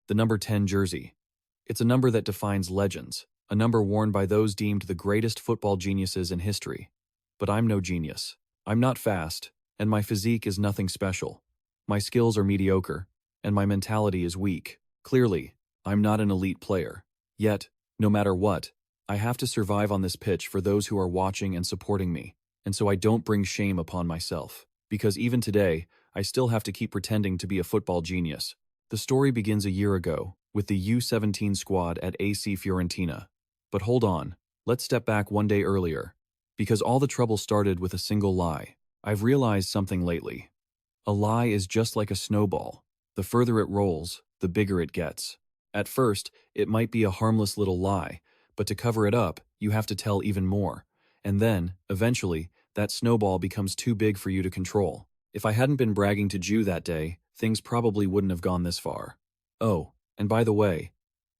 the number 10 jersey. It's a number that defines legends, a number worn by those deemed the greatest football geniuses in history. But I'm no genius. I'm not fast, and my physique is nothing special. My skills are mediocre, and my mentality is weak. Clearly, I'm not an elite player. Yet, no matter what, I have to survive on this pitch for those who are watching and supporting me, and so I don't bring shame upon myself. Because even today, I still have to keep pretending to be a football genius. The story begins a year ago, with the U17 squad at AC Fiorentina. But hold on, let's step back one day earlier. Because all the trouble started with a single lie. I've realized something lately. A lie is just like a snowball. The further it rolls, the bigger it gets. At first, it might be a harmless little lie, but to cover it up, you have to tell even more. And then, eventually, that snowball becomes too big for you to control. If I hadn't been bragging to Jiu that day, things probably wouldn't have gone this far. Oh, and by the way,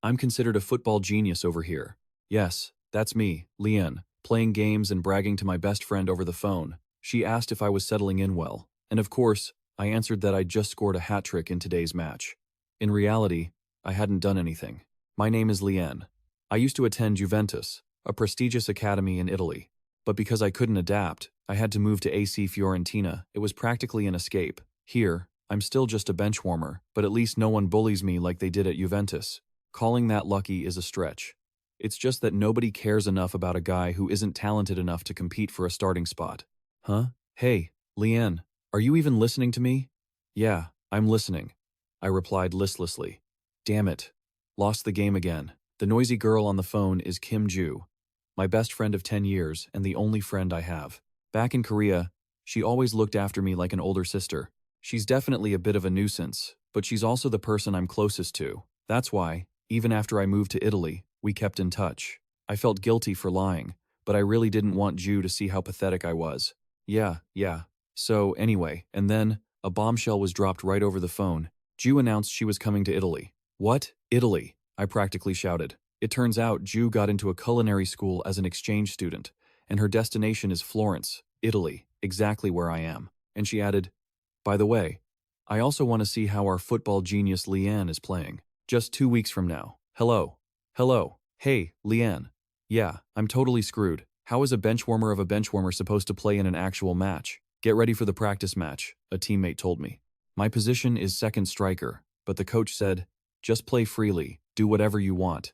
I'm considered a football genius over here. Yes, that's me, Lian, playing games and bragging to my best friend over the phone. She asked if I was settling in well, and of course, I answered that I'd just scored a hat trick in today's match. In reality, I hadn't done anything. My name is Lian. I used to attend Juventus, a prestigious academy in Italy. But because I couldn't adapt, I had to move to AC Fiorentina. It was practically an escape. Here, I'm still just a benchwarmer, but at least no one bullies me like they did at Juventus. Calling that lucky is a stretch. It's just that nobody cares enough about a guy who isn't talented enough to compete for a starting spot. Huh? Hey, Lian, are you even listening to me? Yeah, I'm listening, I replied listlessly. Damn it. Lost the game again. The noisy girl on the phone is Kim Jiwoo, my best friend of 10 years and the only friend I have. Back in Korea, she always looked after me like an older sister. She's definitely a bit of a nuisance, but she's also the person I'm closest to. That's why, even after I moved to Italy, we kept in touch. I felt guilty for lying, but I really didn't want Jiu to see how pathetic I was. Yeah. So, anyway, and then, a bombshell was dropped right over the phone. Jiu announced she was coming to Italy. What? Italy? I practically shouted. It turns out Jiu got into a culinary school as an exchange student, and her destination is Florence, Italy, exactly where I am. And she added, by the way, I also want to see how our football genius Lian is playing. Just 2 weeks from now. Hello. Hey, Lian. Yeah, I'm totally screwed. How is a benchwarmer of a benchwarmer supposed to play in an actual match? Get ready for the practice match, a teammate told me. My position is second striker, but the coach said, just play freely, do whatever you want.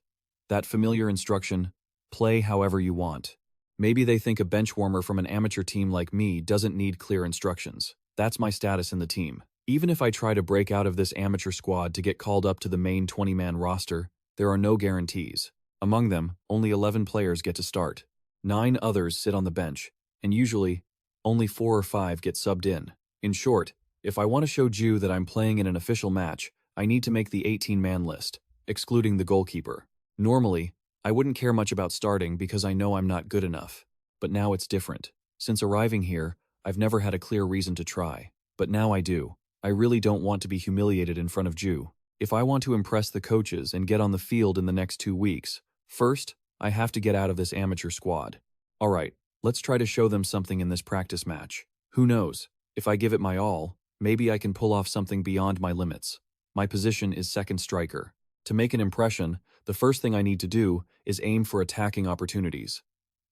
That familiar instruction, play however you want. Maybe they think a benchwarmer from an amateur team like me doesn't need clear instructions. That's my status in the team. Even if I try to break out of this amateur squad to get called up to the main 20-man roster, there are no guarantees. Among them, only 11 players get to start. 9 others sit on the bench, and usually, only 4 or 5 get subbed in. In short, if I want to show Jiu that I'm playing in an official match, I need to make the 18-man list, excluding the goalkeeper. Normally, I wouldn't care much about starting because I know I'm not good enough. But now it's different. Since arriving here, I've never had a clear reason to try. But now I do. I really don't want to be humiliated in front of Jiu. If I want to impress the coaches and get on the field in the next 2 weeks, first, I have to get out of this amateur squad. Alright, let's try to show them something in this practice match. Who knows? If I give it my all, maybe I can pull off something beyond my limits. My position is second striker. To make an impression, the first thing I need to do is aim for attacking opportunities.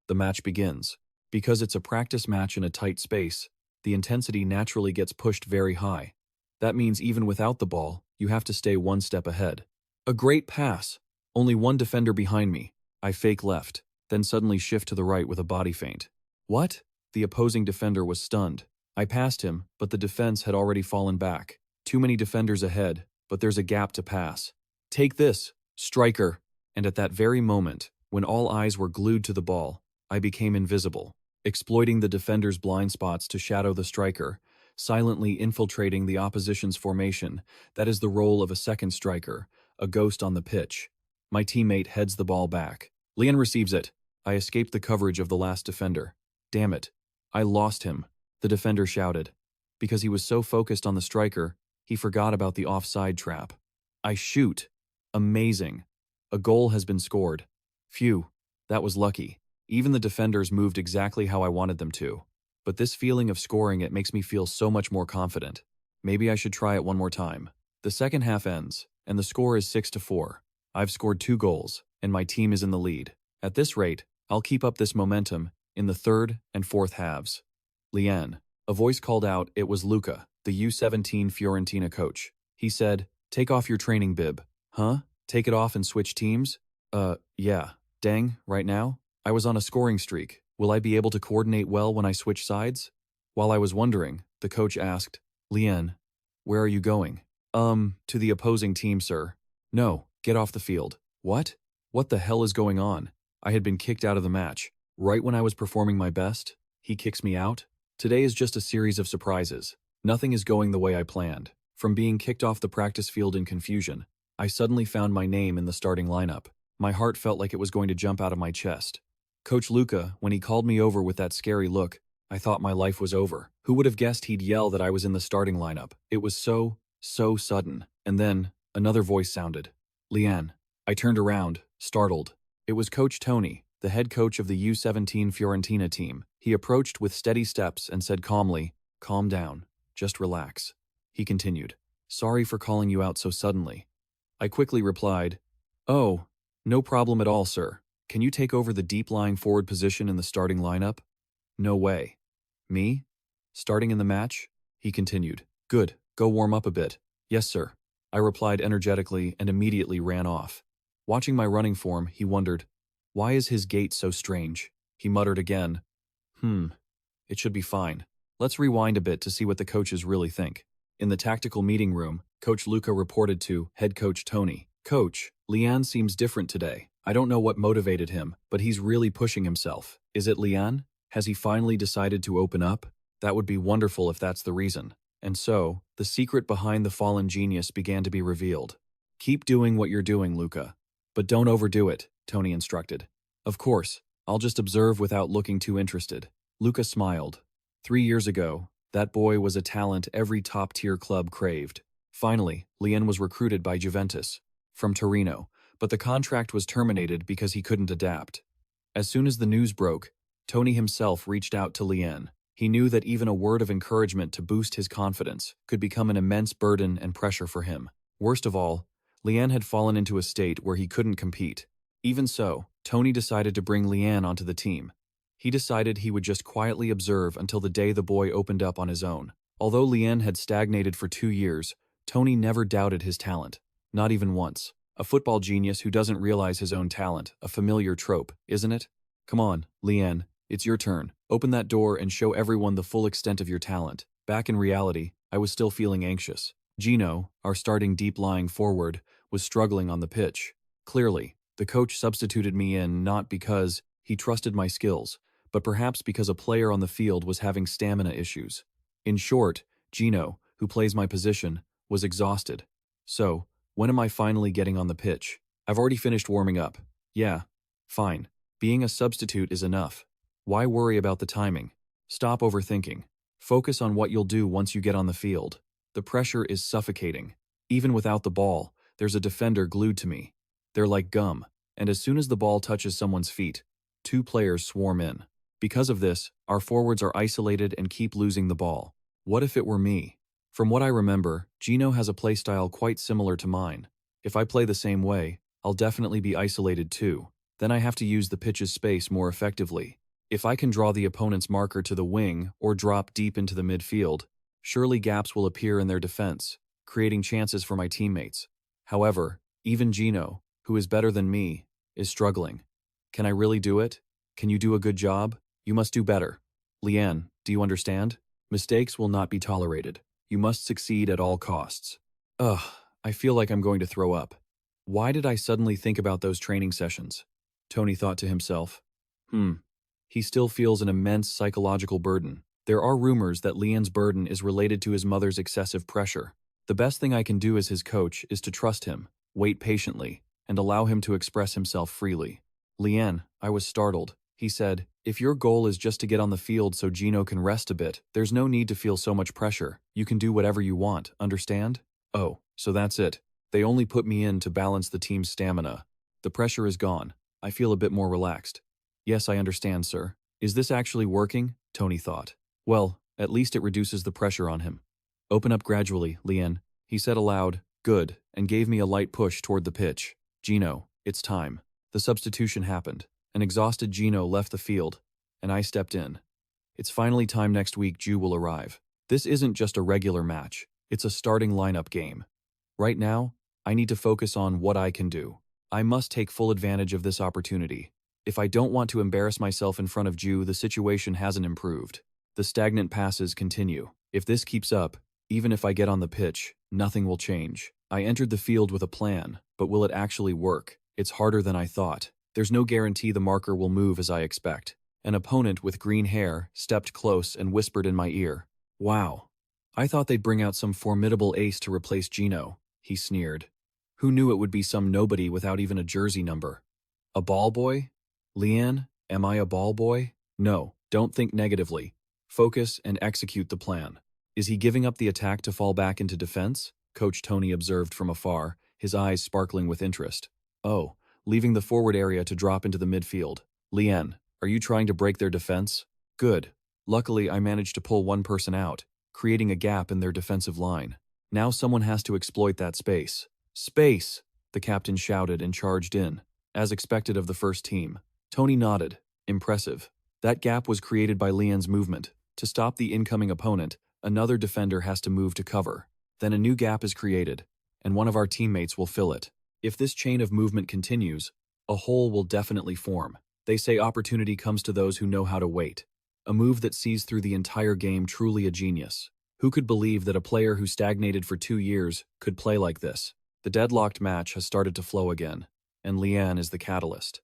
The match begins. Because it's a practice match in a tight space, the intensity naturally gets pushed very high. That means even without the ball, you have to stay one step ahead. A great pass. Only one defender behind me. I fake left, then suddenly shift to the right with a body feint. What? The opposing defender was stunned. I passed him, but the defense had already fallen back. Too many defenders ahead, but there's a gap to pass. Take this, striker. And at that very moment, when all eyes were glued to the ball, I became invisible, exploiting the defender's blind spots to shadow the striker, silently infiltrating the opposition's formation. That is the role of a second striker, a ghost on the pitch. My teammate heads the ball back. Lian receives it. I escaped the coverage of the last defender. Damn it. I lost him, the defender shouted. Because he was so focused on the striker, he forgot about the offside trap. I shoot. Amazing. A goal has been scored. Phew, that was lucky. Even the defenders moved exactly how I wanted them to. But this feeling of scoring it makes me feel so much more confident. Maybe I should try it one more time. The second half ends, and the score is 6-4. I've scored 2 goals, and my team is in the lead. At this rate, I'll keep up this momentum in the third and fourth halves. Lian. A voice called out. It was Luca, the U17 Fiorentina coach. He said, "Take off your training bib." Huh? Take it off and switch teams? Yeah. Dang, right now? I was on a scoring streak. Will I be able to coordinate well when I switch sides? While I was wondering, the coach asked, "Lian, where are you going?" To the opposing team, sir." "No, get off the field." "What? What the hell is going on?" I had been kicked out of the match. Right when I was performing my best, he kicks me out? Today is just a series of surprises. Nothing is going the way I planned. From being kicked off the practice field in confusion, I suddenly found my name in the starting lineup. My heart felt like it was going to jump out of my chest. Coach Luca, when he called me over with that scary look, I thought my life was over. Who would have guessed he'd yell that I was in the starting lineup? It was so sudden. And then, another voice sounded. "Lian." I turned around, startled. It was Coach Tony, the head coach of the U17 Fiorentina team. He approached with steady steps and said calmly, "Calm down. Just relax." He continued, "Sorry for calling you out so suddenly." I quickly replied, "Oh, no problem at all, sir. Can you take over the deep-lying forward position in the starting lineup?" "No way." "Me? Starting in the match?" He continued. "Good, go warm up a bit." "Yes, sir." I replied energetically and immediately ran off. Watching my running form, he wondered, "Why is his gait so strange?" He muttered again, It should be fine. Let's rewind a bit to see what the coaches really think." In the tactical meeting room, Coach Luca reported to head coach Tony, "Coach, Lian seems different today. I don't know what motivated him, but he's really pushing himself. Is it Lian? Has he finally decided to open up? That would be wonderful if that's the reason." And so, the secret behind the fallen genius began to be revealed. "Keep doing what you're doing, Luca. But don't overdo it," Tony instructed. "Of course, I'll just observe without looking too interested." Luca smiled. 3 years ago, that boy was a talent every top-tier club craved. Finally, Lian was recruited by Juventus from Torino, but the contract was terminated because he couldn't adapt. As soon as the news broke, Tony himself reached out to Lian. He knew that even a word of encouragement to boost his confidence could become an immense burden and pressure for him. Worst of all, Lian had fallen into a state where he couldn't compete. Even so, Tony decided to bring Lian onto the team. He decided he would just quietly observe until the day the boy opened up on his own. Although Lian had stagnated for 2 years, Tony never doubted his talent. Not even once. A football genius who doesn't realize his own talent, a familiar trope, isn't it? "Come on, Lian, it's your turn. Open that door and show everyone the full extent of your talent." Back in reality, I was still feeling anxious. Gino, our starting deep-lying forward, was struggling on the pitch. Clearly, the coach substituted me in not because he trusted my skills, but perhaps because a player on the field was having stamina issues. In short, Gino, who plays my position, was exhausted. So, when am I finally getting on the pitch? I've already finished warming up. Yeah, fine. Being a substitute is enough. Why worry about the timing? Stop overthinking. Focus on what you'll do once you get on the field. The pressure is suffocating. Even without the ball, there's a defender glued to me. They're like gum, and as soon as the ball touches someone's feet, 2 players swarm in. Because of this, our forwards are isolated and keep losing the ball. What if it were me? From what I remember, Gino has a playstyle quite similar to mine. If I play the same way, I'll definitely be isolated too. Then I have to use the pitch's space more effectively. If I can draw the opponent's marker to the wing or drop deep into the midfield, surely gaps will appear in their defense, creating chances for my teammates. However, even Gino, who is better than me, is struggling. Can I really do it? Can you do a good job? You must do better. Lian, do you understand? Mistakes will not be tolerated. You must succeed at all costs. Ugh, I feel like I'm going to throw up. Why did I suddenly think about those training sessions? Tony thought to himself. He still feels an immense psychological burden. There are rumors that Lian's burden is related to his mother's excessive pressure. The best thing I can do as his coach is to trust him, wait patiently, and allow him to express himself freely. Lian, I was startled. He said, "If your goal is just to get on the field so Gino can rest a bit, there's no need to feel so much pressure. You can do whatever you want, understand?" Oh, so that's it. They only put me in to balance the team's stamina. The pressure is gone. I feel a bit more relaxed. Yes, I understand, sir. Is this actually working? Tony thought. Well, at least it reduces the pressure on him. Open up gradually, Lian, he said aloud, Good, and gave me a light push toward the pitch. Gino, it's time. The substitution happened. An exhausted Gino left the field, and I stepped in. It's finally time. Next week Jiu will arrive. This isn't just a regular match, it's a starting lineup game. Right now, I need to focus on what I can do. I must take full advantage of this opportunity. If I don't want to embarrass myself in front of Jiu, the situation hasn't improved. The stagnant passes continue. If this keeps up, even if I get on the pitch, nothing will change. I entered the field with a plan, but will it actually work? It's harder than I thought. There's no guarantee the marker will move as I expect. An opponent with green hair stepped close and whispered in my ear. Wow. I thought they'd bring out some formidable ace to replace Gino, he sneered. Who knew it would be some nobody without even a jersey number? A ball boy? Lian, am I a ball boy? No, don't think negatively. Focus and execute the plan. Is he giving up the attack to fall back into defense? Coach Tony observed from afar, his eyes sparkling with interest. Oh, leaving the forward area to drop into the midfield. Lian, are you trying to break their defense? Good. Luckily, I managed to pull one person out, creating a gap in their defensive line. Now someone has to exploit that space. Space! The captain shouted and charged in. As expected of the first team. Tony nodded. Impressive. That gap was created by Lian's movement. To stop the incoming opponent, another defender has to move to cover. Then a new gap is created, and one of our teammates will fill it. If this chain of movement continues, a hole will definitely form. They say opportunity comes to those who know how to wait. A move that sees through the entire game, truly a genius. Who could believe that a player who stagnated for 2 years could play like this? The deadlocked match has started to flow again, and Lian is the catalyst.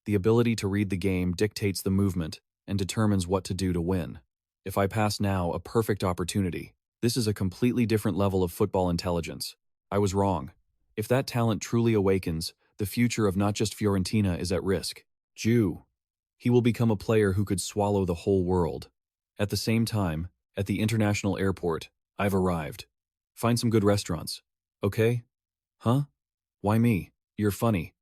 The ability to read the game dictates the movement and determines what to do to win. If I pass now, a perfect opportunity. This is a completely different level of football intelligence. I was wrong. If that talent truly awakens, the future of not just Fiorentina is at risk. Jiu. He will become a player who could swallow the whole world. At the same time, at the international airport, I've arrived. Find some good restaurants. Okay? Huh? Why me? You're funny.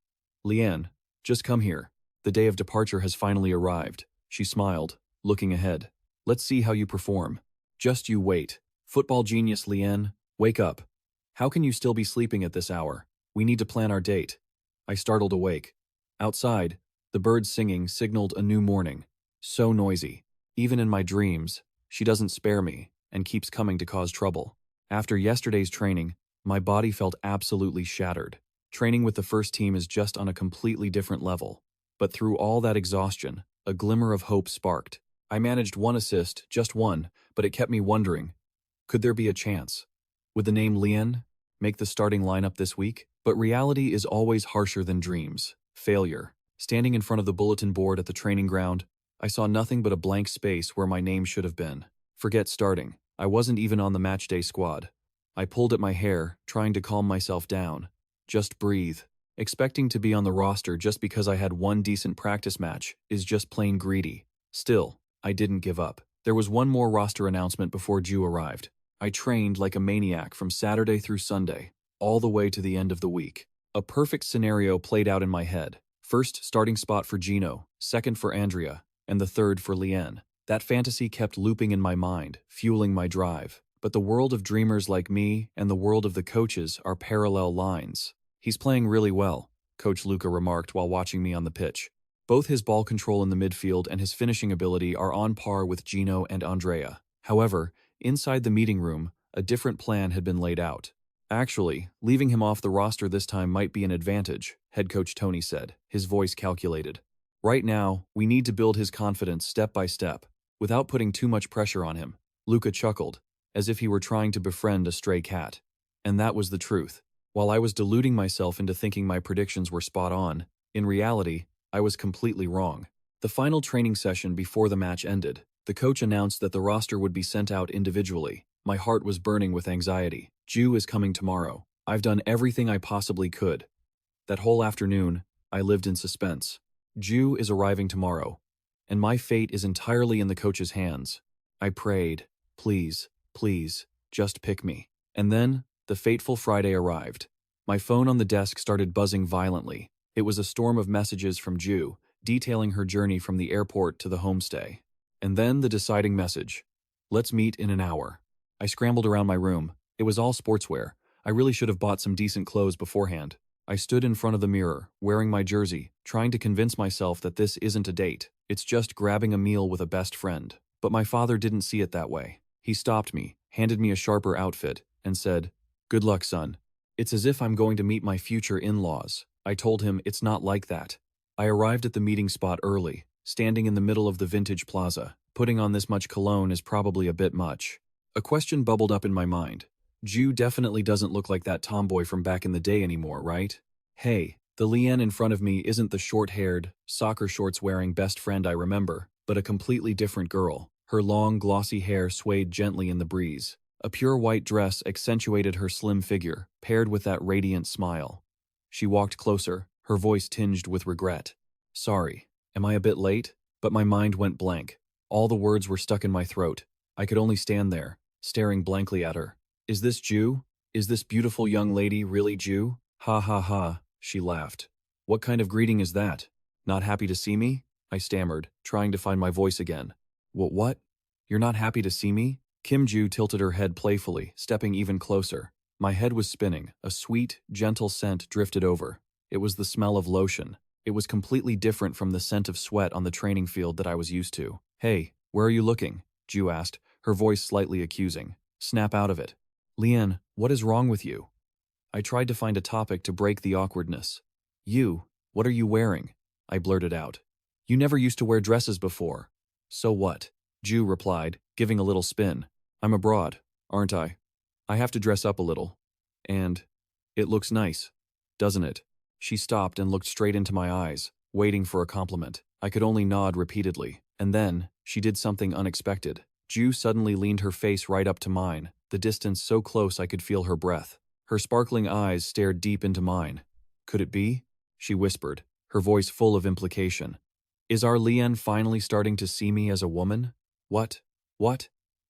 Lian, just come here. The day of departure has finally arrived. She smiled, looking ahead. Let's see how you perform. Just you wait. Football genius Lian, wake up. How can you still be sleeping at this hour? We need to plan our date. I startled awake. Outside, the birds singing signaled a new morning. So noisy. Even in my dreams, she doesn't spare me and keeps coming to cause trouble. After yesterday's training, my body felt absolutely shattered. Training with the first team is just on a completely different level. But through all that exhaustion, a glimmer of hope sparked. I managed one assist, just one, but it kept me wondering, could there be a chance? Would the name Lian make the starting lineup this week? But reality is always harsher than dreams. Failure. Standing in front of the bulletin board at the training ground, I saw nothing but a blank space where my name should have been. Forget starting. I wasn't even on the matchday squad. I pulled at my hair, trying to calm myself down. Just breathe. Expecting to be on the roster just because I had one decent practice match is just plain greedy. Still, I didn't give up. There was one more roster announcement before Jiu arrived. I trained like a maniac from Saturday through Sunday, all the way to the end of the week. A perfect scenario played out in my head. First starting spot for Gino, second for Andrea, and the third for Lian. That fantasy kept looping in my mind, fueling my drive. But the world of dreamers like me and the world of the coaches are parallel lines. He's playing really well, Coach Luca remarked while watching me on the pitch. Both his ball control in the midfield and his finishing ability are on par with Gino and Andrea. However, inside the meeting room, a different plan had been laid out. Actually, leaving him off the roster this time might be an advantage, head coach Tony said, his voice calculated. Right now, we need to build his confidence step by step, without putting too much pressure on him. Luca chuckled, as if he were trying to befriend a stray cat. And that was the truth. While I was deluding myself into thinking my predictions were spot on, in reality, I was completely wrong. The final training session before the match ended, the coach announced that the roster would be sent out individually. My heart was burning with anxiety. Jiu is coming tomorrow. I've done everything I possibly could. That whole afternoon, I lived in suspense. Jiu is arriving tomorrow, and my fate is entirely in the coach's hands. I prayed, please, please, just pick me. And then, the fateful Friday arrived. My phone on the desk started buzzing violently. It was a storm of messages from Jiu, detailing her journey from the airport to the homestay. And then the deciding message. Let's meet in an hour. I scrambled around my room. It was all sportswear. I really should have bought some decent clothes beforehand. I stood in front of the mirror, wearing my jersey, trying to convince myself that this isn't a date. It's just grabbing a meal with a best friend. But my father didn't see it that way. He stopped me, handed me a sharper outfit, and said, "Good luck, son." It's as if I'm going to meet my future in-laws. I told him it's not like that. I arrived at the meeting spot early, standing in the middle of the vintage plaza. Putting on this much cologne is probably a bit much. A question bubbled up in my mind. Jiwoo definitely doesn't look like that tomboy from back in the day anymore, right? Hey, the Lian in front of me isn't the short-haired, soccer shorts-wearing best friend I remember, but a completely different girl. Her long, glossy hair swayed gently in the breeze. A pure white dress accentuated her slim figure, paired with that radiant smile. She walked closer, her voice tinged with regret. "Sorry, am I a bit late?" But my mind went blank. All the words were stuck in my throat. I could only stand there, staring blankly at her. "Is this Jiwoo? Is this beautiful young lady really Jiwoo?" "Ha ha ha," she laughed. "What kind of greeting is that? Not happy to see me?" I stammered, trying to find my voice again. What? You're not happy to see me?" Kim Jiwoo tilted her head playfully, stepping even closer. My head was spinning. A sweet, gentle scent drifted over. It was the smell of lotion. It was completely different from the scent of sweat on the training field that I was used to. "Hey, where are you looking?" Jiwoo asked, her voice slightly accusing. "Snap out of it." "Lian, what is wrong with you?" I tried to find a topic to break the awkwardness. What are you wearing?" I blurted out. "You never used to wear dresses before." "So what?" Jiwoo replied, giving a little spin. "I'm abroad, aren't I? I have to dress up a little. And it looks nice, doesn't it?" She stopped and looked straight into my eyes, waiting for a compliment. I could only nod repeatedly. And then, she did something unexpected. Jiwoo suddenly leaned her face right up to mine, the distance so close I could feel her breath. Her sparkling eyes stared deep into mine. "Could it be?" she whispered, her voice full of implication. "Is our Lian finally starting to see me as a woman?" What?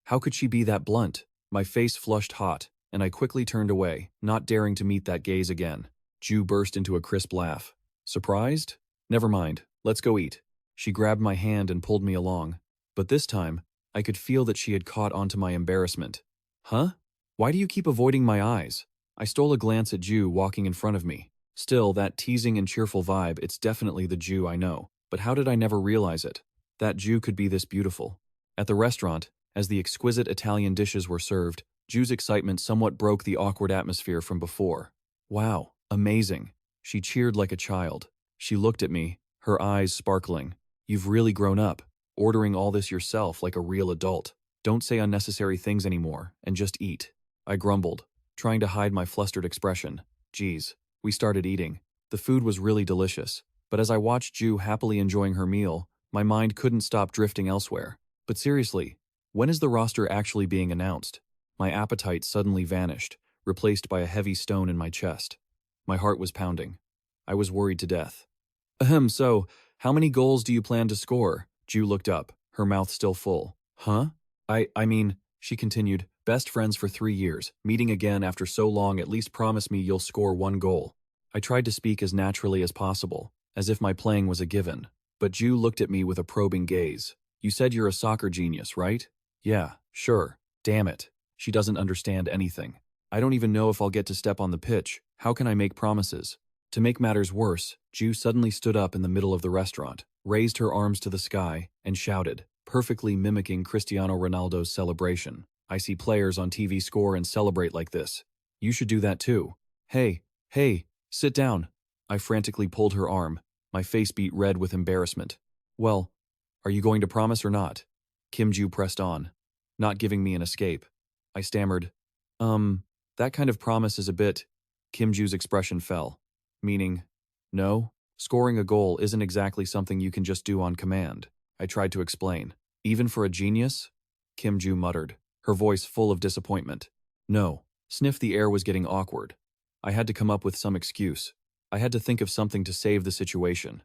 How could she be that blunt? My face flushed hot, and I quickly turned away, not daring to meet that gaze again. Jiwoo burst into a crisp laugh. "Surprised? Never mind, let's go eat." She grabbed my hand and pulled me along. But this time, I could feel that she had caught onto my embarrassment. "Huh? Why do you keep avoiding my eyes?" I stole a glance at Jiwoo walking in front of me. Still, that teasing and cheerful vibe, it's definitely the Jiwoo I know. But how did I never realize it? That Jiwoo could be this beautiful. At the restaurant, as the exquisite Italian dishes were served, Jiwoo's excitement somewhat broke the awkward atmosphere from before. "Wow, amazing." She cheered like a child. She looked at me, her eyes sparkling. "You've really grown up, ordering all this yourself like a real adult. Don't say unnecessary things anymore, and just eat." I grumbled, trying to hide my flustered expression. Geez, we started eating. The food was really delicious, but as I watched Jiwoo happily enjoying her meal, my mind couldn't stop drifting elsewhere. But seriously, when is the roster actually being announced? My appetite suddenly vanished, replaced by a heavy stone in my chest. My heart was pounding. I was worried to death. So, how many goals do you plan to score?" Jiwoo looked up, her mouth still full. "Huh? I mean," she continued, "best friends for 3 years, meeting again after so long, at least promise me you'll score 1 goal." I tried to speak as naturally as possible, as if my playing was a given, but Jiwoo looked at me with a probing gaze. "You said you're a soccer genius, right?" "Yeah, sure. Damn it. She doesn't understand anything. I don't even know if I'll get to step on the pitch. How can I make promises?" To make matters worse, Jiwoo suddenly stood up in the middle of the restaurant, raised her arms to the sky, and shouted, perfectly mimicking Cristiano Ronaldo's celebration. "I see players on TV score and celebrate like this. You should do that too." Hey, sit down." I frantically pulled her arm, my face beat red with embarrassment. "Well, are you going to promise or not?" Kim Jiwoo pressed on, not giving me an escape. I stammered, That kind of promise is a bit..." Kim Jiwoo's expression fell. "Meaning, no? Scoring a goal isn't exactly something you can just do on command." I tried to explain. "Even for a genius?" Kim Jiwoo muttered, her voice full of disappointment. "No." Sniff, the air was getting awkward. I had to come up with some excuse. I had to think of something to save the situation.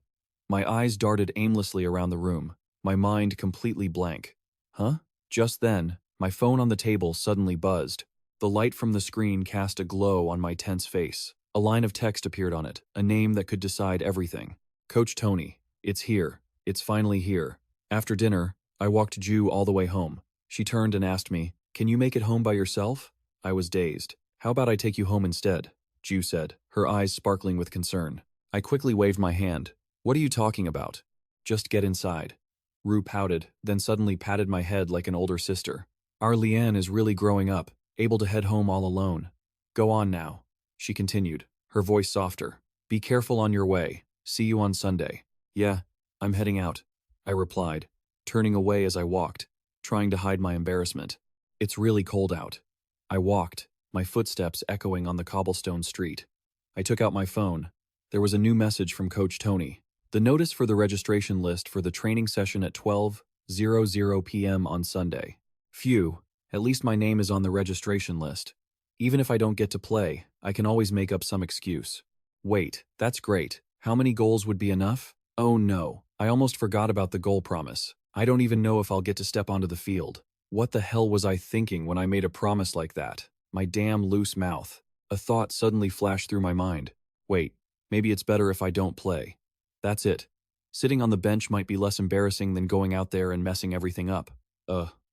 My eyes darted aimlessly around the room, my mind completely blank. Huh? Just then, my phone on the table suddenly buzzed. The light from the screen cast a glow on my tense face. A line of text appeared on it, a name that could decide everything. "Coach Tony. It's here. It's finally here." After dinner, I walked Jiwoo all the way home. She turned and asked me, "Can you make it home by yourself?" I was dazed. How about I take you home instead? Ju said, her eyes sparkling with concern. I quickly waved my hand. What are you talking about? Just get inside. Rue pouted, then suddenly patted my head like an older sister. Our Lian is really growing up, able to head home all alone. Go on now, she continued, her voice softer. Be careful on your way. See you on Sunday. Yeah, I'm heading out, I replied, turning away as I walked, trying to hide my embarrassment. It's really cold out. I walked, my footsteps echoing on the cobblestone street. I took out my phone. There was a new message from Coach Tony. The notice for the registration list for the training session at 12:00 p.m. on Sunday. Phew, at least my name is on the registration list. Even if I don't get to play, I can always make up some excuse. Wait, that's great. How many goals would be enough? Oh no, I almost forgot about the goal promise. I don't even know if I'll get to step onto the field. What the hell was I thinking when I made a promise like that? My damn loose mouth. A thought suddenly flashed through my mind. Wait, maybe it's better if I don't play. That's it. Sitting on the bench might be less embarrassing than going out there and messing everything up.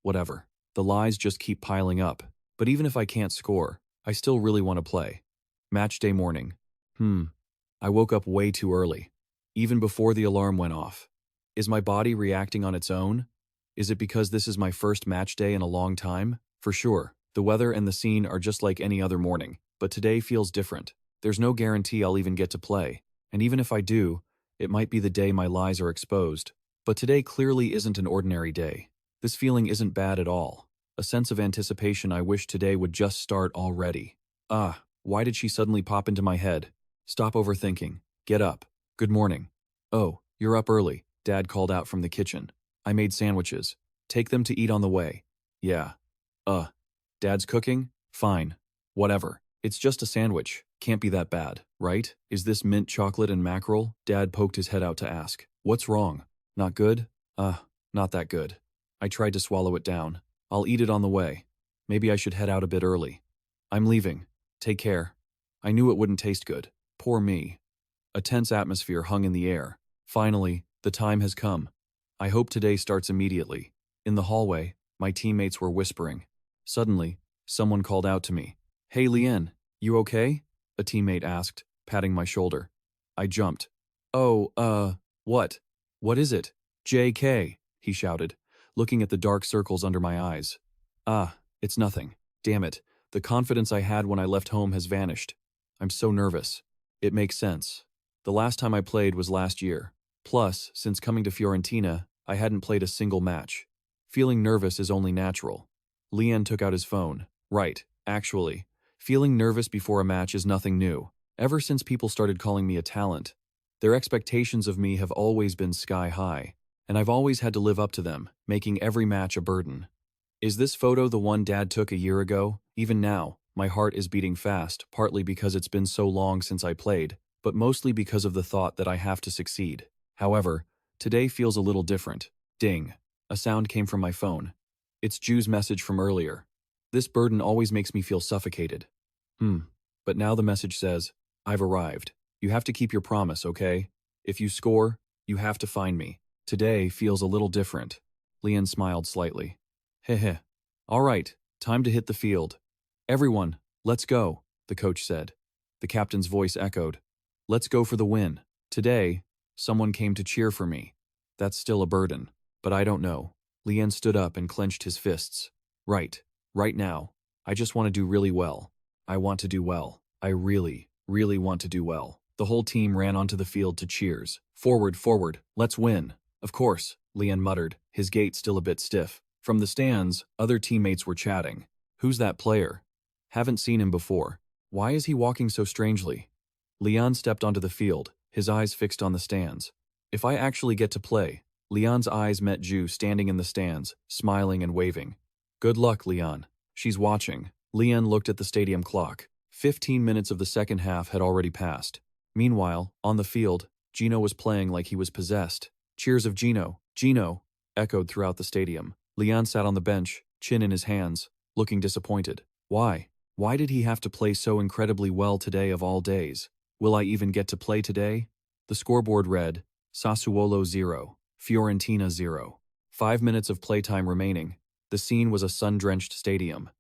Whatever. The lies just keep piling up. But even if I can't score, I still really want to play. Match day morning. I woke up way too early. Even before the alarm went off. Is my body reacting on its own? Is it because this is my first match day in a long time? For sure, the weather and the scene are just like any other morning, but today feels different. There's no guarantee I'll even get to play, and even if I do, it might be the day my lies are exposed. But today clearly isn't an ordinary day. This feeling isn't bad at all. A sense of anticipation I wish today would just start already. Why did she suddenly pop into my head? Stop overthinking. Get up. Good morning. Oh, you're up early, Dad called out from the kitchen. I made sandwiches. Take them to eat on the way. Yeah. Dad's cooking? Fine. Whatever. It's just a sandwich. Can't be that bad, right? Is this mint chocolate and mackerel? Dad poked his head out to ask. What's wrong? Not good? Not that good. I tried to swallow it down. I'll eat it on the way. Maybe I should head out a bit early. I'm leaving. Take care. I knew it wouldn't taste good. Poor me. A tense atmosphere hung in the air. Finally, the time has come. I hope today starts immediately. In the hallway, my teammates were whispering. Suddenly, someone called out to me. Hey Lian, you okay? A teammate asked, patting my shoulder. I jumped. Oh, what? What is it? JK, he shouted, looking at the dark circles under my eyes. It's nothing. Damn it, the confidence I had when I left home has vanished. I'm so nervous. It makes sense. The last time I played was last year. Plus, since coming to Fiorentina, I hadn't played a single match. Feeling nervous is only natural. Lian took out his phone. Right, actually. Feeling nervous before a match is nothing new. Ever since people started calling me a talent, their expectations of me have always been sky high, and I've always had to live up to them, making every match a burden. Is this photo the one Dad took a year ago? Even now, my heart is beating fast, partly because it's been so long since I played, but mostly because of the thought that I have to succeed. However, today feels a little different. Ding. A sound came from my phone. It's Ju's message from earlier. This burden always makes me feel suffocated. But now the message says, I've arrived. You have to keep your promise, okay? If you score, you have to find me. Today feels a little different. Lian smiled slightly. Heh. All right, time to hit the field. Everyone, let's go, the coach said. The captain's voice echoed. Let's go for the win. Today, someone came to cheer for me. That's still a burden, but I don't know. Lian stood up and clenched his fists. Right now. I just want to do really well. I want to do well. I really want to do well. The whole team ran onto the field to cheers. Forward, let's win. Of course, Lian muttered, his gait still a bit stiff. From the stands, other teammates were chatting. Who's that player? Haven't seen him before. Why is he walking so strangely? Lian stepped onto the field, his eyes fixed on the stands. If I actually get to play, Lian's eyes met Ju standing in the stands, smiling and waving. Good luck, Lian. She's watching. Lian looked at the stadium clock. 15 minutes of the second half had already passed. Meanwhile, on the field, Gino was playing like he was possessed. Cheers of Gino, echoed throughout the stadium. Lian sat on the bench, chin in his hands, looking disappointed. Why? Why did he have to play so incredibly well today of all days? Will I even get to play today? The scoreboard read, Sassuolo 0, Fiorentina 0. 5 minutes of playtime remaining. The scene was a sun-drenched stadium.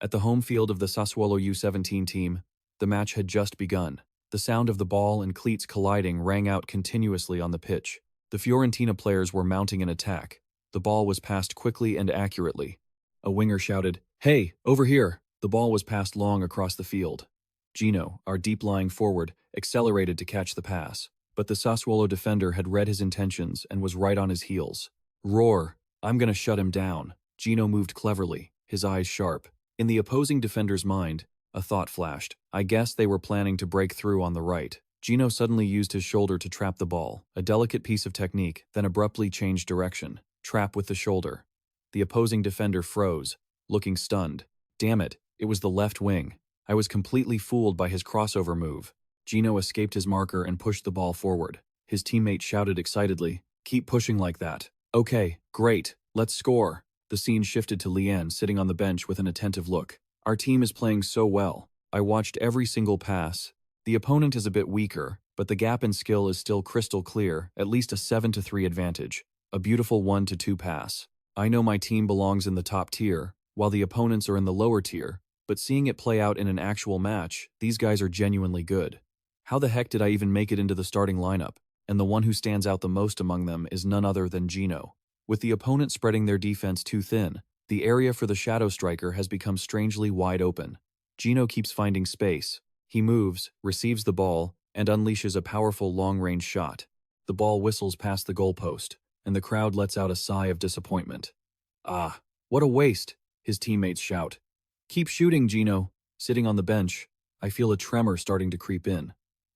At the home field of the Sassuolo U17 team, the match had just begun. The sound of the ball and cleats colliding rang out continuously on the pitch. The Fiorentina players were mounting an attack. The ball was passed quickly and accurately. A winger shouted, "Hey, over here!" The ball was passed long across the field. Gino, our deep-lying forward, accelerated to catch the pass. But the Sassuolo defender had read his intentions and was right on his heels. "Roar! I'm gonna shut him down." Gino moved cleverly, his eyes sharp. In the opposing defender's mind, a thought flashed. I guess they were planning to break through on the right. Gino suddenly used his shoulder to trap the ball, a delicate piece of technique, then abruptly changed direction. Trap with the shoulder. The opposing defender froze, looking stunned. Damn it, it was the left wing. I was completely fooled by his crossover move. Gino escaped his marker and pushed the ball forward. His teammate shouted excitedly, "Keep pushing like that." "Okay, great, let's score." The scene shifted to Lian sitting on the bench with an attentive look. "Our team is playing so well. I watched every single pass. The opponent is a bit weaker, but the gap in skill is still crystal clear, at least a 7-3 advantage. A beautiful 1-2 pass. I know my team belongs in the top tier, while the opponents are in the lower tier, but seeing it play out in an actual match, these guys are genuinely good. How the heck did I even make it into the starting lineup? And the one who stands out the most among them is none other than Gino. With the opponent spreading their defense too thin, the area for the shadow striker has become strangely wide open. Gino keeps finding space. He moves, receives the ball, and unleashes a powerful long-range shot. The ball whistles past the goalpost, and the crowd lets out a sigh of disappointment. "Ah, what a waste," his teammates shout. "Keep shooting, Gino." Sitting on the bench, I feel a tremor starting to creep in.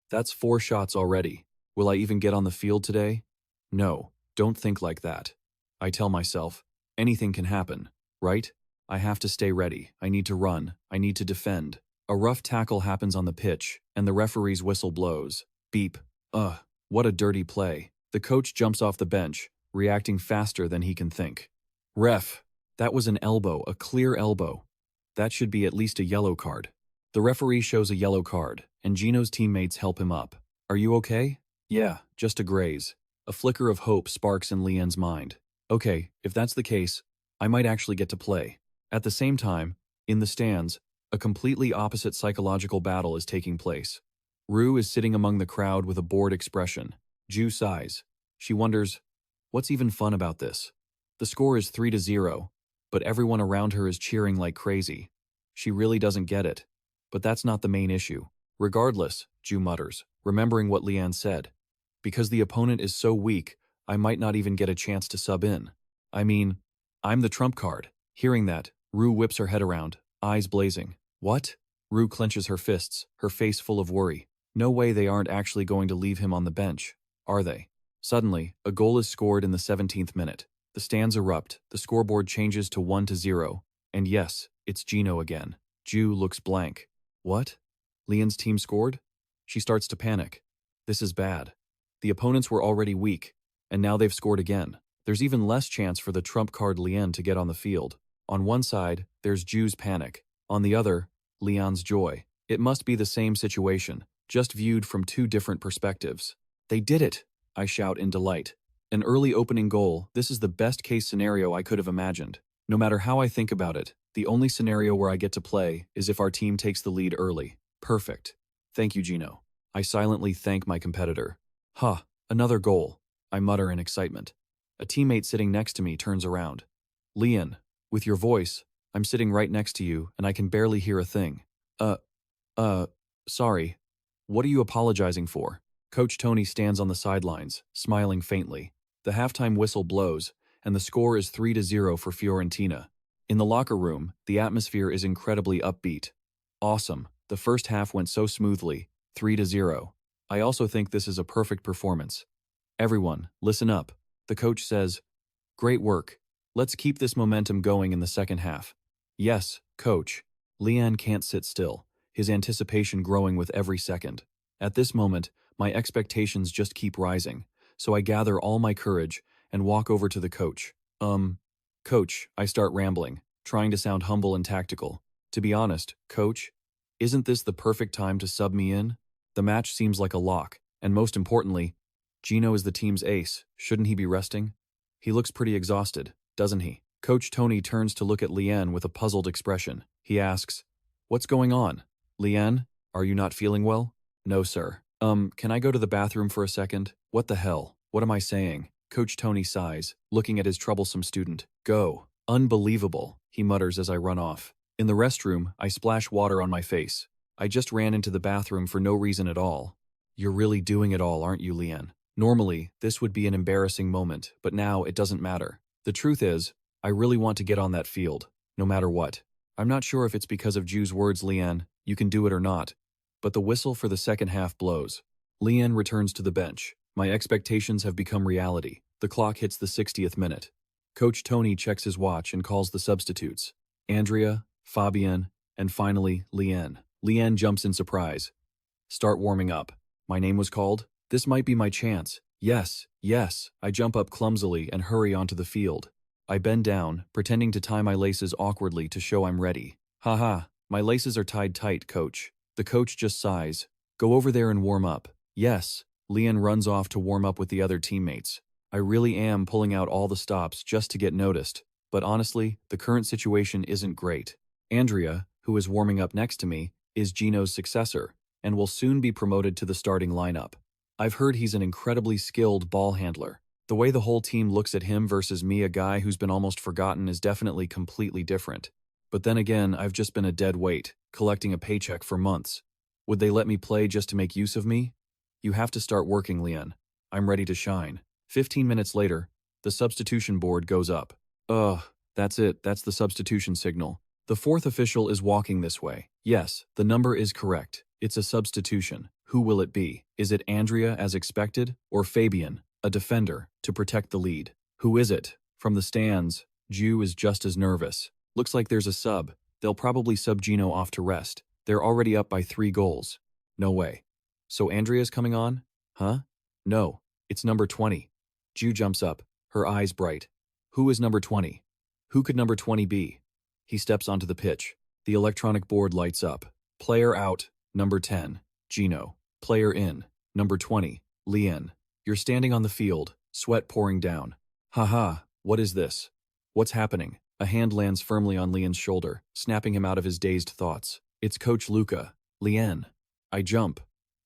That's 4 shots already. Will I even get on the field today? No, don't think like that. I tell myself, anything can happen, right? I have to stay ready. I need to run. I need to defend. A rough tackle happens on the pitch, and the referee's whistle blows. Beep. Ugh, what a dirty play. The coach jumps off the bench, reacting faster than he can think. "Ref, that was an elbow, a clear elbow. That should be at least a yellow card." The referee shows a yellow card, and Gino's teammates help him up. "Are you okay?" "Yeah, just a graze." A flicker of hope sparks in Lian's mind. Okay, if that's the case, I might actually get to play. At the same time, in the stands, a completely opposite psychological battle is taking place. Rue is sitting among the crowd with a bored expression. Ju sighs. She wonders, what's even fun about this? The score is 3-0, but everyone around her is cheering like crazy. She really doesn't get it. But that's not the main issue. "Regardless," Ju mutters, remembering what Lian said. "Because the opponent is so weak, I might not even get a chance to sub in. I mean, I'm the trump card." Hearing that, Rue whips her head around, eyes blazing. "What?" Rue clenches her fists, her face full of worry. No way they aren't actually going to leave him on the bench, are they? Suddenly, a goal is scored in the 17th minute. The stands erupt, the scoreboard changes to 1-0, and yes, it's Gino again. Ju looks blank. What? Lian's team scored? She starts to panic. This is bad. The opponents were already weak, and now they've scored again. There's even less chance for the trump card Lian to get on the field. On one side, there's Ju's panic. On the other, Lian's joy. It must be the same situation, just viewed from 2 different perspectives. "They did it!" I shout in delight. An early opening goal, this is the best case scenario I could have imagined. No matter how I think about it, the only scenario where I get to play is if our team takes the lead early. Perfect. Thank you, Gino. I silently thank my competitor. Huh, another goal, I mutter in excitement. A teammate sitting next to me turns around. "Lian, with your voice, I'm sitting right next to you and I can barely hear a thing." Sorry. What are you apologizing for?" Coach Tony stands on the sidelines, smiling faintly. The halftime whistle blows, and the score is 3-0 for Fiorentina. In the locker room, the atmosphere is incredibly upbeat. Awesome. The first half went so smoothly, 3-0. I also think this is a perfect performance. Everyone, listen up. The coach says, "Great work. Let's keep this momentum going in the second half." "Yes, coach." Lian can't sit still, his anticipation growing with every second. At this moment, my expectations just keep rising, so I gather all my courage and walk over to the coach. Coach, I start rambling, trying to sound humble and tactical. "To be honest, coach, isn't this the perfect time to sub me in? The match seems like a lock, and most importantly, Gino is the team's ace. Shouldn't he be resting? He looks pretty exhausted, doesn't he?" Coach Tony turns to look at Lian with a puzzled expression. He asks, "What's going on? Lian, are you not feeling well?" "No, sir. Can I go to the bathroom for a second?" "What the hell? What am I saying?" Coach Tony sighs, looking at his troublesome student. "Go." "Unbelievable," he mutters as I run off. In the restroom, I splash water on my face. I just ran into the bathroom for no reason at all. "You're really doing it all, aren't you, Lian?" Normally, this would be an embarrassing moment, but now it doesn't matter. The truth is, I really want to get on that field, no matter what. I'm not sure if it's because of Jiwoo's words, "Lian, you can do it," or not, but the whistle for the second half blows. Lian returns to the bench. My expectations have become reality. The clock hits the 60th minute. Coach Tony checks his watch and calls the substitutes. Andrea, Fabian, and finally, Lian. Lian jumps in surprise. "Start warming up." My name was called? This might be my chance. Yes, yes. I jump up clumsily and hurry onto the field. I bend down, pretending to tie my laces awkwardly to show I'm ready. "Haha, my laces are tied tight, coach." The coach just sighs. "Go over there and warm up." "Yes." Lian runs off to warm up with the other teammates. I really am pulling out all the stops just to get noticed, but honestly, the current situation isn't great. Andrea, who is warming up next to me, is Gino's successor, and will soon be promoted to the starting lineup. I've heard he's an incredibly skilled ball handler. The way the whole team looks at him versus me, a guy who's been almost forgotten, is definitely completely different. But then again, I've just been a dead weight, collecting a paycheck for months. Would they let me play just to make use of me? You have to start working, Lian. I'm ready to shine. 15 minutes later, the substitution board goes up. That's it, that's the substitution signal. The fourth official is walking this way. Yes, the number is correct. It's a substitution. Who will it be? Is it Andrea as expected, or Fabian, a defender, to protect the lead? Who is it? From the stands, Jiwoo is just as nervous. Looks like there's a sub. They'll probably sub Gino off to rest. They're already up by 3 goals. No way. So Andrea's coming on? Huh? No, it's number 20. Jiwoo jumps up, her eyes bright. Who is number 20? Who could number 20 be? He steps onto the pitch. The electronic board lights up. Player out, number 10, Gino. Player in, number 20, Lian. You're standing on the field, sweat pouring down. Haha, what is this? What's happening? A hand lands firmly on Lian's shoulder, snapping him out of his dazed thoughts. It's Coach Luca. Lian. I jump.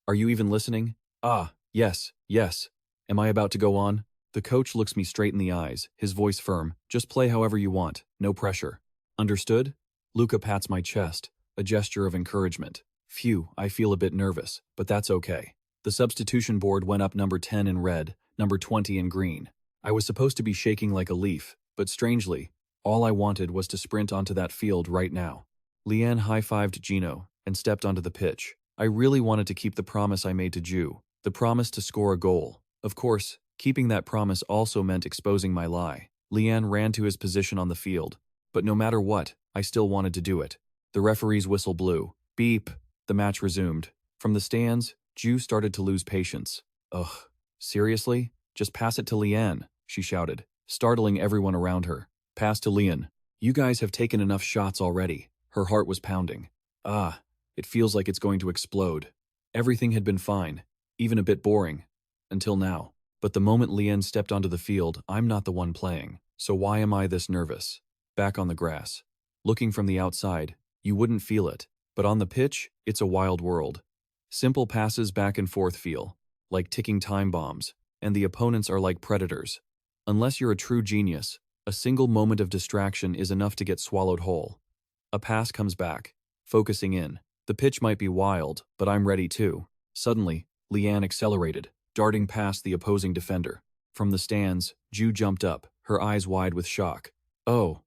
Are you even listening? Ah, yes, yes. Am I about to go on? The coach looks me straight in the eyes, his voice firm. Just play however you want, no pressure. Understood? Luca pats my chest, a gesture of encouragement. Phew, I feel a bit nervous, but that's okay. The substitution board went up number 10 in red, number 20 in green. I was supposed to be shaking like a leaf, but strangely, all I wanted was to sprint onto that field right now. Lian high-fived Gino and stepped onto the pitch. I really wanted to keep the promise I made to Jiwoo, the promise to score a goal. Of course, keeping that promise also meant exposing my lie. Lian ran to his position on the field, but no matter what, I still wanted to do it. The referee's whistle blew. Beep. The match resumed. From the stands, Jiwoo started to lose patience. Ugh, seriously? Just pass it to Lian, she shouted, startling everyone around her. Pass to Lian. You guys have taken enough shots already. Her heart was pounding. Ah, it feels like it's going to explode. Everything had been fine, even a bit boring, until now. But the moment Lian stepped onto the field, I'm not the one playing. So why am I this nervous? Back on the grass. Looking from the outside, you wouldn't feel it. But on the pitch, it's a wild world. Simple passes back and forth feel like ticking time bombs, and the opponents are like predators. Unless you're a true genius, a single moment of distraction is enough to get swallowed whole. A pass comes back, focusing in. The pitch might be wild, but I'm ready too. Suddenly, Lian accelerated, darting past the opposing defender. From the stands, Jiwoo jumped up, her eyes wide with shock. Oh,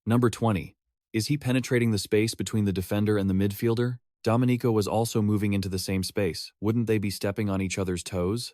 number 20. Is he penetrating the space between the defender and the midfielder? Domenico was also moving into the same space. Wouldn't they be stepping on each other's toes?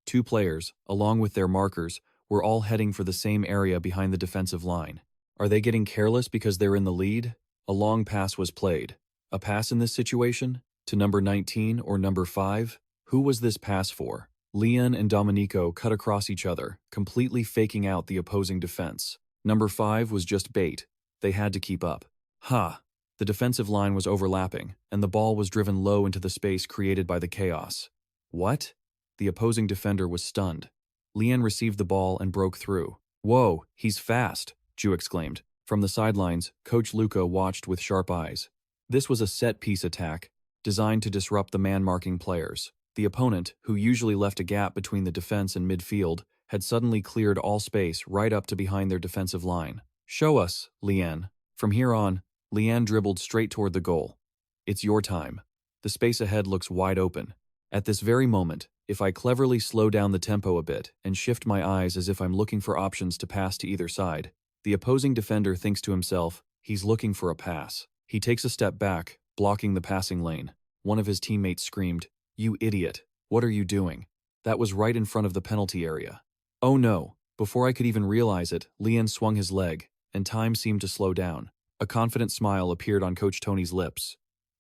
2 players, along with their markers, were all heading for the same area behind the defensive line. Are they getting careless because they're in the lead? A long pass was played. A pass in this situation? To number 19 or number 5? Who was this pass for? Lian and Domenico cut across each other, completely faking out the opposing defense. Number 5 was just bait. They had to keep up. Ha! The defensive line was overlapping, and the ball was driven low into the space created by the chaos. What? The opposing defender was stunned. Lian received the ball and broke through. Whoa, he's fast, Ju exclaimed. From the sidelines, Coach Luca watched with sharp eyes. This was a set-piece attack, designed to disrupt the man-marking players. The opponent, who usually left a gap between the defense and midfield, had suddenly cleared all space right up to behind their defensive line. Show us, Lian. From here on, Lian dribbled straight toward the goal. It's your time. The space ahead looks wide open. At this very moment, if I cleverly slow down the tempo a bit and shift my eyes as if I'm looking for options to pass to either side, the opposing defender thinks to himself, he's looking for a pass. He takes a step back, blocking the passing lane. One of his teammates screamed, "You idiot, what are you doing?" That was right in front of the penalty area. Oh no, before I could even realize it, Lian swung his leg, and time seemed to slow down. A confident smile appeared on Coach Tony's lips.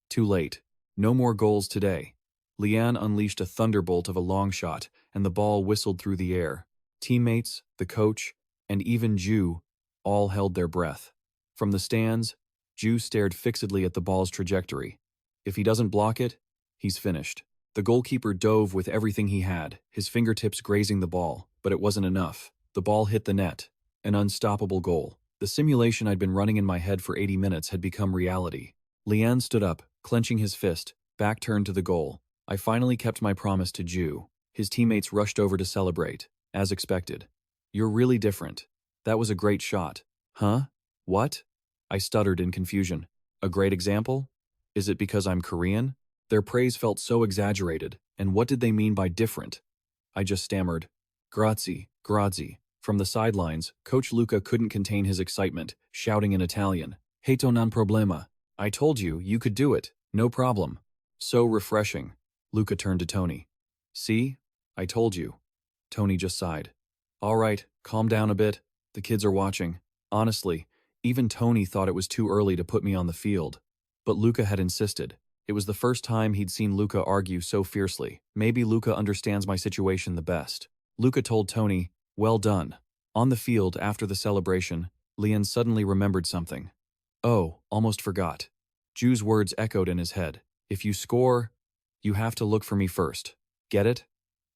Too late. No more goals today. Lian unleashed a thunderbolt of a long shot, and the ball whistled through the air. Teammates, the coach, and even Ju all held their breath. From the stands, Ju stared fixedly at the ball's trajectory. If he doesn't block it, he's finished. The goalkeeper dove with everything he had, his fingertips grazing the ball, but it wasn't enough. The ball hit the net. An unstoppable goal. The simulation I'd been running in my head for 80 minutes had become reality. Lian stood up, clenching his fist, back turned to the goal. I finally kept my promise to Ju. His teammates rushed over to celebrate, as expected. You're really different. That was a great shot. Huh? What? I stuttered in confusion. A great example? Is it because I'm Korean? Their praise felt so exaggerated, and what did they mean by different? I just stammered. Grazie, grazie. From the sidelines, Coach Luca couldn't contain his excitement, shouting in Italian, Heto non problema. I told you, you could do it. No problem. So refreshing. Luca turned to Tony. See? I told you. Tony just sighed. All right, calm down a bit. The kids are watching. Honestly, even Tony thought it was too early to put me on the field. But Luca had insisted. It was the first time he'd seen Luca argue so fiercely. Maybe Luca understands my situation the best. Luca told Tony, well done. On the field, after the celebration, Lian suddenly remembered something. Oh, almost forgot. Ju's words echoed in his head. If you score, you have to look for me first. Get it?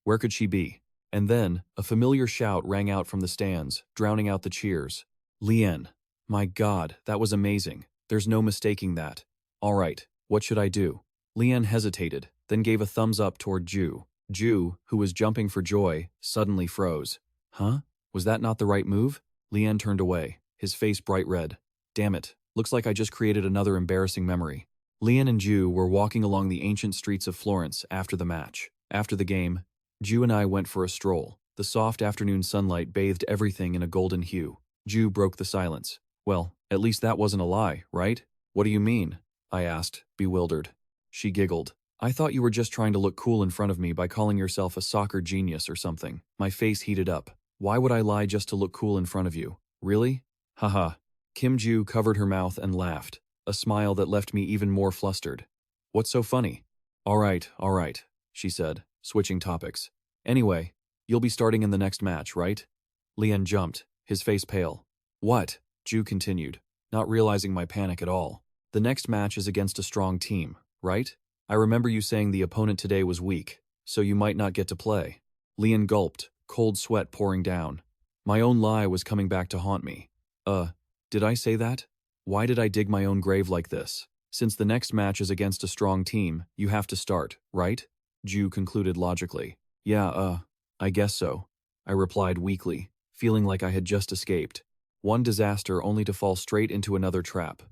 Where could she be? And then, a familiar shout rang out from the stands, drowning out the cheers. Lian. My God, that was amazing. There's no mistaking that. All right, what should I do? Lian hesitated, then gave a thumbs up toward Ju. Ju, who was jumping for joy, suddenly froze. Huh? Was that not the right move? Lian turned away, his face bright red. Damn it, looks like I just created another embarrassing memory. Lian and Ju were walking along the ancient streets of Florence after the match. After the game, Ju and I went for a stroll. The soft afternoon sunlight bathed everything in a golden hue. Ju broke the silence. Well, at least that wasn't a lie, right? What do you mean? I asked, bewildered. She giggled. I thought you were just trying to look cool in front of me by calling yourself a soccer genius or something. My face heated up. Why would I lie just to look cool in front of you? Really? Haha. Kim Jiwoo covered her mouth and laughed, a smile that left me even more flustered. What's so funny? All right, she said, switching topics. Anyway, you'll be starting in the next match, right? Lian jumped, his face pale. What? Ju continued, not realizing my panic at all. The next match is against a strong team, right? I remember you saying the opponent today was weak, so you might not get to play. Lian gulped, cold sweat pouring down. My own lie was coming back to haunt me. Did I say that? Why did I dig my own grave like this? Since the next match is against a strong team, you have to start, right? Ju concluded logically. Yeah, I guess so. I replied weakly, feeling like I had just escaped. One disaster only to fall straight into another trap.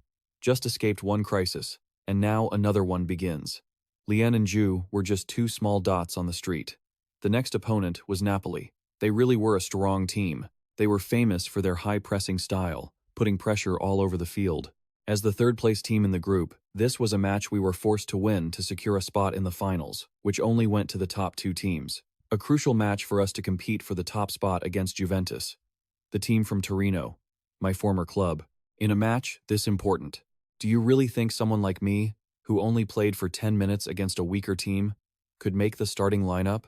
Just escaped one crisis, and now another one begins. Lian and Ju were just two small dots on the street. The next opponent was Napoli. They really were a strong team. They were famous for their high-pressing style, putting pressure all over the field. As the third-place team in the group, this was a match we were forced to win to secure a spot in the finals, which only went to the top two teams. A crucial match for us to compete for the top spot against Juventus, the team from Torino, my former club. In a match this important, do you really think someone like me, who only played for 10 minutes against a weaker team, could make the starting lineup?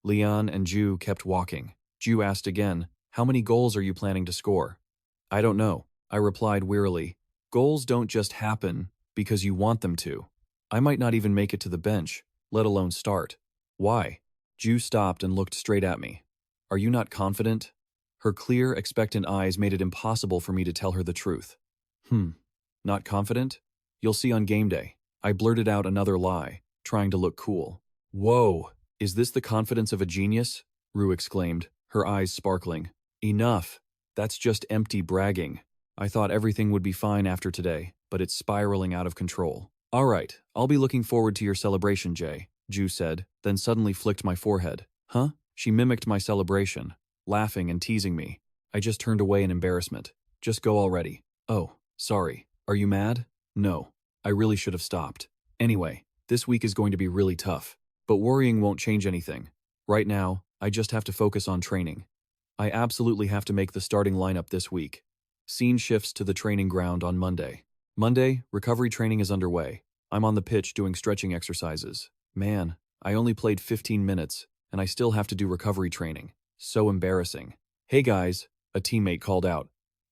Lian and Ju kept walking. Ju asked again, how many goals are you planning to score? I don't know, I replied wearily. Goals don't just happen because you want them to. I might not even make it to the bench, let alone start. Why? Ju stopped and looked straight at me. Are you not confident? Her clear, expectant eyes made it impossible for me to tell her the truth. Not confident? You'll see on game day. I blurted out another lie, trying to look cool. Whoa, is this the confidence of a genius? Rue exclaimed, her eyes sparkling. Enough. That's just empty bragging. I thought everything would be fine after today, but it's spiraling out of control. All right, I'll be looking forward to your celebration, Jay, Ju said, then suddenly flicked my forehead. Huh? She mimicked my celebration, laughing and teasing me. I just turned away in embarrassment. Just go already. Oh, sorry. Are you mad? No. I really should have stopped. Anyway, this week is going to be really tough. But worrying won't change anything. Right now, I just have to focus on training. I absolutely have to make the starting lineup this week. Scene shifts to the training ground on Monday. Monday, recovery training is underway. I'm on the pitch doing stretching exercises. Man, I only played 15 minutes, and I still have to do recovery training. So embarrassing. Hey guys, a teammate called out.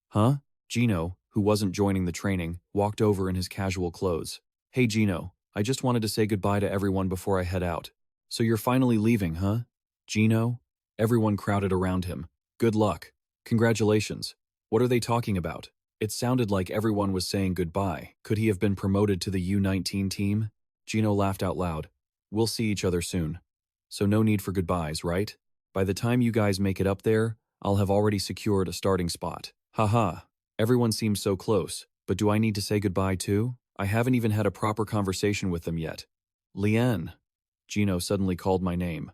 Huh? Gino, who wasn't joining the training, walked over in his casual clothes. Hey Gino, I just wanted to say goodbye to everyone before I head out. So you're finally leaving, huh? Gino? Everyone crowded around him. Good luck. Congratulations. What are they talking about? It sounded like everyone was saying goodbye. Could he have been promoted to the U19 team? Gino laughed out loud. We'll see each other soon. So no need for goodbyes, right? By the time you guys make it up there, I'll have already secured a starting spot. Haha. Everyone seems so close, but do I need to say goodbye too? I haven't even had a proper conversation with them yet. Lian. Gino suddenly called my name.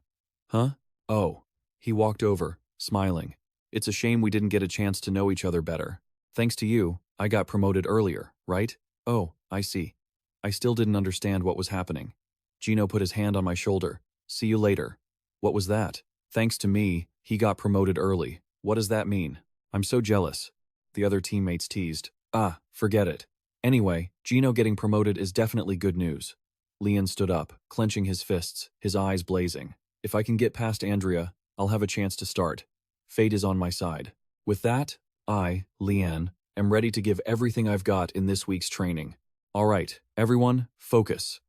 Huh? Oh. He walked over, smiling. It's a shame we didn't get a chance to know each other better. Thanks to you, I got promoted earlier, right? Oh, I see. I still didn't understand what was happening. Gino put his hand on my shoulder. See you later. What was that? Thanks to me, he got promoted early. What does that mean? I'm so jealous. The other teammates teased. Ah, forget it. Anyway, Gino getting promoted is definitely good news. Lian stood up, clenching his fists, his eyes blazing. If I can get past Andrea, I'll have a chance to start. Fate is on my side. With that, I, Lian, am ready to give everything I've got in this week's training. All right, everyone, focus.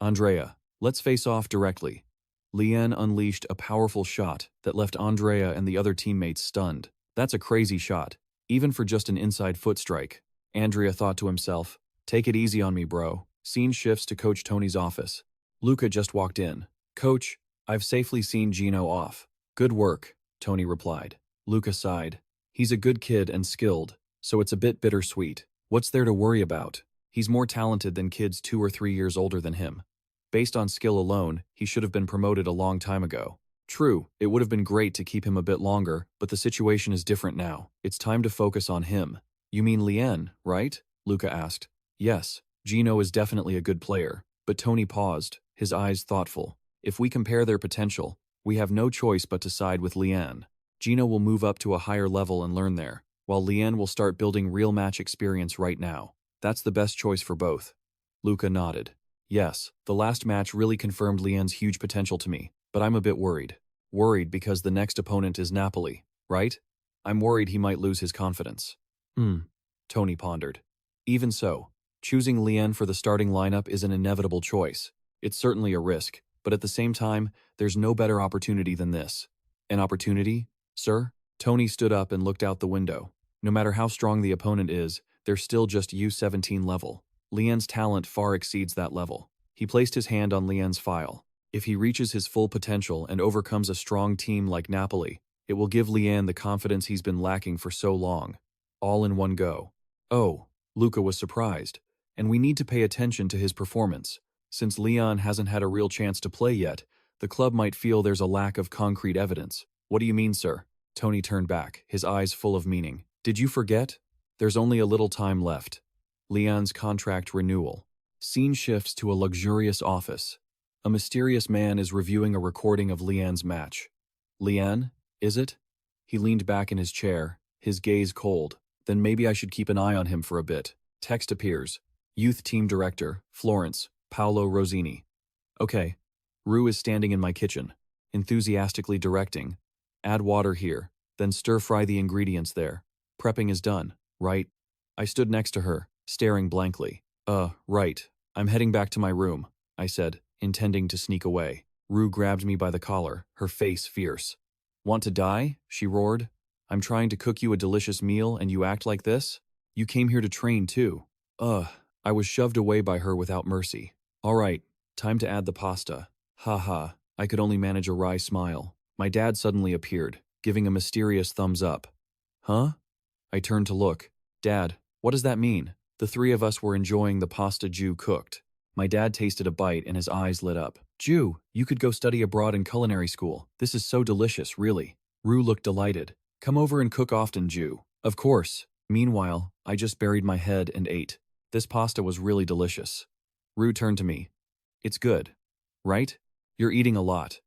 Andrea, let's face off directly. Lian unleashed a powerful shot that left Andrea and the other teammates stunned. That's a crazy shot, even for just an inside foot strike. Andrea thought to himself, take it easy on me, bro. Scene shifts to Coach Tony's office. Luca just walked in. Coach, I've safely seen Gino off. Good work, Tony replied. Luca sighed. He's a good kid and skilled, so it's a bit bittersweet. What's there to worry about? He's more talented than kids 2 or 3 years older than him. Based on skill alone, he should have been promoted a long time ago. True, it would have been great to keep him a bit longer, but the situation is different now. It's time to focus on him. You mean Lian, right? Luca asked. Yes, Gino is definitely a good player, but Tony paused, his eyes thoughtful. If we compare their potential, we have no choice but to side with Lian. Gino will move up to a higher level and learn there, while Lian will start building real match experience right now. That's the best choice for both. Luca nodded. Yes, the last match really confirmed Lian's huge potential to me, but I'm a bit worried. Worried because the next opponent is Napoli, right? I'm worried he might lose his confidence. Tony pondered. Even so, choosing Lian for the starting lineup is an inevitable choice. It's certainly a risk, but at the same time, there's no better opportunity than this. An opportunity? Sir? Tony stood up and looked out the window. No matter how strong the opponent is, they're still just U17 level. Lian's talent far exceeds that level. He placed his hand on Lian's file. If he reaches his full potential and overcomes a strong team like Napoli, it will give Lian the confidence he's been lacking for so long. All in one go. Oh, Luca was surprised. And we need to pay attention to his performance. Since Lian hasn't had a real chance to play yet, the club might feel there's a lack of concrete evidence. What do you mean, sir? Tony turned back, his eyes full of meaning. Did you forget? There's only a little time left. Lian's contract renewal. Scene shifts to a luxurious office. A mysterious man is reviewing a recording of Lian's match. Lian, is it? He leaned back in his chair, his gaze cold. Then maybe I should keep an eye on him for a bit. Text appears. Youth Team Director, Florence, Paolo Rosini. Okay. Rue is standing in my kitchen, enthusiastically directing. Add water here, then stir-fry the ingredients there. Prepping is done, right? I stood next to her, staring blankly. Right. I'm heading back to my room, I said, intending to sneak away. Rue grabbed me by the collar, her face fierce. Want to die? She roared. I'm trying to cook you a delicious meal and you act like this? You came here to train too. Ugh, I was shoved away by her without mercy. All right, time to add the pasta. Ha, I could only manage a wry smile. My dad suddenly appeared, giving a mysterious thumbs up. Huh? I turned to look. Dad, what does that mean? The three of us were enjoying the pasta Jiu cooked. My dad tasted a bite and his eyes lit up. Jiu, you could go study abroad in culinary school. This is so delicious, really. Rue looked delighted. Come over and cook often, Jiu. Of course. Meanwhile, I just buried my head and ate. This pasta was really delicious. Rue turned to me. It's good. Right? You're eating a lot.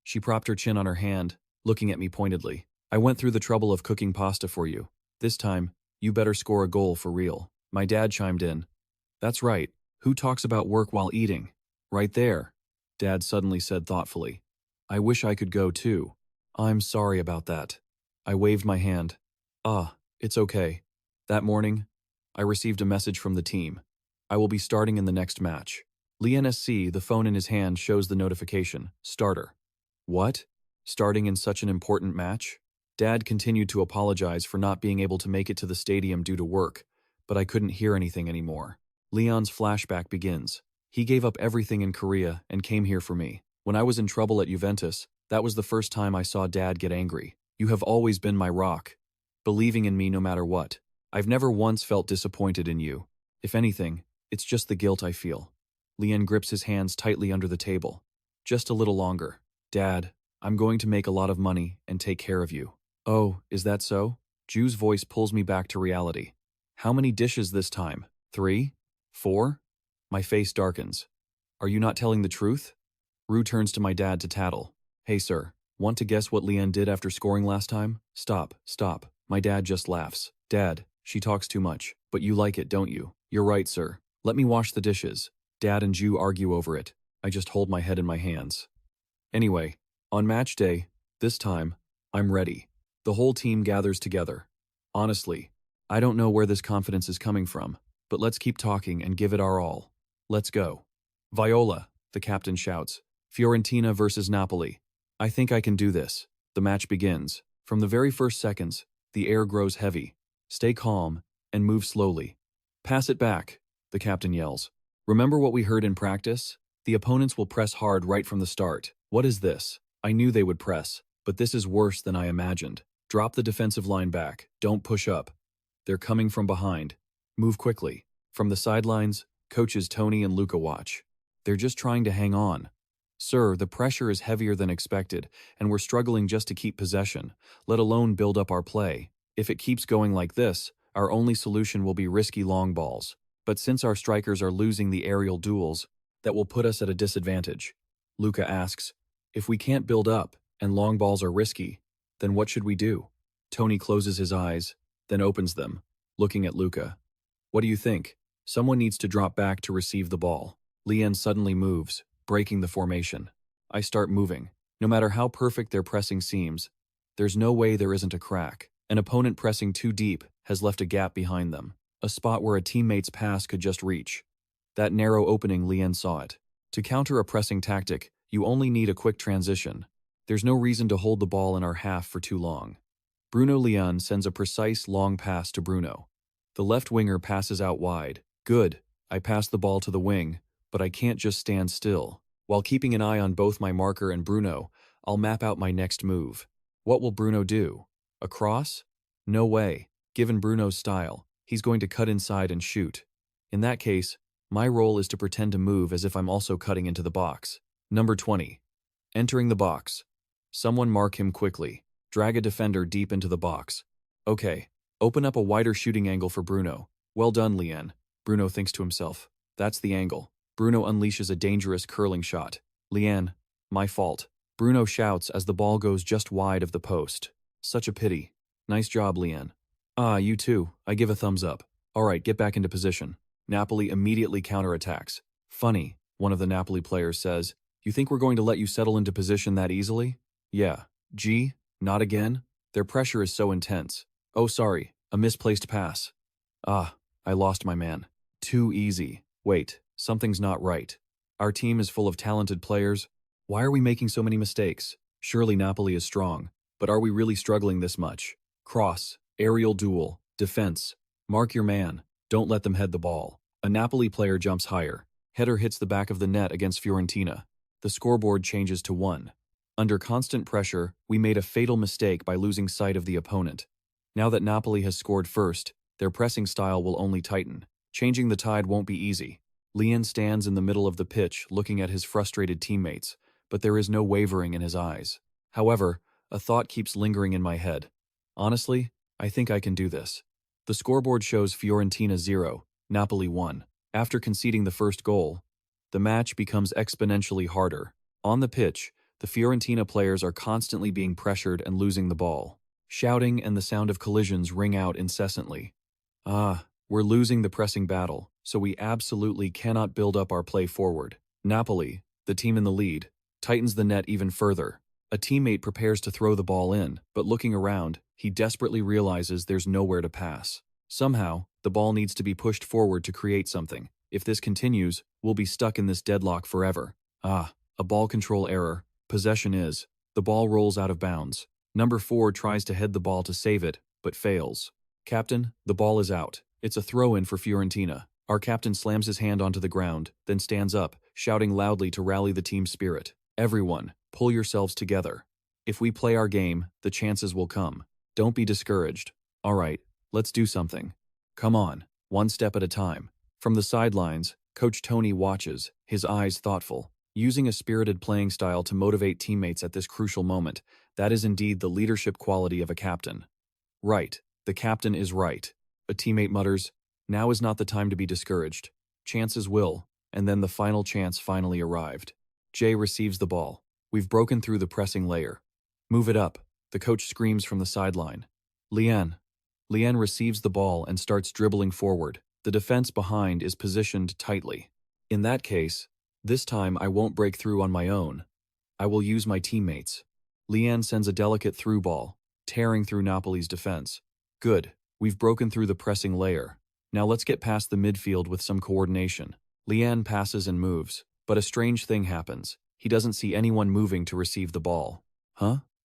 She propped her chin on her hand, looking at me pointedly. I went through the trouble of cooking pasta for you. This time, you better score a goal for real. My dad chimed in. That's right. Who talks about work while eating? Right there. Dad suddenly said thoughtfully. I wish I could go too. I'm sorry about that. I waved my hand. It's okay. That morning, I received a message from the team. I will be starting in the next match. Lien SC, the phone in his hand, shows the notification. Starter. What? Starting in such an important match? Dad continued to apologize for not being able to make it to the stadium due to work, but I couldn't hear anything anymore. Leon's flashback begins. He gave up everything in Korea and came here for me. When I was in trouble at Juventus, that was the first time I saw Dad get angry. You have always been my rock, believing in me no matter what. I've never once felt disappointed in you. If anything, it's just the guilt I feel. Lien grips his hands tightly under the table. Just a little longer. Dad, I'm going to make a lot of money and take care of you. Oh, is that so? Ju's voice pulls me back to reality. How many dishes this time? 3? 4? My face darkens. Are you not telling the truth? Rue turns to my dad to tattle. Hey sir, want to guess what Lien did after scoring last time? Stop. My dad just laughs. Dad, she talks too much, but you like it, don't you? You're right, sir. Let me wash the dishes. Dad and Ju argue over it. I just hold my head in my hands. Anyway, on match day, this time, I'm ready. The whole team gathers together. Honestly, I don't know where this confidence is coming from, but let's keep talking and give it our all. Let's go. Viola, the captain shouts. Fiorentina versus Napoli. I think I can do this. The match begins. From the very first seconds, the air grows heavy. Stay calm and move slowly. Pass it back, the captain yells. Remember what we heard in practice? The opponents will press hard right from the start. What is this? I knew they would press, but this is worse than I imagined. Drop the defensive line back. Don't push up. They're coming from behind. Move quickly. From the sidelines, coaches Tony and Luca watch. They're just trying to hang on. Sir, the pressure is heavier than expected, and we're struggling just to keep possession, let alone build up our play. If it keeps going like this, our only solution will be risky long balls. But since our strikers are losing the aerial duels, that will put us at a disadvantage. Luca asks, if we can't build up, and long balls are risky, then what should we do? Tony closes his eyes, then opens them, looking at Luca. What do you think? Someone needs to drop back to receive the ball. Lien suddenly moves, breaking the formation. I start moving. No matter how perfect their pressing seems, there's no way there isn't a crack. An opponent pressing too deep has left a gap behind them, a spot where a teammate's pass could just reach. That narrow opening, Lien saw it. To counter a pressing tactic, you only need a quick transition. There's no reason to hold the ball in our half for too long. Bruno Lien sends a precise long pass to Bruno. The left winger passes out wide. Good. I pass the ball to the wing, but I can't just stand still. While keeping an eye on both my marker and Bruno, I'll map out my next move. What will Bruno do? A cross? No way. Given Bruno's style, he's going to cut inside and shoot. In that case, my role is to pretend to move as if I'm also cutting into the box. Number 20. Entering the box. Someone mark him quickly. Drag a defender deep into the box. Okay. Open up a wider shooting angle for Bruno. Well done, Lien. Bruno thinks to himself. That's the angle. Bruno unleashes a dangerous curling shot. Lien, my fault. Bruno shouts as the ball goes just wide of the post. Such a pity. Nice job, Lien. You too. I give a thumbs up. Alright, get back into position. Napoli immediately counterattacks. Funny, one of the Napoli players says. You think we're going to let you settle into position that easily? Yeah. Gee, not again? Their pressure is so intense. Oh, sorry. A misplaced pass. I lost my man. Too easy. Wait, something's not right. Our team is full of talented players. Why are we making so many mistakes? Surely Napoli is strong. But are we really struggling this much? Cross, aerial duel, defense. Mark your man. Don't let them head the ball. A Napoli player jumps higher. Header hits the back of the net against Fiorentina. The scoreboard changes to 1. Under constant pressure, we made a fatal mistake by losing sight of the opponent. Now that Napoli has scored first, their pressing style will only tighten. Changing the tide won't be easy. Jian stands in the middle of the pitch looking at his frustrated teammates, but there is no wavering in his eyes. However, a thought keeps lingering in my head. Honestly, I think I can do this. The scoreboard shows Fiorentina 0, Napoli 1. After conceding the first goal, the match becomes exponentially harder. On the pitch, the Fiorentina players are constantly being pressured and losing the ball. Shouting and the sound of collisions ring out incessantly. We're losing the pressing battle, so we absolutely cannot build up our play forward. Napoli, the team in the lead, tightens the net even further. A teammate prepares to throw the ball in, but looking around, he desperately realizes there's nowhere to pass. Somehow, the ball needs to be pushed forward to create something. If this continues, we'll be stuck in this deadlock forever. A ball control error. Possession is. The ball rolls out of bounds. Number 4 tries to head the ball to save it, but fails. Captain, the ball is out. It's a throw-in for Fiorentina. Our captain slams his hand onto the ground, then stands up, shouting loudly to rally the team's spirit. Everyone, pull yourselves together. If we play our game, the chances will come. Don't be discouraged. All right, let's do something. Come on, one step at a time. From the sidelines, Coach Tony watches, his eyes thoughtful. Using a spirited playing style to motivate teammates at this crucial moment, that is indeed the leadership quality of a captain. Right, the captain is right. A teammate mutters, now is not the time to be discouraged. Chances will, and then the final chance finally arrived. Jay receives the ball. We've broken through the pressing layer. Move it up, the coach screams from the sideline. Jian receives the ball and starts dribbling forward. The defense behind is positioned tightly. In that case, this time I won't break through on my own. I will use my teammates. Jian sends a delicate through ball, tearing through Napoli's defense. Good. We've broken through the pressing layer. Now let's get past the midfield with some coordination. Jian passes and moves, but a strange thing happens. He doesn't see anyone moving to receive the ball.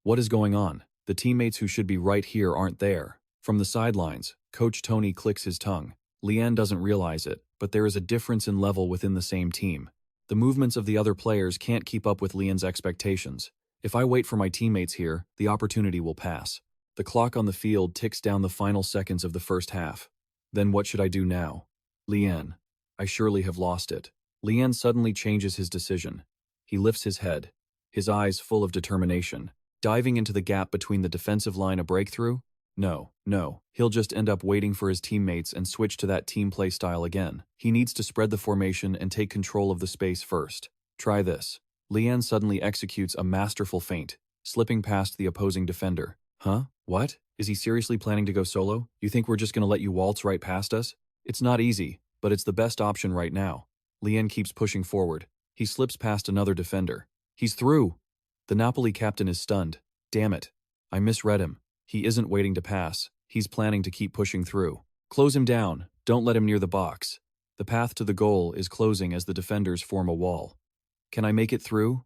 What is going on? The teammates who should be right here aren't there. From the sidelines, Coach Tony clicks his tongue. Jian doesn't realize it, but there is a difference in level within the same team. The movements of the other players can't keep up with Jian's expectations. If I wait for my teammates here, the opportunity will pass. The clock on the field ticks down the final seconds of the first half. Then what should I do now? Jian. I surely have lost it. Jian suddenly changes his decision. He lifts his head, his eyes full of determination. Diving into the gap between the defensive line a breakthrough? No. He'll just end up waiting for his teammates and switch to that team play style again. He needs to spread the formation and take control of the space first. Try this. Jian suddenly executes a masterful feint, slipping past the opposing defender. What? Is he seriously planning to go solo? You think we're just going to let you waltz right past us? It's not easy, but it's the best option right now. Jian keeps pushing forward. He slips past another defender. He's through! The Napoli captain is stunned. Damn it. I misread him. He isn't waiting to pass. He's planning to keep pushing through. Close him down. Don't let him near the box. The path to the goal is closing as the defenders form a wall. Can I make it through?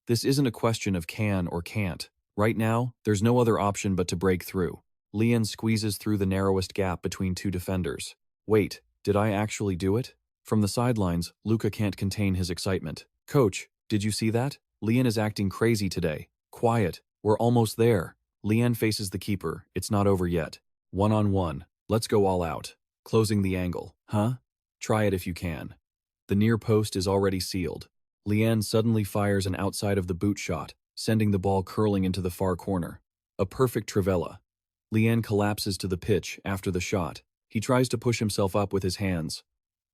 This isn't a question of can or can't. Right now, there's no other option but to break through. Jian squeezes through the narrowest gap between two defenders. Wait, did I actually do it? From the sidelines, Luca can't contain his excitement. Coach, did you see that? Jian is acting crazy today. Quiet, we're almost there. Jian faces the keeper. It's not over yet. 1-on-1. Let's go all out. Closing the angle. Try it if you can. The near post is already sealed. Jian suddenly fires an outside of the boot shot, sending the ball curling into the far corner. A perfect trivela. Jian collapses to the pitch after the shot. He tries to push himself up with his hands.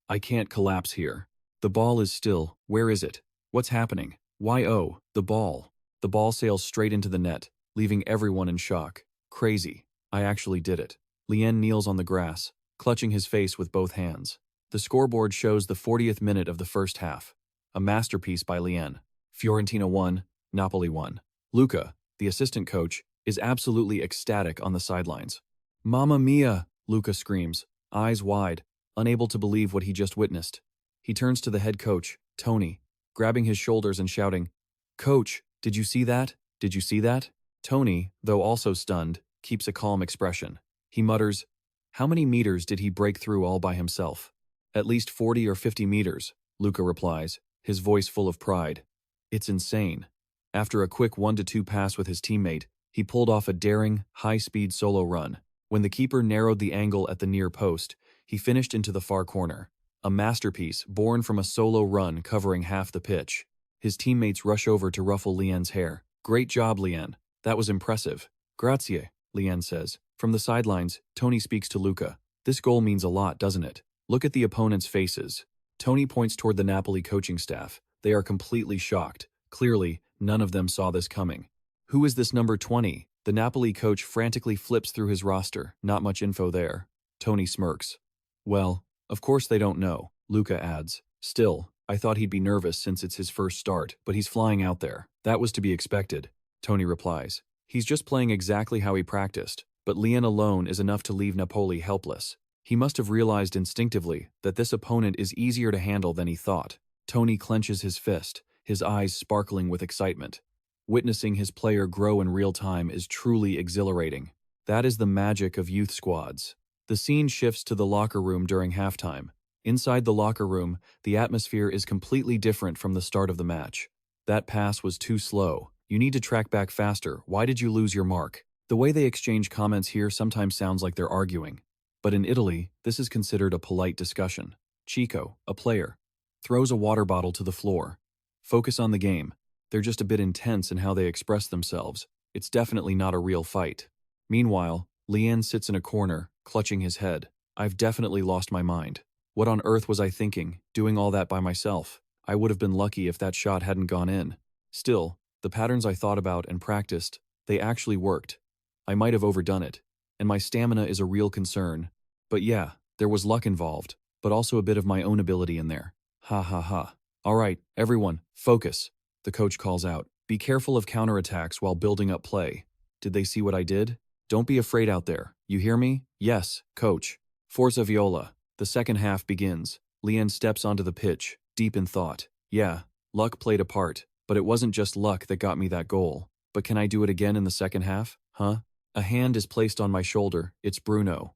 I can't collapse here. The ball is still. Where is it? What's happening? The ball. The ball sails straight into the net, leaving everyone in shock. Crazy. I actually did it. Jian kneels on the grass, clutching his face with both hands. The scoreboard shows the 40th minute of the first half. A masterpiece by Jian. Fiorentina 1, Napoli 1. Luca, the assistant coach, is absolutely ecstatic on the sidelines. Mamma mia! Luca screams, eyes wide, unable to believe what he just witnessed. He turns to the head coach, Tony, grabbing his shoulders and shouting, Coach, did you see that? Did you see that? Tony, though also stunned, keeps a calm expression. He mutters, "How many meters did he break through all by himself?" "At least 40 or 50 meters, Luca replies, his voice full of pride. "It's insane." After a quick 1-2 pass with his teammate, he pulled off a daring, high-speed solo run. When the keeper narrowed the angle at the near post, he finished into the far corner. A masterpiece born from a solo run covering half the pitch. His teammates rush over to ruffle Lien's hair. "Great job, Lien. That was impressive." "Grazie," Lien says. From the sidelines, Tony speaks to Luca. "This goal means a lot, doesn't it? Look at the opponent's faces." Tony points toward the Napoli coaching staff. They are completely shocked. Clearly, none of them saw this coming. "Who is this number 20? The Napoli coach frantically flips through his roster. Not much info there. Tony smirks. "Well, of course they don't know," Luca adds. "Still, I thought he'd be nervous since it's his first start, but he's flying out there." "That was to be expected," Tony replies. "He's just playing exactly how he practiced, but Lien alone is enough to leave Napoli helpless. He must have realized instinctively that this opponent is easier to handle than he thought." Tony clenches his fist, his eyes sparkling with excitement. Witnessing his player grow in real time is truly exhilarating. That is the magic of youth squads. The scene shifts to the locker room during halftime. Inside the locker room, the atmosphere is completely different from the start of the match. "That pass was too slow. You need to track back faster. Why did you lose your mark?" The way they exchange comments here sometimes sounds like they're arguing. But in Italy, this is considered a polite discussion. Chico, a player, throws a water bottle to the floor. Focus on the game. They're just a bit intense in how they express themselves. It's definitely not a real fight. Meanwhile, Lien sits in a corner, clutching his head. "I've definitely lost my mind. What on earth was I thinking, doing all that by myself? I would have been lucky if that shot hadn't gone in. Still, the patterns I thought about and practiced, they actually worked. I might have overdone it, and my stamina is a real concern. But yeah, there was luck involved, but also a bit of my own ability in there. Ha ha ha. All right, everyone, focus," the coach calls out. "Be careful of counterattacks while building up play." Did they see what I did? "Don't be afraid out there. You hear me?" "Yes, coach." Forza Viola. The second half begins. Lien steps onto the pitch, deep in thought. "Yeah, luck played a part, but it wasn't just luck that got me that goal. But can I do it again in the second half? Huh?" A hand is placed on my shoulder. It's Bruno.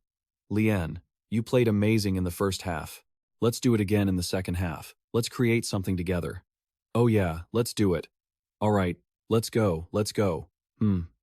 "Lien, you played amazing in the first half. Let's do it again in the second half. Let's create something together." "Oh yeah, let's do it." "All right, let's go, let's go."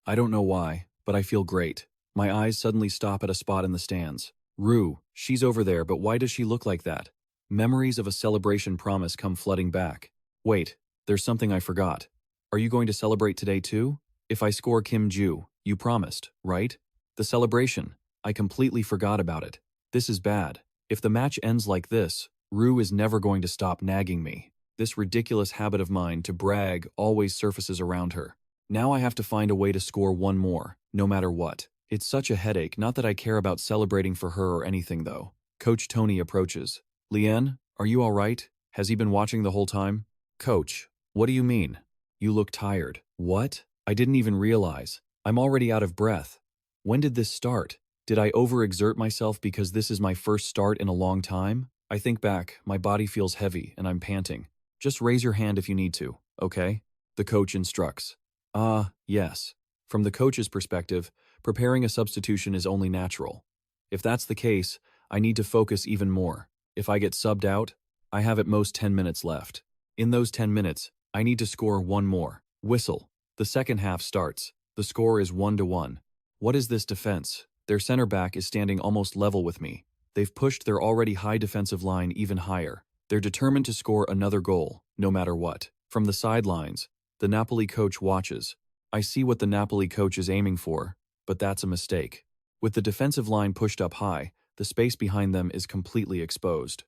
I don't know why, but I feel great. My eyes suddenly stop at a spot in the stands. Rue, she's over there, but why does she look like that? Memories of a celebration promise come flooding back. Wait, there's something I forgot. Are you going to celebrate today too? If I score Kim Jiwoo, you promised, right? The celebration. I completely forgot about it. This is bad. If the match ends like this, Rue is never going to stop nagging me. This ridiculous habit of mine to brag always surfaces around her. Now I have to find a way to score one more, no matter what. It's such a headache, not that I care about celebrating for her or anything though. Coach Tony approaches. "Lien, are you all right? Has he been watching the whole time?" "Coach, what do you mean? You look tired." "What? I didn't even realize. I'm already out of breath. When did this start? Did I overexert myself because this is my first start in a long time? I think back, my body feels heavy and I'm panting. Just raise your hand if you need to, okay?" The coach instructs. Yes. From the coach's perspective, preparing a substitution is only natural. If that's the case, I need to focus even more. If I get subbed out, I have at most 10 minutes left. In those 10 minutes, I need to score one more. Whistle. The second half starts. The score is 1-1. What is this defense? Their center back is standing almost level with me. They've pushed their already high defensive line even higher. They're determined to score another goal, no matter what. From the sidelines, the Napoli coach watches. I see what the Napoli coach is aiming for, but that's a mistake. With the defensive line pushed up high, the space behind them is completely exposed.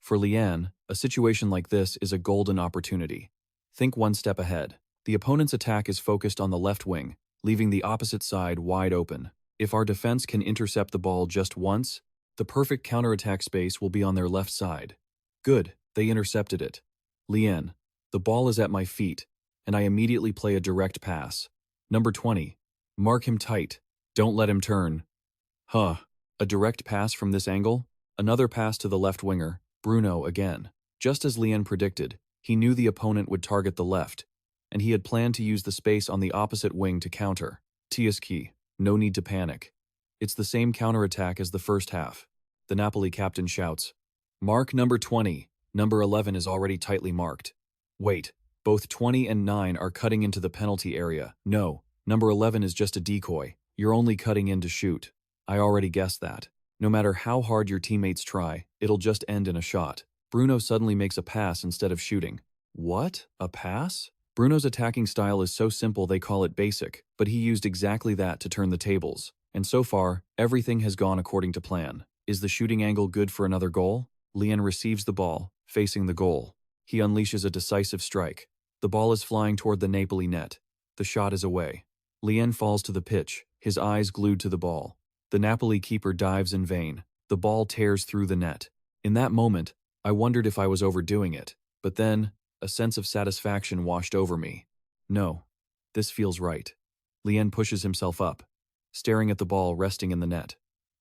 For Lien, a situation like this is a golden opportunity. Think one step ahead. The opponent's attack is focused on the left wing, leaving the opposite side wide open. If our defense can intercept the ball just once, the perfect counterattack space will be on their left side. Good, they intercepted it. Lien, the ball is at my feet, and I immediately play a direct pass. Number 20. Mark him tight. Don't let him turn. A direct pass from this angle? Another pass to the left winger, Bruno again. Just as Lien predicted, he knew the opponent would target the left, and he had planned to use the space on the opposite wing to counter. TSK, no need to panic. It's the same counterattack as the first half. The Napoli captain shouts. Mark number 20. Number 11 is already tightly marked. Wait, both 20 and 9 are cutting into the penalty area. No, number 11 is just a decoy. You're only cutting in to shoot. I already guessed that. No matter how hard your teammates try, it'll just end in a shot. Bruno suddenly makes a pass instead of shooting. What? A pass? Bruno's attacking style is so simple they call it basic, but he used exactly that to turn the tables. And so far, everything has gone according to plan. Is the shooting angle good for another goal? Jian receives the ball, facing the goal. He unleashes a decisive strike. The ball is flying toward the Napoli net. The shot is away. Jian falls to the pitch, his eyes glued to the ball. The Napoli keeper dives in vain. The ball tears through the net. In that moment, I wondered if I was overdoing it, but then, a sense of satisfaction washed over me. No, this feels right. Jian pushes himself up, staring at the ball resting in the net.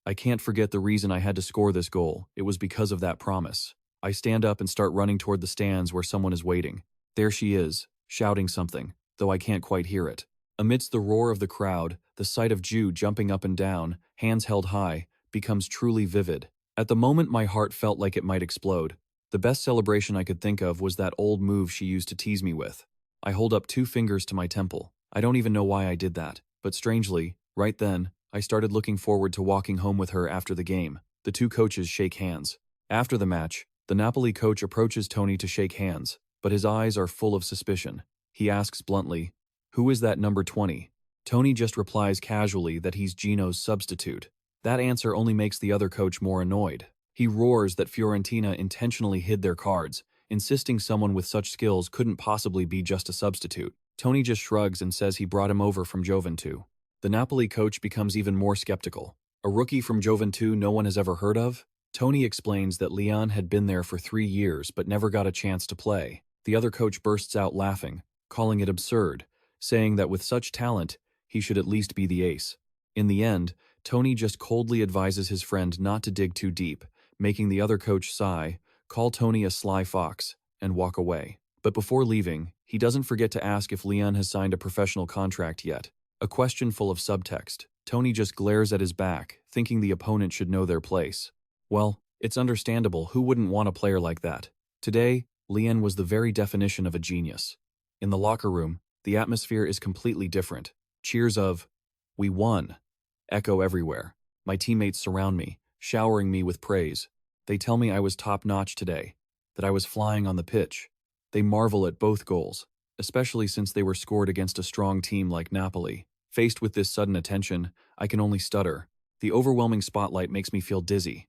I can't forget the reason I had to score this goal. It was because of that promise. I stand up and start running toward the stands where someone is waiting. There she is, shouting something, though I can't quite hear it. Amidst the roar of the crowd, the sight of Jiwoo jumping up and down, hands held high, becomes truly vivid. At the moment my heart felt like it might explode. The best celebration I could think of was that old move she used to tease me with. I hold up 2 fingers to my temple. I don't even know why I did that, but strangely, right then, I started looking forward to walking home with her after the game. The 2 coaches shake hands. After the match, the Napoli coach approaches Tony to shake hands, but his eyes are full of suspicion. He asks bluntly, "Who is that number 20? Tony just replies casually that he's Gino's substitute. That answer only makes the other coach more annoyed. He roars that Fiorentina intentionally hid their cards, insisting someone with such skills couldn't possibly be just a substitute. Tony just shrugs and says he brought him over from Juventus. The Napoli coach becomes even more skeptical. A rookie from Juventus no one has ever heard of? Tony explains that Jian had been there for 3 years but never got a chance to play. The other coach bursts out laughing, calling it absurd, saying that with such talent, he should at least be the ace. In the end, Tony just coldly advises his friend not to dig too deep, making the other coach sigh, call Tony a sly fox, and walk away. But before leaving, he doesn't forget to ask if Jian has signed a professional contract yet. A question full of subtext. Tony just glares at his back, thinking the opponent should know their place. Well, it's understandable who wouldn't want a player like that. Today, Jian was the very definition of a genius. In the locker room, the atmosphere is completely different. Cheers of, "We won," echo everywhere. My teammates surround me, showering me with praise. They tell me I was top-notch today, that I was flying on the pitch. They marvel at both goals, especially since they were scored against a strong team like Napoli. Faced with this sudden attention, I can only stutter. The overwhelming spotlight makes me feel dizzy.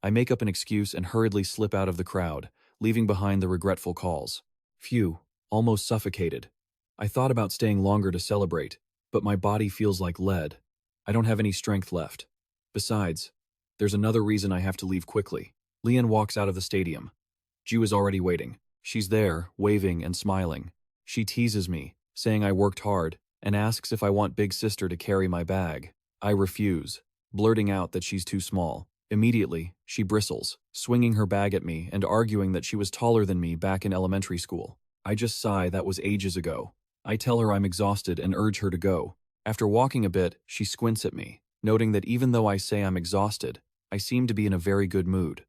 I make up an excuse and hurriedly slip out of the crowd, leaving behind the regretful calls. Phew, almost suffocated. I thought about staying longer to celebrate, but my body feels like lead. I don't have any strength left. Besides, there's another reason I have to leave quickly. Jian walks out of the stadium. Jiwoo is already waiting. She's there, waving and smiling. She teases me, saying I worked hard, and asks if I want big sister to carry my bag. I refuse, blurting out that she's too small. Immediately, she bristles, swinging her bag at me and arguing that she was taller than me back in elementary school. I just sigh that was ages ago. I tell her I'm exhausted and urge her to go. After walking a bit, she squints at me, noting that even though I say I'm exhausted, I seem to be in a very good mood.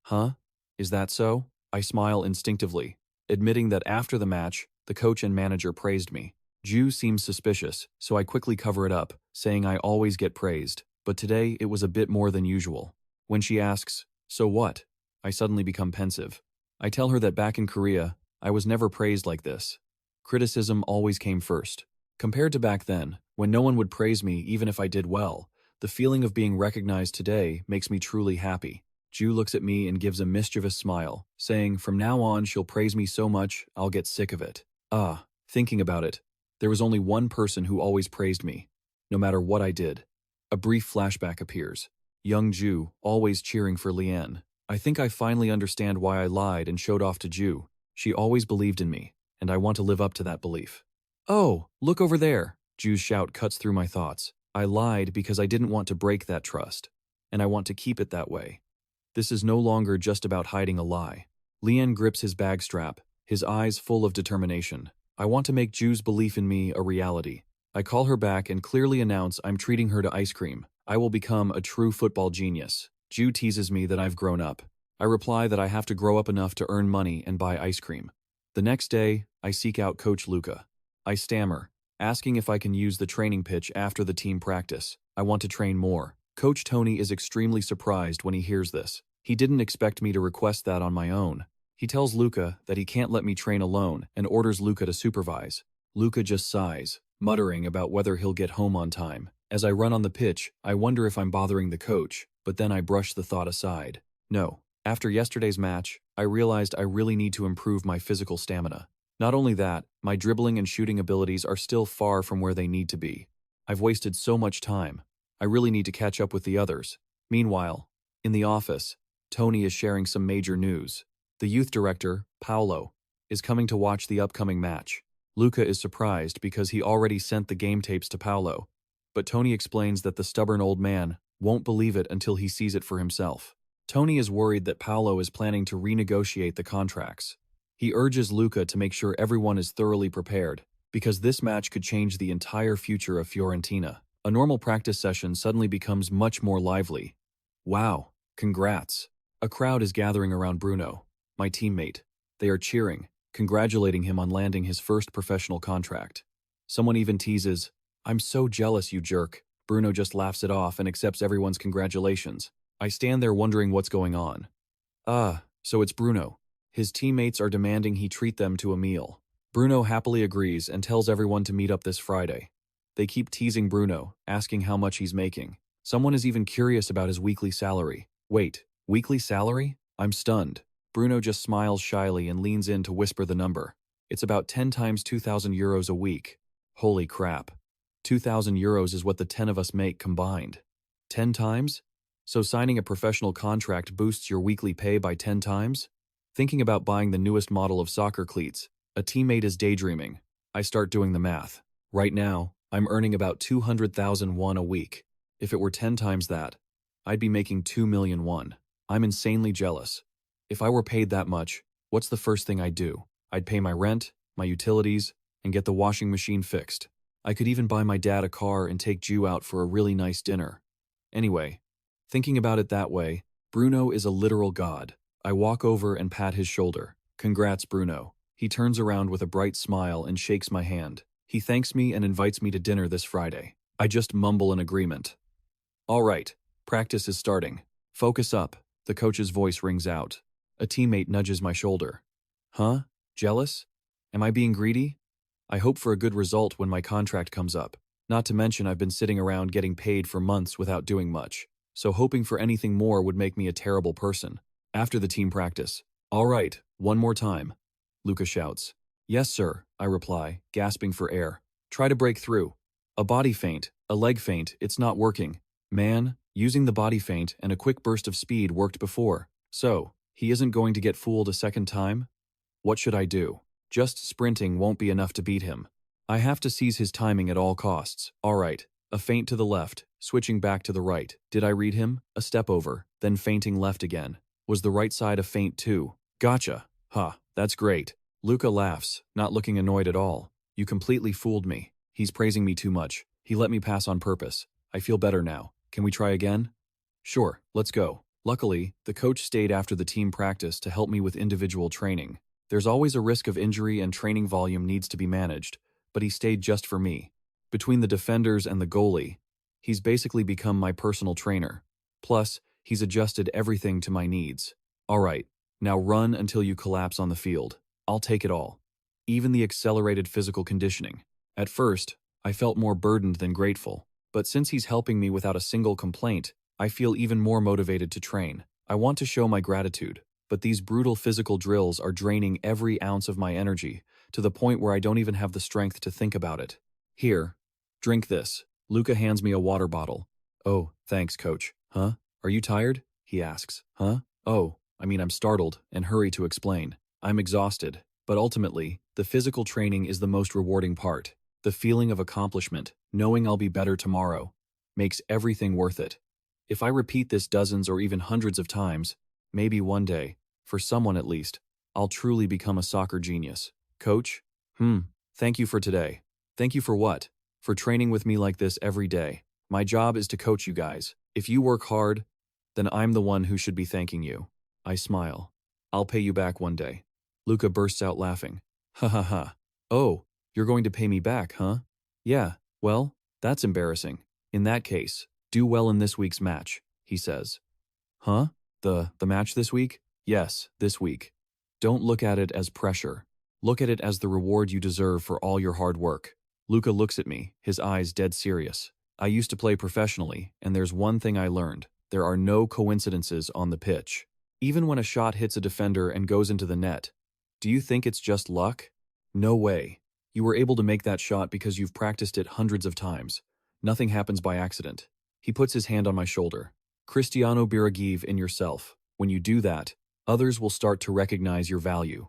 Huh? Is that so? I smile instinctively, admitting that after the match, the coach and manager praised me. Jiwoo seems suspicious, so I quickly cover it up, saying I always get praised, but today it was a bit more than usual. When she asks, "So what?" I suddenly become pensive. I tell her that back in Korea, I was never praised like this. Criticism always came first. Compared to back then, when no one would praise me even if I did well, the feeling of being recognized today makes me truly happy. Jiwoo looks at me and gives a mischievous smile, saying from now on she'll praise me so much I'll get sick of it. Thinking about it, there was only one person who always praised me, no matter what I did. A brief flashback appears. Young Jiwoo, always cheering for Jian. I think I finally understand why I lied and showed off to Jiwoo. She always believed in me, and I want to live up to that belief. "Oh, look over there!" Jiwoo's shout cuts through my thoughts. I lied because I didn't want to break that trust, and I want to keep it that way. This is no longer just about hiding a lie. Jian grips his bag strap, his eyes full of determination. I want to make Ju's belief in me a reality. I call her back and clearly announce I'm treating her to ice cream. I will become a true football genius. Ju teases me that I've grown up. I reply that I have to grow up enough to earn money and buy ice cream. The next day, I seek out Coach Luca. I stammer, asking if I can use the training pitch after the team practice. I want to train more. Coach Tony is extremely surprised when he hears this. He didn't expect me to request that on my own. He tells Luca that he can't let me train alone and orders Luca to supervise. Luca just sighs, muttering about whether he'll get home on time. As I run on the pitch, I wonder if I'm bothering the coach, but then I brush the thought aside. No. After yesterday's match, I realized I really need to improve my physical stamina. Not only that, my dribbling and shooting abilities are still far from where they need to be. I've wasted so much time. I really need to catch up with the others. Meanwhile, in the office, Tony is sharing some major news. The youth director, Paolo, is coming to watch the upcoming match. Luca is surprised because he already sent the game tapes to Paolo, but Tony explains that the stubborn old man won't believe it until he sees it for himself. Tony is worried that Paolo is planning to renegotiate the contracts. He urges Luca to make sure everyone is thoroughly prepared, because this match could change the entire future of Fiorentina. A normal practice session suddenly becomes much more lively. Wow, congrats. A crowd is gathering around Bruno, my teammate. They are cheering, congratulating him on landing his first professional contract. Someone even teases, "I'm so jealous, you jerk." Bruno just laughs it off and accepts everyone's congratulations. I stand there wondering what's going on. So it's Bruno. His teammates are demanding he treat them to a meal. Bruno happily agrees and tells everyone to meet up this Friday. They keep teasing Bruno, asking how much he's making. Someone is even curious about his weekly salary. Wait, weekly salary? I'm stunned. Bruno just smiles shyly and leans in to whisper the number. It's about 10 times 2,000 euros a week. Holy crap. 2,000 euros is what the 10 of us make combined. 10 times? So signing a professional contract boosts your weekly pay by 10 times? Thinking about buying the newest model of soccer cleats, a teammate is daydreaming. I start doing the math. Right now, I'm earning about 200,000 won a week. If it were 10 times that, I'd be making 2 million won. I'm insanely jealous. If I were paid that much, what's the first thing I'd do? I'd pay my rent, my utilities, and get the washing machine fixed. I could even buy my dad a car and take Ju out for a really nice dinner. Anyway, thinking about it that way, Bruno is a literal god. I walk over and pat his shoulder. Congrats, Bruno. He turns around with a bright smile and shakes my hand. He thanks me and invites me to dinner this Friday. I just mumble an agreement. All right, practice is starting. Focus up, the coach's voice rings out. A teammate nudges my shoulder. Huh? Jealous? Am I being greedy? I hope for a good result when my contract comes up. Not to mention I've been sitting around getting paid for months without doing much, so hoping for anything more would make me a terrible person. After the team practice. All right, one more time. Luca shouts. Yes, sir, I reply, gasping for air. Try to break through. A body feint, a leg feint, it's not working. Man, using the body feint and a quick burst of speed worked before. So, he isn't going to get fooled a second time? What should I do? Just sprinting won't be enough to beat him. I have to seize his timing at all costs. All right, a feint to the left, switching back to the right. Did I read him? A step over, then feinting left again. Was the right side a feint too? Gotcha. That's great. Luca laughs, not looking annoyed at all. You completely fooled me. He's praising me too much. He let me pass on purpose. I feel better now. Can we try again? Sure, let's go. Luckily, the coach stayed after the team practice to help me with individual training. There's always a risk of injury and training volume needs to be managed, but he stayed just for me. Between the defenders and the goalie, he's basically become my personal trainer. Plus, he's adjusted everything to my needs. All right, now run until you collapse on the field. I'll take it all. Even the accelerated physical conditioning. At first, I felt more burdened than grateful, but since he's helping me without a single complaint, I feel even more motivated to train. I want to show my gratitude, but these brutal physical drills are draining every ounce of my energy, to the point where I don't even have the strength to think about it. Here, drink this. Luca hands me a water bottle. Oh, thanks, coach. Huh? Are you tired? He asks. Huh? Oh, I'm startled, and hurry to explain. I'm exhausted, but ultimately, the physical training is the most rewarding part. The feeling of accomplishment, knowing I'll be better tomorrow, makes everything worth it. If I repeat this dozens or even hundreds of times, maybe one day, for someone at least, I'll truly become a soccer genius. Coach? Thank you for today. Thank you for what? For training with me like this every day. My job is to coach you guys. If you work hard, then I'm the one who should be thanking you. I smile. I'll pay you back one day. Luca bursts out laughing. Ha ha ha. Oh, you're going to pay me back, huh? Yeah, well, that's embarrassing. In that case, do well in this week's match, he says. Huh? The match this week? Yes, this week. Don't look at it as pressure. Look at it as the reward you deserve for all your hard work. Luca looks at me, his eyes dead serious. I used to play professionally, and there's one thing I learned. There are no coincidences on the pitch. Even when a shot hits a defender and goes into the net, do you think it's just luck? No way. You were able to make that shot because you've practiced it hundreds of times. Nothing happens by accident. He puts his hand on my shoulder. Cristiano Birigiv in yourself. When you do that, others will start to recognize your value.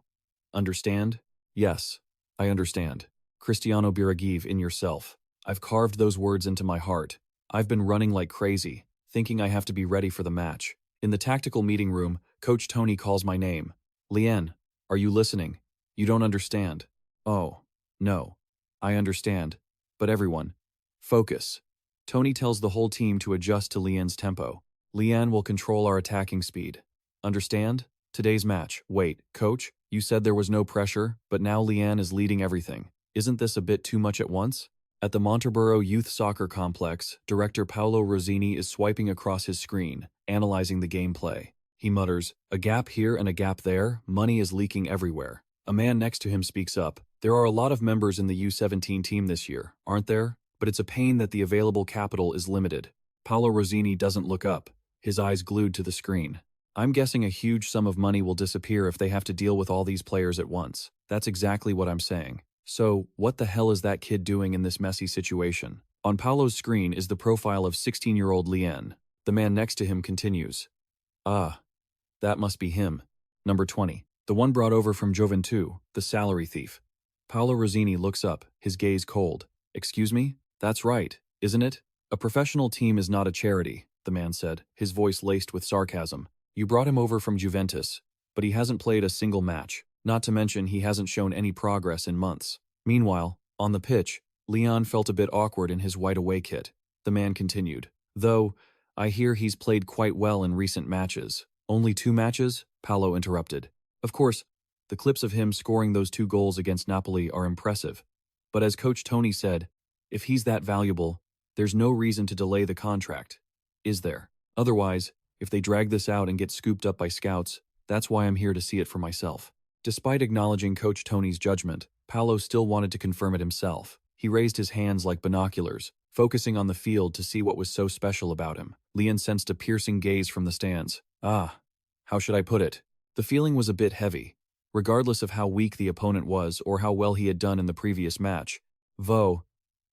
Understand? Yes, I understand. Cristiano Birigiv in yourself. I've carved those words into my heart. I've been running like crazy, thinking I have to be ready for the match. In the tactical meeting room, Coach Tony calls my name. Lien, are you listening? You don't understand. Oh, no. I understand. But everyone, focus. Tony tells the whole team to adjust to Lien's tempo. Lien will control our attacking speed. Understand? Today's match. Wait, coach, you said there was no pressure, but now Lien is leading everything. Isn't this a bit too much at once? At the Monterboro Youth Soccer Complex, director Paolo Rosini is swiping across his screen, analyzing the gameplay. He mutters, a gap here and a gap there, money is leaking everywhere. A man next to him speaks up. There are a lot of members in the U17 team this year, aren't there? But it's a pain that the available capital is limited. Paolo Rosini doesn't look up, his eyes glued to the screen. I'm guessing a huge sum of money will disappear if they have to deal with all these players at once. That's exactly what I'm saying. So, what the hell is that kid doing in this messy situation? On Paolo's screen is the profile of 16-year-old Lien. The man next to him continues. Ah, that must be him. Number 20. The one brought over from Juventus, the salary thief. Paolo Rosini looks up, his gaze cold. Excuse me? That's right, isn't it? A professional team is not a charity, the man said, his voice laced with sarcasm. You brought him over from Juventus, but he hasn't played a single match. Not to mention he hasn't shown any progress in months. Meanwhile, on the pitch, Lien felt a bit awkward in his white away kit. The man continued. Though, I hear he's played quite well in recent matches. Only 2 matches? Paolo interrupted. Of course, the clips of him scoring those 2 goals against Napoli are impressive. But as Coach Tony said, if he's that valuable, there's no reason to delay the contract. Is there? Otherwise, if they drag this out and get scooped up by scouts, that's why I'm here to see it for myself. Despite acknowledging Coach Tony's judgment, Paolo still wanted to confirm it himself. He raised his hands like binoculars, focusing on the field to see what was so special about him. Lien sensed a piercing gaze from the stands. Ah, how should I put it? The feeling was a bit heavy. Regardless of how weak the opponent was or how well he had done in the previous match.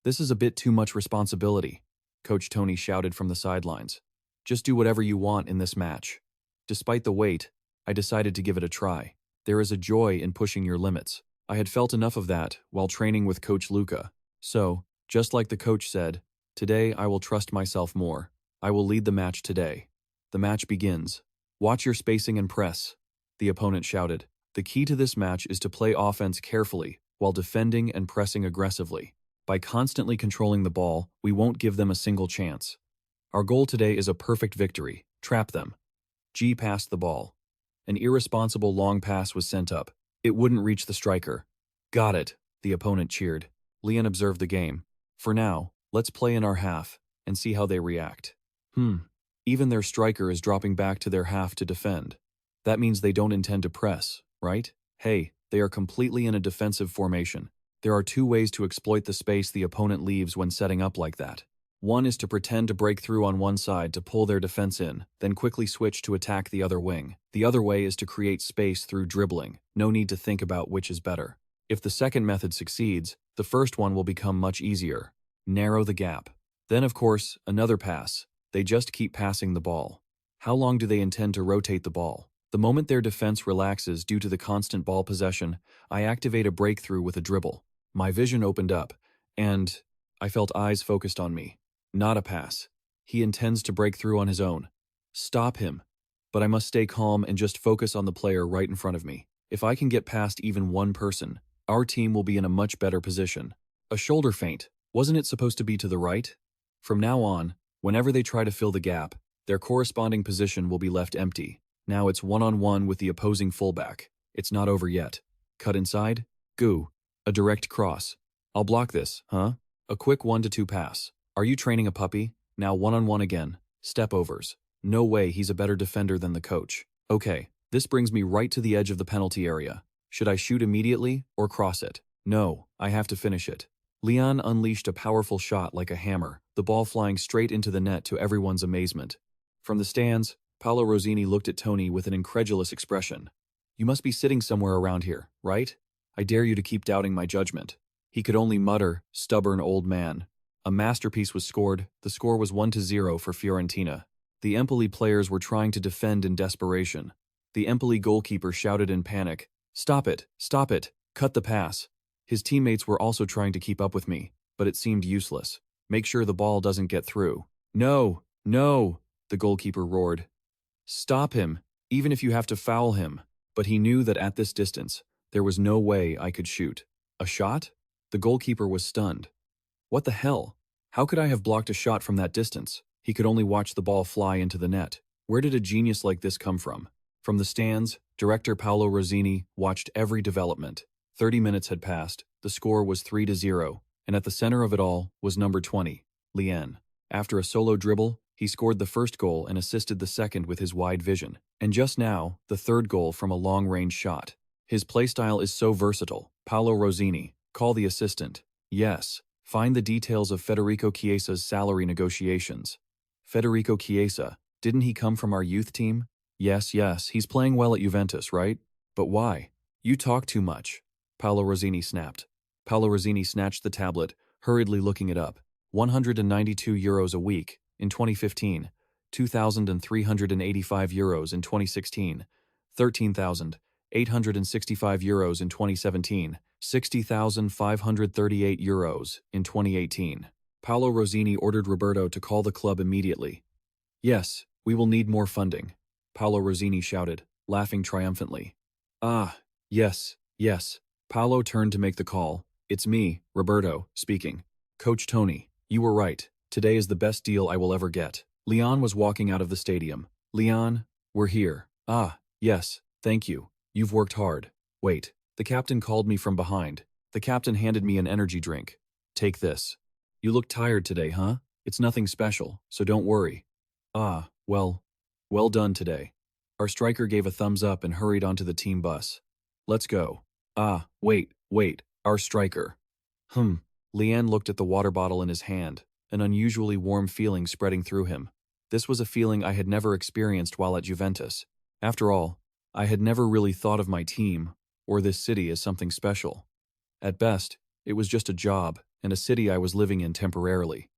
This is a bit too much responsibility, Coach Tony shouted from the sidelines. Just do whatever you want in this match. Despite the weight, I decided to give it a try. There is a joy in pushing your limits. I had felt enough of that while training with Coach Luca. So, just like the coach said, today I will trust myself more. I will lead the match today. The match begins. Watch your spacing and press, the opponent shouted. The key to this match is to play offense carefully while defending and pressing aggressively. By constantly controlling the ball, we won't give them a single chance. Our goal today is a perfect victory. Trap them. G passed the ball. An irresponsible long pass was sent up. It wouldn't reach the striker. Got it, the opponent cheered. Lien observed the game. For now, let's play in our half and see how they react. Even their striker is dropping back to their half to defend. That means they don't intend to press, right? Hey, they are completely in a defensive formation. There are 2 ways to exploit the space the opponent leaves when setting up like that. One is to pretend to break through on one side to pull their defense in, then quickly switch to attack the other wing. The other way is to create space through dribbling. No need to think about which is better. If the second method succeeds, the first one will become much easier. Narrow the gap. Then, of course, another pass. They just keep passing the ball. How long do they intend to rotate the ball? The moment their defense relaxes due to the constant ball possession, I activate a breakthrough with a dribble. My vision opened up, and I felt eyes focused on me. Not a pass. He intends to break through on his own. Stop him. But I must stay calm and just focus on the player right in front of me. If I can get past even one person, Our team will be in a much better position. A shoulder feint. Wasn't it supposed to be to the right? From now on, whenever they try to fill the gap, their corresponding position will be left empty. Now it's one-on-one with the opposing fullback. It's not over yet. Cut inside? Goo. A direct cross. I'll block this, huh? A quick 1-2 pass. Are you training a puppy? Now one-on-one again. Step overs. No way he's a better defender than the coach. Okay, this brings me right to the edge of the penalty area. Should I shoot immediately or cross it? No, I have to finish it. Leon unleashed a powerful shot like a hammer, the ball flying straight into the net to everyone's amazement. From the stands, Paolo Rosini looked at Tony with an incredulous expression. You must be sitting somewhere around here, right? I dare you to keep doubting my judgment. He could only mutter, stubborn old man. A masterpiece was scored. The score was 1-0 for Fiorentina. The Empoli players were trying to defend in desperation. The Empoli goalkeeper shouted in panic, Stop it! Stop it! Cut the pass! His teammates were also trying to keep up with me, but it seemed useless. Make sure the ball doesn't get through. No! No! The goalkeeper roared. Stop him, even if you have to foul him. But he knew that at this distance, there was no way I could shoot. A shot? The goalkeeper was stunned. What the hell? How could I have blocked a shot from that distance? He could only watch the ball fly into the net. Where did a genius like this come from? From the stands, director Paolo Rosini watched every development. 30 minutes had passed, the score was 3-0, and at the center of it all was number 20, Lien. After a solo dribble, he scored the first goal and assisted the second with his wide vision. And just now, the third goal from a long-range shot. His playstyle is so versatile. Paolo Rosini, call the assistant. Yes, find the details of Federico Chiesa's salary negotiations. Federico Chiesa, didn't he come from our youth team? Yes, he's playing well at Juventus, right? But why? You talk too much. Paolo Rosini snapped. Paolo Rosini snatched the tablet, hurriedly looking it up. €192 a week in 2015, €2,385 in 2016, €13,865 in 2017, €60,538 in 2018. Paolo Rosini ordered Roberto to call the club immediately. Yes, we will need more funding, Paolo Rosini shouted, laughing triumphantly. Ah, yes. Paolo turned to make the call. It's me, Roberto, speaking. Coach Tony, you were right. Today is the best deal I will ever get. Leon was walking out of the stadium. Leon, we're here. Ah, yes, thank you. You've worked hard. Wait, the captain called me from behind. The captain handed me an energy drink. Take this. You look tired today, huh? It's nothing special, so don't worry. Ah, well done today. Our striker gave a thumbs up and hurried onto the team bus. Let's go. Ah, wait, our striker. Leanne looked at the water bottle in his hand, an unusually warm feeling spreading through him. This was a feeling I had never experienced while at Juventus. After all, I had never really thought of my team or this city as something special. At best, it was just a job and a city I was living in temporarily.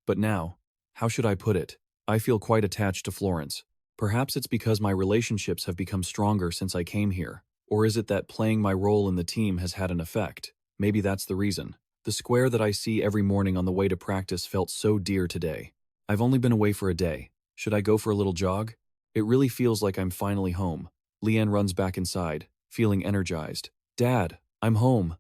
But now, how should I put it? I feel quite attached to Florence. Perhaps it's because my relationships have become stronger since I came here. Or is it that playing my role in the team has had an effect? Maybe that's the reason. The square that I see every morning on the way to practice felt so dear today. I've only been away for a day. Should I go for a little jog? It really feels like I'm finally home. Leanne runs back inside, feeling energized. Dad, I'm home.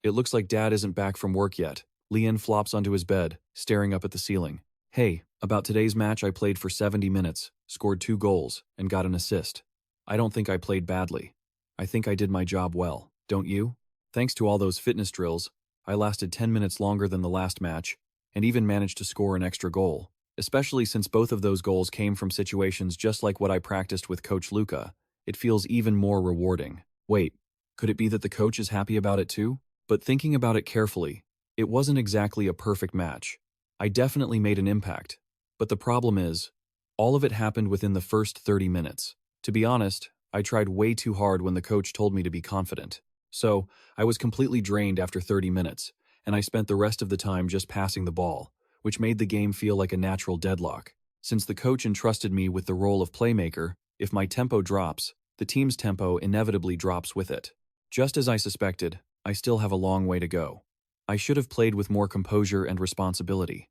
It looks like Dad isn't back from work yet. Leanne flops onto his bed, staring up at the ceiling. Hey, about today's match I played for 70 minutes, scored 2 goals, and got an assist. I don't think I played badly. I think I did my job well, don't you? Thanks to all those fitness drills, I lasted 10 minutes longer than the last match, and even managed to score an extra goal, especially since both of those goals came from situations just like what I practiced with Coach Luca. It feels even more rewarding. Wait, could it be that the coach is happy about it too? But thinking about it carefully, it wasn't exactly a perfect match. I definitely made an impact, but the problem is, all of it happened within the first 30 minutes. To be honest, I tried way too hard when the coach told me to be confident. So, I was completely drained after 30 minutes, and I spent the rest of the time just passing the ball, which made the game feel like a natural deadlock. Since the coach entrusted me with the role of playmaker, if my tempo drops, the team's tempo inevitably drops with it. Just as I suspected, I still have a long way to go. I should have played with more composure and responsibility.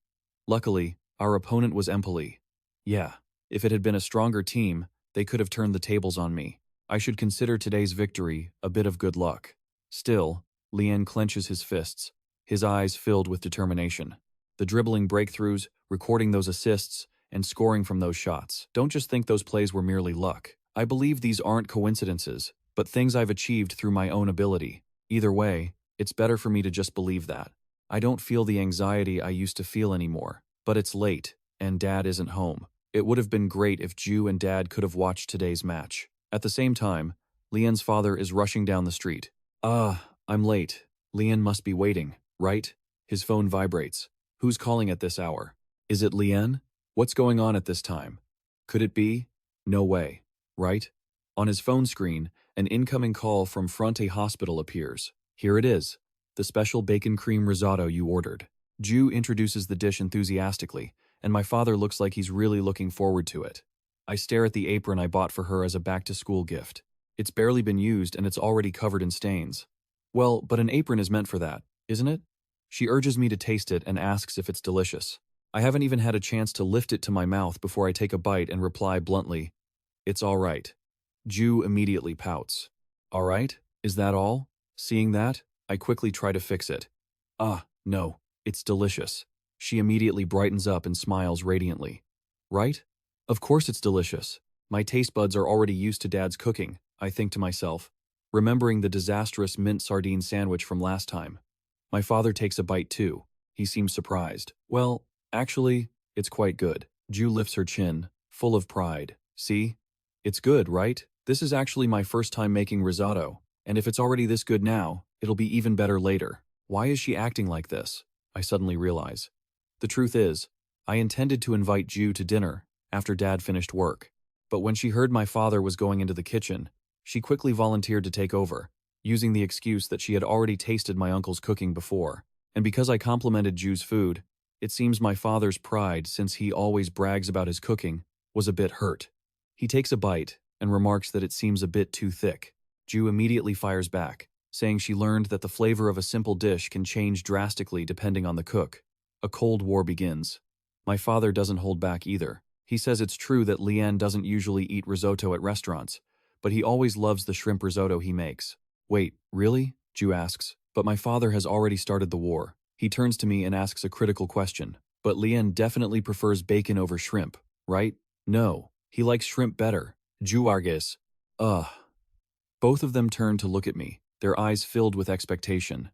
Luckily, our opponent was Empoli. Yeah, if it had been a stronger team, they could have turned the tables on me. I should consider today's victory a bit of good luck. Still, Lian clenches his fists, his eyes filled with determination. The dribbling breakthroughs, recording those assists, and scoring from those shots. Don't just think those plays were merely luck. I believe these aren't coincidences, but things I've achieved through my own ability. Either way, it's better for me to just believe that. I don't feel the anxiety I used to feel anymore. But it's late, and Dad isn't home. It would have been great if Ju and Dad could have watched today's match. At the same time, Lian's father is rushing down the street. I'm late. Lian must be waiting, right? His phone vibrates. Who's calling at this hour? Is it Lian? What's going on at this time? Could it be? No way, right? On his phone screen, an incoming call from Fronte Hospital appears. Here it is, the special bacon cream risotto you ordered. Ju introduces the dish enthusiastically, and my father looks like he's really looking forward to it. I stare at the apron I bought for her as a back-to-school gift. It's barely been used and it's already covered in stains. Well, but an apron is meant for that, isn't it? She urges me to taste it and asks if it's delicious. I haven't even had a chance to lift it to my mouth before I take a bite and reply bluntly, "It's all right." Ju immediately pouts. All right? Is that all? Seeing that, I quickly try to fix it. No, it's delicious. She immediately brightens up and smiles radiantly. Right? Of course it's delicious. My taste buds are already used to Dad's cooking, I think to myself, remembering the disastrous mint sardine sandwich from last time. My father takes a bite too. He seems surprised. Well, actually, it's quite good. Ju lifts her chin, full of pride. See? It's good, right? This is actually my first time making risotto, and if it's already this good now, it'll be even better later. Why is she acting like this? I suddenly realize. The truth is, I intended to invite Ju to dinner after Dad finished work, but when she heard my father was going into the kitchen, she quickly volunteered to take over, using the excuse that she had already tasted my uncle's cooking before. And because I complimented Ju's food, it seems my father's pride, since he always brags about his cooking, was a bit hurt. He takes a bite and remarks that it seems a bit too thick. Ju immediately fires back, saying she learned that the flavor of a simple dish can change drastically depending on the cook. A cold war begins. My father doesn't hold back either. He says it's true that Lian doesn't usually eat risotto at restaurants, but he always loves the shrimp risotto he makes. Wait, really? Ju asks. But my father has already started the war. He turns to me and asks a critical question. But Lian definitely prefers bacon over shrimp, right? No, he likes shrimp better. Ju argues. Both of them turn to look at me, their eyes filled with expectation.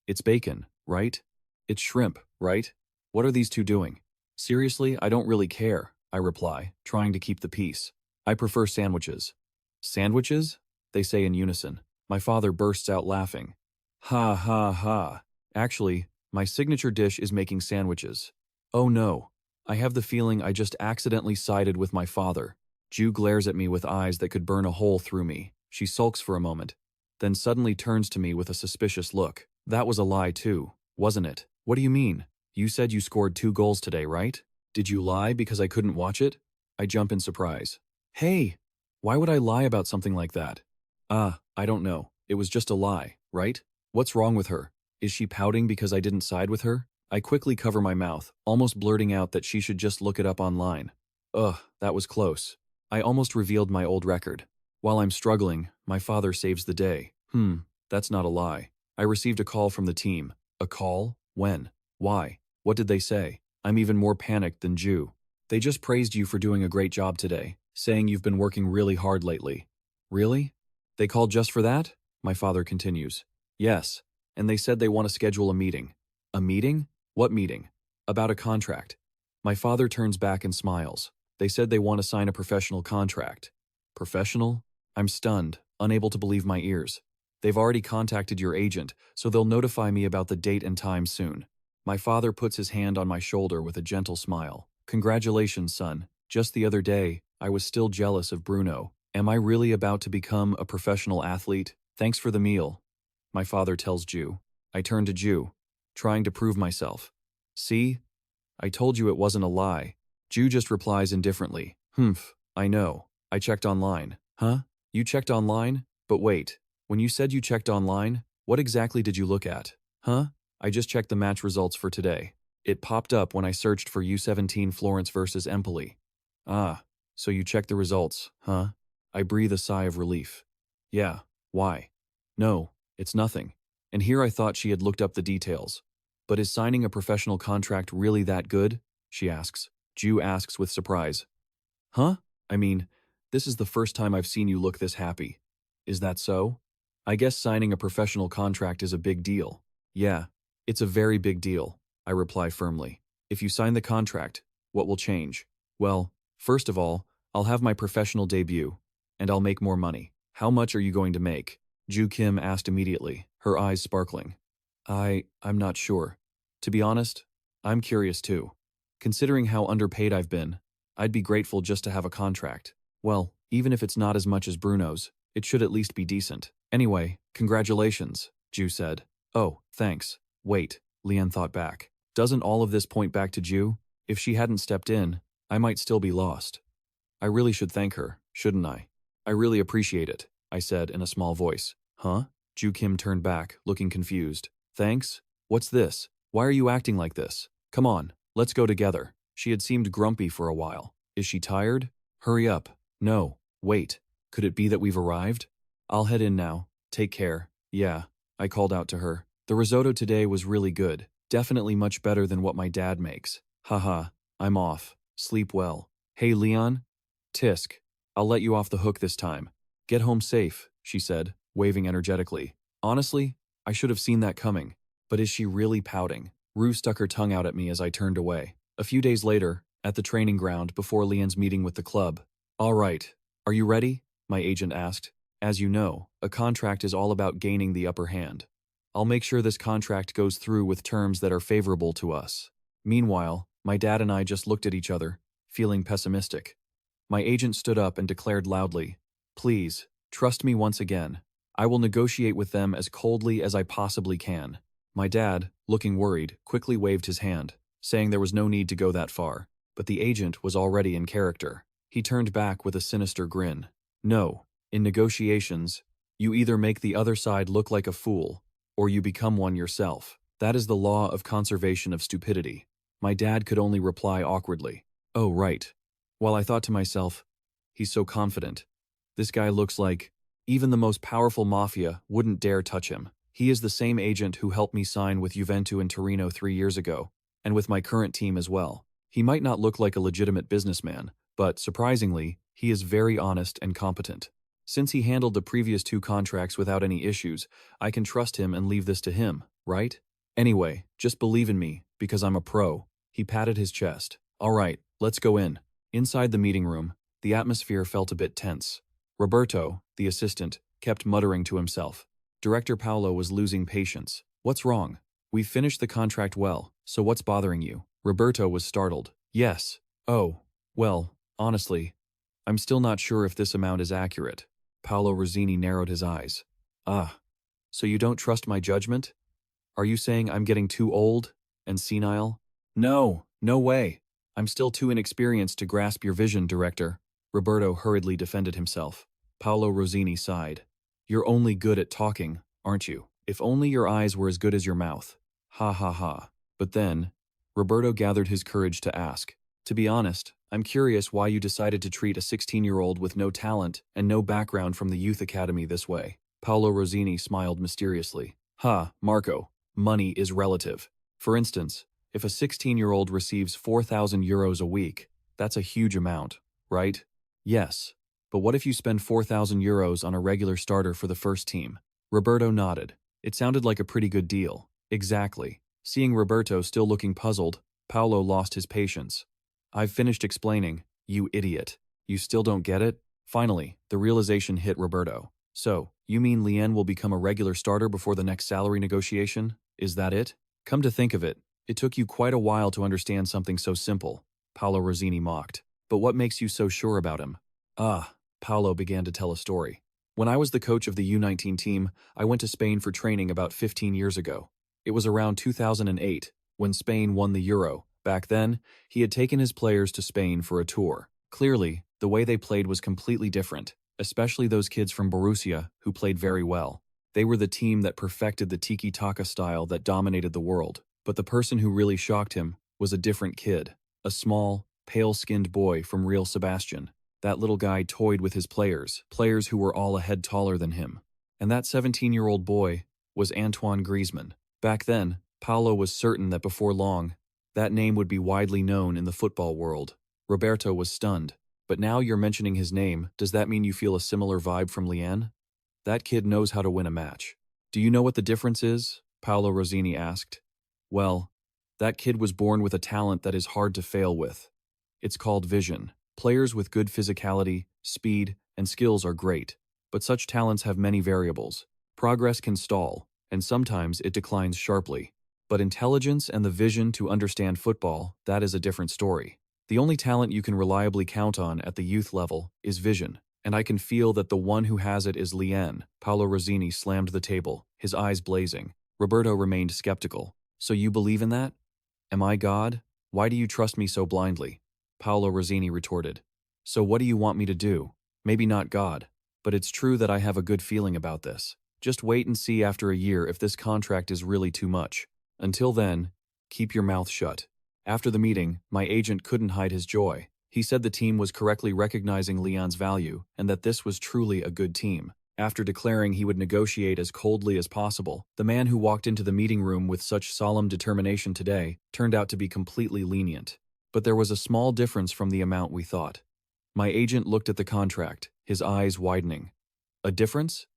It's bacon, right? It's shrimp, right? What are these two doing? Seriously, I don't really care, I reply, trying to keep the peace. I prefer sandwiches. Sandwiches? They say in unison. My father bursts out laughing. Ha ha ha. Actually, my signature dish is making sandwiches. Oh no. I have the feeling I just accidentally sided with my father. Ju glares at me with eyes that could burn a hole through me. She sulks for a moment, then suddenly turns to me with a suspicious look. That was a lie too, wasn't it? What do you mean? You said you scored 2 goals today, right? Did you lie because I couldn't watch it? I jump in surprise. Hey, why would I lie about something like that? I don't know. It was just a lie, right? What's wrong with her? Is she pouting because I didn't side with her? I quickly cover my mouth, almost blurting out that she should just look it up online. That was close. I almost revealed my old record. While I'm struggling, my father saves the day. That's not a lie. I received a call from the team. A call? When? Why? What did they say? I'm even more panicked than Ju. They just praised you for doing a great job today, saying you've been working really hard lately. Really? They called just for that? My father continues. Yes, and they said they want to schedule a meeting. A meeting? What meeting? About a contract. My father turns back and smiles. They said they want to sign a professional contract. Professional? I'm stunned, unable to believe my ears. They've already contacted your agent, so they'll notify me about the date and time soon. My father puts his hand on my shoulder with a gentle smile. Congratulations, son. Just the other day, I was still jealous of Bruno. Am I really about to become a professional athlete? Thanks for the meal, my father tells Ju. I turn to Ju, trying to prove myself. See? I told you it wasn't a lie. Ju just replies indifferently. I know. I checked online. Huh? You checked online? But wait. When you said you checked online, what exactly did you look at? Huh? I just checked the match results for today. It popped up when I searched for U17 Florence versus Empoli. So you checked the results, huh? I breathe a sigh of relief. Yeah, why? No, it's nothing. And here I thought she had looked up the details. But is signing a professional contract really that good? She asks. Ju asks with surprise. Huh? I mean, this is the first time I've seen you look this happy. Is that so? I guess signing a professional contract is a big deal. Yeah, it's a very big deal, I reply firmly. If you sign the contract, what will change? Well, first of all, I'll have my professional debut, and I'll make more money. How much are you going to make? Ju Kim asked immediately, her eyes sparkling. I'm not sure. To be honest, I'm curious too. Considering how underpaid I've been, I'd be grateful just to have a contract. Well, even if it's not as much as Bruno's, it should at least be decent. Anyway, congratulations, Ju said. Oh, thanks. Wait, Lian thought back. Doesn't all of this point back to Ju? If she hadn't stepped in, I might still be lost. I really should thank her, shouldn't I? I really appreciate it, I said in a small voice. Huh? Ju Kim turned back, looking confused. Thanks? What's this? Why are you acting like this? Come on, let's go together. She had seemed grumpy for a while. Is she tired? Hurry up. No, wait. Could it be that we've arrived? I'll head in now. Take care. Yeah, I called out to her. The risotto today was really good. Definitely much better than what my dad makes. Haha, I'm off. Sleep well. Hey Leon? Tisk. I'll let you off the hook this time. Get home safe, she said, waving energetically. Honestly, I should have seen that coming. But is she really pouting? Rue stuck her tongue out at me as I turned away. A few days later, at the training ground before Leon's meeting with the club. All right, are you ready? My agent asked. As you know, a contract is all about gaining the upper hand. I'll make sure this contract goes through with terms that are favorable to us. Meanwhile, my dad and I just looked at each other, feeling pessimistic. My agent stood up and declared loudly, Please, trust me once again. I will negotiate with them as coldly as I possibly can. My dad, looking worried, quickly waved his hand, saying there was no need to go that far, but the agent was already in character. He turned back with a sinister grin. No, in negotiations, you either make the other side look like a fool, or you become one yourself. That is the law of conservation of stupidity. My dad could only reply awkwardly. Oh, right. While I thought to myself, he's so confident. This guy looks like even the most powerful mafia wouldn't dare touch him. He is the same agent who helped me sign with Juventus in Torino 3 years ago, and with my current team as well. He might not look like a legitimate businessman, but surprisingly, he is very honest and competent. Since he handled the previous 2 contracts without any issues, I can trust him and leave this to him, right? Anyway, just believe in me, because I'm a pro. He patted his chest. All right, let's go in. Inside the meeting room, the atmosphere felt a bit tense. Roberto, the assistant, kept muttering to himself. Director Paolo was losing patience. What's wrong? We've finished the contract well, so what's bothering you? Roberto was startled. Yes. Oh, well, honestly, I'm still not sure if this amount is accurate. Paolo Rosini narrowed his eyes. Ah, so you don't trust my judgment? Are you saying I'm getting too old and senile? No, no way. I'm still too inexperienced to grasp your vision, Director. Roberto hurriedly defended himself. Paolo Rosini sighed. You're only good at talking, aren't you? If only your eyes were as good as your mouth. Ha ha ha. But then, Roberto gathered his courage to ask. To be honest, I'm curious why you decided to treat a 16-year-old with no talent and no background from the youth academy this way. Paolo Rosini smiled mysteriously. Ha, Marco, money is relative. For instance, if a 16-year-old receives 4,000 euros a week, that's a huge amount, right? Yes. But what if you spend 4,000 euros on a regular starter for the first team? Roberto nodded. It sounded like a pretty good deal. Exactly. Seeing Roberto still looking puzzled, Paolo lost his patience. I've finished explaining, you idiot. You still don't get it? Finally, the realization hit Roberto. So, you mean Lien will become a regular starter before the next salary negotiation? Is that it? Come to think of it, it took you quite a while to understand something so simple, Paolo Rosini mocked. But what makes you so sure about him? Ah, Paolo began to tell a story. When I was the coach of the U19 team, I went to Spain for training about 15 years ago. It was around 2008, when Spain won the Euro. Back then, he had taken his players to Spain for a tour. Clearly, the way they played was completely different, especially those kids from Borussia who played very well. They were the team that perfected the tiki-taka style that dominated the world. But the person who really shocked him was a different kid, a small, pale-skinned boy from Real Sebastian. That little guy toyed with his players who were all a head taller than him. And that 17-year-old boy was Antoine Griezmann. Back then, Paolo was certain that before long, that name would be widely known in the football world. Roberto was stunned. But now you're mentioning his name, does that mean you feel a similar vibe from Lian? That kid knows how to win a match. Do you know what the difference is? Paolo Rosini asked. Well, that kid was born with a talent that is hard to fail with. It's called vision. Players with good physicality, speed, and skills are great, but such talents have many variables. Progress can stall, and sometimes it declines sharply. But intelligence and the vision to understand football, that is a different story. The only talent you can reliably count on at the youth level is vision, and I can feel that the one who has it is Lian. Paolo Rosini slammed the table, his eyes blazing. Roberto remained skeptical. So you believe in that? Am I God? Why do you trust me so blindly? Paolo Rosini retorted. So what do you want me to do? Maybe not God, but it's true that I have a good feeling about this. Just wait and see after a year if this contract is really too much. Until then, keep your mouth shut. After the meeting, my agent couldn't hide his joy. He said the team was correctly recognizing Lian's value and that this was truly a good team. After declaring he would negotiate as coldly as possible, the man who walked into the meeting room with such solemn determination today turned out to be completely lenient. But there was a small difference from the amount we thought. My agent looked at the contract, his eyes widening. A difference?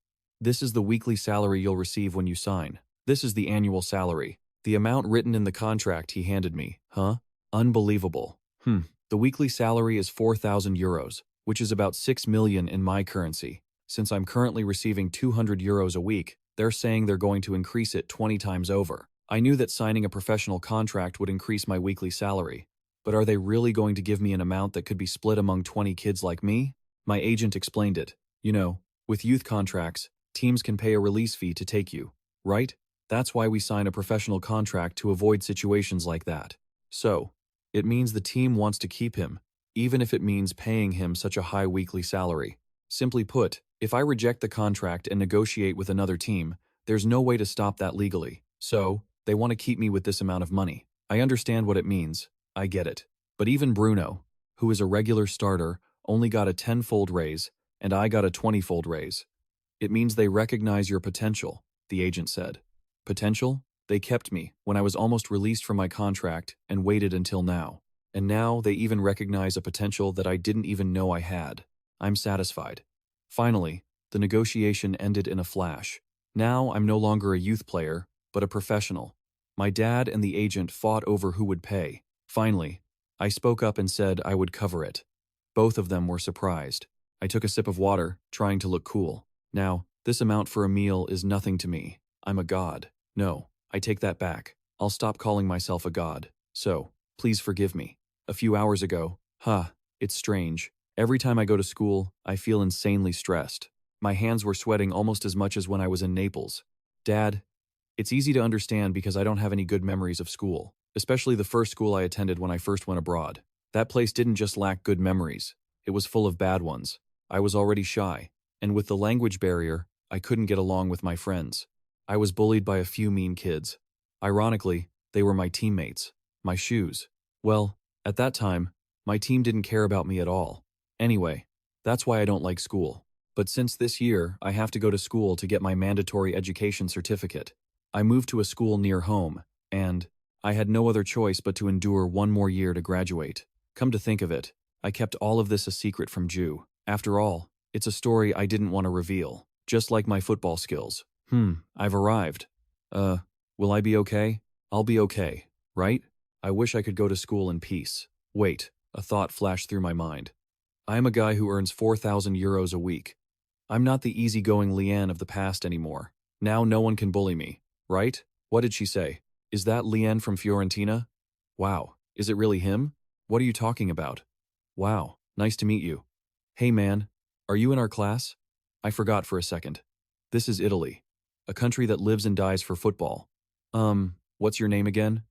This is the weekly salary you'll receive when you sign. This is the annual salary. The amount written in the contract he handed me. Huh? Unbelievable. The weekly salary is 4,000 euros, which is about 6 million in my currency. Since I'm currently receiving 200 euros a week, they're saying they're going to increase it 20 times over. I knew that signing a professional contract would increase my weekly salary. But are they really going to give me an amount that could be split among 20 kids like me? My agent explained it. You know, with youth contracts, teams can pay a release fee to take you, right? That's why we sign a professional contract to avoid situations like that. So, it means the team wants to keep him, even if it means paying him such a high weekly salary. Simply put, if I reject the contract and negotiate with another team, there's no way to stop that legally. So, they want to keep me with this amount of money. I understand what it means. I get it. But even Bruno, who is a regular starter, only got a 10-fold raise, and I got a 20-fold raise. It means they recognize your potential, the agent said. Potential? They kept me when I was almost released from my contract and waited until now. And now they even recognize a potential that I didn't even know I had. I'm satisfied. Finally, the negotiation ended in a flash. Now I'm no longer a youth player, but a professional. My dad and the agent fought over who would pay. Finally, I spoke up and said I would cover it. Both of them were surprised. I took a sip of water, trying to look cool. Now, this amount for a meal is nothing to me. I'm a god. No, I take that back. I'll stop calling myself a god. So, please forgive me. A few hours ago, it's strange. Every time I go to school, I feel insanely stressed. My hands were sweating almost as much as when I was in Naples. Dad, it's easy to understand because I don't have any good memories of school, especially the first school I attended when I first went abroad. That place didn't just lack good memories, it was full of bad ones. I was already shy, and with the language barrier, I couldn't get along with my friends. I was bullied by a few mean kids. Ironically, they were my teammates, my shoes. Well, at that time, my team didn't care about me at all. Anyway, that's why I don't like school. But since this year, I have to go to school to get my mandatory education certificate. I moved to a school near home, and I had no other choice but to endure one more year to graduate. Come to think of it, I kept all of this a secret from Jiu. After all, it's a story I didn't want to reveal. Just like my football skills. I've arrived. Will I be okay? I'll be okay, right? I wish I could go to school in peace. Wait, a thought flashed through my mind. I am a guy who earns 4,000 euros a week. I'm not the easygoing Lian of the past anymore. Now no one can bully me, right? What did she say? Is that Lian from Fiorentina? Wow, is it really him? What are you talking about? Wow, nice to meet you. Hey man, are you in our class? I forgot for a second. This is Italy, a country that lives and dies for football. What's your name again?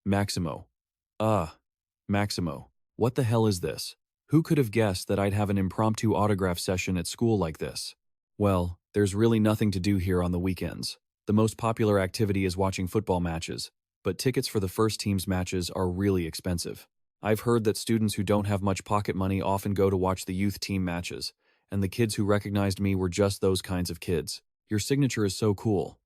Maximo. Maximo. What the hell is this? Who could have guessed that I'd have an impromptu autograph session at school like this? Well, there's really nothing to do here on the weekends. The most popular activity is watching football matches, but tickets for the first team's matches are really expensive. I've heard that students who don't have much pocket money often go to watch the youth team matches, and the kids who recognized me were just those kinds of kids. Your signature is so cool.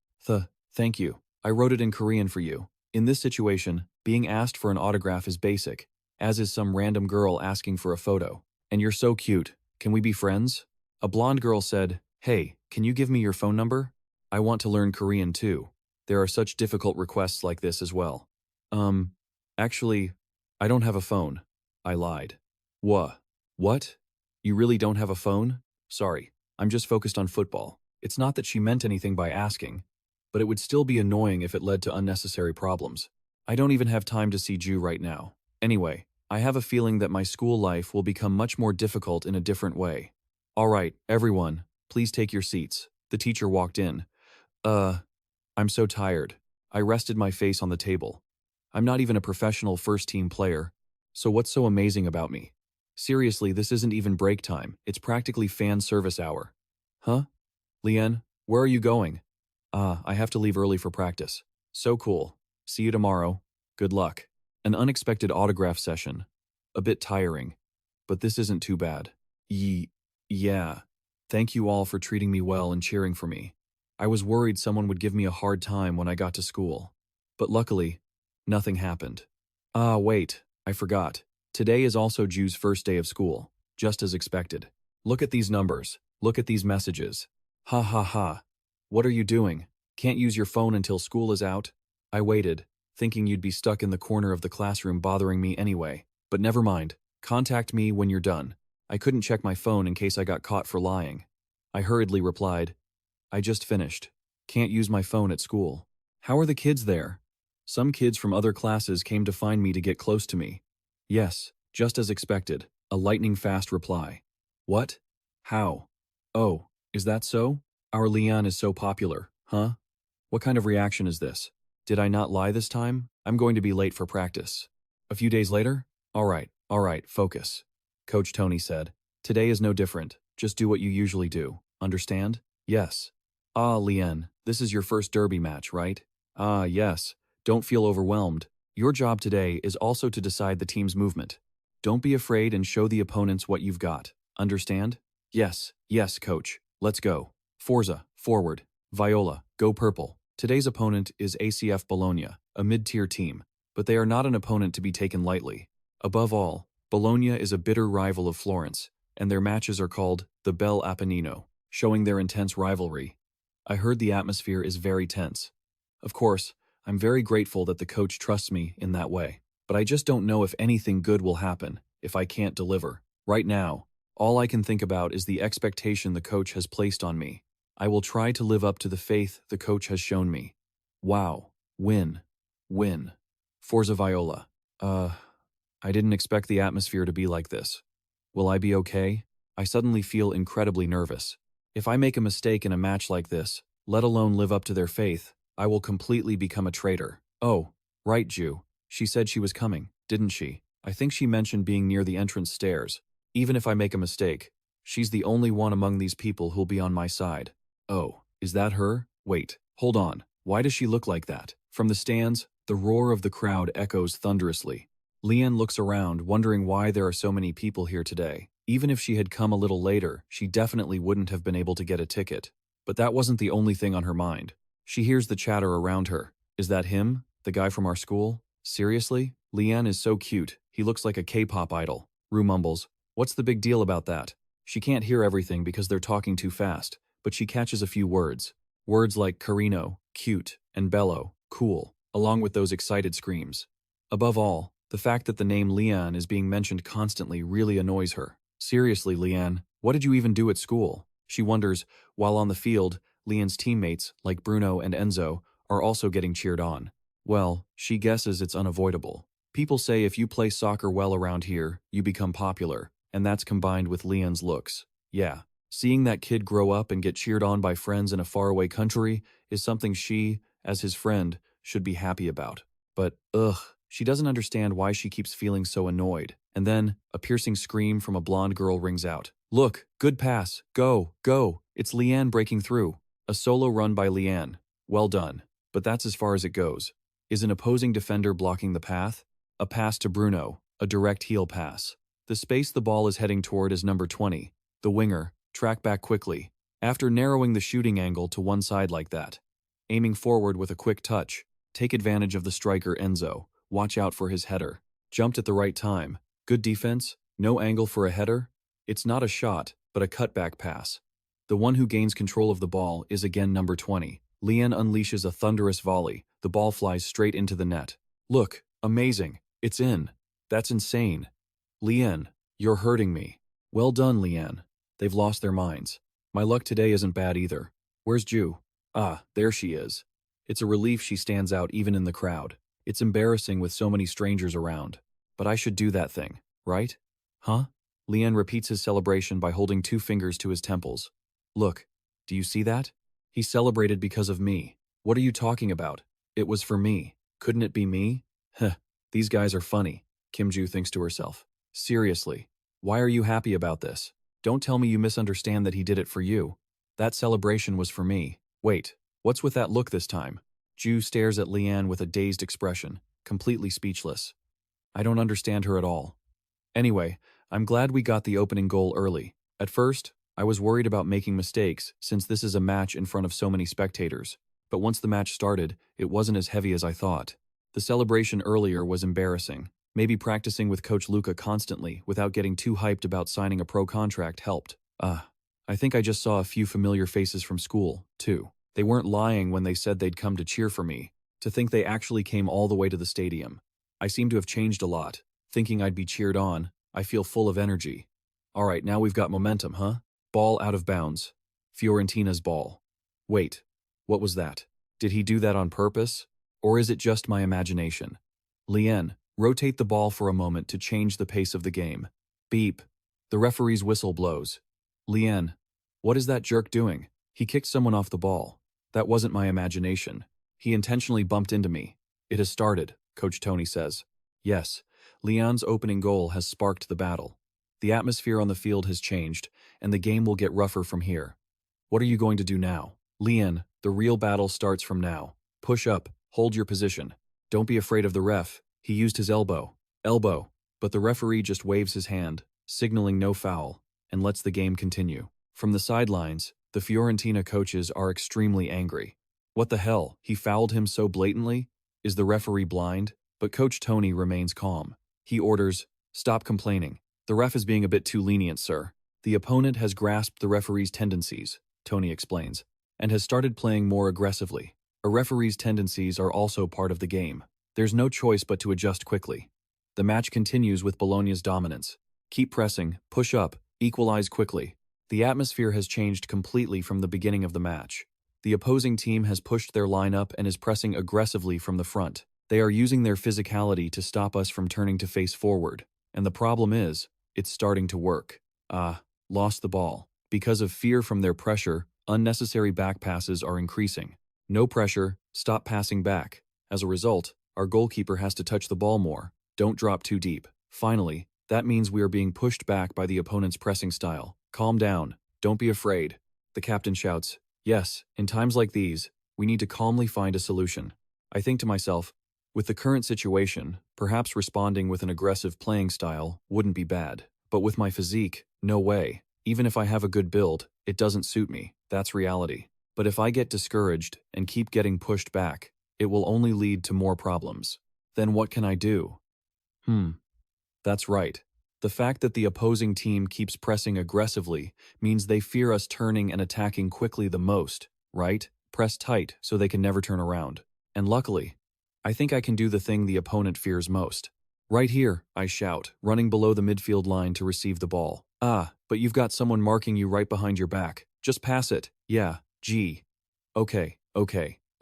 Thank you. I wrote it in Korean for you. In this situation, being asked for an autograph is basic, as is some random girl asking for a photo. And you're so cute. Can we be friends? A blonde girl said, "Hey, can you give me your phone number? I want to learn Korean too." There are such difficult requests like this as well. Actually, I don't have a phone. I lied. What? You really don't have a phone? Sorry, I'm just focused on football. It's not that she meant anything by asking, but it would still be annoying if it led to unnecessary problems. I don't even have time to see Ju right now. Anyway, I have a feeling that my school life will become much more difficult in a different way. All right, everyone, please take your seats. The teacher walked in. I'm so tired. I rested my face on the table. I'm not even a professional first-team player, so what's so amazing about me? Seriously, this isn't even break time. It's practically fan service hour. Huh? Lian, where are you going? I have to leave early for practice. So cool. See you tomorrow. Good luck. An unexpected autograph session. A bit tiring, but this isn't too bad. Yeah. Thank you all for treating me well and cheering for me. I was worried someone would give me a hard time when I got to school. But luckily, nothing happened. Wait, I forgot. Today is also Ju's first day of school, just as expected. Look at these numbers. Look at these messages. Ha ha ha. What are you doing? Can't use your phone until school is out? I waited, thinking you'd be stuck in the corner of the classroom bothering me anyway. But never mind. Contact me when you're done. I couldn't check my phone in case I got caught for lying. I hurriedly replied, I just finished. Can't use my phone at school. How are the kids there? Some kids from other classes came to find me to get close to me. Yes, just as expected, a lightning-fast reply. What? How? Oh, is that so? Our Lian is so popular, huh? What kind of reaction is this? Did I not lie this time? I'm going to be late for practice. A few days later? All right, focus. Coach Tony said, today is no different. Just do what you usually do. Understand? Yes. Lian, this is your first derby match, right? Yes. Don't feel overwhelmed. Your job today is also to decide the team's movement. Don't be afraid and show the opponents what you've got. Understand? Yes, coach. Let's go. Forza, forward. Viola, go purple. Today's opponent is ACF Bologna, a mid-tier team, but they are not an opponent to be taken lightly. Above all, Bologna is a bitter rival of Florence, and their matches are called the Bel Apennino, showing their intense rivalry. I heard the atmosphere is very tense. Of course, I'm very grateful that the coach trusts me in that way, but I just don't know if anything good will happen if I can't deliver. Right now, all I can think about is the expectation the coach has placed on me. I will try to live up to the faith the coach has shown me. Wow. Win. Forza Viola. I didn't expect the atmosphere to be like this. Will I be okay? I suddenly feel incredibly nervous. If I make a mistake in a match like this, let alone live up to their faith, I will completely become a traitor. Oh, right, Ju. She said she was coming, didn't she? I think she mentioned being near the entrance stairs. Even if I make a mistake, she's the only one among these people who'll be on my side. Oh, is that her? Wait, hold on. Why does she look like that? From the stands, the roar of the crowd echoes thunderously. Lian looks around, wondering why there are so many people here today. Even if she had come a little later, she definitely wouldn't have been able to get a ticket. But that wasn't the only thing on her mind. She hears the chatter around her. Is that him? The guy from our school? Seriously? Lian is so cute. He looks like a K-pop idol. Rue mumbles. What's the big deal about that? She can't hear everything because they're talking too fast, but she catches a few words. Words like Carino, cute, and bello, cool, along with those excited screams. Above all, the fact that the name Lian is being mentioned constantly really annoys her. Seriously, Lian, what did you even do at school? She wonders, while on the field, Lian's teammates, like Bruno and Enzo, are also getting cheered on. Well, she guesses it's unavoidable. People say if you play soccer well around here, you become popular, and that's combined with Lian's looks. Yeah, seeing that kid grow up and get cheered on by friends in a faraway country is something she, as his friend, should be happy about. But, she doesn't understand why she keeps feeling so annoyed. And then, a piercing scream from a blonde girl rings out. Look, good pass, go, it's Lian breaking through. A solo run by Lian. Well done. But that's as far as it goes. Is an opposing defender blocking the path? A pass to Bruno, a direct heel pass. The space the ball is heading toward is number 20. The winger, track back quickly. After narrowing the shooting angle to one side like that, aiming forward with a quick touch. Take advantage of the striker Enzo. Watch out for his header. Jumped at the right time. Good defense. No angle for a header. It's not a shot, but a cutback pass. The one who gains control of the ball is again number 20. Lian unleashes a thunderous volley. The ball flies straight into the net. Look, amazing. It's in. That's insane. Lian, you're hurting me. Well done, Lian. They've lost their minds. My luck today isn't bad either. Where's Ju? Ah, there she is. It's a relief she stands out even in the crowd. It's embarrassing with so many strangers around. But I should do that thing, right? Huh? Lian repeats his celebration by holding 2 fingers to his temples. Look, do you see that? He celebrated because of me. What are you talking about? It was for me. Couldn't it be me? Heh, these guys are funny, Kim Jiwoo thinks to herself. Seriously, why are you happy about this? Don't tell me you misunderstand that he did it for you. That celebration was for me. Wait, what's with that look this time? Ju stares at Lian with a dazed expression, completely speechless. I don't understand her at all. Anyway, I'm glad we got the opening goal early. At first, I was worried about making mistakes since this is a match in front of so many spectators. But once the match started, it wasn't as heavy as I thought. The celebration earlier was embarrassing. Maybe practicing with Coach Luca constantly without getting too hyped about signing a pro contract helped. I think I just saw a few familiar faces from school, too. They weren't lying when they said they'd come to cheer for me. To think they actually came all the way to the stadium. I seem to have changed a lot. Thinking I'd be cheered on, I feel full of energy. Alright, now we've got momentum, huh? Ball out of bounds. Fiorentina's ball. Wait, what was that? Did he do that on purpose? Or is it just my imagination? Lian, rotate the ball for a moment to change the pace of the game. Beep. The referee's whistle blows. Lian, what is that jerk doing? He kicked someone off the ball. That wasn't my imagination. He intentionally bumped into me. It has started, Coach Tony says. Yes, Lian's opening goal has sparked the battle. The atmosphere on the field has changed, and the game will get rougher from here. What are you going to do now? Lian, the real battle starts from now. Push up, hold your position. Don't be afraid of the ref. He used his elbow. Elbow. But the referee just waves his hand, signaling no foul, and lets the game continue. From the sidelines, the Fiorentina coaches are extremely angry. What the hell? He fouled him so blatantly? Is the referee blind? But Coach Tony remains calm. He orders, stop complaining. The ref is being a bit too lenient, sir. The opponent has grasped the referee's tendencies, Tony explains, and has started playing more aggressively. A referee's tendencies are also part of the game. There's no choice but to adjust quickly. The match continues with Bologna's dominance. Keep pressing, push up, equalize quickly. The atmosphere has changed completely from the beginning of the match. The opposing team has pushed their lineup and is pressing aggressively from the front. They are using their physicality to stop us from turning to face forward. And the problem is, it's starting to work. Lost the ball. Because of fear from their pressure, unnecessary back passes are increasing. No pressure, stop passing back. As a result, our goalkeeper has to touch the ball more. Don't drop too deep. Finally, that means we are being pushed back by the opponent's pressing style. Calm down. Don't be afraid. The captain shouts. Yes, in times like these, we need to calmly find a solution. I think to myself, with the current situation, perhaps responding with an aggressive playing style wouldn't be bad. But with my physique, no way. Even if I have a good build, it doesn't suit me. That's reality. But if I get discouraged and keep getting pushed back, it will only lead to more problems. Then what can I do? That's right. The fact that the opposing team keeps pressing aggressively means they fear us turning and attacking quickly the most, right? Press tight so they can never turn around. And luckily, I think I can do the thing the opponent fears most. Right here, I shout, running below the midfield line to receive the ball. But you've got someone marking you right behind your back. Just pass it. Yeah, gee. Okay.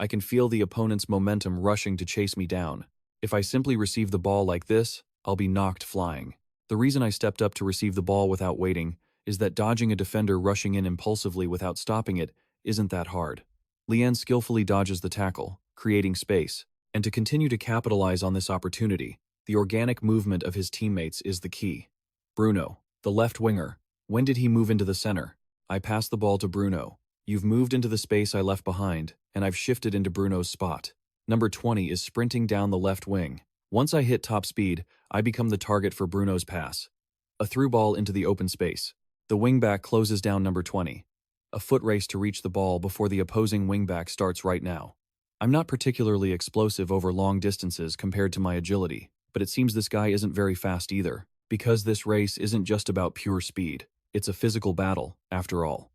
I can feel the opponent's momentum rushing to chase me down. If I simply receive the ball like this, I'll be knocked flying. The reason I stepped up to receive the ball without waiting is that dodging a defender rushing in impulsively without stopping it isn't that hard. Lian skillfully dodges the tackle, creating space, and to continue to capitalize on this opportunity, the organic movement of his teammates is the key. Bruno, the left winger. When did he move into the center? I pass the ball to Bruno. You've moved into the space I left behind, and I've shifted into Bruno's spot. Number 20 is sprinting down the left wing. Once I hit top speed, I become the target for Bruno's pass. A through ball into the open space. The wingback closes down number 20. A foot race to reach the ball before the opposing wingback starts right now. I'm not particularly explosive over long distances compared to my agility, but it seems this guy isn't very fast either, because this race isn't just about pure speed. It's a physical battle, after all.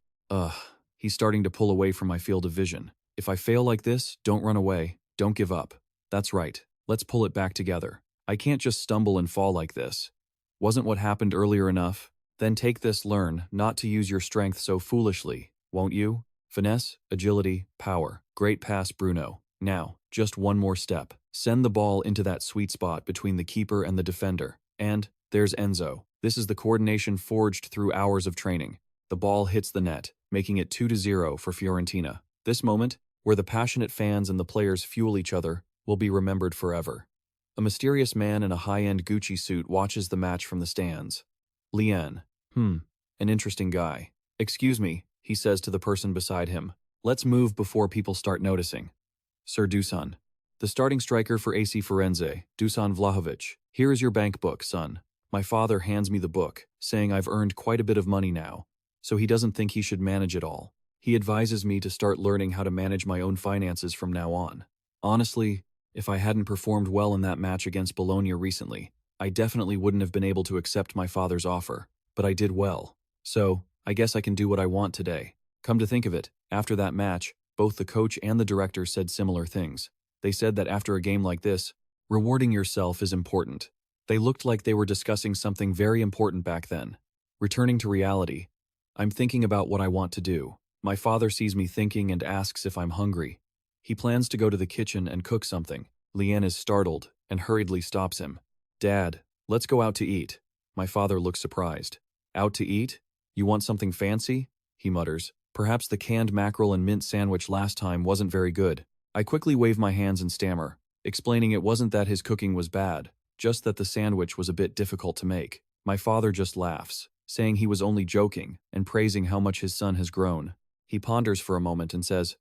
He's starting to pull away from my field of vision. If I fail like this, don't run away, don't give up. That's right, let's pull it back together. I can't just stumble and fall like this. Wasn't what happened earlier enough? Then take this, learn not to use your strength so foolishly, won't you? Finesse, agility, power. Great pass, Bruno. Now, just one more step. Send the ball into that sweet spot between the keeper and the defender. And there's Enzo. This is the coordination forged through hours of training. The ball hits the net, making it 2-0 for Fiorentina. This moment, where the passionate fans and the players fuel each other, will be remembered forever. A mysterious man in a high-end Gucci suit watches the match from the stands. Jian. An interesting guy. Excuse me, he says to the person beside him. Let's move before people start noticing. Sir Dusan. The starting striker for AC Firenze, Dusan Vlahovic. Here is your bank book, son. My father hands me the book, saying I've earned quite a bit of money now, so he doesn't think he should manage it all. He advises me to start learning how to manage my own finances from now on. Honestly, if I hadn't performed well in that match against Bologna recently, I definitely wouldn't have been able to accept my father's offer, but I did well. So, I guess I can do what I want today. Come to think of it, after that match, both the coach and the director said similar things. They said that after a game like this, rewarding yourself is important. They looked like they were discussing something very important back then. Returning to reality, I'm thinking about what I want to do. My father sees me thinking and asks if I'm hungry. He plans to go to the kitchen and cook something. Jian is startled and hurriedly stops him. Dad, let's go out to eat. My father looks surprised. Out to eat? You want something fancy? He mutters. Perhaps the canned mackerel and mint sandwich last time wasn't very good. I quickly wave my hands and stammer, explaining it wasn't that his cooking was bad, just that the sandwich was a bit difficult to make. My father just laughs, saying he was only joking and praising how much his son has grown. He ponders for a moment and says,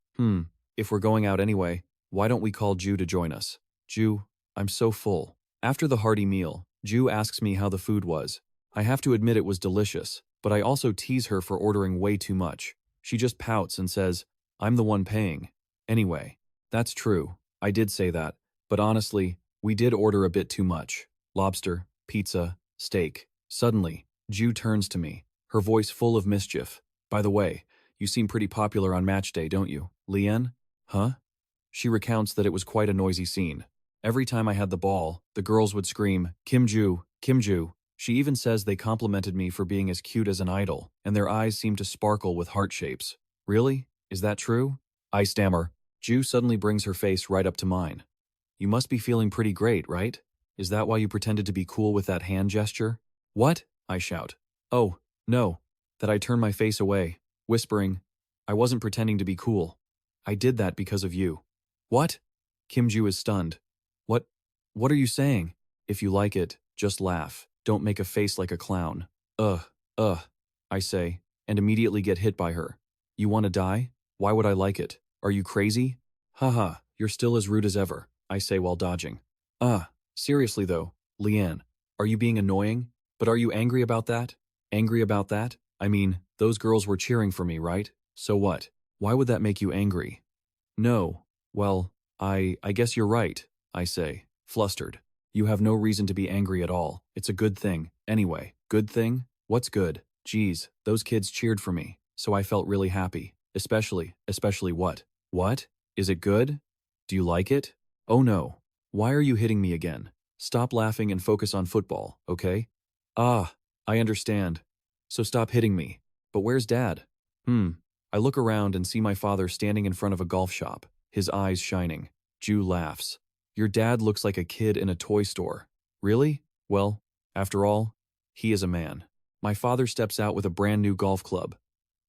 if we're going out anyway, why don't we call Ju to join us? Ju, I'm so full. After the hearty meal, Ju asks me how the food was. I have to admit it was delicious, but I also tease her for ordering way too much. She just pouts and says, I'm the one paying. Anyway, that's true. I did say that, but honestly, we did order a bit too much. Lobster, pizza, steak. Suddenly, Ju turns to me, her voice full of mischief. By the way, you seem pretty popular on match day, don't you? Jian? Huh? She recounts that it was quite a noisy scene. Every time I had the ball, the girls would scream, Kim Jiwoo, Kim Jiwoo. She even says they complimented me for being as cute as an idol, and their eyes seemed to sparkle with heart shapes. Really? Is that true? I stammer. Ju suddenly brings her face right up to mine. You must be feeling pretty great, right? Is that why you pretended to be cool with that hand gesture? What? I shout. Oh, no. That I turn my face away, whispering, I wasn't pretending to be cool. I did that because of you. What? Kim Jiwoo is stunned. What are you saying? If you like it, just laugh. Don't make a face like a clown. I say, and immediately get hit by her. You want to die? Why would I like it? Are you crazy? Haha, you're still as rude as ever, I say while dodging. Seriously though, Jian, are you being annoying? But are you angry about that? Angry about that? I mean, those girls were cheering for me, right? So what? Why would that make you angry? No. Well, I guess you're right, I say, flustered. You have no reason to be angry at all. It's a good thing. Anyway, good thing? What's good? Geez, those kids cheered for me, so I felt really happy. Especially what? What? Is it good? Do you like it? Oh no. Why are you hitting me again? Stop laughing and focus on football, okay? I understand. So stop hitting me. But where's Dad? I look around and see my father standing in front of a golf shop, his eyes shining. Ju laughs. Your dad looks like a kid in a toy store. Really? Well, after all, he is a man. My father steps out with a brand new golf club.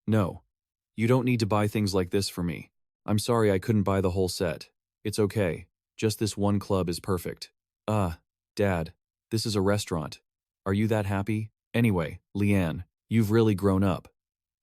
No. You don't need to buy things like this for me. I'm sorry I couldn't buy the whole set. It's okay. Just this one club is perfect. Dad, this is a restaurant. Are you that happy? Anyway, Jian, you've really grown up.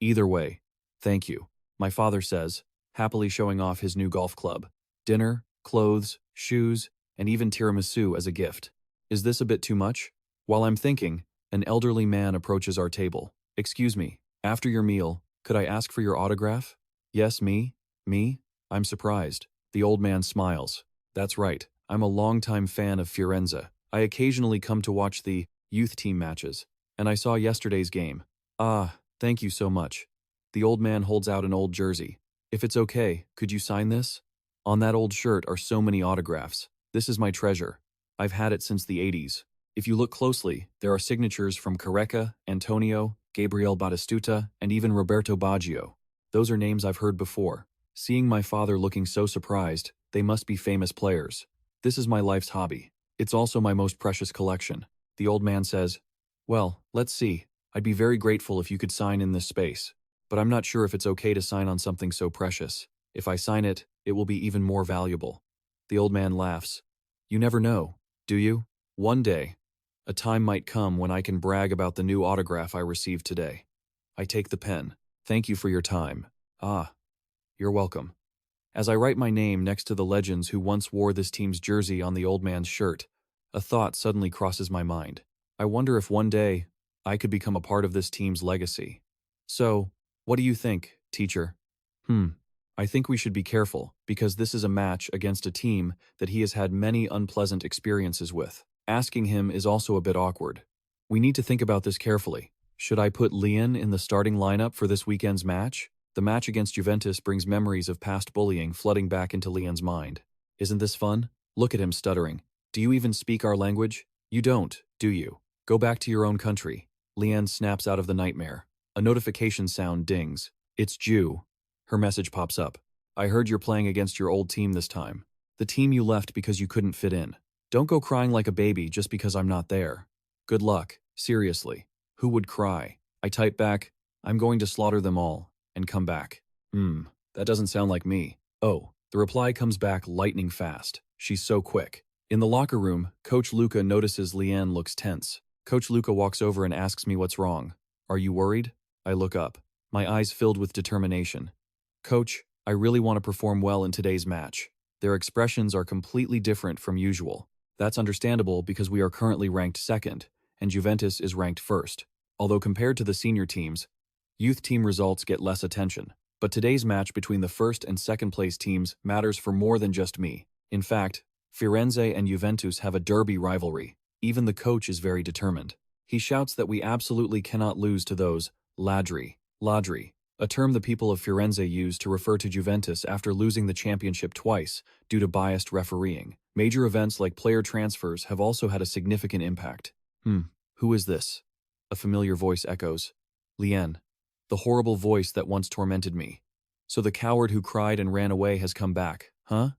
Either way, thank you, my father says, happily showing off his new golf club. Dinner, clothes, shoes, and even tiramisu as a gift. Is this a bit too much? While I'm thinking, an elderly man approaches our table. Excuse me, after your meal, Could I ask for your autograph? Yes, me? Me? I'm surprised. The old man smiles. That's right. I'm a longtime fan of Fiorenza. I occasionally come to watch the youth team matches, and I saw yesterday's game. Ah, thank you so much. The old man holds out an old jersey. If it's okay, could you sign this? On that old shirt are so many autographs. This is my treasure. I've had it since the 80s. If you look closely, there are signatures from Careca, Antonio, Gabriel Batistuta, and even Roberto Baggio. Those are names I've heard before. Seeing my father looking so surprised, they must be famous players. This is my life's hobby. It's also my most precious collection. The old man says, well, let's see. I'd be very grateful if you could sign in this space. But I'm not sure if it's okay to sign on something so precious. If I sign it, it will be even more valuable. The old man laughs. You never know, do you? One day, a time might come when I can brag about the new autograph I received today. I take the pen. Thank you for your time. Ah, you're welcome. As I write my name next to the legends who once wore this team's jersey on the old man's shirt, a thought suddenly crosses my mind. I wonder if one day I could become a part of this team's legacy. So, what do you think, teacher? I think we should be careful, because this is a match against a team that he has had many unpleasant experiences with. Asking him is also a bit awkward. We need to think about this carefully. Should I put Lian in the starting lineup for this weekend's match? The match against Juventus brings memories of past bullying flooding back into Lian's mind. Isn't this fun? Look at him stuttering. Do you even speak our language? You don't, do you? Go back to your own country. Lian snaps out of the nightmare. A notification sound dings. It's Jiwoo. Her message pops up. I heard you're playing against your old team this time. The team you left because you couldn't fit in. Don't go crying like a baby just because I'm not there. Good luck, seriously. Who would cry? I type back, I'm going to slaughter them all, and come back. That doesn't sound like me. Oh, the reply comes back lightning fast. She's so quick. In the locker room, Coach Luca notices Lian looks tense. Coach Luca walks over and asks me what's wrong. Are you worried? I look up, my eyes filled with determination. Coach, I really want to perform well in today's match. Their expressions are completely different from usual. That's understandable because we are currently ranked second, and Juventus is ranked first. Although compared to the senior teams, youth team results get less attention. But today's match between the first and second place teams matters for more than just me. In fact, Firenze and Juventus have a derby rivalry. Even the coach is very determined. He shouts that we absolutely cannot lose to those ladri, a term the people of Firenze use to refer to Juventus after losing the championship twice due to biased refereeing. Major events like player transfers have also had a significant impact. Who is this? A familiar voice echoes. Lian. The horrible voice that once tormented me. So the coward who cried and ran away has come back, huh?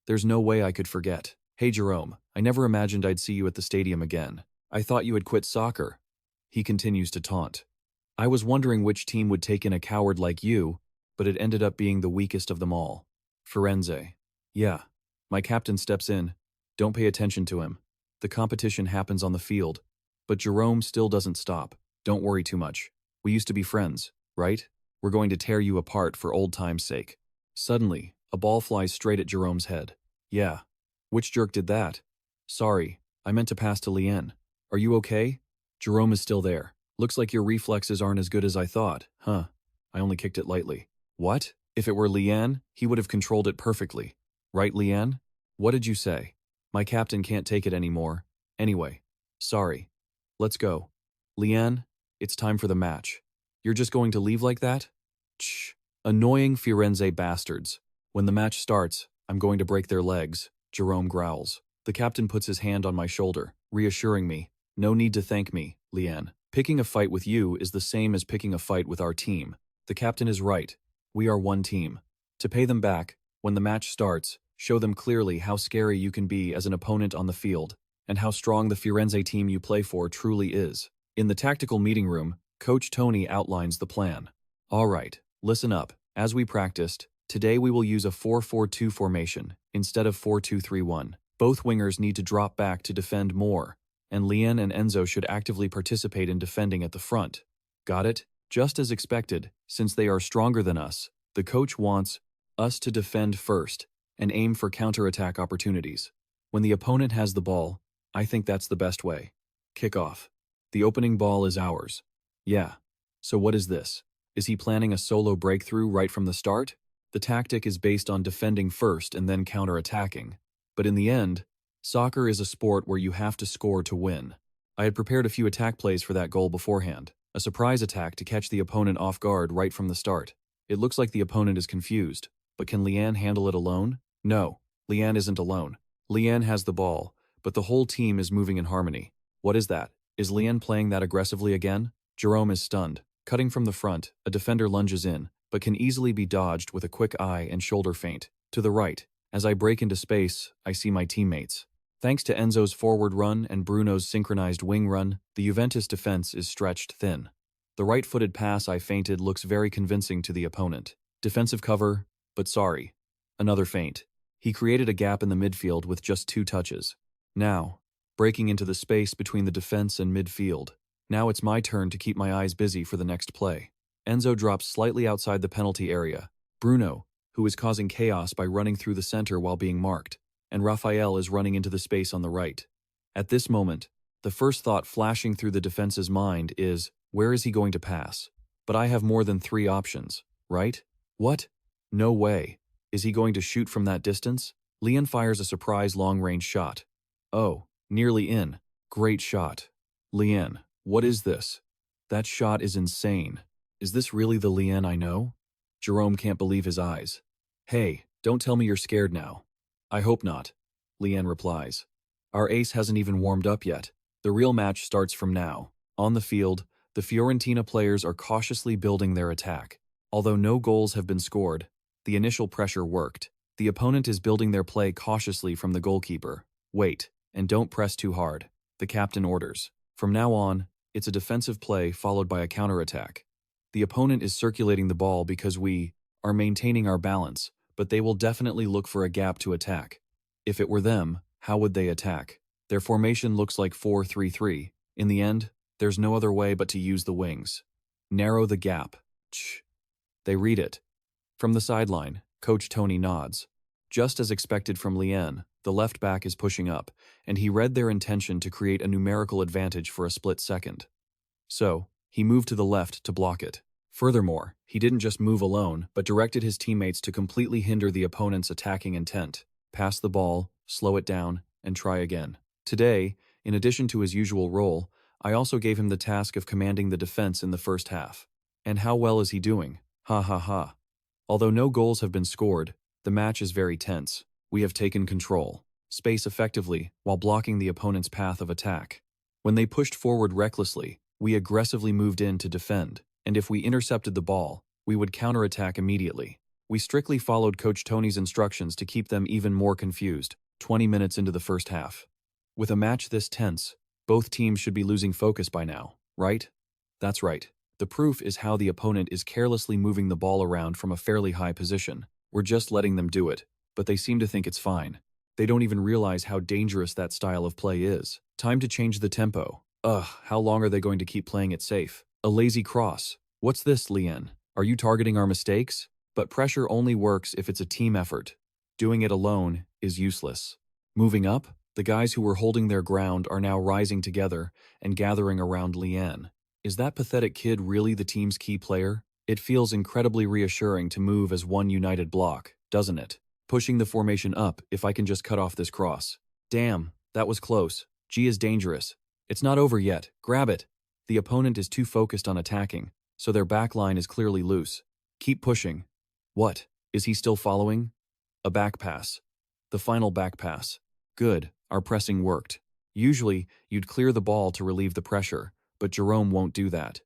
There's no way I could forget. Hey Jerome, I never imagined I'd see you at the stadium again. I thought you had quit soccer. He continues to taunt. I was wondering which team would take in a coward like you, but it ended up being the weakest of them all. Firenze. Yeah. My captain steps in. Don't pay attention to him. The competition happens on the field. But Jerome still doesn't stop. Don't worry too much. We used to be friends, right? We're going to tear you apart for old time's sake. Suddenly, a ball flies straight at Jerome's head. Yeah. Which jerk did that? Sorry, I meant to pass to Lian. Are you okay? Jerome is still there. Looks like your reflexes aren't as good as I thought, huh? I only kicked it lightly. What? If it were Lian, he would have controlled it perfectly. Right, Lian? What did you say? My captain can't take it anymore. Anyway, sorry. Let's go. Lian, it's time for the match. You're just going to leave like that? Shh. Annoying Firenze bastards. When the match starts, I'm going to break their legs, Jerome growls. The captain puts his hand on my shoulder, reassuring me. No need to thank me, Lian. Picking a fight with you is the same as picking a fight with our team. The captain is right. We are one team. To pay them back, when the match starts, show them clearly how scary you can be as an opponent on the field, and how strong the Firenze team you play for truly is. In the tactical meeting room, Coach Tony outlines the plan. All right, listen up. As we practiced, today we will use a 4-4-2 formation instead of 4-2-3-1. Both wingers need to drop back to defend more, and Lian and Enzo should actively participate in defending at the front. Got it? Just as expected, since they are stronger than us, the coach wants us to defend first and aim for counterattack opportunities. When the opponent has the ball, I think that's the best way. Kick off. The opening ball is ours. Yeah. So what is this? Is he planning a solo breakthrough right from the start? The tactic is based on defending first and then counter-attacking. But in the end, soccer is a sport where you have to score to win. I had prepared a few attack plays for that goal beforehand, a surprise attack to catch the opponent off guard right from the start. It looks like the opponent is confused, but can Lian handle it alone? No, Lian isn't alone. Lian has the ball, but the whole team is moving in harmony. What is that? Is Lian playing that aggressively again? Jerome is stunned. Cutting from the front, a defender lunges in, but can easily be dodged with a quick eye and shoulder feint. To the right, as I break into space, I see my teammates. Thanks to Enzo's forward run and Bruno's synchronized wing run, the Juventus defense is stretched thin. The right-footed pass I feinted looks very convincing to the opponent. Defensive cover, but sorry. Another feint. He created a gap in the midfield with just 2 touches. Now, breaking into the space between the defense and midfield. Now it's my turn to keep my eyes busy for the next play. Enzo drops slightly outside the penalty area. Bruno, who is causing chaos by running through the center while being marked, and Raphael is running into the space on the right. At this moment, the first thought flashing through the defense's mind is, where is he going to pass? But I have more than 3 options, right? What? No way. Is he going to shoot from that distance? Lian fires a surprise long-range shot. Oh, nearly in. Great shot. Lian, what is this? That shot is insane. Is this really the Lian I know? Jerome can't believe his eyes. Hey, don't tell me you're scared now. I hope not, Lian replies. Our ace hasn't even warmed up yet. The real match starts from now. On the field, the Fiorentina players are cautiously building their attack. Although no goals have been scored, the initial pressure worked. The opponent is building their play cautiously from the goalkeeper. Wait, and don't press too hard, the captain orders. From now on, it's a defensive play followed by a counterattack. The opponent is circulating the ball because we are maintaining our balance, but they will definitely look for a gap to attack. If it were them, how would they attack? Their formation looks like 4-3-3. In the end, there's no other way but to use the wings. Narrow the gap. They read it. From the sideline, Coach Tony nods. Just as expected from Lian, the left back is pushing up, and he read their intention to create a numerical advantage for a split second. So, he moved to the left to block it. Furthermore, he didn't just move alone, but directed his teammates to completely hinder the opponent's attacking intent. Pass the ball, slow it down, and try again. Today, in addition to his usual role, I also gave him the task of commanding the defense in the first half. And how well is he doing? Ha ha ha. Although no goals have been scored, the match is very tense. We have taken control, space effectively, while blocking the opponent's path of attack. When they pushed forward recklessly, we aggressively moved in to defend, and if we intercepted the ball, we would counterattack immediately. We strictly followed Coach Tony's instructions to keep them even more confused, 20 minutes into the first half. With a match this tense, both teams should be losing focus by now, right? That's right. The proof is how the opponent is carelessly moving the ball around from a fairly high position. We're just letting them do it, but they seem to think it's fine. They don't even realize how dangerous that style of play is. Time to change the tempo. How long are they going to keep playing it safe? A lazy cross. What's this, Lian? Are you targeting our mistakes? But pressure only works if it's a team effort. Doing it alone is useless. Moving up, the guys who were holding their ground are now rising together and gathering around Lian. Is that pathetic kid really the team's key player? It feels incredibly reassuring to move as one united block, doesn't it? Pushing the formation up if I can just cut off this cross. Damn, that was close. G is dangerous. It's not over yet. Grab it. The opponent is too focused on attacking, so their back line is clearly loose. Keep pushing. What? Is he still following? A back pass. The final back pass. Good, our pressing worked. Usually, you'd clear the ball to relieve the pressure, but Jerome won't do that.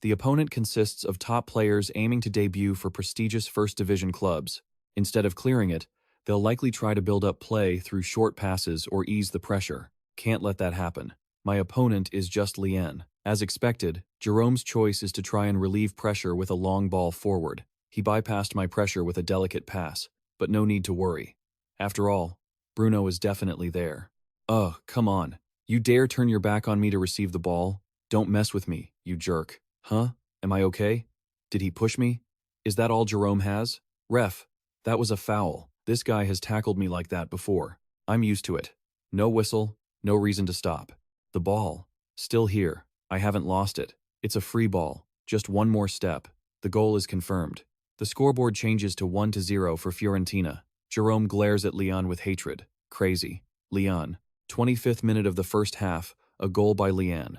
The opponent consists of top players aiming to debut for prestigious first division clubs. Instead of clearing it, they'll likely try to build up play through short passes or ease the pressure. Can't let that happen. My opponent is just Lian. As expected, Jerome's choice is to try and relieve pressure with a long ball forward. He bypassed my pressure with a delicate pass, but no need to worry. After all, Bruno is definitely there. Come on. You dare turn your back on me to receive the ball? Don't mess with me, you jerk. Huh? Am I okay? Did he push me? Is that all Jerome has? Ref, that was a foul. This guy has tackled me like that before. I'm used to it. No whistle, no reason to stop. The ball. Still here. I haven't lost it. It's a free ball. Just one more step. The goal is confirmed. The scoreboard changes to 1-0 for Fiorentina. Jerome glares at Leon with hatred. Crazy. Leon. 25th minute of the first half, a goal by Leon.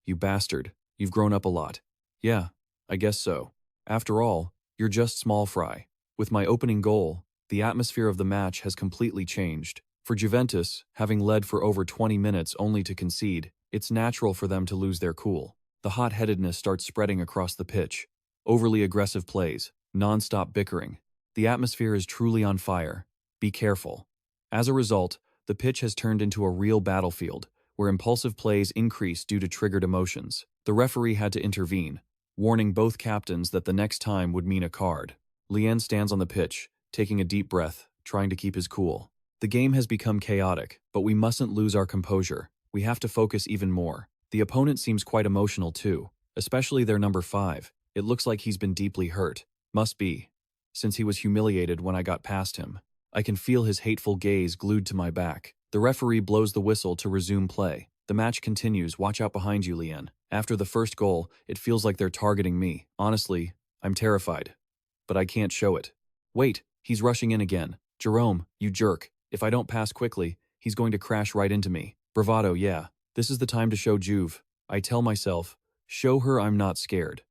You bastard. You've grown up a lot. Yeah, I guess so. After all, you're just small fry. With my opening goal, the atmosphere of the match has completely changed. For Juventus, having led for over 20 minutes only to concede, it's natural for them to lose their cool. The hot-headedness starts spreading across the pitch. Overly aggressive plays, non-stop bickering. The atmosphere is truly on fire. Be careful. As a result, the pitch has turned into a real battlefield, where impulsive plays increase due to triggered emotions. The referee had to intervene, warning both captains that the next time would mean a card. Lien stands on the pitch, taking a deep breath, trying to keep his cool. The game has become chaotic, but we mustn't lose our composure. We have to focus even more. The opponent seems quite emotional too, especially their number 5. It looks like he's been deeply hurt. Must be, since he was humiliated when I got past him. I can feel his hateful gaze glued to my back. The referee blows the whistle to resume play. The match continues. Watch out behind you, Lien. After the first goal, it feels like they're targeting me. Honestly, I'm terrified. But I can't show it. Wait, he's rushing in again. Jerome, you jerk. If I don't pass quickly, he's going to crash right into me. Bravado, yeah. This is the time to show Juve. I tell myself, show her I'm not scared.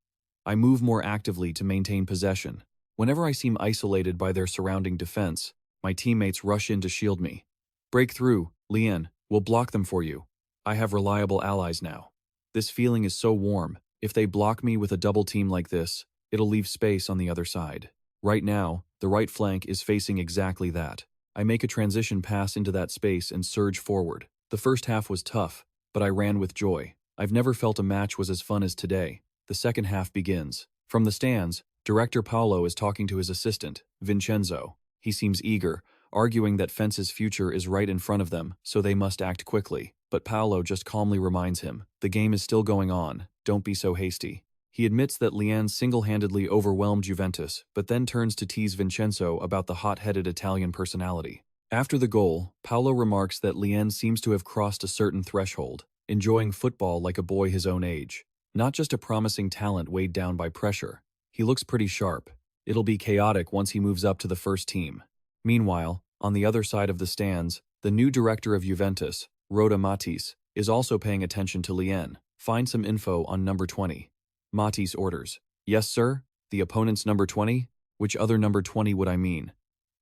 I move more actively to maintain possession. Whenever I seem isolated by their surrounding defense, my teammates rush in to shield me. Break through, Lien. We'll block them for you. I have reliable allies now. This feeling is so warm. If they block me with a double team like this, it'll leave space on the other side. Right now, the right flank is facing exactly that. I make a transition pass into that space and surge forward. The first half was tough, but I ran with joy. I've never felt a match was as fun as today. The second half begins. From the stands, Director Paolo is talking to his assistant, Vincenzo. He seems eager, arguing that Fence's future is right in front of them, so they must act quickly. But Paolo just calmly reminds him, the game is still going on, don't be so hasty. He admits that Lien single-handedly overwhelmed Juventus, but then turns to tease Vincenzo about the hot-headed Italian personality. After the goal, Paolo remarks that Lien seems to have crossed a certain threshold, enjoying football like a boy his own age. Not just a promising talent weighed down by pressure. He looks pretty sharp. It'll be chaotic once he moves up to the first team. Meanwhile, on the other side of the stands, the new director of Juventus, Rhoda Matisse, is also paying attention to Lien. Find some info on number 20. Matisse orders. Yes, sir? The opponent's number 20? Which other number 20 would I mean?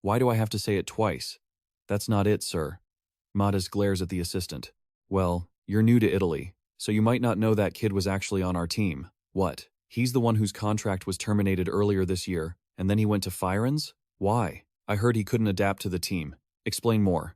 Why do I have to say it twice? That's not it, sir. Matisse glares at the assistant. Well, you're new to Italy, so you might not know that kid was actually on our team. What? He's the one whose contract was terminated earlier this year, and then he went to Florence? Why? I heard he couldn't adapt to the team. Explain more.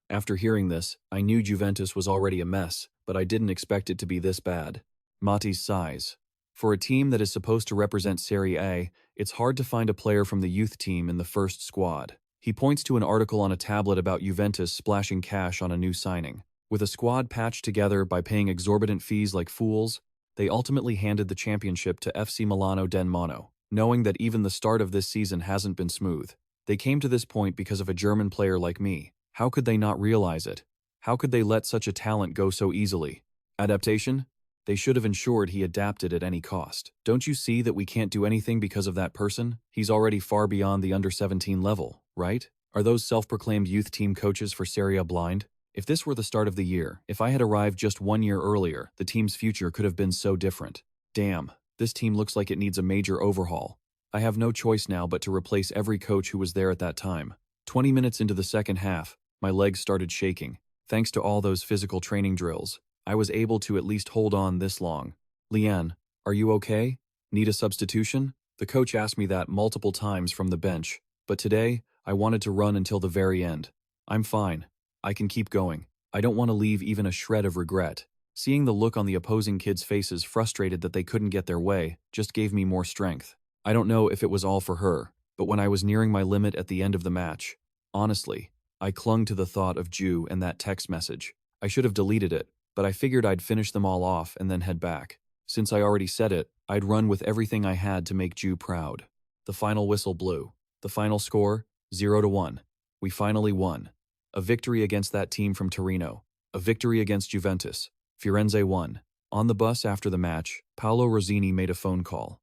After hearing this, I knew Juventus was already a mess, but I didn't expect it to be this bad. Matisse sighs. For a team that is supposed to represent Serie A, it's hard to find a player from the youth team in the first squad. He points to an article on a tablet about Juventus splashing cash on a new signing. With a squad patched together by paying exorbitant fees like fools, they ultimately handed the championship to FC Milano Den Mono, knowing that even the start of this season hasn't been smooth. They came to this point because of a German player like me. How could they not realize it? How could they let such a talent go so easily? Adaptation? They should have ensured he adapted at any cost. Don't you see that we can't do anything because of that person? He's already far beyond the under-17 level, right? Are those self-proclaimed youth team coaches for Serie A blind? If this were the start of the year, if I had arrived just 1 year earlier, the team's future could have been so different. Damn, this team looks like it needs a major overhaul. I have no choice now but to replace every coach who was there at that time. 20 minutes into the second half, my legs started shaking. Thanks to all those physical training drills, I was able to at least hold on this long. Lien, are you okay? Need a substitution? The coach asked me that multiple times from the bench, but today, I wanted to run until the very end. I'm fine. I can keep going. I don't want to leave even a shred of regret. Seeing the look on the opposing kids' faces frustrated that they couldn't get their way just gave me more strength. I don't know if it was all for her, but when I was nearing my limit at the end of the match, honestly, I clung to the thought of Ju and that text message. I should have deleted it, but I figured I'd finish them all off and then head back. Since I already said it, I'd run with everything I had to make Ju proud. The final whistle blew. The final score, 0-1. We finally won. A victory against that team from Torino. A victory against Juventus. Firenze won. On the bus after the match, Paolo Rosini made a phone call.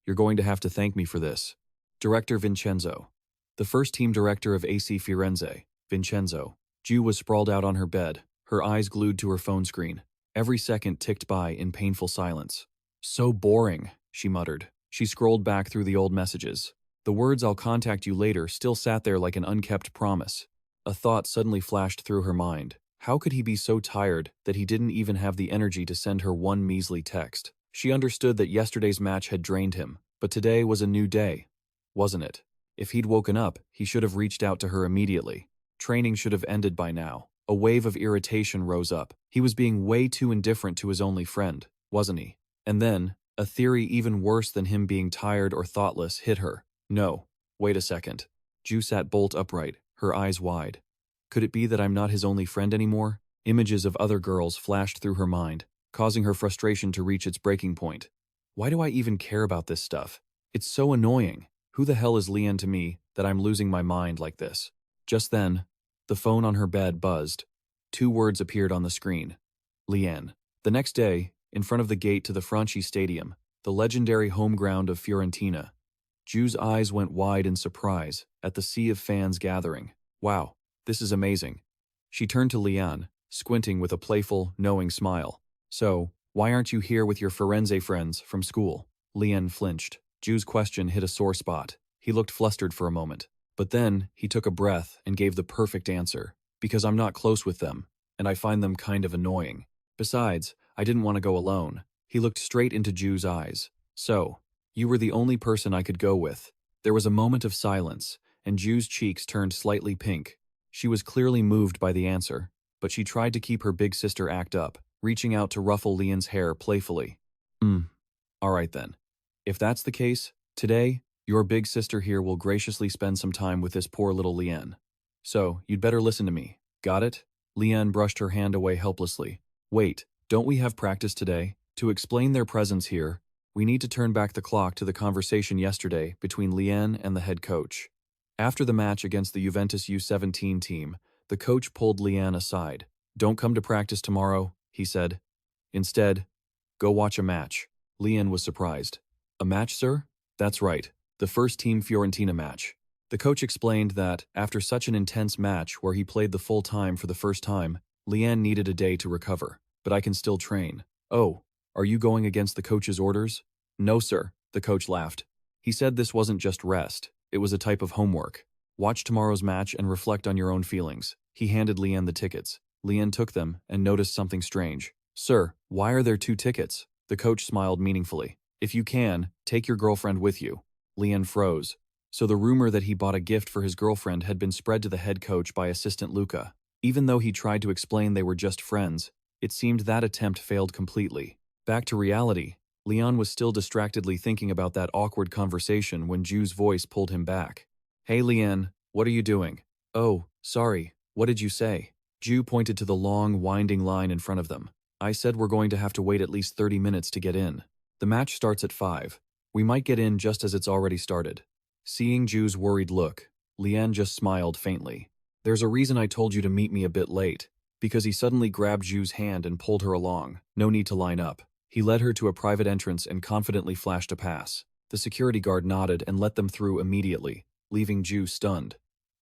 You're going to have to thank me for this. Director Vincenzo. The first team director of AC Firenze, Vincenzo. Jiwoo was sprawled out on her bed, her eyes glued to her phone screen. Every second ticked by in painful silence. So boring, she muttered. She scrolled back through the old messages. The words "I'll contact you later" still sat there like an unkept promise. A thought suddenly flashed through her mind. How could he be so tired that he didn't even have the energy to send her one measly text? She understood that yesterday's match had drained him, but today was a new day, wasn't it? If he'd woken up, he should have reached out to her immediately. Training should have ended by now. A wave of irritation rose up. He was being way too indifferent to his only friend, wasn't he? And then, a theory even worse than him being tired or thoughtless hit her. No, wait a second. Jiwoo sat bolt upright, her eyes wide. Could it be that I'm not his only friend anymore? Images of other girls flashed through her mind, causing her frustration to reach its breaking point. Why do I even care about this stuff? It's so annoying. Who the hell is Lian to me that I'm losing my mind like this? Just then, the phone on her bed buzzed. 2 words appeared on the screen. Lian. The next day, in front of the gate to the Franchi Stadium, the legendary home ground of Fiorentina, Jiwoo's eyes went wide in surprise at the sea of fans gathering. Wow, this is amazing. She turned to Lian, squinting with a playful, knowing smile. So, why aren't you here with your Firenze friends from school? Lian flinched. Jiwoo's question hit a sore spot. He looked flustered for a moment. But then, he took a breath and gave the perfect answer. Because I'm not close with them, and I find them kind of annoying. Besides, I didn't want to go alone. He looked straight into Jiwoo's eyes. So, you were the only person I could go with. There was a moment of silence, and Jiwoo's cheeks turned slightly pink. She was clearly moved by the answer, but she tried to keep her big sister act up, reaching out to ruffle Lian's hair playfully. All right then. If that's the case, today, your big sister here will graciously spend some time with this poor little Lian. So, you'd better listen to me. Got it? Lian brushed her hand away helplessly. Wait, don't we have practice today? To explain their presence here, we need to turn back the clock to the conversation yesterday between Lian and the head coach. After the match against the Juventus U17 team, the coach pulled Lian aside. Don't come to practice tomorrow, he said. Instead, go watch a match. Lian was surprised. A match, sir? That's right, the first team Fiorentina match. The coach explained that, after such an intense match where he played the full time for the first time, Lian needed a day to recover. But I can still train. Oh, are you going against the coach's orders? No, sir, the coach laughed. He said this wasn't just rest, it was a type of homework. Watch tomorrow's match and reflect on your own feelings. He handed Lian the tickets. Lian took them and noticed something strange. Sir, why are there 2 tickets? The coach smiled meaningfully. If you can, take your girlfriend with you. Lian froze. So the rumor that he bought a gift for his girlfriend had been spread to the head coach by assistant Luca. Even though he tried to explain they were just friends, it seemed that attempt failed completely. Back to reality, Lian was still distractedly thinking about that awkward conversation when Jiwoo's voice pulled him back. Hey Lian, what are you doing? Oh, sorry, what did you say? Jiwoo pointed to the long, winding line in front of them. I said we're going to have to wait at least 30 minutes to get in. The match starts at 5. We might get in just as it's already started. Seeing Jiwoo's worried look, Lian just smiled faintly. There's a reason I told you to meet me a bit late. Because he suddenly grabbed Jiwoo's hand and pulled her along. No need to line up. He led her to a private entrance and confidently flashed a pass. The security guard nodded and let them through immediately, leaving Jiwoo stunned.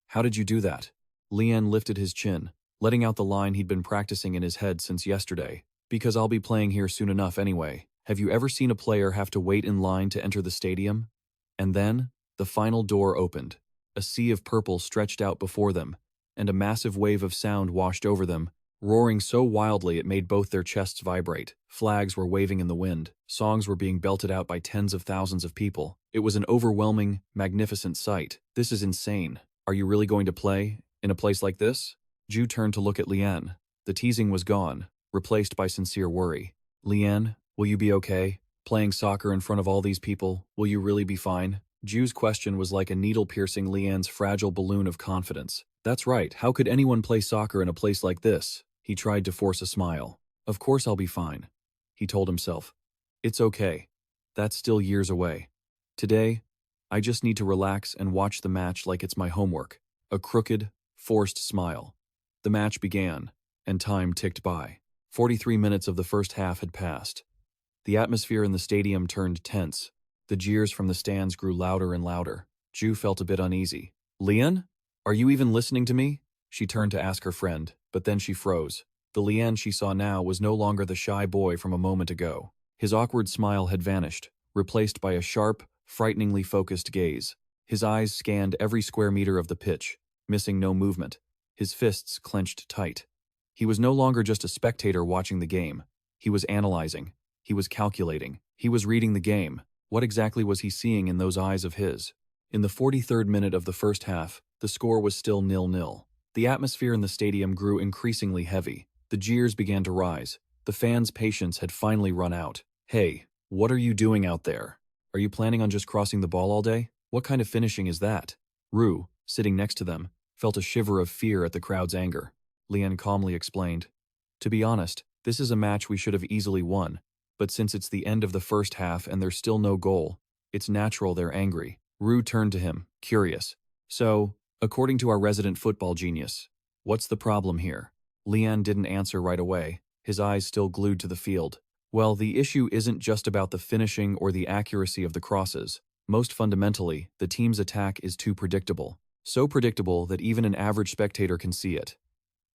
How did you do that? Lian lifted his chin, letting out the line he'd been practicing in his head since yesterday. Because I'll be playing here soon enough anyway. Have you ever seen a player have to wait in line to enter the stadium? And then, the final door opened. A sea of purple stretched out before them, and a massive wave of sound washed over them, roaring so wildly it made both their chests vibrate. Flags were waving in the wind. Songs were being belted out by tens of thousands of people. It was an overwhelming, magnificent sight. This is insane. Are you really going to play in a place like this? Jiwoo turned to look at Lian. The teasing was gone, replaced by sincere worry. Lian, will you be okay? Playing soccer in front of all these people, will you really be fine? Jiwoo's question was like a needle piercing Lian's fragile balloon of confidence. That's right, how could anyone play soccer in a place like this? He tried to force a smile. Of course I'll be fine, he told himself. It's okay. That's still years away. Today, I just need to relax and watch the match like it's my homework. A crooked, forced smile. The match began, and time ticked by. 43 minutes of the first half had passed. The atmosphere in the stadium turned tense. The jeers from the stands grew louder and louder. Ju felt a bit uneasy. Lian? Are you even listening to me? She turned to ask her friend, but then she froze. The Lian she saw now was no longer the shy boy from a moment ago. His awkward smile had vanished, replaced by a sharp, frighteningly focused gaze. His eyes scanned every square meter of the pitch, missing no movement. His fists clenched tight. He was no longer just a spectator watching the game. He was analyzing. He was calculating. He was reading the game. What exactly was he seeing in those eyes of his? In the 43rd minute of the first half, the score was still 0-0. The atmosphere in the stadium grew increasingly heavy. The jeers began to rise. The fans' patience had finally run out. Hey, what are you doing out there? Are you planning on just crossing the ball all day? What kind of finishing is that? Ru, sitting next to them, felt a shiver of fear at the crowd's anger. Lian calmly explained, "To be honest, this is a match we should have easily won, but since it's the end of the first half and there's still no goal, it's natural they're angry." Ru turned to him, curious. "So, according to our resident football genius, what's the problem here?" Lian didn't answer right away, his eyes still glued to the field. "Well, the issue isn't just about the finishing or the accuracy of the crosses. Most fundamentally, the team's attack is too predictable. So predictable that even an average spectator can see it.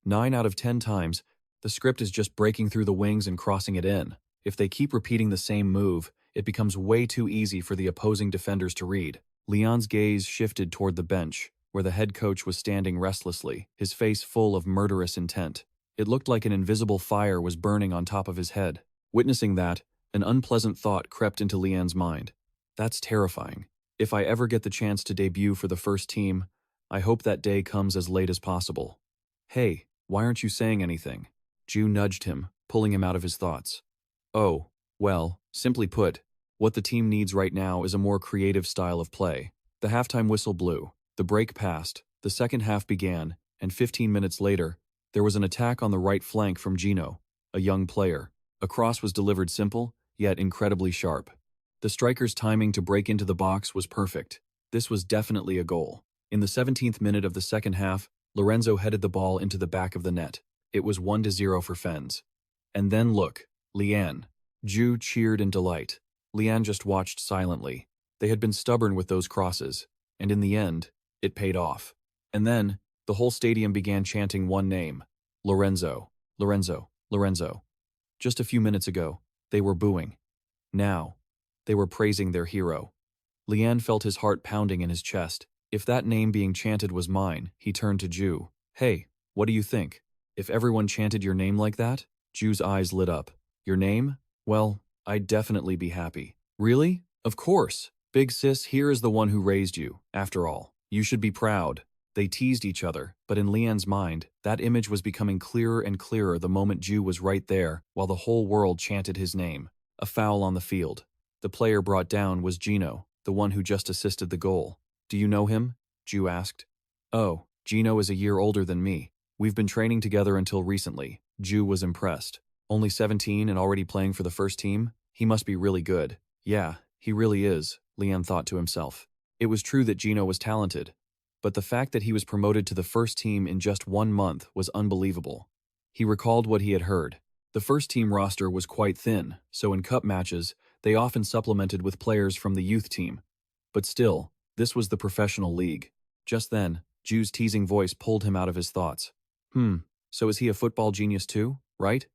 9 out of 10 times, the script is just breaking through the wings and crossing it in. If they keep repeating the same move, it becomes way too easy for the opposing defenders to read." Lian's gaze shifted toward the bench, where the head coach was standing restlessly, his face full of murderous intent. It looked like an invisible fire was burning on top of his head. Witnessing that, an unpleasant thought crept into Lian's mind. That's terrifying. If I ever get the chance to debut for the first team, I hope that day comes as late as possible. Hey, why aren't you saying anything? Ju nudged him, pulling him out of his thoughts. Oh, well, simply put, what the team needs right now is a more creative style of play. The halftime whistle blew, the break passed, the second half began, and 15 minutes later, there was an attack on the right flank from Gino, a young player. A cross was delivered simple, yet incredibly sharp. The striker's timing to break into the box was perfect. This was definitely a goal. In the 17th minute of the second half, Lorenzo headed the ball into the back of the net. It was 1-0 for Fens. And then look, Lian. Ju cheered in delight. Lian just watched silently. They had been stubborn with those crosses, and in the end, it paid off. And then, the whole stadium began chanting one name. Lorenzo, Lorenzo, Lorenzo. Just a few minutes ago, they were booing. Now, they were praising their hero. Lian felt his heart pounding in his chest. If that name being chanted was mine, he turned to Ju. Hey, what do you think? If everyone chanted your name like that? Ju's eyes lit up. Your name? Well, I'd definitely be happy. Really? Of course. Big sis here is the one who raised you, after all. You should be proud. They teased each other, but in Lian's mind, that image was becoming clearer and clearer the moment Ju was right there, while the whole world chanted his name. A foul on the field. The player brought down was Gino, the one who just assisted the goal. Do you know him? Ju asked. Oh, Gino is a year older than me. We've been training together until recently. Ju was impressed. Only 17 and already playing for the first team? He must be really good. Yeah, he really is, Lian thought to himself. It was true that Gino was talented, but the fact that he was promoted to the first team in just 1 month was unbelievable. He recalled what he had heard. The first team roster was quite thin, so in cup matches, they often supplemented with players from the youth team. But still, this was the professional league. Just then, Ju's teasing voice pulled him out of his thoughts. So is he a football genius too, right?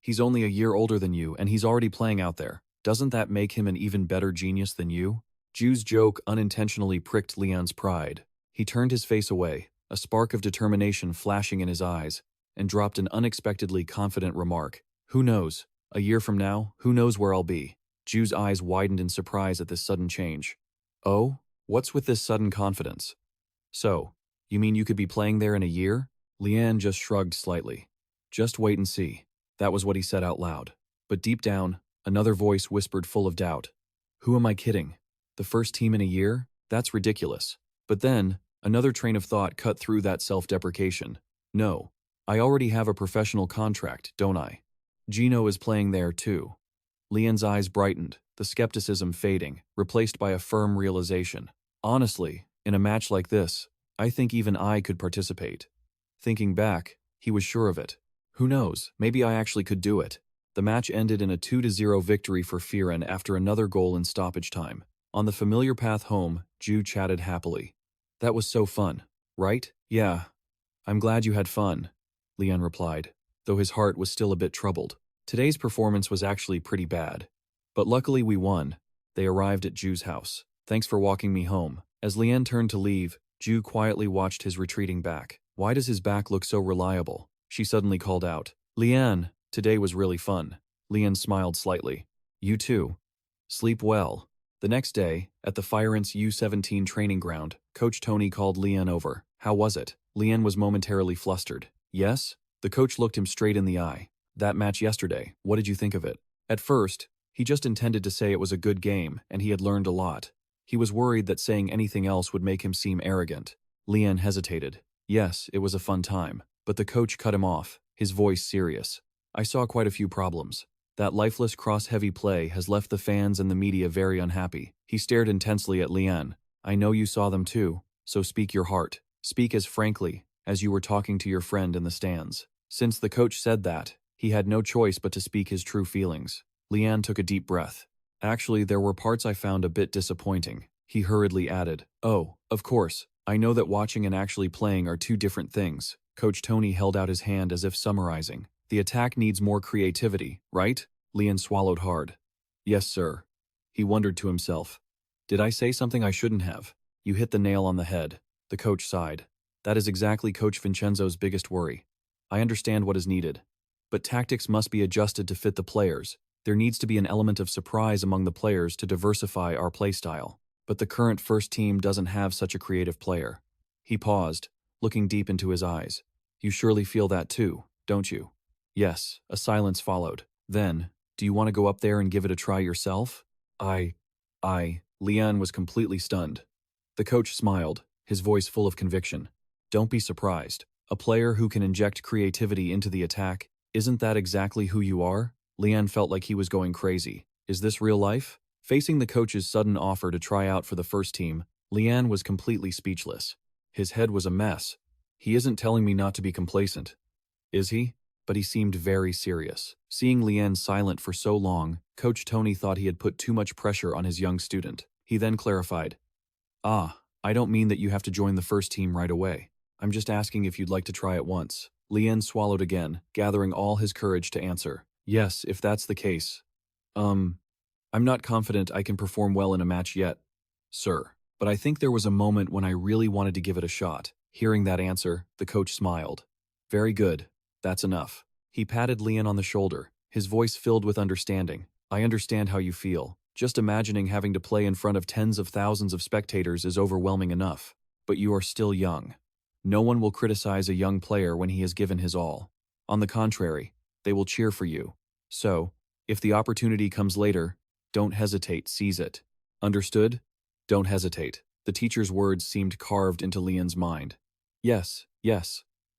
He's only a year older than you and he's already playing out there. Doesn't that make him an even better genius than you? Ju's joke unintentionally pricked Lian's pride. He turned his face away, a spark of determination flashing in his eyes, and dropped an unexpectedly confident remark. Who knows? A year from now, who knows where I'll be? Ju's eyes widened in surprise at this sudden change. Oh? What's with this sudden confidence? So, you mean you could be playing there in a year? Lian just shrugged slightly. Just wait and see. That was what he said out loud. But deep down, another voice whispered full of doubt. Who am I kidding? The first team in a year? That's ridiculous. But then, another train of thought cut through that self-deprecation. No, I already have a professional contract, don't I? Gino is playing there too. Lian's eyes brightened, the skepticism fading, replaced by a firm realization. Honestly, in a match like this, I think even I could participate. Thinking back, he was sure of it. Who knows, maybe I actually could do it. The match ended in a 2-0 victory for Fiorentina after another goal in stoppage time. On the familiar path home, Ju chatted happily. That was so fun, right? Yeah. I'm glad you had fun, Lian replied, though his heart was still a bit troubled. Today's performance was actually pretty bad. But luckily we won. They arrived at Ju's house. Thanks for walking me home. As Lian turned to leave, Ju quietly watched his retreating back. Why does his back look so reliable? She suddenly called out. Lian, today was really fun. Lian smiled slightly. You too. Sleep well. The next day, at the Florence U17 training ground, Coach Tony called Lian over. How was it? Lian was momentarily flustered. Yes? The coach looked him straight in the eye. That match yesterday, what did you think of it? At first, he just intended to say it was a good game and he had learned a lot. He was worried that saying anything else would make him seem arrogant. Lian hesitated. Yes, it was a fun time. But the coach cut him off, his voice serious. I saw quite a few problems. That lifeless cross-heavy play has left the fans and the media very unhappy. He stared intensely at Lian. I know you saw them too, so speak your heart. Speak as frankly as you were talking to your friend in the stands. Since the coach said that, he had no choice but to speak his true feelings. Lian took a deep breath. Actually, there were parts I found a bit disappointing. He hurriedly added, oh, of course, I know that watching and actually playing are two different things. Coach Tony held out his hand as if summarizing. The attack needs more creativity, right? Lian swallowed hard. Yes, sir. He wondered to himself. Did I say something I shouldn't have? You hit the nail on the head. The coach sighed. That is exactly Coach Vincenzo's biggest worry. I understand what is needed. But tactics must be adjusted to fit the players. There needs to be an element of surprise among the players to diversify our playstyle. But the current first team doesn't have such a creative player. He paused, looking deep into his eyes. You surely feel that too, don't you? Yes, a silence followed. Then, do you want to go up there and give it a try yourself? Lian was completely stunned. The coach smiled, his voice full of conviction. Don't be surprised. A player who can inject creativity into the attack, isn't that exactly who you are? Lian felt like he was going crazy. Is this real life? Facing the coach's sudden offer to try out for the first team, Lian was completely speechless. His head was a mess. He isn't telling me not to be complacent. Is he? But he seemed very serious. Seeing Lian silent for so long, Coach Tony thought he had put too much pressure on his young student. He then clarified. I don't mean that you have to join the first team right away. I'm just asking if you'd like to try it once. Lian swallowed again, gathering all his courage to answer. Yes, if that's the case. I'm not confident I can perform well in a match yet, sir. But I think there was a moment when I really wanted to give it a shot. Hearing that answer, the coach smiled. Very good. That's enough. He patted Lian on the shoulder, his voice filled with understanding. I understand how you feel. Just imagining having to play in front of tens of thousands of spectators is overwhelming enough. But you are still young. No one will criticize a young player when he has given his all. On the contrary, they will cheer for you. So, if the opportunity comes later, don't hesitate, seize it. Understood? Don't hesitate. The teacher's words seemed carved into Lian's mind. Yes,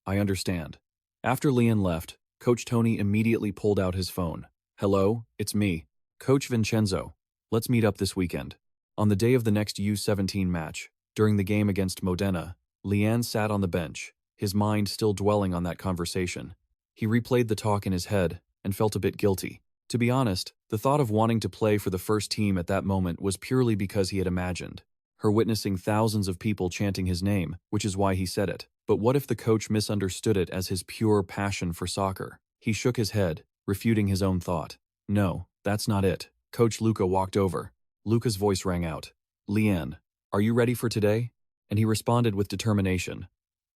I understand. After Lian left, Coach Tony immediately pulled out his phone. Hello, it's me, Coach Vincenzo. Let's meet up this weekend. On the day of the next U17 match, during the game against Modena, Lian sat on the bench, his mind still dwelling on that conversation. He replayed the talk in his head and felt a bit guilty. To be honest, the thought of wanting to play for the first team at that moment was purely because he had imagined her witnessing thousands of people chanting his name, which is why he said it. But what if the coach misunderstood it as his pure passion for soccer? He shook his head, refuting his own thought. No, that's not it. Coach Luca walked over. Luca's voice rang out. Lian, are you ready for today? And he responded with determination.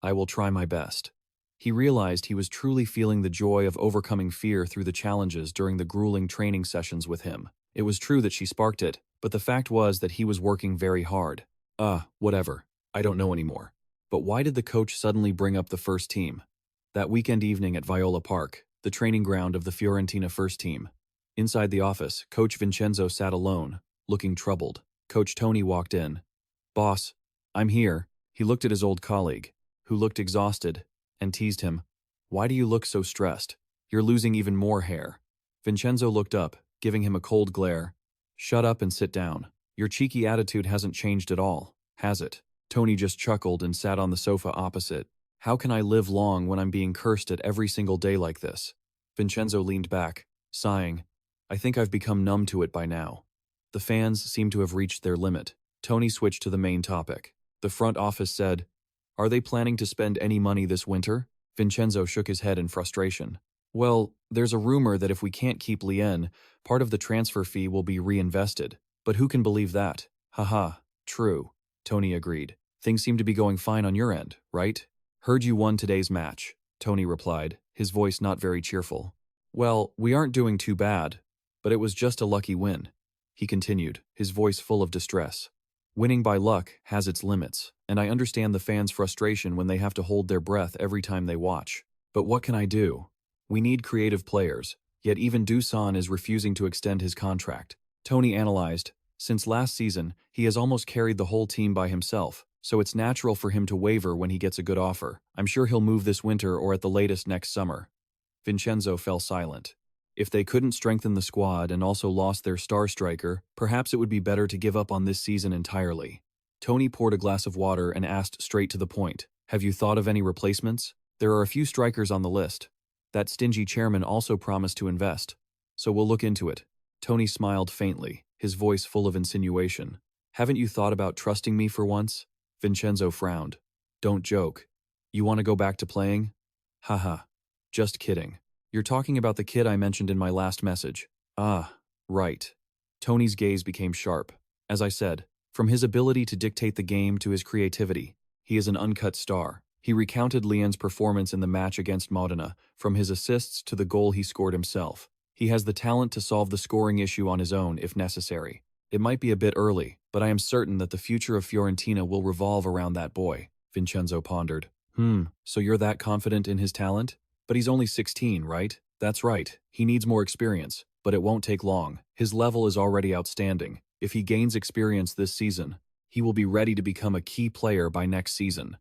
I will try my best. He realized he was truly feeling the joy of overcoming fear through the challenges during the grueling training sessions with him. It was true that she sparked it, but the fact was that he was working very hard. Whatever. I don't know anymore. But why did the coach suddenly bring up the first team? That weekend evening at Viola Park, the training ground of the Fiorentina first team. Inside the office, Coach Vincenzo sat alone, looking troubled. Coach Tony walked in. Boss, I'm here. He looked at his old colleague, who looked exhausted, and teased him. Why do you look so stressed? You're losing even more hair. Vincenzo looked up, giving him a cold glare. Shut up and sit down. Your cheeky attitude hasn't changed at all, has it? Tony just chuckled and sat on the sofa opposite. How can I live long when I'm being cursed at every single day like this? Vincenzo leaned back, sighing. I think I've become numb to it by now. The fans seemed to have reached their limit. Tony switched to the main topic. The front office said, "Are they planning to spend any money this winter?" Vincenzo shook his head in frustration. "Well, there's a rumor that if we can't keep Lien, part of the transfer fee will be reinvested. But who can believe that?" "Haha, true," Tony agreed. "Things seem to be going fine on your end, right?" "Heard you won today's match," Tony replied, his voice not very cheerful. "Well, we aren't doing too bad, but it was just a lucky win," he continued, his voice full of distress. "Winning by luck has its limits, and I understand the fans' frustration when they have to hold their breath every time they watch. But what can I do? We need creative players, yet even Dusan is refusing to extend his contract." Tony analyzed. Since last season, he has almost carried the whole team by himself, so it's natural for him to waver when he gets a good offer. "I'm sure he'll move this winter or at the latest next summer." Vincenzo fell silent. If they couldn't strengthen the squad and also lost their star striker, perhaps it would be better to give up on this season entirely. Tony poured a glass of water and asked straight to the point, "Have you thought of any replacements? There are a few strikers on the list. That stingy chairman also promised to invest, so we'll look into it." Tony smiled faintly, his voice full of insinuation. "Haven't you thought about trusting me for once?" Vincenzo frowned. "Don't joke. You want to go back to playing?" "Haha. Just kidding. You're talking about the kid I mentioned in my last message." "Ah, right." Tony's gaze became sharp. "As I said, from his ability to dictate the game to his creativity, he is an uncut star." He recounted Lien's performance in the match against Modena, from his assists to the goal he scored himself. He has the talent to solve the scoring issue on his own if necessary. "It might be a bit early, but I am certain that the future of Fiorentina will revolve around that boy," Vincenzo pondered. So you're that confident in his talent? But he's only 16, right?" "That's right. He needs more experience, but it won't take long. His level is already outstanding. If he gains experience this season, he will be ready to become a key player by next season."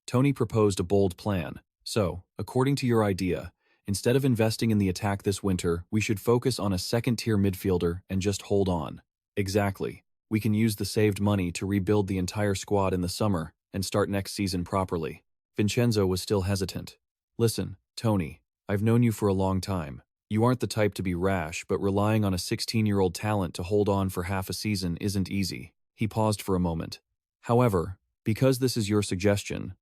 Tony proposed a bold plan. "So, according to your idea, instead of investing in the attack this winter, we should focus on a second-tier midfielder and just hold on." "Exactly. We can use the saved money to rebuild the entire squad in the summer and start next season properly." Vincenzo was still hesitant. "Listen, Tony, I've known you for a long time. You aren't the type to be rash, but relying on a 16-year-old talent to hold on for half a season isn't easy." He paused for a moment. "However, because this is your suggestion,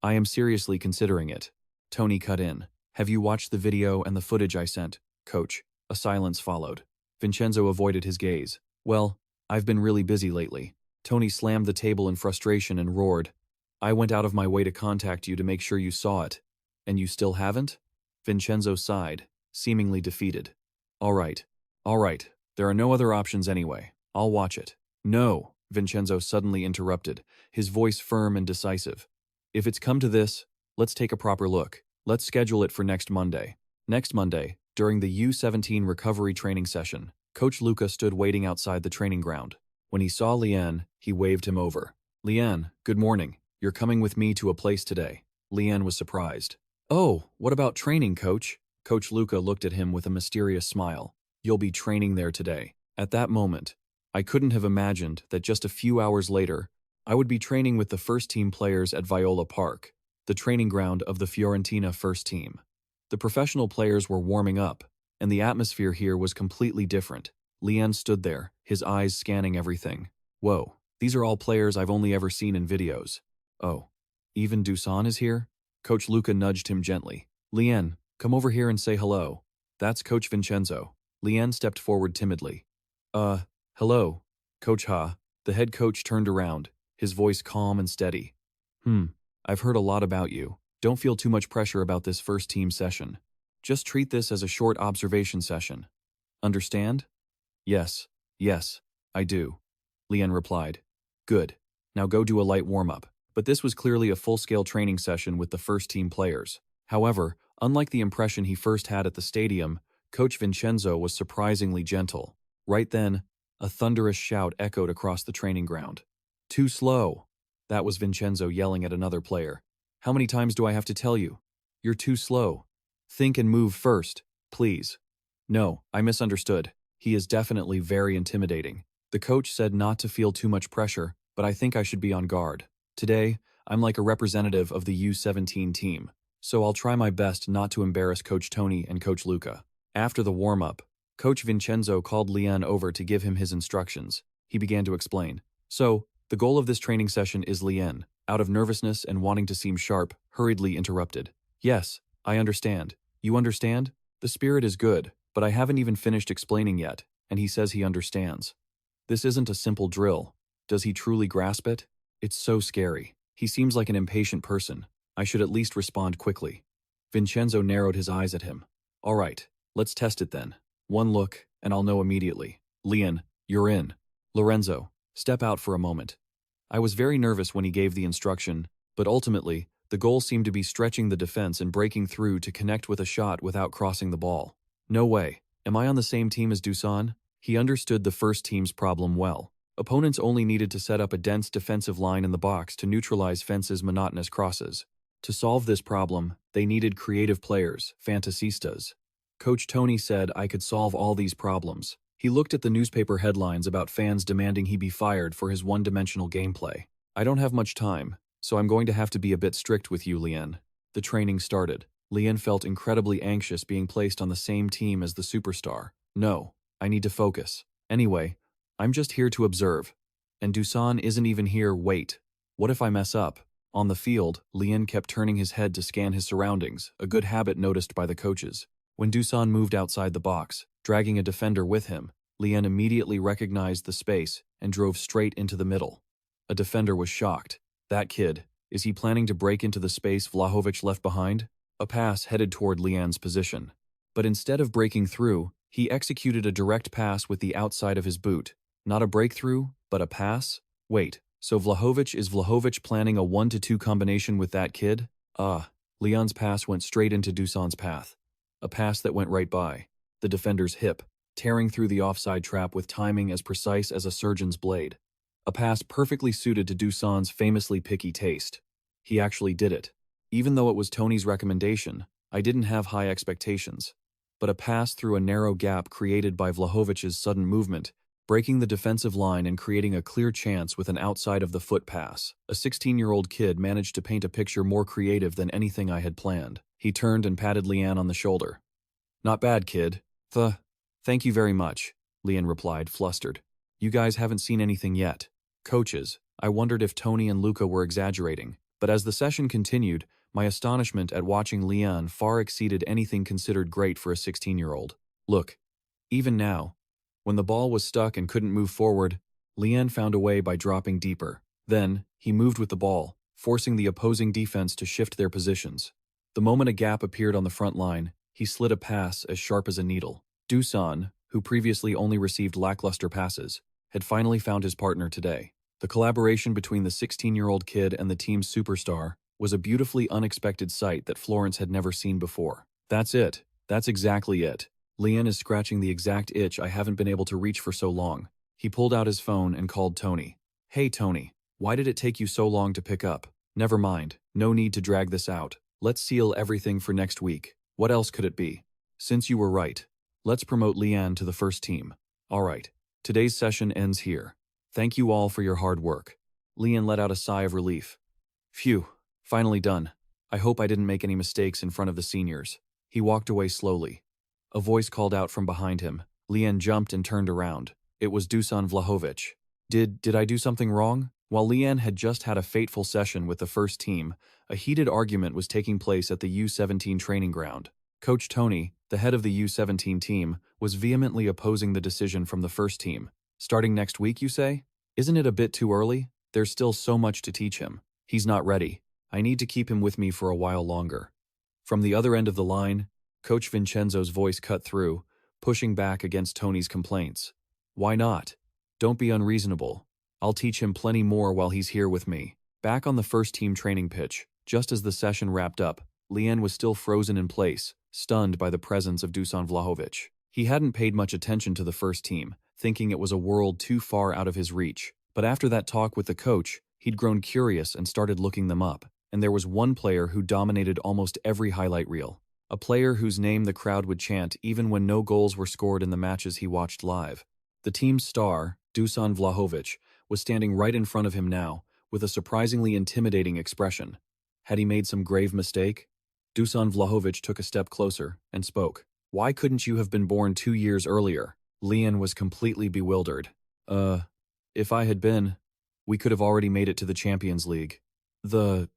I am seriously considering it." Tony cut in. "Have you watched the video and the footage I sent, Coach?" A silence followed. Vincenzo avoided his gaze. "Well, I've been really busy lately." Tony slammed the table in frustration and roared, "I went out of my way to contact you to make sure you saw it. And you still haven't?" Vincenzo sighed, seemingly defeated. All right. There are no other options anyway. I'll watch it." "No," Vincenzo suddenly interrupted, his voice firm and decisive. "If it's come to this, let's take a proper look. Let's schedule it for next Monday." Next Monday, during the U17 recovery training session, Coach Luca stood waiting outside the training ground. When he saw Lien, he waved him over. "Lien, good morning. You're coming with me to a place today." Lien was surprised. "Oh, what about training, Coach?" Coach Luca looked at him with a mysterious smile. "You'll be training there today." At that moment, I couldn't have imagined that just a few hours later, I would be training with the first-team players at Viola Park, the training ground of the Fiorentina first team. The professional players were warming up, and the atmosphere here was completely different. Lien stood there, his eyes scanning everything. "Whoa, these are all players I've only ever seen in videos. Oh, even Dusan is here?" Coach Luca nudged him gently. "Lien, come over here and say hello." "That's Coach Vincenzo." Lien stepped forward timidly. Hello, Coach Ha." The head coach turned around, his voice calm and steady. I've heard a lot about you. Don't feel too much pressure about this first team session. Just treat this as a short observation session. Understand?" Yes, I do," Lien replied. "Good. Now go do a light warm-up." But this was clearly a full-scale training session with the first-team players. However, unlike the impression he first had at the stadium, Coach Vincenzo was surprisingly gentle. Right then, a thunderous shout echoed across the training ground. "Too slow!" That was Vincenzo yelling at another player. "How many times do I have to tell you? You're too slow. Think and move first, please." "No, I misunderstood. He is definitely very intimidating." The coach said not to feel too much pressure, but I think I should be on guard. Today, I'm like a representative of the U17 team, so I'll try my best not to embarrass Coach Tony and Coach Luca. After the warm-up, Coach Vincenzo called Lian over to give him his instructions. He began to explain. So, the goal of this training session is Lian, out of nervousness and wanting to seem sharp, hurriedly interrupted. Yes, I understand. You understand? The spirit is good, but I haven't even finished explaining yet, and he says he understands. This isn't a simple drill. Does he truly grasp it? It's so scary. He seems like an impatient person. I should at least respond quickly. Vincenzo narrowed his eyes at him. All right, let's test it then. One look, and I'll know immediately. Lian, you're in. Lorenzo, step out for a moment. I was very nervous when he gave the instruction, but ultimately, the goal seemed to be stretching the defense and breaking through to connect with a shot without crossing the ball. No way. Am I on the same team as Dusan? He understood the first team's problem well. Opponents only needed to set up a dense defensive line in the box to neutralize Fence's monotonous crosses. To solve this problem, they needed creative players, fantasistas. Coach Tony said I could solve all these problems. He looked at the newspaper headlines about fans demanding he be fired for his one-dimensional gameplay. I don't have much time, so I'm going to have to be a bit strict with you, Lian. The training started. Lian felt incredibly anxious being placed on the same team as the superstar. No, I need to focus. Anyway, I'm just here to observe. And Dusan isn't even here, wait. What if I mess up? On the field, Lian kept turning his head to scan his surroundings, a good habit noticed by the coaches. When Dusan moved outside the box, dragging a defender with him, Lian immediately recognized the space and drove straight into the middle. A defender was shocked. That kid, is he planning to break into the space Vlahovic left behind? A pass headed toward Lian's position. But instead of breaking through, he executed a direct pass with the outside of his boot. Not a breakthrough, but a pass? Wait, so Vlahovic planning a 1-2 combination with that kid? Lian's pass went straight into Dusan's path. A pass that went right by the defender's hip, tearing through the offside trap with timing as precise as a surgeon's blade. A pass perfectly suited to Dusan's famously picky taste. He actually did it. Even though it was Tony's recommendation, I didn't have high expectations. But a pass through a narrow gap created by Vlahovic's sudden movement, breaking the defensive line and creating a clear chance with an outside-of-the-foot pass. A 16-year-old kid managed to paint a picture more creative than anything I had planned. He turned and patted Lian on the shoulder. Not bad, kid. Thank you very much, Lian replied, flustered. You guys haven't seen anything yet. Coaches, I wondered if Tony and Luca were exaggerating, but as the session continued, my astonishment at watching Lian far exceeded anything considered great for a 16-year-old. Look, even now, when the ball was stuck and couldn't move forward, Lian found a way by dropping deeper. Then, he moved with the ball, forcing the opposing defense to shift their positions. The moment a gap appeared on the front line, he slid a pass as sharp as a needle. Dusan, who previously only received lackluster passes, had finally found his partner today. The collaboration between the 16-year-old kid and the team's superstar was a beautifully unexpected sight that Florence had never seen before. That's it. That's exactly it. Lian is scratching the exact itch I haven't been able to reach for so long. He pulled out his phone and called Tony. Hey Tony, why did it take you so long to pick up? Never mind, no need to drag this out. Let's seal everything for next week. What else could it be? Since you were right, let's promote Lian to the first team. All right, today's session ends here. Thank you all for your hard work. Lian let out a sigh of relief. Phew, finally done. I hope I didn't make any mistakes in front of the seniors. He walked away slowly. A voice called out from behind him. Lian jumped and turned around. It was Dusan Vlahovic. Did I do something wrong? While Lian had just had a fateful session with the first team, a heated argument was taking place at the U17 training ground. Coach Tony, the head of the U17 team, was vehemently opposing the decision from the first team. Starting next week, you say? Isn't it a bit too early? There's still so much to teach him. He's not ready. I need to keep him with me for a while longer. From the other end of the line, Coach Vincenzo's voice cut through, pushing back against Tony's complaints. Why not? Don't be unreasonable. I'll teach him plenty more while he's here with me. Back on the first team training pitch, just as the session wrapped up, Lian was still frozen in place, stunned by the presence of Dusan Vlahovic. He hadn't paid much attention to the first team, thinking it was a world too far out of his reach. But after that talk with the coach, he'd grown curious and started looking them up. And there was one player who dominated almost every highlight reel. A player whose name the crowd would chant even when no goals were scored in the matches he watched live. The team's star, Dusan Vlahovic, was standing right in front of him now, with a surprisingly intimidating expression. Had he made some grave mistake? Dusan Vlahovic took a step closer and spoke. Why couldn't you have been born 2 years earlier? Lian was completely bewildered. If I had been, we could have already made it to the Champions League. The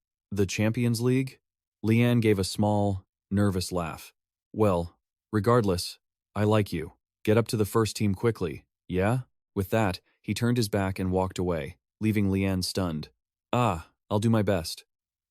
Champions League? Lian gave a small, nervous laugh. Well, regardless, I like you. Get up to the first team quickly, yeah? With that, he turned his back and walked away, leaving Lian stunned. Ah, I'll do my best.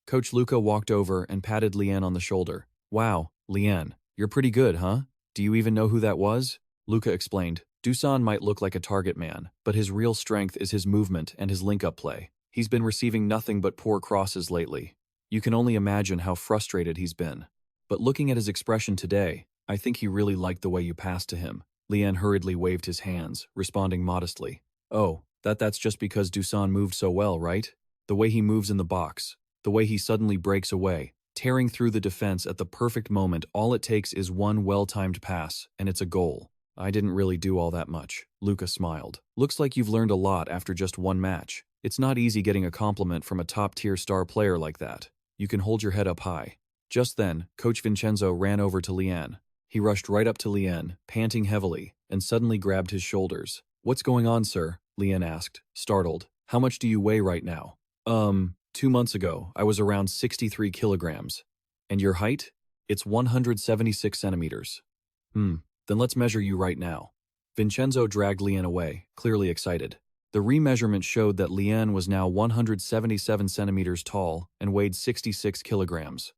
Coach Luca walked over and patted Lian on the shoulder. Wow, Lian, you're pretty good, huh? Do you even know who that was? Luca explained. Dusan might look like a target man, but his real strength is his movement and his link-up play. He's been receiving nothing but poor crosses lately. You can only imagine how frustrated he's been. But looking at his expression today, I think he really liked the way you passed to him. Lian hurriedly waved his hands, responding modestly. Oh, that's just because Dusan moved so well, right? The way he moves in the box, the way he suddenly breaks away, tearing through the defense at the perfect moment. All it takes is one well-timed pass, and it's a goal. I didn't really do all that much. Luca smiled. Looks like you've learned a lot after just one match. It's not easy getting a compliment from a top-tier star player like that. You can hold your head up high. Just then, Coach Vincenzo ran over to Lian. He rushed right up to Lian, panting heavily, and suddenly grabbed his shoulders. What's going on, sir? Lian asked, startled. How much do you weigh right now? 2 months ago, I was around 63 kilograms. And your height? It's 176 centimeters. Then let's measure you right now. Vincenzo dragged Lian away, clearly excited. The remeasurement showed that Lian was now 177 centimeters tall and weighed 66 kilograms.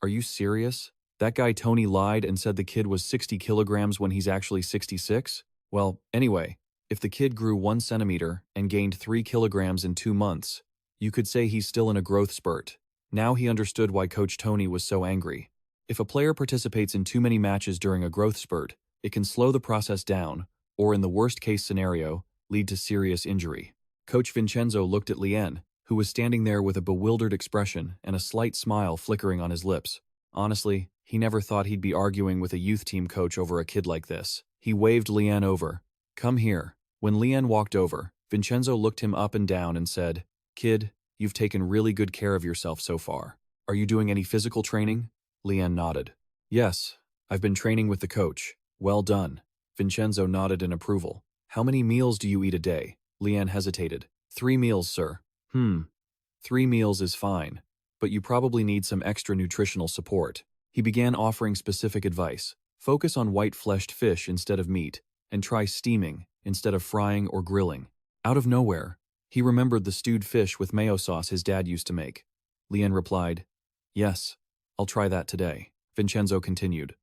Are you serious? That guy Tony lied and said the kid was 60 kilograms when he's actually 66? Well, anyway, if the kid grew 1 centimeter and gained 3 kilograms in 2 months, you could say he's still in a growth spurt. Now he understood why Coach Tony was so angry. If a player participates in too many matches during a growth spurt, it can slow the process down, or in the worst-case scenario, lead to serious injury. Coach Vincenzo looked at Lian, who was standing there with a bewildered expression and a slight smile flickering on his lips. Honestly, he never thought he'd be arguing with a youth team coach over a kid like this. He waved Lian over. Come here. When Lian walked over, Vincenzo looked him up and down and said, Kid, you've taken really good care of yourself so far. Are you doing any physical training? Lian nodded. Yes, I've been training with the coach. Well done. Vincenzo nodded in approval. How many meals do you eat a day? Lian hesitated. 3 meals, sir. 3 meals is fine, but you probably need some extra nutritional support. He began offering specific advice. Focus on white-fleshed fish instead of meat, and try steaming instead of frying or grilling. Out of nowhere, he remembered the stewed fish with mayo sauce his dad used to make. Lian replied, Yes, I'll try that today. Vincenzo continued.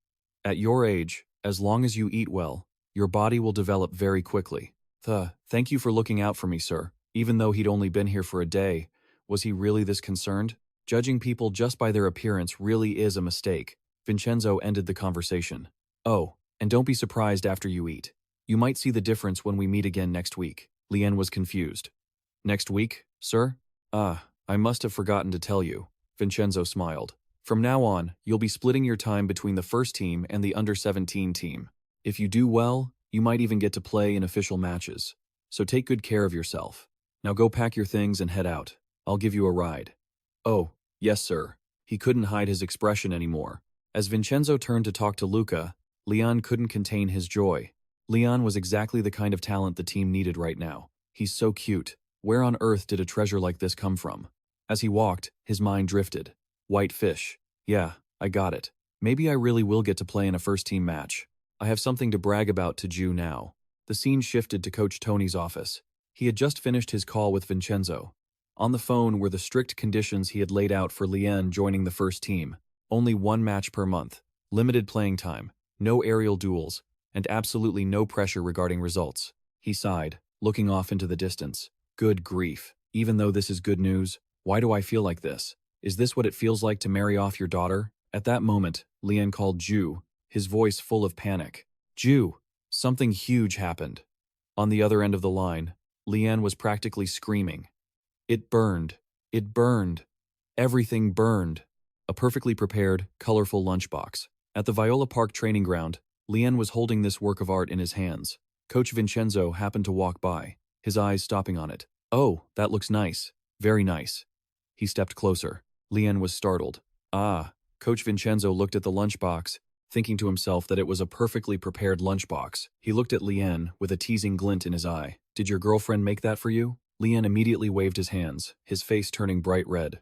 At your age, as long as you eat well, your body will develop very quickly. Thank you for looking out for me, sir. Even though he'd only been here for a day, was he really this concerned? Judging people just by their appearance really is a mistake. Vincenzo ended the conversation. Oh, and don't be surprised after you eat. You might see the difference when we meet again next week. Lian was confused. Next week, sir? I must have forgotten to tell you. Vincenzo smiled. From now on, you'll be splitting your time between the first team and the under-17 team. If you do well, you might even get to play in official matches. So take good care of yourself. Now go pack your things and head out. I'll give you a ride. Oh, yes, sir. He couldn't hide his expression anymore. As Vincenzo turned to talk to Luca, Lian couldn't contain his joy. Lian was exactly the kind of talent the team needed right now. He's so cute. Where on earth did a treasure like this come from? As he walked, his mind drifted. White fish. Yeah, I got it. Maybe I really will get to play in a first-team match. I have something to brag about to Jiu now. The scene shifted to Coach Tony's office. He had just finished his call with Vincenzo. On the phone were the strict conditions he had laid out for Lian joining the first team. Only 1 match per month, limited playing time, no aerial duels, and absolutely no pressure regarding results. He sighed, looking off into the distance. Good grief. Even though this is good news, why do I feel like this? Is this what it feels like to marry off your daughter? At that moment, Lian called Jiu, his voice full of panic. Jiu, something huge happened. On the other end of the line, Lian was practically screaming. It burned. It burned. Everything burned. A perfectly prepared, colorful lunchbox. At the Viola Park training ground, Lian was holding this work of art in his hands. Coach Vincenzo happened to walk by, his eyes stopping on it. Oh, that looks nice. Very nice. He stepped closer. Lian was startled. Coach Vincenzo looked at the lunchbox, thinking to himself that it was a perfectly prepared lunchbox. He looked at Lian with a teasing glint in his eye. "Did your girlfriend make that for you?" Lian immediately waved his hands, his face turning bright red.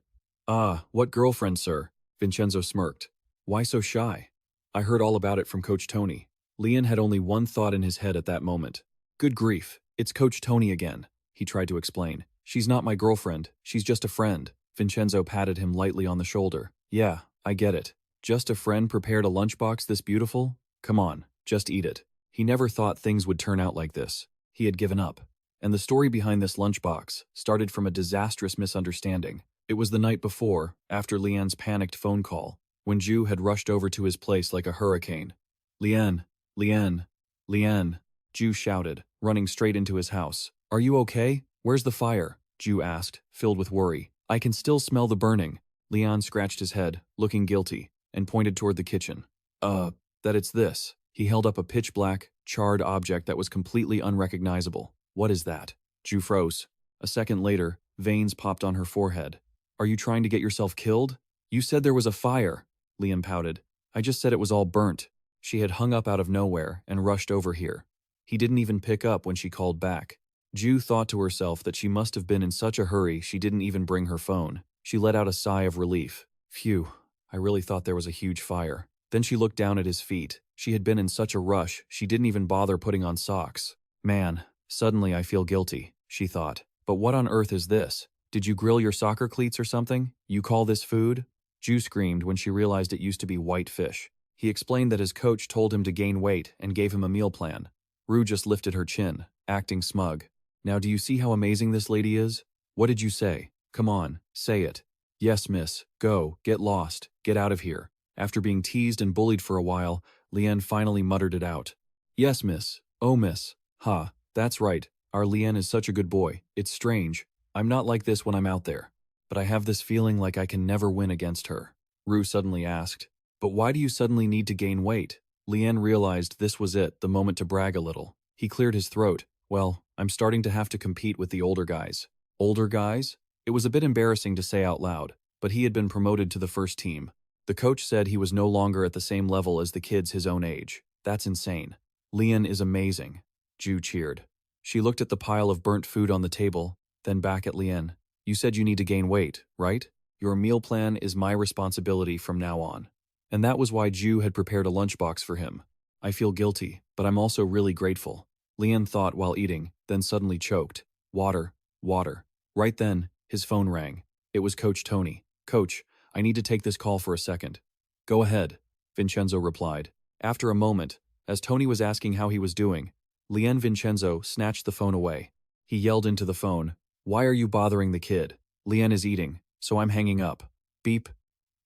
"Ah, what girlfriend, sir?" Vincenzo smirked. "Why so shy?" "I heard all about it from Coach Tony." Lian had only one thought in his head at that moment. "Good grief, it's Coach Tony again," he tried to explain. "She's not my girlfriend, she's just a friend." Vincenzo patted him lightly on the shoulder. "Yeah, I get it. Just a friend prepared a lunchbox this beautiful? Come on, just eat it." He never thought things would turn out like this. He had given up. And the story behind this lunchbox started from a disastrous misunderstanding. It was the night before, after Lian's panicked phone call, when Ju had rushed over to his place like a hurricane. "Lian, Lian, Lian," Ju shouted, running straight into his house. "Are you okay? Where's the fire?" Ju asked, filled with worry. "I can still smell the burning." Lian scratched his head, looking guilty, and pointed toward the kitchen. That it's this." He held up a pitch-black, charred object that was completely unrecognizable. "What is that?" Ju froze. A second later, veins popped on her forehead. "Are you trying to get yourself killed?" "You said there was a fire," Lian pouted. "I just said it was all burnt." She had hung up out of nowhere and rushed over here. He didn't even pick up when she called back. Ju thought to herself that she must have been in such a hurry she didn't even bring her phone. She let out a sigh of relief. "Phew, I really thought there was a huge fire." Then she looked down at his feet. She had been in such a rush, she didn't even bother putting on socks. "Man, suddenly I feel guilty," she thought. "But what on earth is this? Did you grill your soccer cleats or something? You call this food?" Ju screamed when she realized it used to be white fish. He explained that his coach told him to gain weight and gave him a meal plan. Rue just lifted her chin, acting smug. "Now do you see how amazing this lady is? What did you say? Come on, say it." "Yes, miss. Go, get lost, get out of here." After being teased and bullied for a while, Lian finally muttered it out. "Yes, miss. Oh, miss. Ha, that's right. Our Lian is such a good boy. It's strange. I'm not like this when I'm out there. But I have this feeling like I can never win against her." Rue suddenly asked. "But why do you suddenly need to gain weight?" Lian realized this was it, the moment to brag a little. He cleared his throat. "Well, I'm starting to have to compete with the older guys." Older guys? It was a bit embarrassing to say out loud, but he had been promoted to the first team. The coach said he was no longer at the same level as the kids his own age. That's insane. "Lian is amazing," Ju cheered. She looked at the pile of burnt food on the table, then back at Lian. "You said you need to gain weight, right? Your meal plan is my responsibility from now on." And that was why Ju had prepared a lunchbox for him. "I feel guilty, but I'm also really grateful." Lian thought while eating, then suddenly choked. Water, water. Right then, his phone rang. It was Coach Tony. "Coach, I need to take this call for a second." "Go ahead," Vincenzo replied. After a moment, as Tony was asking how he was doing, Vincenzo snatched the phone away. He yelled into the phone, "Why are you bothering the kid? Lian is eating, so I'm hanging up." Beep.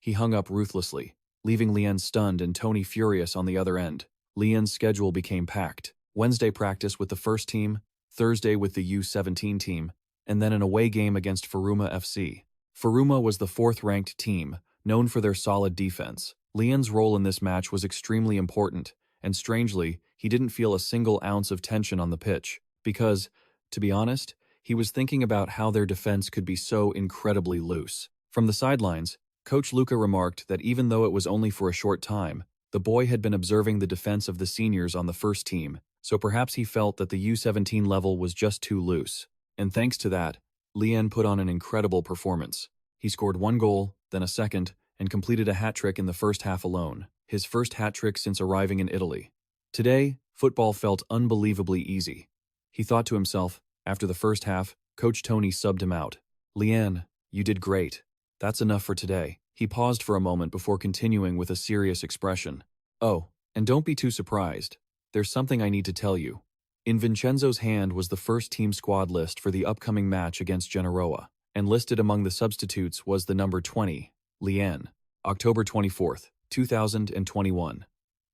He hung up ruthlessly, leaving Lian stunned and Tony furious on the other end. Lian's schedule became packed. Wednesday practice with the first team, Thursday with the U17 team, and then an away game against Furuma FC. Furuma was the fourth-ranked team, known for their solid defense. Lian's role in this match was extremely important, and strangely, he didn't feel a single ounce of tension on the pitch, because, to be honest, he was thinking about how their defense could be so incredibly loose. From the sidelines, Coach Luca remarked that even though it was only for a short time, the boy had been observing the defense of the seniors on the first team, so perhaps he felt that the U17 level was just too loose. And thanks to that, Lian put on an incredible performance. He scored one goal, then a second, and completed a hat-trick in the first half alone, his first hat-trick since arriving in Italy. Today, football felt unbelievably easy. He thought to himself, after the first half, Coach Tony subbed him out. "Lian, you did great. That's enough for today." He paused for a moment before continuing with a serious expression. "Oh, and don't be too surprised. There's something I need to tell you." In Vincenzo's hand was the first team squad list for the upcoming match against Genoa, and listed among the substitutes was the number 20, Lian, October 24th, 2021.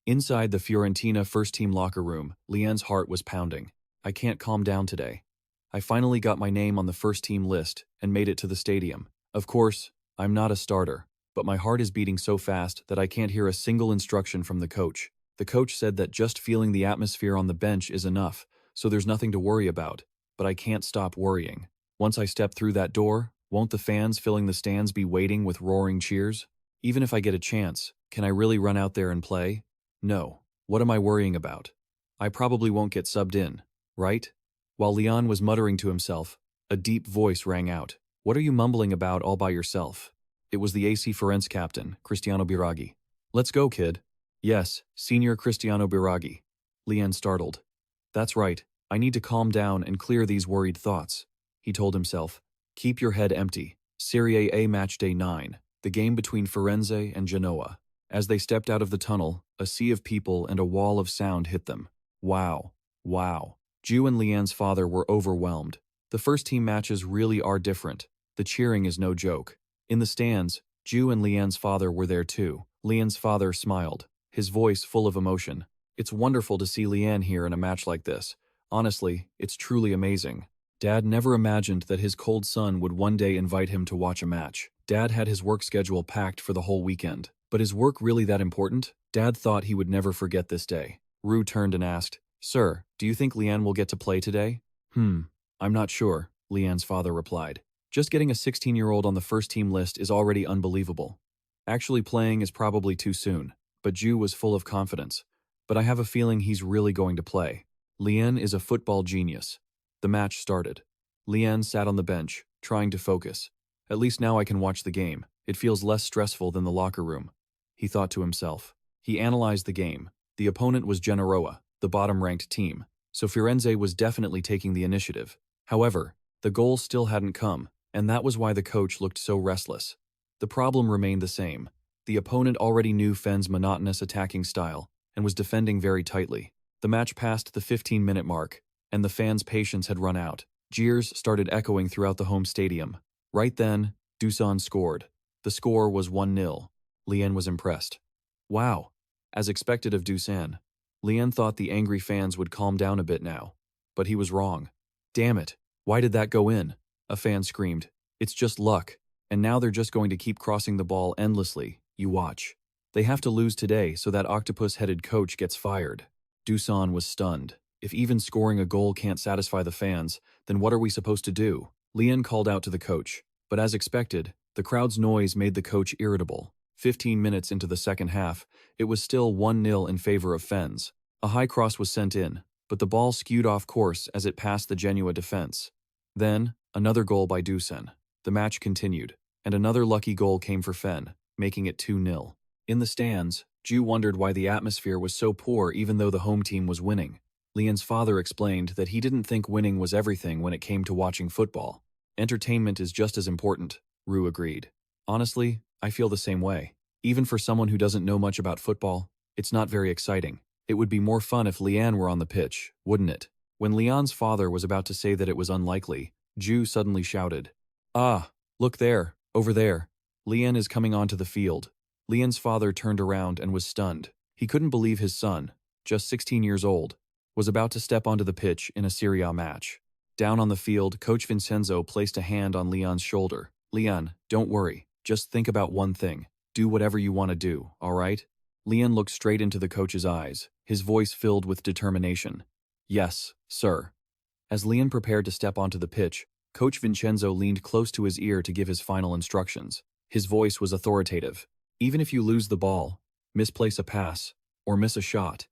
Inside the Fiorentina first-team locker room, Lian's heart was pounding. "I can't calm down today. I finally got my name on the first-team list and made it to the stadium. Of course, I'm not a starter, but my heart is beating so fast that I can't hear a single instruction from the coach. The coach said that just feeling the atmosphere on the bench is enough, so there's nothing to worry about, but I can't stop worrying. Once I step through that door, won't the fans filling the stands be waiting with roaring cheers? Even if I get a chance, can I really run out there and play? No. What am I worrying about? I probably won't get subbed in, right? While Leon was muttering to himself, a deep voice rang out. What are you mumbling about all by yourself? It was the AC Florence captain, Cristiano Biraghi. Let's go, kid. Yes, Senior Cristiano Biraghi. Leon startled. That's right, I need to calm down and clear these worried thoughts, he told himself. Keep your head empty. Serie A Matchday 9, the game between Firenze and Genoa. As they stepped out of the tunnel, a sea of people and a wall of sound hit them. Wow. Wow. Ju and Leanne's father were overwhelmed. The first team matches really are different. The cheering is no joke. In the stands, Ju and Leanne's father were there too. Leanne's father smiled, his voice full of emotion. It's wonderful to see Leanne here in a match like this. Honestly, it's truly amazing. Dad never imagined that his cold son would one day invite him to watch a match. Dad had his work schedule packed for the whole weekend. But is work really that important? Dad thought he would never forget this day. Rue turned and asked, Sir, do you think Leanne will get to play today? I'm not sure, Leanne's father replied. Just getting a 16-year-old on the first team list is already unbelievable. Actually playing is probably too soon. But Ju was full of confidence. But I have a feeling he's really going to play. Leanne is a football genius. The match started. Leanne sat on the bench, trying to focus. At least now I can watch the game. It feels less stressful than the locker room, he thought to himself. He analyzed the game. The opponent was Genoa, the bottom-ranked team, so Firenze was definitely taking the initiative. However, the goal still hadn't come, and that was why the coach looked so restless. The problem remained the same. The opponent already knew Fen's monotonous attacking style and was defending very tightly. The match passed the 15-minute mark, and the fans' patience had run out. Jeers started echoing throughout the home stadium. Right then, Dusan scored. The score was 1-0. Leanne was impressed. Wow. As expected of Dusan, Leanne thought the angry fans would calm down a bit now. But he was wrong. Damn it. Why did that go in? A fan screamed. It's just luck. And now they're just going to keep crossing the ball endlessly. You watch. They have to lose today so that octopus-headed coach gets fired. Dusan was stunned. If even scoring a goal can't satisfy the fans, then what are we supposed to do? Leanne called out to the coach. But as expected, the crowd's noise made the coach irritable. 15 minutes into the second half, it was still 1-0 in favor of Fens. A high cross was sent in, but the ball skewed off course as it passed the Genoa defense. Then, another goal by Dusan. The match continued, and another lucky goal came for Fen, making it 2-0. In the stands, Ju wondered why the atmosphere was so poor even though the home team was winning. Leanne's father explained that he didn't think winning was everything when it came to watching football. Entertainment is just as important, Rue agreed. Honestly, I feel the same way. Even for someone who doesn't know much about football, it's not very exciting. It would be more fun if Leanne were on the pitch, wouldn't it? When Leon's father was about to say that it was unlikely, Ju suddenly shouted, Ah, look there, over there. Leanne is coming onto the field. Leanne's father turned around and was stunned. He couldn't believe his son, just 16 years old, was about to step onto the pitch in a Serie A match. Down on the field, Coach Vincenzo placed a hand on Leon's shoulder. Leon, don't worry. Just think about one thing. Do whatever you want to do, all right? Leon looked straight into the coach's eyes, his voice filled with determination. Yes, sir. As Leon prepared to step onto the pitch, Coach Vincenzo leaned close to his ear to give his final instructions. His voice was authoritative. Even if you lose the ball, misplace a pass, or miss a shot,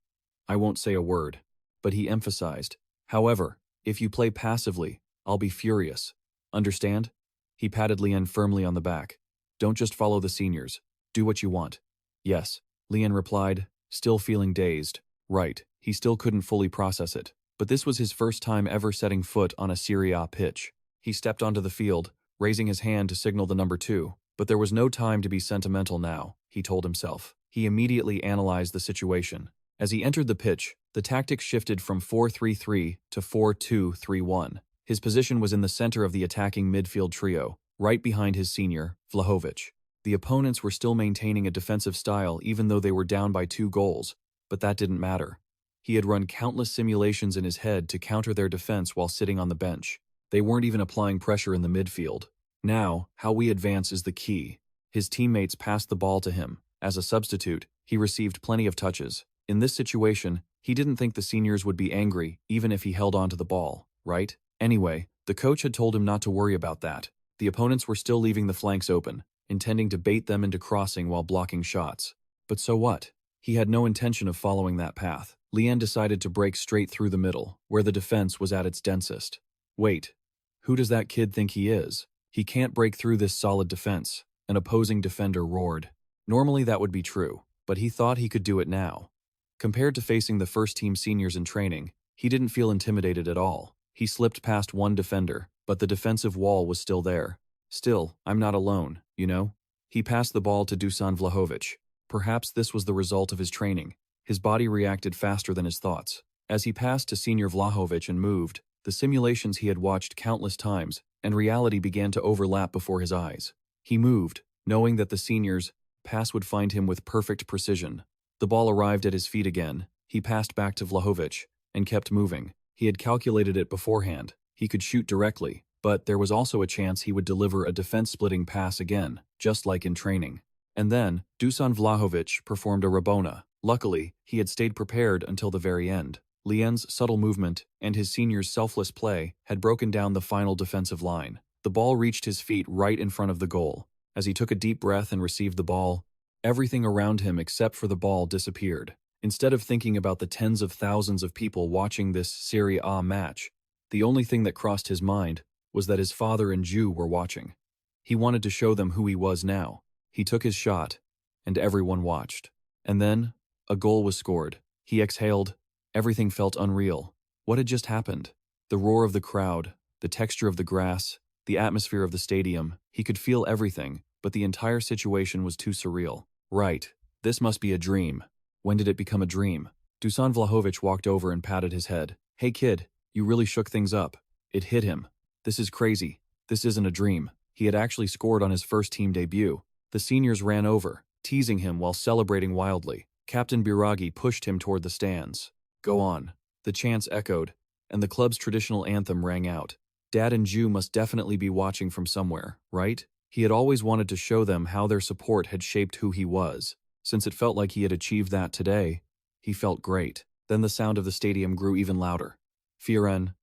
I won't say a word. But he emphasized, however, if you play passively, I'll be furious. Understand? He patted Leon firmly on the back. Don't just follow the seniors. Do what you want. Yes, Leon replied, still feeling dazed. Right, he still couldn't fully process it. But this was his first time ever setting foot on a Serie A pitch. He stepped onto the field, raising his hand to signal the number 2. But there was no time to be sentimental now, he told himself. He immediately analyzed the situation. As he entered the pitch, the tactics shifted from 4-3-3 to 4-2-3-1. His position was in the center of the attacking midfield trio, right behind his senior, Vlahovic. The opponents were still maintaining a defensive style even though they were down by 2 goals, but that didn't matter. He had run countless simulations in his head to counter their defense while sitting on the bench. They weren't even applying pressure in the midfield. Now, how we advance is the key. His teammates passed the ball to him. As a substitute, he received plenty of touches. In this situation, he didn't think the seniors would be angry even if he held on to the ball, right? Anyway, the coach had told him not to worry about that. The opponents were still leaving the flanks open, intending to bait them into crossing while blocking shots. But so what? He had no intention of following that path. Lian decided to break straight through the middle, where the defense was at its densest. Wait, who does that kid think he is? He can't break through this solid defense, an opposing defender roared. Normally that would be true, but he thought he could do it now. Compared to facing the first-team seniors in training, he didn't feel intimidated at all. He slipped past one defender, but the defensive wall was still there. Still, I'm not alone, you know? He passed the ball to Dusan Vlahovic. Perhaps this was the result of his training. His body reacted faster than his thoughts. As he passed to Senior Vlahovic and moved, the simulations he had watched countless times, and reality began to overlap before his eyes. He moved, knowing that the senior's pass would find him with perfect precision. The ball arrived at his feet again. He passed back to Vlahovic and kept moving. He had calculated it beforehand. He could shoot directly, but there was also a chance he would deliver a defense-splitting pass again, just like in training. And then, Dusan Vlahovic performed a rabona. Luckily, he had stayed prepared until the very end. Lian's subtle movement and his senior's selfless play had broken down the final defensive line. The ball reached his feet right in front of the goal. As he took a deep breath and received the ball, everything around him except for the ball disappeared. Instead of thinking about the tens of thousands of people watching this Serie A match, the only thing that crossed his mind was that his father and Jew were watching. He wanted to show them who he was now. He took his shot, and everyone watched. And then, a goal was scored. He exhaled. Everything felt unreal. What had just happened? The roar of the crowd, the texture of the grass, the atmosphere of the stadium. He could feel everything, but the entire situation was too surreal. Right, this must be a dream. When did it become a dream? Dusan Vlahovic walked over and patted his head. Hey kid, you really shook things up. It hit him. This is crazy. This isn't a dream. He had actually scored on his first-team debut. The seniors ran over, teasing him while celebrating wildly. Captain Biragi pushed him toward the stands. Go on. The chants echoed, and the club's traditional anthem rang out. Dad and Jew must definitely be watching from somewhere, right? He had always wanted to show them how their support had shaped who he was. Since it felt like he had achieved that today, he felt great. Then the sound of the stadium grew even louder. Firen,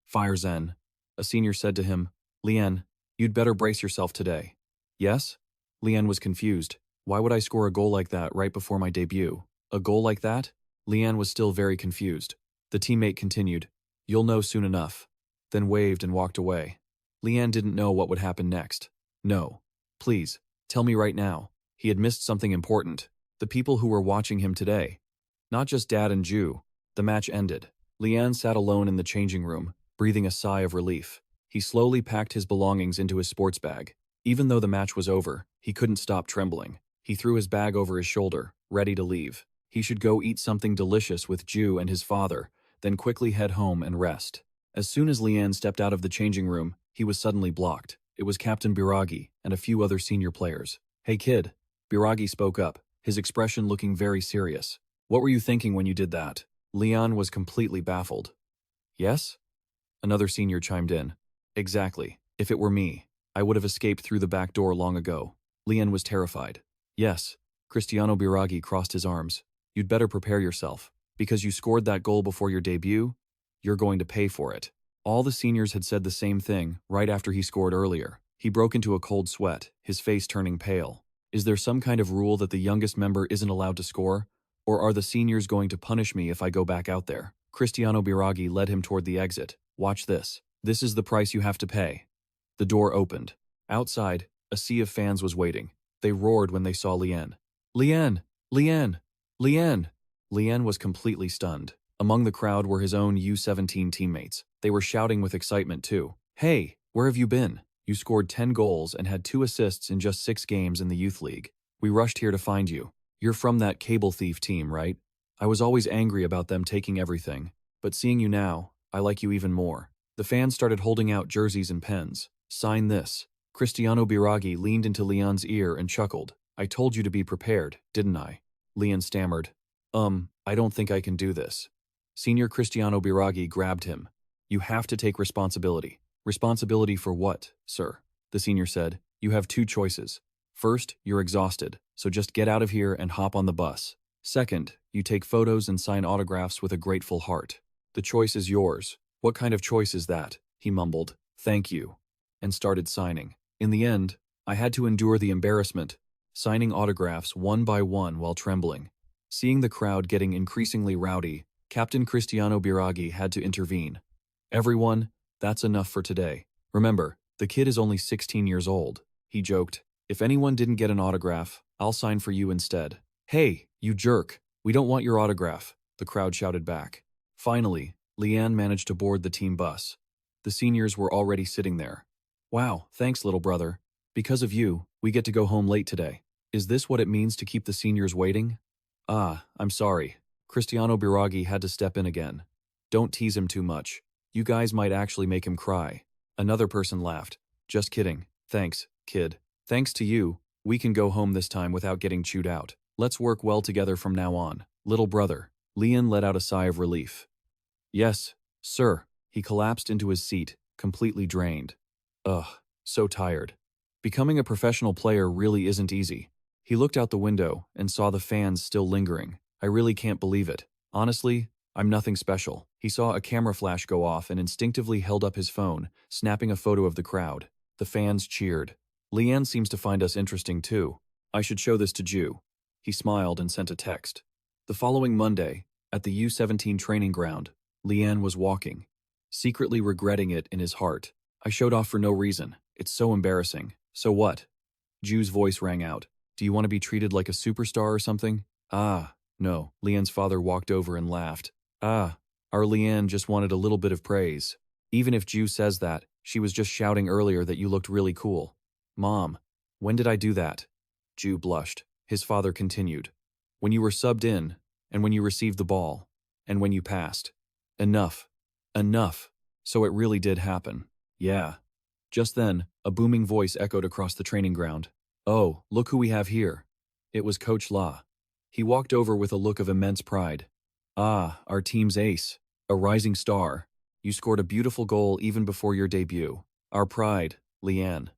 fire Zen. A senior said to him, Lian, you'd better brace yourself today. Yes? Lian was confused. Why would I score a goal like that right before my debut? A goal like that? Lian was still very confused. The teammate continued, You'll know soon enough. Then waved and walked away. Lian didn't know what would happen next. No. Please, tell me right now. He had missed something important. The people who were watching him today. Not just Dad and Jew. The match ended. Lian sat alone in the changing room, breathing a sigh of relief. He slowly packed his belongings into his sports bag. Even though the match was over, he couldn't stop trembling. He threw his bag over his shoulder, ready to leave. He should go eat something delicious with Jew and his father, then quickly head home and rest. As soon as Lian stepped out of the changing room, he was suddenly blocked. It was Captain Biragi and a few other senior players. Hey kid. Biragi spoke up, his expression looking very serious. What were you thinking when you did that? Lian was completely baffled. Yes? Another senior chimed in. Exactly. If it were me, I would have escaped through the back door long ago. Lian was terrified. Yes. Cristiano Biragi crossed his arms. You'd better prepare yourself. Because you scored that goal before your debut, you're going to pay for it. All the seniors had said the same thing right after he scored earlier. He broke into a cold sweat, his face turning pale. Is there some kind of rule that the youngest member isn't allowed to score? Or are the seniors going to punish me if I go back out there? Cristiano Biragi led him toward the exit. Watch this. This is the price you have to pay. The door opened. Outside, a sea of fans was waiting. They roared when they saw Lian. Lian! Lian! Lian! Lian was completely stunned. Among the crowd were his own U17 teammates. They were shouting with excitement too. Hey, where have you been? You scored 10 goals and had 2 assists in just 6 games in the youth league. We rushed here to find you. You're from that cable thief team, right? I was always angry about them taking everything. But seeing you now, I like you even more. The fans started holding out jerseys and pens. Sign this. Cristiano Biragi leaned into Lian's ear and chuckled. I told you to be prepared, didn't I? Lian stammered. I don't think I can do this. Senior Cristiano Biragi grabbed him. You have to take responsibility. Responsibility for what, sir? The senior said. You have 2 choices. First, you're exhausted, so just get out of here and hop on the bus. Second, you take photos and sign autographs with a grateful heart. The choice is yours. What kind of choice is that? He mumbled. Thank you. And started signing. In the end, I had to endure the embarrassment, signing autographs one by one while trembling. Seeing the crowd getting increasingly rowdy, Captain Cristiano Biraghi had to intervene. Everyone, that's enough for today. Remember, the kid is only 16 years old. He joked. If anyone didn't get an autograph, I'll sign for you instead. Hey, you jerk. We don't want your autograph, the crowd shouted back. Finally, Leanne managed to board the team bus. The seniors were already sitting there. Wow, thanks, little brother. Because of you, we get to go home late today. Is this what it means to keep the seniors waiting? Ah, I'm sorry. Cristiano Biraghi had to step in again. Don't tease him too much. You guys might actually make him cry. Another person laughed. Just kidding. Thanks, kid. Thanks to you, we can go home this time without getting chewed out. Let's work well together from now on. Little brother. Leon let out a sigh of relief. Yes, sir. He collapsed into his seat, completely drained. Ugh, so tired. Becoming a professional player really isn't easy. He looked out the window and saw the fans still lingering. I really can't believe it. Honestly, I'm nothing special. He saw a camera flash go off and instinctively held up his phone, snapping a photo of the crowd. The fans cheered. Leanne seems to find us interesting too. I should show this to Jiu. He smiled and sent a text. The following Monday, at the U17 training ground, Leanne was walking, secretly regretting it in his heart. I showed off for no reason. It's so embarrassing. So what? Jiu's voice rang out. Do you want to be treated like a superstar or something? Ah, no. Leanne's father walked over and laughed. Ah, our Leanne just wanted a little bit of praise. Even if Jiu says that, she was just shouting earlier that you looked really cool. Mom, when did I do that? Jiu blushed. His father continued. When you were subbed in, and when you received the ball, and when you passed. Enough. Enough. So it really did happen. Yeah. Just then, a booming voice echoed across the training ground. Oh, look who we have here. It was Coach La. He walked over with a look of immense pride. Ah, our team's ace. A rising star. You scored a beautiful goal even before your debut. Our pride, Leanne.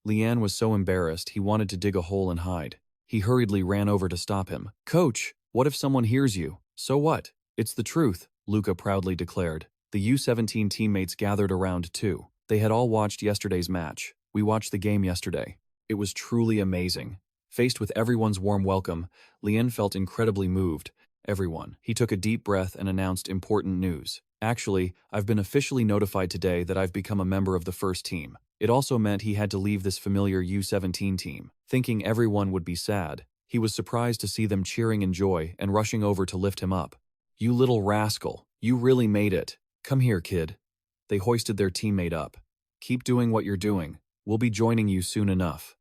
Leanne was so embarrassed he wanted to dig a hole and hide. He hurriedly ran over to stop him. Coach, what if someone hears you? So what? It's the truth, Luca proudly declared. The U17 teammates gathered around too. They had all watched yesterday's match. We watched the game yesterday. It was truly amazing. Faced with everyone's warm welcome, Leanne felt incredibly moved. Everyone. He took a deep breath and announced important news. Actually, I've been officially notified today that I've become a member of the first team. It also meant he had to leave this familiar U17 team. Thinking everyone would be sad, he was surprised to see them cheering in joy and rushing over to lift him up. You little rascal, you really made it. Come here, kid. They hoisted their teammate up. Keep doing what you're doing. We'll be joining you soon enough.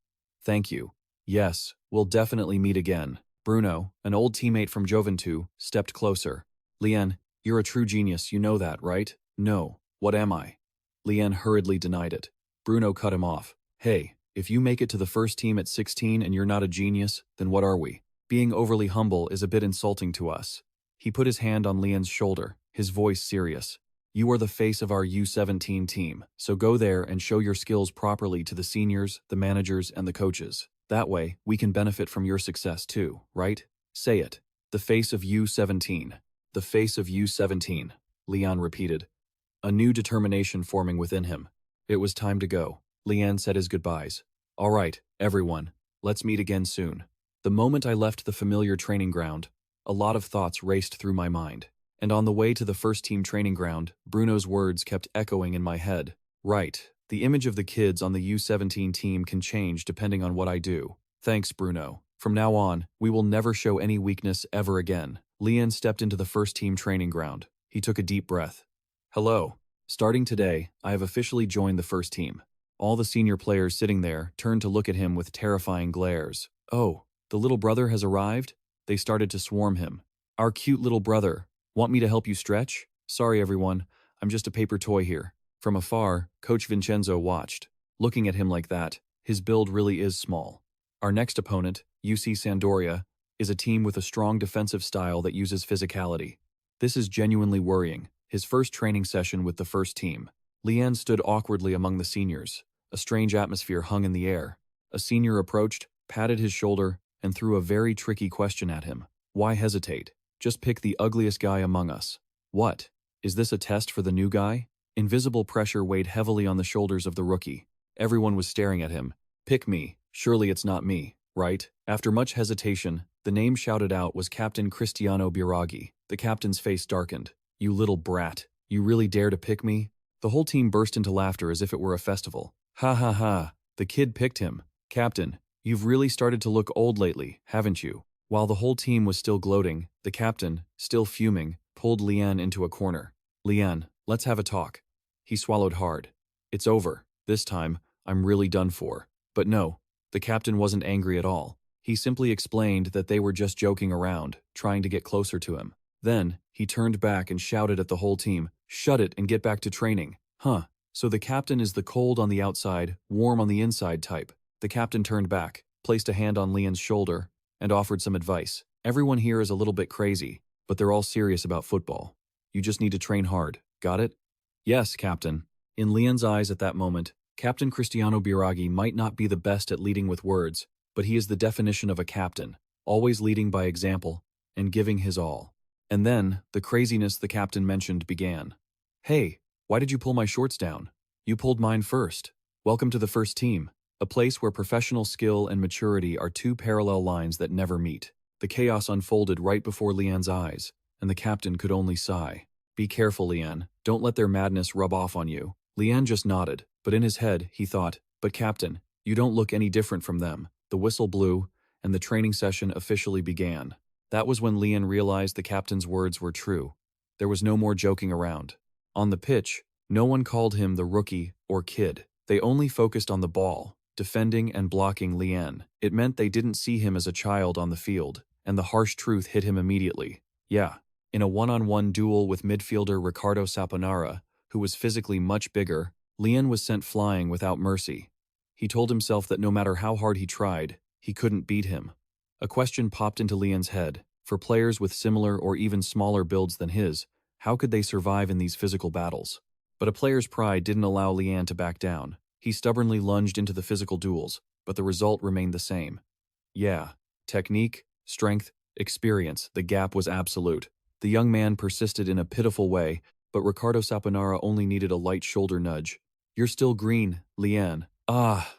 Thank you. Yes, we'll definitely meet again. Bruno, an old teammate from Juventus, stepped closer. Leanne, you're a true genius, you know that, right? No, what am I? Leanne hurriedly denied it. Bruno cut him off. Hey, if you make it to the first team at 16 and you're not a genius, then what are we? Being overly humble is a bit insulting to us. He put his hand on Leanne's shoulder, his voice serious. You are the face of our U17 team, so go there and show your skills properly to the seniors, the managers, and the coaches. That way, we can benefit from your success too, right? Say it. The face of U17. The face of U17, Leon repeated, a new determination forming within him. It was time to go. Leanne said his goodbyes. All right, everyone, let's meet again soon. The moment I left the familiar training ground, a lot of thoughts raced through my mind. And on the way to the first team training ground, Bruno's words kept echoing in my head. Right, the image of the kids on the U17 team can change depending on what I do. Thanks, Bruno. From now on, we will never show any weakness ever again. Leon stepped into the first team training ground. He took a deep breath. Hello. Starting today, I have officially joined the first team. All the senior players sitting there turned to look at him with terrifying glares. Oh, the little brother has arrived? They started to swarm him. Our cute little brother. Want me to help you stretch? Sorry, everyone. I'm just a paper toy here. From afar, Coach Vincenzo watched. Looking at him like that, his build really is small. Our next opponent, UC Sampdoria, is a team with a strong defensive style that uses physicality. This is genuinely worrying. His first training session with the first team. Leanne stood awkwardly among the seniors. A strange atmosphere hung in the air. A senior approached, patted his shoulder, and threw a very tricky question at him. Why hesitate? Just pick the ugliest guy among us. What? Is this a test for the new guy? Invisible pressure weighed heavily on the shoulders of the rookie. Everyone was staring at him. Pick me. Surely it's not me, right? After much hesitation, The name shouted out was Captain Cristiano Biraghi. The captain's face darkened. "You little brat. You really dare to pick me?" The whole team burst into laughter as if it were a festival. "Ha ha ha. The kid picked him. Captain, you've really started to look old lately, haven't you?" While the whole team was still gloating, the captain, still fuming, pulled Lian into a corner. "Lian, let's have a talk." He swallowed hard. "It's over. This time, I'm really done for." But no, the captain wasn't angry at all. He simply explained that they were just joking around, trying to get closer to him. Then, he turned back and shouted at the whole team, "Shut it and get back to training." Huh, so the captain is the cold on the outside, warm on the inside type. The captain turned back, placed a hand on Lian's shoulder, and offered some advice. "Everyone here is a little bit crazy, but they're all serious about football. You just need to train hard, got it?" "Yes, Captain." In Lian's eyes at that moment, Captain Cristiano Biraghi might not be the best at leading with words, but he is the definition of a captain, always leading by example, and giving his all. And then, the craziness the captain mentioned began. "Hey, why did you pull my shorts down? You pulled mine first. Welcome to the first team, a place where professional skill and maturity are two parallel lines that never meet." The chaos unfolded right before Lian's eyes, and the captain could only sigh. "Be careful, Lian. Don't let their madness rub off on you." Lian just nodded, but in his head, he thought, "But Captain, you don't look any different from them." The whistle blew, and the training session officially began. That was when Lian realized the captain's words were true. There was no more joking around. On the pitch, no one called him the rookie or kid. They only focused on the ball, defending and blocking Lian. It meant they didn't see him as a child on the field, and the harsh truth hit him immediately. Yeah, in a one-on-one duel with midfielder Riccardo Saponara, who was physically much bigger, Lian was sent flying without mercy. He told himself that no matter how hard he tried, he couldn't beat him. A question popped into Lian's head. For players with similar or even smaller builds than his, how could they survive in these physical battles? But a player's pride didn't allow Lian to back down. He stubbornly lunged into the physical duels, but the result remained the same. Yeah, technique, strength, experience, the gap was absolute. The young man persisted in a pitiful way, but Riccardo Saponara only needed a light shoulder nudge. "You're still green, Lian." "Ah!"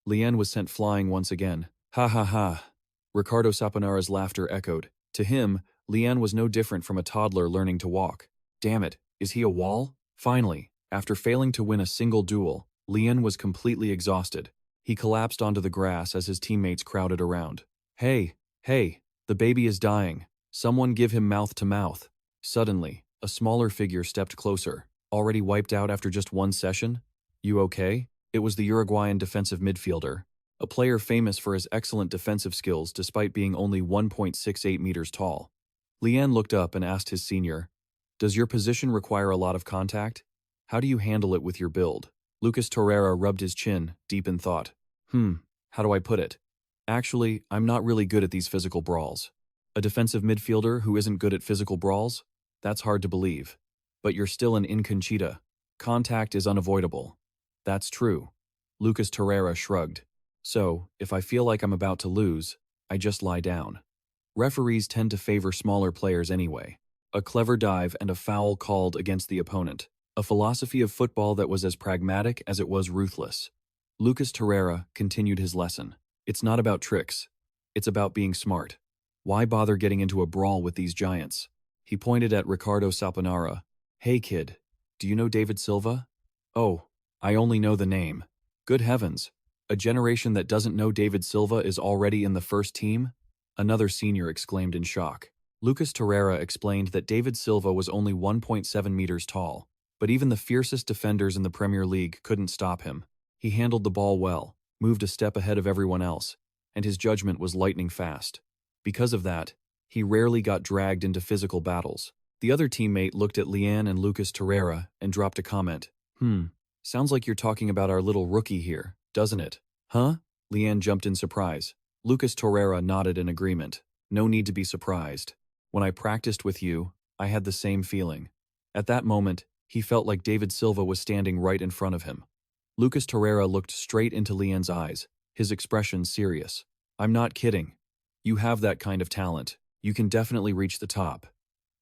Lian was sent flying once again. "Ha ha ha!" Riccardo Saponara's laughter echoed. To him, Lian was no different from a toddler learning to walk. Damn it, is he a wall? Finally, after failing to win a single duel, Lian was completely exhausted. He collapsed onto the grass as his teammates crowded around. Hey, the baby is dying. Someone give him mouth to mouth." Suddenly, a smaller figure stepped closer. "Already wiped out after just one session? You okay?" It was the Uruguayan defensive midfielder, a player famous for his excellent defensive skills despite being only 1.68 meters tall. Lian looked up and asked his senior, "Does your position require a lot of contact? How do you handle it with your build?" Lucas Torreira rubbed his chin, deep in thought. How do I put it? Actually, I'm not really good at these physical brawls." A defensive midfielder who isn't good at physical brawls? That's hard to believe. But you're still an Inconchita. Contact is unavoidable. That's true. Lucas Torreira shrugged. So, if I feel like I'm about to lose, I just lie down. Referees tend to favor smaller players anyway. A clever dive and a foul called against the opponent. A philosophy of football that was as pragmatic as it was ruthless. Lucas Torreira continued his lesson. It's not about tricks. It's about being smart. Why bother getting into a brawl with these giants? He pointed at Riccardo Saponara. "Hey kid, do you know David Silva?" "Oh, I only know the name." "Good heavens, a generation that doesn't know David Silva is already in the first team?" Another senior exclaimed in shock. Lucas Torreira explained that David Silva was only 1.7 meters tall, but even the fiercest defenders in the Premier League couldn't stop him. He handled the ball well, moved a step ahead of everyone else, and his judgment was lightning fast. Because of that, he rarely got dragged into physical battles. The other teammate looked at Lian and Lucas Torreira and dropped a comment. Sounds like you're talking about our little rookie here, doesn't it?" "Huh?" Lian jumped in surprise. Lucas Torreira nodded in agreement. "No need to be surprised. When I practiced with you, I had the same feeling." At that moment, he felt like David Silva was standing right in front of him. Lucas Torreira looked straight into Lian's eyes, his expression serious. "I'm not kidding. You have that kind of talent. You can definitely reach the top.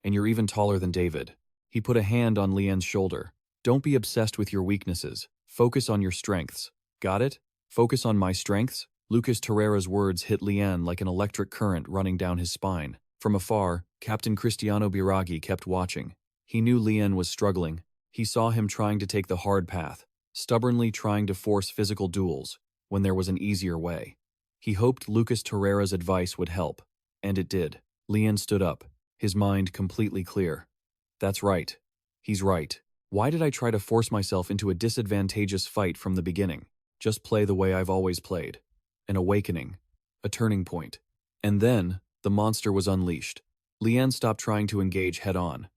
And you're even taller than David." He put a hand on Lian's shoulder. "Don't be obsessed with your weaknesses. Focus on your strengths. Got it? Focus on my strengths?" Lucas Torreira's words hit Lian like an electric current running down his spine. From afar, Captain Cristiano Biraghi kept watching. He knew Lian was struggling. He saw him trying to take the hard path, stubbornly trying to force physical duels, when there was an easier way. He hoped Lucas Torreira's advice would help, and it did. Lian stood up, his mind completely clear. That's right. He's right. Why did I try to force myself into a disadvantageous fight from the beginning? Just play the way I've always played. An awakening. A turning point. And then, the monster was unleashed. Lian stopped trying to engage head-on.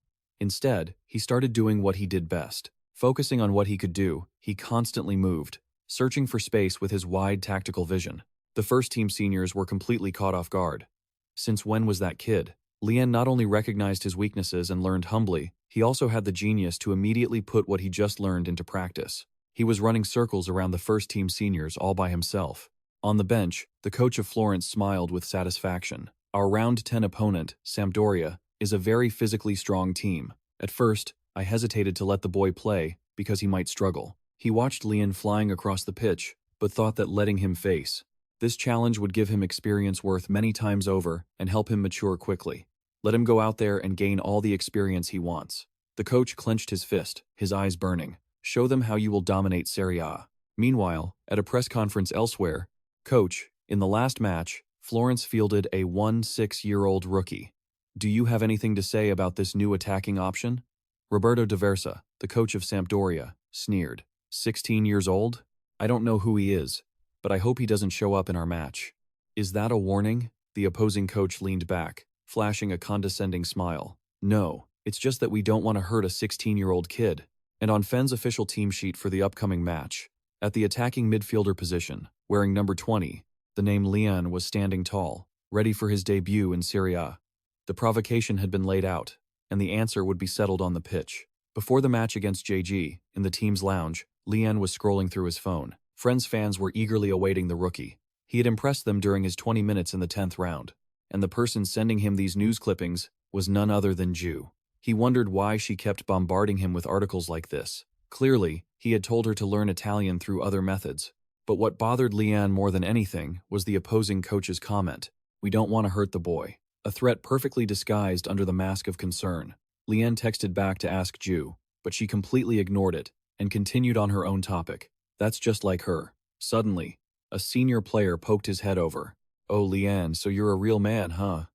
Instead, he started doing what he did best. Focusing on what he could do, he constantly moved, searching for space with his wide tactical vision. The first-team seniors were completely caught off guard. Since when was that kid? Lian not only recognized his weaknesses and learned humbly, he also had the genius to immediately put what he just learned into practice. He was running circles around the first-team seniors all by himself. On the bench, the coach of Florence smiled with satisfaction. Our round 10 opponent, Sampdoria, is a very physically strong team. At first, I hesitated to let the boy play because he might struggle. He watched Lian flying across the pitch, but thought that letting him face this challenge would give him experience worth many times over and help him mature quickly. Let him go out there and gain all the experience he wants. The coach clenched his fist, his eyes burning. Show them how you will dominate Serie A. Meanwhile, at a press conference elsewhere, Coach, in the last match, Florence fielded a 16-year-old rookie. Do you have anything to say about this new attacking option? Roberto D'Aversa, the coach of Sampdoria, sneered. 16 years old? I don't know who he is, but I hope he doesn't show up in our match. Is that a warning? The opposing coach leaned back, flashing a condescending smile. No, it's just that we don't want to hurt a 16-year-old kid. And on Fen's official team sheet for the upcoming match, at the attacking midfielder position, wearing number 20, the name Lian was standing tall, ready for his debut in Serie A. The provocation had been laid out, and the answer would be settled on the pitch. Before the match against JG, in the team's lounge, Lian was scrolling through his phone. Friends fans were eagerly awaiting the rookie. He had impressed them during his 20 minutes in the 10th round, and the person sending him these news clippings was none other than Jiwoo. He wondered why she kept bombarding him with articles like this. Clearly, he had told her to learn Italian through other methods. But what bothered Lian more than anything was the opposing coach's comment. We don't want to hurt the boy. A threat perfectly disguised under the mask of concern. Lian texted back to ask Jiwoo, but she completely ignored it and continued on her own topic. That's just like her. Suddenly, a senior player poked his head over. Oh, Lian, so you're a real man, huh?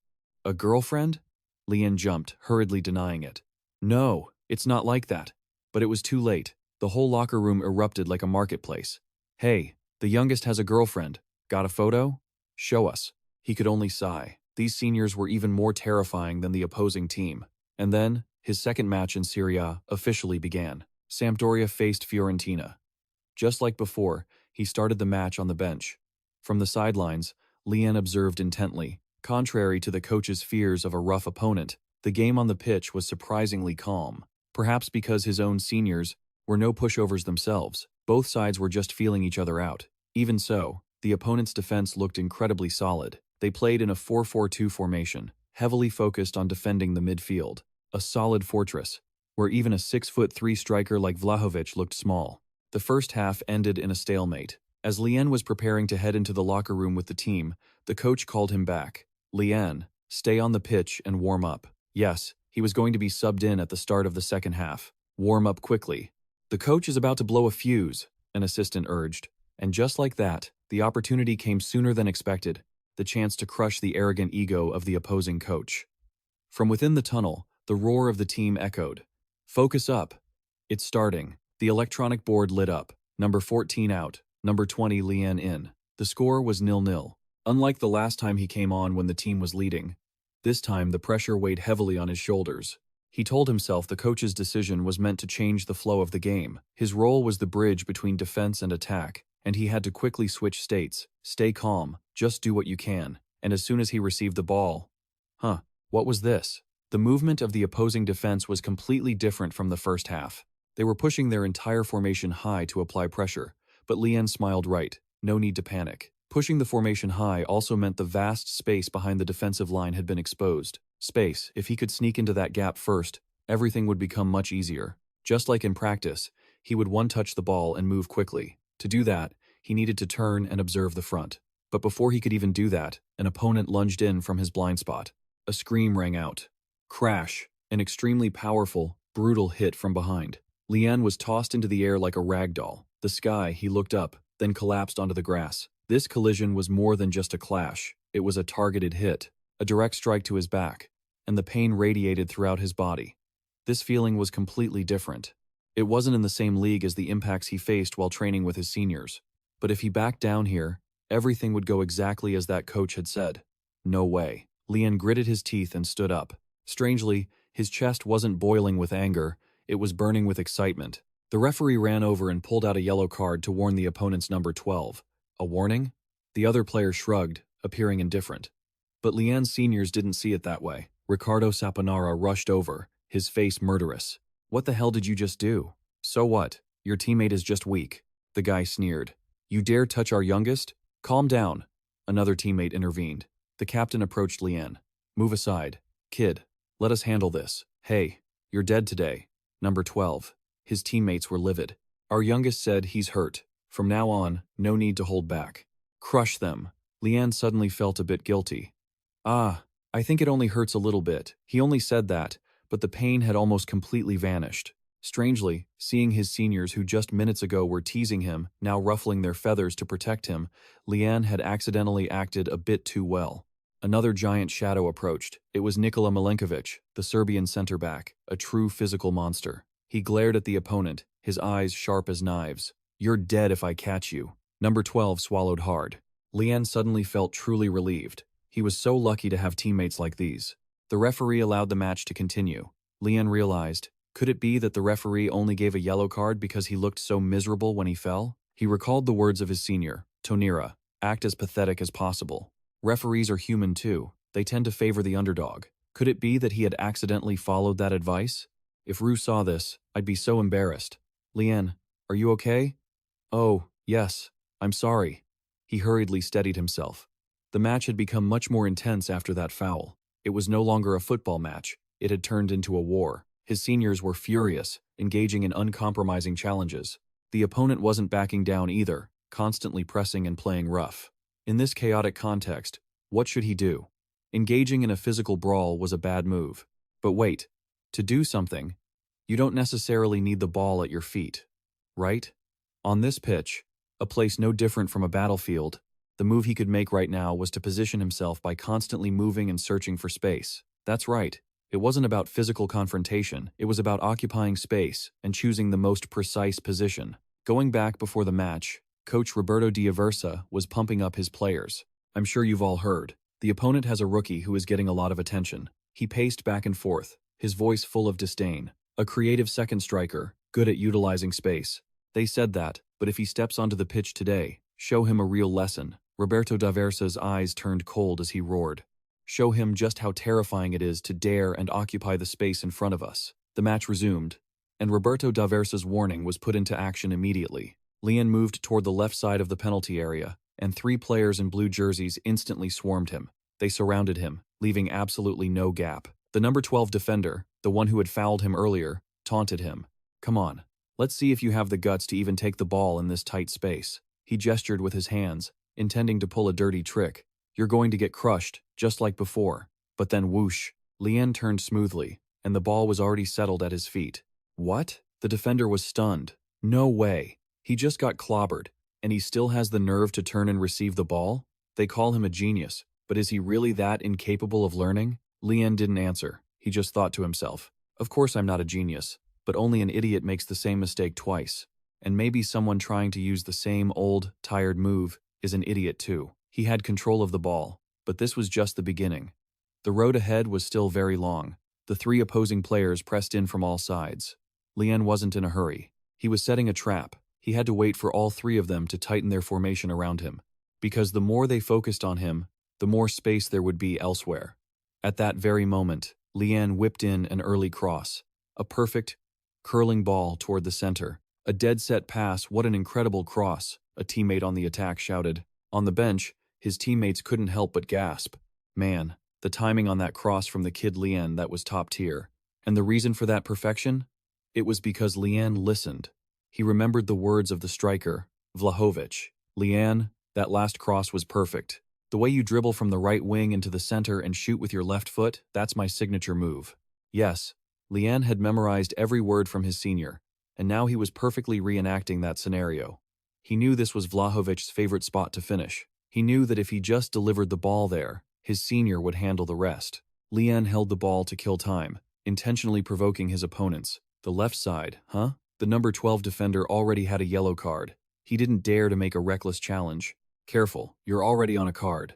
A girlfriend? Lian jumped, hurriedly denying it. No, it's not like that. But it was too late. The whole locker room erupted like a marketplace. Hey, the youngest has a girlfriend. Got a photo? Show us. He could only sigh. These seniors were even more terrifying than the opposing team. And then, his second match in Serie A officially began. Sampdoria faced Fiorentina. Just like before, he started the match on the bench. From the sidelines, Lian observed intently. Contrary to the coach's fears of a rough opponent, the game on the pitch was surprisingly calm. Perhaps because his own seniors were no pushovers themselves. Both sides were just feeling each other out. Even so, the opponent's defense looked incredibly solid. They played in a 4-4-2 formation, heavily focused on defending the midfield. A solid fortress, where even a 6'3" striker like Vlahovic looked small. The first half ended in a stalemate. As Lian was preparing to head into the locker room with the team, the coach called him back. Lian, stay on the pitch and warm up. Yes, he was going to be subbed in at the start of the second half. Warm up quickly. The coach is about to blow a fuse, an assistant urged. And just like that, the opportunity came sooner than expected, the chance to crush the arrogant ego of the opposing coach. From within the tunnel, the roar of the team echoed. Focus up. It's starting. The electronic board lit up. Number 14 out. Number 20 Lian in. The score was 0-0. Unlike the last time he came on when the team was leading, this time the pressure weighed heavily on his shoulders. He told himself the coach's decision was meant to change the flow of the game. His role was the bridge between defense and attack, and he had to quickly switch states. Stay calm, just do what you can. And as soon as he received the ball... what was this? The movement of the opposing defense was completely different from the first half. They were pushing their entire formation high to apply pressure, but Lian smiled right. No need to panic. Pushing the formation high also meant the vast space behind the defensive line had been exposed. Space, if he could sneak into that gap first, everything would become much easier. Just like in practice, he would one-touch the ball and move quickly. To do that, he needed to turn and observe the front. But before he could even do that, an opponent lunged in from his blind spot. A scream rang out. Crash! An extremely powerful, brutal hit from behind. Lian was tossed into the air like a rag doll. The sky, he looked up, then collapsed onto the grass. This collision was more than just a clash. It was a targeted hit, a direct strike to his back, and the pain radiated throughout his body. This feeling was completely different. It wasn't in the same league as the impacts he faced while training with his seniors. But if he backed down here, everything would go exactly as that coach had said. No way. Lian gritted his teeth and stood up. Strangely, his chest wasn't boiling with anger, it was burning with excitement. The referee ran over and pulled out a yellow card to warn the opponent's number 12. A warning? The other player shrugged, appearing indifferent. But Lian's seniors didn't see it that way. Ricardo Saponara rushed over, his face murderous. What the hell did you just do? So what? Your teammate is just weak. The guy sneered. You dare touch our youngest? Calm down. Another teammate intervened. The captain approached Lian. Move aside. Kid, let us handle this. Hey, you're dead today. Number 12. His teammates were livid. Our youngest said he's hurt. From now on, no need to hold back. Crush them. Lian suddenly felt a bit guilty. I think it only hurts a little bit. He only said that, but the pain had almost completely vanished. Strangely, seeing his seniors who just minutes ago were teasing him, now ruffling their feathers to protect him, Lian had accidentally acted a bit too well. Another giant shadow approached. It was Nikola Milenkovic, the Serbian center-back, a true physical monster. He glared at the opponent, his eyes sharp as knives. You're dead if I catch you. Number 12 swallowed hard. Lian suddenly felt truly relieved. He was so lucky to have teammates like these. The referee allowed the match to continue. Lian realized, could it be that the referee only gave a yellow card because he looked so miserable when he fell? He recalled the words of his senior, Tonira, act as pathetic as possible. Referees are human too. They tend to favor the underdog. Could it be that he had accidentally followed that advice? If Rue saw this, I'd be so embarrassed. Lian, are you okay? Oh, yes, I'm sorry. He hurriedly steadied himself. The match had become much more intense after that foul. It was no longer a football match. It had turned into a war. His seniors were furious, engaging in uncompromising challenges. The opponent wasn't backing down either, constantly pressing and playing rough. In this chaotic context, what should he do? Engaging in a physical brawl was a bad move. But wait, to do something, you don't necessarily need the ball at your feet, right? On this pitch, a place no different from a battlefield, the move he could make right now was to position himself by constantly moving and searching for space. That's right. It wasn't about physical confrontation, it was about occupying space and choosing the most precise position. Going back before the match, Coach Roberto D'Aversa was pumping up his players. I'm sure you've all heard. The opponent has a rookie who is getting a lot of attention. He paced back and forth, his voice full of disdain. A creative second striker, good at utilizing space. They said that, but if he steps onto the pitch today, show him a real lesson. Roberto D'Aversa's eyes turned cold as he roared. Show him just how terrifying it is to dare and occupy the space in front of us. The match resumed, and Roberto D'Aversa's warning was put into action immediately. Lian moved toward the left side of the penalty area, and 3 players in blue jerseys instantly swarmed him. They surrounded him, leaving absolutely no gap. The number 12 defender, the one who had fouled him earlier, taunted him. Come on, let's see if you have the guts to even take the ball in this tight space. He gestured with his hands, intending to pull a dirty trick. You're going to get crushed, just like before. But then whoosh, Lian turned smoothly, and the ball was already settled at his feet. What? The defender was stunned. No way. He just got clobbered, and he still has the nerve to turn and receive the ball? They call him a genius, but is he really that incapable of learning? Lian didn't answer. He just thought to himself, of course I'm not a genius, but only an idiot makes the same mistake twice. And maybe someone trying to use the same old, tired move is an idiot too. He had control of the ball, but this was just the beginning. The road ahead was still very long. The 3 opposing players pressed in from all sides. Lian wasn't in a hurry. He was setting a trap. He had to wait for all 3 of them to tighten their formation around him, because the more they focused on him, the more space there would be elsewhere. At that very moment, Lian whipped in an early cross, a perfect, curling ball toward the center. A dead-set pass, what an incredible cross, a teammate on the attack shouted. On the bench, his teammates couldn't help but gasp. Man, the timing on that cross from the kid Lian, that was top tier. And the reason for that perfection? It was because Lian listened. He remembered the words of the striker, Vlahovic. Lian, That last cross was perfect. The way you dribble from the right wing into the center and shoot with your left foot, that's my signature move. Yes, Lian had memorized every word from his senior, and now he was perfectly reenacting that scenario. He knew this was Vlahovic's favorite spot to finish. He knew that if he just delivered the ball there, his senior would handle the rest. Lian held the ball to kill time, intentionally provoking his opponents. The left side, huh? The number 12 defender already had a yellow card. He didn't dare to make a reckless challenge. Careful, you're already on a card.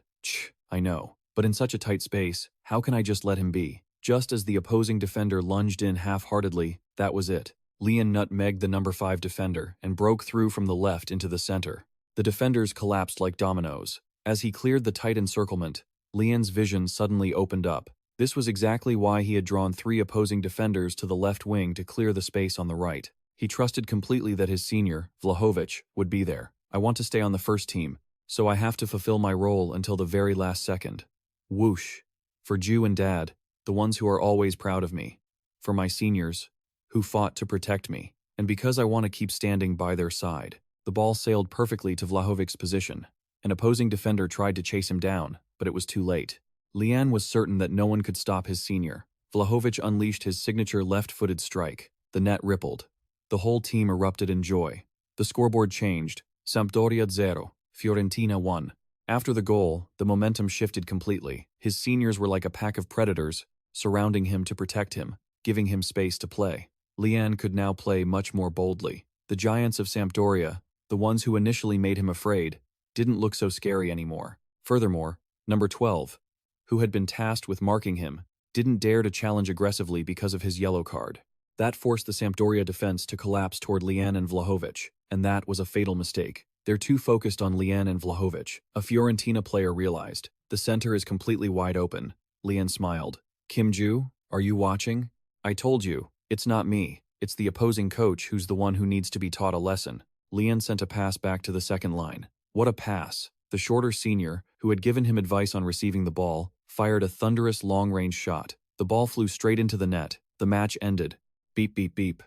I know. But in such a tight space, how can I just let him be? Just as the opposing defender lunged in half-heartedly, that was it. Lian nutmegged the number 5 defender and broke through from the left into the center. The defenders collapsed like dominoes. As he cleared the tight encirclement, Lian's vision suddenly opened up. This was exactly why he had drawn 3 opposing defenders to the left wing to clear the space on the right. He trusted completely that his senior, Vlahovic, would be there. I want to stay on the first team, so I have to fulfill my role until the very last second. Whoosh. For Jiu and Dad, the ones who are always proud of me. For my seniors, who fought to protect me. And because I want to keep standing by their side. The ball sailed perfectly to Vlahovic's position. An opposing defender tried to chase him down, but it was too late. Lian was certain that no one could stop his senior. Vlahovic unleashed his signature left-footed strike. The net rippled. The whole team erupted in joy. The scoreboard changed. Sampdoria 0, Fiorentina 1. After the goal, the momentum shifted completely. His seniors were like a pack of predators, surrounding him to protect him, giving him space to play. Lian could now play much more boldly. The giants of Sampdoria, the ones who initially made him afraid, didn't look so scary anymore. Furthermore, number 12, who had been tasked with marking him, didn't dare to challenge aggressively because of his yellow card. That forced the Sampdoria defense to collapse toward Lian and Vlahovic, and that was a fatal mistake. They're too focused on Lian and Vlahovic. A Fiorentina player realized. The center is completely wide open. Lian smiled. Kim Jiwoo, are you watching? I told you, it's not me. It's the opposing coach who's the one who needs to be taught a lesson. Lian sent a pass back to the second line. What a pass. The shorter senior, who had given him advice on receiving the ball, fired a thunderous long-range shot. The ball flew straight into the net. The match ended. Beep, beep, beep.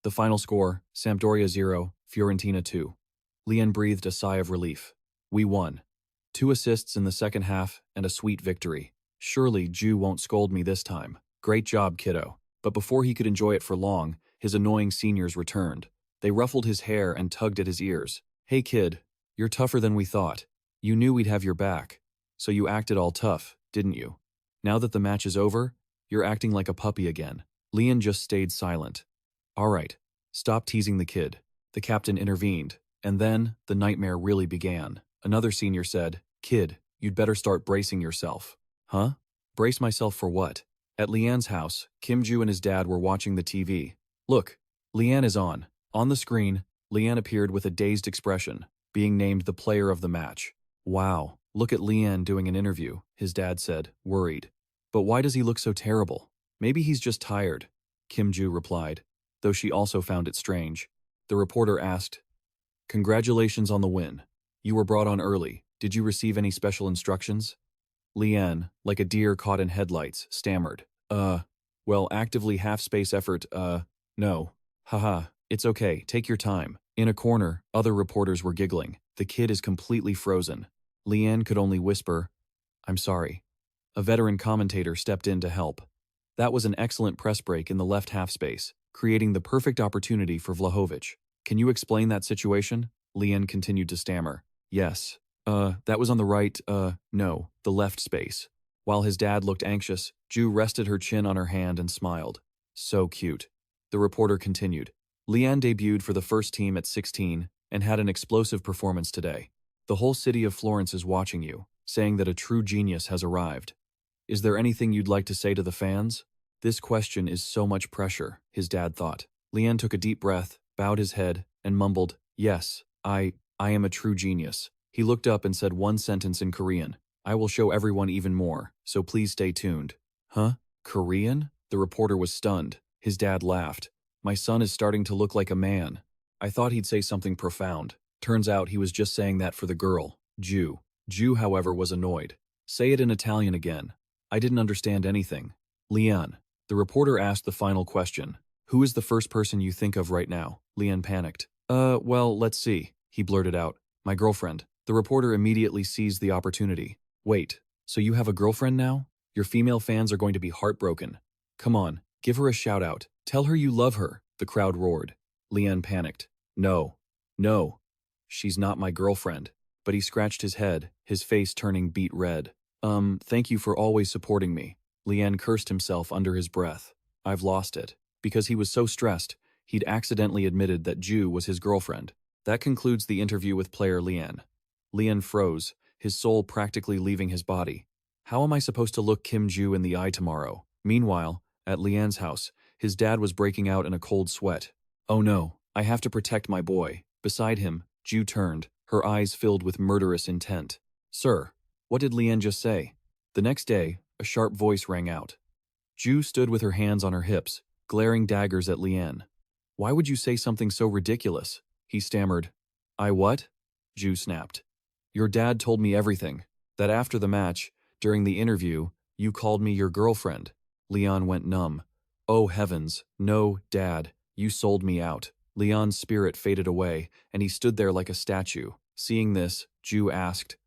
The final score, Sampdoria 0, Fiorentina 2. Lian breathed a sigh of relief. We won. 2 assists in the second half and a sweet victory. Surely Jiu won't scold me this time. Great job, kiddo. But before he could enjoy it for long, his annoying seniors returned. They ruffled his hair and tugged at his ears. Hey kid, you're tougher than we thought. You knew we'd have your back. So you acted all tough, didn't you? Now that the match is over, you're acting like a puppy again. Lian just stayed silent. All right, stop teasing the kid. The captain intervened, and then the nightmare really began. Another senior said, Kid, you'd better start bracing yourself. Huh? Brace myself for what? At Lian's house, Kim Jiwoo and his dad were watching the TV. Look, Lian is on. On the screen, Lian appeared with a dazed expression, being named the player of the match. Wow, look at Lian doing an interview, his dad said, worried. But why does he look so terrible? Maybe he's just tired, Kim Jiwoo replied, though she also found it strange. The reporter asked, Congratulations on the win. You were brought on early. Did you receive any special instructions? Lian, like a deer caught in headlights, stammered. Well, actively half-space effort, no. Haha, it's okay, take your time. In a corner, other reporters were giggling. The kid is completely frozen. Lian could only whisper, I'm sorry. A veteran commentator stepped in to help. That was an excellent press break in the left half-space, creating the perfect opportunity for Vlahovic. Can you explain that situation? Lian continued to stammer. Yes. That was on the right, no, the left space. While his dad looked anxious, Jiwoo rested her chin on her hand and smiled. So cute. The reporter continued. Lian debuted for the first team at 16 and had an explosive performance today. The whole city of Florence is watching you, saying that a true genius has arrived. Is there anything you'd like to say to the fans? This question is so much pressure, his dad thought. Lian took a deep breath, bowed his head, and mumbled, Yes, I am a true genius. He looked up and said one sentence in Korean. I will show everyone even more, so please stay tuned. Huh? Korean? The reporter was stunned. His dad laughed. My son is starting to look like a man. I thought he'd say something profound. Turns out he was just saying that for the girl, Jiu. Jiu, however, was annoyed. Say it in Italian again. I didn't understand anything. Lian. The reporter asked the final question. Who is the first person you think of right now? Lian panicked. Well, let's see. He blurted out. My girlfriend. The reporter immediately seized the opportunity. Wait, so you have a girlfriend now? Your female fans are going to be heartbroken. Come on, give her a shout out. Tell her you love her, the crowd roared. Lian panicked. No, she's not my girlfriend. But he scratched his head, his face turning beet red. Thank you for always supporting me. Lian cursed himself under his breath. I've lost it. Because he was so stressed, he'd accidentally admitted that Ju was his girlfriend. That concludes the interview with player Lian. Lian froze, his soul practically leaving his body. How am I supposed to look Kim Jiwoo in the eye tomorrow? Meanwhile, at Lian's house, his dad was breaking out in a cold sweat. Oh no, I have to protect my boy. Beside him, Ju turned, her eyes filled with murderous intent. Sir, what did Lian just say? The next day, a sharp voice rang out. Ju stood with her hands on her hips, glaring daggers at Lian. Why would you say something so ridiculous? He stammered. I what? Ju snapped. Your dad told me everything. That after the match, during the interview, you called me your girlfriend. Leon went numb. Oh heavens, no, Dad, you sold me out. Leon's spirit faded away, and he stood there like a statue. Seeing this, Ju asked,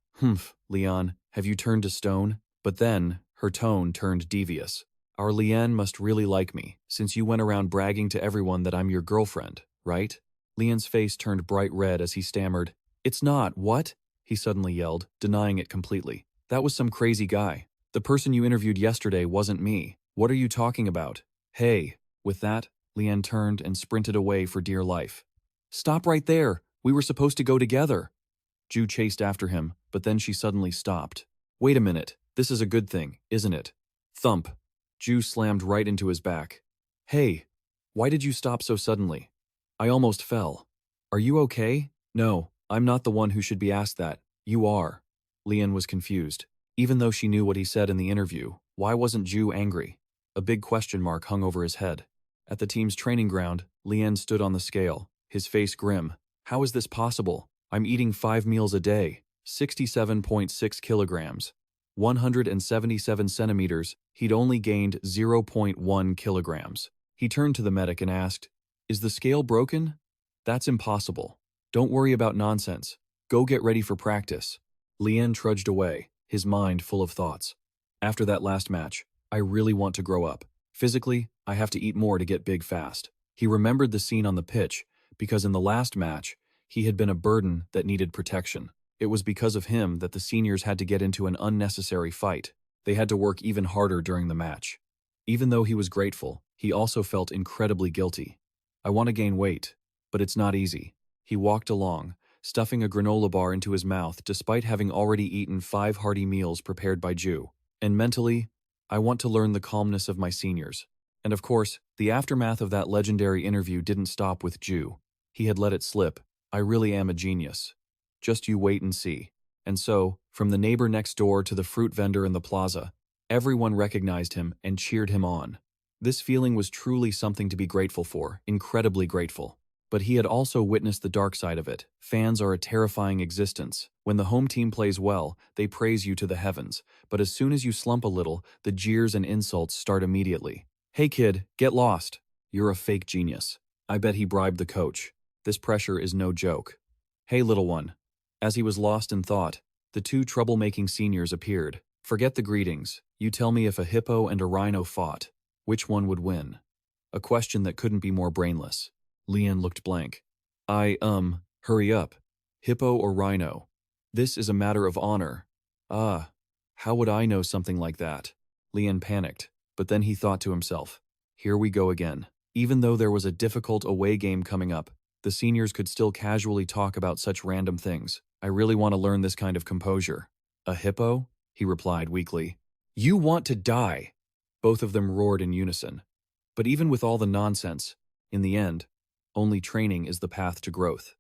Leon, have you turned to stone? But then, her tone turned devious. Our Leanne must really like me, since you went around bragging to everyone that I'm your girlfriend, right? Leon's face turned bright red as he stammered. It's not, what? He suddenly yelled, denying it completely. That was some crazy guy. The person you interviewed yesterday wasn't me. What are you talking about? Hey. With that, Leanne turned and sprinted away for dear life. Stop right there. We were supposed to go together. Ju chased after him, but then she suddenly stopped. Wait a minute. This is a good thing, isn't it? Thump. Ju slammed right into his back. Hey, why did you stop so suddenly? I almost fell. Are you okay? No, I'm not the one who should be asked that. You are. Leanne was confused. Even though she knew what he said in the interview, why wasn't Ju angry? A big question mark hung over his head. At the team's training ground, Leanne stood on the scale, his face grim. How is this possible? I'm eating 5 meals a day, 67.6 kilograms. 177 centimeters, he'd only gained 0.1 kilograms. He turned to the medic and asked, Is the scale broken? That's impossible. Don't worry about nonsense. Go get ready for practice. Leanne trudged away, his mind full of thoughts. After that last match, I really want to grow up. Physically, I have to eat more to get big fast. He remembered the scene on the pitch, because in the last match, he had been a burden that needed protection. It was because of him that the seniors had to get into an unnecessary fight. They had to work even harder during the match. Even though he was grateful, he also felt incredibly guilty. I want to gain weight, but it's not easy. He walked along, stuffing a granola bar into his mouth despite having already eaten 5 hearty meals prepared by Ju. And mentally, I want to learn the calmness of my seniors. And of course, the aftermath of that legendary interview didn't stop with Ju. He had let it slip. I really am a genius. Just you wait and see. And so, from the neighbor next door to the fruit vendor in the plaza, everyone recognized him and cheered him on. This feeling was truly something to be grateful for, incredibly grateful. But he had also witnessed the dark side of it. Fans are a terrifying existence. When the home team plays well, they praise you to the heavens. But as soon as you slump a little, the jeers and insults start immediately. Hey kid, get lost. You're a fake genius. I bet he bribed the coach. This pressure is no joke. Hey little one. As he was lost in thought, the 2 troublemaking seniors appeared. Forget the greetings. You tell me if a hippo and a rhino fought. Which one would win? A question that couldn't be more brainless. Leanne looked blank. Hurry up. Hippo or rhino? This is a matter of honor. Ah, how would I know something like that? Leanne panicked, but then he thought to himself, here we go again. Even though there was a difficult away game coming up, the seniors could still casually talk about such random things. I really want to learn this kind of composure. A hippo? He replied weakly. You want to die! Both of them roared in unison. But even with all the nonsense, in the end, only training is the path to growth.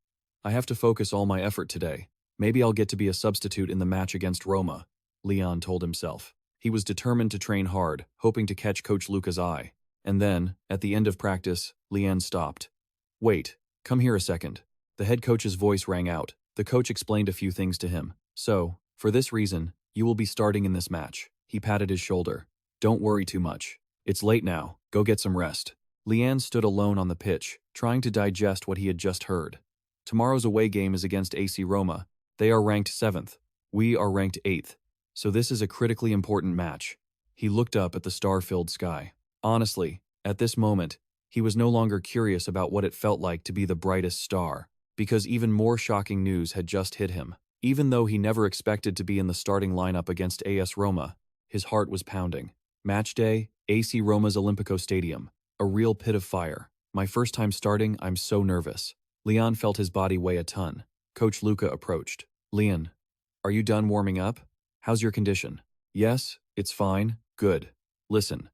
I have to focus all my effort today. Maybe I'll get to be a substitute in the match against Roma, Leon told himself. He was determined to train hard, hoping to catch Coach Luca's eye. And then, at the end of practice, Leanne stopped. Wait, come here a second. The head coach's voice rang out. The coach explained a few things to him. So, for this reason, you will be starting in this match. He patted his shoulder. Don't worry too much. It's late now. Go get some rest. Leanne stood alone on the pitch, trying to digest what he had just heard. Tomorrow's away game is against AC Roma. They are ranked 7th. We are ranked 8th. So this is a critically important match. He looked up at the star-filled sky. Honestly, at this moment, he was no longer curious about what it felt like to be the brightest star, because even more shocking news had just hit him. Even though he never expected to be in the starting lineup against AS Roma, his heart was pounding. Match day, AC Roma's Olimpico Stadium. A real pit of fire. My first time starting, I'm so nervous. Leon felt his body weigh a ton. Coach Luca approached. Leon, are you done warming up? How's your condition? Yes, it's fine. Good. Listen,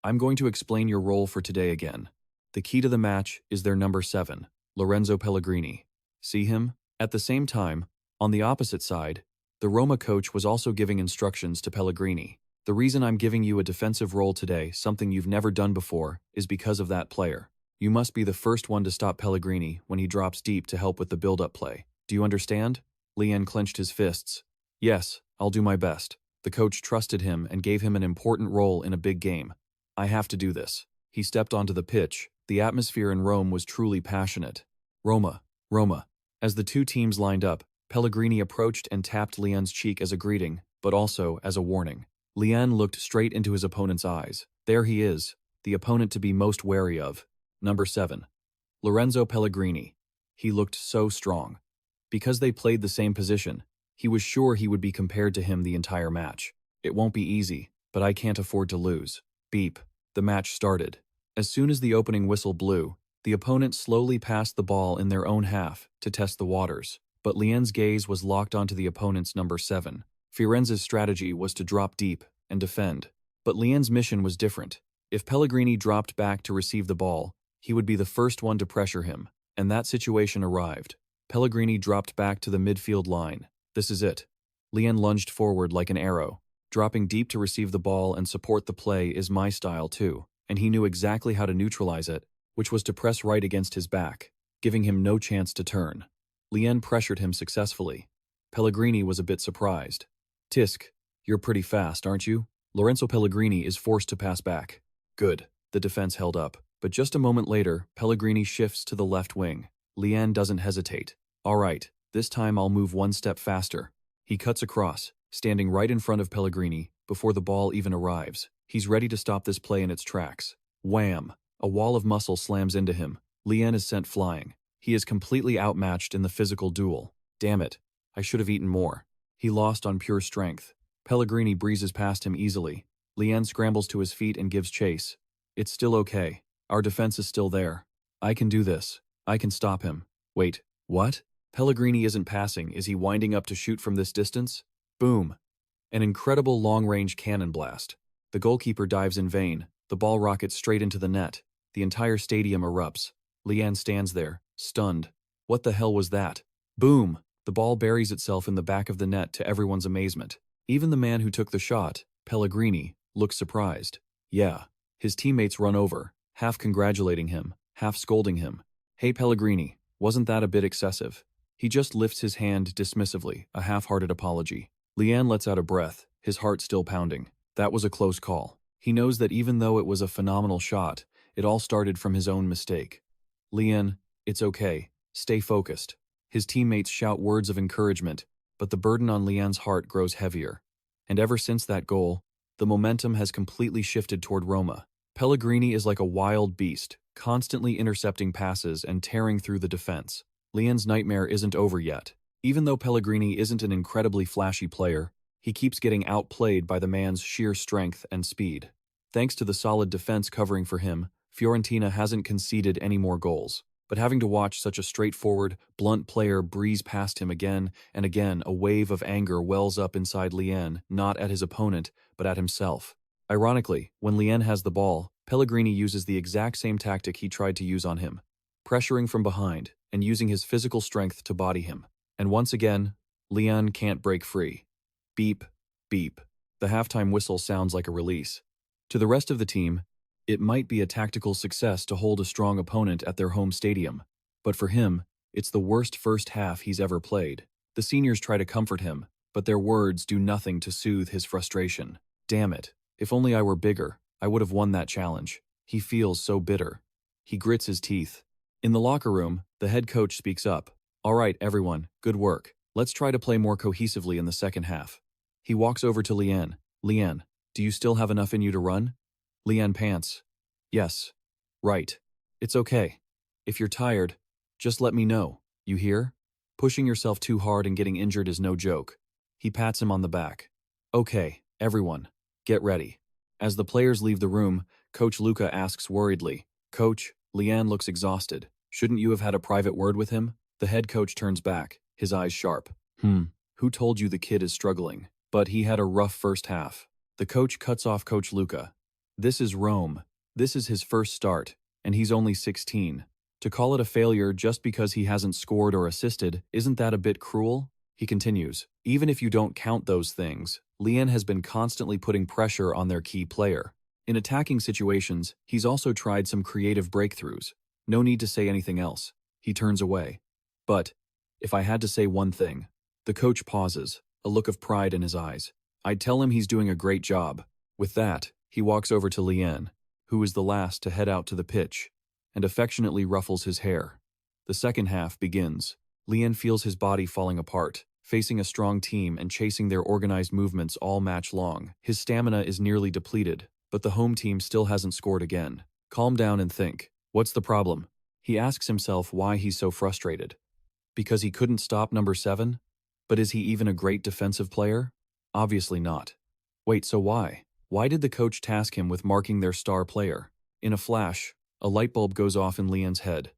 I'm going to explain your role for today again. The key to the match is their number 7, Lorenzo Pellegrini. See him? At the same time, on the opposite side, the Roma coach was also giving instructions to Pellegrini. The reason I'm giving you a defensive role today, something you've never done before, is because of that player. You must be the first one to stop Pellegrini when he drops deep to help with the build-up play. Do you understand? Leon clenched his fists. Yes, I'll do my best. The coach trusted him and gave him an important role in a big game. I have to do this. He stepped onto the pitch. The atmosphere in Rome was truly passionate. Roma. As the two teams lined up, Pellegrini approached and tapped Leon's cheek as a greeting, but also as a warning. Leon looked straight into his opponent's eyes. There he is, the opponent to be most wary of. Number 7. Lorenzo Pellegrini. He looked so strong. Because they played the same position, he was sure he would be compared to him the entire match. It won't be easy, but I can't afford to lose. Beep. The match started. As soon as the opening whistle blew, the opponent slowly passed the ball in their own half to test the waters, but Leon's gaze was locked onto the opponent's number 7. Fiorenza's strategy was to drop deep and defend, but Leon's mission was different. If Pellegrini dropped back to receive the ball, he would be the first one to pressure him, and that situation arrived. Pellegrini dropped back to the midfield line. This is it. Leon lunged forward like an arrow. Dropping deep to receive the ball and support the play is my style too, and he knew exactly how to neutralize it, which was to press right against his back, giving him no chance to turn. Leon pressured him successfully. Pellegrini was a bit surprised. Tisk, you're pretty fast, aren't you? Lorenzo Pellegrini is forced to pass back. Good. The defense held up. But just a moment later, Pellegrini shifts to the left wing. Leon doesn't hesitate. All right, this time I'll move one step faster. He cuts across, standing right in front of Pellegrini before the ball even arrives. He's ready to stop this play in its tracks. Wham! A wall of muscle slams into him. Leon is sent flying. He is completely outmatched in the physical duel. Damn it. I should have eaten more. He lost on pure strength. Pellegrini breezes past him easily. Leon scrambles to his feet and gives chase. It's still okay. Our defense is still there. I can do this. I can stop him. Wait, what? Pellegrini isn't passing. Is he winding up to shoot from this distance? Boom. An incredible long-range cannon blast. The goalkeeper dives in vain. The ball rockets straight into the net. The entire stadium erupts. Leon stands there, stunned. What the hell was that? Boom! The ball buries itself in the back of the net to everyone's amazement. Even the man who took the shot, Pellegrini, looks surprised. Yeah. His teammates run over, half congratulating him, half scolding him. Hey Pellegrini, wasn't that a bit excessive? He just lifts his hand dismissively, a half-hearted apology. Leon lets out a breath, his heart still pounding. That was a close call. He knows that even though it was a phenomenal shot, it all started from his own mistake. Leon, it's okay. Stay focused. His teammates shout words of encouragement, but the burden on Leon's heart grows heavier. And ever since that goal, the momentum has completely shifted toward Roma. Pellegrini is like a wild beast, constantly intercepting passes and tearing through the defense. Leon's nightmare isn't over yet. Even though Pellegrini isn't an incredibly flashy player, he keeps getting outplayed by the man's sheer strength and speed. Thanks to the solid defense covering for him, Fiorentina hasn't conceded any more goals. But having to watch such a straightforward, blunt player breeze past him again and again, a wave of anger wells up inside Leon, not at his opponent, but at himself. Ironically, when Leon has the ball, Pellegrini uses the exact same tactic he tried to use on him, pressuring from behind and using his physical strength to body him. And once again, Leon can't break free. Beep, beep. The halftime whistle sounds like a release. To the rest of the team, it might be a tactical success to hold a strong opponent at their home stadium, but for him, it's the worst first half he's ever played. The seniors try to comfort him, but their words do nothing to soothe his frustration. Damn it, if only I were bigger, I would have won that challenge. He feels so bitter. He grits his teeth. In the locker room, the head coach speaks up. All right, everyone, good work. Let's try to play more cohesively in the second half. He walks over to Lian. Lian, do you still have enough in you to run? Lian pants. Yes. Right. It's okay. If you're tired, just let me know, you hear? Pushing yourself too hard and getting injured is no joke. He pats him on the back. Okay, everyone, get ready. As the players leave the room, Coach Luca asks worriedly, Coach, Lian looks exhausted. Shouldn't you have had a private word with him? The head coach turns back, his eyes sharp. Who told you the kid is struggling? But he had a rough first half. The coach cuts off Coach Luca. This is Rome. This is his first start, and he's only 16. To call it a failure just because he hasn't scored or assisted, isn't that a bit cruel? He continues, even if you don't count those things, Lian has been constantly putting pressure on their key player. In attacking situations, he's also tried some creative breakthroughs. No need to say anything else. He turns away. But, if I had to say one thing, the coach pauses, a look of pride in his eyes. I'd tell him he's doing a great job. With that, he walks over to Lian, who is the last to head out to the pitch, and affectionately ruffles his hair. The second half begins. Lian feels his body falling apart, facing a strong team and chasing their organized movements all match long. His stamina is nearly depleted, but the home team still hasn't scored again. Calm down and think. What's the problem? He asks himself why he's so frustrated. Because he couldn't stop number 7? But is he even a great defensive player? Obviously not. Wait, so why? Why did the coach task him with marking their star player? In a flash, a light bulb goes off in Lian's head.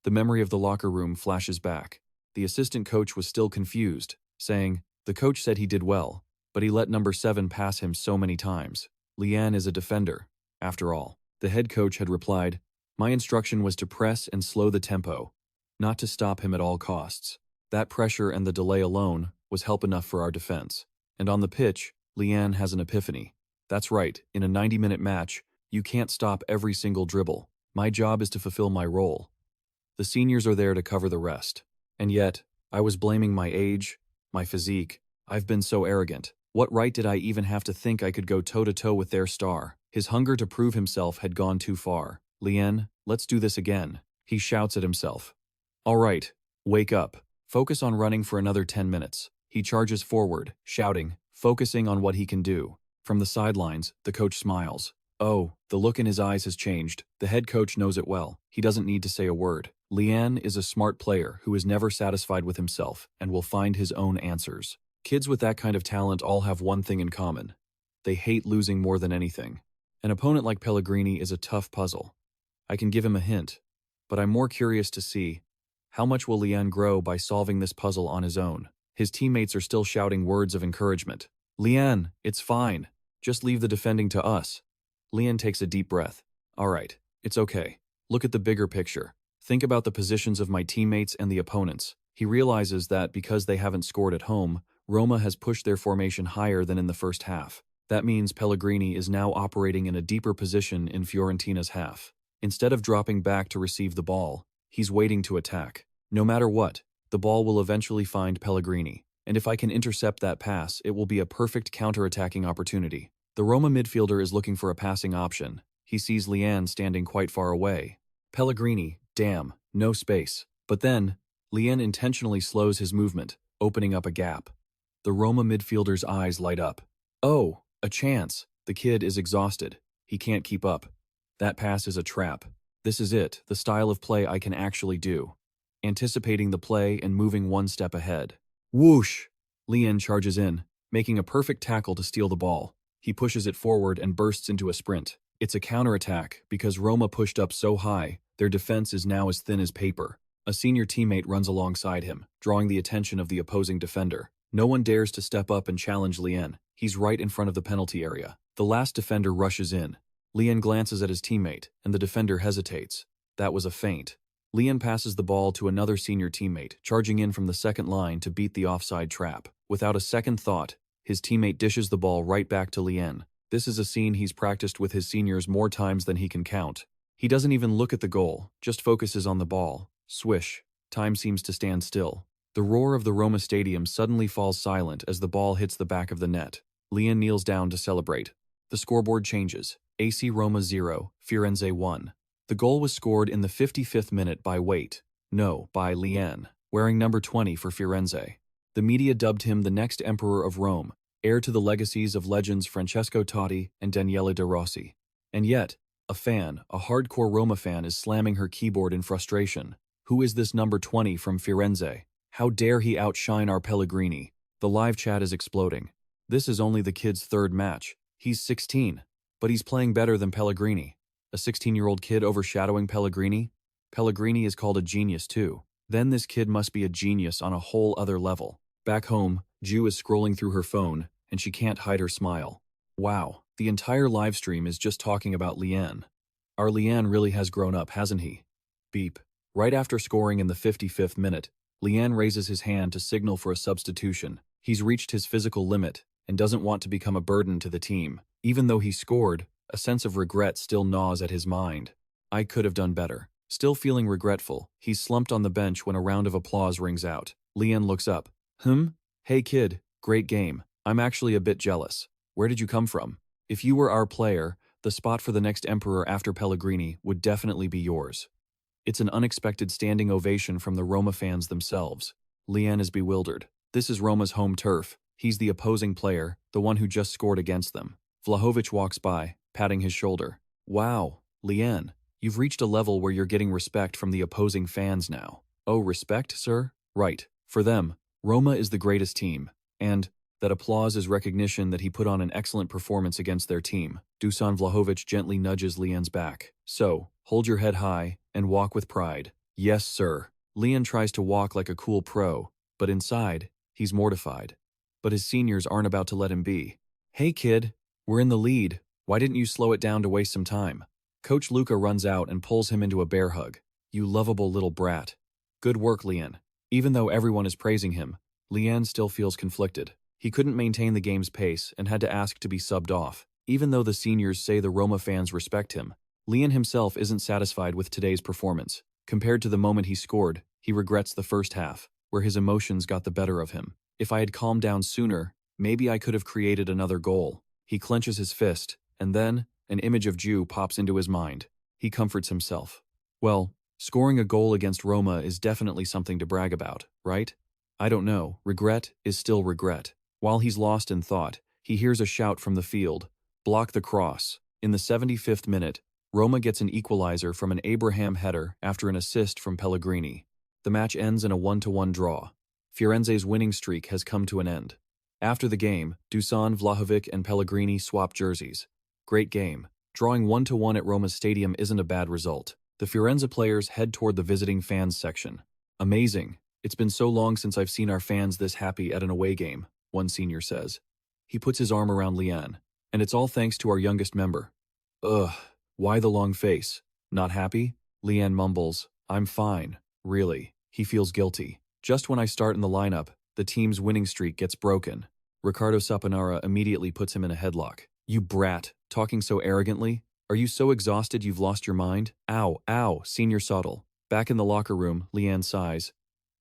The memory of the locker room flashes back. The assistant coach was still confused, saying, the coach said he did well, but he let number 7 pass him so many times. Lian is a defender, after all. The head coach had replied, my instruction was to press and slow the tempo, not to stop him at all costs. That pressure and the delay alone was help enough for our defense. And on the pitch, Lian has an epiphany. That's right, in a 90-minute match, you can't stop every single dribble. My job is to fulfill my role. The seniors are there to cover the rest. And yet, I was blaming my age, my physique. I've been so arrogant. What right did I even have to think I could go toe-to-toe with their star? His hunger to prove himself had gone too far. Lian, let's do this again. He shouts at himself. All right, wake up. Focus on running for another 10 minutes. He charges forward, shouting, focusing on what he can do. From the sidelines, the coach smiles. Oh, the look in his eyes has changed. The head coach knows it well. He doesn't need to say a word. Lian is a smart player who is never satisfied with himself and will find his own answers. Kids with that kind of talent all have one thing in common. They hate losing more than anything. An opponent like Pellegrini is a tough puzzle. I can give him a hint, but I'm more curious to see how much will Lian grow by solving this puzzle on his own. His teammates are still shouting words of encouragement. Lian, it's fine. Just leave the defending to us. Lian takes a deep breath. All right, it's okay. Look at the bigger picture. Think about the positions of my teammates and the opponents. He realizes that because they haven't scored at home, Roma has pushed their formation higher than in the first half. That means Pellegrini is now operating in a deeper position in Fiorentina's half. Instead of dropping back to receive the ball, he's waiting to attack. No matter what, the ball will eventually find Pellegrini, and if I can intercept that pass, it will be a perfect counter-attacking opportunity. The Roma midfielder is looking for a passing option. He sees Lian standing quite far away. Pellegrini, damn, no space. But then, Lian intentionally slows his movement, opening up a gap. The Roma midfielder's eyes light up. Oh, a chance. The kid is exhausted. He can't keep up. That pass is a trap. This is it, the style of play I can actually do. Anticipating the play and moving one step ahead. Whoosh! Lian charges in, making a perfect tackle to steal the ball. He pushes it forward and bursts into a sprint. It's a counterattack because Roma pushed up so high, their defense is now as thin as paper. A senior teammate runs alongside him, drawing the attention of the opposing defender. No one dares to step up and challenge Lian. He's right in front of the penalty area. The last defender rushes in. Lian glances at his teammate, and the defender hesitates. That was a feint. Lian passes the ball to another senior teammate, charging in from the second line to beat the offside trap. Without a second thought, his teammate dishes the ball right back to Lian. This is a scene he's practiced with his seniors more times than he can count. He doesn't even look at the goal, just focuses on the ball. Swish. Time seems to stand still. The roar of the Roma stadium suddenly falls silent as the ball hits the back of the net. Lian kneels down to celebrate. The scoreboard changes. AC Roma 0, Firenze 1. The goal was scored in the 55th minute by by Lian, wearing number 20 for Firenze. The media dubbed him the next emperor of Rome, heir to the legacies of legends Francesco Totti and Daniele De Rossi. And yet, a hardcore Roma fan is slamming her keyboard in frustration. Who is this number 20 from Firenze? How dare he outshine our Pellegrini? The live chat is exploding. This is only the kid's third match. He's 16, but he's playing better than Pellegrini. A 16-year-old kid overshadowing Pellegrini? Pellegrini is called a genius too. Then this kid must be a genius on a whole other level. Back home, Jiwoo is scrolling through her phone, and she can't hide her smile. Wow, the entire live stream is just talking about Lian. Our Lian really has grown up, hasn't he? Beep. Right after scoring in the 55th minute, Lian raises his hand to signal for a substitution. He's reached his physical limit and doesn't want to become a burden to the team. Even though he scored, a sense of regret still gnaws at his mind. I could have done better. Still feeling regretful, he's slumped on the bench when a round of applause rings out. Lian looks up. Hey kid, great game. I'm actually a bit jealous. Where did you come from? If you were our player, the spot for the next emperor after Pellegrini would definitely be yours. It's an unexpected standing ovation from the Roma fans themselves. Lian is bewildered. This is Roma's home turf. He's the opposing player, the one who just scored against them. Vlahovic walks by, patting his shoulder. Wow, Lian, you've reached a level where you're getting respect from the opposing fans now. Oh, respect, sir? Right. For them, Roma is the greatest team. And that applause is recognition that he put on an excellent performance against their team. Dusan Vlahovic gently nudges Lian's back. So, hold your head high and walk with pride. Yes, sir. Lian tries to walk like a cool pro, but inside, he's mortified. But his seniors aren't about to let him be. Hey kid, we're in the lead. Why didn't you slow it down to waste some time? Coach Luca runs out and pulls him into a bear hug. You lovable little brat. Good work, Lian. Even though everyone is praising him, Lian still feels conflicted. He couldn't maintain the game's pace and had to ask to be subbed off. Even though the seniors say the Roma fans respect him, Lian himself isn't satisfied with today's performance. Compared to the moment he scored, he regrets the first half, where his emotions got the better of him. If I had calmed down sooner, maybe I could have created another goal. He clenches his fist, and then, an image of Jiwoo pops into his mind. He comforts himself. Well, scoring a goal against Roma is definitely something to brag about, right? I don't know, regret is still regret. While he's lost in thought, he hears a shout from the field. Block the cross. In the 75th minute, Roma gets an equalizer from an Abraham header after an assist from Pellegrini. The match ends in a 1-1 draw. Fiorenze's winning streak has come to an end. After the game, Dusan, Vlahovic, and Pellegrini swap jerseys. Great game. Drawing 1-1 at Roma's stadium isn't a bad result. The Fiorenze players head toward the visiting fans section. Amazing. It's been so long since I've seen our fans this happy at an away game, one senior says. He puts his arm around Lian. And it's all thanks to our youngest member. Ugh, why the long face? Not happy? Lian mumbles, I'm fine, really. He feels guilty. Just when I start in the lineup, the team's winning streak gets broken. Ricardo Saponara immediately puts him in a headlock. You brat, talking so arrogantly? Are you so exhausted you've lost your mind? Ow, Senior Sottle. Back in the locker room, Lian sighs.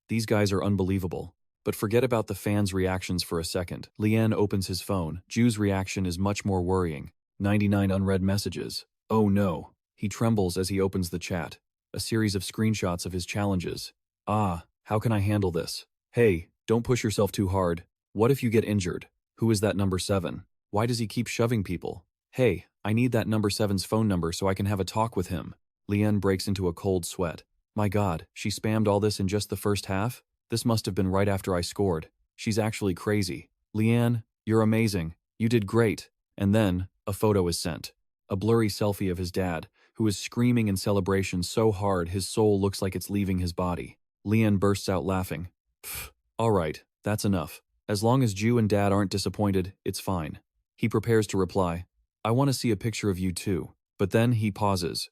These guys are unbelievable. But forget about the fans' reactions for a second. Lian opens his phone. Jiwoo's reaction is much more worrying. 99 unread messages. Oh no. He trembles as he opens the chat. A series of screenshots of his challenges. How can I handle this? Hey, don't push yourself too hard. What if you get injured? Who is that number 7? Why does he keep shoving people? Hey, I need that number 7's phone number so I can have a talk with him. Lian breaks into a cold sweat. My God, she spammed all this in just the first half? This must have been right after I scored. She's actually crazy. Lian, you're amazing. You did great. And then, a photo is sent. A blurry selfie of his dad, who is screaming in celebration so hard his soul looks like it's leaving his body. Lian bursts out laughing. Pfft, all right, that's enough. As long as Jiwoo and Dad aren't disappointed, it's fine. He prepares to reply. I want to see a picture of you too. But then he pauses.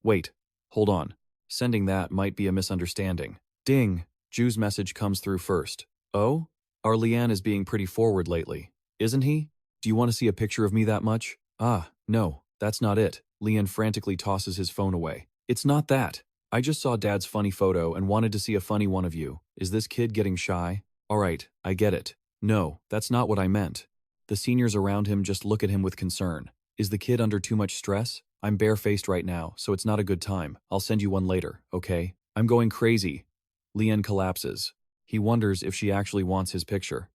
Wait, hold on. Sending that might be a misunderstanding. Ding! Jiwoo's message comes through first. Oh? Our Lian is being pretty forward lately. Isn't he? Do you want to see a picture of me that much? No, that's not it. Lian frantically tosses his phone away. It's not that. I just saw Dad's funny photo and wanted to see a funny one of you. Is this kid getting shy? Alright, I get it. No, that's not what I meant. The seniors around him just look at him with concern. Is the kid under too much stress? I'm barefaced right now, so it's not a good time. I'll send you one later, okay? I'm going crazy. Lian collapses. He wonders if she actually wants his picture.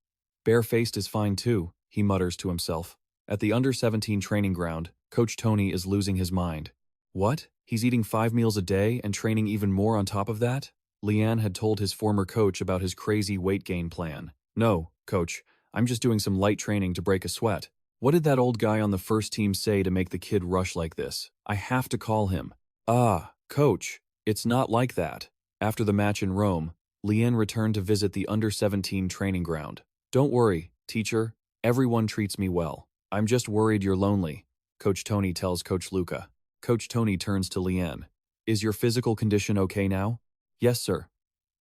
Barefaced is fine too, he mutters to himself. At the under-17 training ground, Coach Tony is losing his mind. What? He's eating 5 meals a day and training even more on top of that? Lian had told his former coach about his crazy weight gain plan. No, coach, I'm just doing some light training to break a sweat. What did that old guy on the first team say to make the kid rush like this? I have to call him. Ah, coach, it's not like that. After the match in Rome, Lian returned to visit the under-17 training ground. Don't worry, teacher, everyone treats me well. I'm just worried you're lonely, Coach Tony tells Coach Luca. Coach Tony turns to Lian. Is your physical condition okay now? Yes, sir.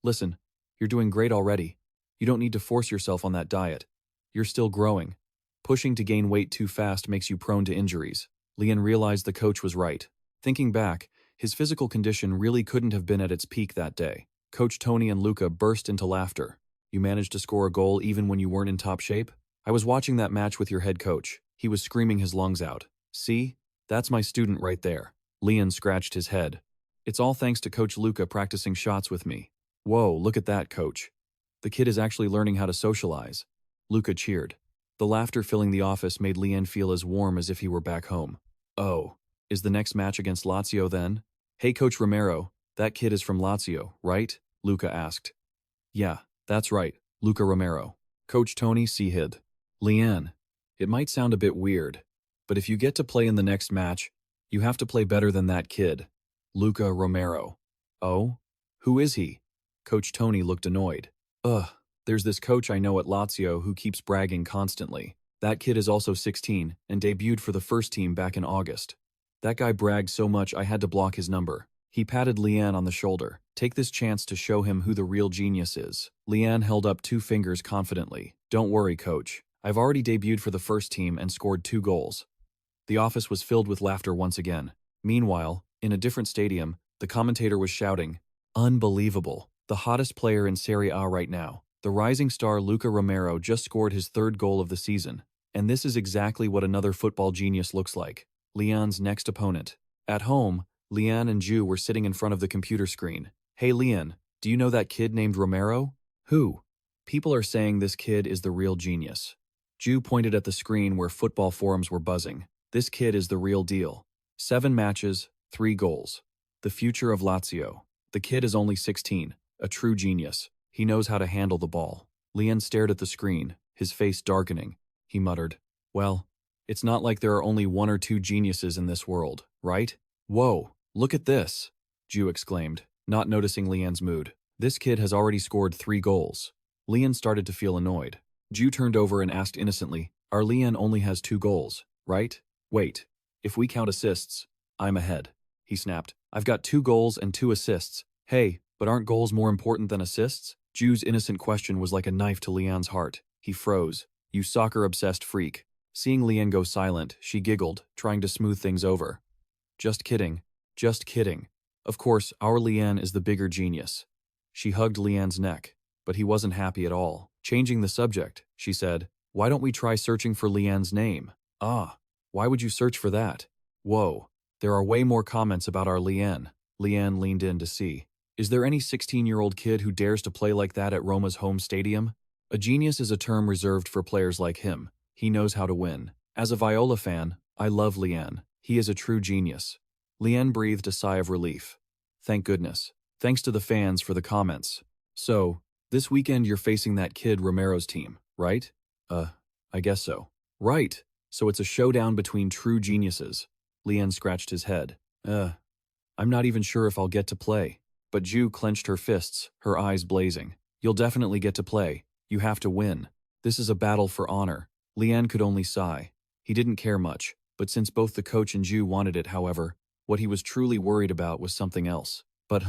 Listen, you're doing great already. You don't need to force yourself on that diet. You're still growing. Pushing to gain weight too fast makes you prone to injuries. Lian realized the coach was right. Thinking back, his physical condition really couldn't have been at its peak that day. Coach Tony and Luca burst into laughter. You managed to score a goal even when you weren't in top shape? I was watching that match with your head coach. He was screaming his lungs out. See? That's my student right there. Lian scratched his head. It's all thanks to Coach Luca practicing shots with me. Whoa, look at that, coach. The kid is actually learning how to socialize. Luca cheered. The laughter filling the office made Lian feel as warm as if he were back home. Oh, is the next match against Lazio then? Hey, Coach Romero, that kid is from Lazio, right? Luca asked. Yeah, that's right, Luca Romero. Coach Tony hid. Lian, it might sound a bit weird, but if you get to play in the next match, you have to play better than that kid. Luca Romero. Oh? Who is he? Coach Tony looked annoyed. There's this coach I know at Lazio who keeps bragging constantly. That kid is also 16 and debuted for the first team back in August. That guy bragged so much I had to block his number. He patted Lian on the shoulder. Take this chance to show him who the real genius is. Lian held up 2 fingers confidently. Don't worry, coach. I've already debuted for the first team and scored 2 goals. The office was filled with laughter once again. Meanwhile, in a different stadium, the commentator was shouting, Unbelievable! The hottest player in Serie A right now. The rising star Luca Romero just scored his 3rd goal of the season. And this is exactly what another football genius looks like. Lian's next opponent. At home, Lian and Ju were sitting in front of the computer screen. Hey Lian, do you know that kid named Romero? Who? People are saying this kid is the real genius. Ju pointed at the screen where football forums were buzzing. This kid is the real deal. 7 matches, 3 goals. The future of Lazio. The kid is only 16, a true genius. He knows how to handle the ball. Lian stared at the screen, his face darkening. He muttered, well, it's not like there are only 1 or 2 geniuses in this world, right? Whoa, look at this, Ju exclaimed, not noticing Lian's mood. This kid has already scored 3 goals. Lian started to feel annoyed. Ju turned over and asked innocently, our Lian only has 2 goals, right? Wait, if we count assists, I'm ahead. He snapped. I've got 2 goals and 2 assists. Hey, but aren't goals more important than assists? Ju's innocent question was like a knife to Lian's heart. He froze. You soccer-obsessed freak. Seeing Lian go silent, she giggled, trying to smooth things over. Just kidding. Just kidding. Of course, our Lian is the bigger genius. She hugged Lian's neck, but he wasn't happy at all. Changing the subject, she said, why don't we try searching for Lian's name? Ah, why would you search for that? Whoa, there are way more comments about our Lian. Lian leaned in to see. Is there any 16-year-old kid who dares to play like that at Roma's home stadium? A genius is a term reserved for players like him. He knows how to win. As a Viola fan, I love Lian. He is a true genius. Lian breathed a sigh of relief. Thank goodness. Thanks to the fans for the comments. So, this weekend you're facing that kid Romero's team, right? I guess so. Right. So it's a showdown between true geniuses. Lian scratched his head. I'm not even sure if I'll get to play. But Ju clenched her fists, her eyes blazing. You'll definitely get to play. You have to win. This is a battle for honor. Lian could only sigh. He didn't care much, but since both the coach and Ju wanted it, however, what he was truly worried about was something else. But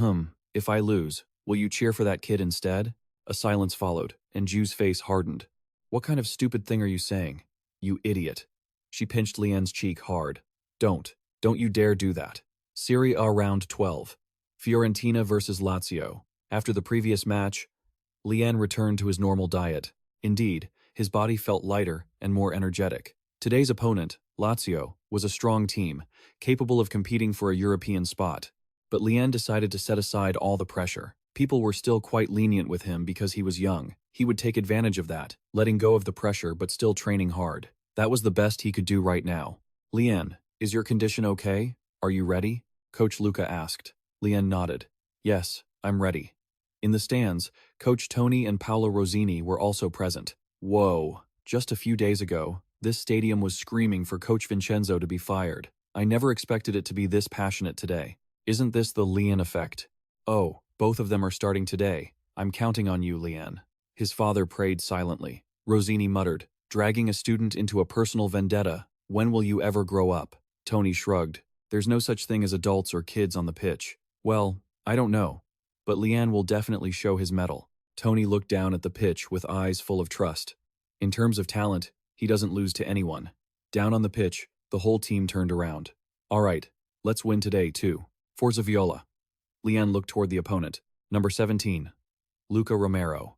if I lose, will you cheer for that kid instead? A silence followed, and Ju's face hardened. What kind of stupid thing are you saying? You idiot. She pinched Lian's cheek hard. Don't you dare do that. Serie A round 12. Fiorentina versus Lazio. After the previous match, Lian returned to his normal diet. Indeed, his body felt lighter and more energetic. Today's opponent, Lazio, was a strong team, capable of competing for a European spot. But Lian decided to set aside all the pressure. People were still quite lenient with him because he was young. He would take advantage of that, letting go of the pressure but still training hard. That was the best he could do right now. Lian, is your condition okay? Are you ready? Coach Luca asked. Lian nodded. Yes, I'm ready. In the stands, Coach Tony and Paolo Rosini were also present. Whoa, just a few days ago, this stadium was screaming for Coach Vincenzo to be fired. I never expected it to be this passionate today. Isn't this the Lian effect? Oh, both of them are starting today. I'm counting on you, Lian. His father prayed silently. Rosini muttered, dragging a student into a personal vendetta. When will you ever grow up? Tony shrugged. There's no such thing as adults or kids on the pitch. Well, I don't know. But Lian will definitely show his mettle. Tony looked down at the pitch with eyes full of trust. In terms of talent, he doesn't lose to anyone. Down on the pitch, the whole team turned around. All right, let's win today, too. Forza Viola. Lian looked toward the opponent. Number 17. Luca Romero.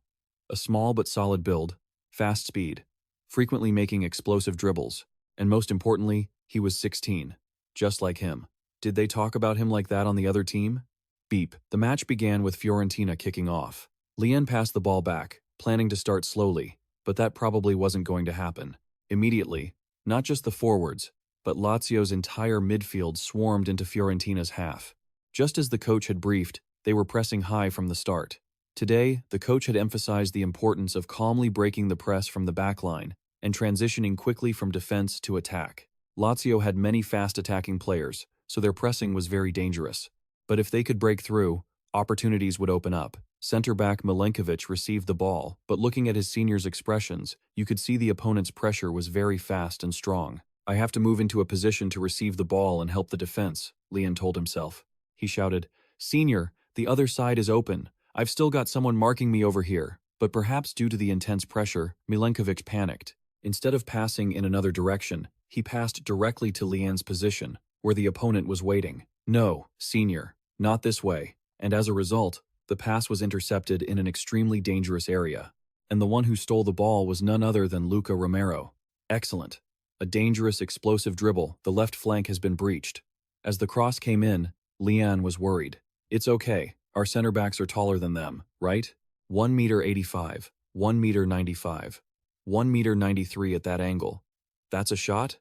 A small but solid build, fast speed, frequently making explosive dribbles, and most importantly, he was 16. Just like him. Did they talk about him like that on the other team? Beep. The match began with Fiorentina kicking off. Lian passed the ball back, planning to start slowly, but that probably wasn't going to happen. Immediately, not just the forwards, but Lazio's entire midfield swarmed into Fiorentina's half. Just as the coach had briefed, they were pressing high from the start. Today, the coach had emphasized the importance of calmly breaking the press from the backline and transitioning quickly from defense to attack. Lazio had many fast-attacking players, so their pressing was very dangerous. But if they could break through, opportunities would open up. Center-back Milenkovic received the ball, but looking at his senior's expressions, you could see the opponent's pressure was very fast and strong. I have to move into a position to receive the ball and help the defense, Lian told himself. He shouted, Senior, the other side is open. I've still got someone marking me over here. But perhaps due to the intense pressure, Milenkovic panicked. Instead of passing in another direction, he passed directly to Lian's position, where the opponent was waiting. No, Senior, not this way. And as a result, the pass was intercepted in an extremely dangerous area. And the one who stole the ball was none other than Luca Romero. Excellent. A dangerous, explosive dribble, the left flank has been breached. As the cross came in, Lian was worried. It's okay, our center backs are taller than them, right? 1 m 85, 1 m 95, 1 m 93 at that angle. That's a shot?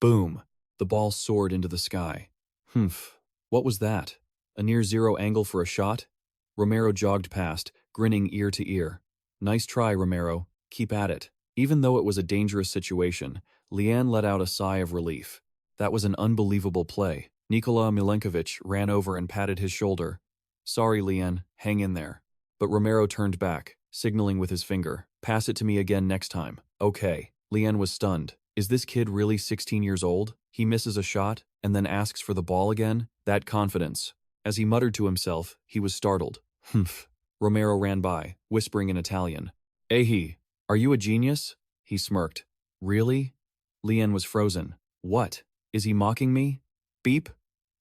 Boom! The ball soared into the sky. Humph. What was that? A near-zero angle for a shot? Romero jogged past, grinning ear to ear. Nice try, Romero. Keep at it. Even though it was a dangerous situation, Lian let out a sigh of relief. That was an unbelievable play. Nikola Milenkovic ran over and patted his shoulder. Sorry, Lian, hang in there. But Romero turned back, signaling with his finger. Pass it to me again next time. Okay. Lian was stunned. Is this kid really 16 years old? He misses a shot, and then asks for the ball again? That confidence. As he muttered to himself, he was startled. Humph. Romero ran by, whispering in Italian. Ehi, are you a genius? He smirked. Really? Lian was frozen. What? Is he mocking me? Beep.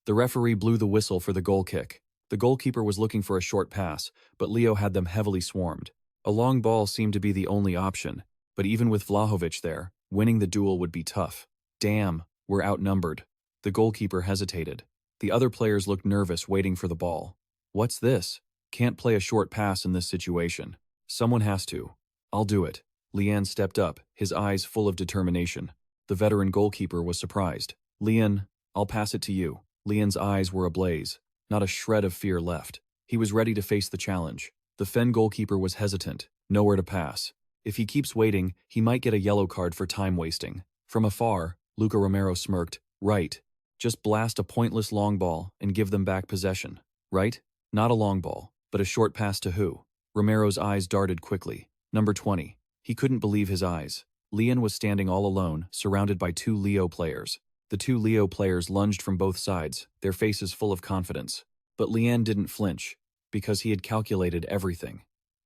The referee blew the whistle for the goal kick. The goalkeeper was looking for a short pass, but Leo had them heavily swarmed. A long ball seemed to be the only option, but even with Vlahovic there, winning the duel would be tough. Damn, we're outnumbered. The goalkeeper hesitated. The other players looked nervous, waiting for the ball. What's this? Can't play a short pass in this situation. Someone has to. I'll do it. Lian stepped up, his eyes full of determination. The veteran goalkeeper was surprised. Lian, I'll pass it to you. Lian's eyes were ablaze. Not a shred of fear left. He was ready to face the challenge. The Fen goalkeeper was hesitant, nowhere to pass. If he keeps waiting, he might get a yellow card for time wasting. From afar, Luca Romero smirked. Right. Just blast a pointless long ball and give them back possession. Right? Not a long ball, but a short pass to who? Romero's eyes darted quickly. Number 20. He couldn't believe his eyes. Lian was standing all alone, surrounded by two Leo players. The two Leo players lunged from both sides, their faces full of confidence. But Lian didn't flinch, because he had calculated everything.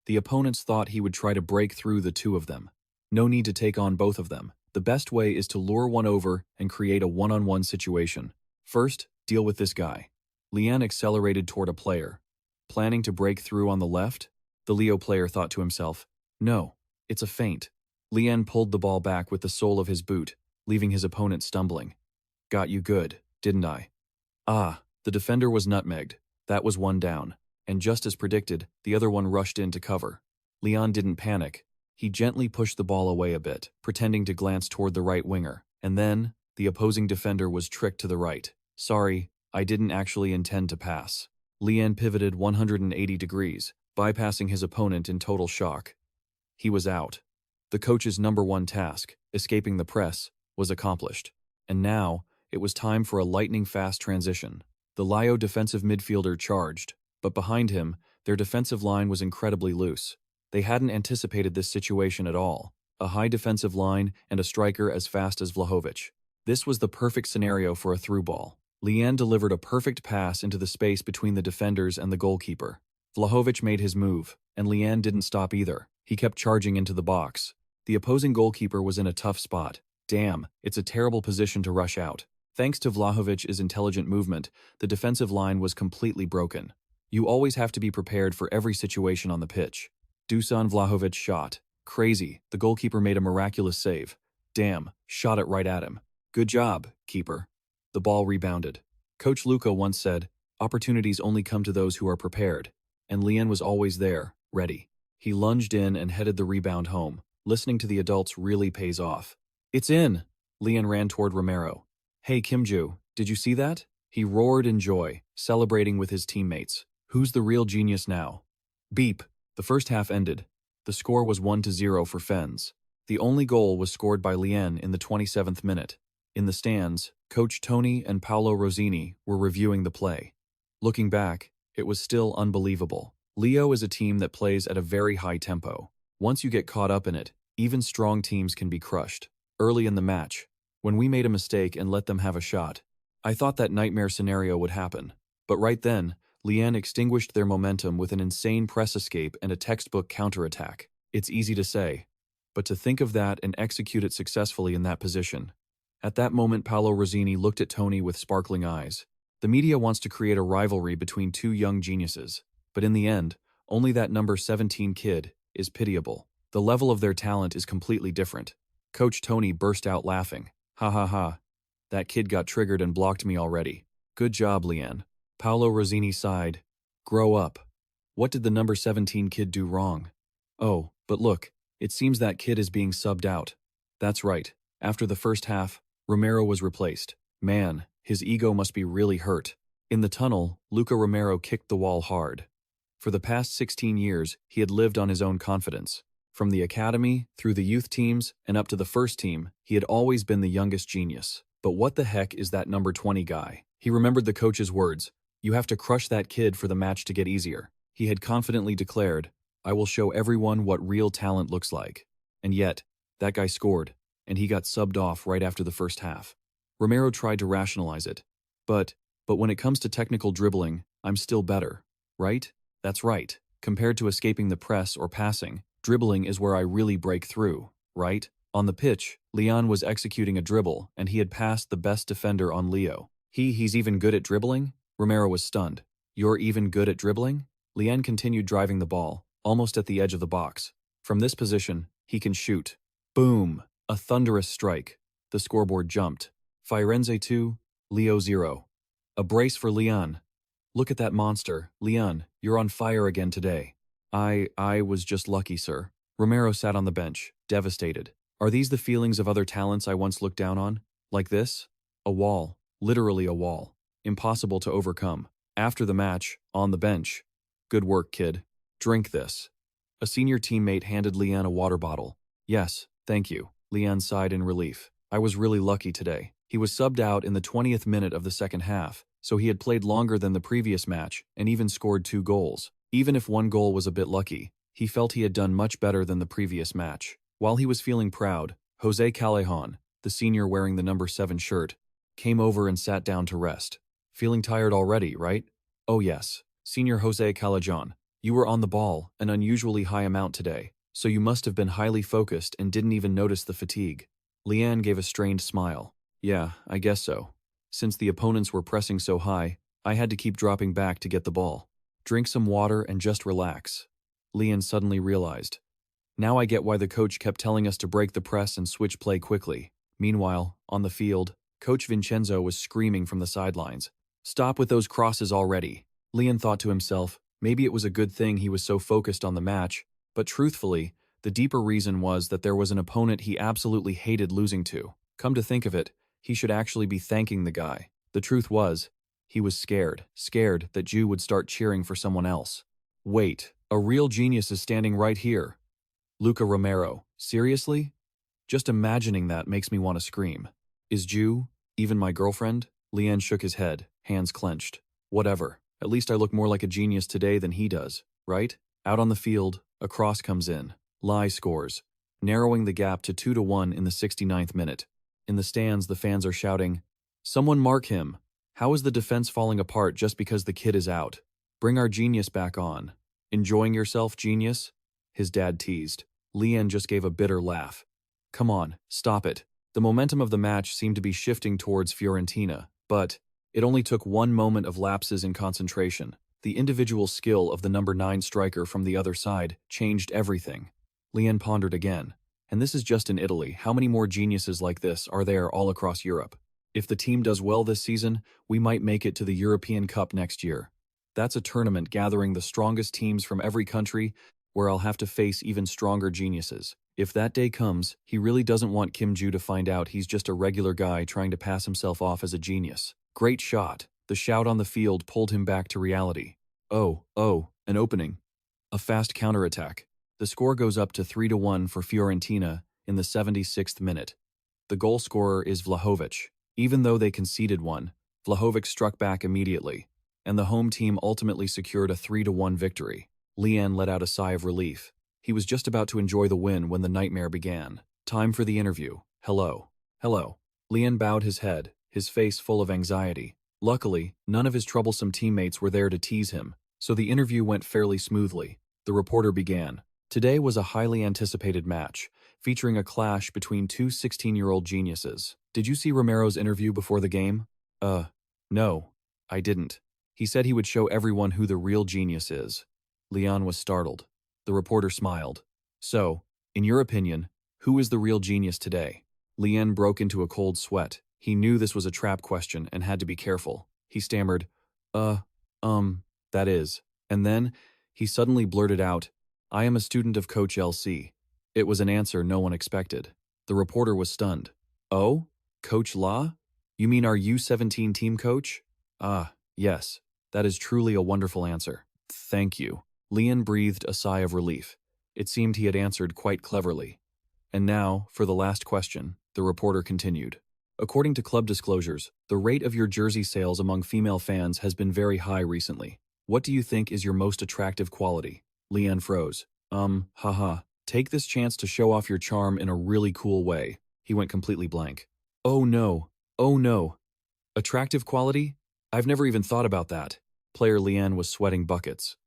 The opponents thought he would try to break through the two of them. No need to take on both of them. The best way is to lure one over and create a one-on-one situation. First, deal with this guy. Lian accelerated toward a player. Planning to break through on the left? The Leo player thought to himself, no, it's a feint. Lian pulled the ball back with the sole of his boot, leaving his opponent stumbling. Got you good, didn't I? Ah, the defender was nutmegged. That was one down. and just as predicted, the other one rushed in to cover. Lian didn't panic. He gently pushed the ball away a bit, pretending to glance toward the right winger, and then, the opposing defender was tricked to the right. Sorry, I didn't actually intend to pass. Lian pivoted 180 degrees, bypassing his opponent in total shock. He was out. The coach's #1 task, escaping the press, was accomplished. And now, it was time for a lightning-fast transition. The Lio defensive midfielder charged, but behind him, their defensive line was incredibly loose. They hadn't anticipated this situation at all. A high defensive line and a striker as fast as Vlahovic. This was the perfect scenario for a through ball. Lian delivered a perfect pass into the space between the defenders and the goalkeeper. Vlahovic made his move, and Lian didn't stop either. He kept charging into the box. The opposing goalkeeper was in a tough spot. Damn, it's a terrible position to rush out. Thanks to Vlahovic's intelligent movement, the defensive line was completely broken. You always have to be prepared for every situation on the pitch. Dusan Vlahovic's shot. Crazy, the goalkeeper made a miraculous save. Damn, shot it right at him. Good job, keeper. The ball rebounded. Coach Luca once said, opportunities only come to those who are prepared. And Lian was always there, ready. He lunged in and headed the rebound home. Listening to the adults really pays off. It's in! Lian ran toward Romero. Hey Kim Jiwoo, did you see that? He roared in joy, celebrating with his teammates. Who's the real genius now? Beep. The first half ended. The score was 1-0 for Fens. The only goal was scored by Lian in the 27th minute. In the stands, Coach Tony and Paolo Rosini were reviewing the play. Looking back, it was still unbelievable. Leo is a team that plays at a very high tempo. Once you get caught up in it, even strong teams can be crushed. Early in the match, when we made a mistake and let them have a shot, I thought that nightmare scenario would happen. But right then, Lian extinguished their momentum with an insane press escape and a textbook counterattack. It's easy to say, but to think of that and execute it successfully in that position. At that moment, Paolo Rosini looked at Tony with sparkling eyes. The media wants to create a rivalry between two young geniuses, but in the end, only that number 17 kid is pitiable. The level of their talent is completely different. Coach Tony burst out laughing. Ha ha ha. That kid got triggered and blocked me already. Good job, Lian. Paolo Rosini sighed. Grow up. What did the number 17 kid do wrong? Oh, but look, it seems that kid is being subbed out. That's right. After the first half, Romero was replaced. Man, his ego must be really hurt. In the tunnel, Luca Romero kicked the wall hard. For the past 16 years, he had lived on his own confidence. From the academy, through the youth teams, and up to the first team, he had always been the youngest genius. But what the heck is that number 20 guy? He remembered the coach's words. You have to crush that kid for the match to get easier. He had confidently declared, I will show everyone what real talent looks like. And yet, that guy scored, and he got subbed off right after the first half. Romero tried to rationalize it. But when it comes to technical dribbling, I'm still better, right? That's right. Compared to escaping the press or passing, dribbling is where I really break through, right? On the pitch, Lian was executing a dribble, and he had passed the best defender on Leo. He's even good at dribbling? Romero was stunned. You're even good at dribbling? Lian continued driving the ball, almost at the edge of the box. From this position, he can shoot. Boom! A thunderous strike. The scoreboard jumped. Fiorentina 2, Leo 0. A brace for Lian. Look at that monster. Lian, you're on fire again today. I was just lucky, sir. Romero sat on the bench, devastated. Are these the feelings of other talents I once looked down on? Like this? A wall. Literally a wall. Impossible to overcome. After the match, on the bench. Good work, kid. Drink this. A senior teammate handed Lian a water bottle. Yes, thank you. Lian sighed in relief. I was really lucky today. He was subbed out in the 20th minute of the second half, so he had played longer than the previous match and even scored 2 goals. Even if one goal was a bit lucky, he felt he had done much better than the previous match. While he was feeling proud, Jose Callejon, the senior wearing the number 7 shirt, came over and sat down to rest. Feeling tired already, right? Oh yes, Senior Jose Callejon. You were on the ball an unusually high amount today, so you must have been highly focused and didn't even notice the fatigue. Lian gave a strained smile. Yeah, I guess so. Since the opponents were pressing so high, I had to keep dropping back to get the ball. Drink some water and just relax. Lian suddenly realized. Now I get why the coach kept telling us to break the press and switch play quickly. Meanwhile, on the field, Coach Vincenzo was screaming from the sidelines. Stop with those crosses already. Lian thought to himself, Maybe it was a good thing he was so focused on the match, but truthfully, the deeper reason was that there was an opponent he absolutely hated losing to. Come to think of it, he should actually be thanking the guy. The truth was, he was scared that Jiwoo would start cheering for someone else. Wait, a real genius is standing right here. Luca Romero, seriously? Just imagining that makes me want to scream. Is Jiwoo even my girlfriend? Lian shook his head, hands clenched. Whatever, at least I look more like a genius today than he does, right? Out on the field, a cross comes in. Lai scores, narrowing the gap to 2-1 in the 69th minute. In the stands, the fans are shouting, "Someone mark him! How is the defense falling apart just because the kid is out? Bring our genius back on." "Enjoying yourself, genius?" his dad teased. Lian just gave a bitter laugh. "Come on, stop it." The momentum of the match seemed to be shifting towards Fiorentina, but it only took one moment of lapses in concentration. The individual skill of the number 9 striker from the other side changed everything. Lian pondered again. And this is just in Italy. How many more geniuses like this are there all across Europe? If the team does well this season, we might make it to the European Cup next year. That's a tournament gathering the strongest teams from every country where I'll have to face even stronger geniuses. If that day comes, he really doesn't want Kim Jiwoo to find out he's just a regular guy trying to pass himself off as a genius. Great shot. The shout on the field pulled him back to reality. Oh, an opening. A fast counterattack. The score goes up to 3-1 for Fiorentina in the 76th minute. The goal scorer is Vlahovic. Even though they conceded one, Vlahovic struck back immediately, and the home team ultimately secured a 3-1 victory. Lian let out a sigh of relief. He was just about to enjoy the win when the nightmare began. Time for the interview. Hello. Lian bowed his head, his face full of anxiety. Luckily, none of his troublesome teammates were there to tease him, so the interview went fairly smoothly. The reporter began. Today was a highly anticipated match, featuring a clash between two 16-year-old geniuses. Did you see Romero's interview before the game? No, I didn't. He said he would show everyone who the real genius is. Lian was startled. The reporter smiled. So, in your opinion, who is the real genius today? Lian broke into a cold sweat. He knew this was a trap question and had to be careful. He stammered, that is. And then, he suddenly blurted out, I am a student of Coach LC. It was an answer no one expected. The reporter was stunned. Oh? Coach La? You mean our U17 team coach? Ah, yes. That is truly a wonderful answer. Thank you. Lian breathed a sigh of relief. It seemed he had answered quite cleverly. And now, for the last question, the reporter continued. According to club disclosures, the rate of your jersey sales among female fans has been very high recently. What do you think is your most attractive quality? Lian froze. Take this chance to show off your charm in a really cool way. He went completely blank. Oh no. Attractive quality? I've never even thought about that. Player Lian was sweating buckets.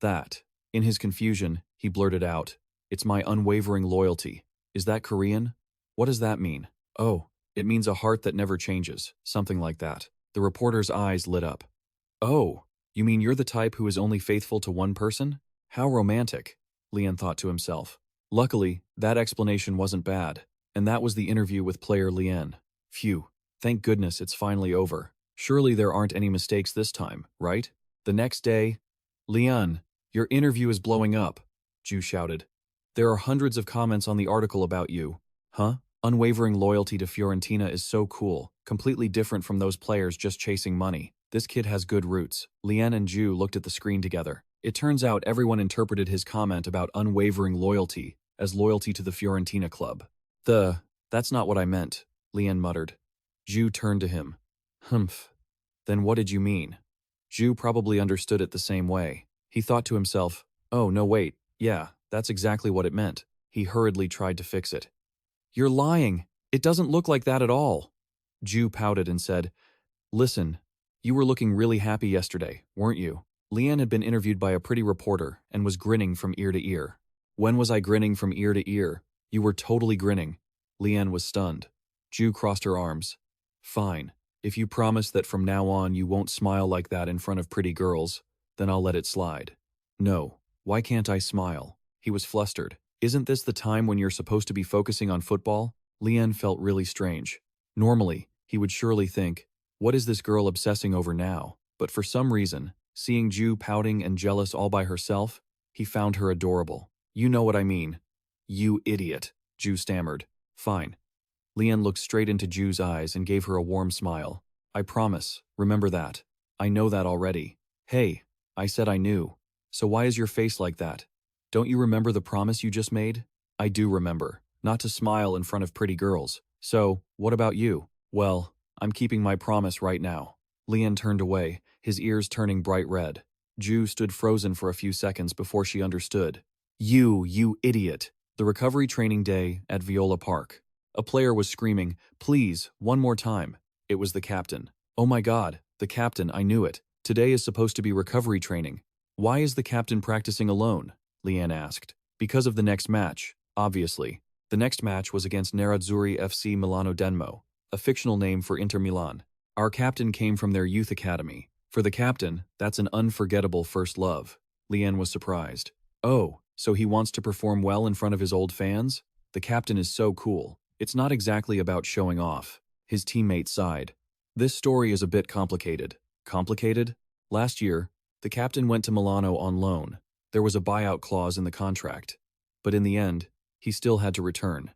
That. In his confusion, he blurted out, It's my unwavering loyalty. Is that Korean? What does that mean? Oh, it means a heart that never changes, something like that. The reporter's eyes lit up. Oh, you mean you're the type who is only faithful to one person? How romantic, Lian thought to himself. Luckily, that explanation wasn't bad, and that was the interview with player Lian. Phew, thank goodness it's finally over. Surely there aren't any mistakes this time, right? The next day, Lian, your interview is blowing up, Jiwoo shouted. There are hundreds of comments on the article about you. Huh? Unwavering loyalty to Fiorentina is so cool, completely different from those players just chasing money. This kid has good roots. Lian and Jiwoo looked at the screen together. It turns out everyone interpreted his comment about unwavering loyalty as loyalty to the Fiorentina club. That's not what I meant, Lian muttered. Jiwoo turned to him. Humph. Then what did you mean? Jiwoo probably understood it the same way. He thought to himself, oh, no wait, yeah, that's exactly what it meant. He hurriedly tried to fix it. You're lying. It doesn't look like that at all. Jiwoo pouted and said, Listen, you were looking really happy yesterday, weren't you? Lian had been interviewed by a pretty reporter and was grinning from ear to ear. When was I grinning from ear to ear? You were totally grinning. Lian was stunned. Jiwoo crossed her arms. Fine. If you promise that from now on you won't smile like that in front of pretty girls, then I'll let it slide. No, why can't I smile? He was flustered. Isn't this the time when you're supposed to be focusing on football? Lian felt really strange. Normally, he would surely think, what is this girl obsessing over now? But for some reason, Seeing Ju pouting and jealous all by herself, he found her adorable. You know what I mean. You idiot, Ju stammered. Fine. Lian looked straight into Ju's eyes and gave her a warm smile. I promise, remember that. I know that already. Hey, I said I knew. So why is your face like that? Don't you remember the promise you just made? I do remember. Not to smile in front of pretty girls. So, what about you? Well, I'm keeping my promise right now. Lian turned away, his ears turning bright red. Ju stood frozen for a few seconds before she understood. You idiot. The recovery training day at Viola Park. A player was screaming, please, one more time. It was the captain. Oh my god, the captain, I knew it. Today is supposed to be recovery training. Why is the captain practicing alone? Lian asked. Because of the next match, obviously. The next match was against Nerazzurri FC Milano Denmo, a fictional name for Inter Milan. Our captain came from their youth academy. For the captain, that's an unforgettable first love. Lian was surprised. Oh, so he wants to perform well in front of his old fans? The captain is so cool. It's not exactly about showing off. His teammate sighed. This story is a bit complicated. Complicated? Last year, the captain went to Milano on loan. There was a buyout clause in the contract. But in the end, he still had to return.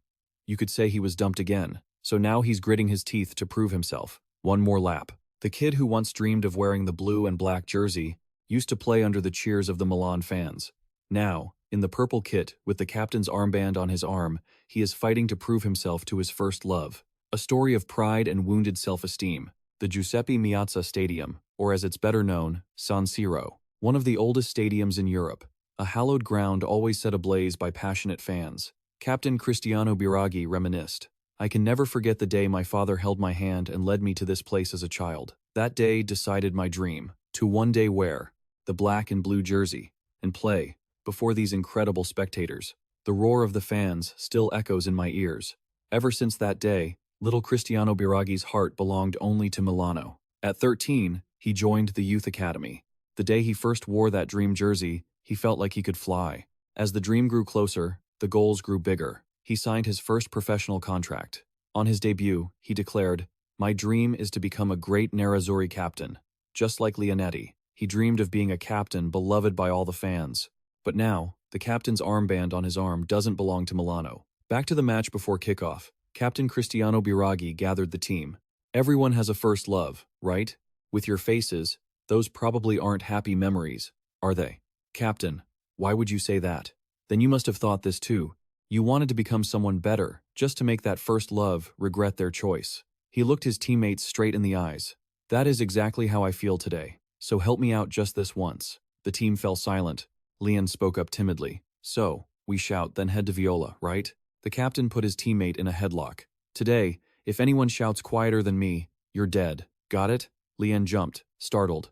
You could say he was dumped again, so now he's gritting his teeth to prove himself. One more lap. The kid who once dreamed of wearing the blue and black jersey used to play under the cheers of the Milan fans. Now, in the purple kit with the captain's armband on his arm, he is fighting to prove himself to his first love. A story of pride and wounded self-esteem. The Giuseppe Meazza Stadium, or as it's better known, San Siro. One of the oldest stadiums in Europe. A hallowed ground always set ablaze by passionate fans. Captain Cristiano Biraghi reminisced. I can never forget the day my father held my hand and led me to this place as a child. That day decided my dream, to one day wear the black and blue jersey and play before these incredible spectators. The roar of the fans still echoes in my ears. Ever since that day, little Cristiano Biraghi's heart belonged only to Milano. At 13, he joined the youth academy. The day he first wore that dream jersey, he felt like he could fly. As the dream grew closer, the goals grew bigger. He signed his first professional contract. On his debut, he declared, my dream is to become a great Nerazzurri captain. Just like Leonetti, he dreamed of being a captain beloved by all the fans. But now, the captain's armband on his arm doesn't belong to Milano. Back to the match before kickoff, Captain Cristiano Biraghi gathered the team. Everyone has a first love, right? With your faces, those probably aren't happy memories, are they? Captain, why would you say that? Then you must have thought this too. You wanted to become someone better, just to make that first love regret their choice. He looked his teammates straight in the eyes. That is exactly how I feel today, so help me out just this once. The team fell silent. Lian spoke up timidly. So, we shout, then head to Viola, right? The captain put his teammate in a headlock. Today, if anyone shouts quieter than me, you're dead. Got it? Lian jumped, startled.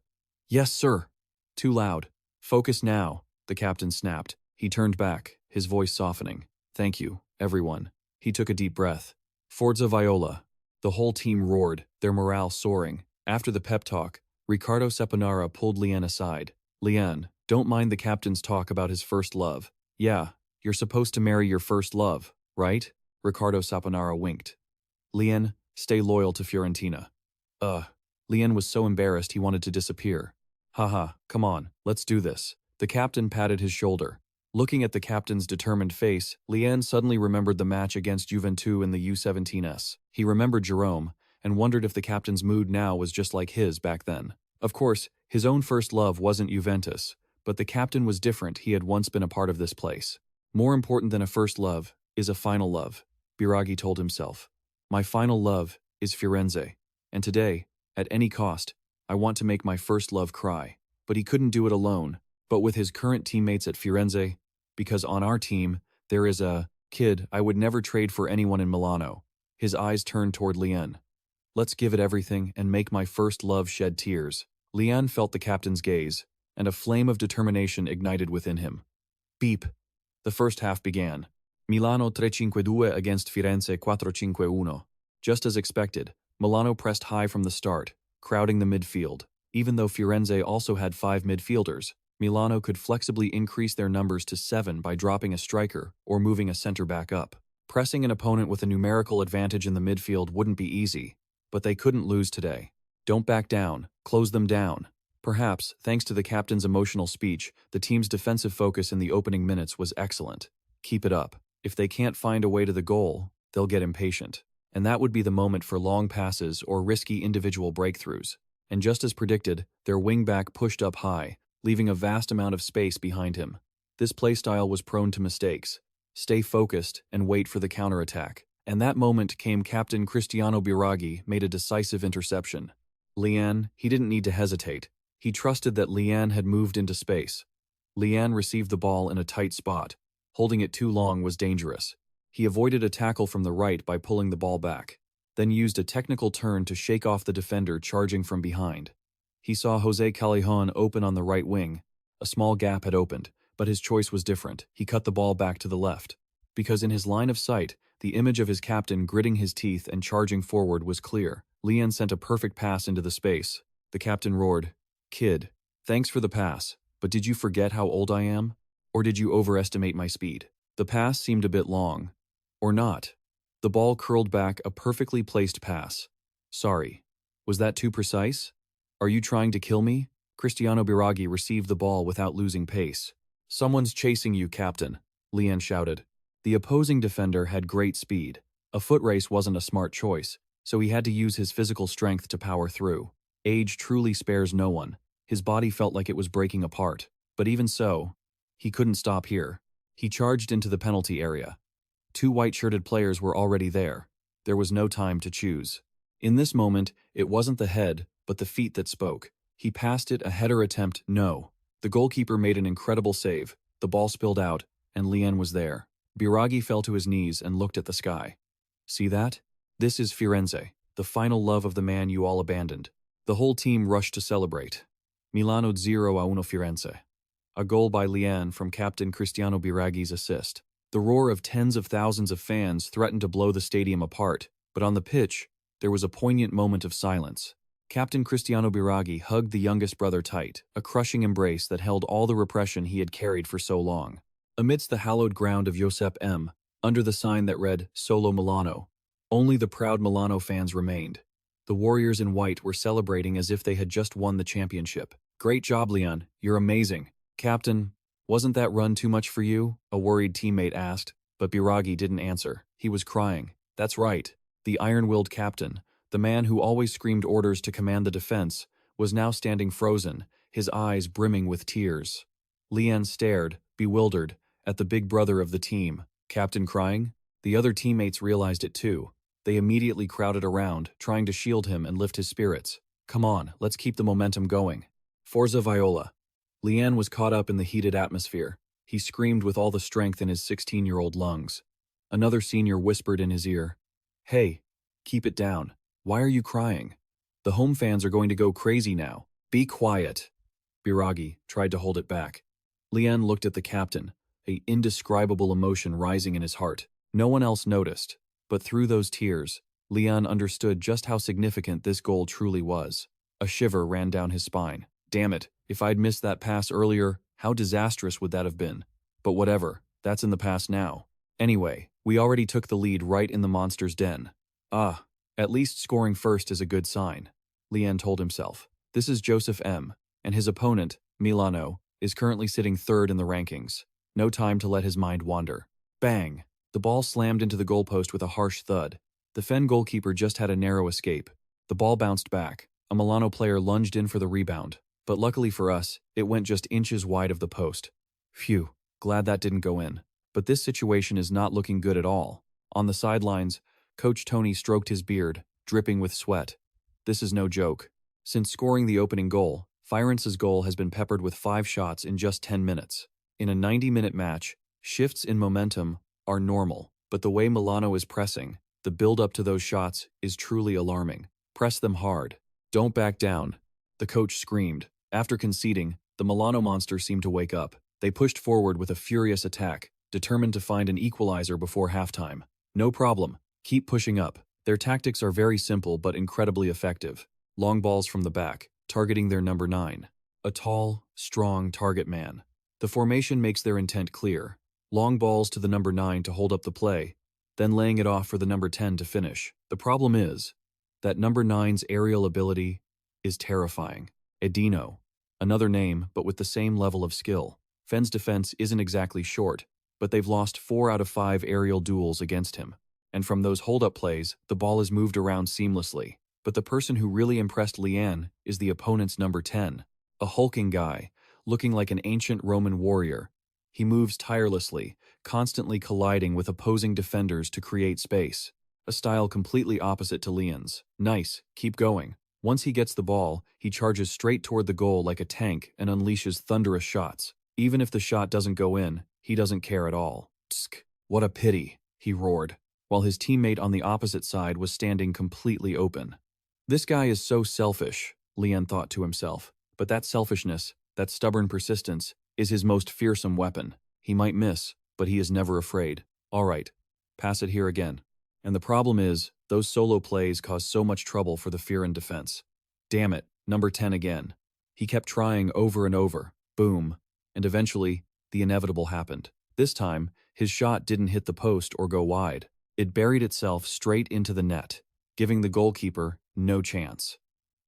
Yes, sir. Too loud. Focus now, the captain snapped. He turned back, his voice softening. Thank you, everyone. He took a deep breath. Forza Viola. The whole team roared, their morale soaring. After the pep talk, Riccardo Seponara pulled Lian aside. Lian, don't mind the captain's talk about his first love. Yeah, you're supposed to marry your first love, right? Riccardo Seponara winked. Lian, stay loyal to Fiorentina. Lian was so embarrassed he wanted to disappear. Haha, come on, let's do this. The captain patted his shoulder. Looking at the captain's determined face, Lian suddenly remembered the match against Juventus in the U17s. He remembered Jerome, and wondered if the captain's mood now was just like his back then. Of course, his own first love wasn't Juventus, but the captain was different. He had once been a part of this place. More important than a first love is a final love, Biraghi told himself. My final love is Firenze, and today, at any cost, I want to make my first love cry. But he couldn't do it alone, but with his current teammates at Firenze, because on our team, there is a kid I would never trade for anyone in Milano. His eyes turned toward Lian. Let's give it everything and make my first love shed tears. Lian felt the captain's gaze, and a flame of determination ignited within him. Beep. The first half began. Milano 3-5-2 against Firenze 4-5-1. Just as expected, Milano pressed high from the start, crowding the midfield. Even though Firenze also had 5 midfielders, Milano could flexibly increase their numbers to 7 by dropping a striker or moving a center-back up. Pressing an opponent with a numerical advantage in the midfield wouldn't be easy, but they couldn't lose today. Don't back down, close them down. Perhaps, thanks to the captain's emotional speech, the team's defensive focus in the opening minutes was excellent. Keep it up. If they can't find a way to the goal, they'll get impatient. And that would be the moment for long passes or risky individual breakthroughs. And just as predicted, their wingback pushed up high, leaving a vast amount of space behind him. This playstyle was prone to mistakes. Stay focused and wait for the counterattack. And that moment came. Captain Cristiano Biraghi made a decisive interception. Lian, he didn't need to hesitate. He trusted that Lian had moved into space. Lian received the ball in a tight spot. Holding it too long was dangerous. He avoided a tackle from the right by pulling the ball back, then used a technical turn to shake off the defender charging from behind. He saw Jose Callejon open on the right wing. A small gap had opened, but his choice was different. He cut the ball back to the left. Because in his line of sight, the image of his captain gritting his teeth and charging forward was clear. Lian sent a perfect pass into the space. The captain roared, "Kid, thanks for the pass, but did you forget how old I am? Or did you overestimate my speed?" The pass seemed a bit long. Or not. The ball curled back, a perfectly placed pass. "Sorry. Was that too precise? Are you trying to kill me?" Cristiano Biraghi received the ball without losing pace. "Someone's chasing you, captain," Lian shouted. The opposing defender had great speed. A foot race wasn't a smart choice, so he had to use his physical strength to power through. Age truly spares no one. His body felt like it was breaking apart. But even so, he couldn't stop here. He charged into the penalty area. 2 white-shirted players were already there. There was no time to choose. In this moment, it wasn't the head, but the feet that spoke. He passed it, a header attempt, no. The goalkeeper made an incredible save. The ball spilled out, and Lian was there. Biraghi fell to his knees and looked at the sky. "See that? This is Firenze, the final love of the man you all abandoned." The whole team rushed to celebrate. Milano 0-1 Firenze. A goal by Lian from captain Cristiano Biraghi's assist. The roar of tens of thousands of fans threatened to blow the stadium apart, but on the pitch, there was a poignant moment of silence. Captain Cristiano Biraghi hugged the youngest brother tight, a crushing embrace that held all the repression he had carried for so long. Amidst the hallowed ground of Josep M., under the sign that read Solo Milano, only the proud Milano fans remained. The warriors in white were celebrating as if they had just won the championship. "Great job, Lian. You're amazing." "Captain, wasn't that run too much for you?" a worried teammate asked, but Biraghi didn't answer. He was crying. That's right. The iron-willed captain, the man who always screamed orders to command the defense, was now standing frozen, his eyes brimming with tears. Lian stared, bewildered, at the big brother of the team. Captain crying? The other teammates realized it too. They immediately crowded around, trying to shield him and lift his spirits. "Come on, let's keep the momentum going. Forza Viola." Lian was caught up in the heated atmosphere. He screamed with all the strength in his 16-year-old lungs. Another senior whispered in his ear, "Hey, keep it down. Why are you crying? The home fans are going to go crazy now. Be quiet." Biraghi tried to hold it back. Lian looked at the captain, an indescribable emotion rising in his heart. No one else noticed, but through those tears, Lian understood just how significant this goal truly was. A shiver ran down his spine. Damn it, if I'd missed that pass earlier, how disastrous would that have been? But whatever, that's in the past now. Anyway, we already took the lead right in the monster's den. Ah, at least scoring first is a good sign, Lian told himself. This is Joseph M., and his opponent, Milano, is currently sitting third in the rankings. No time to let his mind wander. Bang! The ball slammed into the goalpost with a harsh thud. The Fen goalkeeper just had a narrow escape. The ball bounced back. A Milano player lunged in for the rebound, but luckily for us, it went just inches wide of the post. Phew, glad that didn't go in. But this situation is not looking good at all. On the sidelines, Coach Tony stroked his beard, dripping with sweat. This is no joke. Since scoring the opening goal, Fiorence's goal has been peppered with 5 shots in just 10 minutes. In a 90-minute match, shifts in momentum are normal, but the way Milano is pressing, the build-up to those shots is truly alarming. Press them hard. Don't back down, the coach screamed. After conceding, the Milano monster seemed to wake up. They pushed forward with a furious attack, determined to find an equalizer before halftime. No problem. Keep pushing up. Their tactics are very simple but incredibly effective. Long balls from the back, targeting their number 9. A tall, strong target man. The formation makes their intent clear. Long balls to the number 9 to hold up the play, then laying it off for the number 10 to finish. The problem is that number 9's aerial ability is terrifying. Edino, Another name, but with the same level of skill. Fenn's defense isn't exactly short, but they've lost 4 out of 5 aerial duels against him. And from those hold-up plays, the ball is moved around seamlessly. But the person who really impressed Lian is the opponent's number 10. A hulking guy, looking like an ancient Roman warrior. He moves tirelessly, constantly colliding with opposing defenders to create space. A style completely opposite to Lian's. Nice, keep going. Once he gets the ball, he charges straight toward the goal like a tank and unleashes thunderous shots. Even if the shot doesn't go in, he doesn't care at all. Tsk, what a pity, he roared, while his teammate on the opposite side was standing completely open. This guy is so selfish, Lian thought to himself, but that selfishness, that stubborn persistence, is his most fearsome weapon. He might miss, but he is never afraid. All right, pass it here again. And the problem is, those solo plays cause so much trouble for the Fiorentina defense. Damn it, number 10 again. He kept trying over and over. Boom. And eventually, the inevitable happened. This time, his shot didn't hit the post or go wide. It buried itself straight into the net, giving the goalkeeper no chance.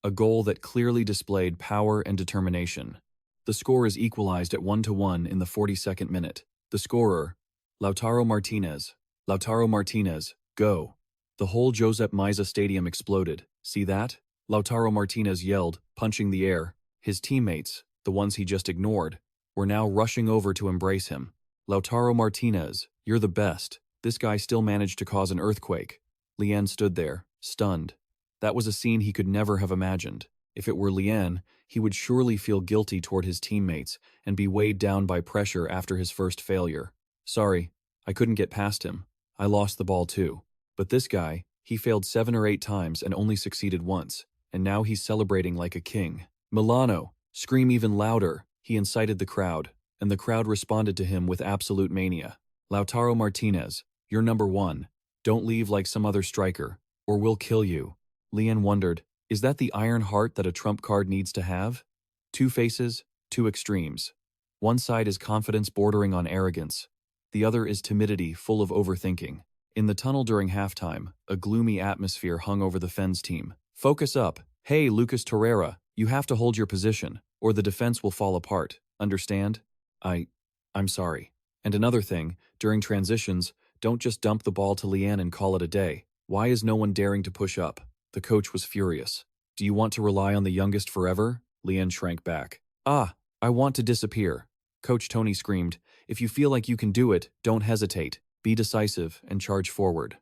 A goal that clearly displayed power and determination. The score is equalized at 1-1 in the 42nd minute. The scorer, Lautaro Martinez. Lautaro Martinez, go. The whole Josep Meazza stadium exploded. See that? Lautaro Martinez yelled, punching the air. His teammates, the ones he just ignored, were now rushing over to embrace him. Lautaro Martinez, you're the best. This guy still managed to cause an earthquake. Lian stood there, stunned. That was a scene he could never have imagined. If it were Lian, he would surely feel guilty toward his teammates and be weighed down by pressure after his first failure. Sorry, I couldn't get past him. I lost the ball too. But this guy, he failed 7 or 8 times and only succeeded once, and now he's celebrating like a king. Milano, scream even louder, he incited the crowd, and the crowd responded to him with absolute mania. Lautaro Martinez, you're number 1. Don't leave like some other striker, or we'll kill you. Lian wondered, is that the iron heart that a trump card needs to have? 2 faces, 2 extremes. One side is confidence bordering on arrogance. The other is timidity full of overthinking. In the tunnel during halftime, a gloomy atmosphere hung over the Fens team. Focus up. Hey, Lucas Torreira, you have to hold your position, or the defense will fall apart. Understand? I'm sorry. And another thing, during transitions, don't just dump the ball to Lian and call it a day. Why is no one daring to push up? The coach was furious. Do you want to rely on the youngest forever? Lian shrank back. I want to disappear. Coach Tony screamed, if you feel like you can do it, don't hesitate. Be decisive and charge forward.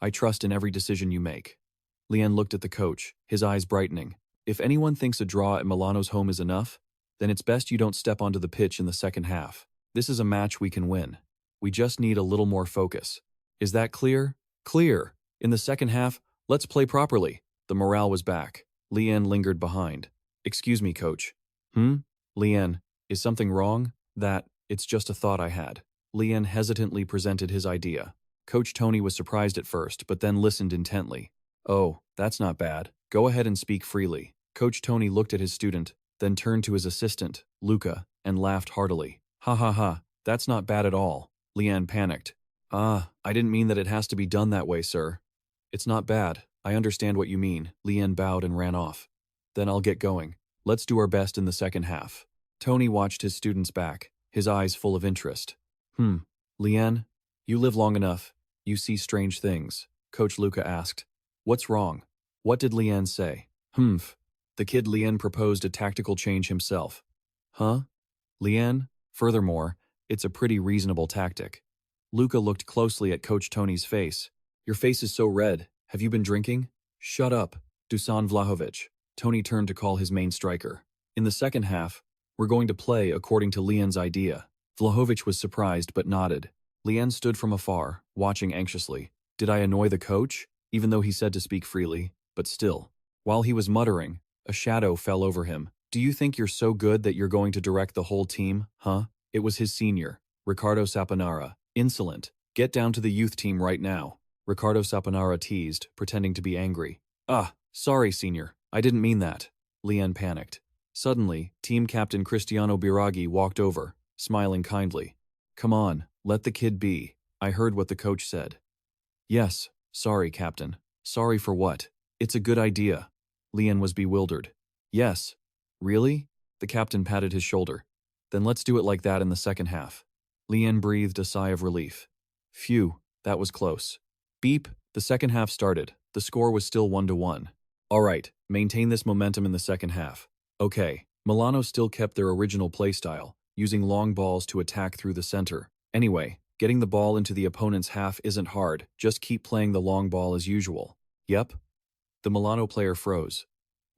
I trust in every decision you make. Lian looked at the coach, his eyes brightening. If anyone thinks a draw at Milano's home is enough, then it's best you don't step onto the pitch in the second half. This is a match we can win. We just need a little more focus. Is that clear? Clear. In the second half, let's play properly. The morale was back. Lian lingered behind. Excuse me, coach. Lian, is something wrong? It's just a thought I had. Lian hesitantly presented his idea. Coach Tony was surprised at first, but then listened intently. Oh, that's not bad. Go ahead and speak freely. Coach Tony looked at his student, then turned to his assistant, Luca, and laughed heartily. Ha ha ha, that's not bad at all. Lian panicked. I didn't mean that it has to be done that way, sir. It's not bad. I understand what you mean. Lian bowed and ran off. Then I'll get going. Let's do our best in the second half. Tony watched his students back, his eyes full of interest. Lian, you live long enough. You see strange things. Coach Luca asked. What's wrong? What did Lian say? The kid Lian proposed a tactical change himself. Huh? Lian? Furthermore, it's a pretty reasonable tactic. Luca looked closely at Coach Tony's face. Your face is so red. Have you been drinking? Shut up, Dusan Vlahovic. Tony turned to call his main striker. In the second half, we're going to play according to Lian's idea. Vlahovic was surprised but nodded. Lian stood from afar, watching anxiously. Did I annoy the coach? Even though he said to speak freely, but still. While he was muttering, a shadow fell over him. Do you think you're so good that you're going to direct the whole team, huh? It was his senior, Ricardo Saponara. Insolent. Get down to the youth team right now. Ricardo Saponara teased, pretending to be angry. Sorry, senior. I didn't mean that. Lian panicked. Suddenly, team captain Cristiano Biraghi walked over, smiling kindly. Come on, let the kid be. I heard what the coach said. Yes, sorry, captain. Sorry for what? It's a good idea. Lian was bewildered. Yes. Really? The captain patted his shoulder. Then let's do it like that in the second half. Lian breathed a sigh of relief. Phew, that was close. Beep, the second half started. The score was still 1-1. All right, maintain this momentum in the second half. Okay, Milano still kept their original playstyle, using long balls to attack through the center. Anyway, getting the ball into the opponent's half isn't hard, just keep playing the long ball as usual. Yep. The Milano player froze.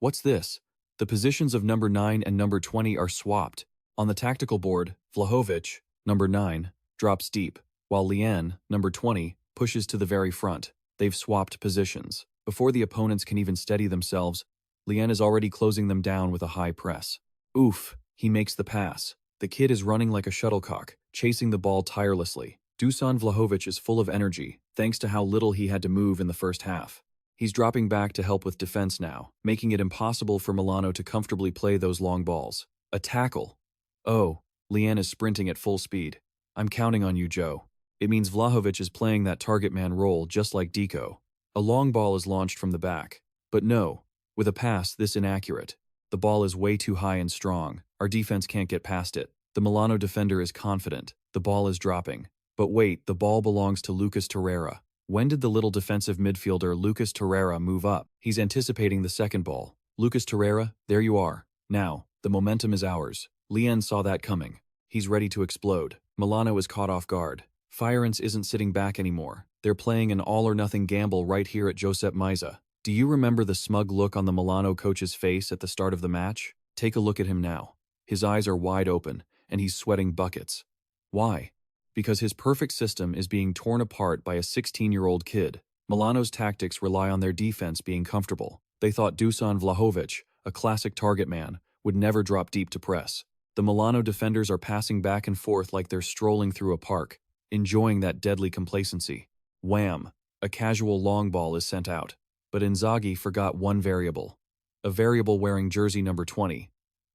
What's this? The positions of number 9 and number 20 are swapped. On the tactical board, Vlahovic, number 9, drops deep, while Lian, number 20, pushes to the very front. They've swapped positions. Before the opponents can even steady themselves, Lian is already closing them down with a high press. Oof, he makes the pass. The kid is running like a shuttlecock, chasing the ball tirelessly. Dusan Vlahovic is full of energy, thanks to how little he had to move in the first half. He's dropping back to help with defense now, making it impossible for Milano to comfortably play those long balls. A tackle. Oh, Lian is sprinting at full speed. I'm counting on you, Joe. It means Vlahovic is playing that target man role just like Deco. A long ball is launched from the back. But no, with a pass this inaccurate. The ball is way too high and strong. Our defense can't get past it. The Milano defender is confident. The ball is dropping. But wait, the ball belongs to Lucas Torreira. When did the little defensive midfielder Lucas Torreira move up? He's anticipating the second ball. Lucas Torreira, there you are. Now, the momentum is ours. Lian saw that coming. He's ready to explode. Milano is caught off guard. Fiorentina isn't sitting back anymore. They're playing an all-or-nothing gamble right here at Giuseppe Meazza. Do you remember the smug look on the Milano coach's face at the start of the match? Take a look at him now. His eyes are wide open, and he's sweating buckets. Why? Because his perfect system is being torn apart by a 16-year-old kid. Milano's tactics rely on their defense being comfortable. They thought Dusan Vlahovic, a classic target man, would never drop deep to press. The Milano defenders are passing back and forth like they're strolling through a park, enjoying that deadly complacency. Wham! A casual long ball is sent out. But Inzaghi forgot one variable. A variable wearing jersey number 20.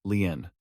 Lian.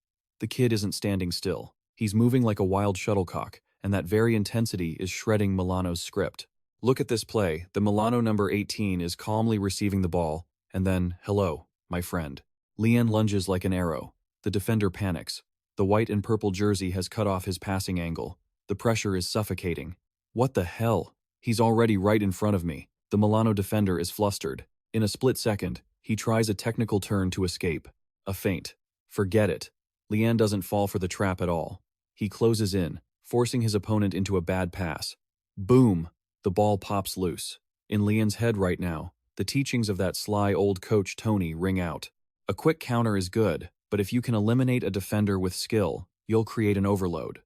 The kid isn't standing still. He's moving like a wild shuttlecock, and that very intensity is shredding Milano's script. Look at this play. The Milano number 18 is calmly receiving the ball, and then, hello, my friend. Lian lunges like an arrow. The defender panics. The white and purple jersey has cut off his passing angle. The pressure is suffocating. What the hell? He's already right in front of me. The Milano defender is flustered. In a split second, he tries a technical turn to escape. A feint. Forget it. Lian doesn't fall for the trap at all. He closes in, forcing his opponent into a bad pass. Boom! The ball pops loose. In Lian's head right now, the teachings of that sly old coach Tony ring out. A quick counter is good, but if you can eliminate a defender with skill, you'll create an overload.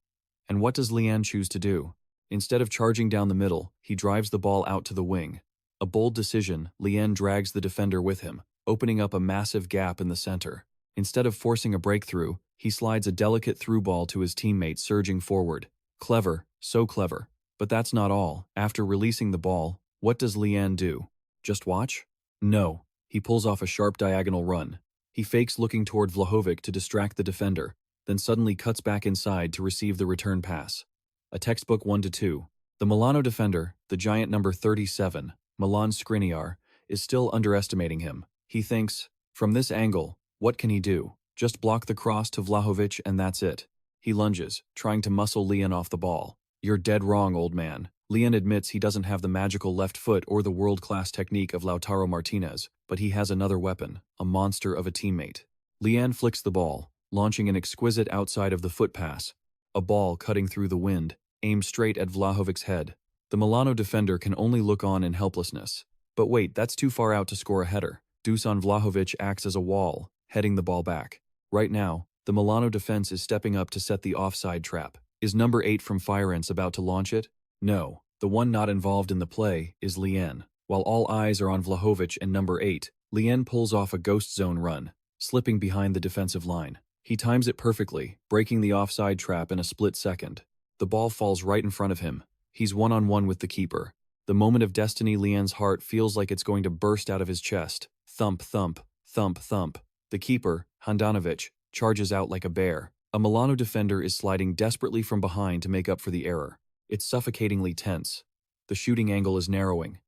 And what does Lian choose to do? Instead of charging down the middle, he drives the ball out to the wing. A bold decision, Lian drags the defender with him, opening up a massive gap in the center. Instead of forcing a breakthrough, he slides a delicate through ball to his teammate surging forward. Clever, so clever. But that's not all. After releasing the ball, what does Lian do? Just watch? No. He pulls off a sharp diagonal run. He fakes looking toward Vlahovic to distract the defender, then suddenly cuts back inside to receive the return pass. A textbook 1-2. The Milano defender, the giant number 37, Milan Skriniar, is still underestimating him. He thinks, from this angle, what can he do? Just block the cross to Vlahovic and that's it. He lunges, trying to muscle Lian off the ball. You're dead wrong, old man. Lian admits he doesn't have the magical left foot or the world-class technique of Lautaro Martinez, but he has another weapon, a monster of a teammate. Lian flicks the ball, launching an exquisite outside of the foot pass. A ball cutting through the wind, aimed straight at Vlahovic's head. The Milano defender can only look on in helplessness. But wait, that's too far out to score a header. Dusan Vlahovic acts as a wall, heading the ball back. Right now, the Milano defense is stepping up to set the offside trap. Is number 8 from Fiorentina about to launch it? No. The one not involved in the play is Lian. While all eyes are on Vlahovic and number 8, Lian pulls off a ghost zone run, slipping behind the defensive line. He times it perfectly, breaking the offside trap in a split second. The ball falls right in front of him. He's one-on-one with the keeper. The moment of destiny, Lian's heart feels like it's going to burst out of his chest. Thump, thump, thump, thump. The keeper, Handanovic, charges out like a bear. A Milano defender is sliding desperately from behind to make up for the error. It's suffocatingly tense. The shooting angle is narrowing.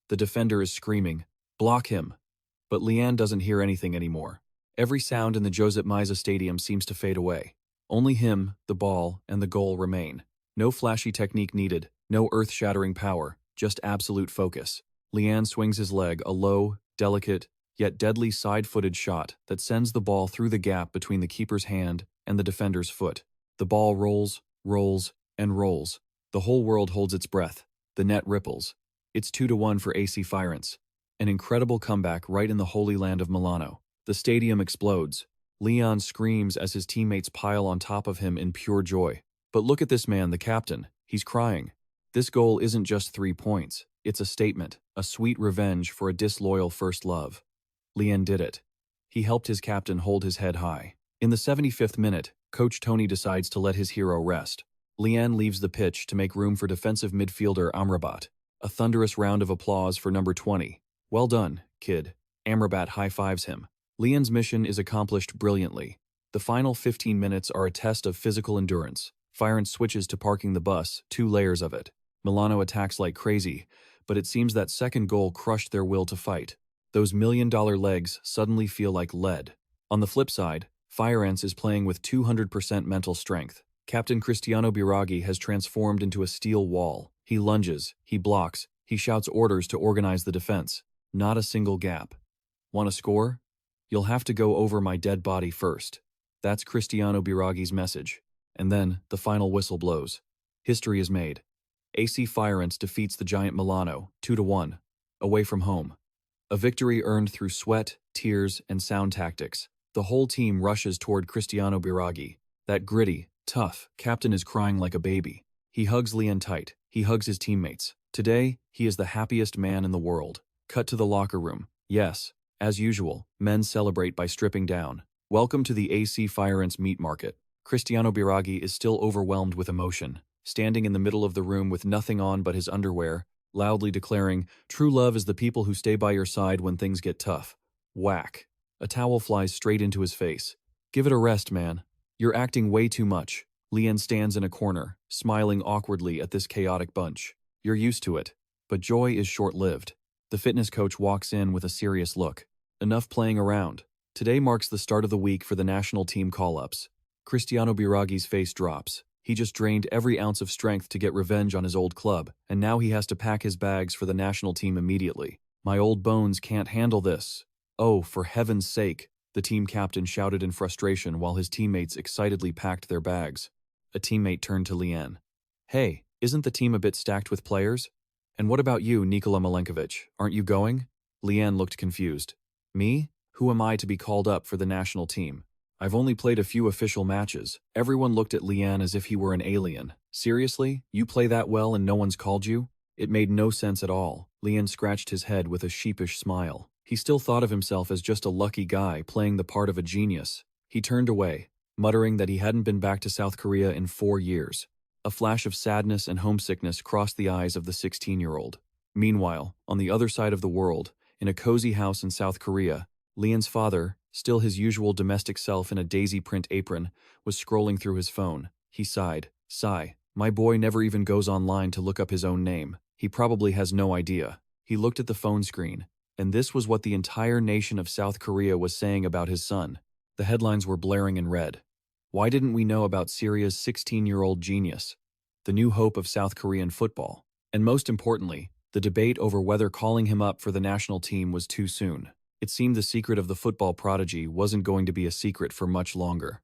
The defender is screaming, "Block him!" But Lian doesn't hear anything anymore. Every sound in the Josep Meazza Stadium seems to fade away. Only him, the ball, and the goal remain. No flashy technique needed, no earth-shattering power, just absolute focus. Jian swings his leg, a low, delicate, yet deadly side-footed shot that sends the ball through the gap between the keeper's hand and the defender's foot. The ball rolls, rolls, and rolls. The whole world holds its breath. The net ripples. It's 2-1 for AC Fiorentina. An incredible comeback right in the holy land of Milano. The stadium explodes. Jian screams as his teammates pile on top of him in pure joy. But look at this man, the captain. He's crying. This goal isn't just 3 points. It's a statement, a sweet revenge for a disloyal first love. Jian did it. He helped his captain hold his head high. In the 75th minute, Coach Tony decides to let his hero rest. Jian leaves the pitch to make room for defensive midfielder Amrabat. A thunderous round of applause for number 20. Well done, kid. Amrabat high-fives him. Jian's mission is accomplished brilliantly. The final 15 minutes are a test of physical endurance. Fiorentina switches to parking the bus, 2 layers of it. Milano attacks like crazy, but it seems that second goal crushed their will to fight. Those million-dollar legs suddenly feel like lead. On the flip side, Fiorentina is playing with 200% mental strength. Captain Cristiano Biraghi has transformed into a steel wall. He lunges, he blocks, he shouts orders to organize the defense. Not a single gap. Want to score? You'll have to go over my dead body first. That's Cristiano Biraghi's message. And then, the final whistle blows. History is made. AC Fiorentina defeats the giant Milano, 2-1, away from home. A victory earned through sweat, tears, and sound tactics. The whole team rushes toward Cristiano Biraghi. That gritty, tough captain is crying like a baby. He hugs Jian tight. He hugs his teammates. Today, he is the happiest man in the world. Cut to the locker room. Yes, as usual, men celebrate by stripping down. Welcome to the AC Fiorentina meat market. Cristiano Biraghi is still overwhelmed with emotion, standing in the middle of the room with nothing on but his underwear, loudly declaring, "True love is the people who stay by your side when things get tough." Whack. A towel flies straight into his face. "Give it a rest, man. You're acting way too much." Jian stands in a corner, smiling awkwardly at this chaotic bunch. You're used to it. But joy is short-lived. The fitness coach walks in with a serious look. Enough playing around. Today marks the start of the week for the national team call-ups. Cristiano Biraghi's face drops. He just drained every ounce of strength to get revenge on his old club, and now he has to pack his bags for the national team immediately. My old bones can't handle this. Oh, for heaven's sake, the team captain shouted in frustration while his teammates excitedly packed their bags. A teammate turned to Jian. Hey, isn't the team a bit stacked with players? And what about you, Nikola Milenkovic? Aren't you going? Jian looked confused. Me? Who am I to be called up for the national team? I've only played a few official matches. Everyone looked at Jian as if he were an alien. Seriously? You play that well and no one's called you? It made no sense at all. Jian scratched his head with a sheepish smile. He still thought of himself as just a lucky guy playing the part of a genius. He turned away, muttering that he hadn't been back to South Korea in 4 years. A flash of sadness and homesickness crossed the eyes of the 16-year-old. Meanwhile, on the other side of the world, in a cozy house in South Korea, Jian's father, still his usual domestic self in a daisy print apron, was scrolling through his phone. He sighed. Sigh. My boy never even goes online to look up his own name. He probably has no idea. He looked at the phone screen, and this was what the entire nation of South Korea was saying about his son. The headlines were blaring in red. Why didn't we know about Syria's 16-year-old genius? The new hope of South Korean football. And most importantly, the debate over whether calling him up for the national team was too soon. It seemed the secret of the football prodigy wasn't going to be a secret for much longer.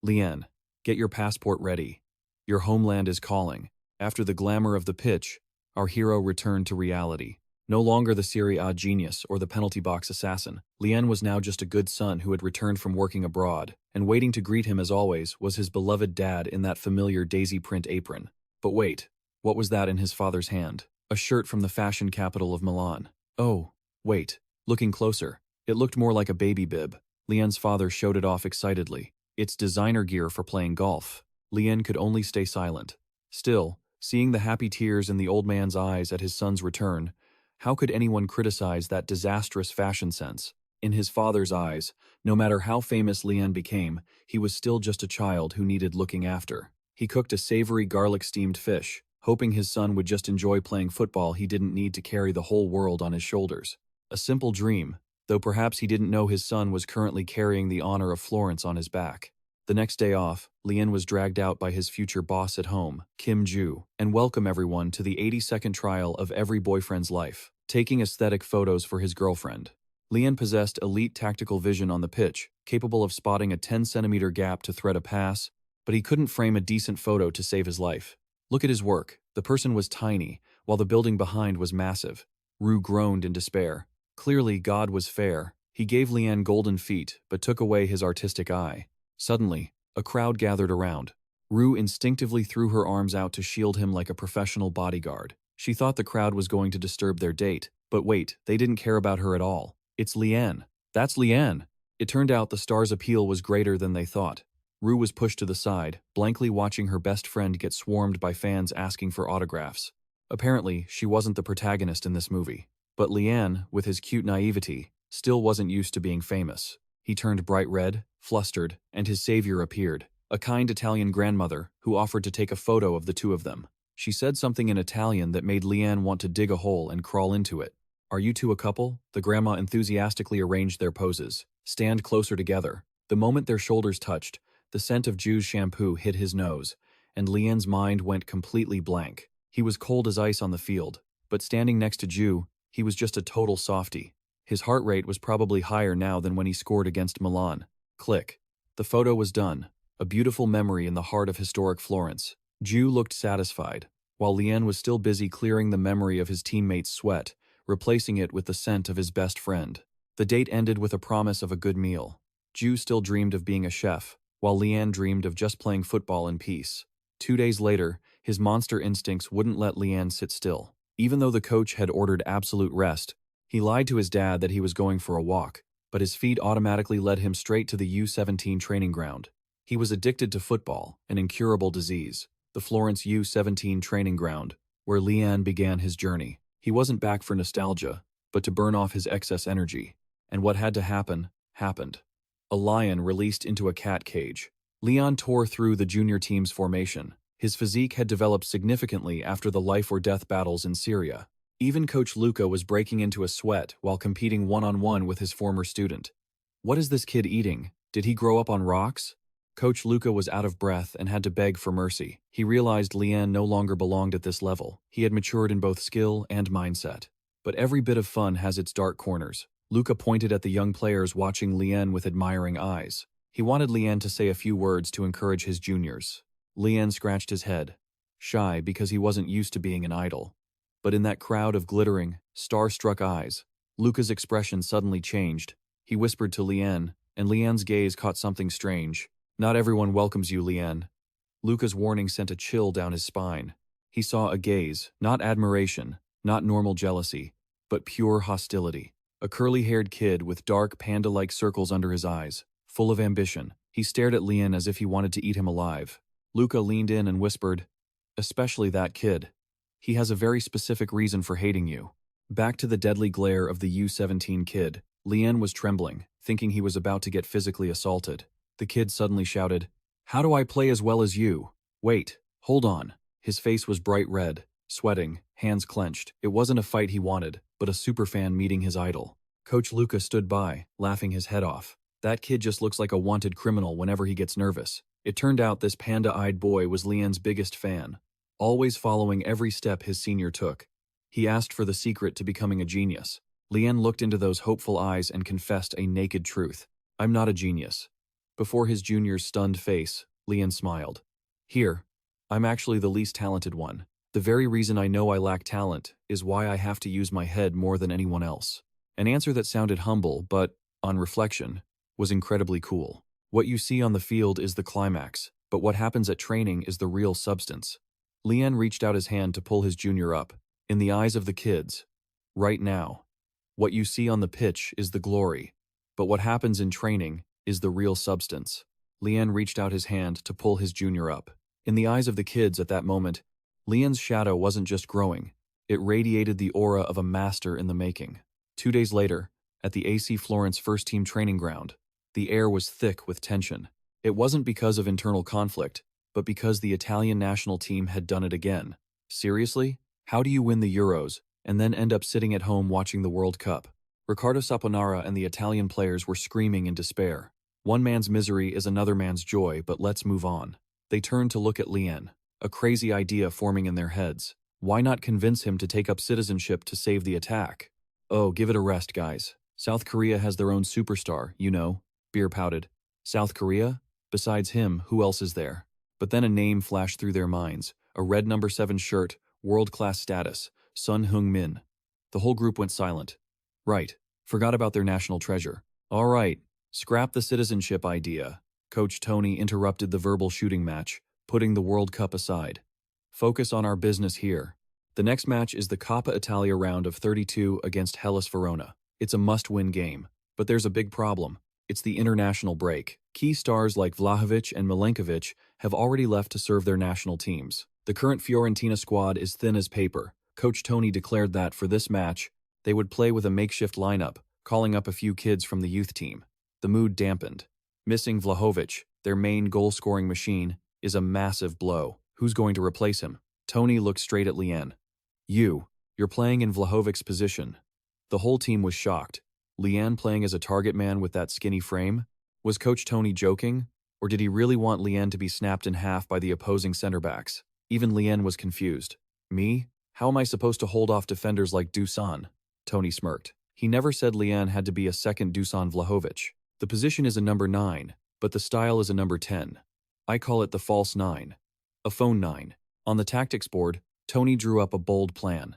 Jian, get your passport ready. Your homeland is calling. After the glamour of the pitch, our hero returned to reality. No longer the Serie A genius or the penalty box assassin, Jian was now just a good son who had returned from working abroad, and waiting to greet him as always was his beloved dad in that familiar daisy print apron. But wait, what was that in his father's hand? A shirt from the fashion capital of Milan. Oh, wait. Looking closer, it looked more like a baby bib. Jian's father showed it off excitedly. It's designer gear for playing golf. Jian could only stay silent. Still, seeing the happy tears in the old man's eyes at his son's return, how could anyone criticize that disastrous fashion sense? In his father's eyes, no matter how famous Jian became, he was still just a child who needed looking after. He cooked a savory garlic-steamed fish, hoping his son would just enjoy playing football he didn't need to carry the whole world on his shoulders. A simple dream, though perhaps he didn't know his son was currently carrying the honor of Florence on his back. The next day off, Lian was dragged out by his future boss at home, Kim Jiwoo, and welcome everyone to the 82nd trial of every boyfriend's life, taking aesthetic photos for his girlfriend. Lian possessed elite tactical vision on the pitch, capable of spotting a 10-centimeter gap to thread a pass, but he couldn't frame a decent photo to save his life. Look at his work. The person was tiny, while the building behind was massive. Rue groaned in despair. Clearly, God was fair. He gave Lian golden feet, but took away his artistic eye. Suddenly, a crowd gathered around. Rue instinctively threw her arms out to shield him like a professional bodyguard. She thought the crowd was going to disturb their date, but wait, they didn't care about her at all. It's Lian. That's Lian. It turned out the star's appeal was greater than they thought. Rue was pushed to the side, blankly watching her best friend get swarmed by fans asking for autographs. Apparently, she wasn't the protagonist in this movie. But Lian, with his cute naivety, still wasn't used to being famous. He turned bright red, flustered, and his savior appeared, a kind Italian grandmother who offered to take a photo of the two of them. She said something in Italian that made Lian want to dig a hole and crawl into it. Are you two a couple? The grandma enthusiastically arranged their poses. Stand closer together. The moment their shoulders touched, the scent of Jiwoo's shampoo hit his nose, and Lian's mind went completely blank. He was cold as ice on the field, but standing next to Jiwoo, he was just a total softie. His heart rate was probably higher now than when he scored against Milan. Click. The photo was done, a beautiful memory in the heart of historic Florence. Jiwoo looked satisfied, while Lian was still busy clearing the memory of his teammates' sweat, replacing it with the scent of his best friend. The date ended with a promise of a good meal. Jiwoo still dreamed of being a chef, while Lian dreamed of just playing football in peace. 2 days later, his monster instincts wouldn't let Lian sit still. Even though the coach had ordered absolute rest, he lied to his dad that he was going for a walk, but his feet automatically led him straight to the U17 training ground. He was addicted to football, an incurable disease. The Florence U17 training ground, where Lian began his journey. He wasn't back for nostalgia, but to burn off his excess energy. And what had to happen, happened. A lion released into a cat cage. Lian tore through the junior team's formation. His physique had developed significantly after the life-or-death battles in Syria. Even Coach Luca was breaking into a sweat while competing one-on-one with his former student. What is this kid eating? Did he grow up on rocks? Coach Luca was out of breath and had to beg for mercy. He realized Lian no longer belonged at this level. He had matured in both skill and mindset. But every bit of fun has its dark corners. Luca pointed at the young players watching Lian with admiring eyes. He wanted Lian to say a few words to encourage his juniors. Lian scratched his head, shy because he wasn't used to being an idol. But in that crowd of glittering, star-struck eyes, Luca's expression suddenly changed. He whispered to Lian, and Lian's gaze caught something strange. Not everyone welcomes you, Lian. Luca's warning sent a chill down his spine. He saw a gaze, not admiration, not normal jealousy, but pure hostility. A curly-haired kid with dark panda-like circles under his eyes, full of ambition. He stared at Lian as if he wanted to eat him alive. Luca leaned in and whispered, "Especially that kid. He has a very specific reason for hating you." Back to the deadly glare of the U17 kid, Lian was trembling, thinking he was about to get physically assaulted. The kid suddenly shouted, "How do I play as well as you? Wait, hold on." His face was bright red, sweating, hands clenched. It wasn't a fight he wanted, but a superfan meeting his idol. Coach Luca stood by, laughing his head off. That kid just looks like a wanted criminal whenever he gets nervous. It turned out this panda-eyed boy was Lian's biggest fan, always following every step his senior took. He asked for the secret to becoming a genius. Lian looked into those hopeful eyes and confessed a naked truth. "I'm not a genius." Before his junior's stunned face, Lian smiled. "Here, I'm actually the least talented one. The very reason I know I lack talent is why I have to use my head more than anyone else." An answer that sounded humble, but, on reflection, was incredibly cool. What you see on the field is the climax, but what happens at training is the real substance. Lian reached out his hand to pull his junior up. In the eyes of the kids, right now, what you see on the pitch is the glory, but what happens in training is the real substance. Lian reached out his hand to pull his junior up. In the eyes of the kids at that moment, Lian's shadow wasn't just growing, it radiated the aura of a master in the making. 2 days later, at the AC Florence first-team training ground, the air was thick with tension. It wasn't because of internal conflict, but because the Italian national team had done it again. Seriously? How do you win the Euros, and then end up sitting at home watching the World Cup? Riccardo Saponara and the Italian players were screaming in despair. One man's misery is another man's joy, but let's move on. They turned to look at Lien, a crazy idea forming in their heads. Why not convince him to take up citizenship to save the attack? Oh, give it a rest, guys. South Korea has their own superstar, you know, Beer pouted. South Korea? Besides him, who else is there? But then a name flashed through their minds. A red number 7 shirt, world-class status, Sun Heung-min. The whole group went silent. Right. Forgot about their national treasure. All right. Scrap the citizenship idea. Coach Tony interrupted the verbal shooting match, putting the World Cup aside. Focus on our business here. The next match is the Coppa Italia round of 32 against Hellas Verona. It's a must-win game. But there's a big problem. It's the international break. Key stars like Vlahovic and Milenkovic have already left to serve their national teams. The current Fiorentina squad is thin as paper. Coach Tony declared that for this match, they would play with a makeshift lineup, calling up a few kids from the youth team. The mood dampened. Missing Vlahovic, their main goal-scoring machine, is a massive blow. Who's going to replace him? Tony looked straight at Lien. You're playing in Vlahovic's position. The whole team was shocked. Lien playing as a target man with that skinny frame? Was Coach Tony joking? Or did he really want Lien to be snapped in half by the opposing center-backs? Even Lien was confused. Me? How am I supposed to hold off defenders like Dusan? Tony smirked. He never said Lien had to be a second Dusan Vlahovic. The position is a number 9, but the style is a number 10. I call it the false 9. A phone 9. On the tactics board, Tony drew up a bold plan.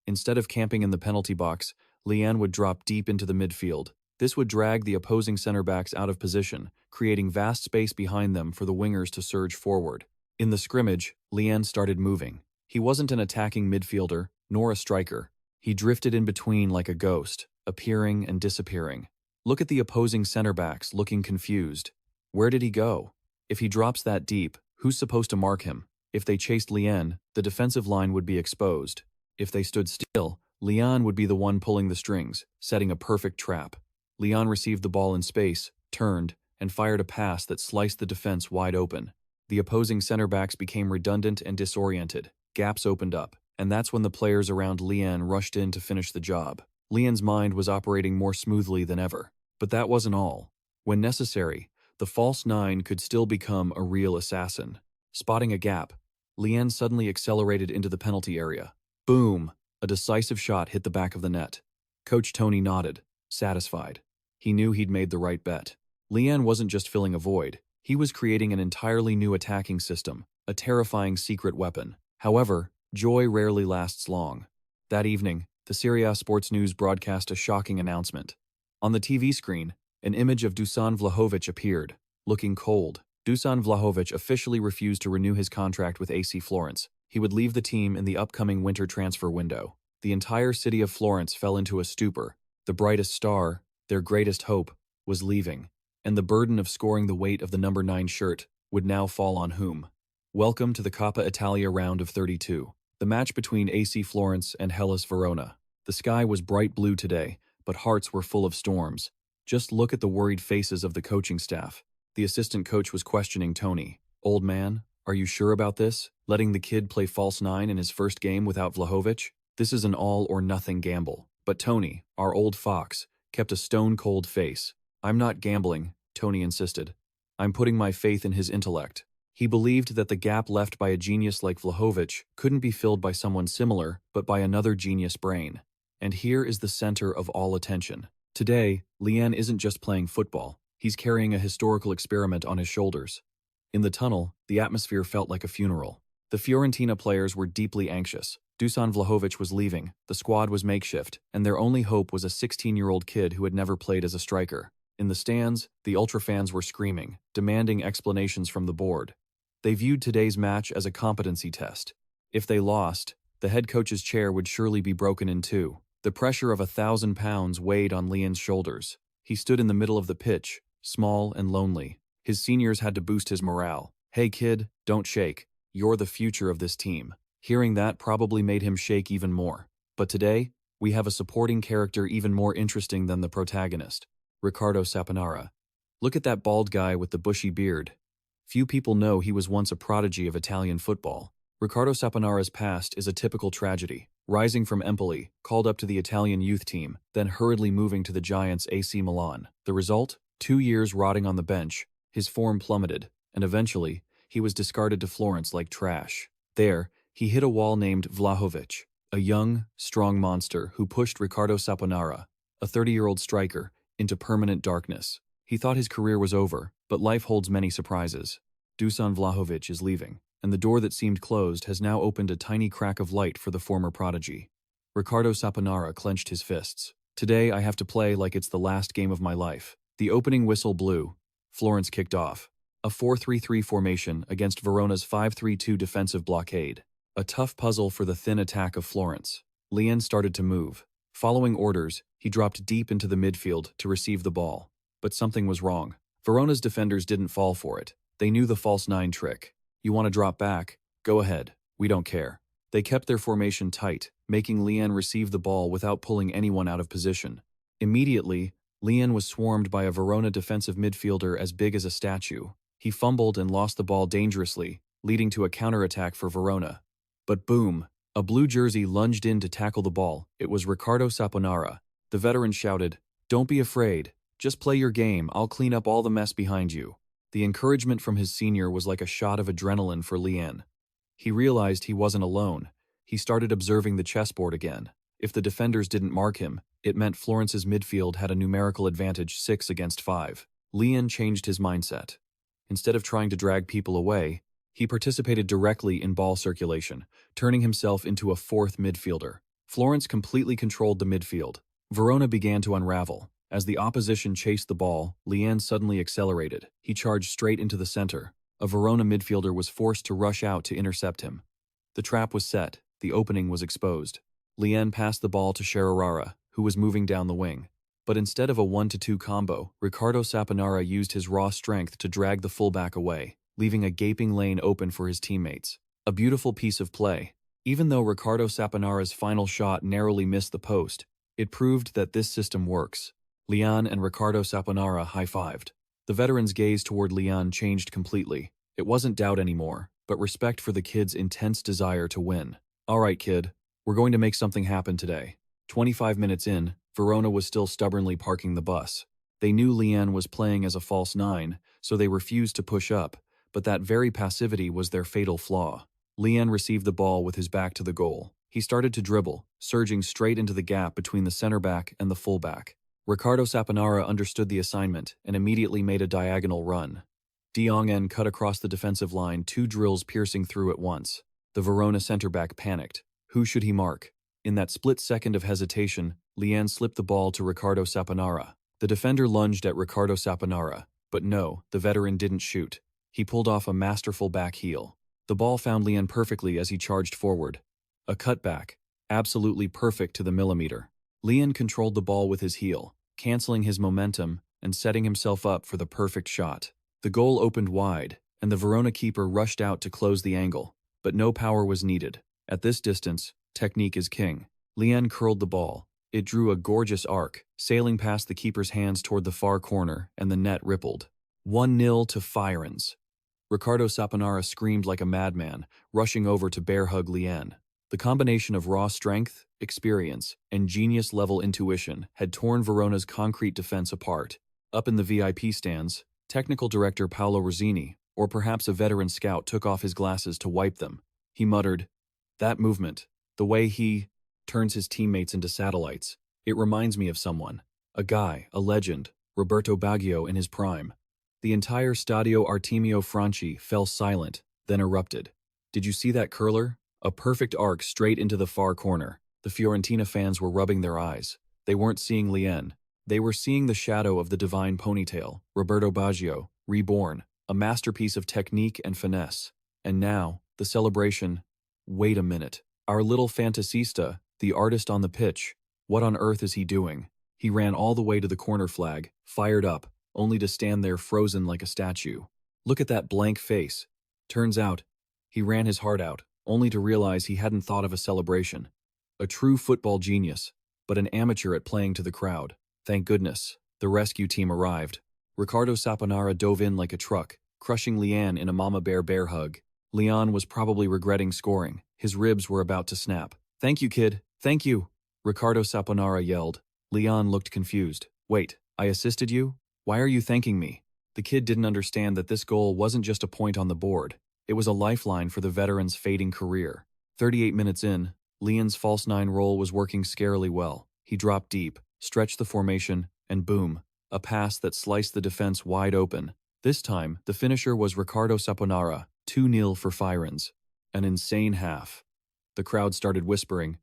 Instead of camping in the penalty box, Lien would drop deep into the midfield. This would drag the opposing center-backs out of position, creating vast space behind them for the wingers to surge forward. In the scrimmage, Lien started moving. He wasn't an attacking midfielder, nor a striker. He drifted in between like a ghost, appearing and disappearing. Look at the opposing center-backs looking confused. Where did he go? If he drops that deep, who's supposed to mark him? If they chased Lien, the defensive line would be exposed. If they stood still, Lien would be the one pulling the strings, setting a perfect trap. Lien received the ball in space, turned, and fired a pass that sliced the defense wide open. The opposing center-backs became redundant and disoriented. Gaps opened up, and that's when the players around Lien rushed in to finish the job. Lien's mind was operating more smoothly than ever. But that wasn't all. When necessary, the false 9 could still become a real assassin. Spotting a gap, Lien suddenly accelerated into the penalty area. Boom! A decisive shot hit the back of the net. Coach Tony nodded, satisfied. He knew he'd made the right bet. Lien wasn't just filling a void. He was creating an entirely new attacking system, a terrifying secret weapon. However, joy rarely lasts long. That evening, the Serie A Sports News broadcast a shocking announcement. On the TV screen, an image of Dusan Vlahovic appeared, looking cold. Dusan Vlahovic officially refused to renew his contract with AC Florence. He would leave the team in the upcoming winter transfer window. The entire city of Florence fell into a stupor. The brightest star, their greatest hope, was leaving, and the burden of scoring the weight of the number 9 shirt would now fall on whom? Welcome to the Coppa Italia round of 32, the match between AC Florence and Hellas Verona. The sky was bright blue today, but hearts were full of storms. Just look at the worried faces of the coaching staff. The assistant coach was questioning Tony. Old man, are you sure about this? Letting the kid play false 9 in his first game without Vlahovic? This is an all-or-nothing gamble. But Tony, our old fox, kept a stone-cold face. I'm not gambling, Tony insisted. I'm putting my faith in his intellect. He believed that the gap left by a genius like Vlahovic couldn't be filled by someone similar, but by another genius brain. And here is the center of all attention. Today, Lien isn't just playing football. He's carrying a historical experiment on his shoulders. In the tunnel, the atmosphere felt like a funeral. The Fiorentina players were deeply anxious. Dusan Vlahovic was leaving, the squad was makeshift, and their only hope was a 16-year-old kid who had never played as a striker. In the stands, the ultra fans were screaming, demanding explanations from the board. They viewed today's match as a competency test. If they lost, the head coach's chair would surely be broken in two. The pressure of 1,000 pounds weighed on Lien's shoulders. He stood in the middle of the pitch, small and lonely. His seniors had to boost his morale. Hey kid, don't shake. You're the future of this team. Hearing that probably made him shake even more. But today, we have a supporting character even more interesting than the protagonist, Riccardo Saponara. Look at that bald guy with the bushy beard. Few people know he was once a prodigy of Italian football. Riccardo Saponara's past is a typical tragedy. rising from Empoli, called up to the Italian youth team, then hurriedly moving to the Giants AC Milan. The result? 2 years rotting on the bench, his form plummeted, and eventually, he was discarded to Florence like trash. There, he hit a wall named Vlahovic, a young, strong monster who pushed Riccardo Saponara, a 30-year-old striker, into permanent darkness. He thought his career was over, but life holds many surprises. Dusan Vlahovic is leaving, and the door that seemed closed has now opened a tiny crack of light for the former prodigy. Riccardo Saponara clenched his fists. Today I have to play like it's the last game of my life. The opening whistle blew. Florence kicked off. A 4-3-3 formation against Verona's 5-3-2 defensive blockade. A tough puzzle for the thin attack of Florence. Lien started to move. Following orders, he dropped deep into the midfield to receive the ball. But something was wrong. Verona's defenders didn't fall for it. They knew the false nine trick. You want to drop back? Go ahead. We don't care. They kept their formation tight, making Lien receive the ball without pulling anyone out of position. Immediately, Lien was swarmed by a Verona defensive midfielder as big as a statue. He fumbled and lost the ball dangerously, leading to a counterattack for Verona. But boom, a blue jersey lunged in to tackle the ball. It was Riccardo Saponara. The veteran shouted, "Don't be afraid. Just play your game. I'll clean up all the mess behind you." The encouragement from his senior was like a shot of adrenaline for Lien. He realized he wasn't alone. He started observing the chessboard again. If the defenders didn't mark him, it meant Florence's midfield had a numerical advantage 6 against 5. Lien changed his mindset. Instead of trying to drag people away, he participated directly in ball circulation, turning himself into a fourth midfielder. Florence completely controlled the midfield. Verona began to unravel. As the opposition chased the ball, Lien suddenly accelerated. He charged straight into the center. A Verona midfielder was forced to rush out to intercept him. The trap was set. The opening was exposed. Lien passed the ball to Sherrara, who was moving down the wing. But instead of a 1-2 combo, Riccardo Saponara used his raw strength to drag the fullback away, leaving a gaping lane open for his teammates. A beautiful piece of play. Even though Riccardo Saponara's final shot narrowly missed the post, it proved that this system works. Lien and Riccardo Saponara high-fived. The veteran's gaze toward Lien changed completely. It wasn't doubt anymore, but respect for the kid's intense desire to win. "All right, kid, we're going to make something happen today." 25 minutes in, Verona was still stubbornly parking the bus. They knew Lien was playing as a false nine, so they refused to push up, but that very passivity was their fatal flaw. Lien received the ball with his back to the goal. He started to dribble, surging straight into the gap between the center back and the fullback. Riccardo Saponara understood the assignment and immediately made a diagonal run. Diongen cut across the defensive line, 2 drills piercing through at once. The Verona center-back panicked. Who should he mark? In that split second of hesitation, Lien slipped the ball to Riccardo Saponara. The defender lunged at Riccardo Saponara, but no, the veteran didn't shoot. He pulled off a masterful back heel. The ball found Lien perfectly as he charged forward. A cutback, absolutely perfect to the millimeter. Lien controlled the ball with his heel, canceling his momentum and setting himself up for the perfect shot. The goal opened wide, and the Verona keeper rushed out to close the angle, but no power was needed. At this distance, technique is king. Lien curled the ball. It drew a gorgeous arc, sailing past the keeper's hands toward the far corner, and the net rippled. 1-0 to Fiorentina. Riccardo Saponara screamed like a madman, rushing over to bear hug Lien. The combination of raw strength, experience, and genius-level intuition had torn Verona's concrete defense apart. Up in the VIP stands, technical director Paolo Rosini, or perhaps a veteran scout, took off his glasses to wipe them. He muttered, "That movement, the way he turns his teammates into satellites, it reminds me of someone. A guy, a legend, Roberto Baggio in his prime." The entire Stadio Artemio Franchi fell silent, then erupted. "Did you see that curler? A perfect arc straight into the far corner." The Fiorentina fans were rubbing their eyes. They weren't seeing Lien. They were seeing the shadow of the divine ponytail, Roberto Baggio, reborn, a masterpiece of technique and finesse. And now, the celebration. Wait a minute. Our little fantasista, the artist on the pitch, what on earth is he doing? He ran all the way to the corner flag, fired up, only to stand there frozen like a statue. Look at that blank face. Turns out, he ran his heart out, only to realize he hadn't thought of a celebration. A true football genius, but an amateur at playing to the crowd. Thank goodness, the rescue team arrived. Riccardo Saponara dove in like a truck, crushing Lien in a mama bear hug. Lien was probably regretting scoring. His ribs were about to snap. Thank you, kid. Thank you. Ricardo Saponara yelled. Leon looked confused. Wait, I assisted you? Why are you thanking me? The kid didn't understand that this goal wasn't just a point on the board. It was a lifeline for the veteran's fading career. 38 minutes in, Leon's false nine roll was working scarily well. He dropped deep, stretched the formation, and boom, a pass that sliced the defense wide open. This time, the finisher was Ricardo Saponara, 2-0 for Fiorentina. An insane half. The crowd started whispering,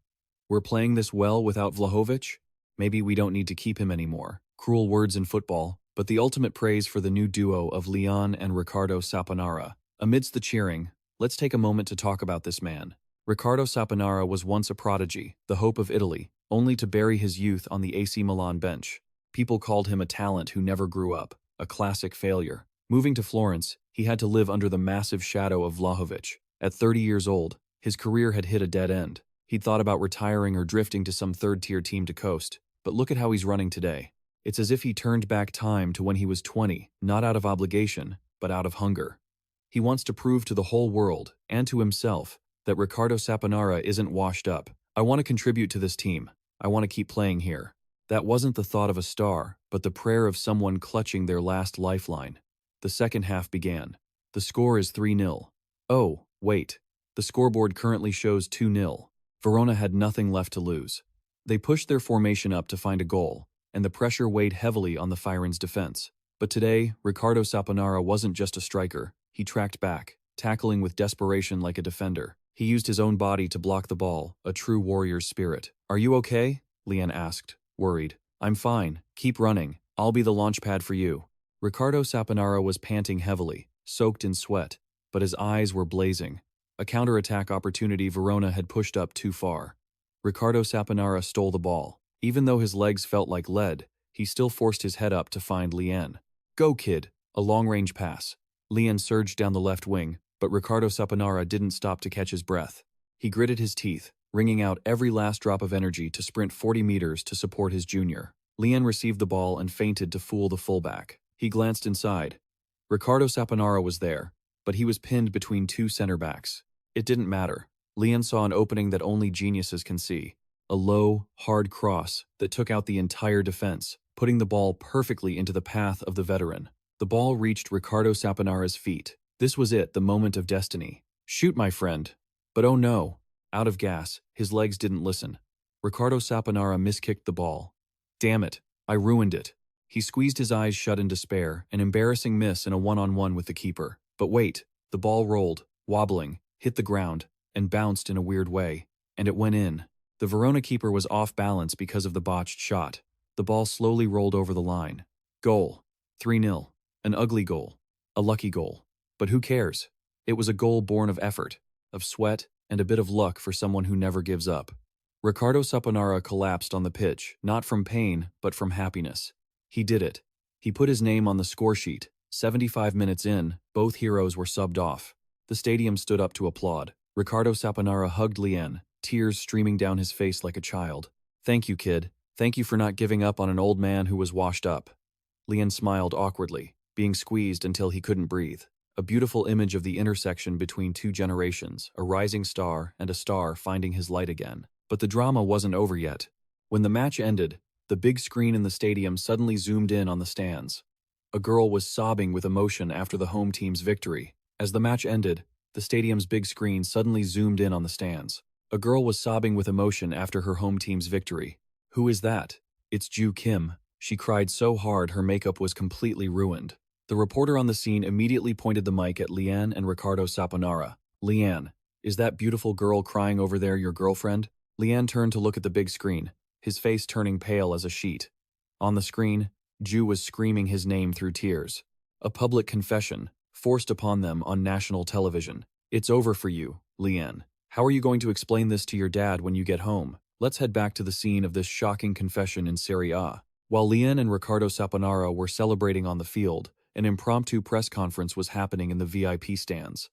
"We're playing this well without Vlahovic? Maybe we don't need to keep him anymore." Cruel words in football, but the ultimate praise for the new duo of Leon and Ricardo Saponara. Amidst the cheering, let's take a moment to talk about this man. Ricardo Saponara was once a prodigy, the hope of Italy, only to bury his youth on the AC Milan bench. People called him a talent who never grew up, a classic failure. Moving to Florence, he had to live under the massive shadow of Vlahovic. At 30 years old, his career had hit a dead end. He'd thought about retiring or drifting to some third-tier team to coast, but look at how he's running today. It's as if he turned back time to when he was 20, not out of obligation, but out of hunger. He wants to prove to the whole world, and to himself, that Ricardo Saponara isn't washed up. "I want to contribute to this team. I want to keep playing here." That wasn't the thought of a star, but the prayer of someone clutching their last lifeline. The second half began. The score is 3-0. Oh, wait. The scoreboard currently shows 2-0. Verona had nothing left to lose. They pushed their formation up to find a goal, and the pressure weighed heavily on the Fiorentina defense. But today, Ricardo Saponara wasn't just a striker. He tracked back, tackling with desperation like a defender. He used his own body to block the ball, a true warrior's spirit. "Are you okay?" Leon asked, worried. "I'm fine. Keep running. I'll be the launch pad for you." Ricardo Saponara was panting heavily, soaked in sweat, but his eyes were blazing. A counterattack opportunity Verona had pushed up too far. Ricardo Saponara stole the ball. Even though his legs felt like lead, he still forced his head up to find Leon. "Go, kid!" A long-range pass. Leon surged down the left wing, but Ricardo Saponara didn't stop to catch his breath. He gritted his teeth, wringing out every last drop of energy to sprint 40 meters to support his junior. Leon received the ball and feinted to fool the fullback. He glanced inside. Ricardo Saponara was there, but he was pinned between two center backs. It didn't matter. Leon saw an opening that only geniuses can see. A low, hard cross that took out the entire defense, putting the ball perfectly into the path of the veteran. The ball reached Ricardo Saponara's feet. This was it, the moment of destiny. "Shoot, my friend." But oh no. Out of gas, his legs didn't listen. Ricardo Saponara miskicked the ball. "Damn it, I ruined it." He squeezed his eyes shut in despair, an embarrassing miss in a one-on-one with the keeper. But wait, the ball rolled, wobbling, hit the ground, and bounced in a weird way. And it went in. The Verona keeper was off balance because of the botched shot. The ball slowly rolled over the line. Goal. 3-0. An ugly goal. A lucky goal. But who cares? It was a goal born of effort, of sweat, and a bit of luck for someone who never gives up. Ricardo Saponara collapsed on the pitch, not from pain, but from happiness. He did it. He put his name on the score sheet. 75 minutes in, both heroes were subbed off. The stadium stood up to applaud. Ricardo Saponara hugged Leon, tears streaming down his face like a child. "Thank you, kid. Thank you for not giving up on an old man who was washed up." Leon smiled awkwardly, being squeezed until he couldn't breathe. A beautiful image of the intersection between two generations, a rising star and a star finding his light again. But the drama wasn't over yet. When the match ended, the big screen in the stadium suddenly zoomed in on the stands. A girl was sobbing with emotion after the home team's victory. As the match ended, the stadium's big screen suddenly zoomed in on the stands. A girl was sobbing with emotion after her home team's victory. "Who is that?" "It's Ju Kim." She cried so hard her makeup was completely ruined. The reporter on the scene immediately pointed the mic at Leon and Ricardo Saponara. "Leon, is that beautiful girl crying over there your girlfriend?" Leon turned to look at the big screen, his face turning pale as a sheet. On the screen, Ju was screaming his name through tears. A public confession, forced upon them on national television. "It's over for you, Leon. How are you going to explain this to your dad when you get home?" Let's head back to the scene of this shocking confession in Serie A. While Leon and Ricardo Saponara were celebrating on the field, an impromptu press conference was happening in the VIP stands.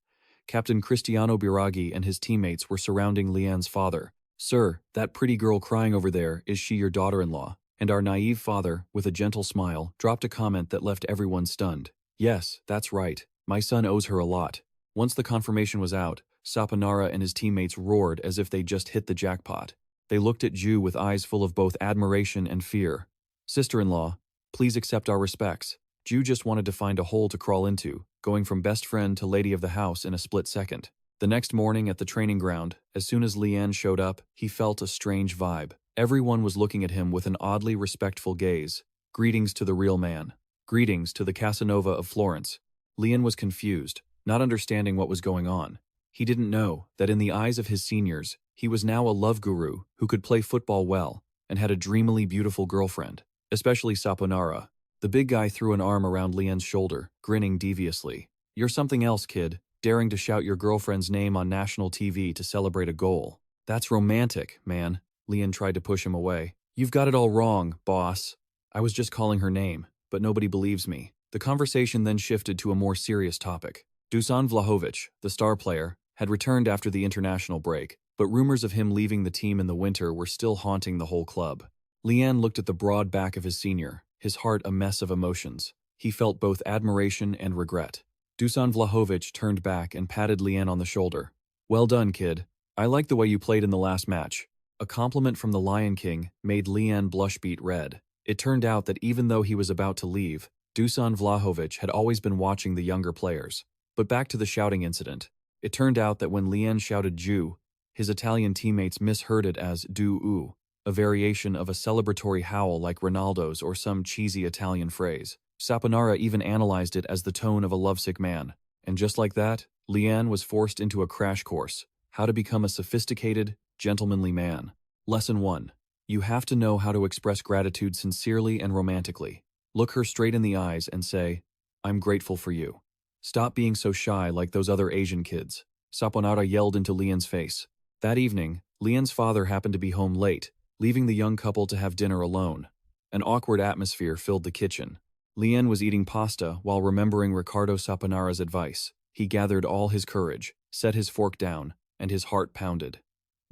Captain Cristiano Biraghi and his teammates were surrounding Leon's father. "Sir, that pretty girl crying over there, is she your daughter-in-law?" And our naive father, with a gentle smile, dropped a comment that left everyone stunned. "Yes, that's right. My son owes her a lot." Once the confirmation was out, Saponara and his teammates roared as if they just hit the jackpot. They looked at Ju with eyes full of both admiration and fear. "Sister-in-law, please accept our respects." Ju just wanted to find a hole to crawl into, going from best friend to lady of the house in a split second. The next morning at the training ground, as soon as Lian showed up, he felt a strange vibe. Everyone was looking at him with an oddly respectful gaze. Greetings to the real man. Greetings to the Casanova of Florence. Lian was confused, not understanding what was going on. He didn't know that in the eyes of his seniors, he was now a love guru who could play football well and had a dreamily beautiful girlfriend, especially Saponara. The big guy threw an arm around Lian's shoulder, grinning deviously. "You're something else, kid, daring to shout your girlfriend's name on national TV to celebrate a goal. That's romantic, man." Lian tried to push him away. "You've got it all wrong, boss. I was just calling her name, but nobody believes me." The conversation then shifted to a more serious topic. Dusan Vlahovic, the star player, had returned after the international break, but rumors of him leaving the team in the winter were still haunting the whole club. Lian looked at the broad back of his senior, his heart a mess of emotions. He felt both admiration and regret. Dusan Vlahovic turned back and patted Lian on the shoulder. "Well done, kid. I like the way you played in the last match." A compliment from the Lion King made Lian blush beet red. It turned out that even though he was about to leave, Dusan Vlahovic had always been watching the younger players. But back to the shouting incident. It turned out that when Lian shouted Ju, his Italian teammates misheard it as "du-u," a variation of a celebratory howl like Ronaldo's or some cheesy Italian phrase. Saponara even analyzed it as the tone of a lovesick man. And just like that, Lian was forced into a crash course: how to become a sophisticated, gentlemanly man. Lesson 1. You have to know how to express gratitude sincerely and romantically. Look her straight in the eyes and say, "I'm grateful for you." Stop being so shy like those other Asian kids. Saponara yelled into Lian's face. That evening, Lian's father happened to be home late, leaving the young couple to have dinner alone. An awkward atmosphere filled the kitchen. Lian was eating pasta while remembering Riccardo Saponara's advice. He gathered all his courage, set his fork down, and his heart pounded.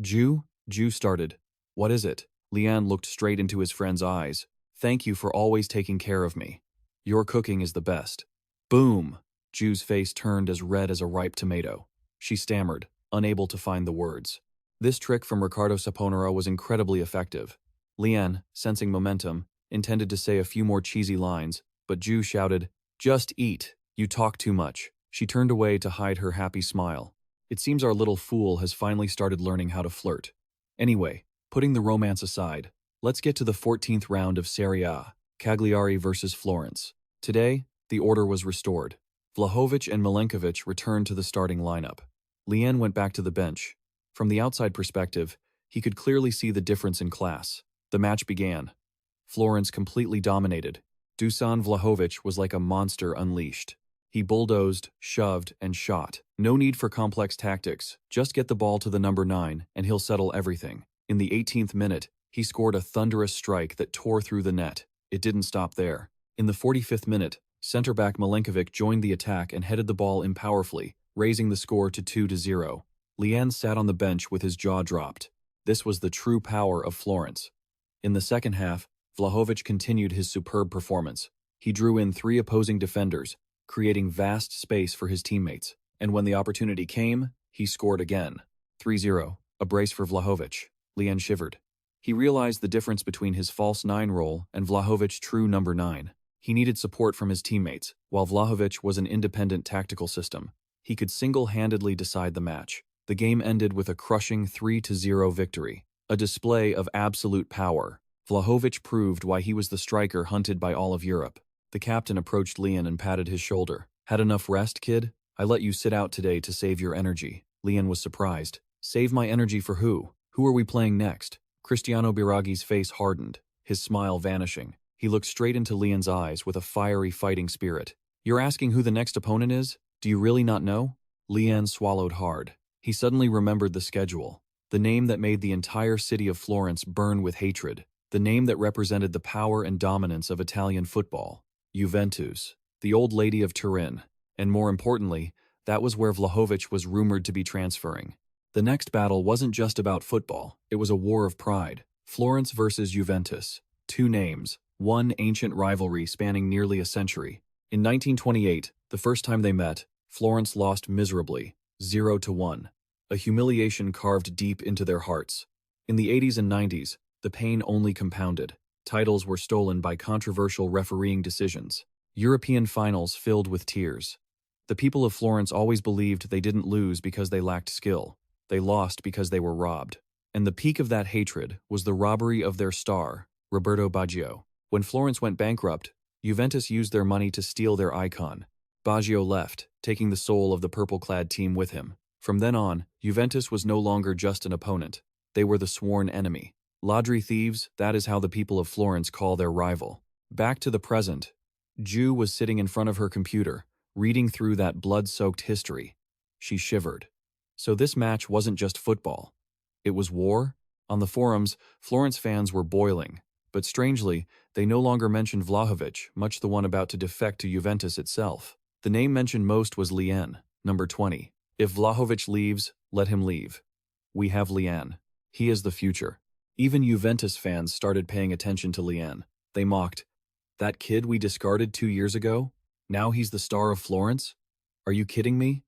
Ju started. "What is it?" Lian looked straight into his friend's eyes. "Thank you for always taking care of me. Your cooking is the best." Boom! Ju's face turned as red as a ripe tomato. She stammered, unable to find the words. This trick from Riccardo Saponara was incredibly effective. Lian, sensing momentum, intended to say a few more cheesy lines, but Ju shouted, "Just eat. You talk too much." She turned away to hide her happy smile. It seems our little fool has finally started learning how to flirt. Anyway, putting the romance aside, let's get to the 14th round of Serie A, Cagliari versus Florence. Today, the order was restored. Vlahovic and Milenkovic returned to the starting lineup. Lian went back to the bench. From the outside perspective, he could clearly see the difference in class. The match began. Florence completely dominated. Dusan Vlahovic was like a monster unleashed. He bulldozed, shoved, and shot. No need for complex tactics. Just get the ball to the number 9, and he'll settle everything. In the 18th minute, he scored a thunderous strike that tore through the net. It didn't stop there. In the 45th minute, center-back Milenkovic joined the attack and headed the ball in powerfully, raising the score to 2-0. Lian sat on the bench with his jaw dropped. This was the true power of Florence. In the second half, Vlahovic continued his superb performance. He drew in 3 opposing defenders, creating vast space for his teammates. And when the opportunity came, he scored again. 3-0, a brace for Vlahovic. Lian shivered. He realized the difference between his false 9 role and Vlahovic's true number 9. He needed support from his teammates, while Vlahovic was an independent tactical system. He could single-handedly decide the match. The game ended with a crushing 3-0 victory, a display of absolute power. Vlahovic proved why he was the striker hunted by all of Europe. The captain approached Lian and patted his shoulder. "Had enough rest, kid? I let you sit out today to save your energy." Lian was surprised. "Save my energy for who? Who are we playing next?" Cristiano Biraghi's face hardened, his smile vanishing. He looked straight into Lian's eyes with a fiery fighting spirit. "You're asking who the next opponent is? Do you really not know?" Lian swallowed hard. He suddenly remembered the schedule. The name that made the entire city of Florence burn with hatred. The name that represented the power and dominance of Italian football. Juventus. The old lady of Turin. And more importantly, that was where Vlahovic was rumored to be transferring. The next battle wasn't just about football. It was a war of pride. Florence versus Juventus. 2 names. One ancient rivalry spanning nearly a century. In 1928, the first time they met, Florence lost miserably, 0-1. a humiliation carved deep into their hearts. In the 80s and 90s, the pain only compounded. Titles were stolen by controversial refereeing decisions. European finals filled with tears. The people of Florence always believed they didn't lose because they lacked skill. They lost because they were robbed. And the peak of that hatred was the robbery of their star, Roberto Baggio. When Florence went bankrupt, Juventus used their money to steal their icon. Baggio left, taking the soul of the purple-clad team with him. From then on, Juventus was no longer just an opponent. They were the sworn enemy. Ladri thieves, that is how the people of Florence call their rival. Back to the present. Jiwoo was sitting in front of her computer, reading through that blood-soaked history. She shivered. So this match wasn't just football. It was war? On the forums, Florence fans were boiling. But strangely, they no longer mentioned Vlahovic, much the one about to defect to Juventus itself. The name mentioned most was Lian, number 20. If Vlahovic leaves, let him leave. We have Lian. He is the future. Even Juventus fans started paying attention to Lian. They mocked, "That kid we discarded 2 years ago? Now he's the star of Florence? Are you kidding me?"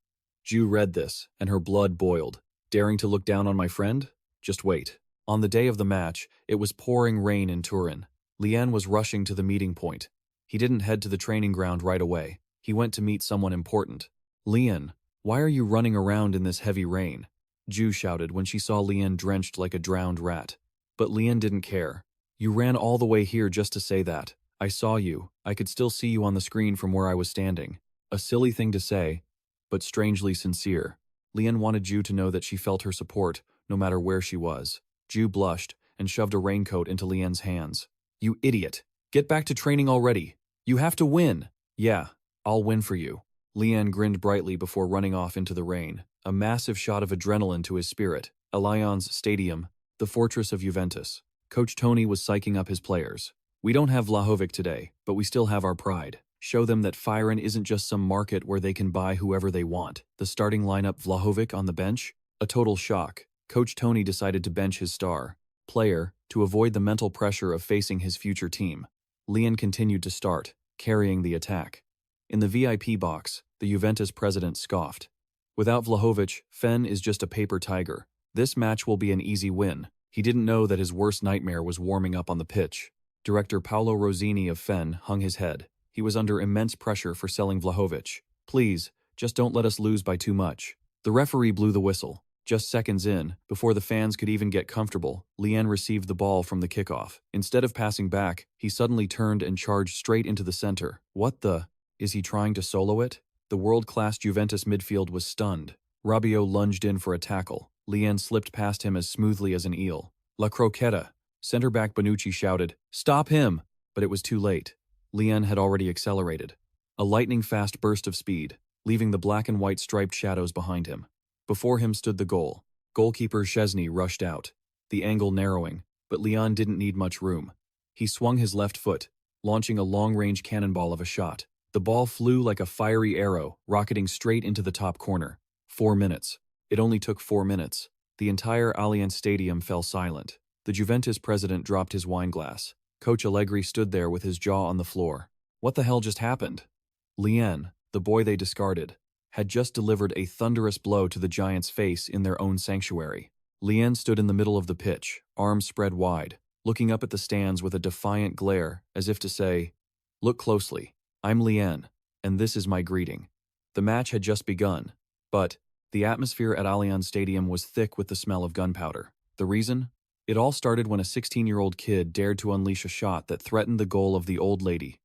Jiwoo read this, and her blood boiled. Daring to look down on my friend? Just wait. On the day of the match, it was pouring rain in Turin. Lian was rushing to the meeting point. He didn't head to the training ground right away. He went to meet someone important. "Lian, why are you running around in this heavy rain?" Jiwoo shouted when she saw Lian drenched like a drowned rat. But Lian didn't care. "You ran all the way here just to say that. I saw you. I could still see you on the screen from where I was standing." A silly thing to say, but strangely sincere. Lian wanted Jiwoo to know that she felt her support, no matter where she was. Jiwoo blushed and shoved a raincoat into Lian's hands. "You idiot! Get back to training already! You have to win!" "Yeah, I'll win for you." Lian grinned brightly before running off into the rain, a massive shot of adrenaline to his spirit. Allianz Stadium, the fortress of Juventus. Coach Tony was psyching up his players. "We don't have Vlahovic today, but we still have our pride. Show them that Fiorentina isn't just some market where they can buy whoever they want." The starting lineup, Vlahovic on the bench? A total shock. Coach Tony decided to bench his star player to avoid the mental pressure of facing his future team. Lian continued to start, carrying the attack. In the VIP box, the Juventus president scoffed. "Without Vlahovic, Fen is just a paper tiger. This match will be an easy win." He didn't know that his worst nightmare was warming up on the pitch. Director Paolo Rosini of Fen hung his head. He was under immense pressure for selling Vlahovic. "Please, just don't let us lose by too much." The referee blew the whistle. Just seconds in, before the fans could even get comfortable, Lian received the ball from the kickoff. Instead of passing back, he suddenly turned and charged straight into the center. What the? Is he trying to solo it? The world-class Juventus midfield was stunned. Rabiot lunged in for a tackle. Lian slipped past him as smoothly as an eel. "La croqueta!" Center-back Bonucci shouted, "Stop him!" But it was too late. Lian had already accelerated. A lightning-fast burst of speed, leaving the black and white striped shadows behind him. Before him stood the goal. Goalkeeper Szczesny rushed out, the angle narrowing, but Lian didn't need much room. He swung his left foot, launching a long-range cannonball of a shot. The ball flew like a fiery arrow, rocketing straight into the top corner. 4 minutes. It only took 4 minutes. The entire Allianz Stadium fell silent. The Juventus president dropped his wine glass. Coach Allegri stood there with his jaw on the floor. What the hell just happened? Lian, the boy they discarded, had just delivered a thunderous blow to the Giants' face in their own sanctuary. Lian stood in the middle of the pitch, arms spread wide, looking up at the stands with a defiant glare, as if to say, "Look closely. I'm Lian, and this is my greeting." The match had just begun, but the atmosphere at Allianz Stadium was thick with the smell of gunpowder. The reason? It all started when a 16-year-old kid dared to unleash a shot that threatened the goal of the old lady.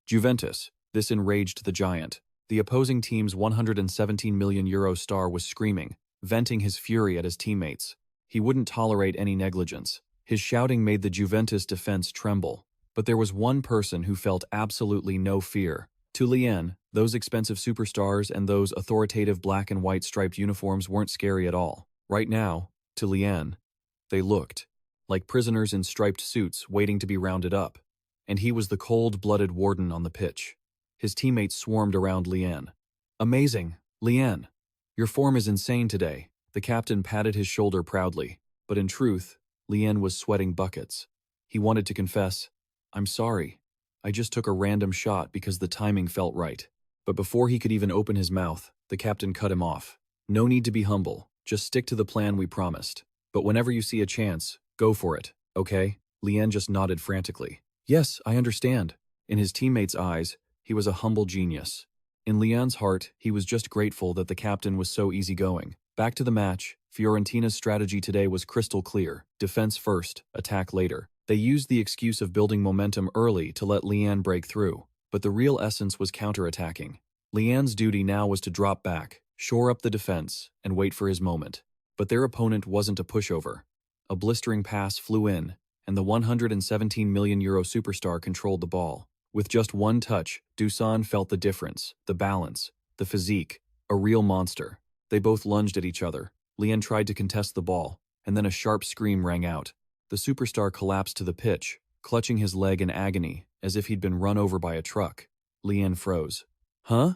Juventus. This enraged the giant. The opposing team's €117 million star was screaming, venting his fury at his teammates. He wouldn't tolerate any negligence. His shouting made the Juventus defense tremble. But there was one person who felt absolutely no fear. To Lian, those expensive superstars and those authoritative black and white striped uniforms weren't scary at all. Right now, to Lian, they looked like prisoners in striped suits waiting to be rounded up. And he was the cold-blooded warden on the pitch. His teammates swarmed around Lian. "Amazing, Lian. Your form is insane today." The captain patted his shoulder proudly, but in truth, Lian was sweating buckets. He wanted to confess, "I'm sorry. I just took a random shot because the timing felt right." But before he could even open his mouth, the captain cut him off. "No need to be humble. Just stick to the plan we promised. But whenever you see a chance, go for it, okay? Lian just nodded frantically. Yes, I understand. In his teammates' eyes, he was a humble genius. In Lian's heart, he was just grateful that the captain was so easygoing. Back to the match, Fiorentina's strategy today was crystal clear. Defense first, attack later. They used the excuse of building momentum early to let Lian break through, but the real essence was counterattacking. Lian's duty now was to drop back, shore up the defense, and wait for his moment. But their opponent wasn't a pushover. A blistering pass flew in, and the €117 million superstar controlled the ball. With just one touch, Dusan felt the difference, the balance, the physique, a real monster. They both lunged at each other. Lian tried to contest the ball, and then a sharp scream rang out. The superstar collapsed to the pitch, clutching his leg in agony, as if he'd been run over by a truck. Lian froze. Huh?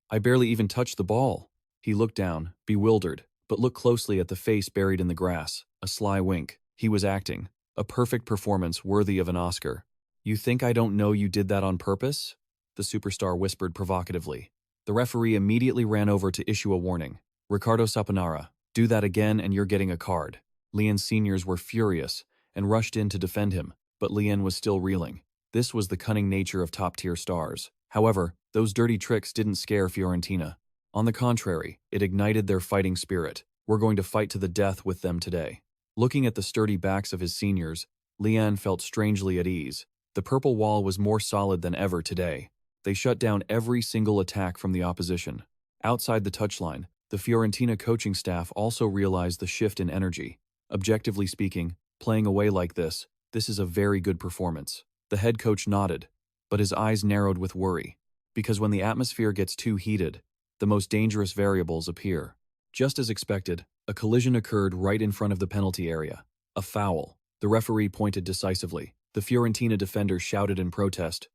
I barely even touched the ball. He looked down, bewildered, but looked closely at the face buried in the grass, a sly wink. He was acting. A perfect performance worthy of an Oscar. You think I don't know you did that on purpose? The superstar whispered provocatively. The referee immediately ran over to issue a warning. Ricardo Saponara, do that again and you're getting a card. Lian's seniors were furious and rushed in to defend him, but Lian was still reeling. This was the cunning nature of top-tier stars. However, those dirty tricks didn't scare Fiorentina. On the contrary, it ignited their fighting spirit. We're going to fight to the death with them today. Looking at the sturdy backs of his seniors, Lian felt strangely at ease. The purple wall was more solid than ever today. They shut down every single attack from the opposition. Outside the touchline, the Fiorentina coaching staff also realized the shift in energy. Objectively speaking, playing away like this is a very good performance. The head coach nodded, but his eyes narrowed with worry. Because when the atmosphere gets too heated, the most dangerous variables appear. Just as expected, a collision occurred right in front of the penalty area. A foul. The referee pointed decisively. The Fiorentina defender shouted in protest.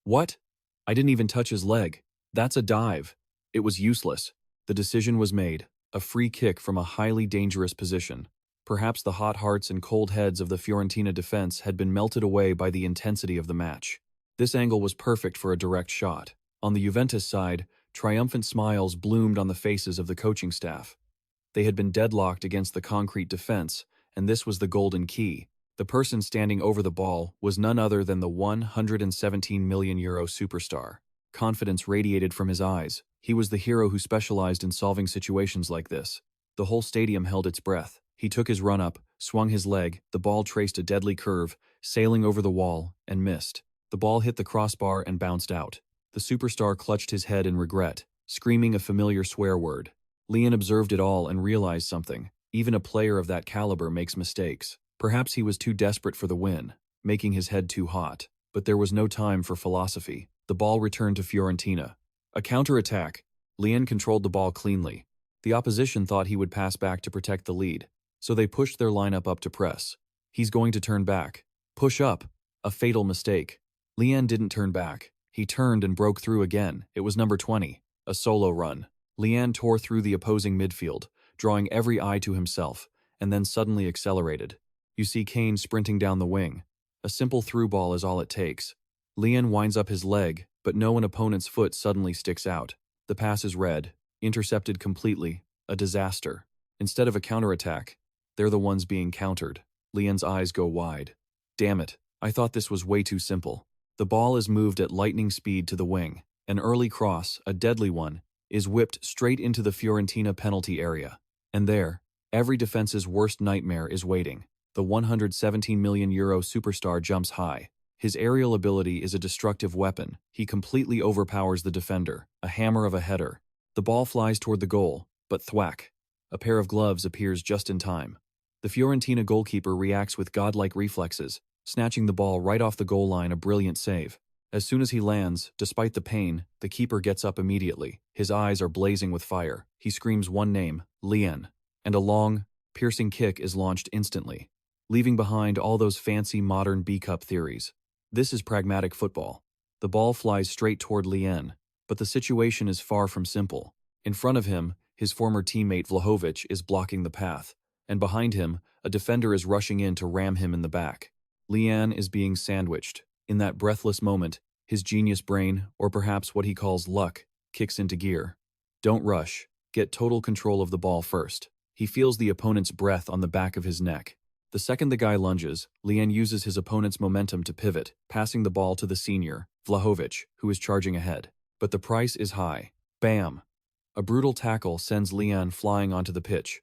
What? I didn't even touch his leg. That's a dive. It was useless. The decision was made. A free kick from a highly dangerous position. Perhaps the hot hearts and cold heads of the Fiorentina defense had been melted away by the intensity of the match. This angle was perfect for a direct shot. On the Juventus side, triumphant smiles bloomed on the faces of the coaching staff. They had been deadlocked against the concrete defense, and this was the golden key. The person standing over the ball was none other than the €117 million superstar. Confidence radiated from his eyes. He was the hero who specialized in solving situations like this. The whole stadium held its breath. He took his run-up, swung his leg, the ball traced a deadly curve, sailing over the wall, and missed. The ball hit the crossbar and bounced out. The superstar clutched his head in regret, screaming a familiar swear word. Lian observed it all and realized something. Even a player of that caliber makes mistakes. Perhaps he was too desperate for the win, making his head too hot. But there was no time for philosophy. The ball returned to Fiorentina. A counterattack. Lian controlled the ball cleanly. The opposition thought he would pass back to protect the lead, so they pushed their lineup up to press. He's going to turn back. Push up. A fatal mistake. Lian didn't turn back. He turned and broke through again. It was number 20. A solo run. Lian tore through the opposing midfield, drawing every eye to himself, and then suddenly accelerated. You see Kane sprinting down the wing. A simple through ball is all it takes. Lian winds up his leg, but no, an opponent's foot suddenly sticks out. The pass is read, intercepted completely, a disaster. Instead of a counterattack, they're the ones being countered. Lian's eyes go wide. Damn it, I thought this was way too simple. The ball is moved at lightning speed to the wing. An early cross, a deadly one, is whipped straight into the Fiorentina penalty area. And there, every defense's worst nightmare is waiting. The €117 million superstar jumps high. His aerial ability is a destructive weapon. He completely overpowers the defender, a hammer of a header. The ball flies toward the goal, but thwack. A pair of gloves appears just in time. The Fiorentina goalkeeper reacts with godlike reflexes, snatching the ball right off the goal line, a brilliant save. As soon as he lands, despite the pain, the keeper gets up immediately. His eyes are blazing with fire. He screams one name, Lian, and a long, piercing kick is launched instantly, leaving behind all those fancy modern B-cup theories. This is pragmatic football. The ball flies straight toward Lian, but the situation is far from simple. In front of him, his former teammate Vlahovic is blocking the path, and behind him, a defender is rushing in to ram him in the back. Lian is being sandwiched. In that breathless moment, his genius brain, or perhaps what he calls luck, kicks into gear. Don't rush. Get total control of the ball first. He feels the opponent's breath on the back of his neck. The second the guy lunges, Lian uses his opponent's momentum to pivot, passing the ball to the senior, Vlahovic, who is charging ahead. But the price is high. Bam! A brutal tackle sends Lian flying onto the pitch.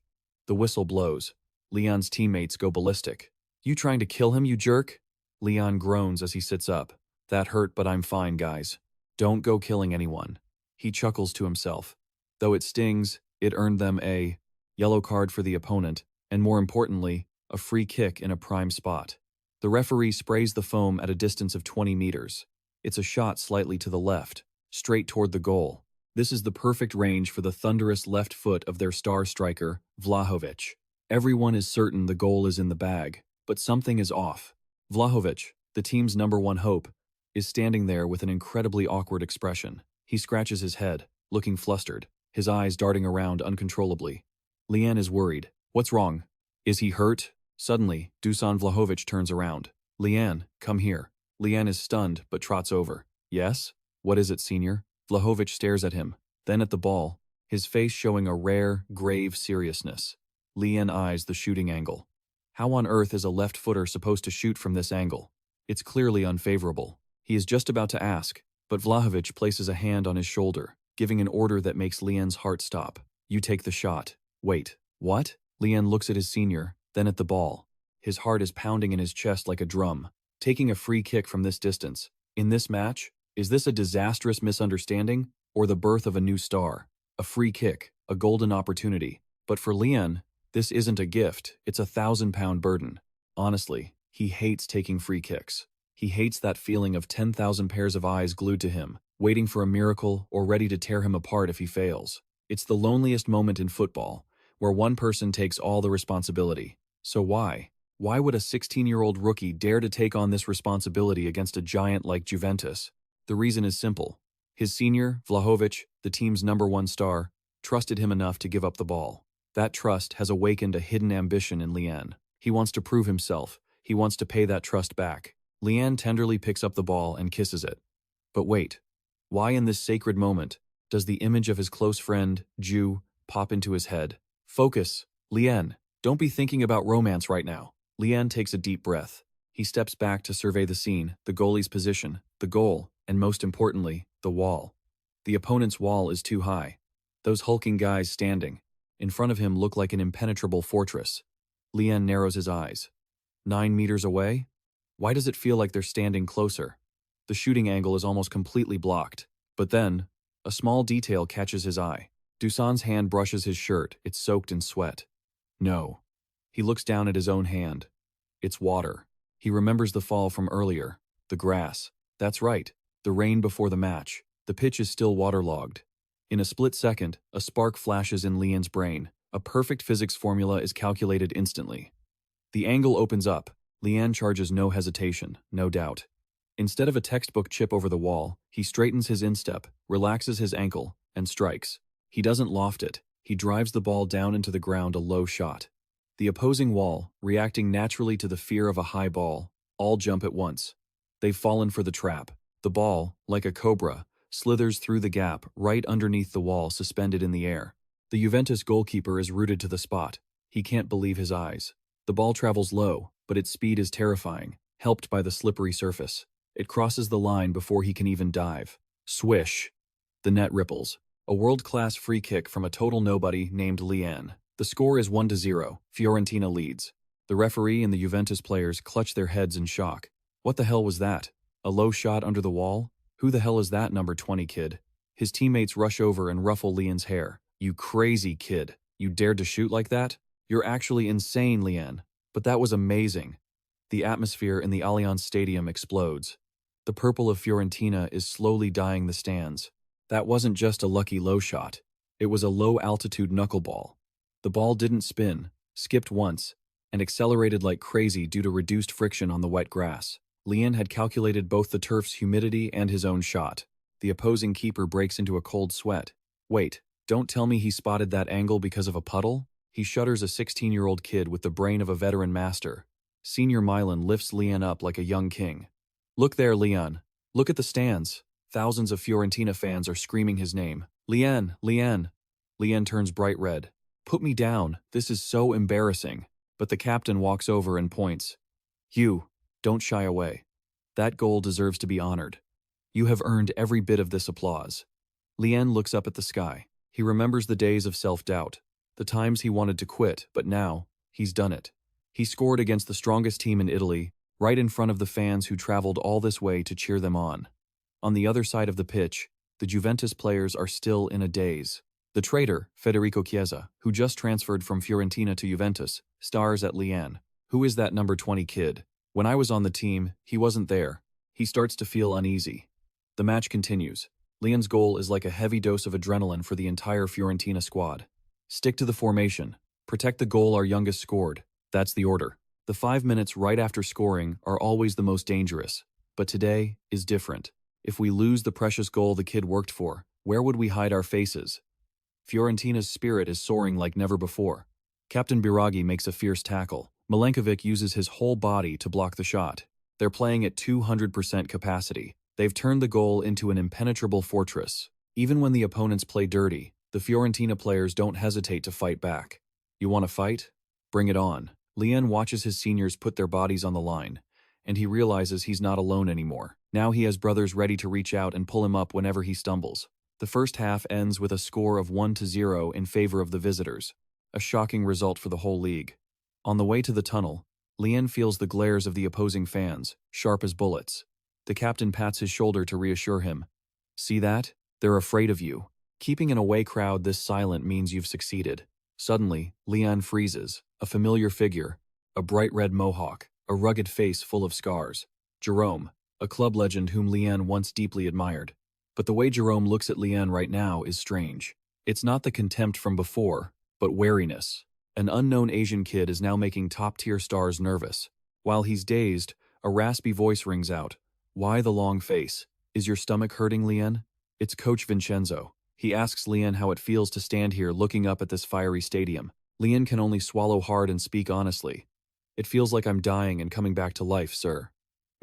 The whistle blows. Lian's teammates go ballistic. "You trying to kill him, you jerk?" Lian groans as he sits up. "That hurt, but I'm fine, guys. Don't go killing anyone." He chuckles to himself. Though it stings, it earned them a yellow card for the opponent, and more importantly, a free kick in a prime spot. The referee sprays the foam at a distance of 20 meters. It's a shot slightly to the left, straight toward the goal. This is the perfect range for the thunderous left foot of their star striker, Vlahovic. Everyone is certain the goal is in the bag, but something is off. Vlahovic, the team's #1 hope, is standing there with an incredibly awkward expression. He scratches his head, looking flustered, his eyes darting around uncontrollably. Lian is worried. What's wrong? Is he hurt? Suddenly, Dusan Vlahovic turns around. "Lian, come here." Lian is stunned, but trots over. "Yes? What is it, senior?" Vlahovic stares at him, then at the ball, his face showing a rare, grave seriousness. Lian eyes the shooting angle. How on earth is a left footer supposed to shoot from this angle? It's clearly unfavorable. He is just about to ask, but Vlahovic places a hand on his shoulder, giving an order that makes Lian's heart stop. "You take the shot." "Wait, what?" Lian looks at his senior, then at the ball. His heart is pounding in his chest like a drum. Taking a free kick from this distance, in this match, is this a disastrous misunderstanding, or the birth of a new star? A free kick, a golden opportunity. But for Lian, this isn't a gift, it's a 1,000-pound burden. Honestly, he hates taking free kicks. He hates that feeling of 10,000 pairs of eyes glued to him, waiting for a miracle or ready to tear him apart if he fails. It's the loneliest moment in football, where one person takes all the responsibility. So why? Why would a 16-year-old rookie dare to take on this responsibility against a giant like Juventus? The reason is simple. His senior, Vlahovic, the team's #1 star, trusted him enough to give up the ball. That trust has awakened a hidden ambition in Lian. He wants to prove himself. He wants to pay that trust back. Lian tenderly picks up the ball and kisses it. But wait. Why in this sacred moment does the image of his close friend, Jiu, pop into his head? Focus. Lian, don't be thinking about romance right now. Lian takes a deep breath. He steps back to survey the scene, the goalie's position, the goal, and most importantly, the wall. The opponent's wall is too high. Those hulking guys standing in front of him look like an impenetrable fortress. Lian narrows his eyes. 9 meters away? Why does it feel like they're standing closer? The shooting angle is almost completely blocked. But then, a small detail catches his eye. Dusan's hand brushes his shirt, it's soaked in sweat. No. He looks down at his own hand. It's water. He remembers the fall from earlier. The grass. That's right. The rain before the match. The pitch is still waterlogged. In a split second, a spark flashes in Lian's brain. A perfect physics formula is calculated instantly. The angle opens up. Lian charges no hesitation, no doubt. Instead of a textbook chip over the wall, he straightens his instep, relaxes his ankle, and strikes. He doesn't loft it. He drives the ball down into the ground, a low shot. The opposing wall, reacting naturally to the fear of a high ball, all jump at once. They've fallen for the trap. The ball, like a cobra, slithers through the gap right underneath the wall, suspended in the air. The Juventus goalkeeper is rooted to the spot. He can't believe his eyes. The ball travels low, but its speed is terrifying, helped by the slippery surface. It crosses the line before he can even dive. Swish! The net ripples. A world-class free kick from a total nobody named Lian. The score is 1-0. Fiorentina leads. The referee and the Juventus players clutch their heads in shock. What the hell was that? A low shot under the wall? Who the hell is that number 20 kid? His teammates rush over and ruffle Lian's hair. You crazy kid. You dared to shoot like that? You're actually insane, Lian. But that was amazing. The atmosphere in the Allianz Stadium explodes. The purple of Fiorentina is slowly dyeing the stands. That wasn't just a lucky low shot. It was a low-altitude knuckleball. The ball didn't spin, skipped once, and accelerated like crazy due to reduced friction on the wet grass. Lian had calculated both the turf's humidity and his own shot. The opposing keeper breaks into a cold sweat. Wait, don't tell me he spotted that angle because of a puddle? He shudders, a 16-year-old kid with the brain of a veteran master. Senior Milan lifts Lian up like a young king. Look there, Lian. Look at the stands. Thousands of Fiorentina fans are screaming his name. Lian, Lian. Lian turns bright red. Put me down, this is so embarrassing. But the captain walks over and points. You, don't shy away. That goal deserves to be honored. You have earned every bit of this applause. Lien looks up at the sky. He remembers the days of self-doubt, the times he wanted to quit, but now, he's done it. He scored against the strongest team in Italy, right in front of the fans who traveled all this way to cheer them on. On the other side of the pitch, the Juventus players are still in a daze. The traitor, Federico Chiesa, who just transferred from Fiorentina to Juventus, stars at Lien. Who is that number 20 kid? When I was on the team, he wasn't there. He starts to feel uneasy. The match continues. Lien's goal is like a heavy dose of adrenaline for the entire Fiorentina squad. Stick to the formation. Protect the goal our youngest scored. That's the order. The 5 minutes right after scoring are always the most dangerous. But today is different. If we lose the precious goal the kid worked for, where would we hide our faces? Fiorentina's spirit is soaring like never before. Captain Biraghi makes a fierce tackle. Milenkovic uses his whole body to block the shot. They're playing at 200% capacity. They've turned the goal into an impenetrable fortress. Even when the opponents play dirty, the Fiorentina players don't hesitate to fight back. You want to fight? Bring it on. Lien watches his seniors put their bodies on the line, and he realizes he's not alone anymore. Now he has brothers ready to reach out and pull him up whenever he stumbles. The first half ends with a score of 1-0 in favor of the visitors, a shocking result for the whole league. On the way to the tunnel, Lien feels the glares of the opposing fans, sharp as bullets. The captain pats his shoulder to reassure him. See that? They're afraid of you. Keeping an away crowd this silent means you've succeeded. Suddenly, Lien freezes. A familiar figure, a bright red mohawk, a rugged face full of scars. Jerome, a club legend whom Lien once deeply admired. But the way Jerome looks at Lien right now is strange. It's not the contempt from before, but wariness. An unknown Asian kid is now making top-tier stars nervous. While he's dazed, a raspy voice rings out. Why the long face? Is your stomach hurting, Lien? It's Coach Vincenzo. He asks Lien how it feels to stand here looking up at this fiery stadium. Lien can only swallow hard and speak honestly. It feels like I'm dying and coming back to life, sir.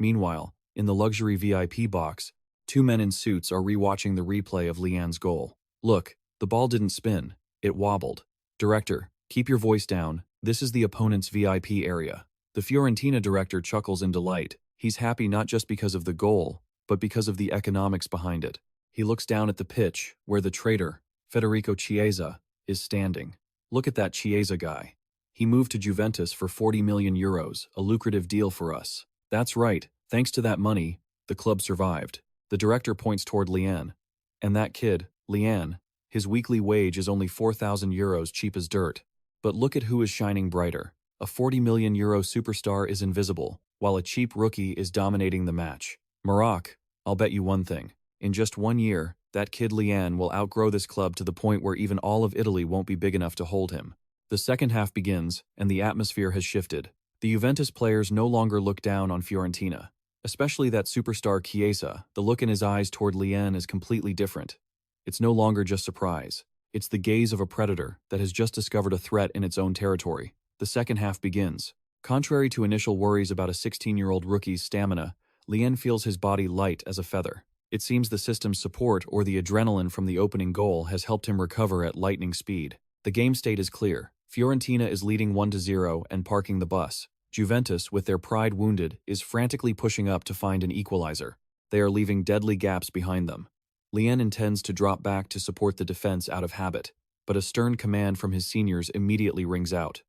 Meanwhile, in the luxury VIP box, two men in suits are rewatching the replay of Lien's goal. Look, the ball didn't spin. It wobbled. Director, keep your voice down. This is the opponent's VIP area. The Fiorentina director chuckles in delight. He's happy not just because of the goal, but because of the economics behind it. He looks down at the pitch, where the traitor, Federico Chiesa, is standing. Look at that Chiesa guy. He moved to Juventus for 40 million euros, a lucrative deal for us. That's right, thanks to that money, the club survived. The director points toward Lien. And that kid, Lien, his weekly wage is only 4,000 euros, cheap as dirt. But look at who is shining brighter. A 40 million euro superstar is invisible, while a cheap rookie is dominating the match. Maroc, I'll bet you one thing. In just 1 year, that kid Lien will outgrow this club to the point where even all of Italy won't be big enough to hold him. The second half begins, and the atmosphere has shifted. The Juventus players no longer look down on Fiorentina. Especially that superstar Chiesa, the look in his eyes toward Lien is completely different. It's no longer just surprise. It's the gaze of a predator that has just discovered a threat in its own territory. The second half begins. Contrary to initial worries about a 16-year-old rookie's stamina, Lien feels his body light as a feather. It seems the system's support or the adrenaline from the opening goal has helped him recover at lightning speed. The game state is clear. Fiorentina is leading 1-0 and parking the bus. Juventus, with their pride wounded, is frantically pushing up to find an equalizer. They are leaving deadly gaps behind them. Lien intends to drop back to support the defense out of habit, but a stern command from his seniors immediately rings out.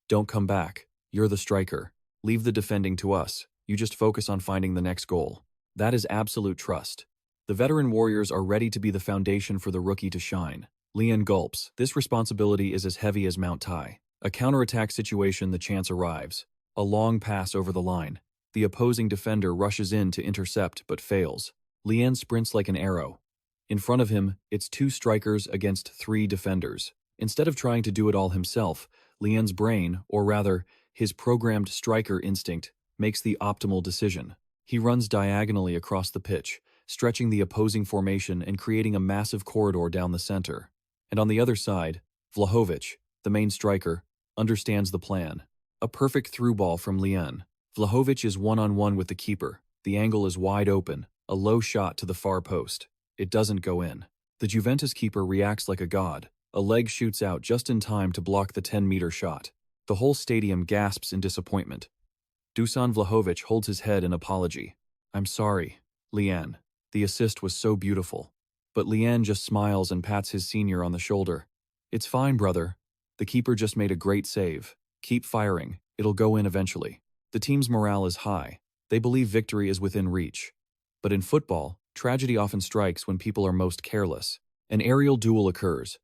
Don't come back. You're the striker. Leave the defending to us. You just focus on finding the next goal. That is absolute trust. The veteran warriors are ready to be the foundation for the rookie to shine. Lien gulps. This responsibility is as heavy as Mount Tai. A counterattack situation, the chance arrives. A long pass over the line. The opposing defender rushes in to intercept but fails. Lien sprints like an arrow. In front of him, it's 2 strikers against 3 defenders. Instead of trying to do it all himself, Lien's brain, or rather, his programmed striker instinct, makes the optimal decision. He runs diagonally across the pitch, stretching the opposing formation and creating a massive corridor down the center. And on the other side, Vlahovic, the main striker, understands the plan. A perfect through ball from Lien. Vlahovic is one-on-one with the keeper. The angle is wide open, a low shot to the far post. It doesn't go in. The Juventus keeper reacts like a god. A leg shoots out just in time to block the 10-meter shot. The whole stadium gasps in disappointment. Dusan Vlahovic holds his head in apology. "I'm sorry, Lian. The assist was so beautiful." But Lian just smiles and pats his senior on the shoulder. "It's fine, brother. The keeper just made a great save. Keep firing. It'll go in eventually." The team's morale is high. They believe victory is within reach. But in football, tragedy often strikes when people are most careless. An aerial duel occurs.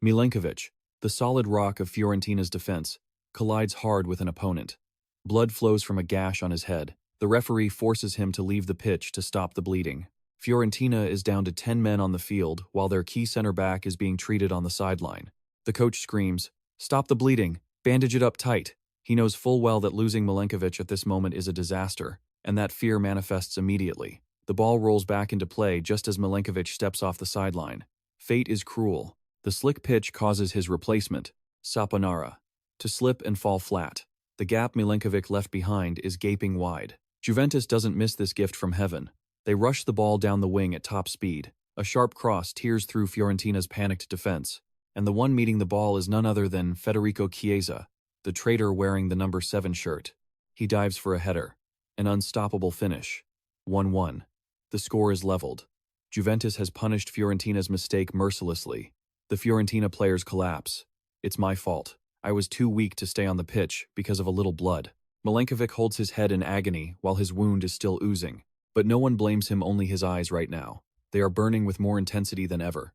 Milenkovic, the solid rock of Fiorentina's defense, collides hard with an opponent. Blood flows from a gash on his head. The referee forces him to leave the pitch to stop the bleeding. Fiorentina is down to 10 men on the field while their key center back is being treated on the sideline. The coach screams, "Stop the bleeding! Bandage it up tight!" He knows full well that losing Milenkovic at this moment is a disaster, and that fear manifests immediately. The ball rolls back into play just as Milenkovic steps off the sideline. Fate is cruel. The slick pitch causes his replacement, Saponara, to slip and fall flat. The gap Milenkovic left behind is gaping wide. Juventus doesn't miss this gift from heaven. They rush the ball down the wing at top speed. A sharp cross tears through Fiorentina's panicked defense, and the one meeting the ball is none other than Federico Chiesa, the traitor wearing the number 7 shirt. He dives for a header. An unstoppable finish. 1-1. The score is leveled. Juventus has punished Fiorentina's mistake mercilessly. The Fiorentina players collapse. "It's my fault. I was too weak to stay on the pitch because of a little blood." Milenkovic holds his head in agony while his wound is still oozing. But no one blames him, only his eyes right now. They are burning with more intensity than ever.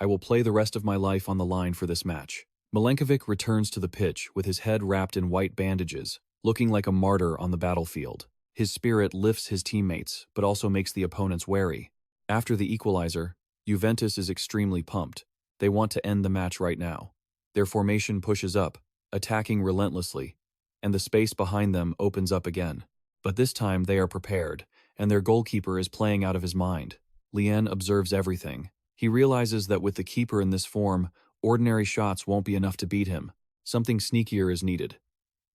"I will play the rest of my life on the line for this match." Milenkovic returns to the pitch with his head wrapped in white bandages, looking like a martyr on the battlefield. His spirit lifts his teammates, but also makes the opponents wary. After the equalizer, Juventus is extremely pumped. They want to end the match right now. Their formation pushes up, attacking relentlessly, and the space behind them opens up again. But this time they are prepared, and their goalkeeper is playing out of his mind. Lian observes everything. He realizes that with the keeper in this form, ordinary shots won't be enough to beat him. Something sneakier is needed.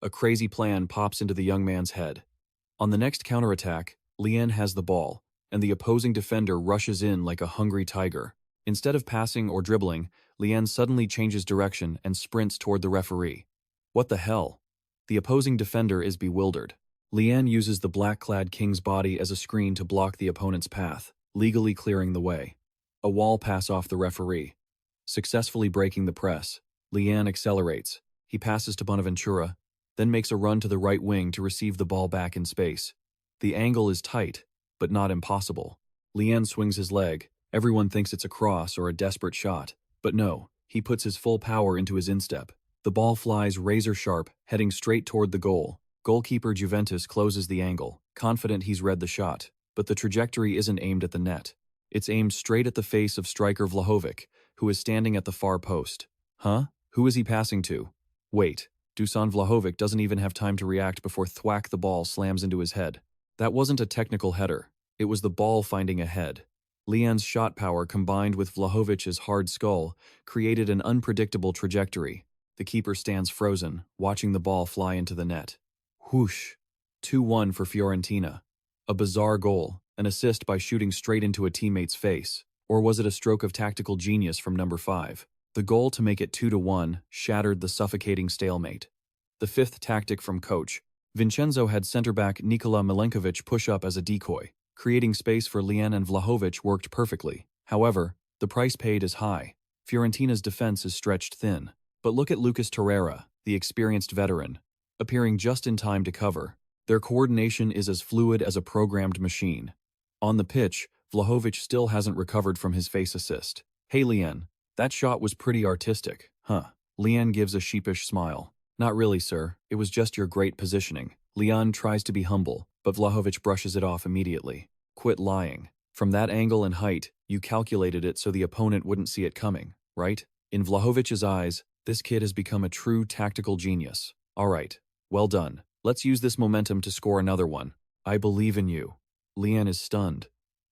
A crazy plan pops into the young man's head. On the next counterattack, Lian has the ball, and the opposing defender rushes in like a hungry tiger. Instead of passing or dribbling, Lian suddenly changes direction and sprints toward the referee. What the hell? The opposing defender is bewildered. Lian uses the black-clad king's body as a screen to block the opponent's path, legally clearing the way. A wall pass off the referee. Successfully breaking the press, Lian accelerates. He passes to Bonaventura, then makes a run to the right wing to receive the ball back in space. The angle is tight, but not impossible. Lian swings his leg. Everyone thinks it's a cross or a desperate shot, but no, he puts his full power into his instep. The ball flies razor-sharp, heading straight toward the goal. Goalkeeper Juventus closes the angle, confident he's read the shot, but the trajectory isn't aimed at the net. It's aimed straight at the face of striker Vlahovic, who is standing at the far post. Huh? Who is he passing to? Wait, Dusan Vlahovic doesn't even have time to react before thwack the ball slams into his head. That wasn't a technical header. It was the ball finding a head. Lian's shot power combined with Vlahovic's hard skull created an unpredictable trajectory. The keeper stands frozen, watching the ball fly into the net. Whoosh! 2-1 for Fiorentina. A bizarre goal, an assist by shooting straight into a teammate's face. Or was it a stroke of tactical genius from number 5? The goal to make it 2-1 shattered the suffocating stalemate. The fifth tactic from coach, Vincenzo had center-back Nikola Milenkovic push up as a decoy. Creating space for Lian and Vlahovic worked perfectly. However, the price paid is high. Fiorentina's defense is stretched thin. But look at Lucas Torreira, the experienced veteran, appearing just in time to cover. Their coordination is as fluid as a programmed machine. On the pitch, Vlahovic still hasn't recovered from his face assist. Hey Lian, that shot was pretty artistic, huh? Lian gives a sheepish smile. Not really, sir. It was just your great positioning. Lian tries to be humble, but Vlahovic brushes it off immediately. Quit lying. From that angle and height, you calculated it so the opponent wouldn't see it coming, right? In Vlahovic's eyes, this kid has become a true tactical genius. All right, well done. Let's use this momentum to score another one. I believe in you. Lian is stunned.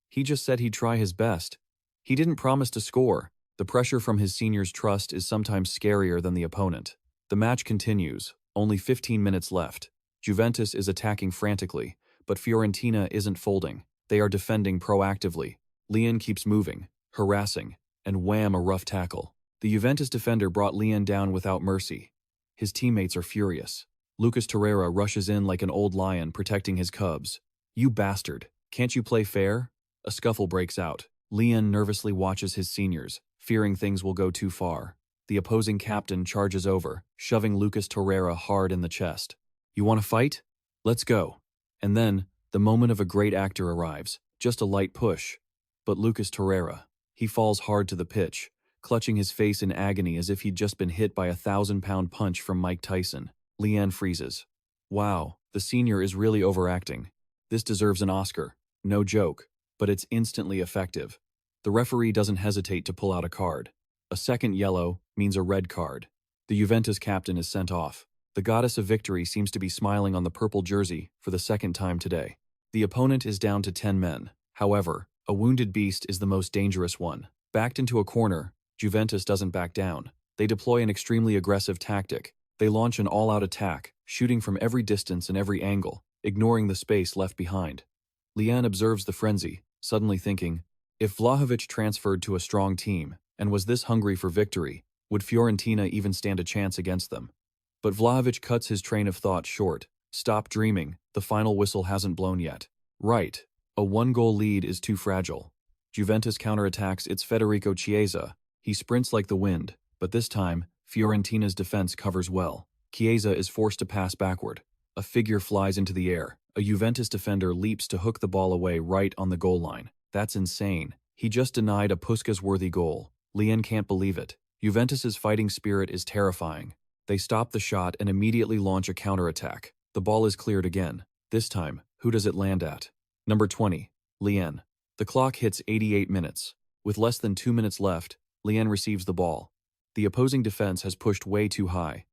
He just said he'd try his best. He didn't promise to score. The pressure from his senior's trust is sometimes scarier than the opponent. The match continues, only 15 minutes left. Juventus is attacking frantically, but Fiorentina isn't folding. They are defending proactively. Lian keeps moving, harassing, and wham, a rough tackle. The Juventus defender brought Lian down without mercy. His teammates are furious. Lucas Torreira rushes in like an old lion protecting his cubs. "You bastard, can't you play fair?" A scuffle breaks out. Lian nervously watches his seniors, fearing things will go too far. The opposing captain charges over, shoving Lucas Torreira hard in the chest. "You want to fight? Let's go." And then, the moment of a great actor arrives, just a light push. But Lucas Torreira, he falls hard to the pitch, clutching his face in agony as if he'd just been hit by a 1,000-pound punch from Mike Tyson. Lian freezes. Wow, the senior is really overacting. This deserves an Oscar. No joke, but it's instantly effective. The referee doesn't hesitate to pull out a card. A second yellow means a red card. The Juventus captain is sent off. The goddess of victory seems to be smiling on the purple jersey for the second time today. The opponent is down to 10 men. However, a wounded beast is the most dangerous one. Backed into a corner, Juventus doesn't back down. They deploy an extremely aggressive tactic. They launch an all-out attack, shooting from every distance and every angle, ignoring the space left behind. Lian observes the frenzy, suddenly thinking, if Vlahovic transferred to a strong team and was this hungry for victory, would Fiorentina even stand a chance against them? But Vlahovic cuts his train of thought short. Stop dreaming, the final whistle hasn't blown yet. Right, a one-goal lead is too fragile. Juventus counterattacks its Federico Chiesa. He sprints like the wind, but this time, Fiorentina's defense covers well. Chiesa is forced to pass backward. A figure flies into the air. A Juventus defender leaps to hook the ball away right on the goal line. That's insane. He just denied a Puskás-worthy goal. Lian can't believe it. Juventus's fighting spirit is terrifying. They stop the shot and immediately launch a counterattack. The ball is cleared again. This time, who does it land at? Number 20, Lian. The clock hits 88 minutes. With less than 2 minutes left, Lian receives the ball. The opposing defense has pushed way too high.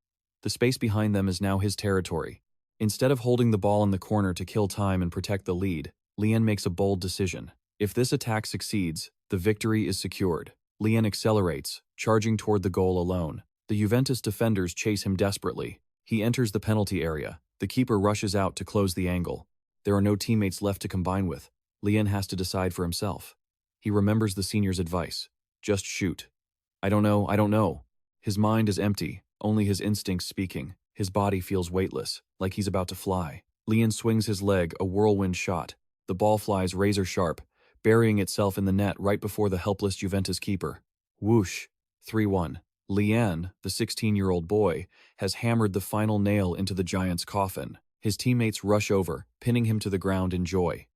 The space behind them is now his territory. Instead of holding the ball in the corner to kill time and protect the lead, Lian makes a bold decision. If this attack succeeds, the victory is secured. Lian accelerates, charging toward the goal alone. The Juventus defenders chase him desperately. He enters the penalty area. The keeper rushes out to close the angle. There are no teammates left to combine with. Lian has to decide for himself. He remembers the senior's advice. Just shoot. I don't know. His mind is empty, only his instincts speaking. His body feels weightless, like he's about to fly. Lian swings his leg, a whirlwind shot. The ball flies razor sharp, burying itself in the net right before the helpless Juventus keeper. Whoosh. 3-1. Lian, the 16-year-old boy, has hammered the final nail into the Giants' coffin. His teammates rush over, pinning him to the ground in joy.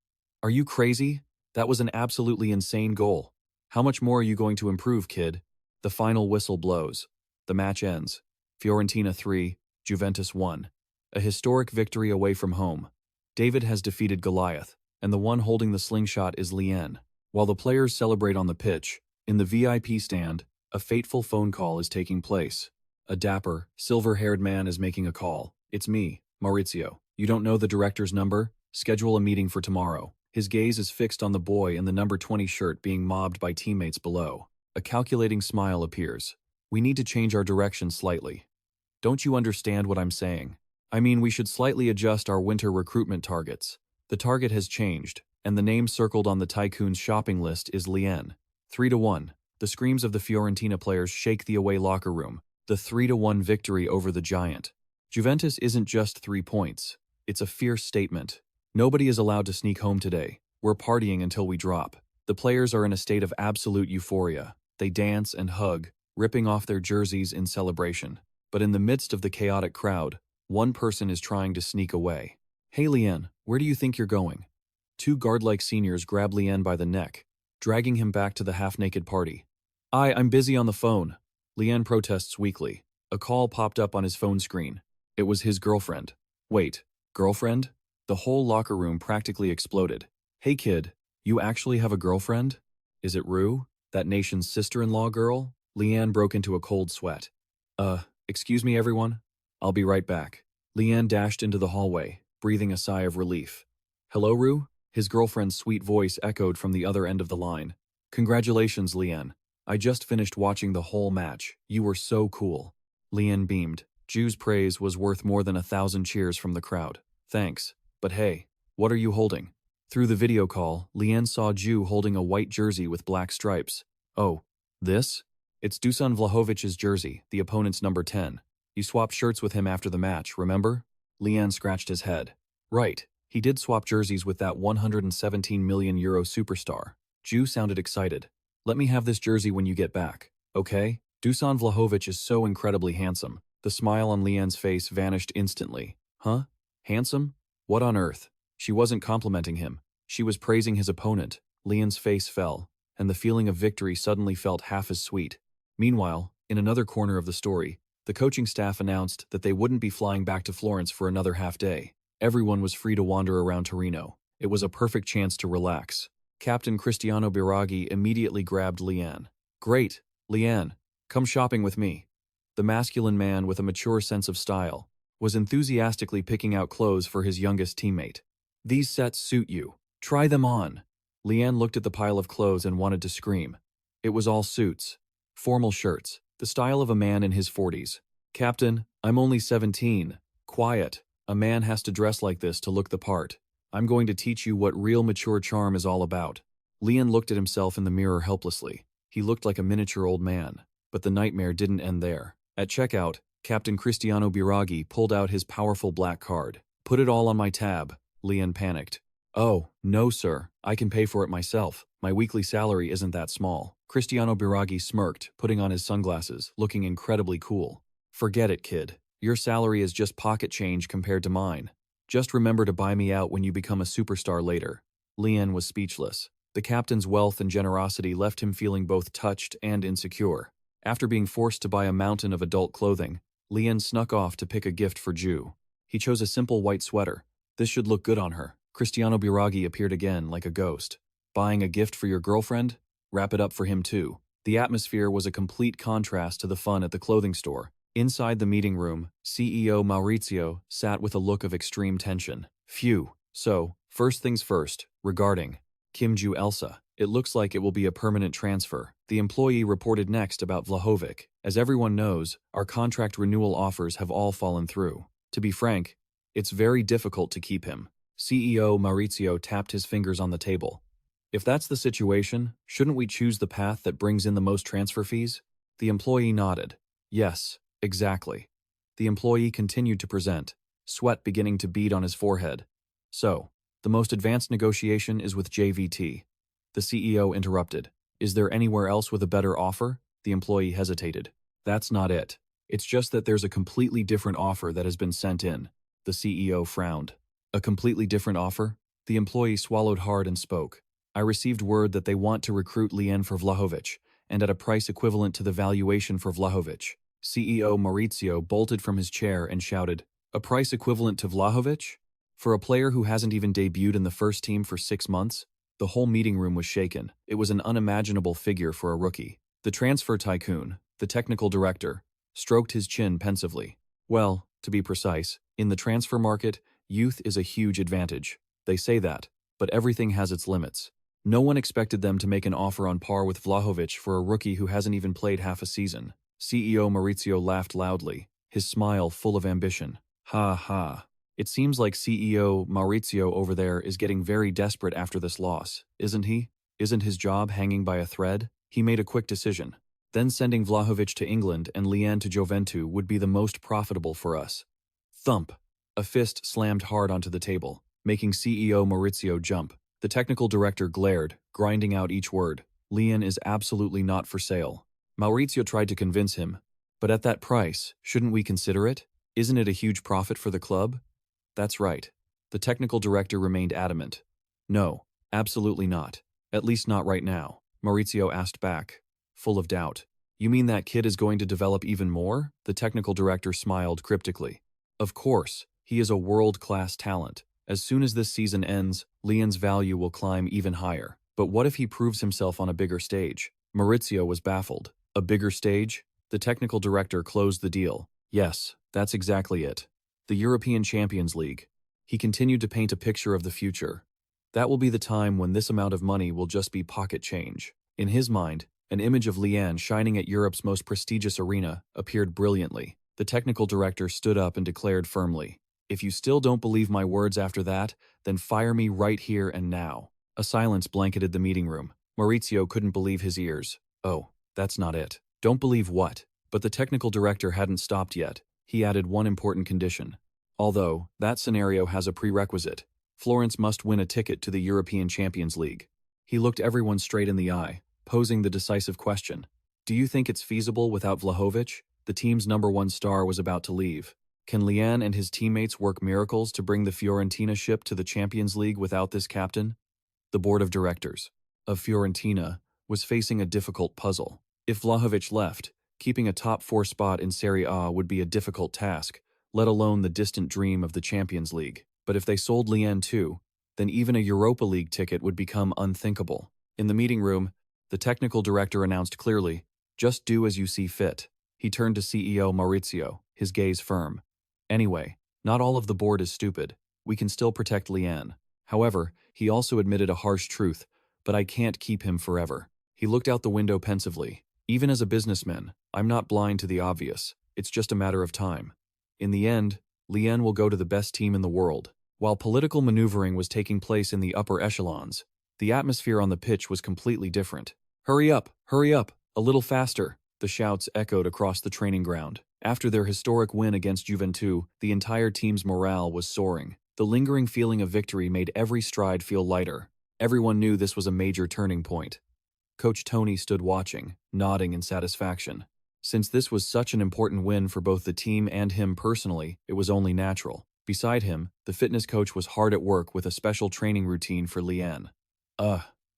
Are you crazy? That was an absolutely insane goal. How much more are you going to improve, kid? The final whistle blows. The match ends. Fiorentina 3, Juventus 1. A historic victory away from home. David has defeated Goliath, and the one holding the slingshot is Lian. While the players celebrate on the pitch, in the VIP stand, a fateful phone call is taking place. A dapper, silver-haired man is making a call. It's me, Maurizio. You don't know the director's number? Schedule a meeting for tomorrow. His gaze is fixed on the boy in the number 20 shirt being mobbed by teammates below. A calculating smile appears. We need to change our direction slightly. Don't you understand what I'm saying? I mean, we should slightly adjust our winter recruitment targets. The target has changed, and the name circled on the Tycoon's shopping list is Lian. 3-1. The screams of the Fiorentina players shake the away locker room. The 3-1 victory over the Giant. Juventus isn't just 3 points. It's a fierce statement. Nobody is allowed to sneak home today. We're partying until we drop. The players are in a state of absolute euphoria. They dance and hug, ripping off their jerseys in celebration. But in the midst of the chaotic crowd, one person is trying to sneak away. Hey Lian, where do you think you're going? 2 guard-like seniors grab Lian by the neck, dragging him back to the half-naked party. I'm busy on the phone. Lian protests weakly. A call popped up on his phone screen. It was his girlfriend. Wait, girlfriend? The whole locker room practically exploded. Hey kid, you actually have a girlfriend? Is it Rue, that nation's sister-in-law girl? Lian broke into a cold sweat. Excuse me everyone? I'll be right back. Lian dashed into the hallway, breathing a sigh of relief. Hello Rue? His girlfriend's sweet voice echoed from the other end of the line. Congratulations Lian. I just finished watching the whole match. You were so cool. Lian beamed. Ju's praise was worth more than 1,000 cheers from the crowd. Thanks. But hey, what are you holding? Through the video call, Lian saw Ju holding a white jersey with black stripes. Oh, this? It's Dusan Vlahovic's jersey, the opponent's number 10. You swapped shirts with him after the match, remember? Lian scratched his head. Right, he did swap jerseys with that 117 million euro superstar. Ju sounded excited. Let me have this jersey when you get back, okay? Dusan Vlahovic is so incredibly handsome. The smile on Lian's face vanished instantly. Huh? Handsome? What on earth? She wasn't complimenting him. She was praising his opponent. Lian's face fell, and the feeling of victory suddenly felt half as sweet. Meanwhile, in another corner of the story, the coaching staff announced that they wouldn't be flying back to Florence for another half day. Everyone was free to wander around Torino. It was a perfect chance to relax. Captain Cristiano Biraghi immediately grabbed Lian. Great, Lian, come shopping with me. The masculine man with a mature sense of style was enthusiastically picking out clothes for his youngest teammate. These sets suit you. Try them on. Lian looked at the pile of clothes and wanted to scream. It was all suits. Formal shirts. The style of a man in his 40s. Captain, I'm only 17. Quiet. A man has to dress like this to look the part. I'm going to teach you what real mature charm is all about. Lian looked at himself in the mirror helplessly. He looked like a miniature old man. But the nightmare didn't end there. At checkout, Captain Cristiano Biraghi pulled out his powerful black card. Put it all on my tab. Lian panicked. Oh, no sir, I can pay for it myself. My weekly salary isn't that small. Cristiano Biraghi smirked, putting on his sunglasses, looking incredibly cool. Forget it, kid. Your salary is just pocket change compared to mine. Just remember to buy me out when you become a superstar later. Lian was speechless. The captain's wealth and generosity left him feeling both touched and insecure. After being forced to buy a mountain of adult clothing, Lian snuck off to pick a gift for Ju. He chose a simple white sweater. This should look good on her. Cristiano Biraghi appeared again like a ghost. Buying a gift for your girlfriend? Wrap it up for him too. The atmosphere was a complete contrast to the fun at the clothing store. Inside the meeting room, CEO Maurizio sat with a look of extreme tension. Phew. So, first things first, regarding Kim Jiwoo Elsa. It looks like it will be a permanent transfer. The employee reported next about Vlahovic. As everyone knows, our contract renewal offers have all fallen through. To be frank, it's very difficult to keep him. CEO Maurizio tapped his fingers on the table. If that's the situation, shouldn't we choose the path that brings in the most transfer fees? The employee nodded. Yes, exactly. The employee continued to present, sweat beginning to bead on his forehead. So, the most advanced negotiation is with JVT. The CEO interrupted. Is there anywhere else with a better offer? The employee hesitated. That's not it. It's just that there's a completely different offer that has been sent in. The CEO frowned. A completely different offer? The employee swallowed hard and spoke. I received word that they want to recruit Lian for Vlahovic, and at a price equivalent to the valuation for Vlahovic. CEO Maurizio bolted from his chair and shouted, a price equivalent to Vlahovic? For a player who hasn't even debuted in the first team for 6 months? The whole meeting room was shaken. It was an unimaginable figure for a rookie. The transfer tycoon, the technical director, stroked his chin pensively. Well, to be precise, in the transfer market, youth is a huge advantage. They say that, but everything has its limits. No one expected them to make an offer on par with Vlahovic for a rookie who hasn't even played half a season. CEO Maurizio laughed loudly, his smile full of ambition. Ha ha. It seems like CEO Maurizio over there is getting very desperate after this loss, isn't he? Isn't his job hanging by a thread? He made a quick decision. Then sending Vlahovic to England and Lian to Juventus would be the most profitable for us. Thump. A fist slammed hard onto the table, making CEO Maurizio jump. The technical director glared, grinding out each word. Lian is absolutely not for sale. Maurizio tried to convince him. But at that price, shouldn't we consider it? Isn't it a huge profit for the club? That's right. The technical director remained adamant. No, absolutely not. At least not right now. Maurizio asked back, full of doubt. You mean that kid is going to develop even more? The technical director smiled cryptically. Of course, he is a world-class talent. As soon as this season ends, Lian's value will climb even higher. But what if he proves himself on a bigger stage? Maurizio was baffled. A bigger stage? The technical director closed the deal. Yes, that's exactly it. The European Champions League. He continued to paint a picture of the future. That will be the time when this amount of money will just be pocket change. In his mind, an image of Lian shining at Europe's most prestigious arena appeared brilliantly. The technical director stood up and declared firmly, if you still don't believe my words after that, then fire me right here and now. A silence blanketed the meeting room. Maurizio couldn't believe his ears. Oh, that's not it. Don't believe what? But the technical director hadn't stopped yet. He added one important condition. Although, that scenario has a prerequisite. Florence must win a ticket to the European Champions League. He looked everyone straight in the eye, posing the decisive question. Do you think it's feasible without Vlahovic? The team's #1 star was about to leave. Can Jian and his teammates work miracles to bring the Fiorentina ship to the Champions League without this captain? The board of directors of Fiorentina was facing a difficult puzzle. If Vlahovic left, keeping a top 4 spot in Serie A would be a difficult task, let alone the distant dream of the Champions League. But if they sold Jian too, then even a Europa League ticket would become unthinkable. In the meeting room, the technical director announced clearly, "Just do as you see fit." He turned to CEO Maurizio, his gaze firm. "Anyway, not all of the board is stupid. We can still protect Jian." However, he also admitted a harsh truth, "But I can't keep him forever." He looked out the window pensively. "Even as a businessman, I'm not blind to the obvious. It's just a matter of time. In the end, Jian will go to the best team in the world." While political maneuvering was taking place in the upper echelons, the atmosphere on the pitch was completely different. Hurry up, a little faster," the shouts echoed across the training ground. After their historic win against Juventus, the entire team's morale was soaring. The lingering feeling of victory made every stride feel lighter. Everyone knew this was a major turning point. Coach Tony stood watching, nodding in satisfaction. Since this was such an important win for both the team and him personally, it was only natural. Beside him, the fitness coach was hard at work with a special training routine for Jian.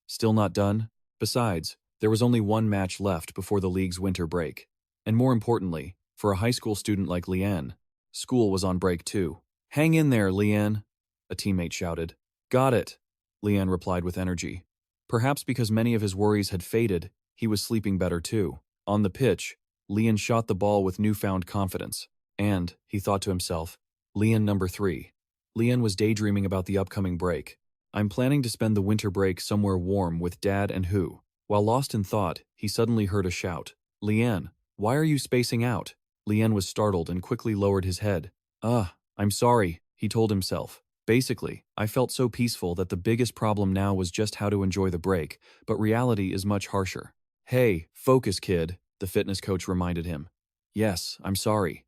Still not done? Besides, there was only one match left before the league's winter break. And more importantly, for a high school student like Jian, school was on break too. "Hang in there, Jian," a teammate shouted. "Got it," Jian replied with energy. Perhaps because many of his worries had faded, he was sleeping better too. On the pitch, Jian shot the ball with newfound confidence. And, he thought to himself, Jian #3. Jian was daydreaming about the upcoming break. "I'm planning to spend the winter break somewhere warm with Dad and Hu." While lost in thought, he suddenly heard a shout. "Jian, why are you spacing out?" Jian was startled and quickly lowered his head. I'm sorry," he told himself. "Basically, I felt so peaceful that the biggest problem now was just how to enjoy the break, but reality is much harsher." "Hey, focus, kid," the fitness coach reminded him. "Yes, I'm sorry."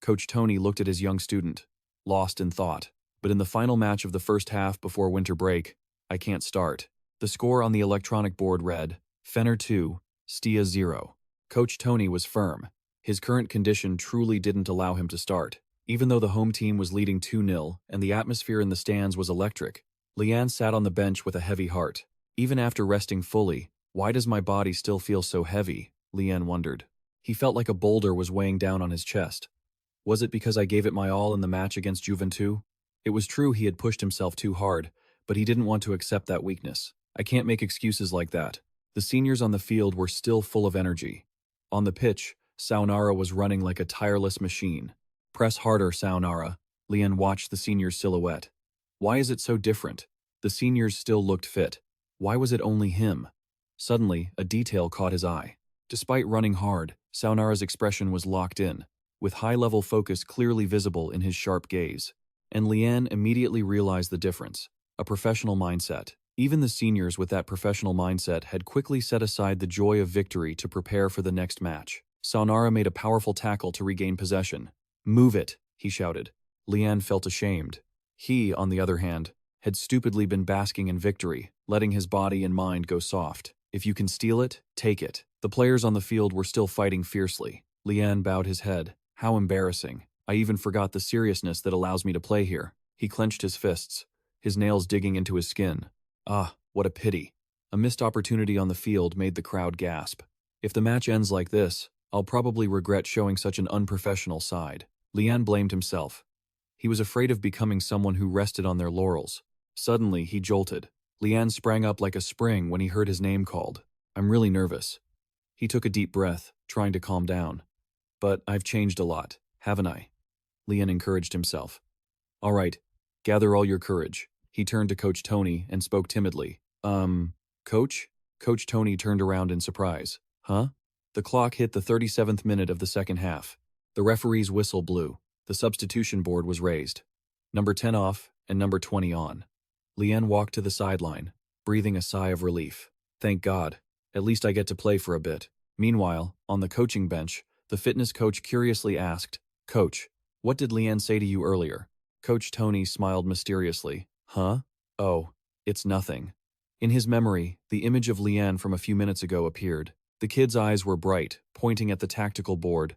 Coach Tony looked at his young student, lost in thought. "But in the final match of the first half before winter break, I can't start." The score on the electronic board read, Fener 2, Stia 0. Coach Tony was firm. His current condition truly didn't allow him to start. Even though the home team was leading 2-0 and the atmosphere in the stands was electric, Jian sat on the bench with a heavy heart. Even after resting fully, why does my body still feel so heavy? Jian wondered. He felt like a boulder was weighing down on his chest. Was it because I gave it my all in the match against Juventus? It was true he had pushed himself too hard, but he didn't want to accept that weakness. I can't make excuses like that. The seniors on the field were still full of energy. On the pitch, Saunara was running like a tireless machine. "Press harder, Saunara." Jian watched the seniors' silhouette. Why is it so different? The seniors still looked fit. Why was it only him? Suddenly, a detail caught his eye. Despite running hard, Saunara's expression was locked in, with high-level focus clearly visible in his sharp gaze. And Jian immediately realized the difference. A professional mindset. Even the seniors with that professional mindset had quickly set aside the joy of victory to prepare for the next match. Saunara made a powerful tackle to regain possession. "Move it," he shouted. Jian felt ashamed. He, on the other hand, had stupidly been basking in victory, letting his body and mind go soft. If you can steal it, take it. The players on the field were still fighting fiercely. Jian bowed his head. How embarrassing. I even forgot the seriousness that allows me to play here. He clenched his fists, his nails digging into his skin. What a pity. A missed opportunity on the field made the crowd gasp. If the match ends like this, I'll probably regret showing such an unprofessional side. Jian blamed himself. He was afraid of becoming someone who rested on their laurels. Suddenly, he jolted. Jian sprang up like a spring when he heard his name called. I'm really nervous. He took a deep breath, trying to calm down. But I've changed a lot, haven't I? Jian encouraged himself. All right, gather all your courage. He turned to Coach Tony and spoke timidly. Coach? Coach Tony turned around in surprise. Huh? The clock hit the 37th minute of the second half. The referee's whistle blew. The substitution board was raised. Number 10 off and number 20 on. Jian walked to the sideline, breathing a sigh of relief. Thank God. At least I get to play for a bit. Meanwhile, on the coaching bench, the fitness coach curiously asked, "Coach, what did Leanne say to you earlier?" Coach Tony smiled mysteriously. "Huh? Oh, it's nothing." In his memory, the image of Leanne from a few minutes ago appeared. The kid's eyes were bright, pointing at the tactical board.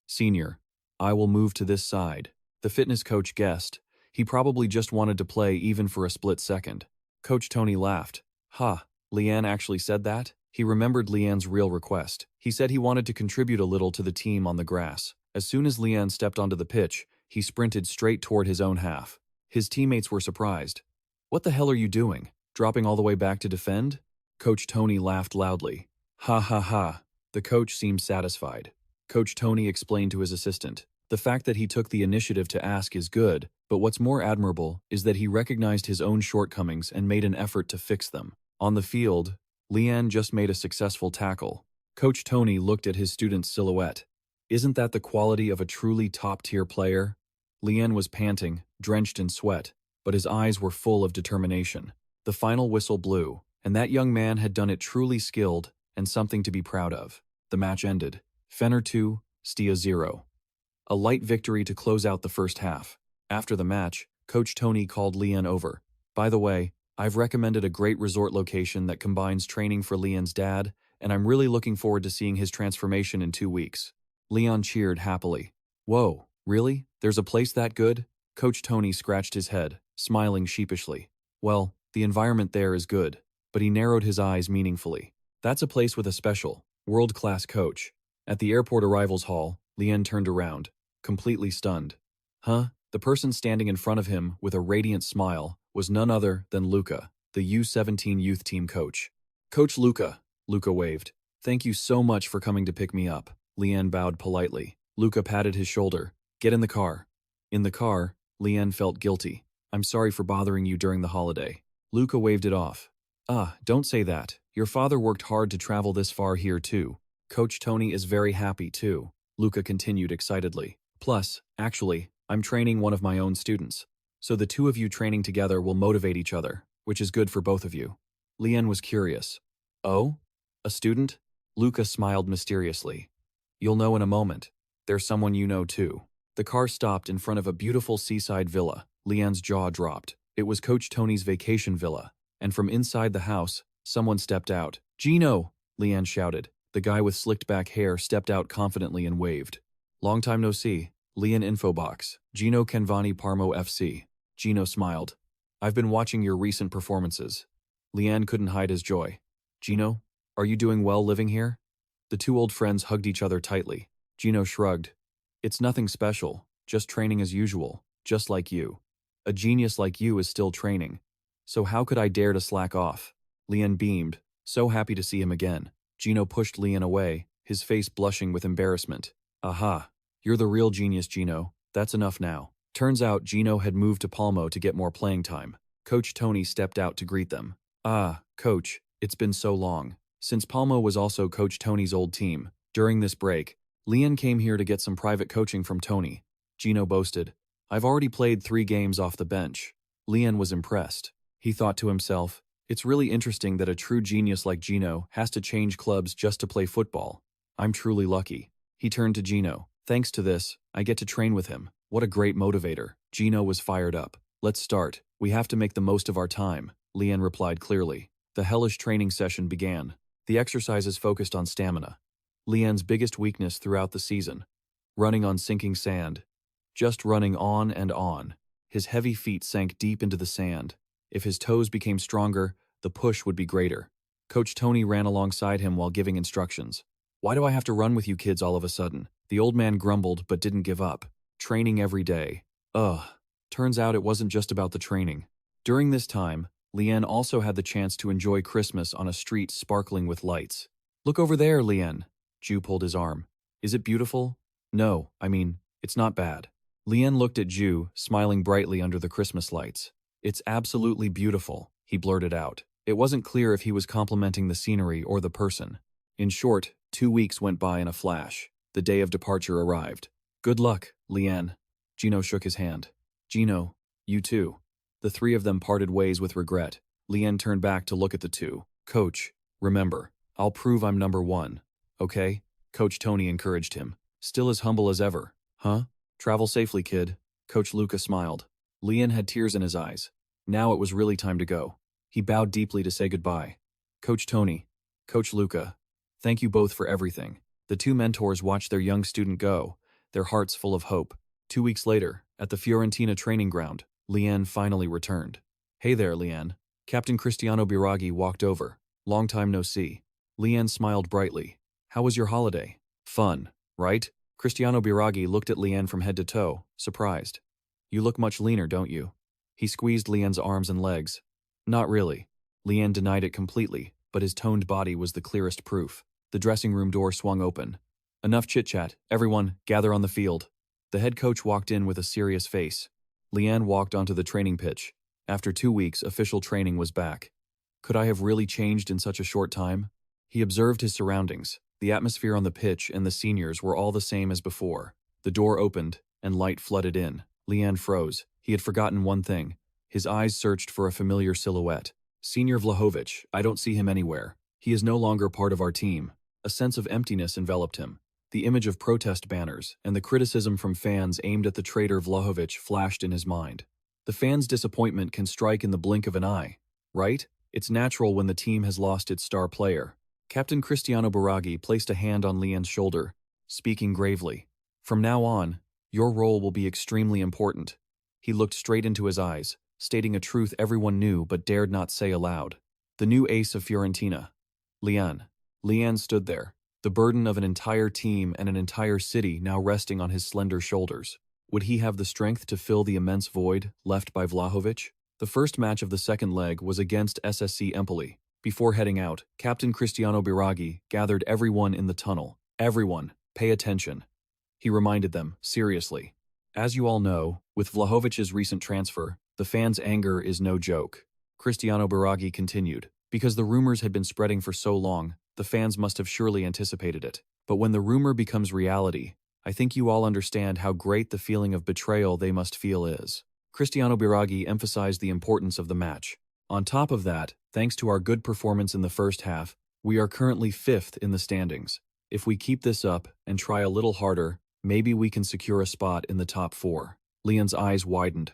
"Senior, I will move to this side." The fitness coach guessed. He probably just wanted to play even for a split second. Coach Tony laughed. "Ha, Leanne actually said that?" He remembered Leanne's real request. He said he wanted to contribute a little to the team on the grass. As soon as Leanne stepped onto the pitch, he sprinted straight toward his own half. His teammates were surprised. "What the hell are you doing? Dropping all the way back to defend?" Coach Tony laughed loudly. "Ha ha ha." The coach seemed satisfied. Coach Tony explained to his assistant, "The fact that he took the initiative to ask is good, but what's more admirable is that he recognized his own shortcomings and made an effort to fix them." On the field, Leanne just made a successful tackle. Coach Tony looked at his student's silhouette. "Isn't that the quality of a truly top-tier player?" Leanne was panting, drenched in sweat, but his eyes were full of determination. The final whistle blew, and that young man had done it truly skilled and something to be proud of. The match ended. Fener 2, Stia 0. A light victory to close out the first half. After the match, Coach Tony called Leanne over. "By the way, I've recommended a great resort location that combines training for Leanne's dad, and I'm really looking forward to seeing his transformation in 2 weeks." Leanne cheered happily. "Whoa, really? There's a place that good?" Coach Tony scratched his head, smiling sheepishly. "Well, the environment there is good," but he narrowed his eyes meaningfully. "That's a place with a special, world-class coach." At the airport arrivals hall, Leanne turned around, completely stunned. Huh? The person standing in front of him with a radiant smile was none other than Luca, the U17 youth team coach. "Coach Luca," Luca waved. "Thank you so much for coming to pick me up." Leanne bowed politely. Luca patted his shoulder. "Get in the car." In the car, Leanne felt guilty. "I'm sorry for bothering you during the holiday." Luca waved it off. "Ah, don't say that. Your father worked hard to travel this far here too. Coach Tony is very happy too," Luca continued excitedly. "Plus, actually, I'm training one of my own students. So the two of you training together will motivate each other, which is good for both of you." Leanne was curious. "Oh? A student?" Luca smiled mysteriously. "You'll know in a moment. There's someone you know too." The car stopped in front of a beautiful seaside villa. Leanne's jaw dropped. It was Coach Tony's vacation villa, and from inside the house, someone stepped out. "Gino!" Leanne shouted. The guy with slicked back hair stepped out confidently and waved. "Long time no see. Leanne info box. Gino Canvani Parmo FC." Gino smiled. "I've been watching your recent performances." Leanne couldn't hide his joy. "Gino, are you doing well living here?" The two old friends hugged each other tightly. Gino shrugged. "It's nothing special, just training as usual, just like you. A genius like you is still training. So how could I dare to slack off?" Leanne beamed, so happy to see him again. Gino pushed Leanne away, his face blushing with embarrassment. "Aha, you're the real genius, Gino. That's enough now." Turns out Gino had moved to Palmo to get more playing time. Coach Tony stepped out to greet them. "Ah, Coach, it's been so long." Since Palmo was also Coach Tony's old team, during this break, Leanne came here to get some private coaching from Tony. Gino boasted, "I've already played 3 games off the bench." Leanne was impressed. He thought to himself, "It's really interesting that a true genius like Gino has to change clubs just to play football. I'm truly lucky." He turned to Gino. "Thanks to this, I get to train with him. What a great motivator." Gino was fired up. "Let's start. We have to make the most of our time," Leanne replied clearly. The hellish training session began. The exercises focused on stamina. Leanne's biggest weakness throughout the season. Running on sinking sand. Just running on and on. His heavy feet sank deep into the sand. If his toes became stronger, the push would be greater. Coach Tony ran alongside him while giving instructions. "Why do I have to run with you kids all of a sudden?" The old man grumbled but didn't give up. Training every day. Ugh. Turns out it wasn't just about the training. During this time, Leanne also had the chance to enjoy Christmas on a street sparkling with lights. "Look over there, Leanne." Ju pulled his arm. "Is it beautiful?" "No, I mean, it's not bad." Leanne looked at Ju, smiling brightly under the Christmas lights. "It's absolutely beautiful," he blurted out. It wasn't clear if he was complimenting the scenery or the person. In short, 2 weeks went by in a flash. The day of departure arrived. "Good luck, Leanne." Gino shook his hand. "Gino, you too." The three of them parted ways with regret. Leanne turned back to look at the two. "Coach, remember, I'll prove I'm number 1. okay? Coach Tony encouraged him, still as humble as ever. Huh? Travel safely, kid. Coach Luca smiled. Lian had tears in his eyes. Now it was really time to go. He bowed deeply to say goodbye. Coach Tony, Coach Luca, thank you both for everything. The two mentors watched their young student go, their hearts full of hope. 2 weeks later, at the Fiorentina training ground, Lian finally returned. Hey there, Lian. Captain Cristiano Biraghi walked over. Long time no see. Lian smiled brightly. How was your holiday? Fun, right? Cristiano Biraghi looked at Lian from head to toe, surprised. You look much leaner, don't you? He squeezed Lian's arms and legs. Not really. Lian denied it completely, but his toned body was the clearest proof. The dressing room door swung open. Enough chit-chat. Everyone, gather on the field. The head coach walked in with a serious face. Lian walked onto the training pitch. After 2 weeks, official training was back. Could I have really changed in such a short time? He observed his surroundings. The atmosphere on the pitch and the seniors were all the same as before. The door opened, and light flooded in. Lian froze. He had forgotten one thing. His eyes searched for a familiar silhouette. Senior Vlahovic, I don't see him anywhere. He is no longer part of our team. A sense of emptiness enveloped him. The image of protest banners and the criticism from fans aimed at the traitor Vlahovic flashed in his mind. The fans' disappointment can strike in the blink of an eye, right? It's natural when the team has lost its star player. Captain Cristiano Biraghi placed a hand on Lian's shoulder, speaking gravely. From now on, your role will be extremely important. He looked straight into his eyes, stating a truth everyone knew but dared not say aloud. The new ace of Fiorentina. Lian. Lian stood there, the burden of an entire team and an entire city now resting on his slender shoulders. Would he have the strength to fill the immense void left by Vlahovic? The first match of the second leg was against SSC Empoli. Before heading out, Captain Cristiano Biraghi gathered everyone in the tunnel. Everyone, pay attention. He reminded them, seriously. As you all know, with Vlahovic's recent transfer, the fans' anger is no joke. Cristiano Biraghi continued. Because the rumors had been spreading for so long, the fans must have surely anticipated it. But when the rumor becomes reality, I think you all understand how great the feeling of betrayal they must feel is. Cristiano Biraghi emphasized the importance of the match. On top of that, thanks to our good performance in the first half, we are currently 5th in the standings. If we keep this up and try a little harder, maybe we can secure a spot in the top 4. Lian's eyes widened.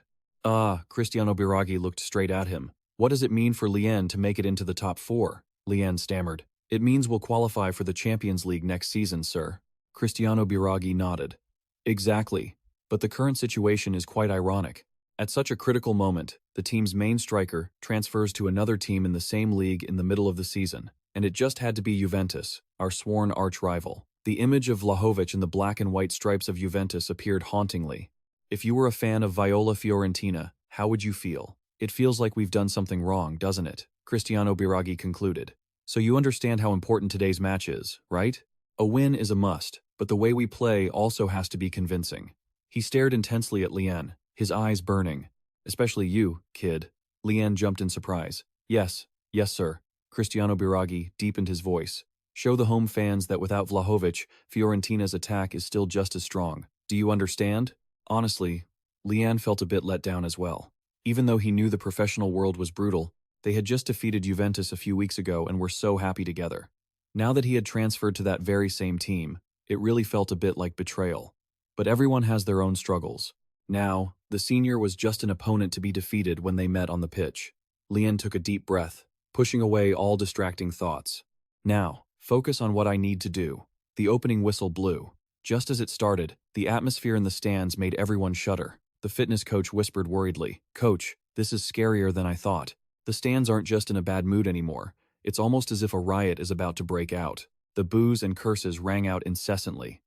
Cristiano Biraghi looked straight at him. What does it mean for Lian to make it into the top 4? Lian stammered. It means we'll qualify for the Champions League next season, sir. Cristiano Biraghi nodded. Exactly, but the current situation is quite ironic. At such a critical moment, the team's main striker transfers to another team in the same league in the middle of the season, and it just had to be Juventus, our sworn arch-rival. The image of Vlahovic in the black and white stripes of Juventus appeared hauntingly. If you were a fan of Viola Fiorentina, how would you feel? It feels like we've done something wrong, doesn't it? Cristiano Biraghi concluded. So you understand how important today's match is, right? A win is a must, but the way we play also has to be convincing. He stared intensely at Lian, his eyes burning. Especially you, kid. Lian jumped in surprise. Yes, sir. Cristiano Biraghi deepened his voice. Show the home fans that without Vlahovic, Fiorentina's attack is still just as strong. Do you understand? Honestly, Lian felt a bit let down as well. Even though he knew the professional world was brutal, they had just defeated Juventus a few weeks ago and were so happy together. Now that he had transferred to that very same team, it really felt a bit like betrayal. But everyone has their own struggles. Now, the senior was just an opponent to be defeated when they met on the pitch. Lian took a deep breath, pushing away all distracting thoughts. Now, focus on what I need to do. The opening whistle blew. Just as it started, the atmosphere in the stands made everyone shudder. The fitness coach whispered worriedly, "Coach, this is scarier than I thought. The stands aren't just in a bad mood anymore. It's almost as if a riot is about to break out." The boos and curses rang out incessantly.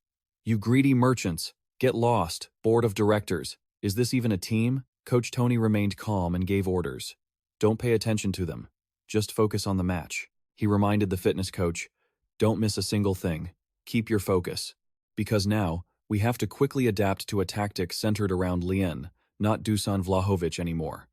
"You greedy merchants! Get lost! Board of directors! Is this even a team?" Coach Tony remained calm and gave orders. "Don't pay attention to them. Just focus on the match." He reminded the fitness coach, "Don't miss a single thing. Keep your focus. Because now, we have to quickly adapt to a tactic centered around Lian, not Dusan Vlahovic anymore."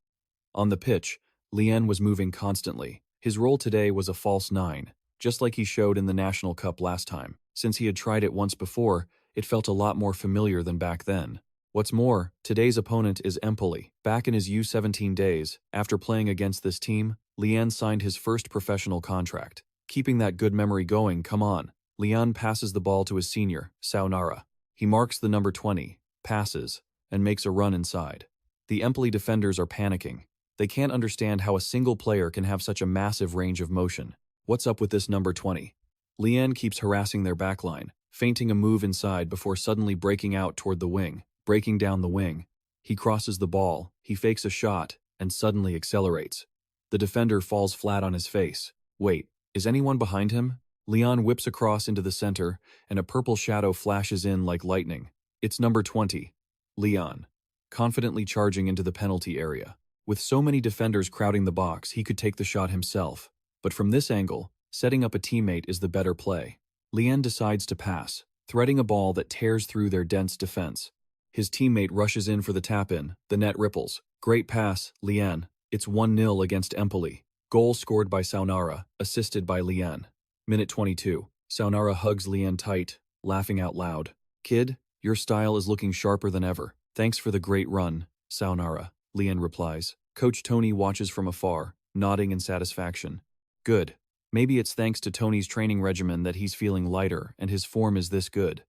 On the pitch, Lian was moving constantly. His role today was a false 9, just like he showed in the National Cup last time. Since he had tried it once before, it felt a lot more familiar than back then. What's more, today's opponent is Empoli. Back in his U17 days, after playing against this team, Lian signed his first professional contract. Keeping that good memory going, come on, Lian passes the ball to his senior, Saonara. He marks the number 20, passes, and makes a run inside. The Empoli defenders are panicking. They can't understand how a single player can have such a massive range of motion. What's up with this number 20? Lian keeps harassing their backline, feinting a move inside before suddenly breaking out toward the wing, breaking down the wing. He crosses the ball, he fakes a shot, and suddenly accelerates. The defender falls flat on his face. Wait, is anyone behind him? Lian whips across into the center, and a purple shadow flashes in like lightning. It's number 20, Lian, confidently charging into the penalty area. With so many defenders crowding the box, he could take the shot himself. But from this angle, setting up a teammate is the better play. Lian decides to pass, threading a ball that tears through their dense defense. His teammate rushes in for the tap-in, the net ripples. Great pass, Lian. It's 1-0 against Empoli. Goal scored by Saonara, assisted by Lian. Minute 22. Saonara hugs Lian tight, laughing out loud. Kid, your style is looking sharper than ever. Thanks for the great run, Saonara, Lian replies. Coach Tony watches from afar, nodding in satisfaction. Good. Maybe it's thanks to Tony's training regimen that he's feeling lighter and his form is this good.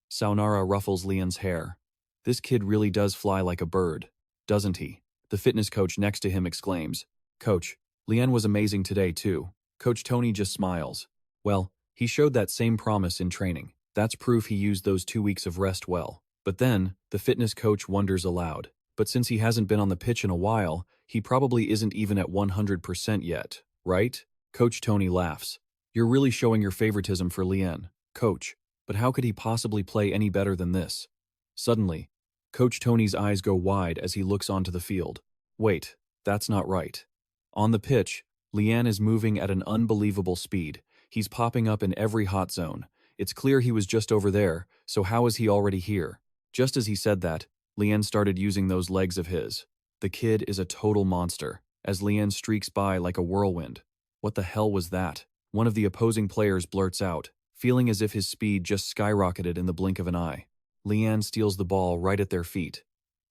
Saonara ruffles Lian's hair. This kid really does fly like a bird, doesn't he? The fitness coach next to him exclaims. Coach, Lian was amazing today too. Coach Tony just smiles. Well, he showed that same promise in training. That's proof he used those 2 weeks of rest well. But then, the fitness coach wonders aloud. But since he hasn't been on the pitch in a while, he probably isn't even at 100% yet, right? Coach Tony laughs. You're really showing your favoritism for Lian, coach. But how could he possibly play any better than this? Suddenly, Coach Tony's eyes go wide as he looks onto the field. Wait, that's not right. On the pitch, Lian is moving at an unbelievable speed. He's popping up in every hot zone. It's clear he was just over there, so how is he already here? Just as he said that, Lian started using those legs of his. The kid is a total monster, as Lian streaks by like a whirlwind. What the hell was that? One of the opposing players blurts out, feeling as if his speed just skyrocketed in the blink of an eye. Lian steals the ball right at their feet.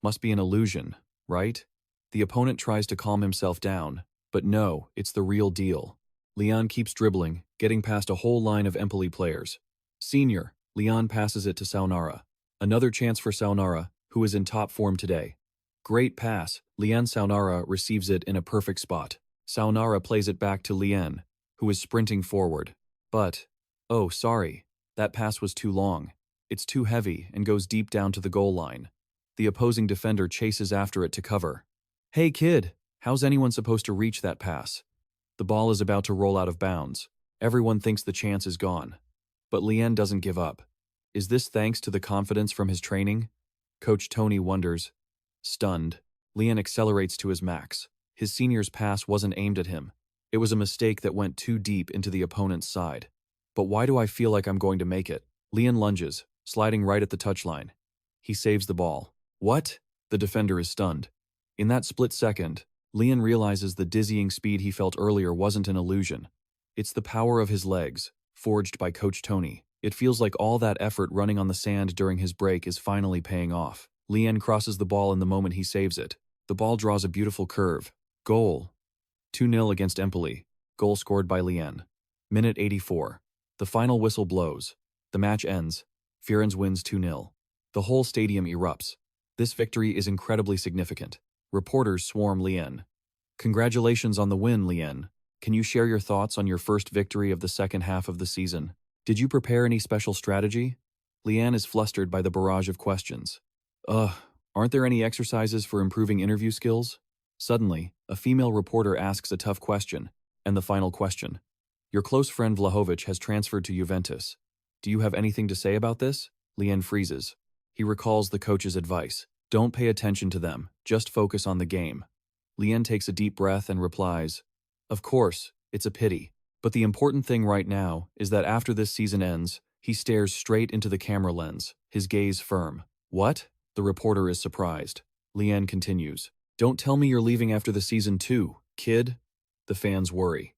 Must be an illusion, right? The opponent tries to calm himself down, but no, it's the real deal. Lian keeps dribbling, getting past a whole line of Empoli players. Senior, Lian passes it to Saonara. Another chance for Saonara, who is in top form today. Great pass, Lian. Saonara receives it in a perfect spot. Saonara plays it back to Lian, who is sprinting forward. But, oh sorry, that pass was too long. It's too heavy and goes deep down to the goal line. The opposing defender chases after it to cover. Hey kid, how's anyone supposed to reach that pass? The ball is about to roll out of bounds. Everyone thinks the chance is gone. But Lian doesn't give up. Is this thanks to the confidence from his training? Coach Tony wonders. Stunned, Lian accelerates to his max. His senior's pass wasn't aimed at him. It was a mistake that went too deep into the opponent's side. But why do I feel like I'm going to make it? Lian lunges, sliding right at the touchline. He saves the ball. What? The defender is stunned. In that split second, Lian realizes the dizzying speed he felt earlier wasn't an illusion. It's the power of his legs, forged by Coach Tony. It feels like all that effort running on the sand during his break is finally paying off. Lian crosses the ball in the moment he saves it. The ball draws a beautiful curve. Goal. 2-0 against Empoli. Goal scored by Lian. Minute 84. The final whistle blows. The match ends. Fiorentina wins 2-0. The whole stadium erupts. This victory is incredibly significant. Reporters swarm Lian. Congratulations on the win, Lian. Can you share your thoughts on your first victory of the second half of the season? Did you prepare any special strategy? Lian is flustered by the barrage of questions. Aren't there any exercises for improving interview skills? Suddenly, a female reporter asks a tough question, and the final question. Your close friend Vlahovic has transferred to Juventus. Do you have anything to say about this? Lian freezes. He recalls the coach's advice. Don't pay attention to them, just focus on the game. Lian takes a deep breath and replies, Of course, it's a pity. But the important thing right now is that after this season ends, he stares straight into the camera lens, his gaze firm. What? The reporter is surprised. Lian continues. Don't tell me you're leaving after the season too, kid. The fans worry.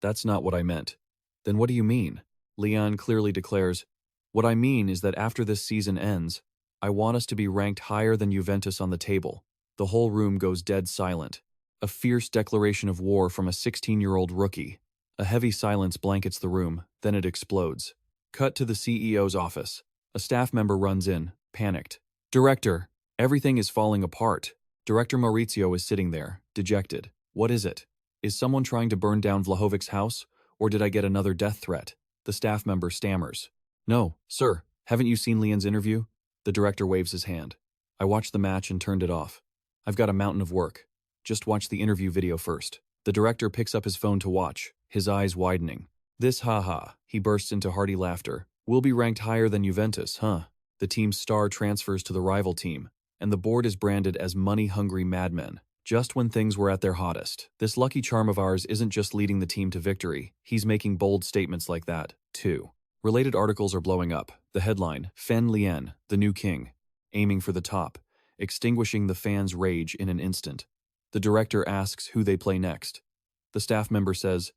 That's not what I meant. Then what do you mean? Lian clearly declares, What I mean is that after this season ends, I want us to be ranked higher than Juventus on the table. The whole room goes dead silent. A fierce declaration of war from a 16-year-old rookie. A heavy silence blankets the room, then it explodes. Cut to the CEO's office. A staff member runs in, panicked. Director, everything is falling apart. Director Maurizio is sitting there, dejected. What is it? Is someone trying to burn down Vlahovic's house? Or did I get another death threat? The staff member stammers. No, sir, haven't you seen Lian's interview? The director waves his hand. I watched the match and turned it off. I've got a mountain of work. Just watch the interview video first. The director picks up his phone to watch, his eyes widening. This haha, he bursts into hearty laughter. We'll be ranked higher than Juventus, huh? The team's star transfers to the rival team, and the board is branded as money-hungry madmen, just when things were at their hottest. This lucky charm of ours isn't just leading the team to victory, he's making bold statements like that, too. Related articles are blowing up. The headline, Fen Lian, the new king, aiming for the top, extinguishing the fans' rage in an instant. The director asks who they play next. The staff member says,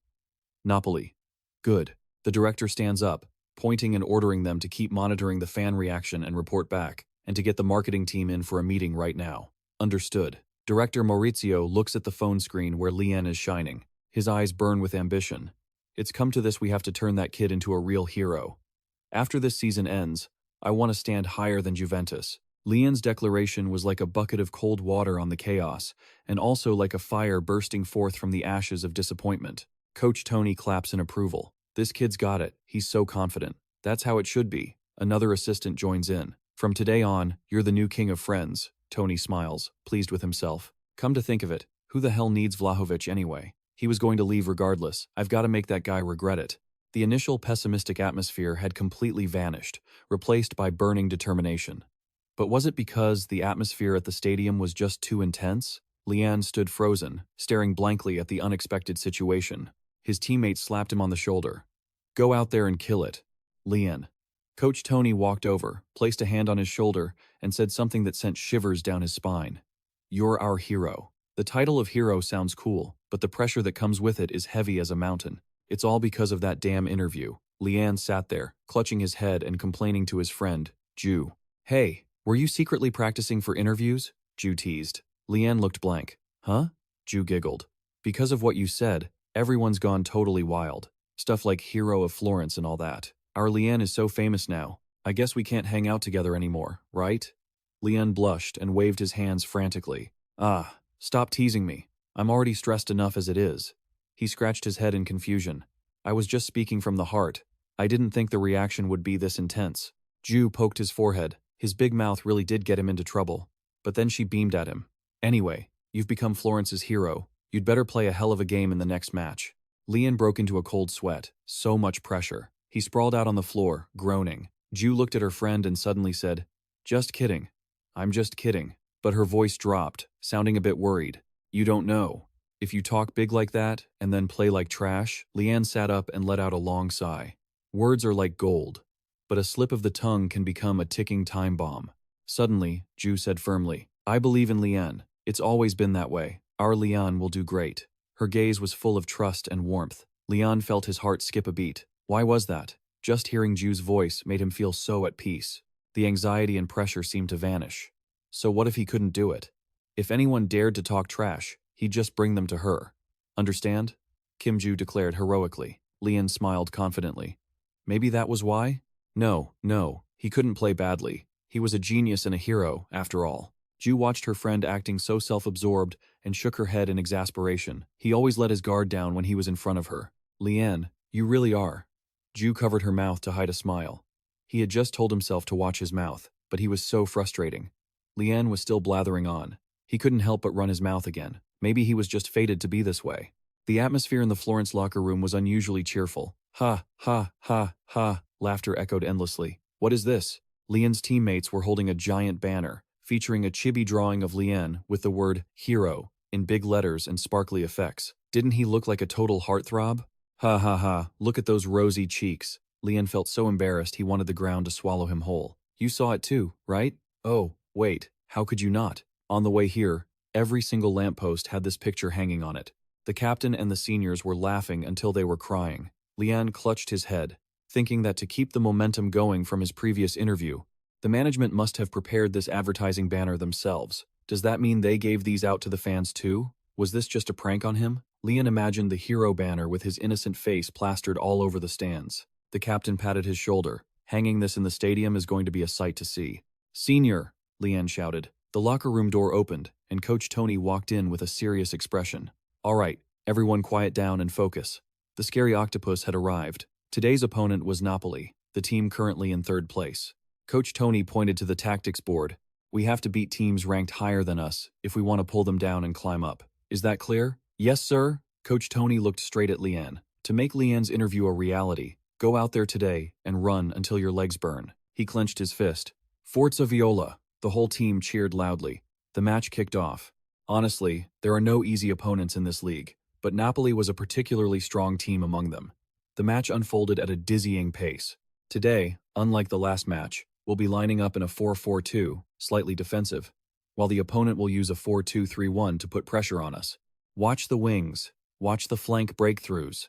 Napoli. Good. The director stands up, pointing and ordering them to keep monitoring the fan reaction and report back, and to get the marketing team in for a meeting right now. Understood. Director Maurizio looks at the phone screen where Lian is shining. His eyes burn with ambition. It's come to this, we have to turn that kid into a real hero. After this season ends, I want to stand higher than Juventus. Lian's declaration was like a bucket of cold water on the chaos, and also like a fire bursting forth from the ashes of disappointment. Coach Tony claps in approval. This kid's got it. He's so confident. That's how it should be. Another assistant joins in. From today on, you're the new king of friends. Tony smiles, pleased with himself. Come to think of it, who the hell needs Vlahovic anyway? He was going to leave regardless. I've got to make that guy regret it. The initial pessimistic atmosphere had completely vanished, replaced by burning determination. But was it because the atmosphere at the stadium was just too intense? Lian stood frozen, staring blankly at the unexpected situation. His teammate slapped him on the shoulder. Go out there and kill it. Lian. Coach Tony walked over, placed a hand on his shoulder, and said something that sent shivers down his spine. You're our hero. The title of hero sounds cool, but the pressure that comes with it is heavy as a mountain. It's all because of that damn interview. Lian sat there, clutching his head and complaining to his friend, Ju. Hey, were you secretly practicing for interviews? Ju teased. Lian looked blank. Huh? Ju giggled. Because of what you said, everyone's gone totally wild. Stuff like hero of Florence and all that. Our Lian is so famous now. I guess we can't hang out together anymore, right? Lian blushed and waved his hands frantically. Ah, stop teasing me. I'm already stressed enough as it is. He scratched his head in confusion. I was just speaking from the heart. I didn't think the reaction would be this intense. Ju poked his forehead. His big mouth really did get him into trouble. But then she beamed at him. Anyway, you've become Florence's hero. You'd better play a hell of a game in the next match. Lian broke into a cold sweat. So much pressure. He sprawled out on the floor, groaning. Ju looked at her friend and suddenly said, Just kidding. I'm just kidding. But her voice dropped, sounding a bit worried. You don't know. If you talk big like that, and then play like trash, Lian sat up and let out a long sigh. Words are like gold, but a slip of the tongue can become a ticking time bomb. Suddenly, Ju said firmly, I believe in Lian. It's always been that way. Our Lian will do great. Her gaze was full of trust and warmth. Lian felt his heart skip a beat. Why was that? Just hearing Ju's voice made him feel so at peace. The anxiety and pressure seemed to vanish. So what if he couldn't do it? If anyone dared to talk trash, he'd just bring them to her. Understand? Kim Jiwoo declared heroically. Lian smiled confidently. Maybe that was why? No, he couldn't play badly. He was a genius and a hero, after all. Ju watched her friend acting so self-absorbed and shook her head in exasperation. He always let his guard down when he was in front of her. Lian, you really are. Ju covered her mouth to hide a smile. He had just told himself to watch his mouth, but he was so frustrating. Lian was still blathering on. He couldn't help but run his mouth again. Maybe he was just fated to be this way. The atmosphere in the Florence locker room was unusually cheerful. Ha, ha, ha, ha, laughter echoed endlessly. What is this? Lian's teammates were holding a giant banner, featuring a chibi drawing of Lian with the word hero in big letters and sparkly effects. Didn't he look like a total heartthrob? Ha ha ha, look at those rosy cheeks. Lian felt so embarrassed he wanted the ground to swallow him whole. You saw it too, right? Oh, wait, how could you not? On the way here, every single lamppost had this picture hanging on it. The captain and the seniors were laughing until they were crying. Lian clutched his head, thinking that to keep the momentum going from his previous interview, the management must have prepared this advertising banner themselves. Does that mean they gave these out to the fans too? Was this just a prank on him? Lian imagined the hero banner with his innocent face plastered all over the stands. The captain patted his shoulder. Hanging this in the stadium is going to be a sight to see. Senior, Lian shouted. The locker room door opened, and Coach Tony walked in with a serious expression. All right, everyone quiet down and focus. The scary octopus had arrived. Today's opponent was Napoli, the team currently in third place. Coach Tony pointed to the tactics board. We have to beat teams ranked higher than us if we want to pull them down and climb up. Is that clear? Yes, sir. Coach Tony looked straight at Lian. To make Lian's interview a reality, go out there today and run until your legs burn. He clenched his fist. Forza Viola. The whole team cheered loudly. The match kicked off. Honestly, there are no easy opponents in this league, but Napoli was a particularly strong team among them. The match unfolded at a dizzying pace. Today, unlike the last match, we'll be lining up in a 4-4-2, slightly defensive, while the opponent will use a 4-2-3-1 to put pressure on us. Watch the wings. Watch the flank breakthroughs.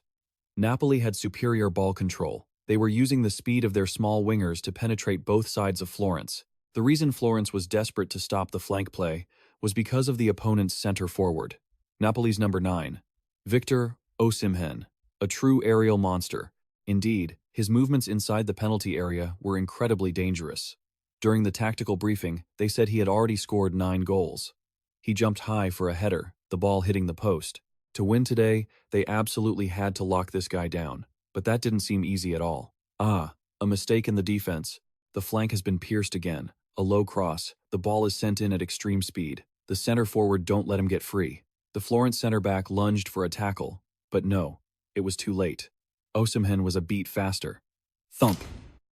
Napoli had superior ball control. They were using the speed of their small wingers to penetrate both sides of Florence. The reason Florence was desperate to stop the flank play was because of the opponent's center forward, Napoli's number 9, Victor Osimhen, a true aerial monster. Indeed, his movements inside the penalty area were incredibly dangerous. During the tactical briefing, they said he had already scored 9 goals. He jumped high for a header, the ball hitting the post. To win today, they absolutely had to lock this guy down, but that didn't seem easy at all. A mistake in the defense. The flank has been pierced again. A low cross. The ball is sent in at extreme speed. The center forward don't let him get free. The Florence center back lunged for a tackle, but no, it was too late. Osimhen was a beat faster. Thump!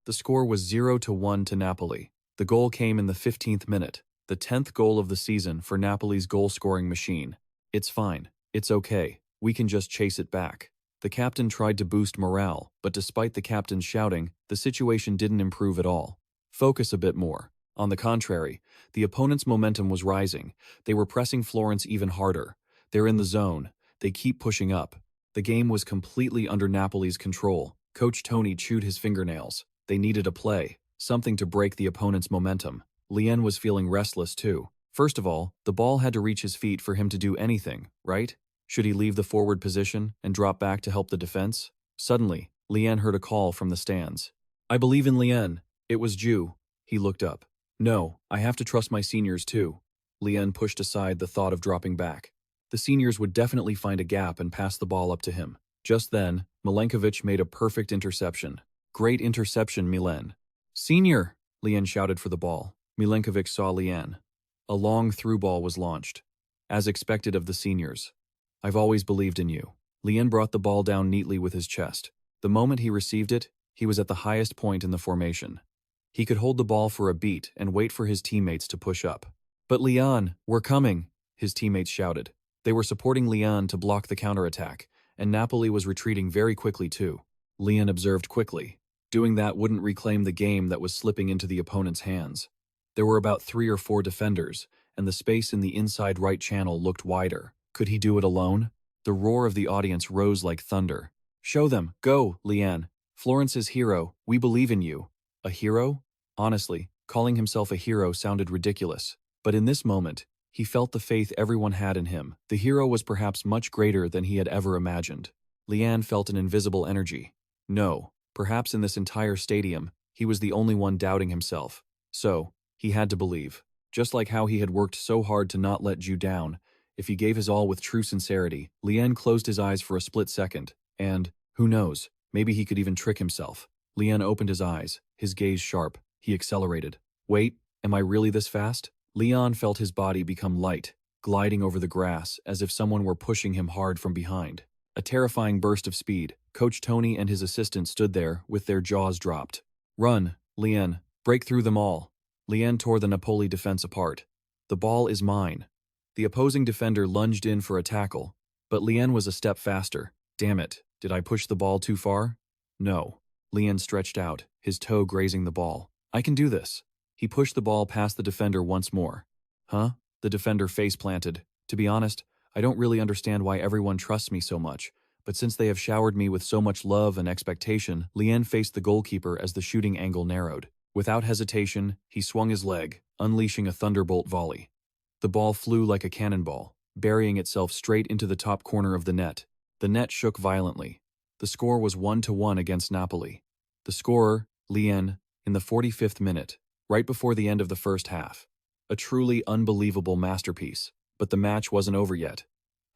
The score was 0-1 to Napoli. The goal came in the 15th minute, the 10th goal of the season for Napoli's goal-scoring machine. It's fine. It's okay. We can just chase it back. The captain tried to boost morale, but despite the captain's shouting, the situation didn't improve at all. Focus a bit more. On the contrary, the opponent's momentum was rising. They were pressing Florence even harder. They're in the zone. They keep pushing up. The game was completely under Napoli's control. Coach Tony chewed his fingernails. They needed a play, something to break the opponent's momentum. Lian was feeling restless too. First of all, the ball had to reach his feet for him to do anything, right? Should he leave the forward position and drop back to help the defense? Suddenly, Lian heard a call from the stands. I believe in Lian. It was Jiwoo. He looked up. No, I have to trust my seniors too. Lian pushed aside the thought of dropping back. The seniors would definitely find a gap and pass the ball up to him. Just then, Milenkovic made a perfect interception. Great interception, Milen. Senior! Lian shouted for the ball. Milenkovic saw Lian. A long through ball was launched. As expected of the seniors. I've always believed in you. Lian brought the ball down neatly with his chest. The moment he received it, he was at the highest point in the formation. He could hold the ball for a beat and wait for his teammates to push up. But Lian, we're coming, his teammates shouted. They were supporting Lian to block the counterattack, and Napoli was retreating very quickly too. Lian observed quickly. Doing that wouldn't reclaim the game that was slipping into the opponent's hands. There were about 3 or 4 defenders, and the space in the inside right channel looked wider. Could he do it alone? The roar of the audience rose like thunder. Show them, go, Lian. Florence's hero, we believe in you. A hero? Honestly, calling himself a hero sounded ridiculous. But in this moment, he felt the faith everyone had in him. The hero was perhaps much greater than he had ever imagined. Lian felt an invisible energy. No, perhaps in this entire stadium, he was the only one doubting himself. So, he had to believe. Just like how he had worked so hard to not let Jiwoo down, if he gave his all with true sincerity, Lian closed his eyes for a split second, and, who knows, maybe he could even trick himself. Lian opened his eyes, his gaze sharp. He accelerated. Wait, am I really this fast? Lian felt his body become light, gliding over the grass as if someone were pushing him hard from behind. A terrifying burst of speed. Coach Tony and his assistant stood there with their jaws dropped. Run, Lian. Break through them all. Lian tore the Napoli defense apart. The ball is mine. The opposing defender lunged in for a tackle, but Lian was a step faster. Damn it, did I push the ball too far? No. Lian stretched out, his toe grazing the ball. I can do this. He pushed the ball past the defender once more. Huh? The defender face-planted. To be honest, I don't really understand why everyone trusts me so much, but since they have showered me with so much love and expectation, Lian faced the goalkeeper as the shooting angle narrowed. Without hesitation, he swung his leg, unleashing a thunderbolt volley. The ball flew like a cannonball. burying itself straight into the top corner of the net. The net shook violently. The score was 1-1 against Napoli. The scorer, Lien, in the 45th minute, right before the end of the first half. A truly unbelievable masterpiece. But the match wasn't over yet.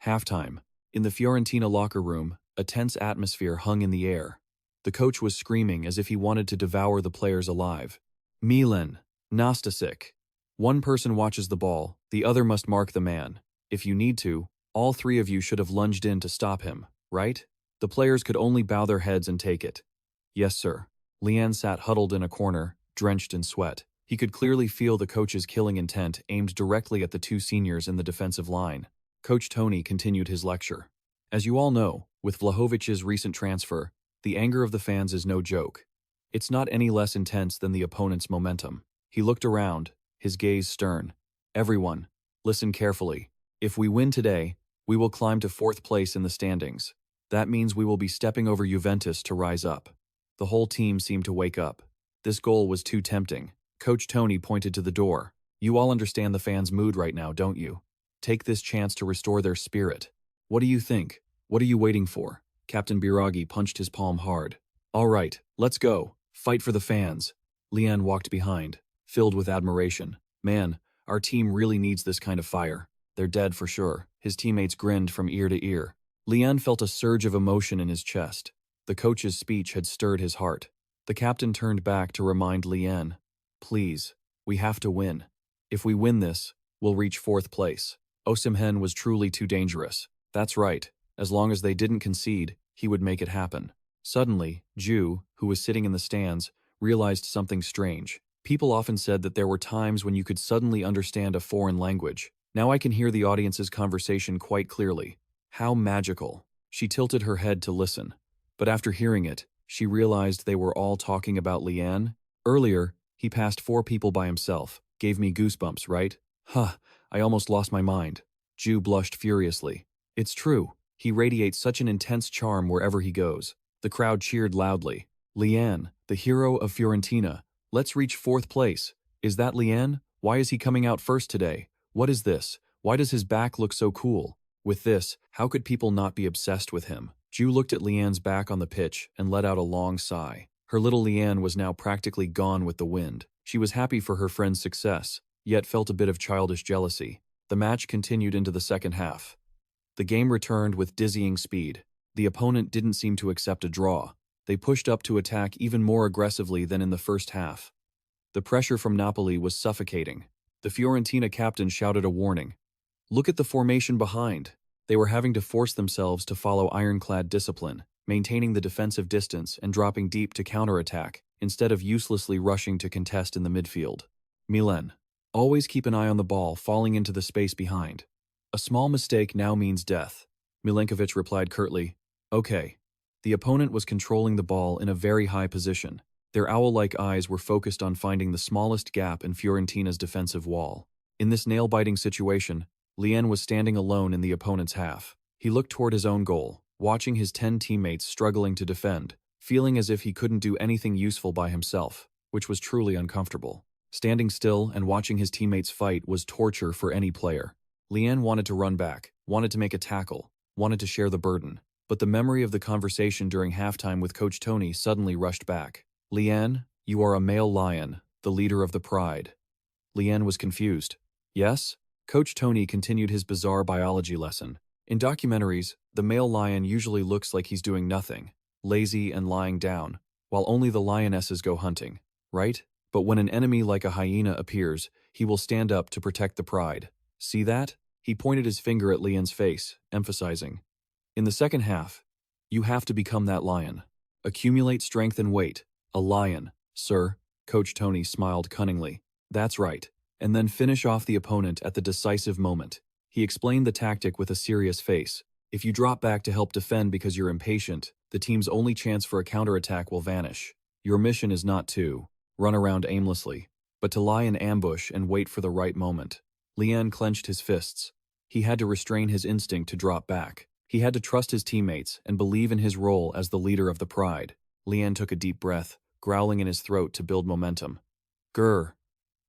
Halftime. In the Fiorentina locker room, a tense atmosphere hung in the air. The coach was screaming as if he wanted to devour the players alive. Milan, Nastasic. One person watches the ball, the other must mark the man. If you need to, all three of you should have lunged in to stop him, right? The players could only bow their heads and take it. Yes, sir. Lien sat huddled in a corner, drenched in sweat. He could clearly feel the coach's killing intent aimed directly at the two seniors in the defensive line. Coach Tony continued his lecture. As you all know, with Vlahovic's recent transfer, the anger of the fans is no joke. It's not any less intense than the opponent's momentum. He looked around, his gaze stern. Everyone, listen carefully. If we win today, we will climb to 4th place in the standings. That means we will be stepping over Juventus to rise up. The whole team seemed to wake up. This goal was too tempting. Coach Tony pointed to the door. You all understand the fans' mood right now, don't you? Take this chance to restore their spirit. What do you think? What are you waiting for? Captain Biragi punched his palm hard. All right, let's go. Fight for the fans. Lien walked behind, filled with admiration. Man, our team really needs this kind of fire. They're dead for sure. His teammates grinned from ear to ear. Lien felt a surge of emotion in his chest. The coach's speech had stirred his heart. The captain turned back to remind Lien, please, we have to win. If we win this, we'll reach 4th place. Osimhen was truly too dangerous. That's right. As long as they didn't concede, he would make it happen. Suddenly, Ju, who was sitting in the stands, realized something strange. People often said that there were times when you could suddenly understand a foreign language. Now I can hear the audience's conversation quite clearly. How magical. She tilted her head to listen. But after hearing it, she realized they were all talking about Lien. Earlier, he passed 4 people by himself. Gave me goosebumps, right? Huh, I almost lost my mind. Ju blushed furiously. It's true. He radiates such an intense charm wherever he goes. The crowd cheered loudly. Lien, the hero of Fiorentina. Let's reach 4th place. Is that Lien? Why is he coming out first today? What is this? Why does his back look so cool? With this, how could people not be obsessed with him? Ju looked at Lien's back on the pitch and let out a long sigh. Her little Lien was now practically gone with the wind. She was happy for her friend's success, yet felt a bit of childish jealousy. The match continued into the second half. The game returned with dizzying speed. The opponent didn't seem to accept a draw. They pushed up to attack even more aggressively than in the first half. The pressure from Napoli was suffocating. The Fiorentina captain shouted a warning. Look at the formation behind. They were having to force themselves to follow ironclad discipline, maintaining the defensive distance and dropping deep to counterattack, instead of uselessly rushing to contest in the midfield. Milan. Always keep an eye on the ball falling into the space behind. A small mistake now means death. Milenkovic replied curtly. Okay. The opponent was controlling the ball in a very high position. Their owl-like eyes were focused on finding the smallest gap in Fiorentina's defensive wall. In this nail-biting situation, Lien was standing alone in the opponent's half. He looked toward his own goal, watching his 10 teammates struggling to defend, feeling as if he couldn't do anything useful by himself, which was truly uncomfortable. Standing still and watching his teammates fight was torture for any player. Lien wanted to run back, wanted to make a tackle, wanted to share the burden, but the memory of the conversation during halftime with Coach Tony suddenly rushed back. Lien, you are a male lion, the leader of the pride. Lien was confused. Yes? Coach Tony continued his bizarre biology lesson. In documentaries, the male lion usually looks like he's doing nothing, lazy and lying down, while only the lionesses go hunting, right? But when an enemy like a hyena appears, he will stand up to protect the pride. See that? He pointed his finger at Lien's face, emphasizing. In the second half, you have to become that lion. Accumulate strength and weight. A lion, sir, Coach Tony smiled cunningly. That's right. And then finish off the opponent at the decisive moment. He explained the tactic with a serious face. If you drop back to help defend because you're impatient, the team's only chance for a counterattack will vanish. Your mission is not to run around aimlessly, but to lie in ambush and wait for the right moment. Lien clenched his fists. He had to restrain his instinct to drop back. He had to trust his teammates and believe in his role as the leader of the pride. Lien took a deep breath, growling in his throat to build momentum. Grr.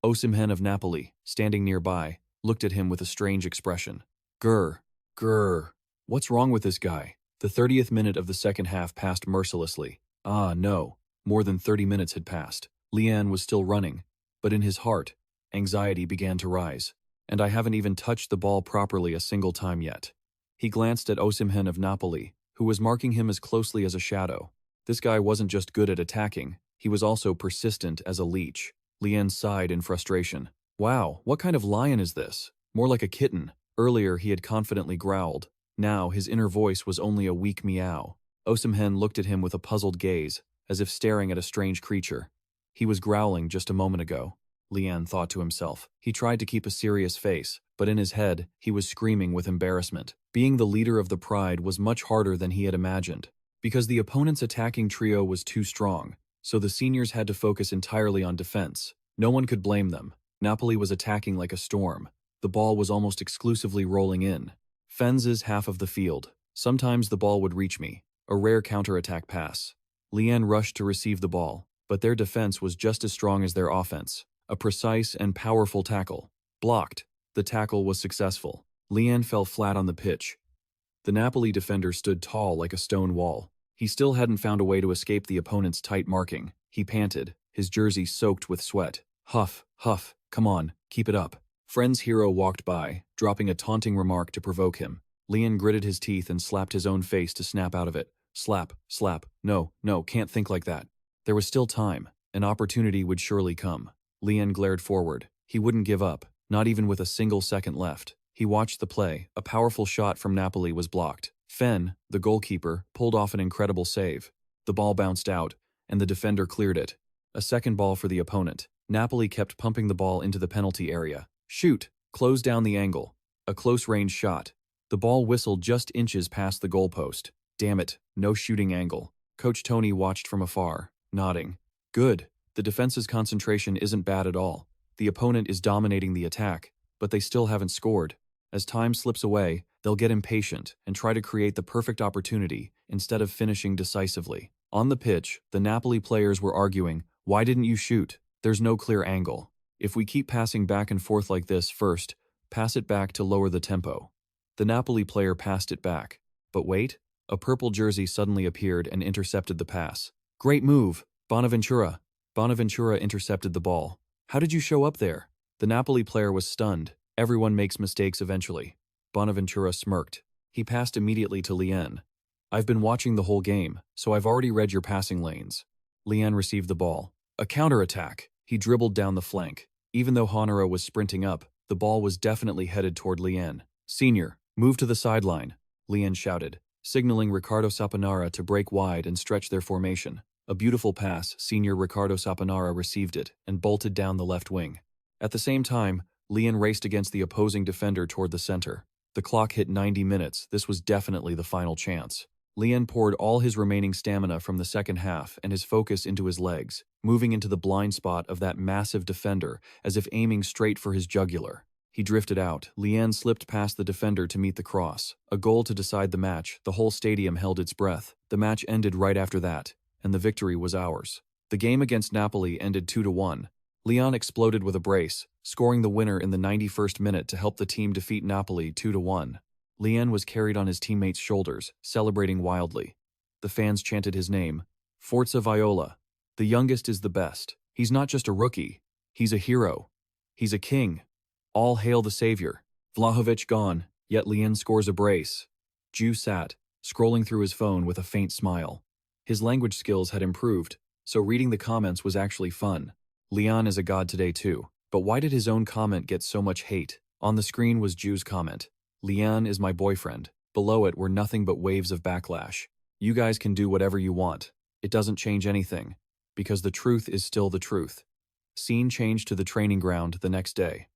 Osimhen of Napoli, standing nearby, looked at him with a strange expression. Grr, grr. What's wrong with this guy? The 30th minute of the second half passed mercilessly. Ah, no. More than 30 minutes had passed. Lian was still running, but in his heart, anxiety began to rise. And I haven't even touched the ball properly a single time yet. He glanced at Osimhen of Napoli, who was marking him as closely as a shadow. This guy wasn't just good at attacking, he was also persistent as a leech. Lian sighed in frustration. Wow, what kind of lion is this? More like a kitten. Earlier he had confidently growled. Now his inner voice was only a weak meow. Osimhen looked at him with a puzzled gaze, as if staring at a strange creature. He was growling just a moment ago, Lian thought to himself. He tried to keep a serious face, but in his head, he was screaming with embarrassment. Being the leader of the Pride was much harder than he had imagined, because the opponent's attacking trio was too strong, so the seniors had to focus entirely on defense. No one could blame them. Napoli was attacking like a storm. The ball was almost exclusively rolling in. Fenz's half of the field. Sometimes the ball would reach me. A rare counterattack pass. Lian rushed to receive the ball, but their defense was just as strong as their offense. A precise and powerful tackle. Blocked. The tackle was successful. Lian fell flat on the pitch. The Napoli defender stood tall like a stone wall. He still hadn't found a way to escape the opponent's tight marking. He panted, his jersey soaked with sweat. Huff, huff, come on, keep it up. Friend's hero walked by, dropping a taunting remark to provoke him. Lian gritted his teeth and slapped his own face to snap out of it. Slap, slap, no, can't think like that. There was still time. An opportunity would surely come. Lian glared forward. He wouldn't give up, not even with a single second left. He watched the play. A powerful shot from Napoli was blocked. Fen, the goalkeeper, pulled off an incredible save. The ball bounced out, and the defender cleared it. A second ball for the opponent. Napoli kept pumping the ball into the penalty area. Shoot! Close down the angle. A close-range shot. The ball whistled just inches past the goalpost. Damn it, no shooting angle. Coach Tony watched from afar, nodding. Good. The defense's concentration isn't bad at all. The opponent is dominating the attack, but they still haven't scored. As time slips away, they'll get impatient and try to create the perfect opportunity instead of finishing decisively. On the pitch, the Napoli players were arguing, "Why didn't you shoot? There's no clear angle. If we keep passing back and forth like this, first, pass it back to lower the tempo." The Napoli player passed it back. But wait, a purple jersey suddenly appeared and intercepted the pass. Great move, Bonaventura. Bonaventura intercepted the ball. How did you show up there? The Napoli player was stunned. Everyone makes mistakes eventually. Bonaventura smirked. He passed immediately to Lian. I've been watching the whole game, so I've already read your passing lanes. Lian received the ball. A counterattack. He dribbled down the flank. Even though Honora was sprinting up, the ball was definitely headed toward Lian. Senior, move to the sideline, Lian shouted, signaling Riccardo Saponara to break wide and stretch their formation. A beautiful pass, senior Riccardo Saponara received it and bolted down the left wing. At the same time, Lian raced against the opposing defender toward the center. The clock hit 90 minutes. This was definitely the final chance. Lian poured all his remaining stamina from the second half and his focus into his legs, moving into the blind spot of that massive defender as if aiming straight for his jugular. He drifted out. Lian slipped past the defender to meet the cross. A goal to decide the match. The whole stadium held its breath. The match ended right after that, and the victory was ours. The game against Napoli ended 2-1. Lian exploded with a brace, scoring the winner in the 91st minute to help the team defeat Napoli 2-1. Lian was carried on his teammates' shoulders, celebrating wildly. The fans chanted his name. Forza Viola. The youngest is the best. He's not just a rookie. He's a hero. He's a king. All hail the savior. Vlahovic gone, yet Lian scores a brace. Ju sat, scrolling through his phone with a faint smile. His language skills had improved, so reading the comments was actually fun. Lian is a god today too. But why did his own comment get so much hate? On the screen was Ju's comment. Lian is my boyfriend. Below it were nothing but waves of backlash. You guys can do whatever you want. It doesn't change anything. Because the truth is still the truth. Scene changed to the training ground the next day.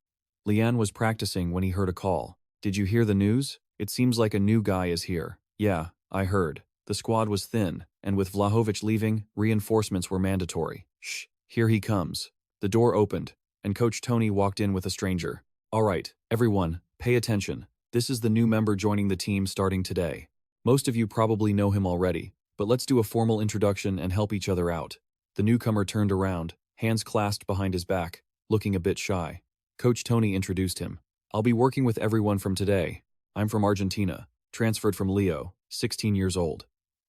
Lian was practicing when he heard a call. Did you hear the news? It seems like a new guy is here. Yeah, I heard. The squad was thin, and with Vlahovic leaving, reinforcements were mandatory. Shh, here he comes. The door opened, and Coach Tony walked in with a stranger. All right, everyone, pay attention. This is the new member joining the team starting today. Most of you probably know him already, but let's do a formal introduction and help each other out. The newcomer turned around, hands clasped behind his back, looking a bit shy. Coach Tony introduced him. I'll be working with everyone from today. I'm from Argentina, transferred from Leo, 16 years old.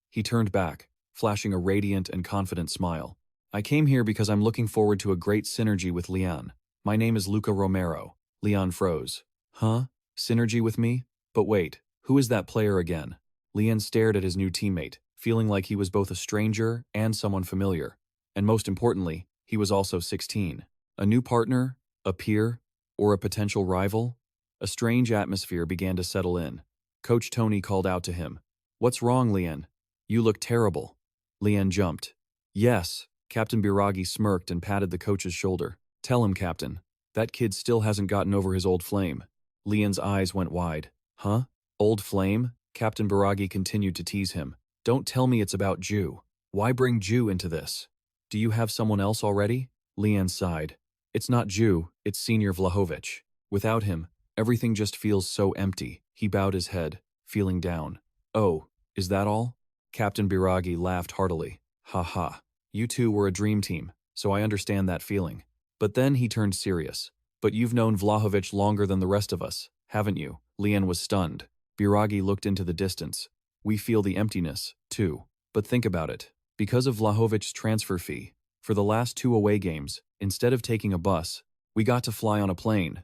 He turned back, flashing a radiant and confident smile. I came here because I'm looking forward to a great synergy with Lian. My name is Luca Romero. Lian froze. Huh? Synergy with me? But wait, who is that player again? Lian stared at his new teammate, feeling like he was both a stranger and someone familiar. And most importantly, he was also 16. A new partner? A peer? Or a potential rival? A strange atmosphere began to settle in. Coach Tony called out to him. What's wrong, Lian? You look terrible. Lian jumped. Yes. Captain Biragi smirked and patted the coach's shoulder. Tell him, Captain. That kid still hasn't gotten over his old flame. Lian's eyes went wide. Huh? Old flame? Captain Biragi continued to tease him. Don't tell me it's about Jew. Why bring Jew into this? Do you have someone else already? Lian sighed. It's not Jew, it's Senior Vlahovic. Without him, everything just feels so empty. He bowed his head, feeling down. Oh, is that all? Captain Biragi laughed heartily. Ha ha. You two were a dream team, so I understand that feeling. But then he turned serious. But you've known Vlahovic longer than the rest of us, haven't you? Lian was stunned. Biragi looked into the distance. We feel the emptiness, too. But think about it. Because of Vlahovic's transfer fee, for the last 2 away games, instead of taking a bus, we got to fly on a plane.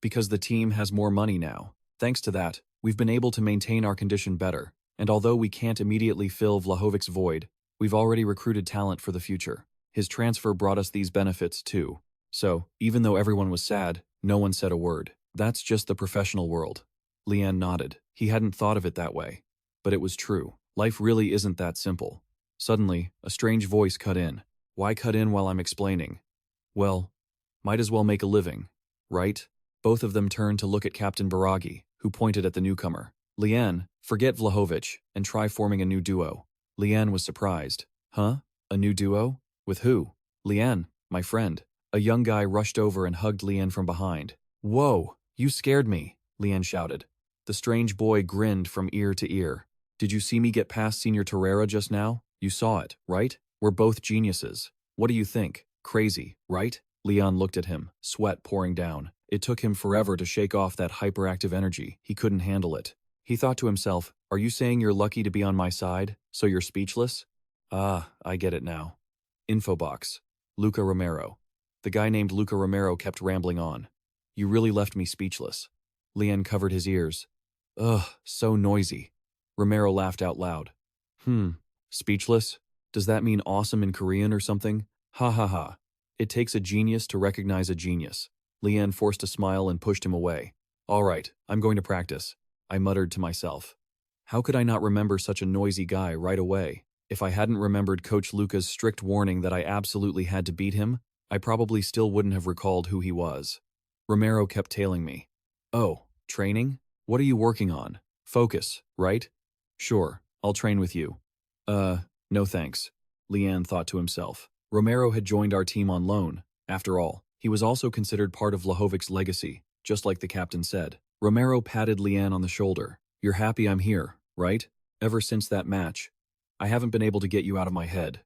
Because the team has more money now. Thanks to that, we've been able to maintain our condition better. And although we can't immediately fill Vlahovic's void, we've already recruited talent for the future. His transfer brought us these benefits, too. So, even though everyone was sad, no one said a word. That's just the professional world. Lian nodded. He hadn't thought of it that way. But it was true. Life really isn't that simple. Suddenly, a strange voice cut in. Why cut in while I'm explaining? Well, might as well make a living, right? Both of them turned to look at Captain Biragi, who pointed at the newcomer. Lian, forget Vlahovic, and try forming a new duo. Lian was surprised. Huh? A new duo? With who? Lian, my friend. A young guy rushed over and hugged Lian from behind. Whoa, you scared me, Lian shouted. The strange boy grinned from ear to ear. Did you see me get past Senior Torreira just now? You saw it, right? We're both geniuses. What do you think? Crazy, right? Lian looked at him, sweat pouring down. It took him forever to shake off that hyperactive energy. He couldn't handle it. He thought to himself, are you saying you're lucky to be on my side, so you're speechless? Ah, I get it now. Info box. Luca Romero. The guy named Luca Romero kept rambling on. You really left me speechless. Lian covered his ears. Ugh, so noisy. Romero laughed out loud. Speechless? Does that mean awesome in Korean or something? Ha ha ha. It takes a genius to recognize a genius. Lian forced a smile and pushed him away. All right, I'm going to practice. I muttered to myself. How could I not remember such a noisy guy right away? If I hadn't remembered Coach Luca's strict warning that I absolutely had to beat him, I probably still wouldn't have recalled who he was. Romero kept tailing me. Oh, training? What are you working on? Focus, right? Sure, I'll train with you. No thanks, Lian thought to himself. Romero had joined our team on loan. After all, he was also considered part of Vlahovic's legacy, just like the captain said. Romero patted Lian on the shoulder. You're happy I'm here, right? Ever since that match, I haven't been able to get you out of my head.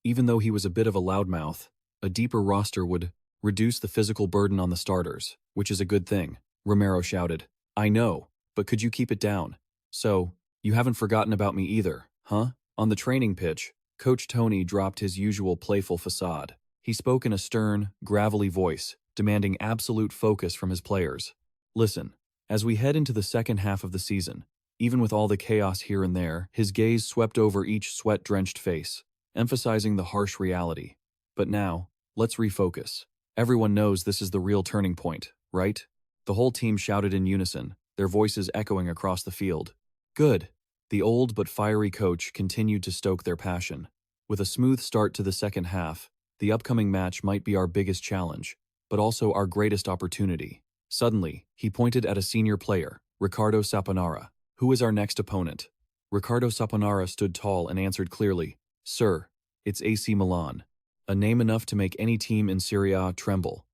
Even though he was a bit of a loudmouth, a deeper roster would reduce the physical burden on the starters, which is a good thing. Romero shouted. I know, but could you keep it down? So, you haven't forgotten about me either, huh? On the training pitch, Coach Tony dropped his usual playful facade. He spoke in a stern, gravelly voice, demanding absolute focus from his players. Listen, as we head into the second half of the season, even with all the chaos here and there, his gaze swept over each sweat-drenched face, emphasizing the harsh reality. But now, let's refocus. Everyone knows this is the real turning point, right? The whole team shouted in unison, their voices echoing across the field. Good. The old but fiery coach continued to stoke their passion. With a smooth start to the second half, the upcoming match might be our biggest challenge, but also our greatest opportunity. Suddenly, he pointed at a senior player, Ricardo Saponara. Who is our next opponent? Ricardo Saponara stood tall and answered clearly, Sir, it's AC Milan. A name enough to make any team in Serie A tremble.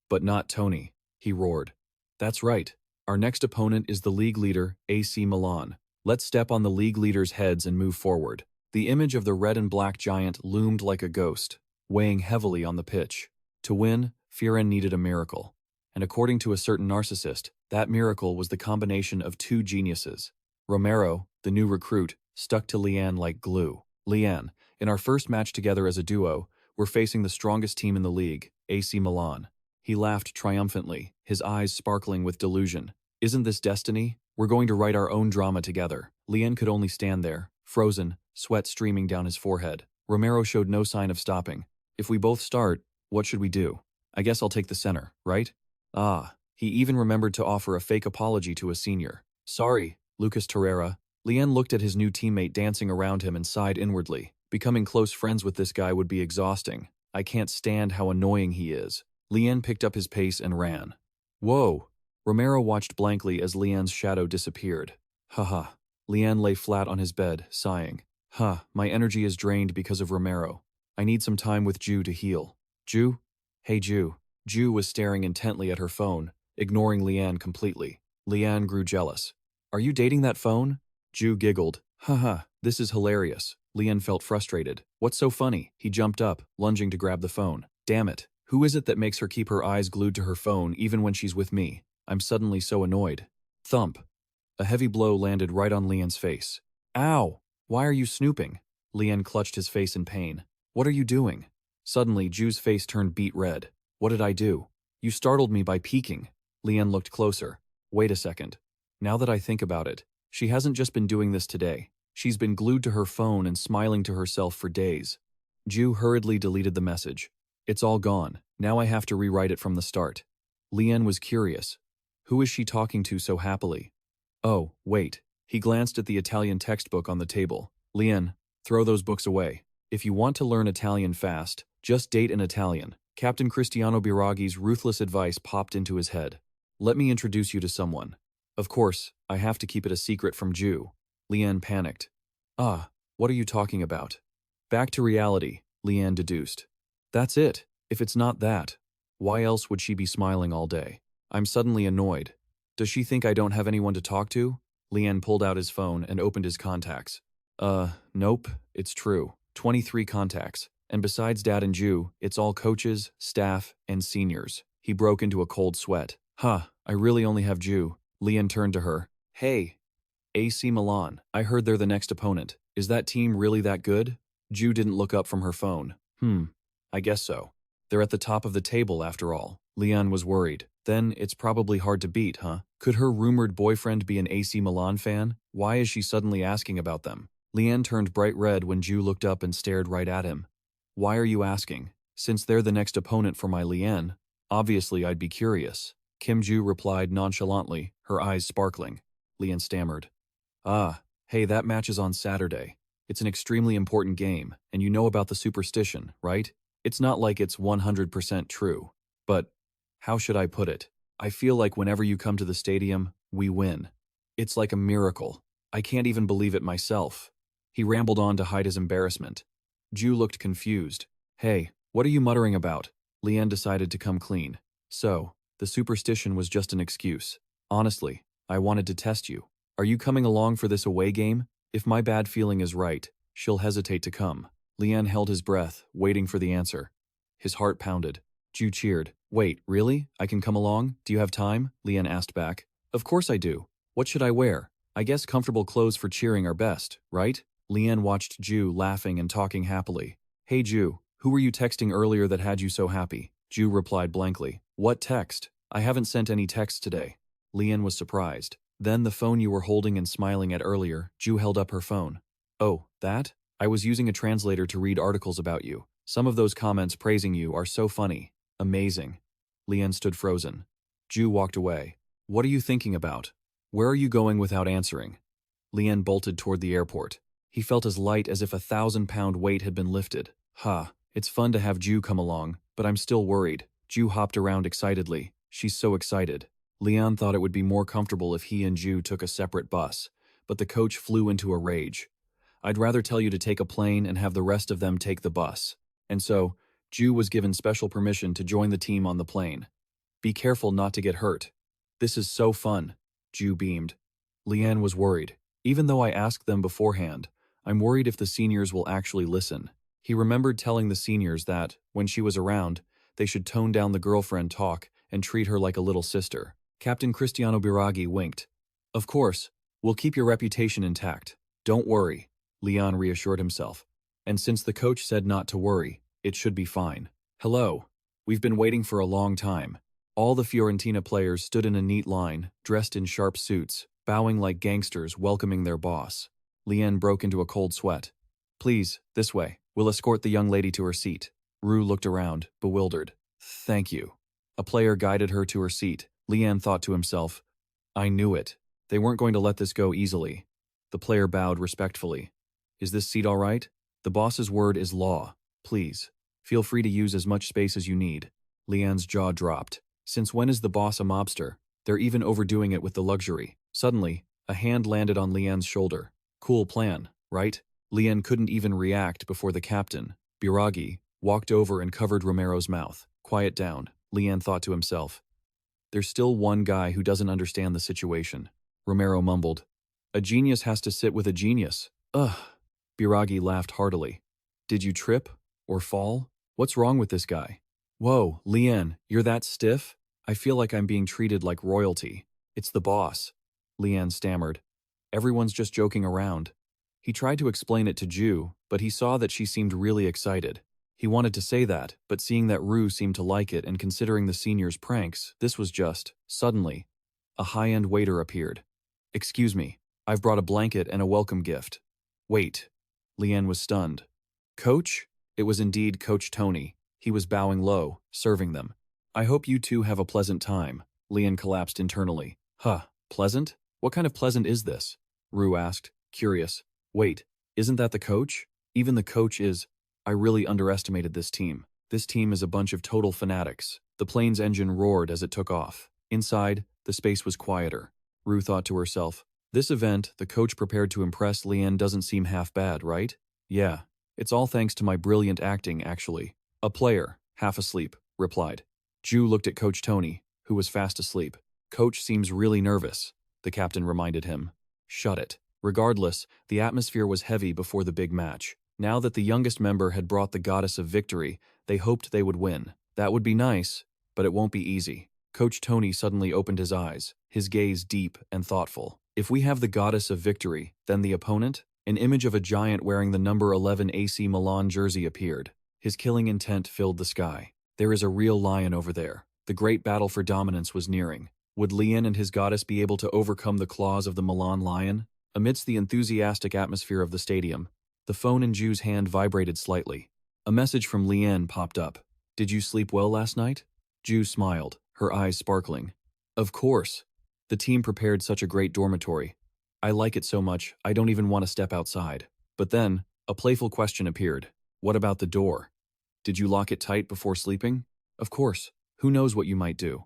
But not Tony, he roared. That's right. Our next opponent is the league leader, AC Milan. Let's step on the league leaders' heads and move forward. The image of the red and black giant loomed like a ghost, weighing heavily on the pitch. To win, Fiorentina needed a miracle. And according to a certain narcissist, that miracle was the combination of two geniuses. Romero, the new recruit, stuck to Lian like glue. Lian, in our first match together as a duo, we're facing the strongest team in the league, AC Milan. He laughed triumphantly, his eyes sparkling with delusion. Isn't this destiny? We're going to write our own drama together. Lian could only stand there, frozen, sweat streaming down his forehead. Romero showed no sign of stopping. If we both start, what should we do? I guess I'll take the center, right? Ah, he even remembered to offer a fake apology to a senior. Sorry, Lucas Torreira. Lian looked at his new teammate dancing around him and sighed inwardly. Becoming close friends with this guy would be exhausting. I can't stand how annoying he is. Lian picked up his pace and ran. Whoa! Romero watched blankly as Lian's shadow disappeared. Haha. Lian lay flat on his bed, sighing. My energy is drained because of Romero. I need some time with Ju to heal. Ju? Hey Ju. Ju was staring intently at her phone, ignoring Lian completely. Lian grew jealous. Are you dating that phone? Ju giggled. This is hilarious. Lian felt frustrated. What's so funny? He jumped up, lunging to grab the phone. Damn it. Who is it that makes her keep her eyes glued to her phone even when she's with me? I'm suddenly so annoyed. Thump. A heavy blow landed right on Lian's face. Ow! Why are you snooping? Lian clutched his face in pain. What are you doing? Suddenly, Ju's face turned beet red. What did I do? You startled me by peeking. Lian looked closer. Wait a second. Now that I think about it, she hasn't just been doing this today. She's been glued to her phone and smiling to herself for days. Ju hurriedly deleted the message. It's all gone. Now I have to rewrite it from the start. Lian was curious. Who is she talking to so happily? Oh, wait. He glanced at the Italian textbook on the table. Lian, throw those books away. If you want to learn Italian fast, just date an Italian. Captain Cristiano Biraghi's ruthless advice popped into his head. Let me introduce you to someone. Of course, I have to keep it a secret from Ju. Lian panicked. What are you talking about? Back to reality, Lian deduced. That's it. If it's not that, why else would she be smiling all day? I'm suddenly annoyed. Does she think I don't have anyone to talk to? Lian pulled out his phone and opened his contacts. Nope, it's true. 23 contacts. And besides Dad and Ju, it's all coaches, staff, and seniors. He broke into a cold sweat. I really only have Ju. Lian turned to her. Hey, AC Milan. I heard they're the next opponent. Is that team really that good? Ju didn't look up from her phone. I guess so. They're at the top of the table after all. Lian was worried. Then it's probably hard to beat, huh? Could her rumored boyfriend be an AC Milan fan? Why is she suddenly asking about them? Lian turned bright red when Ju looked up and stared right at him. Why are you asking? Since they're the next opponent for my Lian, obviously I'd be curious. Kim Jiwoo replied nonchalantly, her eyes sparkling. Lian stammered. Hey, that match is on Saturday. It's an extremely important game, and you know about the superstition, right? It's not like it's 100% true. But, how should I put it? I feel like whenever you come to the stadium, we win. It's like a miracle. I can't even believe it myself. He rambled on to hide his embarrassment. Ju looked confused. Hey, what are you muttering about? Lian decided to come clean. So, the superstition was just an excuse. Honestly, I wanted to test you. Are you coming along for this away game? If my bad feeling is right, she'll hesitate to come. Lian held his breath, waiting for the answer. His heart pounded. Ju cheered. Wait, really? I can come along? Do you have time? Lian asked back. Of course I do. What should I wear? I guess comfortable clothes for cheering are best, right? Lian watched Ju laughing and talking happily. Hey Ju, who were you texting earlier that had you so happy? Ju replied blankly. What text? I haven't sent any texts today. Lian was surprised. Then the phone you were holding and smiling at earlier, Ju held up her phone. Oh, that? I was using a translator to read articles about you. Some of those comments praising you are so funny. Amazing. Lian stood frozen. Ju walked away. What are you thinking about? Where are you going without answering? Lian bolted toward the airport. He felt as light as if a 1,000-pound weight had been lifted. It's fun to have Ju come along, but I'm still worried. Ju hopped around excitedly. She's so excited. Lian thought it would be more comfortable if he and Ju took a separate bus, but the coach flew into a rage. I'd rather tell you to take a plane and have the rest of them take the bus. And so, Ju was given special permission to join the team on the plane. Be careful not to get hurt. This is so fun. Ju beamed. Lian was worried. Even though I asked them beforehand, I'm worried if the seniors will actually listen. He remembered telling the seniors that, when she was around, they should tone down the girlfriend talk and treat her like a little sister. Captain Cristiano Biraghi winked. Of course, we'll keep your reputation intact. Don't worry, Leon reassured himself. And since the coach said not to worry, it should be fine. Hello. We've been waiting for a long time. All the Fiorentina players stood in a neat line, dressed in sharp suits, bowing like gangsters welcoming their boss. Leon broke into a cold sweat. Please, this way. We'll escort the young lady to her seat. Rue looked around, bewildered. Thank you. A player guided her to her seat. Leon thought to himself, I knew it. They weren't going to let this go easily. The player bowed respectfully. Is this seat all right? The boss's word is law. Please, feel free to use as much space as you need. Leon's jaw dropped. Since when is the boss a mobster? They're even overdoing it with the luxury. Suddenly, a hand landed on Leon's shoulder. Cool plan, right? Leon couldn't even react before the captain, Biraghi, walked over and covered Romero's mouth. Quiet down, Leon thought to himself. There's still one guy who doesn't understand the situation. Romero mumbled. A genius has to sit with a genius. Ugh. Biraghi laughed heartily. Did you trip? Or fall? What's wrong with this guy? Whoa, Leon, you're that stiff? I feel like I'm being treated like royalty. It's the boss. Leon stammered. Everyone's just joking around. He tried to explain it to Ju, but he saw that she seemed really excited. He wanted to say that, but seeing that Rue seemed to like it and considering the seniors' pranks, this was just, suddenly, a high-end waiter appeared. Excuse me, I've brought a blanket and a welcome gift. Wait. Leon was stunned. Coach? It was indeed Coach Tony. He was bowing low, serving them. I hope you two have a pleasant time. Leon collapsed internally. Huh, pleasant? What kind of pleasant is this? Rue asked, curious. Wait, isn't that the coach? Even the coach is... I really underestimated this team. This team is a bunch of total fanatics. The plane's engine roared as it took off. Inside, the space was quieter. Rue thought to herself, this event, the coach prepared to impress Leon doesn't seem half bad, right? Yeah, it's all thanks to my brilliant acting, actually. A player, half asleep, replied. Ju looked at Coach Tony, who was fast asleep. Coach seems really nervous, the captain reminded him. Shut it. Regardless, the atmosphere was heavy before the big match. Now that the youngest member had brought the goddess of victory, they hoped they would win. That would be nice, but it won't be easy. Coach Tony suddenly opened his eyes, his gaze deep and thoughtful. If we have the goddess of victory, then the opponent? An image of a giant wearing the number 11 AC Milan jersey appeared. His killing intent filled the sky. There is a real lion over there. The great battle for dominance was nearing. Would Leon and his goddess be able to overcome the claws of the Milan lion? Amidst the enthusiastic atmosphere of the stadium, the phone in Ju's hand vibrated slightly. A message from Leon popped up. Did you sleep well last night? Ju smiled, her eyes sparkling. Of course. The team prepared such a great dormitory. I like it so much, I don't even want to step outside. But then, a playful question appeared. What about the door? Did you lock it tight before sleeping? Of course. Who knows what you might do?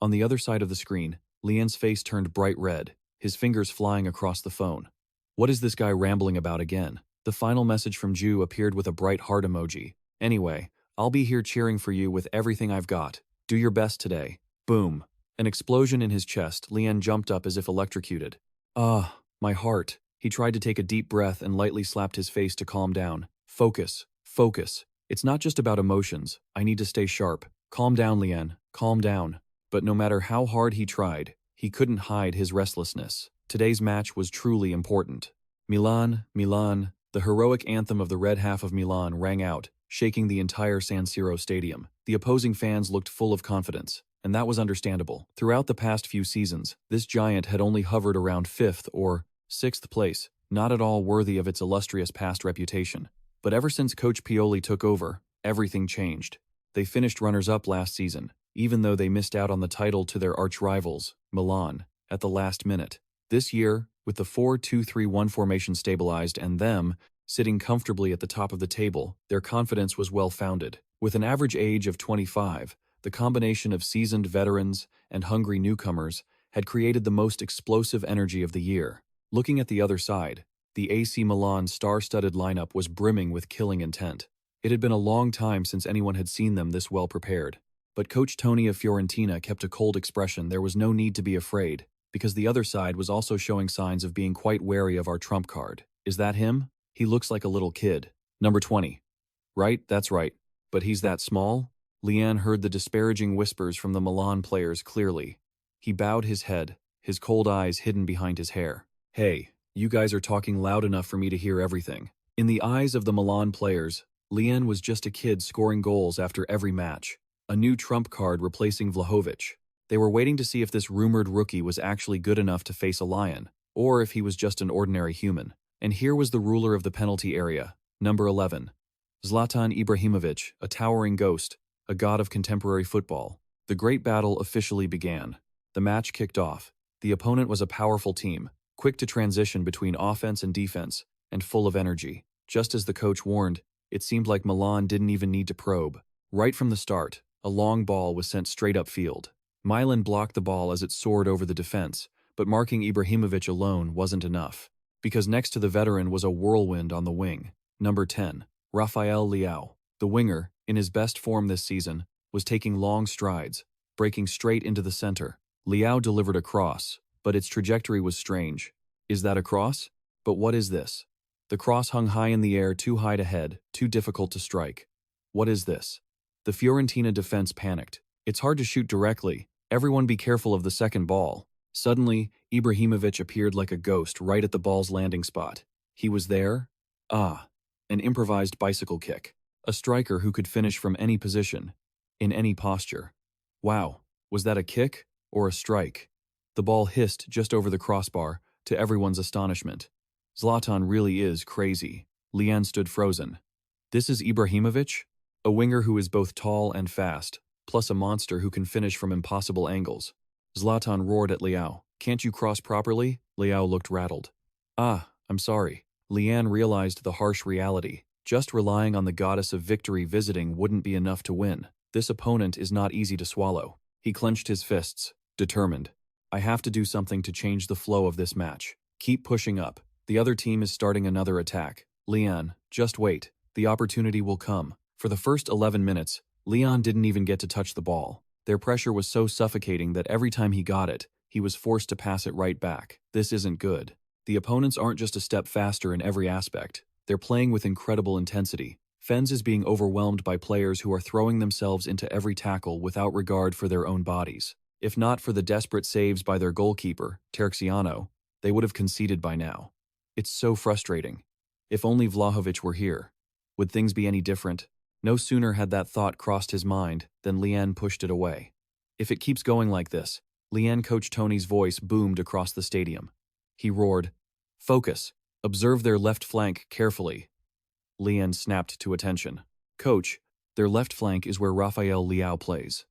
On the other side of the screen, Leon's face turned bright red, his fingers flying across the phone. What is this guy rambling about again? The final message from Ju appeared with a bright heart emoji. Anyway, I'll be here cheering for you with everything I've got. Do your best today. Boom. An explosion in his chest, Leon jumped up as if electrocuted. Ah, my heart. He tried to take a deep breath and lightly slapped his face to calm down. Focus. Focus. It's not just about emotions. I need to stay sharp. Calm down, Leon. Calm down. But no matter how hard he tried, he couldn't hide his restlessness. Today's match was truly important. Milan, Milan. The heroic anthem of the red half of Milan rang out, shaking the entire San Siro stadium. The opposing fans looked full of confidence, and that was understandable. Throughout the past few seasons, this giant had only hovered around 5th or 6th place, not at all worthy of its illustrious past reputation. But ever since Coach Pioli took over, everything changed. They finished runners-up last season, even though they missed out on the title to their arch-rivals, Milan, at the last minute. This year, with the 4-2-3-1 formation stabilized and them sitting comfortably at the top of the table, their confidence was well-founded. With an average age of 25, the combination of seasoned veterans and hungry newcomers had created the most explosive energy of the year. Looking at the other side, the AC Milan star-studded lineup was brimming with killing intent. It had been a long time since anyone had seen them this well prepared. But Coach Tony of Fiorentina kept a cold expression. There was no need to be afraid, because the other side was also showing signs of being quite wary of our trump card. Is that him? He looks like a little kid. Number 20. Right, that's right. But he's that small? Lian heard the disparaging whispers from the Milan players clearly. He bowed his head, his cold eyes hidden behind his hair. Hey, you guys are talking loud enough for me to hear everything. In the eyes of the Milan players, Lian was just a kid scoring goals after every match, a new trump card replacing Vlahovic. They were waiting to see if this rumored rookie was actually good enough to face a lion, or if he was just an ordinary human. And here was the ruler of the penalty area, number 11. Zlatan Ibrahimovic, a towering ghost, a god of contemporary football. The great battle officially began. The match kicked off. The opponent was a powerful team, quick to transition between offense and defense, and full of energy. Just as the coach warned, it seemed like Milan didn't even need to probe. Right from the start, a long ball was sent straight upfield. Milan blocked the ball as it soared over the defense, but marking Ibrahimovic alone wasn't enough. Because next to the veteran was a whirlwind on the wing. Number 10, Rafael Leao. The winger, in his best form this season, was taking long strides, breaking straight into the center. Leao delivered a cross, but its trajectory was strange. Is that a cross? But what is this? The cross hung high in the air, too high to head, too difficult to strike. What is this? The Fiorentina defense panicked. It's hard to shoot directly. Everyone be careful of the second ball. Suddenly, Ibrahimovic appeared like a ghost right at the ball's landing spot. He was there? Ah, an improvised bicycle kick. A striker who could finish from any position, in any posture. Wow, was that a kick or a strike? The ball hissed just over the crossbar, to everyone's astonishment. Zlatan really is crazy. Lian stood frozen. This is Ibrahimovic? A winger who is both tall and fast, plus a monster who can finish from impossible angles. Zlatan roared at Leao. Can't you cross properly? Leao looked rattled. Ah, I'm sorry. Lian realized the harsh reality. Just relying on the goddess of victory visiting wouldn't be enough to win. This opponent is not easy to swallow. He clenched his fists, determined. I have to do something to change the flow of this match. Keep pushing up. The other team is starting another attack. Lian, just wait. The opportunity will come. For the first 11 minutes, Lian didn't even get to touch the ball. Their pressure was so suffocating that every time he got it, he was forced to pass it right back. This isn't good. The opponents aren't just a step faster in every aspect. They're playing with incredible intensity. Fens is being overwhelmed by players who are throwing themselves into every tackle without regard for their own bodies. If not for the desperate saves by their goalkeeper, Terxiano, they would have conceded by now. It's so frustrating. If only Vlahovic were here. Would things be any different? No sooner had that thought crossed his mind than Lian pushed it away. If it keeps going like this, Lian coach Tony's voice boomed across the stadium. He roared, "Focus. Observe their left flank carefully." Lian snapped to attention. "Coach, their left flank is where Rafael Leao plays."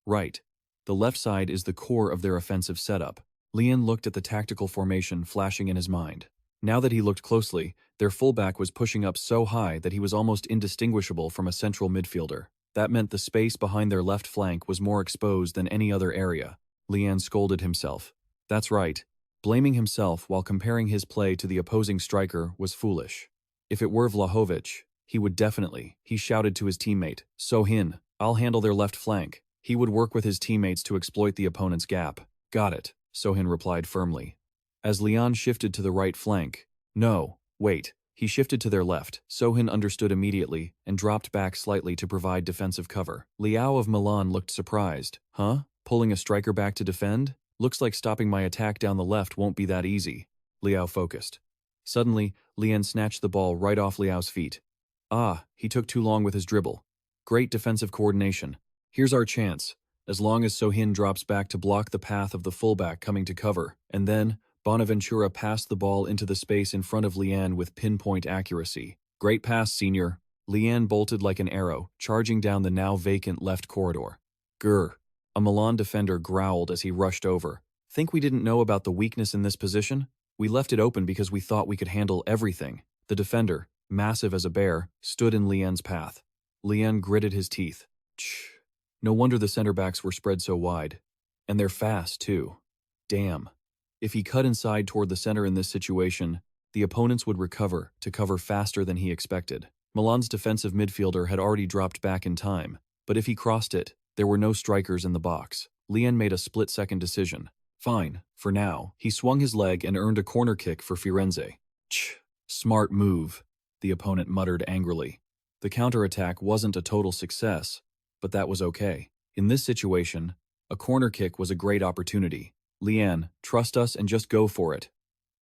"Right. The left side is the core of their offensive setup." Lian looked at the tactical formation flashing in his mind. Now that he looked closely, their fullback was pushing up so high that he was almost indistinguishable from a central midfielder. That meant the space behind their left flank was more exposed than any other area. Lian scolded himself. That's right. Blaming himself while comparing his play to the opposing striker was foolish. If it were Vlahovic, he would definitely. He shouted to his teammate, "Sohin, I'll handle their left flank." He would work with his teammates to exploit the opponent's gap. "Got it," Sohin replied firmly. As Lian shifted to the right flank, "No, wait," he shifted to their left. Sohin understood immediately and dropped back slightly to provide defensive cover. Leao of Milan looked surprised. "Huh? Pulling a striker back to defend? Looks like stopping my attack down the left won't be that easy." Leao focused. Suddenly, Lian snatched the ball right off Leao's feet. Ah, he took too long with his dribble. Great defensive coordination. Here's our chance, as long as Sohin drops back to block the path of the fullback coming to cover, and then Bonaventura passed the ball into the space in front of Lian with pinpoint accuracy. "Great pass, senior." Lian bolted like an arrow, charging down the now vacant left corridor. Grr. A Milan defender growled as he rushed over. "Think we didn't know about the weakness in this position? We left it open because we thought we could handle everything." The defender, massive as a bear, stood in Lian's path. Lian gritted his teeth. Tch. No wonder the center backs were spread so wide. And they're fast, too. Damn. If he cut inside toward the center in this situation, the opponents would recover to cover faster than he expected. Milan's defensive midfielder had already dropped back in time, but if he crossed it, there were no strikers in the box. Lian made a split-second decision. Fine, for now. He swung his leg and earned a corner kick for Firenze. Tch, smart move, the opponent muttered angrily. The counterattack wasn't a total success, but that was okay. In this situation, a corner kick was a great opportunity. Lian, trust us and just go for it.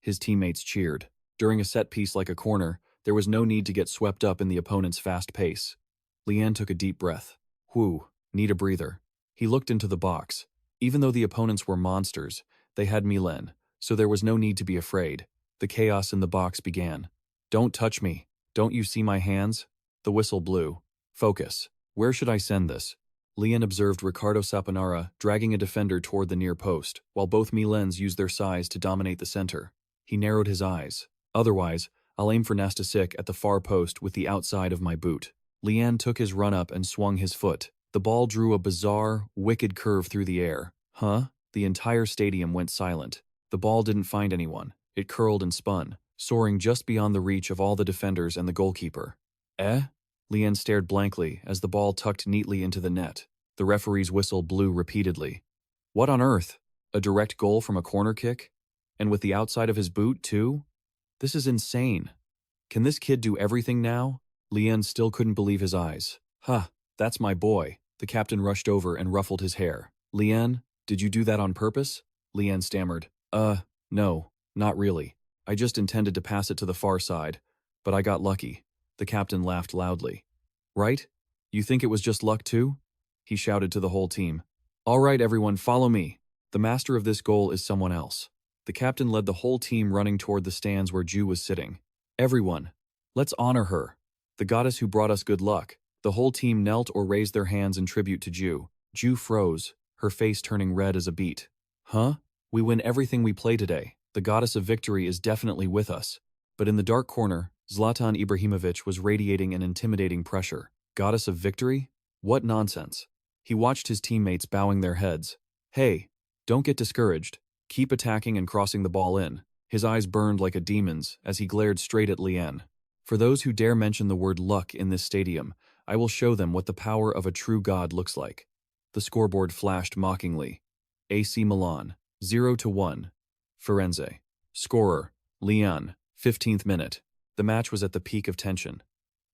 His teammates cheered. During a set piece like a corner, there was no need to get swept up in the opponent's fast pace. Lian took a deep breath. Whew, need a breather. He looked into the box. Even though the opponents were monsters, they had Milan, so there was no need to be afraid. The chaos in the box began. Don't touch me. Don't you see my hands? The whistle blew. Focus. Where should I send this? Lian observed Ricardo Saponara dragging a defender toward the near post, while both Milans used their size to dominate the center. He narrowed his eyes. Otherwise, I'll aim for Nastasik at the far post with the outside of my boot. Lian took his run up and swung his foot. The ball drew a bizarre, wicked curve through the air. Huh? The entire stadium went silent. The ball didn't find anyone. It curled and spun, soaring just beyond the reach of all the defenders and the goalkeeper. Eh? Lian stared blankly as the ball tucked neatly into the net. The referee's whistle blew repeatedly. What on earth? A direct goal from a corner kick? And with the outside of his boot, too? This is insane. Can this kid do everything now? Lian still couldn't believe his eyes. Huh, that's my boy. The captain rushed over and ruffled his hair. Lian, did you do that on purpose? Lian stammered. No, not really. I just intended to pass it to the far side, but I got lucky. The captain laughed loudly. Right? You think it was just luck too? He shouted to the whole team. All right, everyone, follow me. The master of this goal is someone else. The captain led the whole team running toward the stands where Ju was sitting. Everyone, let's honor her. The goddess who brought us good luck. The whole team knelt or raised their hands in tribute to Ju. Ju froze, her face turning red as a beet. Huh? We win everything we play today. The goddess of victory is definitely with us. But in the dark corner, Zlatan Ibrahimovic was radiating an intimidating pressure. Goddess of victory? What nonsense. He watched his teammates bowing their heads. Hey, don't get discouraged. Keep attacking and crossing the ball in. His eyes burned like a demon's as he glared straight at Lian. For those who dare mention the word luck in this stadium, I will show them what the power of a true god looks like. The scoreboard flashed mockingly. AC Milan, 0-1. Firenze. Scorer, Lian, 15th minute. The match was at the peak of tension.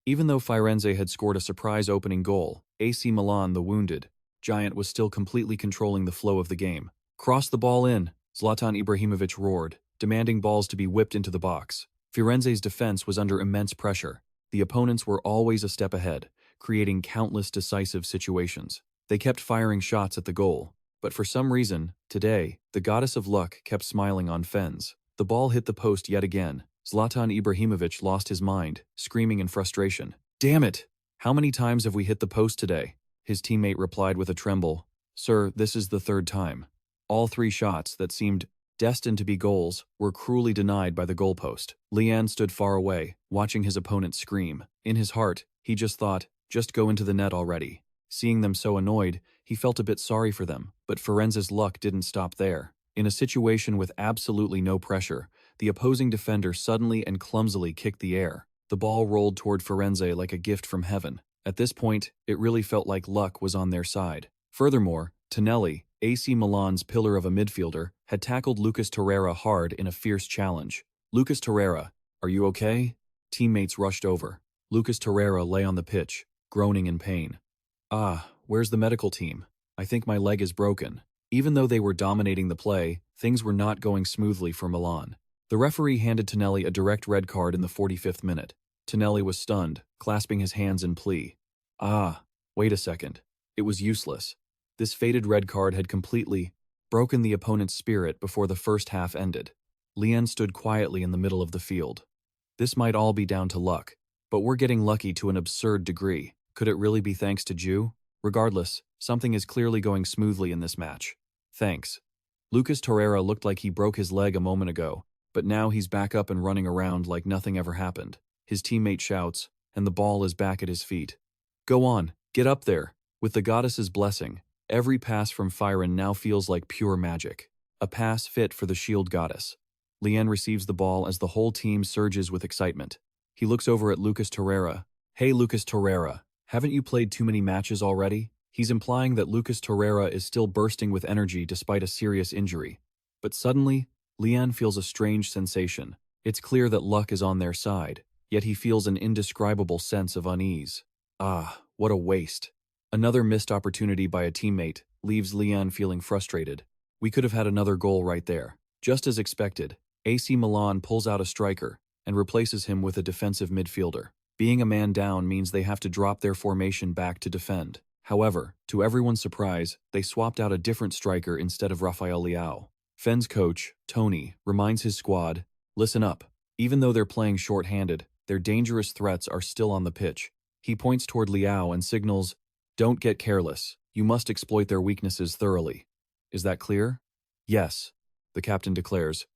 Even though Firenze had scored a surprise opening goal, AC Milan, the wounded giant, was still completely controlling the flow of the game. Cross the ball in, Zlatan Ibrahimovic roared, demanding balls to be whipped into the box. Fiorenze's defense was under immense pressure. The opponents were always a step ahead, creating countless decisive situations. They kept firing shots at the goal, but for some reason, today, the goddess of luck kept smiling on Fens. The ball hit the post yet again. Zlatan Ibrahimovic lost his mind, screaming in frustration. Damn it! How many times have we hit the post today? His teammate replied with a tremble. Sir, this is the third time. All three shots that seemed destined to be goals were cruelly denied by the goalpost. Lian stood far away, watching his opponent scream. In his heart, he just thought, just go into the net already. Seeing them so annoyed, he felt a bit sorry for them, but Firenze's luck didn't stop there. In a situation with absolutely no pressure, the opposing defender suddenly and clumsily kicked the air. The ball rolled toward Firenze like a gift from heaven. At this point, it really felt like luck was on their side. Furthermore, Tonelli, AC Milan's pillar of a midfielder, had tackled Lucas Torreira hard in a fierce challenge. Lucas Torreira, are you okay? Teammates rushed over. Lucas Torreira lay on the pitch, groaning in pain. Where's the medical team? I think my leg is broken. Even though they were dominating the play, things were not going smoothly for Milan. The referee handed Tonelli a direct red card in the 45th minute. Tonelli was stunned, clasping his hands in plea. Wait a second. It was useless. This faded red card had completely broken the opponent's spirit before the first half ended. Lian stood quietly in the middle of the field. This might all be down to luck, but we're getting lucky to an absurd degree. Could it really be thanks to Ju? Regardless, something is clearly going smoothly in this match. Thanks. Lucas Torreira looked like he broke his leg a moment ago, but now he's back up and running around like nothing ever happened. His teammate shouts, and the ball is back at his feet. Go on, get up there. With the goddess's blessing, every pass from Firen now feels like pure magic. A pass fit for the shield goddess. Lian receives the ball as the whole team surges with excitement. He looks over at Lucas Torreira. Hey Lucas Torreira, haven't you played too many matches already? He's implying that Lucas Torreira is still bursting with energy despite a serious injury. But suddenly, Lian feels a strange sensation. It's clear that luck is on their side, yet he feels an indescribable sense of unease. What a waste. Another missed opportunity by a teammate leaves Lian feeling frustrated. We could have had another goal right there. Just as expected, AC Milan pulls out a striker and replaces him with a defensive midfielder. Being a man down means they have to drop their formation back to defend. However, to everyone's surprise, they swapped out a different striker instead of Rafael Leao. Fen's coach, Tony, reminds his squad, "Listen up. Even though they're playing short-handed, their dangerous threats are still on the pitch." He points toward Leao and signals, "Don't get careless. You must exploit their weaknesses thoroughly." Is that clear? Yes, the captain declares.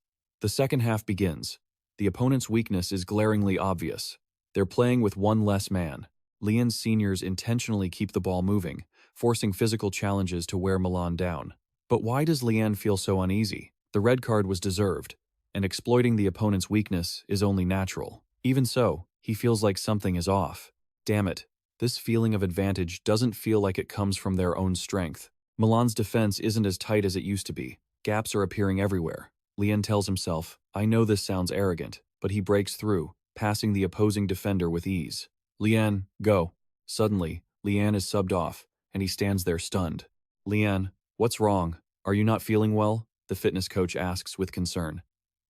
The second half begins. The opponent's weakness is glaringly obvious. They're playing with one less man. Lian's seniors intentionally keep the ball moving, forcing physical challenges to wear Milan down. But why does Lian feel so uneasy? The red card was deserved, and exploiting the opponent's weakness is only natural. Even so, he feels like something is off. Damn it, this feeling of advantage doesn't feel like it comes from their own strength. Milan's defense isn't as tight as it used to be. Gaps are appearing everywhere. Lian tells himself, "I know this sounds arrogant," but he breaks through, passing the opposing defender with ease. "Lian, go." Suddenly, Lian is subbed off, and he stands there stunned. "Lian, what's wrong? Are you not feeling well?" the fitness coach asks with concern.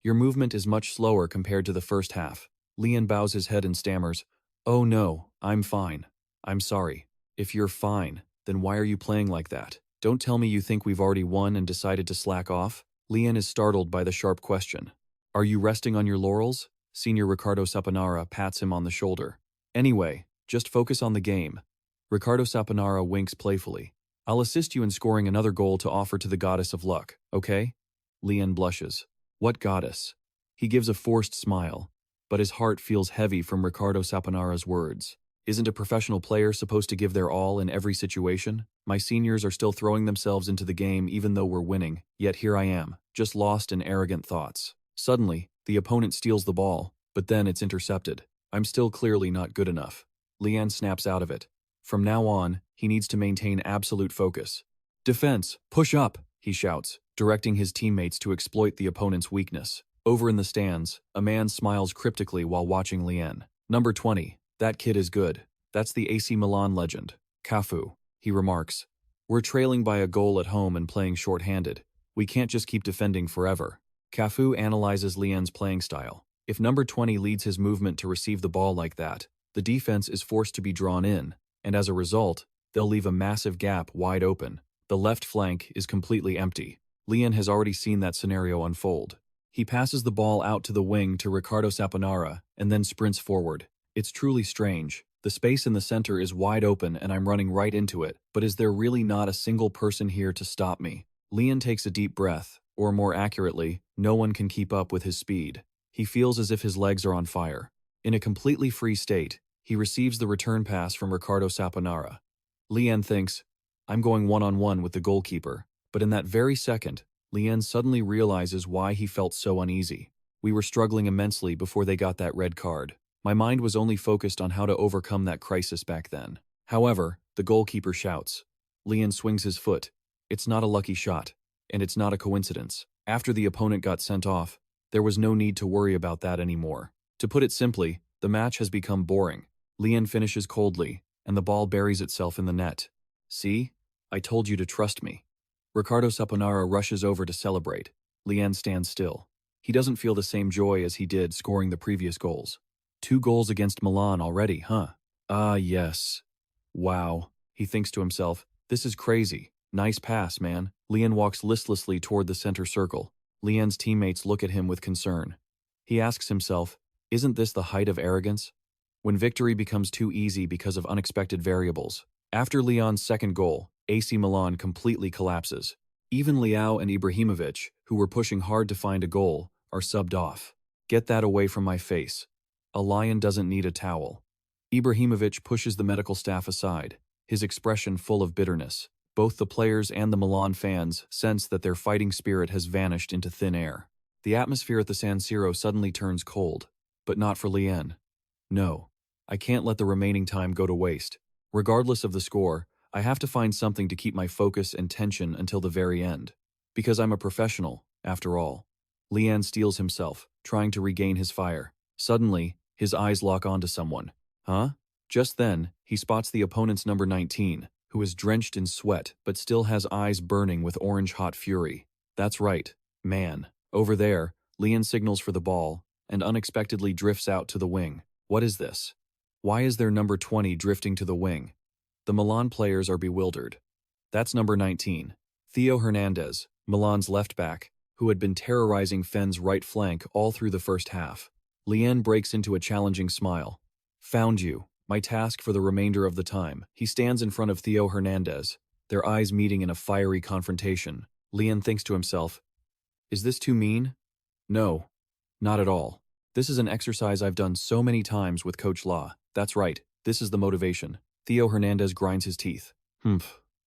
"Your movement is much slower compared to the first half." Lian bows his head and stammers, "Oh no, I'm fine. I'm sorry. If you're fine, then why are you playing like that? Don't tell me you think we've already won and decided to slack off?" Lian is startled by the sharp question. "Are you resting on your laurels?" Senior Ricardo Saponara pats him on the shoulder. "Anyway, just focus on the game." Ricardo Saponara winks playfully. "I'll assist you in scoring another goal to offer to the goddess of luck, okay?" Lian blushes. What goddess? He gives a forced smile, but his heart feels heavy from Ricardo Saponara's words. Isn't a professional player supposed to give their all in every situation? My seniors are still throwing themselves into the game even though we're winning, yet here I am, just lost in arrogant thoughts. Suddenly, the opponent steals the ball, but then it's intercepted. I'm still clearly not good enough. Lian snaps out of it. From now on, he needs to maintain absolute focus. "Defense, push up," he shouts, directing his teammates to exploit the opponent's weakness. Over in the stands, a man smiles cryptically while watching Lian. "Number 20, that kid is good. That's the AC Milan legend, Cafu," he remarks. "We're trailing by a goal at home and playing short-handed. We can't just keep defending forever." Cafu analyzes Lian's playing style. If number 20 leads his movement to receive the ball like that, the defense is forced to be drawn in, and as a result, they'll leave a massive gap wide open. The left flank is completely empty. Lian has already seen that scenario unfold. He passes the ball out to the wing to Ricardo Saponara and then sprints forward. It's truly strange. The space in the center is wide open and I'm running right into it, but is there really not a single person here to stop me? Lian takes a deep breath, or more accurately, no one can keep up with his speed. He feels as if his legs are on fire. In a completely free state, he receives the return pass from Ricardo Saponara. Lian thinks, "I'm going one-on-one with the goalkeeper," but in that very second, Lian suddenly realizes why he felt so uneasy. We were struggling immensely before they got that red card. My mind was only focused on how to overcome that crisis back then. However, the goalkeeper shouts. Lian swings his foot. It's not a lucky shot, and it's not a coincidence. After the opponent got sent off, there was no need to worry about that anymore. To put it simply, the match has become boring. Lian finishes coldly, and the ball buries itself in the net. "See? I told you to trust me." Ricardo Saponara rushes over to celebrate. Lian stands still. He doesn't feel the same joy as he did scoring the previous goals. 2 goals against Milan already, huh? Ah, yes. Wow, he thinks to himself. This is crazy. Nice pass, man. Lian walks listlessly toward the center circle. Lian's teammates look at him with concern. He asks himself, isn't this the height of arrogance? When victory becomes too easy because of unexpected variables. After Lian's second goal, AC Milan completely collapses. Even Leao and Ibrahimovic, who were pushing hard to find a goal, are subbed off. Get that away from my face. A lion doesn't need a towel. Ibrahimovic pushes the medical staff aside, his expression full of bitterness. Both the players and the Milan fans sense that their fighting spirit has vanished into thin air. The atmosphere at the San Siro suddenly turns cold, but not for Lian. No, I can't let the remaining time go to waste. Regardless of the score, I have to find something to keep my focus and tension until the very end. Because I'm a professional, after all. Lian steels himself, trying to regain his fire. Suddenly, his eyes lock onto someone. Huh? Just then, he spots the opponent's number 19, who is drenched in sweat but still has eyes burning with orange-hot fury. That's right, man. Over there, Lian signals for the ball and unexpectedly drifts out to the wing. What is this? Why is there number 20 drifting to the wing? The Milan players are bewildered. That's number 19, Theo Hernandez, Milan's left back, who had been terrorizing Fen's right flank all through the first half. Lian breaks into a challenging smile. Found you. My task for the remainder of the time. He stands in front of Theo Hernandez, their eyes meeting in a fiery confrontation. Lian thinks to himself, is this too mean? No, not at all. This is an exercise I've done so many times with Coach Law. That's right, this is the motivation. Theo Hernandez grinds his teeth.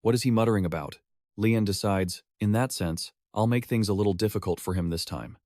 What is he muttering about? Lian decides, in that sense, I'll make things a little difficult for him this time.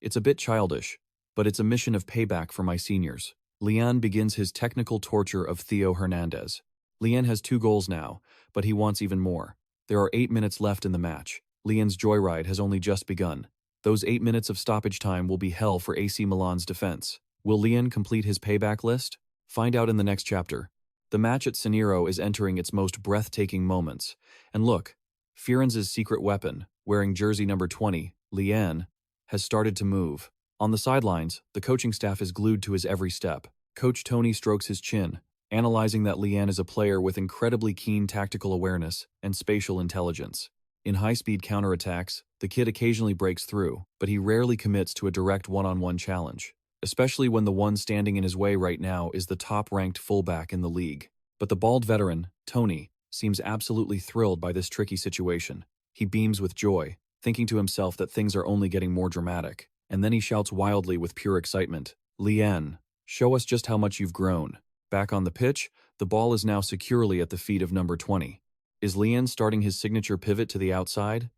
It's a bit childish, but it's a mission of payback for my seniors. Lian begins his technical torture of Theo Hernandez. Lian has 2 goals now, but he wants even more. There are 8 minutes left in the match. Lian's joyride has only just begun. Those 8 minutes of stoppage time will be hell for AC Milan's defense. Will Lian complete his payback list? Find out in the next chapter. The match at San Siro is entering its most breathtaking moments. And look, Fiorence's secret weapon, wearing jersey number 20, Lian, has started to move. On the sidelines, the coaching staff is glued to his every step. Coach Tony strokes his chin, analyzing that Lian is a player with incredibly keen tactical awareness and spatial intelligence. In high-speed counterattacks, the kid occasionally breaks through, but he rarely commits to a direct one-on-one challenge, especially when the one standing in his way right now is the top-ranked fullback in the league. But the bald veteran, Tony, seems absolutely thrilled by this tricky situation. He beams with joy, thinking to himself that things are only getting more dramatic. And then he shouts wildly with pure excitement, Lian, show us just how much you've grown. Back on the pitch, the ball is now securely at the feet of number 20. Is Lian starting his signature pivot to the outside?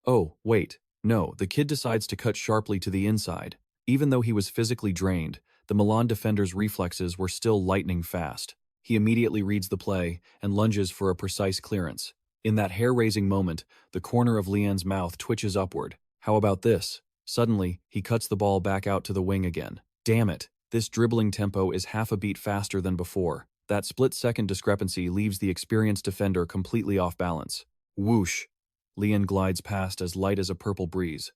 Oh, wait, no, the kid decides to cut sharply to the inside. Even though he was physically drained, the Milan defender's reflexes were still lightning fast. He immediately reads the play and lunges for a precise clearance. In that hair-raising moment, the corner of Lian's mouth twitches upward. How about this? Suddenly, he cuts the ball back out to the wing again. Damn it, this dribbling tempo is half a beat faster than before. That split-second discrepancy leaves the experienced defender completely off balance. Whoosh! Lian glides past as light as a purple breeze.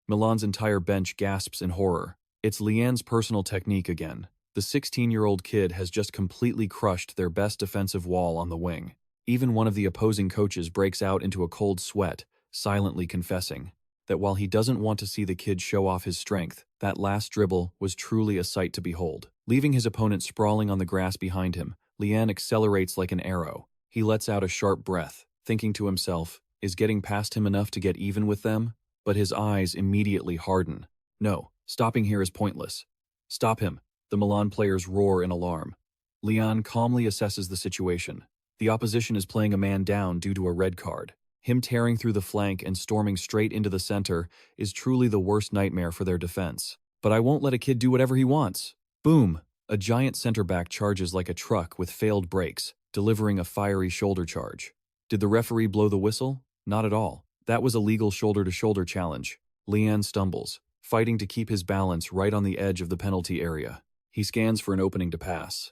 Milan's entire bench gasps in horror. It's Lian's personal technique again. The 16-year-old kid has just completely crushed their best defensive wall on the wing. Even one of the opposing coaches breaks out into a cold sweat, silently confessing that while he doesn't want to see the kid show off his strength, that last dribble was truly a sight to behold. Leaving his opponent sprawling on the grass behind him, Lian accelerates like an arrow. He lets out a sharp breath, thinking to himself, is getting past him enough to get even with them? But his eyes immediately harden. No, stopping here is pointless. Stop him, the Milan players roar in alarm. Lian calmly assesses the situation. The opposition is playing a man down due to a red card. Him tearing through the flank and storming straight into the center is truly the worst nightmare for their defense. But I won't let a kid do whatever he wants. Boom! A giant center back charges like a truck with failed brakes, delivering a fiery shoulder charge. Did the referee blow the whistle? Not at all. That was a legal shoulder-to-shoulder challenge. Lian stumbles, fighting to keep his balance right on the edge of the penalty area. He scans for an opening to pass.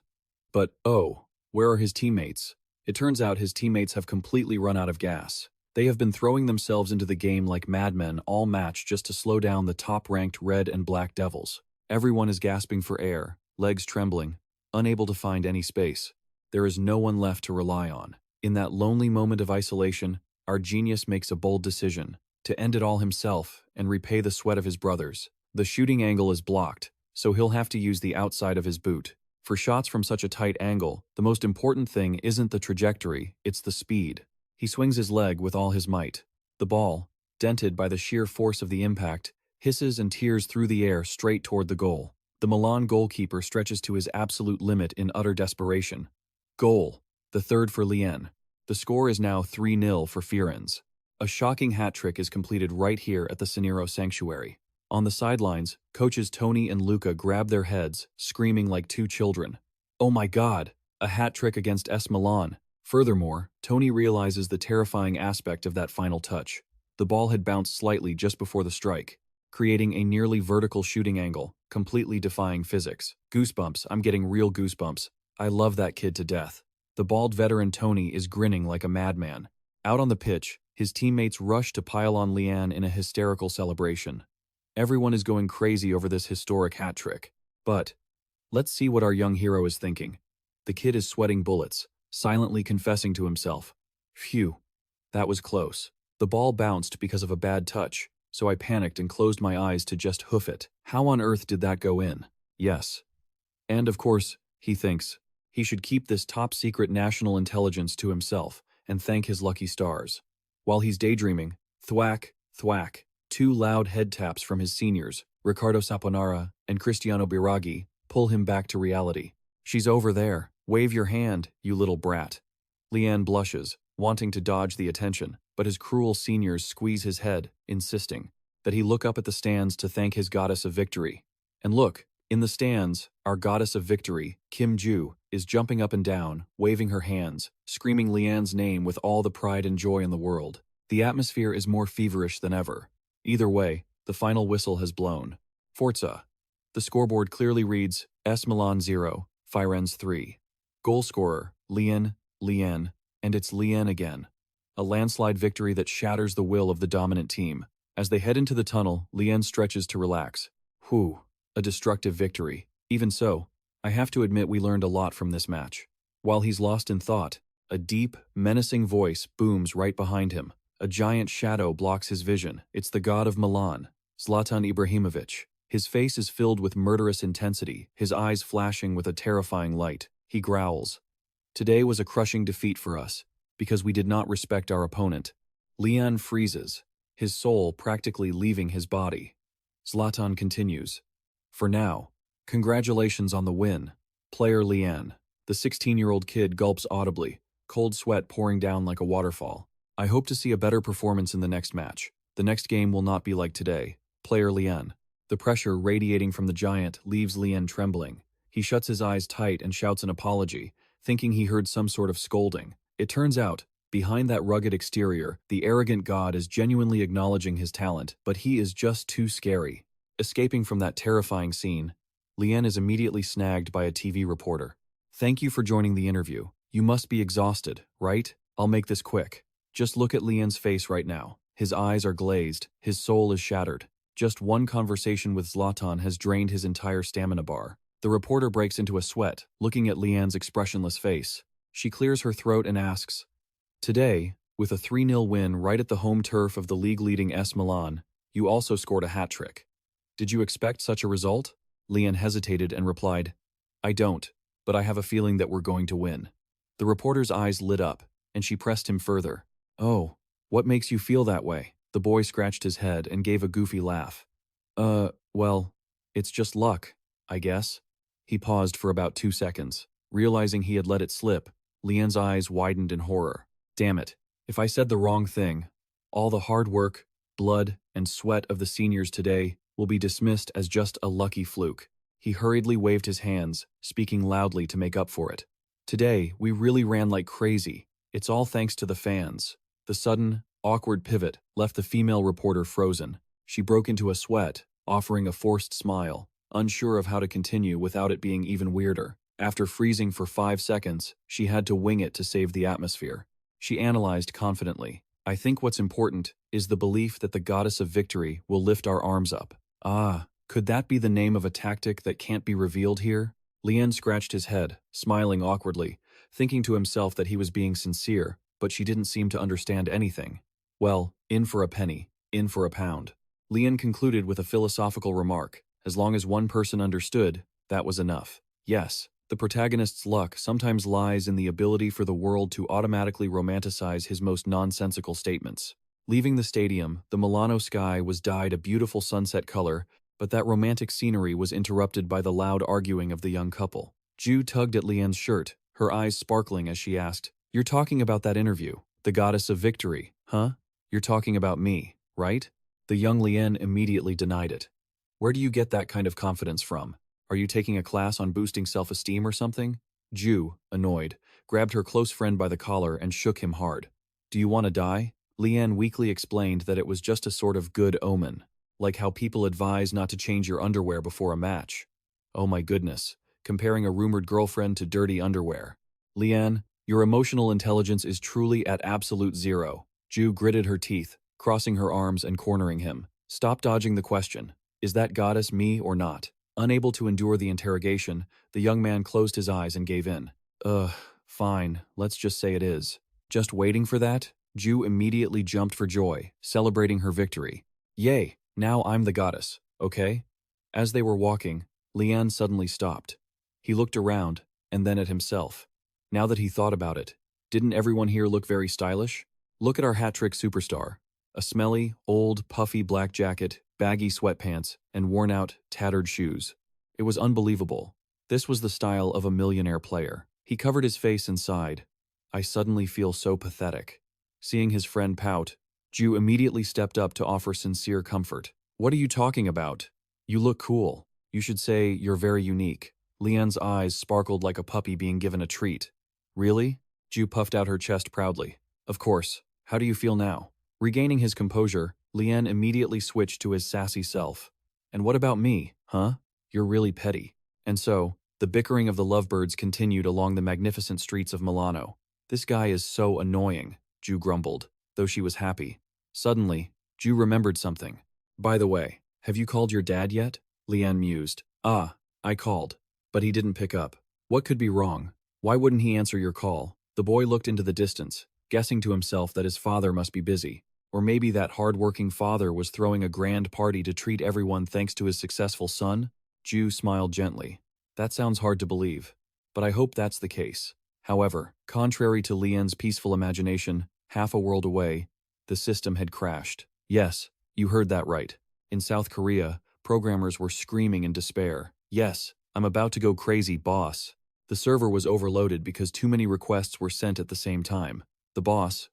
But, oh, where are his teammates? It turns out his teammates have completely run out of gas. They have been throwing themselves into the game like madmen all match just to slow down the top-ranked Red and Black Devils. Everyone is gasping for air, legs trembling, unable to find any space. There is no one left to rely on. In that lonely moment of isolation, our genius makes a bold decision, to end it all himself and repay the sweat of his brothers. The shooting angle is blocked, so he'll have to use the outside of his boot. For shots from such a tight angle, the most important thing isn't the trajectory, it's the speed. He swings his leg with all his might. The ball, dented by the sheer force of the impact, hisses and tears through the air straight toward the goal. The Milan goalkeeper stretches to his absolute limit in utter desperation. Goal, the third for Lian. The score is now 3-0 for Fiorentina. A shocking hat trick is completed right here at the San Siro sanctuary. On the sidelines, coaches Tony and Luca grab their heads, screaming like 2 children. Oh my God, a hat trick against AS Milan. Furthermore, Tony realizes the terrifying aspect of that final touch. The ball had bounced slightly just before the strike, creating a nearly vertical shooting angle, completely defying physics. Goosebumps, I'm getting real goosebumps. I love that kid to death. The bald veteran Tony is grinning like a madman. Out on the pitch, his teammates rush to pile on Lian in a hysterical celebration. Everyone is going crazy over this historic hat trick. But let's see what our young hero is thinking. The kid is sweating bullets, silently confessing to himself. Phew, that was close. The ball bounced because of a bad touch, so I panicked and closed my eyes to just hoof it. How on earth did that go in? Yes. And of course, he thinks, he should keep this top-secret national intelligence to himself and thank his lucky stars. While he's daydreaming, thwack, thwack, two loud head taps from his seniors, Ricardo Saponara and Cristiano Biraghi, pull him back to reality. She's over there. Wave your hand, you little brat. Lian blushes, wanting to dodge the attention, but his cruel seniors squeeze his head, insisting that he look up at the stands to thank his goddess of victory. And look, in the stands, our goddess of victory, Kim Jiwoo, is jumping up and down, waving her hands, screaming Lian's name with all the pride and joy in the world. The atmosphere is more feverish than ever. Either way, the final whistle has blown. Forza. The scoreboard clearly reads AS Milan 0, Fiorentina 3. Goal scorer, Lian, and it's Lian again. A landslide victory that shatters the will of the dominant team. As they head into the tunnel, Lian stretches to relax. Whew, a destructive victory. Even so, I have to admit we learned a lot from this match. While he's lost in thought, a deep, menacing voice booms right behind him. A giant shadow blocks his vision. It's the god of Milan, Zlatan Ibrahimovic. His face is filled with murderous intensity, his eyes flashing with a terrifying light. He growls. Today was a crushing defeat for us, because we did not respect our opponent. Lian freezes, his soul practically leaving his body. Zlatan continues. For now, congratulations on the win, player Lian. The 16-year-old kid gulps audibly, cold sweat pouring down like a waterfall. I hope to see a better performance in the next match. The next game will not be like today, player Lian. The pressure radiating from the giant leaves Lian trembling. He shuts his eyes tight and shouts an apology, thinking he heard some sort of scolding. It turns out, behind that rugged exterior, the arrogant god is genuinely acknowledging his talent, but he is just too scary. Escaping from that terrifying scene, Lian is immediately snagged by a TV reporter. Thank you for joining the interview. You must be exhausted, right? I'll make this quick. Just look at Lian's face right now. His eyes are glazed, his soul is shattered. Just one conversation with Zlatan has drained his entire stamina bar. The reporter breaks into a sweat, looking at Lian's expressionless face. She clears her throat and asks, Today, with a 3-0 win right at the home turf of the league-leading AS Milan, you also scored a hat trick. Did you expect such a result? Lian hesitated and replied, I don't, but I have a feeling that we're going to win. The reporter's eyes lit up, and she pressed him further. Oh, what makes you feel that way? The boy scratched his head and gave a goofy laugh. Well, it's just luck, I guess. He paused for about 2 seconds. Realizing he had let it slip, Lian's eyes widened in horror. Damn it, if I said the wrong thing, all the hard work, blood, and sweat of the seniors today will be dismissed as just a lucky fluke. He hurriedly waved his hands, speaking loudly to make up for it. Today, we really ran like crazy. It's all thanks to the fans. The sudden, awkward pivot left the female reporter frozen. She broke into a sweat, offering a forced smile, unsure of how to continue without it being even weirder. After freezing for 5 seconds, she had to wing it to save the atmosphere. She analyzed confidently. I think what's important is the belief that the goddess of victory will lift our arms up. Ah, could that be the name of a tactic that can't be revealed here? Lian scratched his head, smiling awkwardly, thinking to himself that he was being sincere, but she didn't seem to understand anything. Well, in for a penny, in for a pound. Lian concluded with a philosophical remark. As long as one person understood, that was enough. Yes, the protagonist's luck sometimes lies in the ability for the world to automatically romanticize his most nonsensical statements. Leaving the stadium, the Milano sky was dyed a beautiful sunset color, but that romantic scenery was interrupted by the loud arguing of the young couple. Ju tugged at Lian's shirt, her eyes sparkling as she asked, You're talking about that interview, the goddess of victory, huh? You're talking about me, right? The young Lian immediately denied it. Where do you get that kind of confidence from? Are you taking a class on boosting self-esteem or something? Ju, annoyed, grabbed her close friend by the collar and shook him hard. Do you want to die? Lian weakly explained that it was just a sort of good omen, like how people advise not to change your underwear before a match. Oh my goodness, comparing a rumored girlfriend to dirty underwear. Lian, Your emotional intelligence is truly at absolute zero. Ju gritted her teeth, crossing her arms and cornering him. Stop dodging the question. Is that goddess me or not? Unable to endure the interrogation, the young man closed his eyes and gave in. Fine, let's just say it is. Just waiting for that? Ju immediately jumped for joy, celebrating her victory. Yay, now I'm the goddess, okay? As they were walking, Lian suddenly stopped. He looked around, and then at himself. Now that he thought about it, didn't everyone here look very stylish? Look at our hat-trick superstar. A smelly, old, puffy black jacket, baggy sweatpants, and worn-out, tattered shoes. It was unbelievable. This was the style of a millionaire player. He covered his face and sighed. I suddenly feel so pathetic. Seeing his friend pout, Ju immediately stepped up to offer sincere comfort. What are you talking about? You look cool. You should say you're very unique. Lian's eyes sparkled like a puppy being given a treat. Really? Ju puffed out her chest proudly. Of course. How do you feel now? Regaining his composure, Lian immediately switched to his sassy self. And what about me, huh? You're really petty. And so, the bickering of the lovebirds continued along the magnificent streets of Milano. This guy is so annoying, Ju grumbled, though she was happy. Suddenly, Ju remembered something. By the way, have you called your dad yet? Lian mused. I called, but he didn't pick up. What could be wrong? Why wouldn't he answer your call? The boy looked into the distance, guessing to himself that his father must be busy. Or maybe that hard-working father was throwing a grand party to treat everyone thanks to his successful son? Ju smiled gently. That sounds hard to believe, but I hope that's the case. However, contrary to Lian's peaceful imagination, half a world away, the system had crashed. Yes, you heard that right. In South Korea, programmers were screaming in despair. Yes, I'm about to go crazy, boss. The server was overloaded because too many requests were sent at the same time. The boss,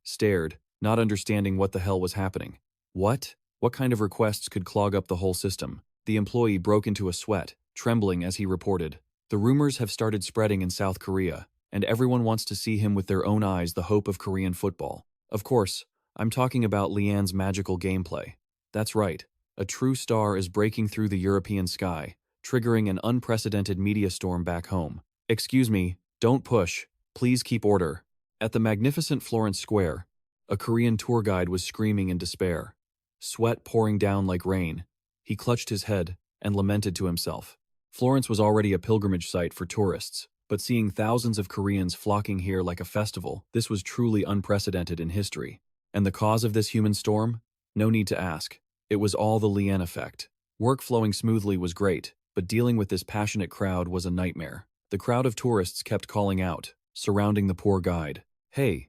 stared, not understanding what the hell was happening. What? What kind of requests could clog up the whole system? The employee broke into a sweat, trembling as he reported. The rumors have started spreading in South Korea, and everyone wants to see him with their own eyes, the hope of Korean football. Of course, I'm talking about Lian's magical gameplay. That's right, a true star is breaking through the European sky, triggering an unprecedented media storm back home. Excuse me, don't push, please keep order. At the magnificent Florence Square, a Korean tour guide was screaming in despair. Sweat pouring down like rain, he clutched his head and lamented to himself. Florence was already a pilgrimage site for tourists, but seeing thousands of Koreans flocking here like a festival, this was truly unprecedented in history. And the cause of this human storm? No need to ask. It was all the Lian effect. Work flowing smoothly was great, but dealing with this passionate crowd was a nightmare. The crowd of tourists kept calling out, surrounding the poor guide. Hey,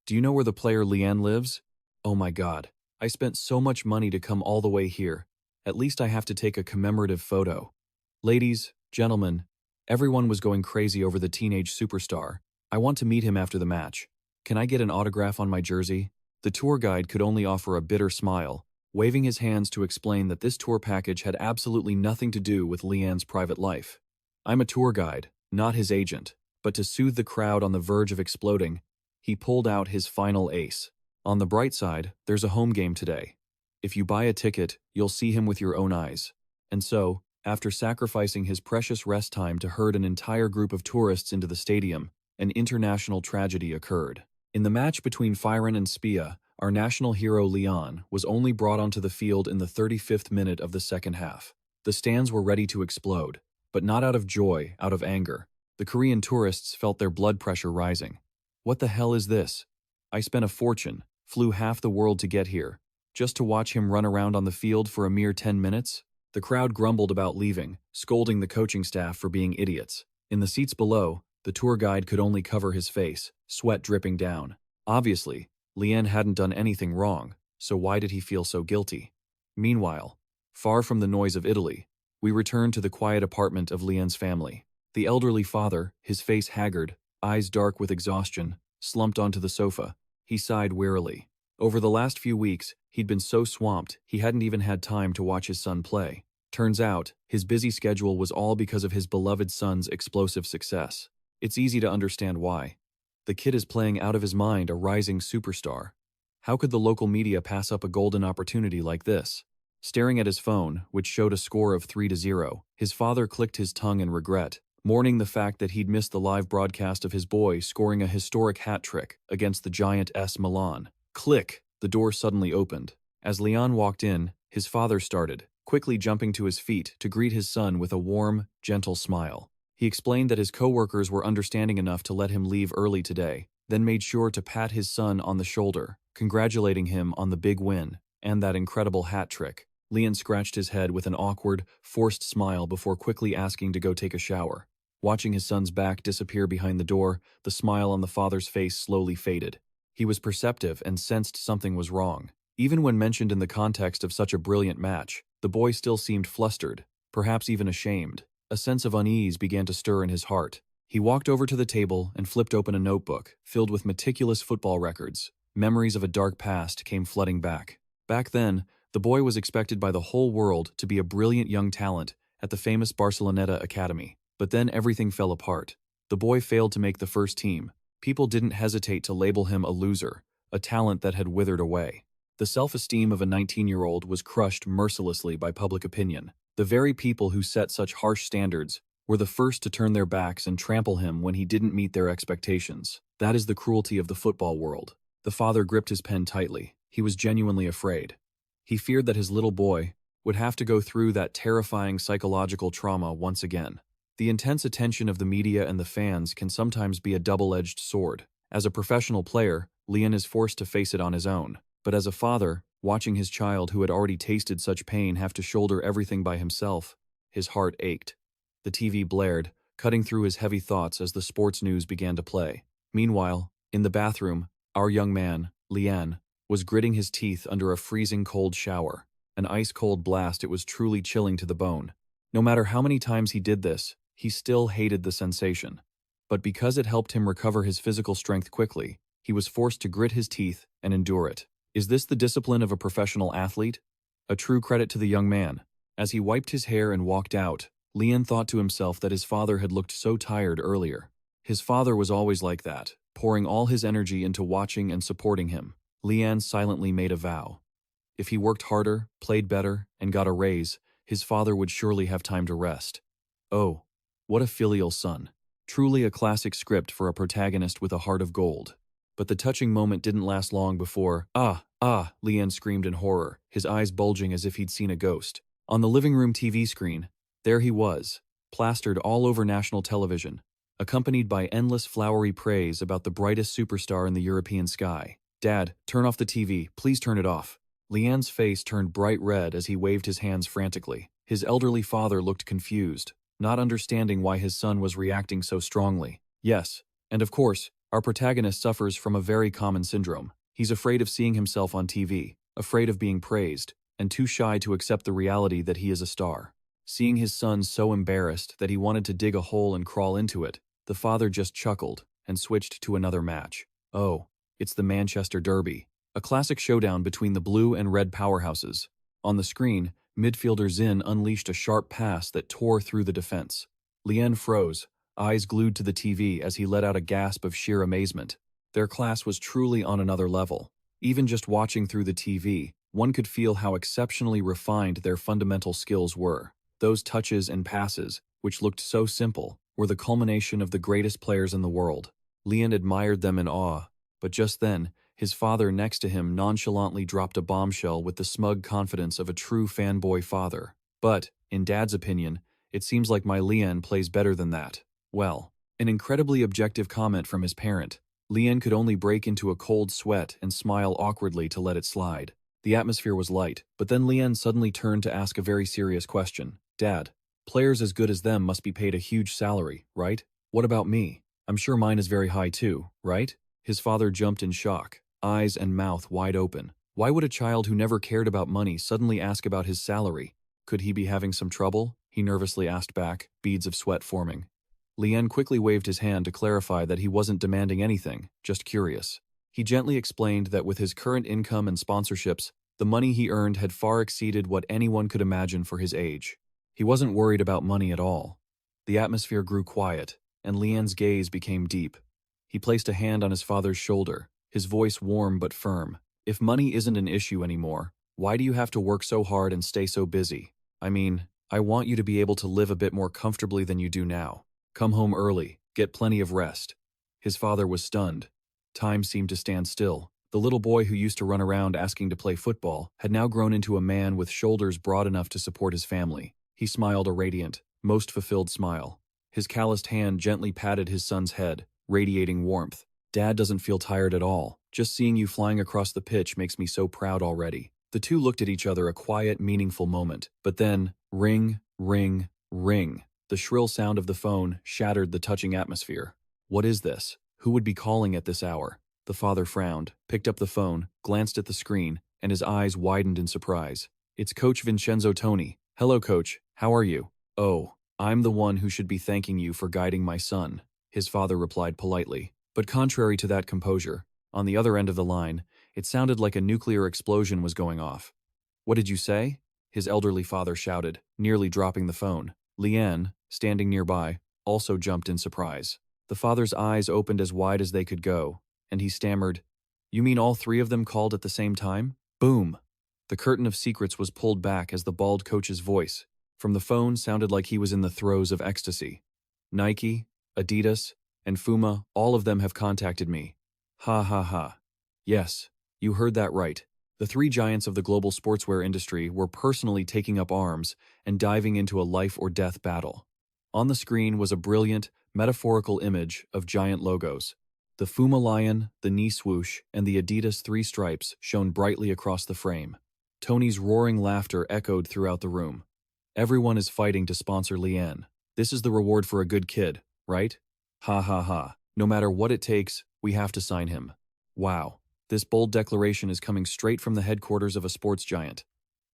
do you know where the player Lian lives? Oh my god, I spent so much money to come all the way here. At least I have to take a commemorative photo. Ladies, gentlemen, everyone was going crazy over the teenage superstar. I want to meet him after the match. Can I get an autograph on my jersey? The tour guide could only offer a bitter smile, waving his hands to explain that this tour package had absolutely nothing to do with Lian's private life. I'm a tour guide, not his agent. But to soothe the crowd on the verge of exploding, he pulled out his final ace. On the bright side, there's a home game today. If you buy a ticket, you'll see him with your own eyes. And so, after sacrificing his precious rest time to herd an entire group of tourists into the stadium, an international tragedy occurred. In the match between Fiorentina and Spia, our national hero Lian was only brought onto the field in the 35th minute of the second half. The stands were ready to explode, but not out of joy, out of anger. The Korean tourists felt their blood pressure rising. What the hell is this? I spent a fortune, flew half the world to get here, just to watch him run around on the field for a mere 10 minutes? The crowd grumbled about leaving, scolding the coaching staff for being idiots. In the seats below, the tour guide could only cover his face, sweat dripping down. Obviously, Lian hadn't done anything wrong, so why did he feel so guilty? Meanwhile, far from the noise of Italy, we returned to the quiet apartment of Lian's family. The elderly father, his face haggard, eyes dark with exhaustion, slumped onto the sofa. He sighed wearily. Over the last few weeks, he'd been so swamped he hadn't even had time to watch his son play. Turns out, his busy schedule was all because of his beloved son's explosive success. It's easy to understand why. The kid is playing out of his mind, a rising superstar. How could the local media pass up a golden opportunity like this? Staring at his phone, which showed a score of 3-0, his father clicked his tongue in regret. mourning the fact that he'd missed the live broadcast of his boy scoring a historic hat trick against the giant S Milan. Click! The door suddenly opened. As Leon walked in, his father started, quickly jumping to his feet to greet his son with a warm, gentle smile. He explained that his co-workers were understanding enough to let him leave early today, then made sure to pat his son on the shoulder, congratulating him on the big win and that incredible hat trick. Leon scratched his head with an awkward, forced smile before quickly asking to go take a shower. Watching his son's back disappear behind the door, the smile on the father's face slowly faded. He was perceptive and sensed something was wrong. Even when mentioned in the context of such a brilliant match, the boy still seemed flustered, perhaps even ashamed. A sense of unease began to stir in his heart. He walked over to the table and flipped open a notebook filled with meticulous football records. Memories of a dark past came flooding back. Back then, the boy was expected by the whole world to be a brilliant young talent at the famous Barceloneta Academy. But then everything fell apart. The boy failed to make the first team. People didn't hesitate to label him a loser, a talent that had withered away. The self-esteem of a 19-year-old was crushed mercilessly by public opinion. The very people who set such harsh standards were the first to turn their backs and trample him when he didn't meet their expectations. That is the cruelty of the football world. The father gripped his pen tightly. He was genuinely afraid. He feared that his little boy would have to go through that terrifying psychological trauma once again. The intense attention of the media and the fans can sometimes be a double-edged sword. As a professional player, Leon is forced to face it on his own. But as a father, watching his child who had already tasted such pain have to shoulder everything by himself, his heart ached. The TV blared, cutting through his heavy thoughts as the sports news began to play. Meanwhile, in the bathroom, our young man, Leon, was gritting his teeth under a freezing cold shower. An ice-cold blast, it was truly chilling to the bone. No matter how many times he did this, he still hated the sensation. But because it helped him recover his physical strength quickly, he was forced to grit his teeth and endure it. Is this the discipline of a professional athlete? A true credit to the young man. As he wiped his hair and walked out, Leon thought to himself that his father had looked so tired earlier. His father was always like that, pouring all his energy into watching and supporting him. Leon silently made a vow. If he worked harder, played better, and got a raise, his father would surely have time to rest. Oh, what a filial son. Truly a classic script for a protagonist with a heart of gold. But the touching moment didn't last long before, Leon screamed in horror, his eyes bulging as if he'd seen a ghost. On the living room TV screen, there he was, plastered all over national television, accompanied by endless flowery praise about the brightest superstar in the European sky. Dad, turn off the TV, please turn it off. Leon's face turned bright red as he waved his hands frantically. His elderly father looked confused, not understanding why his son was reacting so strongly. Yes, and of course, our protagonist suffers from a very common syndrome. He's afraid of seeing himself on TV, afraid of being praised, and too shy to accept the reality that he is a star. Seeing his son so embarrassed that he wanted to dig a hole and crawl into it, the father just chuckled and switched to another match. Oh, it's the Manchester Derby, a classic showdown between the blue and red powerhouses. On the screen, midfielder Jian unleashed a sharp pass that tore through the defense. Leon froze, eyes glued to the TV as he let out a gasp of sheer amazement. Their class was truly on another level. Even just watching through the TV, one could feel how exceptionally refined their fundamental skills were. Those touches and passes, which looked so simple, were the culmination of the greatest players in the world. Leon admired them in awe, but just then, his father next to him nonchalantly dropped a bombshell with the smug confidence of a true fanboy father. But, in Dad's opinion, it seems like my Leon plays better than that. Well, an incredibly objective comment from his parent. Leon could only break into a cold sweat and smile awkwardly to let it slide. The atmosphere was light, but then Leon suddenly turned to ask a very serious question. Dad, players as good as them must be paid a huge salary, right? What about me? I'm sure mine is very high too, right? His father jumped in shock, eyes and mouth wide open. Why would a child who never cared about money suddenly ask about his salary? Could he be having some trouble? He nervously asked back, beads of sweat forming. Leon quickly waved his hand to clarify that he wasn't demanding anything, just curious. He gently explained that with his current income and sponsorships, the money he earned had far exceeded what anyone could imagine for his age. He wasn't worried about money at all. The atmosphere grew quiet, and Leon's gaze became deep. He placed a hand on his father's shoulder, his voice warm but firm. If money isn't an issue anymore, why do you have to work so hard and stay so busy? I mean, I want you to be able to live a bit more comfortably than you do now. Come home early, get plenty of rest. His father was stunned. Time seemed to stand still. The little boy who used to run around asking to play football had now grown into a man with shoulders broad enough to support his family. He smiled a radiant, most fulfilled smile. His calloused hand gently patted his son's head, radiating warmth. Dad doesn't feel tired at all. Just seeing you flying across the pitch makes me so proud already. The two looked at each other a quiet, meaningful moment. But then, ring, ring, ring. The shrill sound of the phone shattered the touching atmosphere. What is this? Who would be calling at this hour? The father frowned, picked up the phone, glanced at the screen, and his eyes widened in surprise. It's Coach Vincenzo Toni. Hello, Coach. How are you? Oh, I'm the one who should be thanking you for guiding my son, his father replied politely. But contrary to that composure, on the other end of the line, it sounded like a nuclear explosion was going off. What did you say? His elderly father shouted, nearly dropping the phone. Lian, standing nearby, also jumped in surprise. The father's eyes opened as wide as they could go, and he stammered, You mean all three of them called at the same time? Boom! The curtain of secrets was pulled back as the bald coach's voice, from the phone, sounded like he was in the throes of ecstasy. Nike, Adidas, and Fuma, all of them have contacted me. Ha ha ha. Yes, you heard that right. The three giants of the global sportswear industry were personally taking up arms and diving into a life-or-death battle. On the screen was a brilliant, metaphorical image of giant logos. The Fuma lion, the knee swoosh, and the Adidas three stripes shone brightly across the frame. Tony's roaring laughter echoed throughout the room. Everyone is fighting to sponsor Lian. This is the reward for a good kid, right? Ha ha ha. No matter what it takes, we have to sign him. Wow. This bold declaration is coming straight from the headquarters of a sports giant.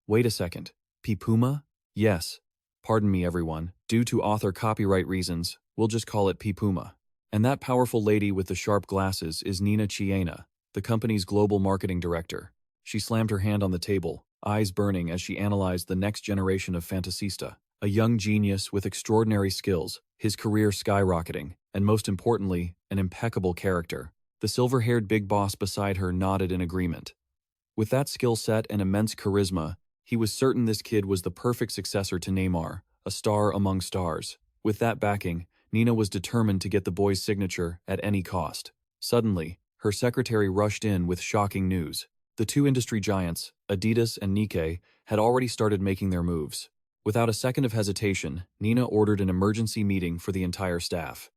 Wait a second. Puma? Yes. Pardon me, everyone. Due to author copyright reasons, we'll just call it Puma. And that powerful lady with the sharp glasses is Nina Chiena, the company's global marketing director. She slammed her hand on the table, eyes burning as she analyzed the next generation of fantasista. A young genius with extraordinary skills, his career skyrocketing, and most importantly, an impeccable character. The silver-haired big boss beside her nodded in agreement. With that skill set and immense charisma, he was certain this kid was the perfect successor to Neymar, a star among stars. With that backing, Nina was determined to get the boy's signature at any cost. Suddenly, her secretary rushed in with shocking news. The two industry giants, Adidas and Nike, had already started making their moves. Without a second of hesitation, Nina ordered an emergency meeting for the entire staff.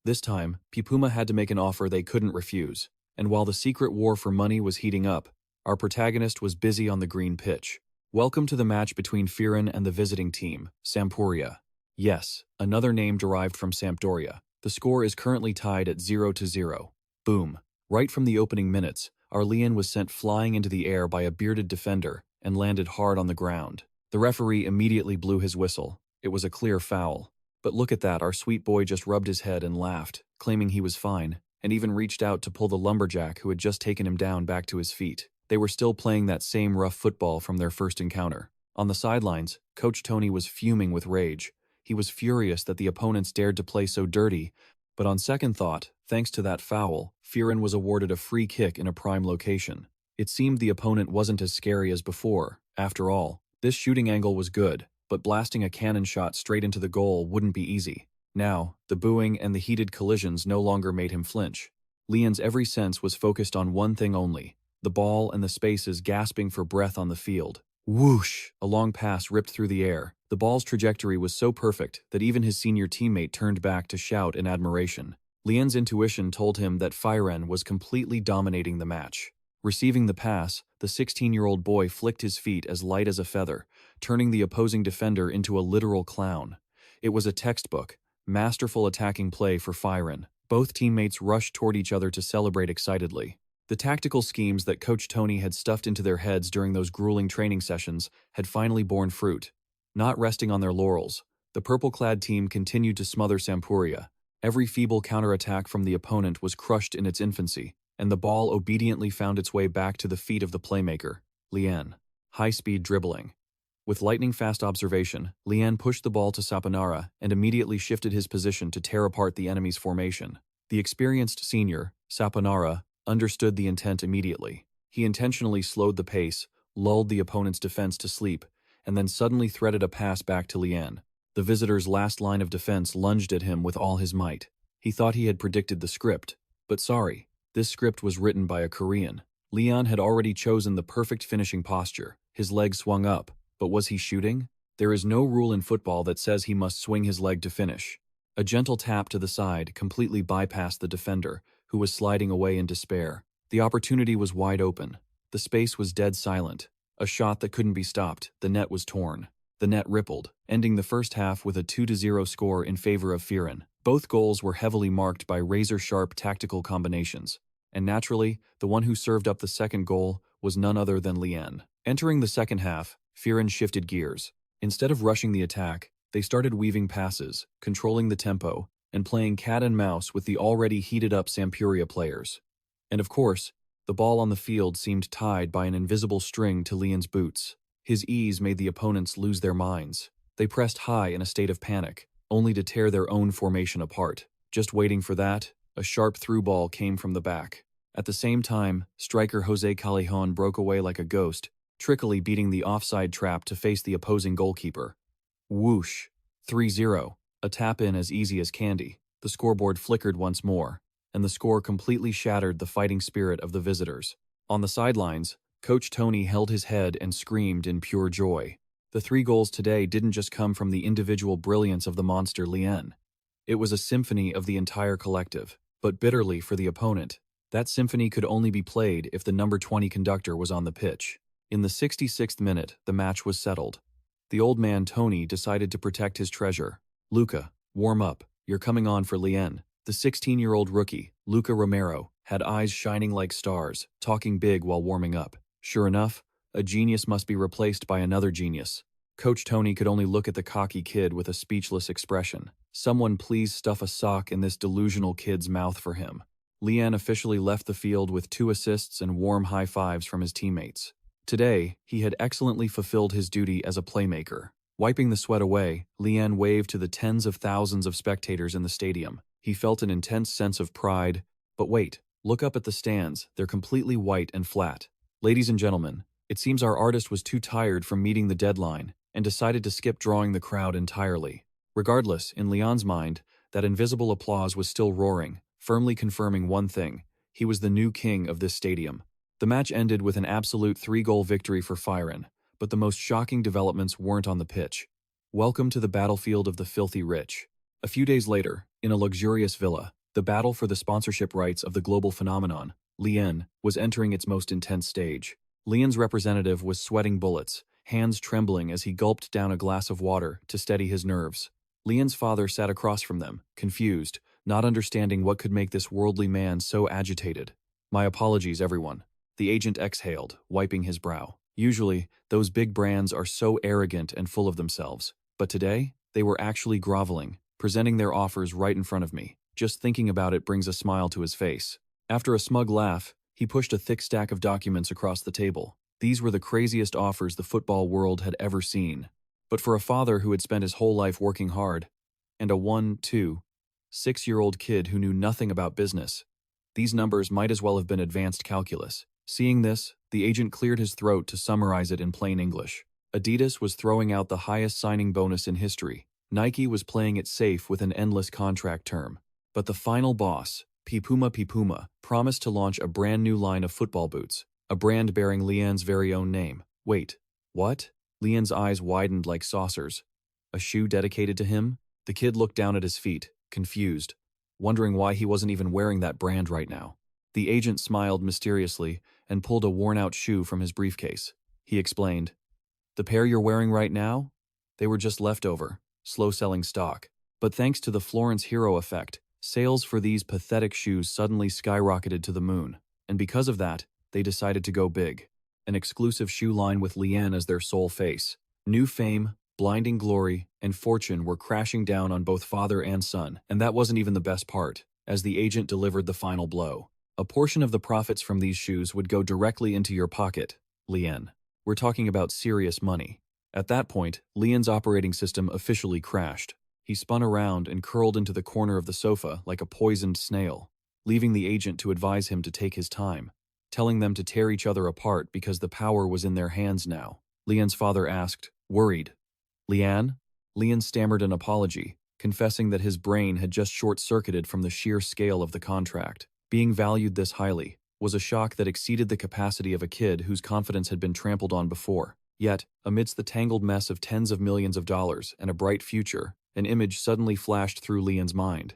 This time, Puma had to make an offer they couldn't refuse, and while the secret war for money was heating up, our protagonist was busy on the green pitch. Welcome to the match between Fiorentina and the visiting team, Sampdoria. Yes, another name derived from Sampdoria. The score is currently tied at 0-0. Boom. Right from the opening minutes, our Lian was sent flying into the air by a bearded defender and landed hard on the ground. The referee immediately blew his whistle. It was a clear foul. But look at that, our sweet boy just rubbed his head and laughed, claiming he was fine, and even reached out to pull the lumberjack who had just taken him down back to his feet. They were still playing that same rough football from their first encounter. On the sidelines, Coach Tony was fuming with rage. He was furious that the opponents dared to play so dirty, but on second thought, thanks to that foul, Fiorentina was awarded a free kick in a prime location. It seemed the opponent wasn't as scary as before. After all, this shooting angle was good, but blasting a cannon shot straight into the goal wouldn't be easy. Now, the booing and the heated collisions no longer made him flinch. Lian's every sense was focused on one thing only, the ball and the spaces gasping for breath on the field. Whoosh! A long pass ripped through the air. The ball's trajectory was so perfect that even his senior teammate turned back to shout in admiration. Lian's intuition told him that Fiorentina was completely dominating the match. Receiving the pass, the 16-year-old boy flicked his feet as light as a feather, turning the opposing defender into a literal clown. It was a textbook, masterful attacking play for Fiorentina. Both teammates rushed toward each other to celebrate excitedly. The tactical schemes that Coach Tony had stuffed into their heads during those grueling training sessions had finally borne fruit. Not resting on their laurels, the purple-clad team continued to smother Sampdoria. Every feeble counterattack from the opponent was crushed in its infancy, and the ball obediently found its way back to the feet of the playmaker, Lian. High-speed dribbling. With lightning-fast observation, Lian pushed the ball to Saponara and immediately shifted his position to tear apart the enemy's formation. The experienced senior, Saponara, understood the intent immediately. He intentionally slowed the pace, lulled the opponent's defense to sleep, and then suddenly threaded a pass back to Lian. The visitor's last line of defense lunged at him with all his might. He thought he had predicted the script, but sorry, this script was written by a Korean. Lian had already chosen the perfect finishing posture. His leg swung up, but was he shooting? There is no rule in football that says he must swing his leg to finish. A gentle tap to the side completely bypassed the defender, who was sliding away in despair. The opportunity was wide open. The space was dead silent. A shot that couldn't be stopped. The net was torn. The net rippled, ending the first half with a 2-0 score in favor of Fiorentina. Both goals were heavily marked by razor-sharp tactical combinations, and naturally, the one who served up the second goal was none other than Lian. Entering the second half, Fiorentina shifted gears. Instead of rushing the attack, they started weaving passes, controlling the tempo, and playing cat and mouse with the already heated-up Sampdoria players. And of course, the ball on the field seemed tied by an invisible string to Lian's boots. His ease made the opponents lose their minds. They pressed high in a state of panic, only to tear their own formation apart. Just waiting for that, a sharp through ball came from the back. At the same time, striker Jose Callejon broke away like a ghost, trickily beating the offside trap to face the opposing goalkeeper. Whoosh! 3-0. A tap-in as easy as candy. The scoreboard flickered once more, and the score completely shattered the fighting spirit of the visitors. On the sidelines, Coach Tony held his head and screamed in pure joy. The 3 goals today didn't just come from the individual brilliance of the monster Lian. It was a symphony of the entire collective, but bitterly for the opponent. That symphony could only be played if the number 20 conductor was on the pitch. In the 66th minute, the match was settled. The old man Tony decided to protect his treasure. Luca, warm up, you're coming on for Lian. The 16-year-old rookie, Luca Romero, had eyes shining like stars, talking big while warming up. Sure enough, a genius must be replaced by another genius. Coach Tony could only look at the cocky kid with a speechless expression. Someone please stuff a sock in this delusional kid's mouth for him. Lian officially left the field with 2 assists and warm high fives from his teammates. Today, he had excellently fulfilled his duty as a playmaker. Wiping the sweat away, Lian waved to the tens of thousands of spectators in the stadium. He felt an intense sense of pride. But wait, look up at the stands, they're completely white and flat. Ladies and gentlemen, it seems our artist was too tired from meeting the deadline and decided to skip drawing the crowd entirely. Regardless, in Lian's mind, that invisible applause was still roaring, firmly confirming one thing: he was the new king of this stadium. The match ended with an absolute 3-goal victory for Fiorentina, but the most shocking developments weren't on the pitch. Welcome to the battlefield of the filthy rich. A few days later, in a luxurious villa, the battle for the sponsorship rights of the global phenomenon, Lian, was entering its most intense stage. Lian's representative was sweating bullets, hands trembling as he gulped down a glass of water to steady his nerves. Lian's father sat across from them, confused, not understanding what could make this worldly man so agitated. My apologies, everyone. The agent exhaled, wiping his brow. Usually, those big brands are so arrogant and full of themselves. But today, they were actually groveling, presenting their offers right in front of me. Just thinking about it brings a smile to his face. After a smug laugh, he pushed a thick stack of documents across the table. These were the craziest offers the football world had ever seen. But for a father who had spent his whole life working hard, and a 6-year-old kid who knew nothing about business, these numbers might as well have been advanced calculus. Seeing this, the agent cleared his throat to summarize it in plain English. Adidas was throwing out the highest signing bonus in history. Nike was playing it safe with an endless contract term. But the final boss, Pipuma, promised to launch a brand new line of football boots, a brand bearing Lian's very own name. Wait, what? Lian's eyes widened like saucers. A shoe dedicated to him? The kid looked down at his feet, confused, wondering why he wasn't even wearing that brand right now. The agent smiled mysteriously and pulled a worn-out shoe from his briefcase. He explained, "The pair you're wearing right now? They were just leftover, slow-selling stock. But thanks to the Florence hero effect, sales for these pathetic shoes suddenly skyrocketed to the moon. And because of that, they decided to go big. An exclusive shoe line with Lian as their sole face. New fame, blinding glory, and fortune were crashing down on both father and son. And that wasn't even the best part, as the agent delivered the final blow. A portion of the profits from these shoes would go directly into your pocket, Lian. We're talking about serious money." At that point, Lian's operating system officially crashed. He spun around and curled into the corner of the sofa like a poisoned snail, leaving the agent to advise him to take his time, telling them to tear each other apart because the power was in their hands now. Lian's father asked, worried, "Lian, Lian stammered an apology, confessing that his brain had just short-circuited from the sheer scale of the contract. Being valued this highly was a shock that exceeded the capacity of a kid whose confidence had been trampled on before. Yet, amidst the tangled mess of tens of millions of dollars and a bright future, an image suddenly flashed through Lian's mind.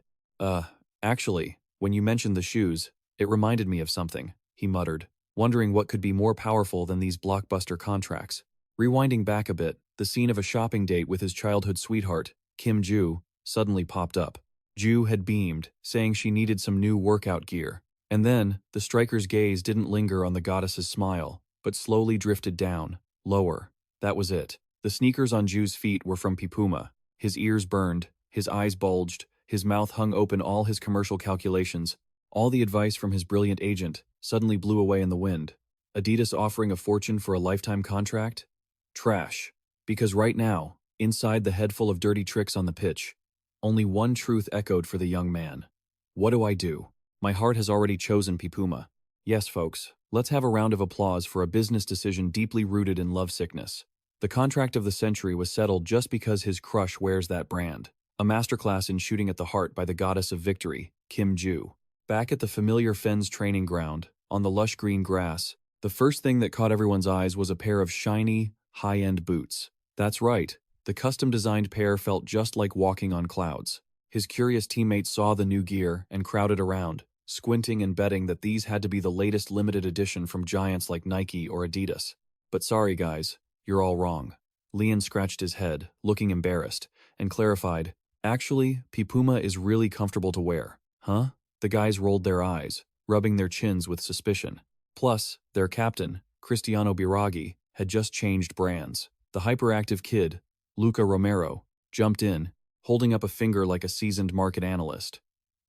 Actually, when you mentioned the shoes, it reminded me of something," he muttered, wondering what could be more powerful than these blockbuster contracts. Rewinding back a bit, the scene of a shopping date with his childhood sweetheart, Kim Jiwoo, suddenly popped up. Jiwoo had beamed, saying she needed some new workout gear. And then, the striker's gaze didn't linger on the goddess's smile, but slowly drifted down, lower. That was it. The sneakers on Jiwoo's feet were from Pipuma. His ears burned, his eyes bulged, his mouth hung open. All his commercial calculations, all the advice from his brilliant agent, suddenly blew away in the wind. Adidas offering a fortune for a lifetime contract? Trash. Because right now, inside the head full of dirty tricks on the pitch, only one truth echoed for the young man. What do I do? My heart has already chosen Pipuma. Yes, folks, let's have a round of applause for a business decision deeply rooted in lovesickness. The contract of the century was settled just because his crush wears that brand. A masterclass in shooting at the heart by the goddess of victory, Kim Jiwoo. Back at the familiar Fens training ground, on the lush green grass, the first thing that caught everyone's eyes was a pair of shiny, high-end boots. That's right, the custom-designed pair felt just like walking on clouds. His curious teammates saw the new gear and crowded around, squinting and betting that these had to be the latest limited edition from giants like Nike or Adidas. But sorry guys, you're all wrong. Lian scratched his head, looking embarrassed, and clarified, actually, Pipuma is really comfortable to wear. Huh? The guys rolled their eyes, rubbing their chins with suspicion. Plus, their captain, Cristiano Biraghi, had just changed brands. The hyperactive kid, Luca Romero, jumped in, holding up a finger like a seasoned market analyst.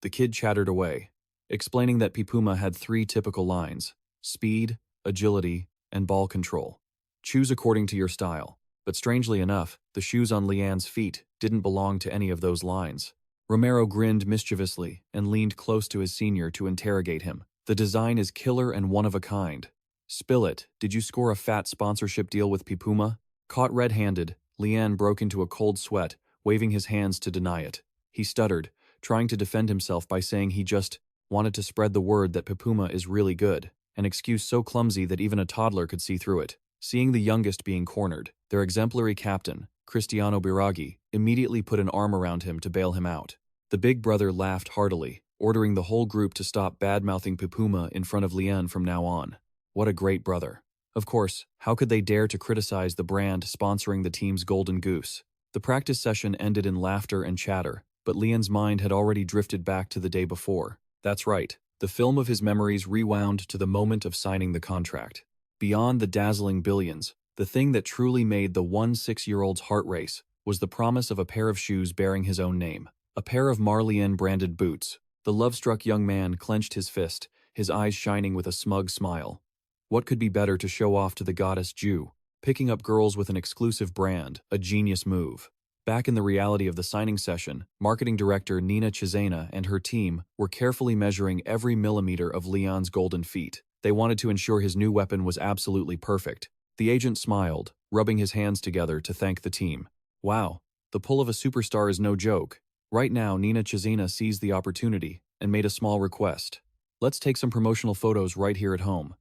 The kid chattered away, explaining that Pipuma had 3 typical lines: speed, agility, and ball control. Choose according to your style. But strangely enough, the shoes on Lian's feet didn't belong to any of those lines. Romero grinned mischievously and leaned close to his senior to interrogate him. The design is killer and one of a kind. Spill it, did you score a fat sponsorship deal with Pipuma? Caught red-handed, Lian broke into a cold sweat, waving his hands to deny it. He stuttered, trying to defend himself by saying he just wanted to spread the word that Pipuma is really good, an excuse so clumsy that even a toddler could see through it. Seeing the youngest being cornered, their exemplary captain, Cristiano Biraghi, immediately put an arm around him to bail him out. The big brother laughed heartily, ordering the whole group to stop bad-mouthing Pipuma in front of Lian from now on. What a great brother. Of course, how could they dare to criticize the brand sponsoring the team's golden goose? The practice session ended in laughter and chatter, but Lian's mind had already drifted back to the day before. That's right, the film of his memories rewound to the moment of signing the contract. Beyond the dazzling billions, the thing that truly made the 6-year-old's heart race was the promise of a pair of shoes bearing his own name. A pair of Marlian-branded boots. The love-struck young man clenched his fist, his eyes shining with a smug smile. What could be better to show off to the goddess Jiwoo? Picking up girls with an exclusive brand, a genius move. Back in the reality of the signing session, marketing director Nina Chizena and her team were carefully measuring every millimeter of Lian's golden feet. They wanted to ensure his new weapon was absolutely perfect. The agent smiled, rubbing his hands together to thank the team. Wow, the pull of a superstar is no joke. Right now, Nina Chizena seized the opportunity and made a small request. Let's take some promotional photos right here at home.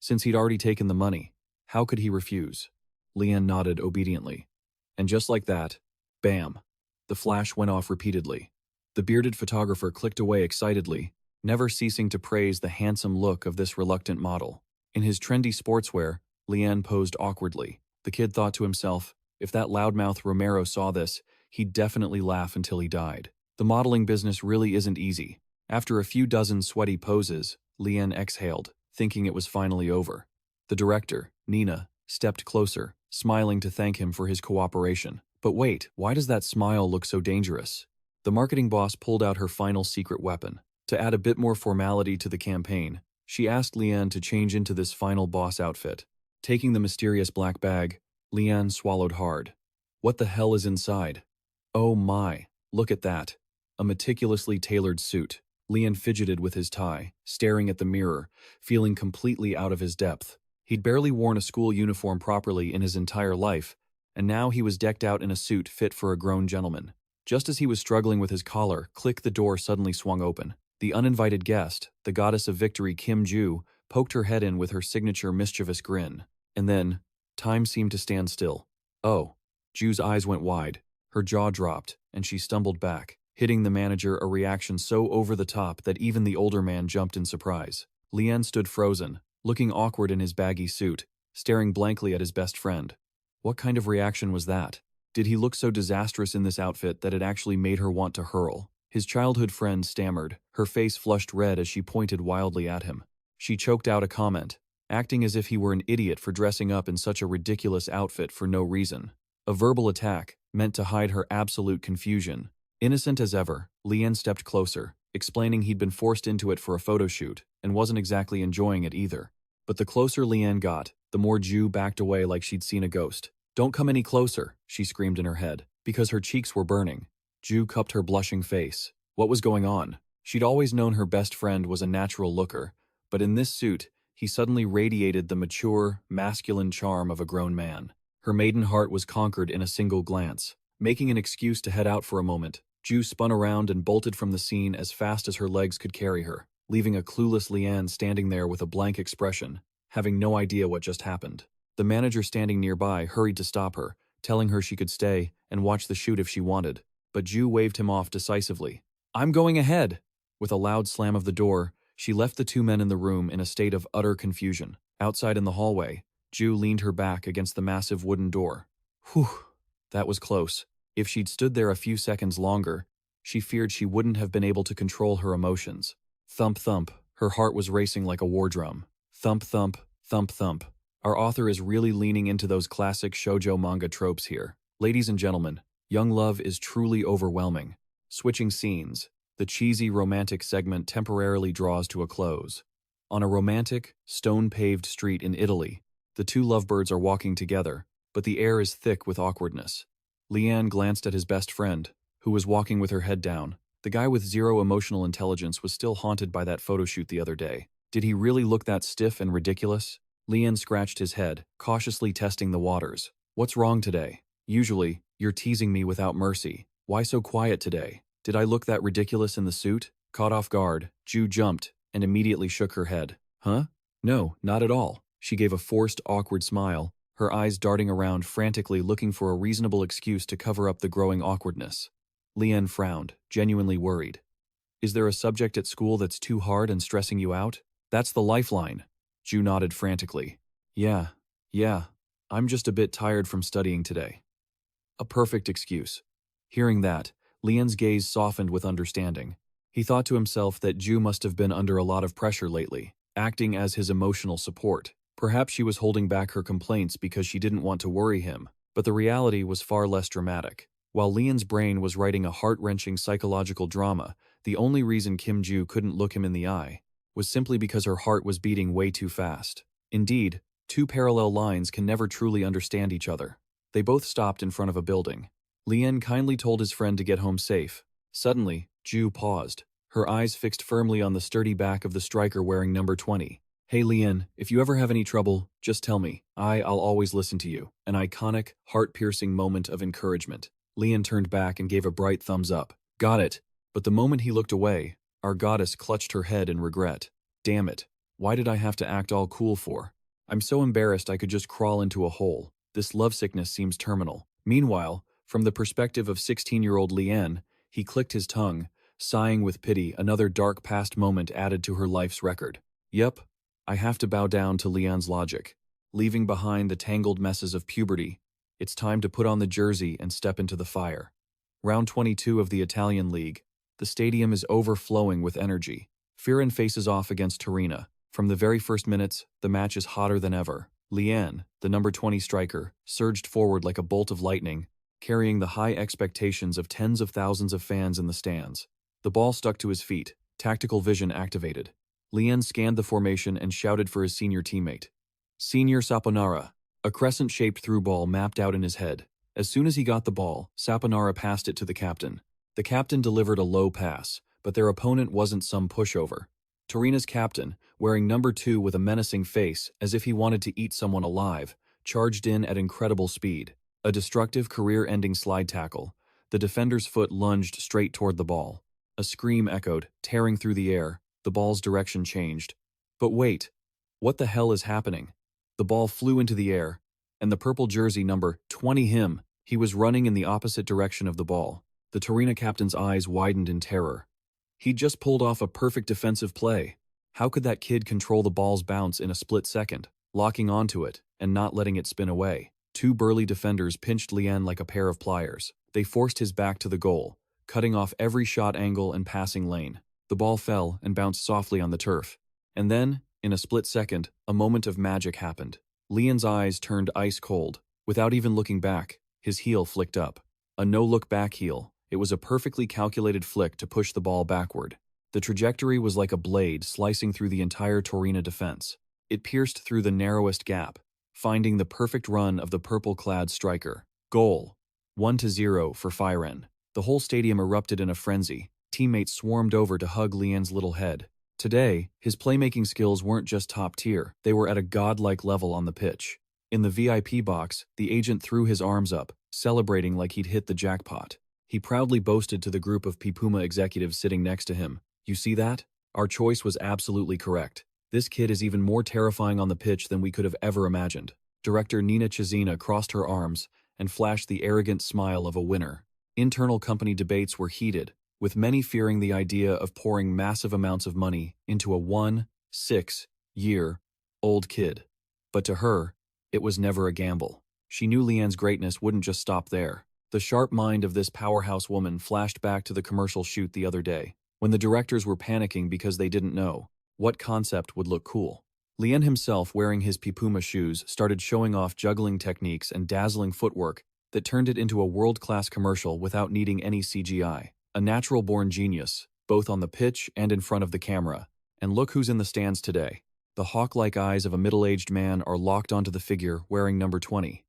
Since he'd already taken the money, how could he refuse? Lian nodded obediently. And just like that, bam, the flash went off repeatedly. The bearded photographer clicked away excitedly, never ceasing to praise the handsome look of this reluctant model. In his trendy sportswear, Lian posed awkwardly. The kid thought to himself, if that loudmouth Romero saw this, he'd definitely laugh until he died. The modeling business really isn't easy. After a few dozen sweaty poses, Lian exhaled, thinking it was finally over. The director, Nina, stepped closer, smiling to thank him for his cooperation. But wait, why does that smile look so dangerous? The marketing boss pulled out her final secret weapon. To add a bit more formality to the campaign, she asked Lian to change into this final boss outfit. Taking the mysterious black bag, Lian swallowed hard. What the hell is inside? Oh my, look at that. A meticulously tailored suit. Lian fidgeted with his tie, staring at the mirror, feeling completely out of his depth. He'd barely worn a school uniform properly in his entire life, and now he was decked out in a suit fit for a grown gentleman. Just as he was struggling with his collar, click, the door suddenly swung open. The uninvited guest, the goddess of victory Kim Jiwoo, poked her head in with her signature mischievous grin. And then, time seemed to stand still. Oh. Jiwoo's eyes went wide, her jaw dropped, and she stumbled back, hitting the manager a reaction so over the top that even the older man jumped in surprise. Lian stood frozen, looking awkward in his baggy suit, staring blankly at his best friend. What kind of reaction was that? Did he look so disastrous in this outfit that it actually made her want to hurl? His childhood friend stammered, her face flushed red as she pointed wildly at him. She choked out a comment, acting as if he were an idiot for dressing up in such a ridiculous outfit for no reason. A verbal attack, meant to hide her absolute confusion. Innocent as ever, Lian stepped closer, explaining he'd been forced into it for a photo shoot, and wasn't exactly enjoying it either. But the closer Lian got, the more Jiwoo backed away like she'd seen a ghost. "Don't come any closer," she screamed in her head, because her cheeks were burning. Jiwoo cupped her blushing face. What was going on? She'd always known her best friend was a natural looker, but in this suit, he suddenly radiated the mature, masculine charm of a grown man. Her maiden heart was conquered in a single glance. Making an excuse to head out for a moment, Jiwoo spun around and bolted from the scene as fast as her legs could carry her, leaving a clueless Lian standing there with a blank expression, having no idea what just happened. The manager standing nearby hurried to stop her, telling her she could stay and watch the shoot if she wanted, but Jiwoo waved him off decisively. "I'm going ahead!" With a loud slam of the door, she left the two men in the room in a state of utter confusion. Outside in the hallway, Jiwoo leaned her back against the massive wooden door. Whew, that was close. If she'd stood there a few seconds longer, she feared she wouldn't have been able to control her emotions. Thump thump, her heart was racing like a war drum. Thump thump, thump thump. Our author is really leaning into those classic shoujo manga tropes here. Ladies and gentlemen, young love is truly overwhelming. Switching scenes, the cheesy romantic segment temporarily draws to a close. On a romantic, stone-paved street in Italy, the two lovebirds are walking together, but the air is thick with awkwardness. Lian glanced at his best friend, who was walking with her head down. The guy with zero emotional intelligence was still haunted by that photo shoot the other day. Did he really look that stiff and ridiculous? Lian scratched his head, cautiously testing the waters. What's wrong today? Usually, you're teasing me without mercy. Why so quiet today? Did I look that ridiculous in the suit? Caught off guard, Jiwoo jumped and immediately shook her head. Huh? No, not at all. She gave a forced, awkward smile, her eyes darting around frantically looking for a reasonable excuse to cover up the growing awkwardness. Lian frowned, genuinely worried. Is there a subject at school that's too hard and stressing you out? That's the lifeline. Jiwoo nodded frantically. Yeah. I'm just a bit tired from studying today. A perfect excuse. Hearing that, Lian's gaze softened with understanding. He thought to himself that Jiwoo must have been under a lot of pressure lately, acting as his emotional support. Perhaps she was holding back her complaints because she didn't want to worry him, but the reality was far less dramatic. While Lian's brain was writing a heart-wrenching psychological drama, the only reason Kim Jiwoo couldn't look him in the eye was simply because her heart was beating way too fast. Indeed, two parallel lines can never truly understand each other. They both stopped in front of a building. Lian kindly told his friend to get home safe. Suddenly, Jiwoo paused, her eyes fixed firmly on the sturdy back of the striker wearing number 20. Hey Lian, if you ever have any trouble, just tell me. I'll always listen to you. An iconic, heart-piercing moment of encouragement. Lian turned back and gave a bright thumbs up. Got it. But the moment he looked away, our goddess clutched her head in regret. Damn it. Why did I have to act all cool for? I'm so embarrassed I could just crawl into a hole. This lovesickness seems terminal. Meanwhile, from the perspective of 16-year-old Lian, he clicked his tongue, sighing with pity, another dark past moment added to her life's record. Yep, I have to bow down to Lian's logic. Leaving behind the tangled messes of puberty, it's time to put on the jersey and step into the fire. Round 22 of the Italian League. The stadium is overflowing with energy. Fiorentina faces off against Torino. From the very first minutes, the match is hotter than ever. Lian, the number 20 striker, surged forward like a bolt of lightning, carrying the high expectations of tens of thousands of fans in the stands. The ball stuck to his feet, tactical vision activated. Lian scanned the formation and shouted for his senior teammate. Senior Saponara. A crescent-shaped through ball mapped out in his head. As soon as he got the ball, Saponara passed it to the captain. The captain delivered a low pass, but their opponent wasn't some pushover. Torino's captain, wearing number 2 with a menacing face as if he wanted to eat someone alive, charged in at incredible speed. A destructive, career-ending slide tackle. The defender's foot lunged straight toward the ball. A scream echoed, tearing through the air. The ball's direction changed. But wait, what the hell is happening? The ball flew into the air, and the purple jersey number 20 him. He was running in the opposite direction of the ball. The Torino captain's eyes widened in terror. He'd just pulled off a perfect defensive play. How could that kid control the ball's bounce in a split second, locking onto it and not letting it spin away? Two burly defenders pinched Lien like a pair of pliers. They forced his back to the goal, cutting off every shot angle and passing lane. The ball fell and bounced softly on the turf. And then, in a split second, a moment of magic happened. Lien's eyes turned ice cold. Without even looking back, his heel flicked up. A no-look-back heel. It was a perfectly calculated flick to push the ball backward. The trajectory was like a blade slicing through the entire Torino defense. It pierced through the narrowest gap, finding the perfect run of the purple-clad striker. Goal. 1-0 for Fiorentina. The whole stadium erupted in a frenzy. Teammates swarmed over to hug Lien's little head. Today, his playmaking skills weren't just top tier, they were at a godlike level on the pitch. In the VIP box, the agent threw his arms up, celebrating like he'd hit the jackpot. He proudly boasted to the group of Puma executives sitting next to him, "You see that? Our choice was absolutely correct. This kid is even more terrifying on the pitch than we could have ever imagined." Director Nina Chizina crossed her arms and flashed the arrogant smile of a winner. Internal company debates were heated, with many fearing the idea of pouring massive amounts of money into a 6-year-old kid. But to her, it was never a gamble. She knew Lien's greatness wouldn't just stop there. The sharp mind of this powerhouse woman flashed back to the commercial shoot the other day, when the directors were panicking because they didn't know what concept would look cool. Lien himself, wearing his Puma shoes, started showing off juggling techniques and dazzling footwork that turned it into a world-class commercial without needing any CGI. A natural-born genius, both on the pitch and in front of the camera. And look who's in the stands today. The hawk-like eyes of a middle-aged man are locked onto the figure wearing number 20.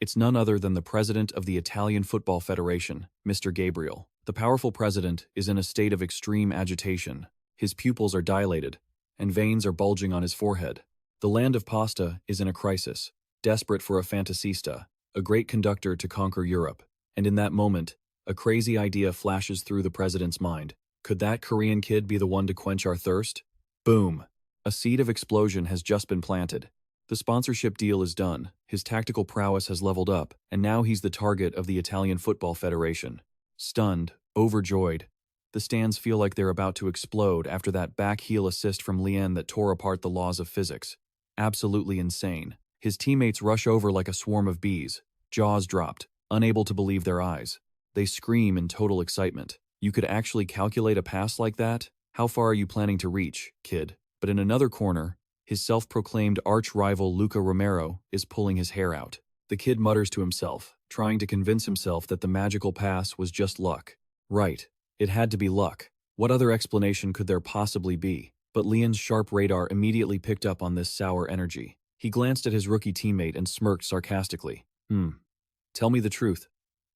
It's none other than the president of the Italian Football Federation, Mr. Gabriel. The powerful president is in a state of extreme agitation. His pupils are dilated, and veins are bulging on his forehead. The land of pasta is in a crisis, desperate for a fantasista, a great conductor to conquer Europe. And in that moment, a crazy idea flashes through the president's mind. Could that Korean kid be the one to quench our thirst? Boom! A seed of explosion has just been planted. The sponsorship deal is done, his tactical prowess has leveled up, and now he's the target of the Italian Football Federation. Stunned, overjoyed, the stands feel like they're about to explode after that back heel assist from Lien that tore apart the laws of physics. Absolutely insane. His teammates rush over like a swarm of bees, jaws dropped, unable to believe their eyes. They scream in total excitement. You could actually calculate a pass like that? How far are you planning to reach, kid? But in another corner, his self-proclaimed arch-rival Luca Romero is pulling his hair out. The kid mutters to himself, trying to convince himself that the magical pass was just luck. Right, it had to be luck. What other explanation could there possibly be? But Lien's sharp radar immediately picked up on this sour energy. He glanced at his rookie teammate and smirked sarcastically. Tell me the truth.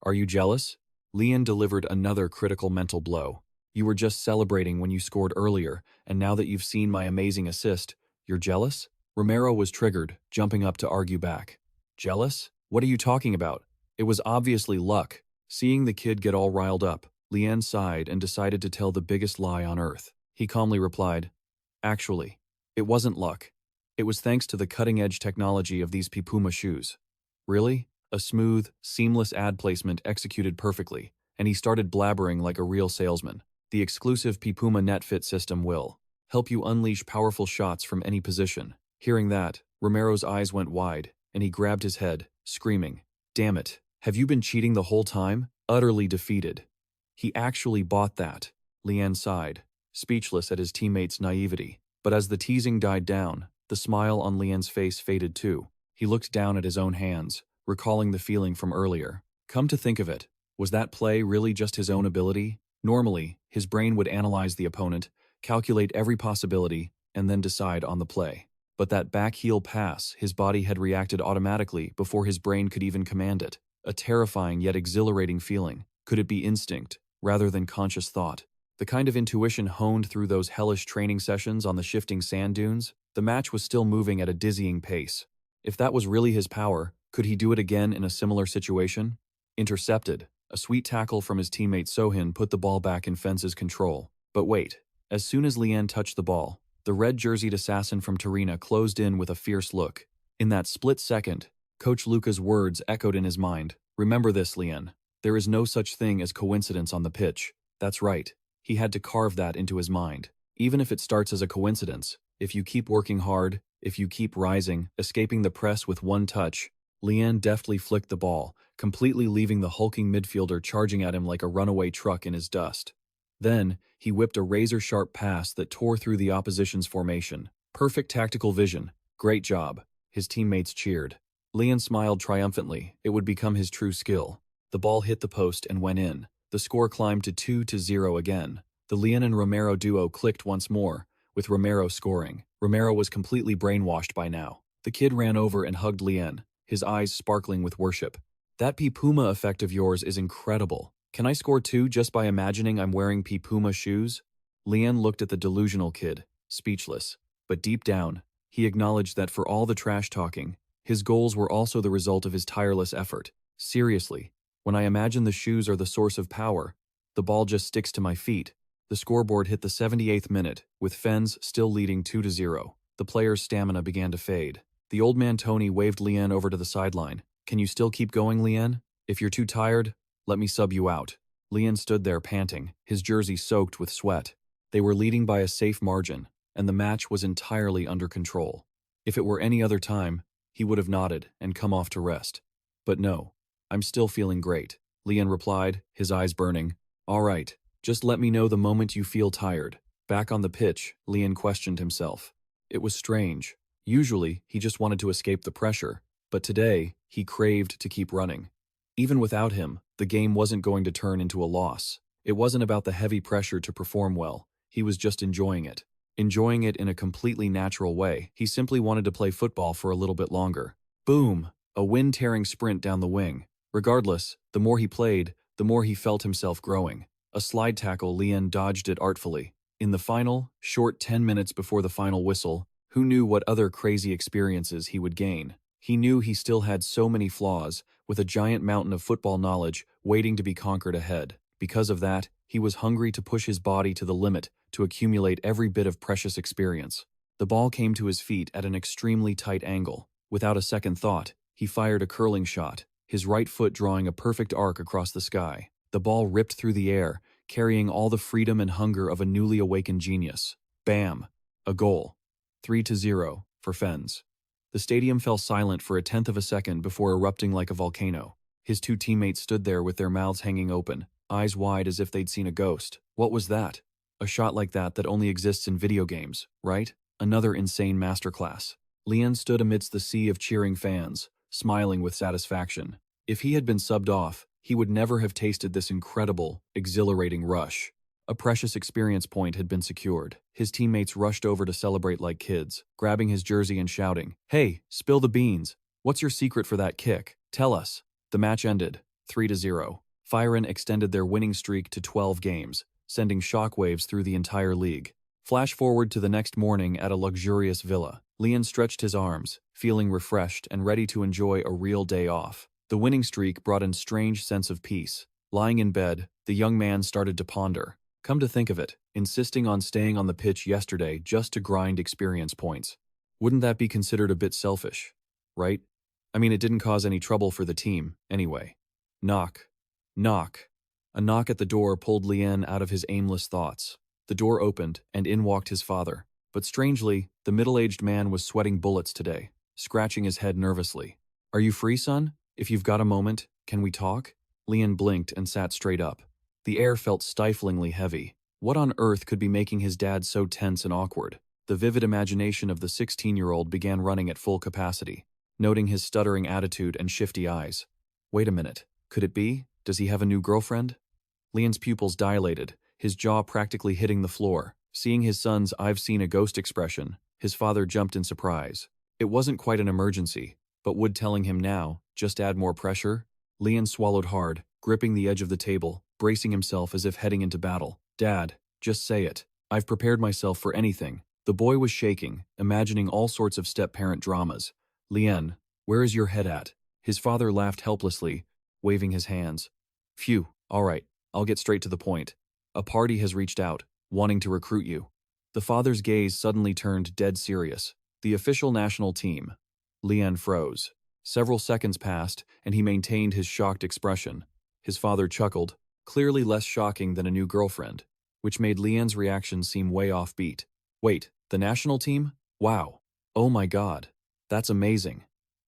Are you jealous? Lien delivered another critical mental blow. You were just celebrating when you scored earlier, and now that you've seen my amazing assist, you're jealous? Romero was triggered, jumping up to argue back. Jealous? What are you talking about? It was obviously luck. Seeing the kid get all riled up, Lien sighed and decided to tell the biggest lie on earth. He calmly replied, "Actually, it wasn't luck. It was thanks to the cutting-edge technology of these Puma shoes." Really? A smooth, seamless ad placement executed perfectly, and he started blabbering like a real salesman. The exclusive Puma NetFit system will help you unleash powerful shots from any position. Hearing that, Romero's eyes went wide, and he grabbed his head, screaming, "Damn it, have you been cheating the whole time?" Utterly defeated. He actually bought that. Lien sighed, speechless at his teammate's naivety. But as the teasing died down, the smile on Lien's face faded too. He looked down at his own hands, recalling the feeling from earlier. Come to think of it, was that play really just his own ability? Normally, his brain would analyze the opponent, calculate every possibility, and then decide on the play. But that back-heel pass, his body had reacted automatically before his brain could even command it. A terrifying yet exhilarating feeling. Could it be instinct, rather than conscious thought? The kind of intuition honed through those hellish training sessions on the shifting sand dunes? The match was still moving at a dizzying pace. If that was really his power, Could he do it again in a similar situation? Intercepted. A sweet tackle from his teammate Sohin put the ball back in Fenz's control. But wait. As soon as Lian touched the ball, the red-jerseyed assassin from Torino closed in with a fierce look. In that split second, Coach Luca's words echoed in his mind. Remember this, Lian. There is no such thing as coincidence on the pitch. That's right. He had to carve that into his mind. Even if it starts as a coincidence, if you keep working hard, if you keep rising, escaping the press with one touch, Lian deftly flicked the ball, completely leaving the hulking midfielder charging at him like a runaway truck in his dust. Then, he whipped a razor-sharp pass that tore through the opposition's formation. Perfect tactical vision. Great job. His teammates cheered. Lian smiled triumphantly. It would become his true skill. The ball hit the post and went in. The score climbed to 2-0 again. The Lian and Romero duo clicked once more, with Romero scoring. Romero was completely brainwashed by now. The kid ran over and hugged Lian, his eyes sparkling with worship. That P Puma effect of yours is incredible. Can I score too just by imagining I'm wearing P Puma shoes? Lian looked at the delusional kid, speechless. But deep down, he acknowledged that for all the trash talking, his goals were also the result of his tireless effort. Seriously, when I imagine the shoes are the source of power, the ball just sticks to my feet. The scoreboard hit the 78th minute, with Fens still leading 2-0. The players' stamina began to fade. The old man Tony waved Lian over to the sideline. Can you still keep going, Lian? If you're too tired, let me sub you out. Lian stood there panting, his jersey soaked with sweat. They were leading by a safe margin, and the match was entirely under control. If it were any other time, he would have nodded and come off to rest. But no, I'm still feeling great, Lian replied, his eyes burning. All right, just let me know the moment you feel tired. Back on the pitch, Lian questioned himself. It was strange. Usually, he just wanted to escape the pressure, but today, he craved to keep running. Even without him, the game wasn't going to turn into a loss. It wasn't about the heavy pressure to perform well. He was just enjoying it. Enjoying it in a completely natural way. He simply wanted to play football for a little bit longer. Boom! A wind-tearing sprint down the wing. Regardless, the more he played, the more he felt himself growing. A slide tackle, Lian dodged it artfully. In the final, short 10 minutes before the final whistle, who knew what other crazy experiences he would gain? He knew he still had so many flaws, with a giant mountain of football knowledge waiting to be conquered ahead. Because of that, he was hungry to push his body to the limit to accumulate every bit of precious experience. The ball came to his feet at an extremely tight angle. Without a second thought, he fired a curling shot, his right foot drawing a perfect arc across the sky. The ball ripped through the air, carrying all the freedom and hunger of a newly awakened genius. Bam! A goal. 3-0 for Fens. The stadium fell silent for a tenth of a second before erupting like a volcano. His two teammates stood there with their mouths hanging open, eyes wide as if they'd seen a ghost. What was that? A shot like that only exists in video games, right? Another insane masterclass. Lian stood amidst the sea of cheering fans, smiling with satisfaction. If he had been subbed off, he would never have tasted this incredible, exhilarating rush. A precious experience point had been secured. His teammates rushed over to celebrate like kids, grabbing his jersey and shouting, "Hey, spill the beans. What's your secret for that kick? Tell us." The match ended, 3-0. Fiorentina extended their winning streak to 12 games, sending shockwaves through the entire league. Flash forward to the next morning at a luxurious villa. Lian stretched his arms, feeling refreshed and ready to enjoy a real day off. The winning streak brought a strange sense of peace. Lying in bed, the young man started to ponder. Come to think of it, insisting on staying on the pitch yesterday just to grind experience points. Wouldn't that be considered a bit selfish, right? I mean, it didn't cause any trouble for the team, anyway. Knock. Knock. A knock at the door pulled Lian out of his aimless thoughts. The door opened, and in walked his father. But strangely, the middle-aged man was sweating bullets today, scratching his head nervously. "Are you free, son? If you've got a moment, can we talk?" Lian blinked and sat straight up. The air felt stiflingly heavy. What on earth could be making his dad so tense and awkward? The vivid imagination of the 16-year-old began running at full capacity, noting his stuttering attitude and shifty eyes. Wait a minute. Could it be? Does he have a new girlfriend? Lian's pupils dilated, his jaw practically hitting the floor. Seeing his son's "I've seen a ghost" expression, his father jumped in surprise. It wasn't quite an emergency, but would telling him now just add more pressure? Lian swallowed hard, gripping the edge of the table, bracing himself as if heading into battle. "Dad, just say it. I've prepared myself for anything." The boy was shaking, imagining all sorts of step-parent dramas. "Lian, where is your head at?" His father laughed helplessly, waving his hands. Phew, all right, I'll get straight to the point. A party has reached out, wanting to recruit you. The father's gaze suddenly turned dead serious. The official national team. Lian froze. Several seconds passed, and he maintained his shocked expression. His father chuckled, clearly less shocking than a new girlfriend, which made Lian's reaction seem way offbeat. Wait, the national team? Wow. Oh my god. That's amazing.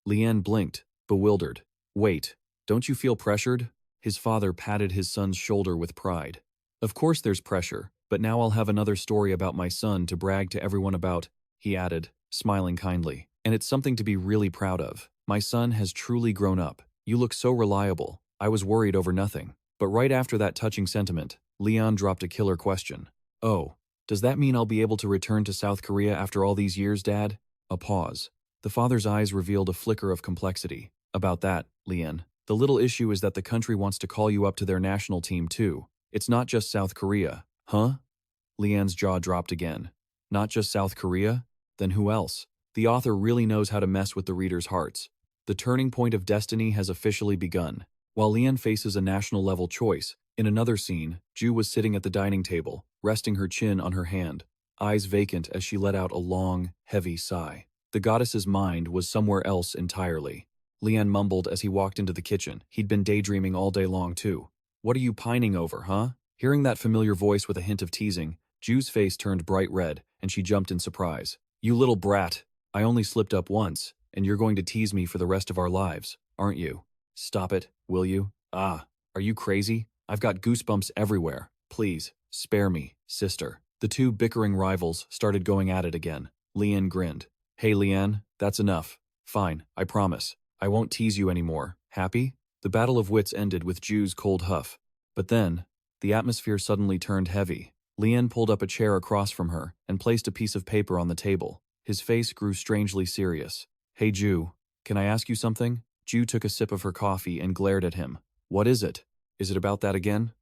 Lian blinked, bewildered. Wait, don't you feel pressured? His father patted his son's shoulder with pride. Of course there's pressure, but now I'll have another story about my son to brag to everyone about, he added, smiling kindly. And it's something to be really proud of. My son has truly grown up. You look so reliable. I was worried over nothing. But right after that touching sentiment, Leon dropped a killer question. Oh, does that mean I'll be able to return to South Korea after all these years, Dad? A pause. The father's eyes revealed a flicker of complexity. About that, Leon, the little issue is that the country wants to call you up to their national team too. It's not just South Korea. Huh? Leon's jaw dropped again. Not just South Korea? Then who else? The author really knows how to mess with the reader's hearts. The turning point of destiny has officially begun. While Leon faces a national-level choice, in another scene, Ju was sitting at the dining table, resting her chin on her hand, eyes vacant as she let out a long, heavy sigh. The goddess's mind was somewhere else entirely. Leon mumbled as he walked into the kitchen. He'd been daydreaming all day long, too. What are you pining over, huh? Hearing that familiar voice with a hint of teasing, Ju's face turned bright red, and she jumped in surprise. You little brat! I only slipped up once, and you're going to tease me for the rest of our lives, aren't you? Stop it, will you? Ah, are you crazy? I've got goosebumps everywhere. Please, spare me, sister. The two bickering rivals started going at it again. Leon grinned. Hey Leon, that's enough. Fine, I promise. I won't tease you anymore. Happy? The battle of wits ended with Ju's cold huff. But then, the atmosphere suddenly turned heavy. Leon pulled up a chair across from her and placed a piece of paper on the table. His face grew strangely serious. Hey Ju, can I ask you something? Ju took a sip of her coffee and glared at him. What is it? Is it about that again?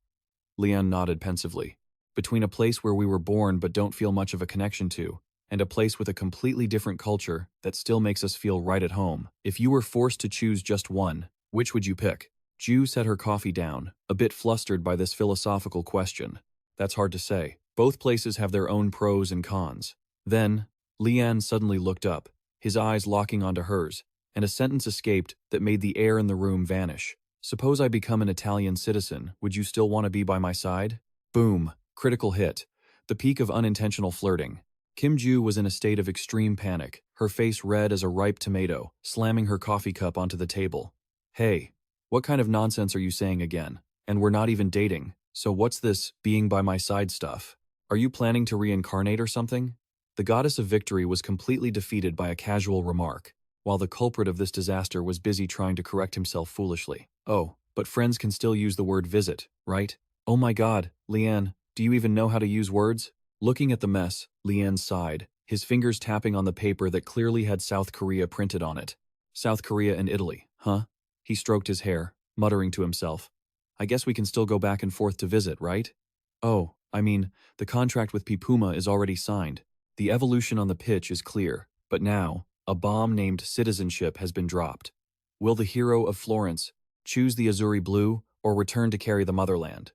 Leon nodded pensively. Between a place where we were born but don't feel much of a connection to, and a place with a completely different culture that still makes us feel right at home. If you were forced to choose just one, which would you pick? Ju set her coffee down, a bit flustered by this philosophical question. That's hard to say. Both places have their own pros and cons. Then, Leon suddenly looked up, his eyes locking onto hers, and a sentence escaped that made the air in the room vanish. Suppose I become an Italian citizen, would you still want to be by my side? Boom. Critical hit. The peak of unintentional flirting. Kim Jiwoo was in a state of extreme panic, her face red as a ripe tomato, slamming her coffee cup onto the table. Hey, what kind of nonsense are you saying again? And we're not even dating, so what's this being by my side stuff? Are you planning to reincarnate or something? The goddess of victory was completely defeated by a casual remark, while the culprit of this disaster was busy trying to correct himself foolishly. Oh, but friends can still use the word visit, right? Oh my god, Leanne, do you even know how to use words? Looking at the mess, Leanne sighed, his fingers tapping on the paper that clearly had South Korea printed on it. South Korea and Italy, huh? He stroked his hair, muttering to himself. I guess we can still go back and forth to visit, right? Oh, I mean, the contract with Pipuma is already signed. The evolution on the pitch is clear, but now, a bomb named citizenship has been dropped. Will the hero of Florence choose the Azzurri Blue or return to carry the motherland?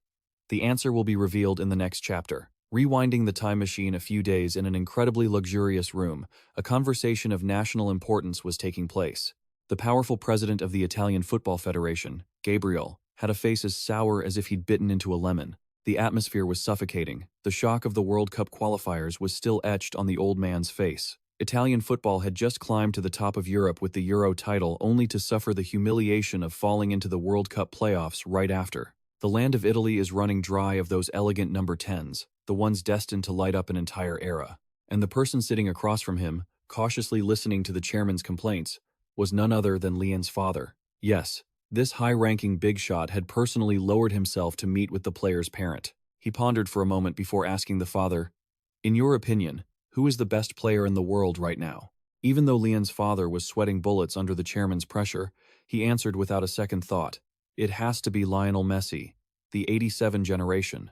The answer will be revealed in the next chapter. Rewinding the time machine a few days in an incredibly luxurious room, a conversation of national importance was taking place. The powerful president of the Italian Football Federation, Gabriel, had a face as sour as if he'd bitten into a lemon. The atmosphere was suffocating. The shock of the World Cup qualifiers was still etched on the old man's face. Italian football had just climbed to the top of Europe with the Euro title only to suffer the humiliation of falling into the World Cup playoffs right after. The land of Italy is running dry of those elegant number 10s, the ones destined to light up an entire era. And the person sitting across from him, cautiously listening to the chairman's complaints, was none other than Leon's father. Yes, this high-ranking big shot had personally lowered himself to meet with the player's parent. He pondered for a moment before asking the father, "In your opinion, who is the best player in the world right now?" Even though Leon's father was sweating bullets under the chairman's pressure, he answered without a second thought. It has to be Lionel Messi, the '87 generation.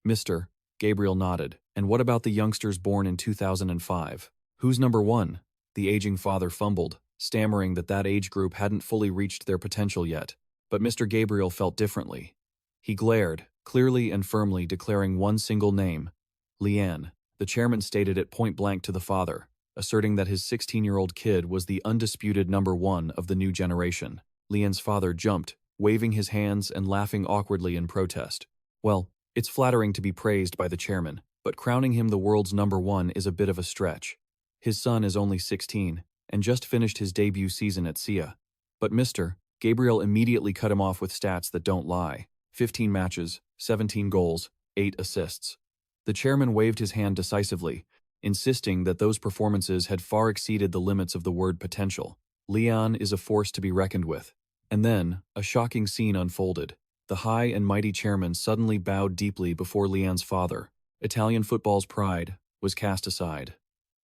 Mr. Gabriel nodded. And what about the youngsters born in 2005? Who's number one? The aging father fumbled, stammering that age group hadn't fully reached their potential yet. But Mr. Gabriel felt differently. He glared, clearly and firmly declaring one single name: Lian. The chairman stated it point blank to the father, asserting that his 16-year-old kid was the undisputed number one of the new generation. Lian's father jumped, waving his hands and laughing awkwardly in protest. Well, it's flattering to be praised by the chairman, but crowning him the world's number one is a bit of a stretch. His son is only 16, and just finished his debut season at SIA. But Mr. Gabriel immediately cut him off with stats that don't lie: 15 matches, 17 goals, 8 assists. The chairman waved his hand decisively, insisting that those performances had far exceeded the limits of the word potential. Lian is a force to be reckoned with. And then, a shocking scene unfolded. The high and mighty chairman suddenly bowed deeply before Lian's father. Italian football's pride was cast aside.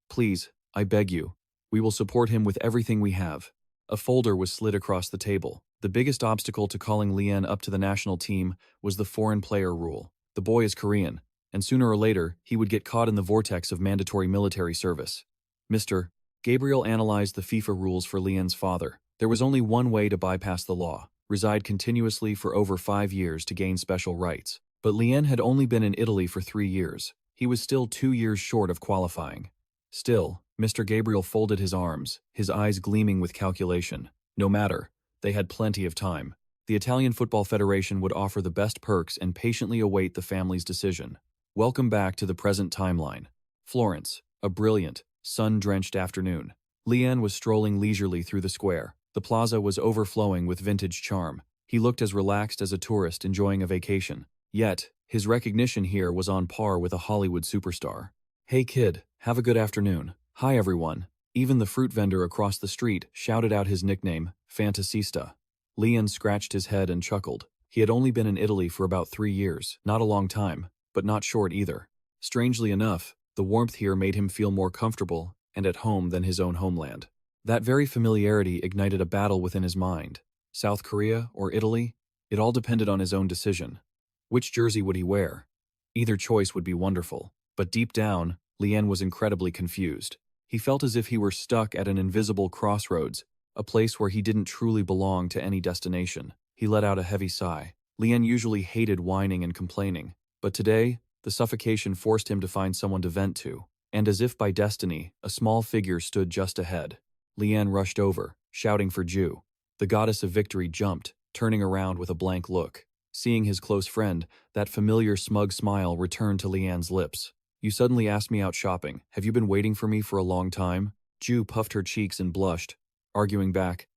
"Please, I beg you, we will support him with everything we have." A folder was slid across the table. The biggest obstacle to calling Lian up to the national team was the foreign player rule. The boy is Korean, and sooner or later he would get caught in the vortex of mandatory military service. Mr. Gabriel analyzed the FIFA rules for Lian's father. There was only one way to bypass the law: reside continuously for over 5 years to gain special rights. But Lian had only been in Italy for 3 years. He was still 2 years short of qualifying. Still, Mr. Gabriel folded his arms, his eyes gleaming with calculation. No matter, they had plenty of time. The Italian Football Federation would offer the best perks and patiently await the family's decision. Welcome back to the present timeline. Florence, a brilliant, sun-drenched afternoon. Lian was strolling leisurely through the square. The plaza was overflowing with vintage charm. He looked as relaxed as a tourist enjoying a vacation. Yet, his recognition here was on par with a Hollywood superstar. "Hey kid, have a good afternoon." "Hi everyone." Even the fruit vendor across the street shouted out his nickname, Fantasista. Lian scratched his head and chuckled. He had only been in Italy for about 3 years. Not a long time, but not short either. Strangely enough, the warmth here made him feel more comfortable and at home than his own homeland. That very familiarity ignited a battle within his mind. South Korea or Italy? It all depended on his own decision. Which jersey would he wear? Either choice would be wonderful. But deep down, Lian was incredibly confused. He felt as if he were stuck at an invisible crossroads, a place where he didn't truly belong to any destination. He let out a heavy sigh. Lian usually hated whining and complaining, but today, the suffocation forced him to find someone to vent to. And as if by destiny, a small figure stood just ahead. Lian rushed over, shouting for Jiu. The goddess of victory jumped, turning around with a blank look. Seeing his close friend, that familiar smug smile returned to Lian's lips. "You suddenly asked me out shopping. Have you been waiting for me for a long time?" Jiu puffed her cheeks and blushed, arguing back,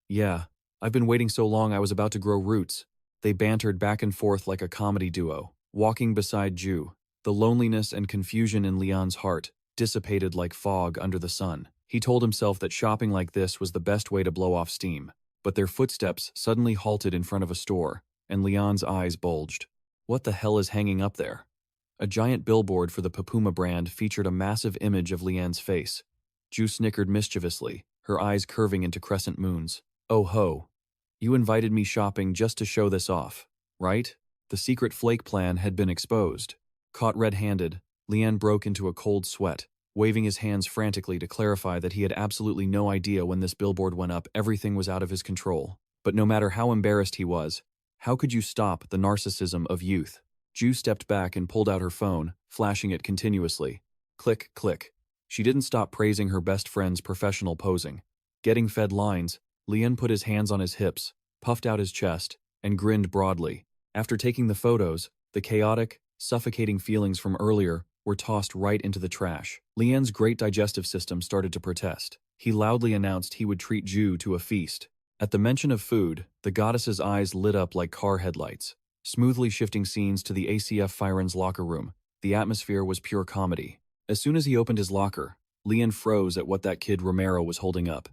"Yeah, I've been waiting so long I was about to grow roots." They bantered back and forth like a comedy duo. Walking beside Jiu, the loneliness and confusion in Lian's heart dissipated like fog under the sun. He told himself that shopping like this was the best way to blow off steam. But their footsteps suddenly halted in front of a store, and Lian's eyes bulged. What the hell is hanging up there? A giant billboard for the Papuma brand featured a massive image of Lian's face. Jiu snickered mischievously, her eyes curving into crescent moons. "Oh ho. You invited me shopping just to show this off, right?" The secret flake plan had been exposed. Caught red-handed, Lian broke into a cold sweat, waving his hands frantically to clarify that he had absolutely no idea when this billboard went up. Everything was out of his control. But no matter how embarrassed he was, how could you stop the narcissism of youth? Jiu stepped back and pulled out her phone, flashing it continuously. Click, click. She didn't stop praising her best friend's professional posing. Getting fed lines, Lian put his hands on his hips, puffed out his chest, and grinned broadly. After taking the photos, the chaotic, suffocating feelings from earlier were tossed right into the trash. Lian's great digestive system started to protest. He loudly announced he would treat Jiu to a feast. At the mention of food, the goddess's eyes lit up like car headlights. Smoothly shifting scenes to the ACF Fioren's locker room, the atmosphere was pure comedy. As soon as he opened his locker, Lian froze at what that kid Romero was holding up.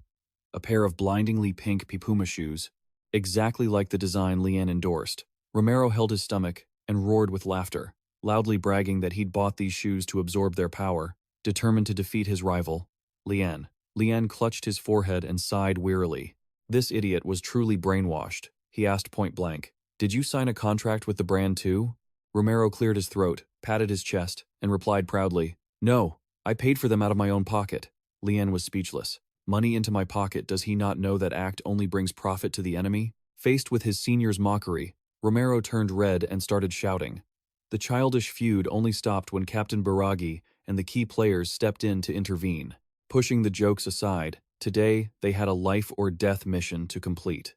A pair of blindingly pink Papuma shoes, exactly like the design Lian endorsed. Romero held his stomach and roared with laughter, loudly bragging that he'd bought these shoes to absorb their power, determined to defeat his rival, Lian. Lian clutched his forehead and sighed wearily. This idiot was truly brainwashed. He asked point blank, "Did you sign a contract with the brand too?" Romero cleared his throat, patted his chest, and replied proudly, "No, I paid for them out of my own pocket." Lian was speechless. Money into my pocket, does he not know that act only brings profit to the enemy? Faced with his senior's mockery, Romero turned red and started shouting. The childish feud only stopped when Captain Baragi and the key players stepped in to intervene. Pushing the jokes aside, today they had a life-or-death mission to complete.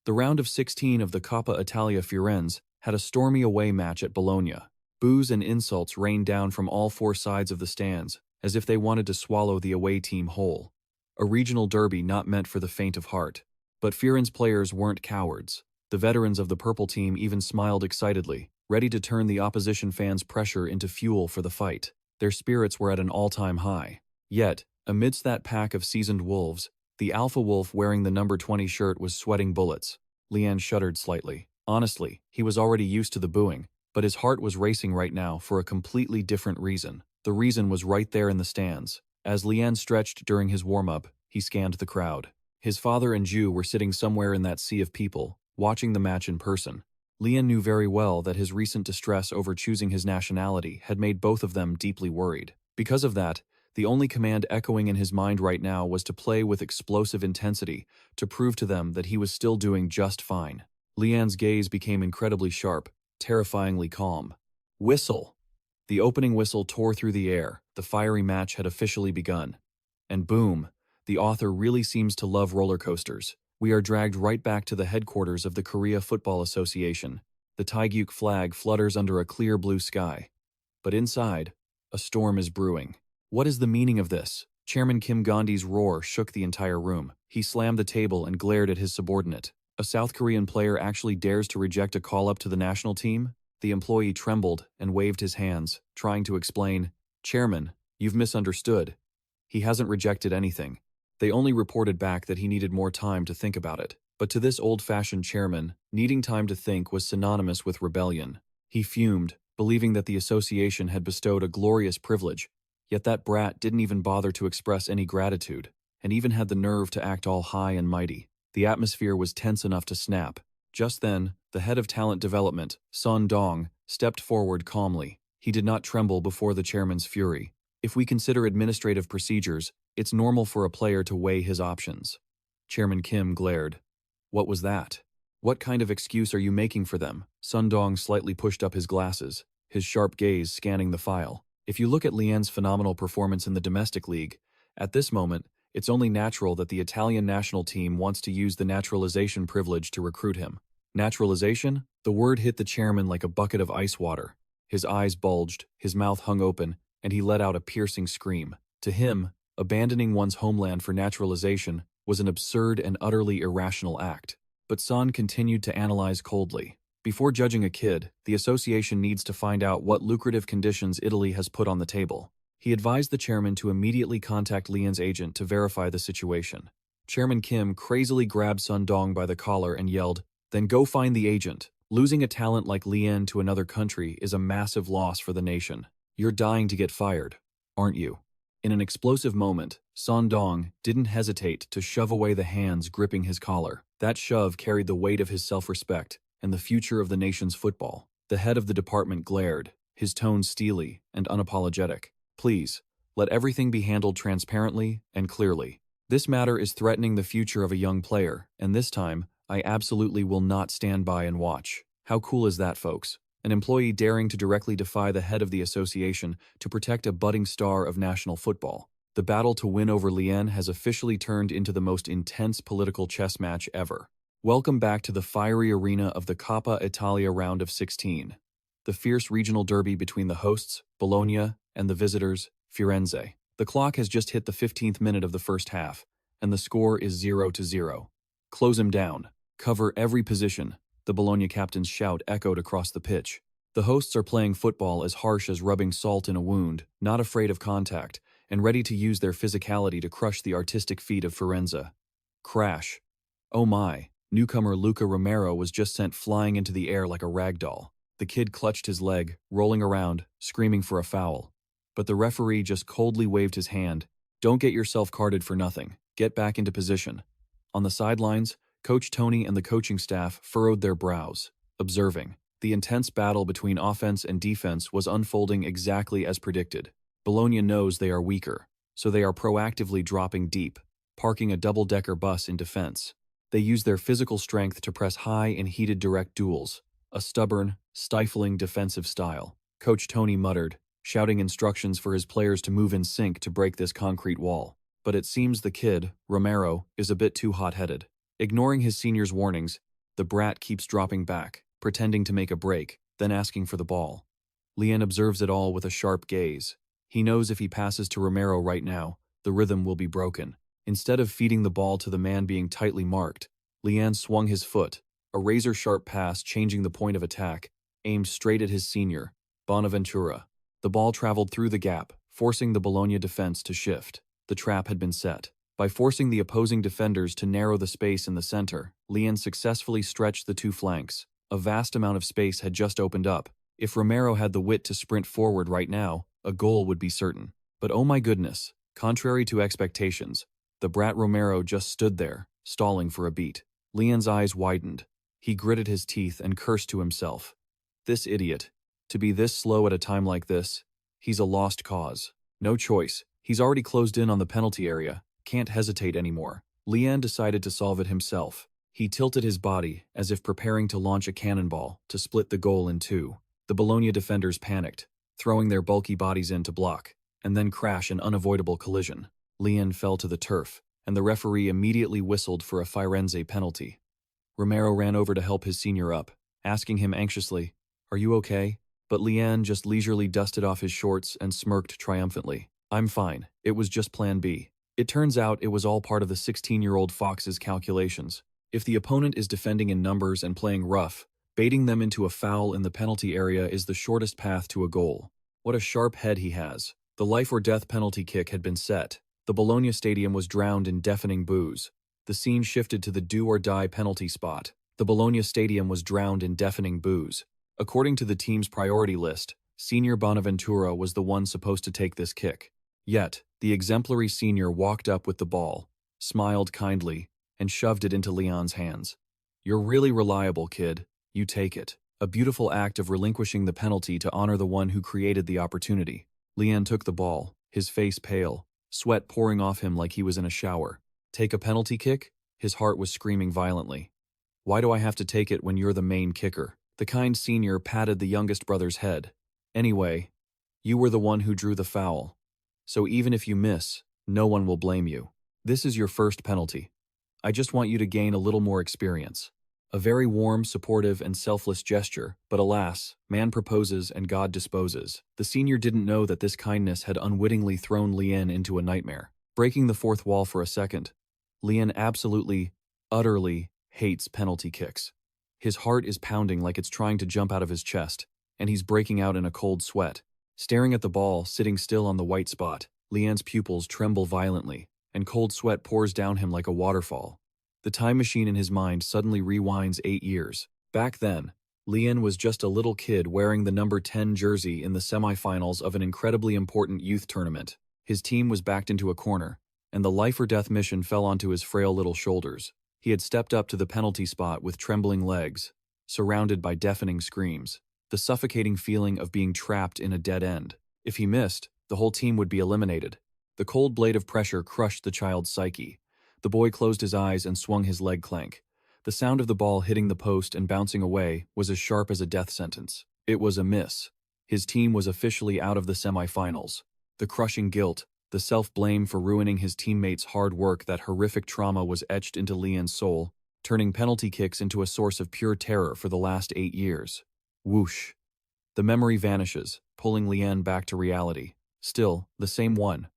The round of 16 of the Coppa Italia Florence had a stormy away match at Bologna. Boos and insults rained down from all four sides of the stands, as if they wanted to swallow the away team whole. A regional derby not meant for the faint of heart. But Fiorence's players weren't cowards. The veterans of the purple team even smiled excitedly, ready to turn the opposition fans' pressure into fuel for the fight. Their spirits were at an all-time high. Yet, amidst that pack of seasoned wolves, the alpha wolf wearing the number 20 shirt was sweating bullets. Lian shuddered slightly. Honestly, he was already used to the booing, but his heart was racing right now for a completely different reason. The reason was right there in the stands. As Lian stretched during his warm-up, he scanned the crowd. His father and Ju were sitting somewhere in that sea of people, watching the match in person. Lian knew very well that his recent distress over choosing his nationality had made both of them deeply worried. Because of that, the only command echoing in his mind right now was to play with explosive intensity to prove to them that he was still doing just fine. Lian's gaze became incredibly sharp, terrifyingly calm. Whistle! The opening whistle tore through the air. The fiery match had officially begun. And boom! The author really seems to love roller coasters. We are dragged right back to the headquarters of the Korea Football Association. The Taegyuk flag flutters under a clear blue sky. But inside, a storm is brewing. What is the meaning of this? Chairman Kim Gandhi's roar shook the entire room. He slammed the table and glared at his subordinate. A South Korean player actually dares to reject a call-up to the national team? The employee trembled and waved his hands, trying to explain, "Chairman, you've misunderstood. He hasn't rejected anything." They only reported back that he needed more time to think about it. But to this old-fashioned chairman, needing time to think was synonymous with rebellion. He fumed, believing that the association had bestowed a glorious privilege, yet that brat didn't even bother to express any gratitude, and even had the nerve to act all high and mighty. The atmosphere was tense enough to snap. Just then, the head of talent development, Sun Dong, stepped forward calmly. He did not tremble before the chairman's fury. If we consider administrative procedures, it's normal for a player to weigh his options. Chairman Kim glared. What was that? What kind of excuse are you making for them? Sun Dong slightly pushed up his glasses, his sharp gaze scanning the file. If you look at Lian's phenomenal performance in the domestic league, at this moment, it's only natural that the Italian national team wants to use the naturalization privilege to recruit him. Naturalization? The word hit the chairman like a bucket of ice water. His eyes bulged, his mouth hung open, and he let out a piercing scream. To him, abandoning one's homeland for naturalization was an absurd and utterly irrational act. But Son continued to analyze coldly. Before judging a kid, the association needs to find out what lucrative conditions Italy has put on the table. He advised the chairman to immediately contact Lian's agent to verify the situation. Chairman Kim crazily grabbed Sun Dong by the collar and yelled, "Then go find the agent. Losing a talent like Lian to another country is a massive loss for the nation. You're dying to get fired, aren't you?" In an explosive moment, Sun Dong didn't hesitate to shove away the hands gripping his collar. That shove carried the weight of his self-respect and the future of the nation's football. The head of the department glared, his tone steely and unapologetic. "Please, let everything be handled transparently and clearly. This matter is threatening the future of a young player, and this time, I absolutely will not stand by and watch." How cool is that, folks? An employee daring to directly defy the head of the association to protect a budding star of national football. The battle to win over Lian has officially turned into the most intense political chess match ever. Welcome back to the fiery arena of the Coppa Italia round of 16. The fierce regional derby between the hosts, Bologna, and the visitors, Firenze. The clock has just hit the 15th minute of the first half, and the score is 0-0. "Close him down. Cover every position," the Bologna captain's shout echoed across the pitch. The hosts are playing football as harsh as rubbing salt in a wound, not afraid of contact, and ready to use their physicality to crush the artistic feat of Firenze. Crash. Oh my, newcomer Luca Romero was just sent flying into the air like a rag doll. The kid clutched his leg, rolling around, screaming for a foul. But the referee just coldly waved his hand. "Don't get yourself carded for nothing. Get back into position." On the sidelines, Coach Tony and the coaching staff furrowed their brows, observing. The intense battle between offense and defense was unfolding exactly as predicted. Bologna knows they are weaker, so they are proactively dropping deep. parking a double-decker bus in defense. They use their physical strength to press high in heated direct duels, a stubborn, stifling defensive style. Coach Tony muttered, shouting instructions for his players to move in sync to break this concrete wall. But it seems the kid, Romero, is a bit too hot-headed. Ignoring his senior's warnings, the brat keeps dropping back, pretending to make a break, then asking for the ball. Lian observes it all with a sharp gaze. He knows if he passes to Romero right now, the rhythm will be broken. Instead of feeding the ball to the man being tightly marked, Lian swung his foot, a razor-sharp pass changing the point of attack, aimed straight at his senior, Bonaventura. The ball traveled through the gap, forcing the Bologna defense to shift. The trap had been set. By forcing the opposing defenders to narrow the space in the center, Lian successfully stretched the two flanks. A vast amount of space had just opened up. If Romero had the wit to sprint forward right now, a goal would be certain. But oh my goodness, contrary to expectations, the brat Romero just stood there, stalling for a beat. Lian's eyes widened. He gritted his teeth and cursed to himself. This idiot. To be this slow at a time like this, he's a lost cause. No choice. He's already closed in on the penalty area. Can't hesitate anymore. Lian decided to solve it himself. He tilted his body, as if preparing to launch a cannonball, to split the goal in two. The Bologna defenders panicked, throwing their bulky bodies in to block, and then crash an unavoidable collision. Lian fell to the turf, and the referee immediately whistled for a Fiorentina penalty. Romero ran over to help his senior up, asking him anxiously, "Are you okay?" But Lian just leisurely dusted off his shorts and smirked triumphantly. "I'm fine. It was just plan B." It turns out it was all part of the 16-year-old Fox's calculations. If the opponent is defending in numbers and playing rough, baiting them into a foul in the penalty area is the shortest path to a goal. What a sharp head he has. The life-or-death penalty kick had been set. The Bologna stadium was drowned in deafening boos. The scene shifted to the do-or-die penalty spot. The Bologna stadium was drowned in deafening boos. According to the team's priority list, Senior Bonaventura was the one supposed to take this kick. Yet, the exemplary senior walked up with the ball, smiled kindly, and shoved it into Lian's hands. "You're really reliable, kid. You take it." A beautiful act of relinquishing the penalty to honor the one who created the opportunity. Lian took the ball, his face pale, sweat pouring off him like he was in a shower. Take a penalty kick? His heart was screaming violently. Why do I have to take it when you're the main kicker? The kind senior patted the youngest brother's head. Anyway, you were the one who drew the foul. So even if you miss, no one will blame you. This is your first penalty. I just want you to gain a little more experience. A very warm, supportive, and selfless gesture, but alas, man proposes and God disposes. The senior didn't know that this kindness had unwittingly thrown Lian into a nightmare. Breaking the fourth wall for a second, Lian absolutely, utterly hates penalty kicks. His heart is pounding like it's trying to jump out of his chest, and he's breaking out in a cold sweat. Staring at the ball, sitting still on the white spot, Lian's pupils tremble violently, and cold sweat pours down him like a waterfall. The time machine in his mind suddenly rewinds 8 years. Back then, Lian was just a little kid wearing the number 10 jersey in the semifinals of an incredibly important youth tournament. His team was backed into a corner, and the life-or-death mission fell onto his frail little shoulders. He had stepped up to the penalty spot with trembling legs, surrounded by deafening screams. The suffocating feeling of being trapped in a dead end. If he missed, the whole team would be eliminated. The cold blade of pressure crushed the child's psyche. The boy closed his eyes and swung his leg clank. The sound of the ball hitting the post and bouncing away was as sharp as a death sentence. It was a miss. His team was officially out of the semifinals. The crushing guilt, the self-blame for ruining his teammates' hard work, that horrific trauma was etched into Lian's soul, turning penalty kicks into a source of pure terror for the last 8 years. Whoosh. The memory vanishes, pulling Lian back to reality. Still, the same 1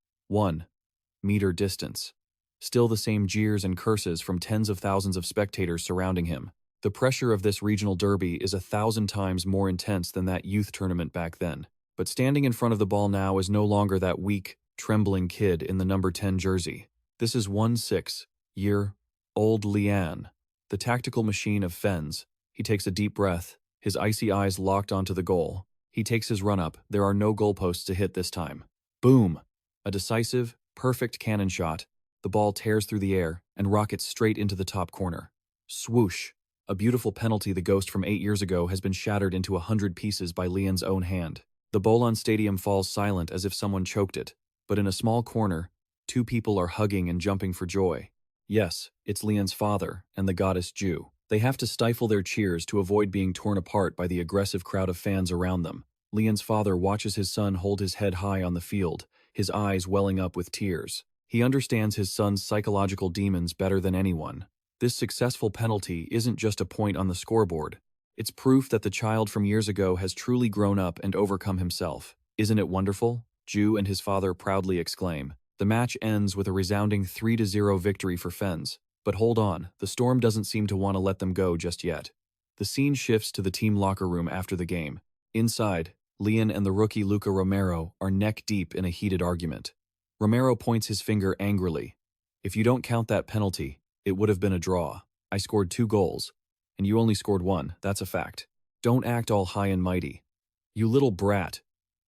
meter distance. Still the same jeers and curses from tens of thousands of spectators surrounding him. The pressure of this regional derby is 1,000 times more intense than that youth tournament back then. But standing in front of the ball now is no longer that weak, trembling kid in the number 10 jersey. This is 16-year-old Lian, the tactical machine of Fens. He takes a deep breath, his icy eyes locked onto the goal. He takes his run-up. There are no goalposts to hit this time. Boom! A decisive, perfect cannon shot. The ball tears through the air and rockets straight into the top corner. Swoosh! A beautiful penalty the ghost from 8 years ago has been shattered into 100 pieces by Lian's own hand. The Bolon Stadium falls silent as if someone choked it, but in a small corner, two people are hugging and jumping for joy. Yes, it's Lian's father and the goddess Jiu. They have to stifle their cheers to avoid being torn apart by the aggressive crowd of fans around them. Lian's father watches his son hold his head high on the field, his eyes welling up with tears. He understands his son's psychological demons better than anyone. This successful penalty isn't just a point on the scoreboard. It's proof that the child from years ago has truly grown up and overcome himself. Isn't it wonderful? Jiu and his father proudly exclaim. The match ends with a resounding 3-0 victory for Fens. But hold on, the storm doesn't seem to want to let them go just yet. The scene shifts to the team locker room after the game. Inside, Lian and the rookie Luca Romero are neck-deep in a heated argument. Romero points his finger angrily. If you don't count that penalty, it would have been a draw. I scored 2 goals, and you only scored 1, that's a fact. Don't act all high and mighty. You little brat.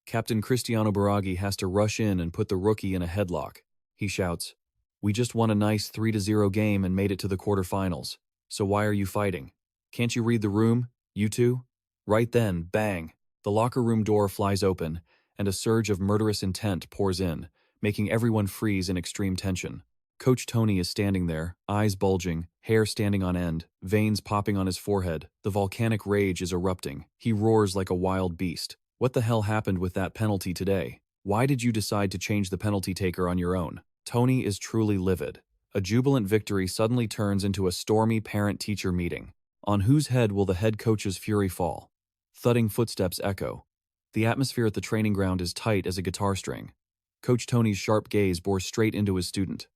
Captain Cristiano Baraghi has to rush in and put the rookie in a headlock. He shouts, "We just won a nice 3-0 game and made it to the quarterfinals. So why are you fighting? Can't you read the room, you two?" Right then, bang, the locker room door flies open, and a surge of murderous intent pours in, making everyone freeze in extreme tension. Coach Tony is standing there, eyes bulging, hair standing on end, veins popping on his forehead. The volcanic rage is erupting. He roars like a wild beast. What the hell happened with that penalty today? Why did you decide to change the penalty taker on your own? Tony is truly livid. A jubilant victory suddenly turns into a stormy parent-teacher meeting. On whose head will the head coach's fury fall? Thudding footsteps echo. The atmosphere at the training ground is tight as a guitar string. Coach Tony's sharp gaze bores straight into his student.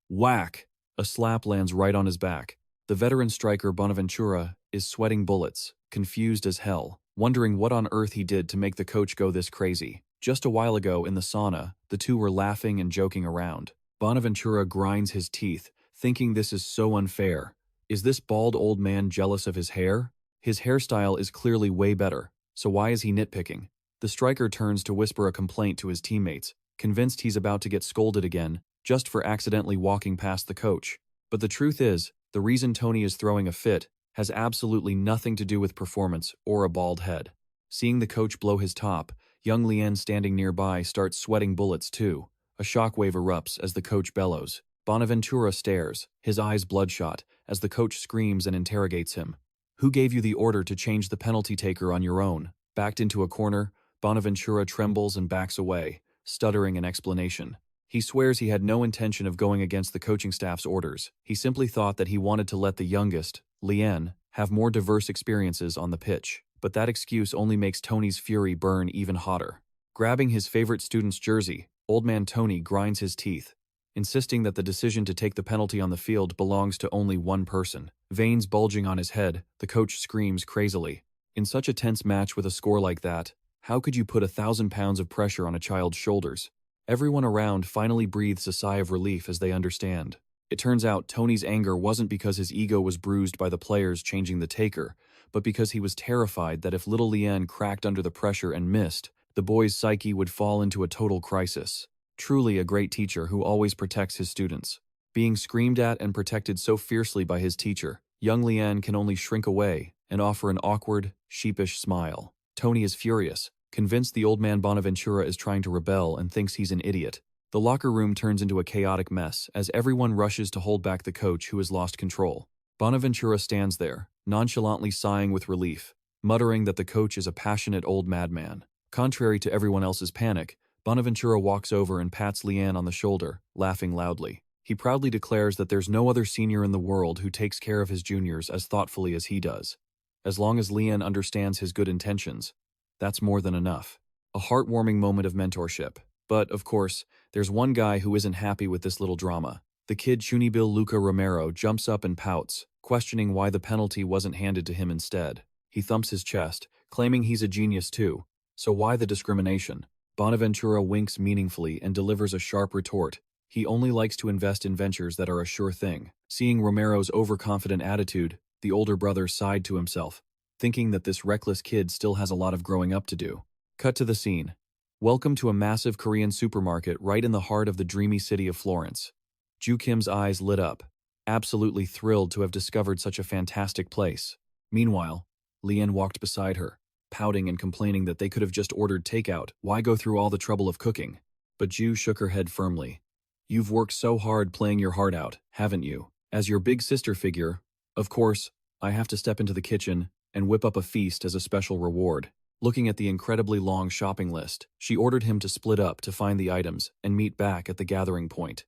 Whack! A slap lands right on his back. The veteran striker Bonaventura is sweating bullets, confused as hell, wondering what on earth he did to make the coach go this crazy. Just a while ago in the sauna, the two were laughing and joking around. Bonaventura grinds his teeth, thinking this is so unfair. Is this bald old man jealous of his hair? His hairstyle is clearly way better, so why is he nitpicking? The striker turns to whisper a complaint to his teammates, convinced he's about to get scolded again, just for accidentally walking past the coach. But the truth is, the reason Tony is throwing a fit has absolutely nothing to do with performance or a bald head. Seeing the coach blow his top, young Lian standing nearby starts sweating bullets too. A shockwave erupts as the coach bellows. Bonaventura stares, his eyes bloodshot, as the coach screams and interrogates him. Who gave you the order to change the penalty taker on your own? Backed into a corner, Bonaventura trembles and backs away, stuttering an explanation. He swears he had no intention of going against the coaching staff's orders. He simply thought that he wanted to let the youngest, Lian, have more diverse experiences on the pitch. But that excuse only makes Tony's fury burn even hotter. Grabbing his favorite student's jersey, Old Man Tony grinds his teeth, insisting that the decision to take the penalty on the field belongs to only one person. Veins bulging on his head, the coach screams crazily. In such a tense match with a score like that, how could you put 1,000 pounds of pressure on a child's shoulders? Everyone around finally breathes a sigh of relief as they understand. It turns out Tony's anger wasn't because his ego was bruised by the players changing the taker, but because he was terrified that if little Lian cracked under the pressure and missed, the boy's psyche would fall into a total crisis. Truly a great teacher who always protects his students. Being screamed at and protected so fiercely by his teacher, young Lian can only shrink away and offer an awkward, sheepish smile. Tony is furious, convinced the old man Bonaventura is trying to rebel and thinks he's an idiot. The locker room turns into a chaotic mess as everyone rushes to hold back the coach who has lost control. Bonaventura stands there, nonchalantly sighing with relief, muttering that the coach is a passionate old madman. Contrary to everyone else's panic, Bonaventura walks over and pats Lian on the shoulder, laughing loudly. He proudly declares that there's no other senior in the world who takes care of his juniors as thoughtfully as he does. As long as Lian understands his good intentions, that's more than enough. A heartwarming moment of mentorship. But, of course, there's one guy who isn't happy with this little drama. The kid Chunibil Luca Romero jumps up and pouts, questioning why the penalty wasn't handed to him instead. He thumps his chest, claiming he's a genius too. So why the discrimination? Bonaventura winks meaningfully and delivers a sharp retort. He only likes to invest in ventures that are a sure thing. Seeing Romero's overconfident attitude, the older brother sighed to himself, thinking that this reckless kid still has a lot of growing up to do. Cut to the scene. Welcome to a massive Korean supermarket right in the heart of the dreamy city of Florence. Ju Kim's eyes lit up, absolutely thrilled to have discovered such a fantastic place. Meanwhile, Lian walked beside her, pouting and complaining that they could have just ordered takeout. Why go through all the trouble of cooking? But Ju shook her head firmly. You've worked so hard playing your heart out, haven't you? As your big sister figure, of course, I have to step into the kitchen and whip up a feast as a special reward. Looking at the incredibly long shopping list, she ordered him to split up to find the items and meet back at the gathering point.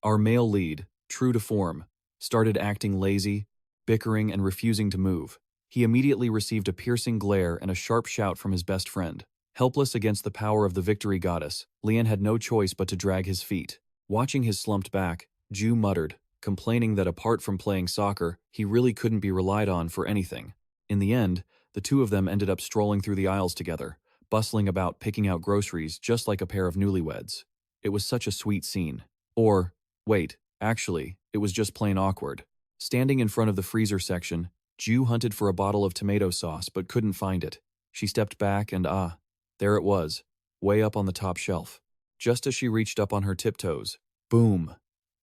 Our male lead, true to form, started acting lazy, bickering and refusing to move. He immediately received a piercing glare and a sharp shout from his best friend. Helpless against the power of the victory goddess, Lian had no choice but to drag his feet. Watching his slumped back, Ju muttered, complaining that apart from playing soccer, he really couldn't be relied on for anything. In the end, the two of them ended up strolling through the aisles together, bustling about picking out groceries just like a pair of newlyweds. It was such a sweet scene. Or, wait, actually, it was just plain awkward. Standing in front of the freezer section, Ju hunted for a bottle of tomato sauce but couldn't find it. She stepped back and there it was, way up on the top shelf. Just as she reached up on her tiptoes, boom!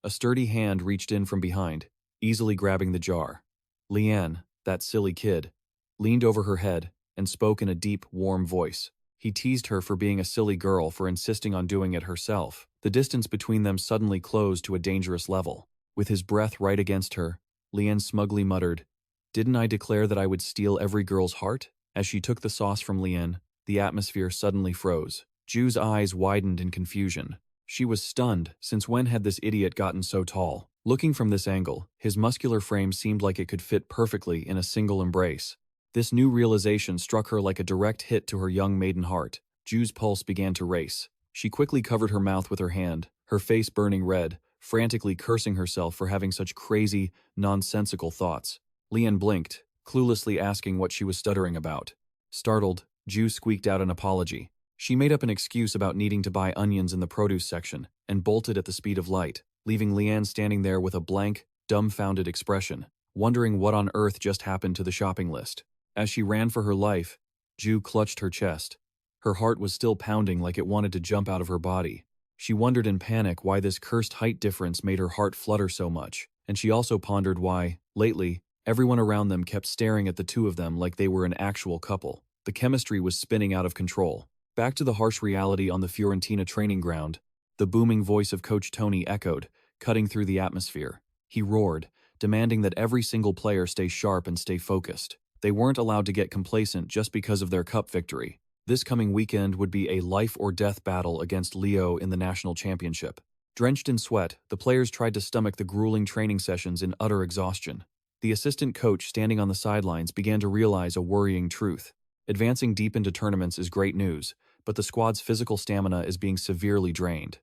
A sturdy hand reached in from behind, easily grabbing the jar. Lian, that silly kid, leaned over her head and spoke in a deep, warm voice. He teased her for being a silly girl for insisting on doing it herself. The distance between them suddenly closed to a dangerous level. With his breath right against her, Lian smugly muttered, "Didn't I declare that I would steal every girl's heart?" As she took the sauce from Lian, the atmosphere suddenly froze. Ju's eyes widened in confusion. She was stunned, since when had this idiot gotten so tall? Looking from this angle, his muscular frame seemed like it could fit perfectly in a single embrace. This new realization struck her like a direct hit to her young maiden heart. Ju's pulse began to race. She quickly covered her mouth with her hand, her face burning red, frantically cursing herself for having such crazy, nonsensical thoughts. Lian blinked, cluelessly asking what she was stuttering about. Startled, Ju squeaked out an apology. She made up an excuse about needing to buy onions in the produce section and bolted at the speed of light, leaving Lian standing there with a blank, dumbfounded expression, wondering what on earth just happened to the shopping list. As she ran for her life, Ju clutched her chest. Her heart was still pounding like it wanted to jump out of her body. She wondered in panic why this cursed height difference made her heart flutter so much, and she also pondered why, lately, everyone around them kept staring at the two of them like they were an actual couple. The chemistry was spinning out of control. Back to the harsh reality on the Fiorentina training ground, the booming voice of Coach Tony echoed, cutting through the atmosphere. He roared, demanding that every single player stay sharp and stay focused. They weren't allowed to get complacent just because of their cup victory. This coming weekend would be a life-or-death battle against Leo in the national championship. Drenched in sweat, the players tried to stomach the grueling training sessions in utter exhaustion. The assistant coach standing on the sidelines began to realize a worrying truth. Advancing deep into tournaments is great news, but the squad's physical stamina is being severely drained.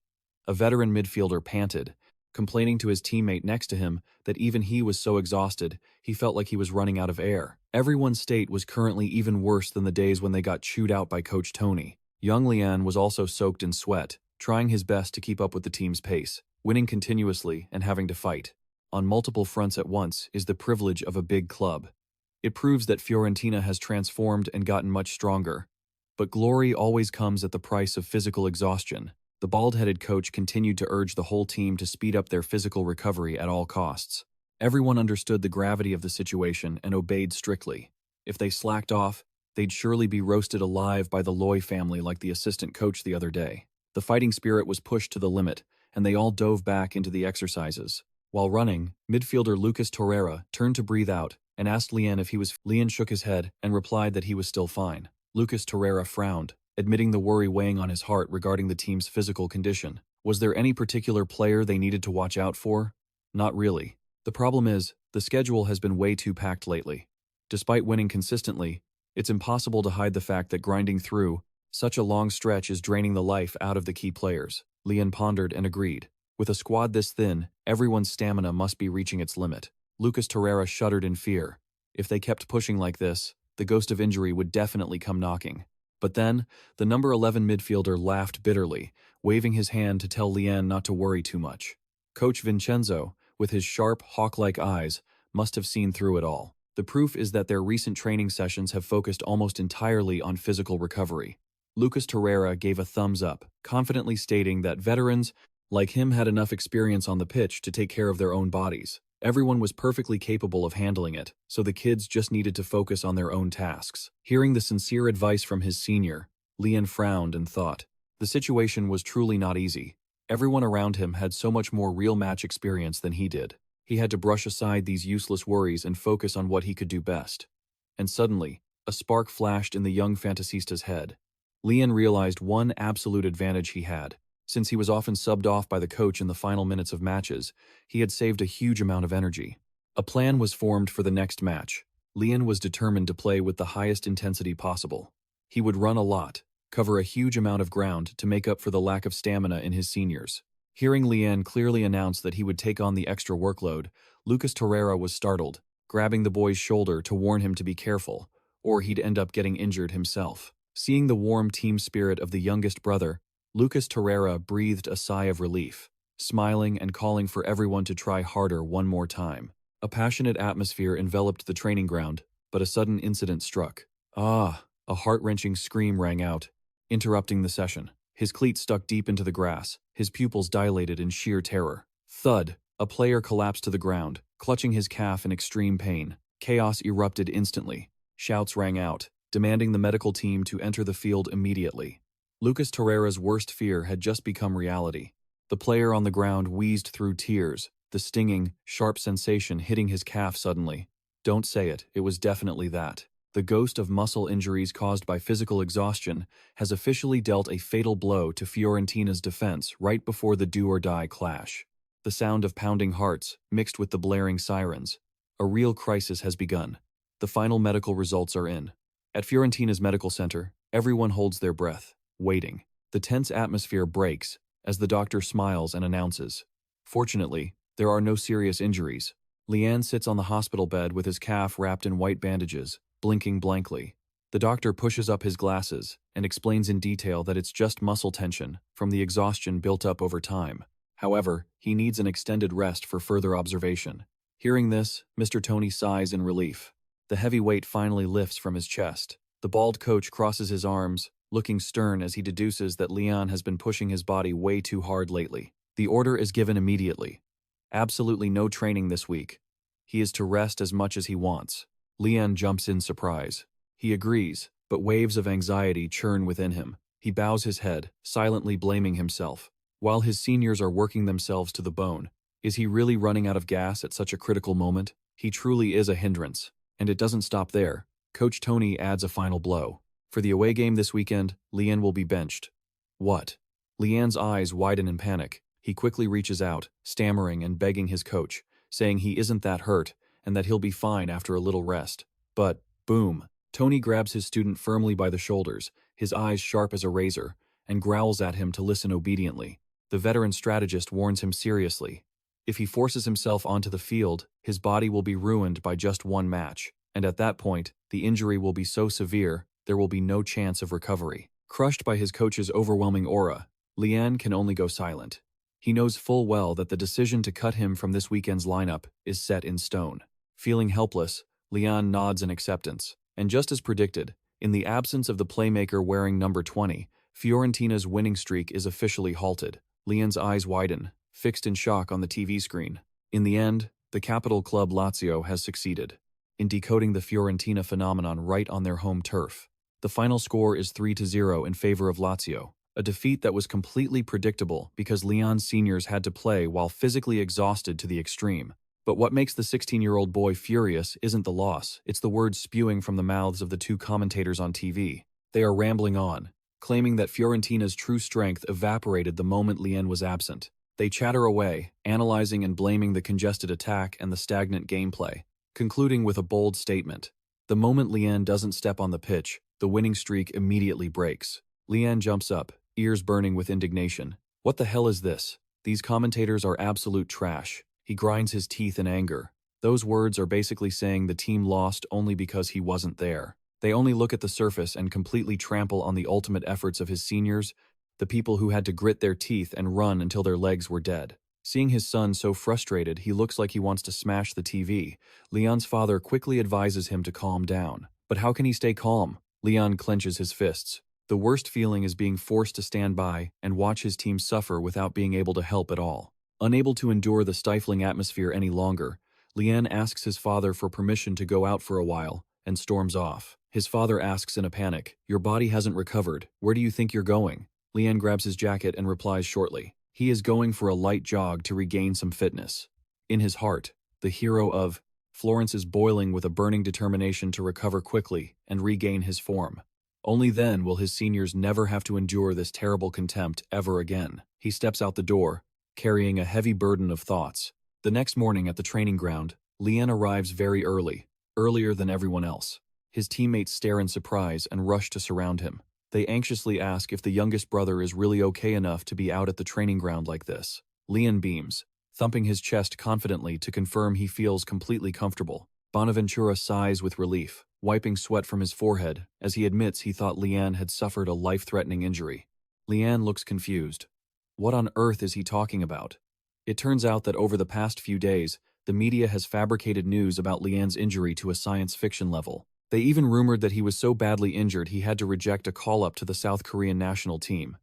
A veteran midfielder panted, complaining to his teammate next to him that even he was so exhausted, he felt like he was running out of air. Everyone's state was currently even worse than the days when they got chewed out by Coach Tony. Young Lian was also soaked in sweat, trying his best to keep up with the team's pace, winning continuously and having to fight on multiple fronts at once is the privilege of a big club. It proves that Fiorentina has transformed and gotten much stronger. But glory always comes at the price of physical exhaustion. The bald-headed coach continued to urge the whole team to speed up their physical recovery at all costs. Everyone understood the gravity of the situation and obeyed strictly. If they slacked off, they'd surely be roasted alive by the Loy family like the assistant coach the other day. The fighting spirit was pushed to the limit, and they all dove back into the exercises. While running, midfielder Lucas Torreira turned to breathe out and asked Lian if he was. Lian shook his head and replied that he was still fine. Lucas Torreira frowned, admitting the worry weighing on his heart regarding the team's physical condition. Was there any particular player they needed to watch out for? Not really. The problem is, the schedule has been way too packed lately. Despite winning consistently, it's impossible to hide the fact that grinding through such a long stretch is draining the life out of the key players. Lian pondered and agreed. With a squad this thin, everyone's stamina must be reaching its limit. Lucas Torreira shuddered in fear. If they kept pushing like this, the ghost of injury would definitely come knocking. But then, the number 11 midfielder laughed bitterly, waving his hand to tell Lian not to worry too much. Coach Vincenzo, with his sharp, hawk-like eyes, must have seen through it all. The proof is that their recent training sessions have focused almost entirely on physical recovery. Lucas Torreira gave a thumbs up, confidently stating that veterans like him had enough experience on the pitch to take care of their own bodies. Everyone was perfectly capable of handling it, so the kids just needed to focus on their own tasks. Hearing the sincere advice from his senior, Lian frowned and thought. The situation was truly not easy. Everyone around him had so much more real match experience than he did. He had to brush aside these useless worries and focus on what he could do best. And suddenly, a spark flashed in the young fantasista's head. Lian realized one absolute advantage he had. Since he was often subbed off by the coach in the final minutes of matches, he had saved a huge amount of energy. A plan was formed for the next match. Lian was determined to play with the highest intensity possible. He would run a lot, cover a huge amount of ground to make up for the lack of stamina in his seniors. Hearing Lian clearly announce that he would take on the extra workload, Lucas Torreira was startled, grabbing the boy's shoulder to warn him to be careful, or he'd end up getting injured himself. Seeing the warm team spirit of the youngest brother, Lucas Torreira breathed a sigh of relief, smiling and calling for everyone to try harder one more time. A passionate atmosphere enveloped the training ground, but a sudden incident struck. Ah! A heart-wrenching scream rang out, interrupting the session. His cleat stuck deep into the grass, his pupils dilated in sheer terror. Thud! A player collapsed to the ground, clutching his calf in extreme pain. Chaos erupted instantly. Shouts rang out, demanding the medical team to enter the field immediately. Lucas Torreira's worst fear had just become reality. The player on the ground wheezed through tears, the stinging, sharp sensation hitting his calf suddenly. Don't say it, it was definitely that. The ghost of muscle injuries caused by physical exhaustion has officially dealt a fatal blow to Fiorentina's defense right before the do-or-die clash. The sound of pounding hearts, mixed with the blaring sirens. A real crisis has begun. The final medical results are in. At Fiorentina's medical center, everyone holds their breath, waiting. The tense atmosphere breaks as the doctor smiles and announces. Fortunately, there are no serious injuries. Lian sits on the hospital bed with his calf wrapped in white bandages, blinking blankly. The doctor pushes up his glasses and explains in detail that it's just muscle tension from the exhaustion built up over time. However, he needs an extended rest for further observation. Hearing this, Mr. Tony sighs in relief. The heavy weight finally lifts from his chest. The bald coach crosses his arms, looking stern as he deduces that Lian has been pushing his body way too hard lately. The order is given immediately. Absolutely no training this week. He is to rest as much as he wants. Lian jumps in surprise. He agrees, but waves of anxiety churn within him. He bows his head, silently blaming himself. While his seniors are working themselves to the bone, is he really running out of gas at such a critical moment? He truly is a hindrance. And it doesn't stop there. Coach Tony adds a final blow. For the away game this weekend, Lian will be benched. What? Lian's eyes widen in panic. He quickly reaches out, stammering and begging his coach, saying he isn't that hurt, and that he'll be fine after a little rest. But, boom, Tony grabs his student firmly by the shoulders, his eyes sharp as a razor, and growls at him to listen obediently. The veteran strategist warns him seriously. If he forces himself onto the field, his body will be ruined by just one match, and at that point, the injury will be so severe, there will be no chance of recovery. Crushed by his coach's overwhelming aura, Lian can only go silent. He knows full well that the decision to cut him from this weekend's lineup is set in stone. Feeling helpless, Lian nods in acceptance. And just as predicted, in the absence of the playmaker wearing number 20, Fiorentina's winning streak is officially halted. Lian's eyes widen, fixed in shock on the TV screen. In the end, the capital club Lazio has succeeded in decoding the Fiorentina phenomenon right on their home turf. The final score is 3-0 in favor of Lazio, a defeat that was completely predictable because Lian's seniors had to play while physically exhausted to the extreme. But what makes the 16-year-old boy furious isn't the loss, it's the words spewing from the mouths of the two commentators on TV. They are rambling on, claiming that Fiorentina's true strength evaporated the moment Lian was absent. They chatter away, analyzing and blaming the congested attack and the stagnant gameplay, concluding with a bold statement. The moment Lian doesn't step on the pitch, the winning streak immediately breaks. Lian jumps up, ears burning with indignation. What the hell is this? These commentators are absolute trash. He grinds his teeth in anger. Those words are basically saying the team lost only because he wasn't there. They only look at the surface and completely trample on the ultimate efforts of his seniors, the people who had to grit their teeth and run until their legs were dead. Seeing his son so frustrated he looks like he wants to smash the TV, Lian's father quickly advises him to calm down. But how can he stay calm? Lian clenches his fists. The worst feeling is being forced to stand by and watch his team suffer without being able to help at all. Unable to endure the stifling atmosphere any longer, Lian asks his father for permission to go out for a while and storms off. His father asks in a panic, "Your body hasn't recovered. Where do you think you're going?" Lian grabs his jacket and replies shortly, He is going for a light jog to regain some fitness. In his heart, the hero of Florence is boiling with a burning determination to recover quickly and regain his form. Only then will his seniors never have to endure this terrible contempt ever again. He steps out the door, carrying a heavy burden of thoughts. The next morning at the training ground, Lian arrives very early, earlier than everyone else. His teammates stare in surprise and rush to surround him. They anxiously ask if the youngest brother is really okay enough to be out at the training ground like this. Lian beams, thumping his chest confidently to confirm he feels completely comfortable. Bonaventura sighs with relief, wiping sweat from his forehead as he admits he thought Lian had suffered a life-threatening injury. Lian looks confused. What on earth is he talking about? It turns out that over the past few days, the media has fabricated news about Lian's injury to a science fiction level. They even rumored that he was so badly injured he had to reject a call-up to the South Korean national team.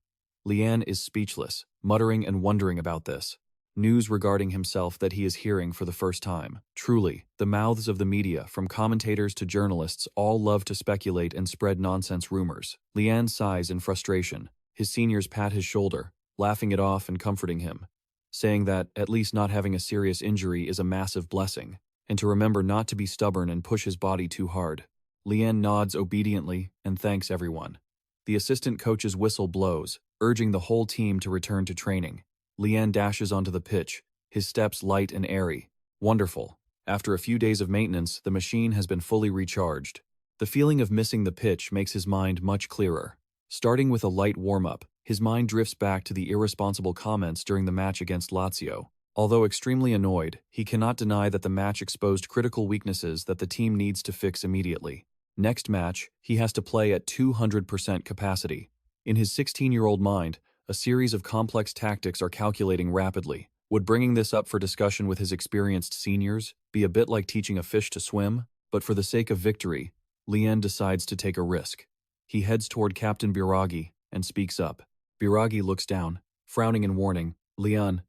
Lian is speechless, muttering and wondering about this. News regarding himself that he is hearing for the first time. Truly, the mouths of the media, from commentators to journalists, all love to speculate and spread nonsense rumors. Lian sighs in frustration. His seniors pat his shoulder, laughing it off and comforting him, saying that at least not having a serious injury is a massive blessing, and to remember not to be stubborn and push his body too hard. Lian nods obediently and thanks everyone. The assistant coach's whistle blows, urging the whole team to return to training. Lian dashes onto the pitch, his steps light and airy. Wonderful. After a few days of maintenance, the machine has been fully recharged. The feeling of missing the pitch makes his mind much clearer. Starting with a light warm-up, his mind drifts back to the irresponsible comments during the match against Lazio. Although extremely annoyed, he cannot deny that the match exposed critical weaknesses that the team needs to fix immediately. Next match, he has to play at 200% capacity. In his 16-year-old mind, a series of complex tactics are calculating rapidly. Would bringing this up for discussion with his experienced seniors be a bit like teaching a fish to swim? But for the sake of victory, Lian decides to take a risk. He heads toward Captain Biragi and speaks up. Biragi looks down, frowning and warning, "Lian,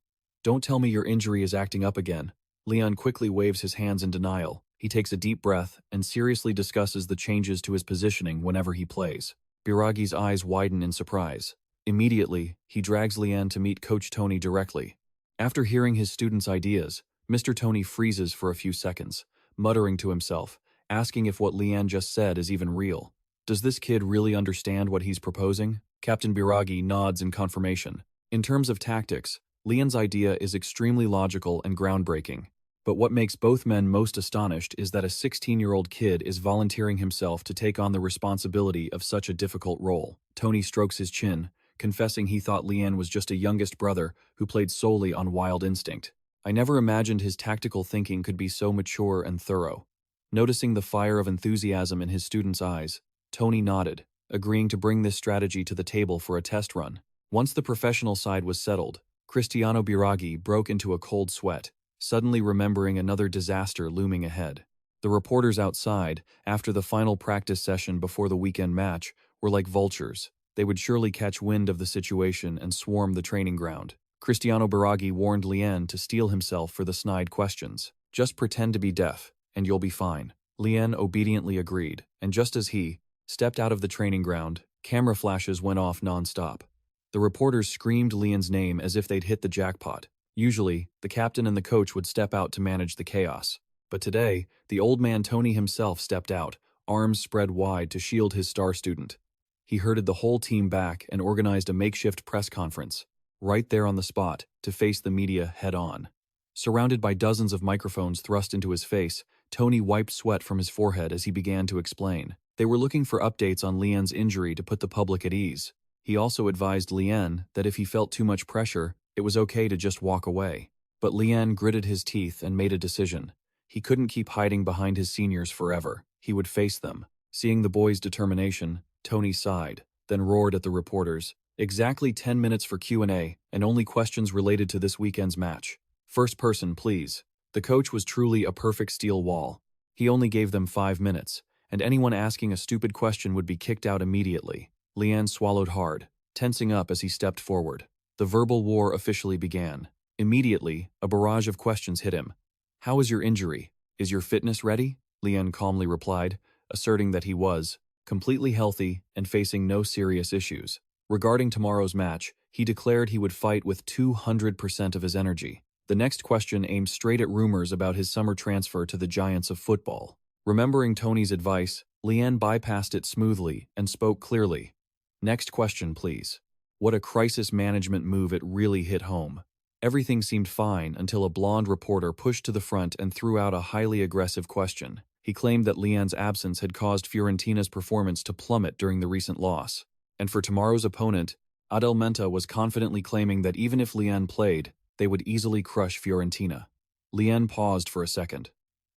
don't tell me your injury is acting up again." Lian quickly waves his hands in denial. He takes a deep breath and seriously discusses the changes to his positioning whenever he plays. Biragi's eyes widen in surprise. Immediately, he drags Lian to meet Coach Tony directly. After hearing his students' ideas, Mr. Tony freezes for a few seconds, muttering to himself, asking if what Lian just said is even real. Does this kid really understand what he's proposing? Captain Biragi nods in confirmation. In terms of tactics, Lian's idea is extremely logical and groundbreaking. But what makes both men most astonished is that a 16-year-old kid is volunteering himself to take on the responsibility of such a difficult role. Tony strokes his chin, confessing he thought Lian was just a youngest brother who played solely on wild instinct. I never imagined his tactical thinking could be so mature and thorough. Noticing the fire of enthusiasm in his students' eyes, Tony nodded, agreeing to bring this strategy to the table for a test run. Once the professional side was settled, Cristiano Biragi broke into a cold sweat, suddenly remembering another disaster looming ahead. The reporters outside, after the final practice session before the weekend match, were like vultures. They would surely catch wind of the situation and swarm the training ground. Cristiano Biragi warned Lian to steel himself for the snide questions. "Just pretend to be deaf, and you'll be fine." Lian obediently agreed, and just as he stepped out of the training ground, camera flashes went off non-stop. The reporters screamed Lian's name as if they'd hit the jackpot. Usually, the captain and the coach would step out to manage the chaos. But today, the old man Tony himself stepped out, arms spread wide to shield his star student. He herded the whole team back and organized a makeshift press conference, right there on the spot, to face the media head-on. Surrounded by dozens of microphones thrust into his face, Tony wiped sweat from his forehead as he began to explain. They were looking for updates on Lian's injury to put the public at ease. He also advised Lian that if he felt too much pressure, it was okay to just walk away. But Lian gritted his teeth and made a decision. He couldn't keep hiding behind his seniors forever. He would face them. Seeing the boy's determination, Tony sighed, then roared at the reporters. "Exactly 10 minutes for Q&A, and only questions related to this weekend's match. First person, please." The coach was truly a perfect steel wall. He only gave them 5 minutes, and anyone asking a stupid question would be kicked out immediately. Lian swallowed hard, tensing up as he stepped forward. The verbal war officially began. Immediately, a barrage of questions hit him. "How is your injury? Is your fitness ready?" Lian calmly replied, asserting that he was completely healthy and facing no serious issues. Regarding tomorrow's match, He declared he would fight with 200% of his energy. The next question aimed straight at rumors about his summer transfer to the giants of football. Remembering Tony's advice, Lian bypassed it smoothly and spoke clearly. Next question, please. What a crisis management move. It really hit home. Everything seemed fine until a blonde reporter pushed to the front and threw out a highly aggressive question. He claimed that Lian's absence had caused Fiorentina's performance to plummet during the recent loss. And for tomorrow's opponent, Adelmenta was confidently claiming that even if Lian played, they would easily crush Fiorentina. Lian paused for a second.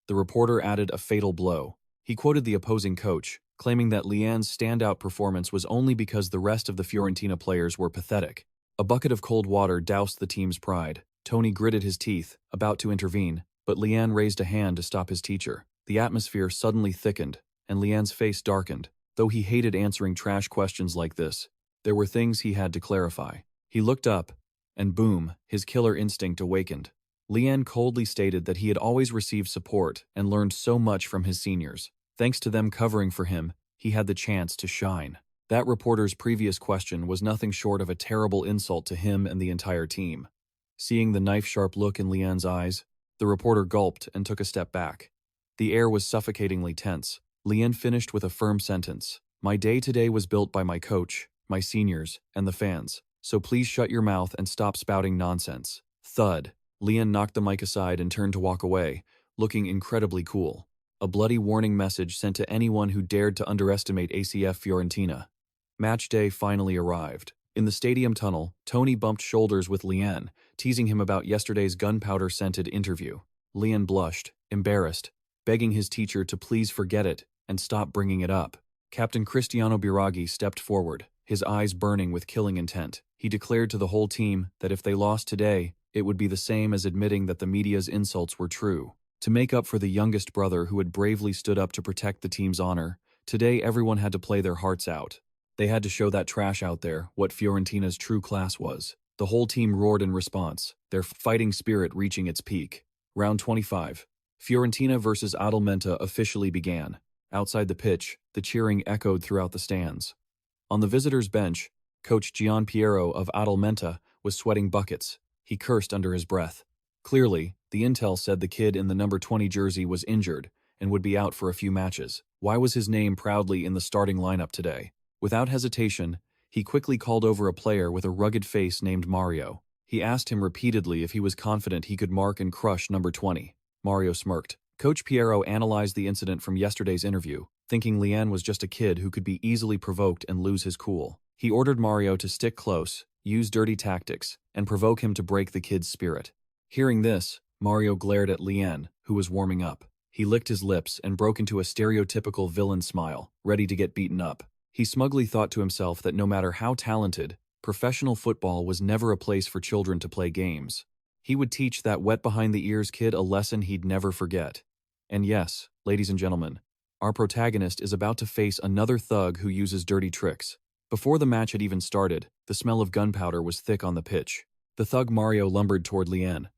The reporter added a fatal blow. He quoted the opposing coach, claiming that Lian's standout performance was only because the rest of the Fiorentina players were pathetic. A bucket of cold water doused the team's pride. Tony gritted his teeth, about to intervene, but Lian raised a hand to stop his teacher. The atmosphere suddenly thickened, and Lian's face darkened. Though he hated answering trash questions like this, there were things he had to clarify. He looked up, and boom, his killer instinct awakened. Lian coldly stated that he had always received support and learned so much from his seniors. Thanks to them covering for him, he had the chance to shine. That reporter's previous question was nothing short of a terrible insult to him and the entire team. Seeing the knife-sharp look in Lian's eyes, the reporter gulped and took a step back. The air was suffocatingly tense. Lian finished with a firm sentence. My day today was built by my coach, my seniors, and the fans. So please shut your mouth and stop spouting nonsense. Thud. Lian knocked the mic aside and turned to walk away, looking incredibly cool. A bloody warning message sent to anyone who dared to underestimate ACF Fiorentina. Match day finally arrived. In the stadium tunnel, Tony bumped shoulders with Lian, teasing him about yesterday's gunpowder-scented interview. Lian blushed, embarrassed, begging his teacher to please forget it and stop bringing it up. Captain Cristiano Biraghi stepped forward, his eyes burning with killing intent. He declared to the whole team that if they lost today, it would be the same as admitting that the media's insults were true. To make up for the youngest brother who had bravely stood up to protect the team's honor, today everyone had to play their hearts out. They had to show that trash out there what Fiorentina's true class was. The whole team roared in response, their fighting spirit reaching its peak. Round 25. Fiorentina versus Adelmenta officially began. Outside the pitch, the cheering echoed throughout the stands. On the visitors' bench, Coach Jian of Adelmenta was sweating buckets. He cursed under his breath. Clearly, the intel said the kid in the number 20 jersey was injured and would be out for a few matches. Why was his name proudly in the starting lineup today? Without hesitation, he quickly called over a player with a rugged face named Mario. He asked him repeatedly if he was confident he could mark and crush number 20. Mario smirked. Coach Piero analyzed the incident from yesterday's interview, thinking Lian was just a kid who could be easily provoked and lose his cool. He ordered Mario to stick close, use dirty tactics, and provoke him to break the kid's spirit. Hearing this, Mario glared at Lian, who was warming up. He licked his lips and broke into a stereotypical villain smile, ready to get beaten up. He smugly thought to himself that no matter how talented, professional football was never a place for children to play games. He would teach that wet-behind-the-ears kid a lesson he'd never forget. And yes, ladies and gentlemen, our protagonist is about to face another thug who uses dirty tricks. Before the match had even started, the smell of gunpowder was thick on the pitch. The thug Mario lumbered toward Lian.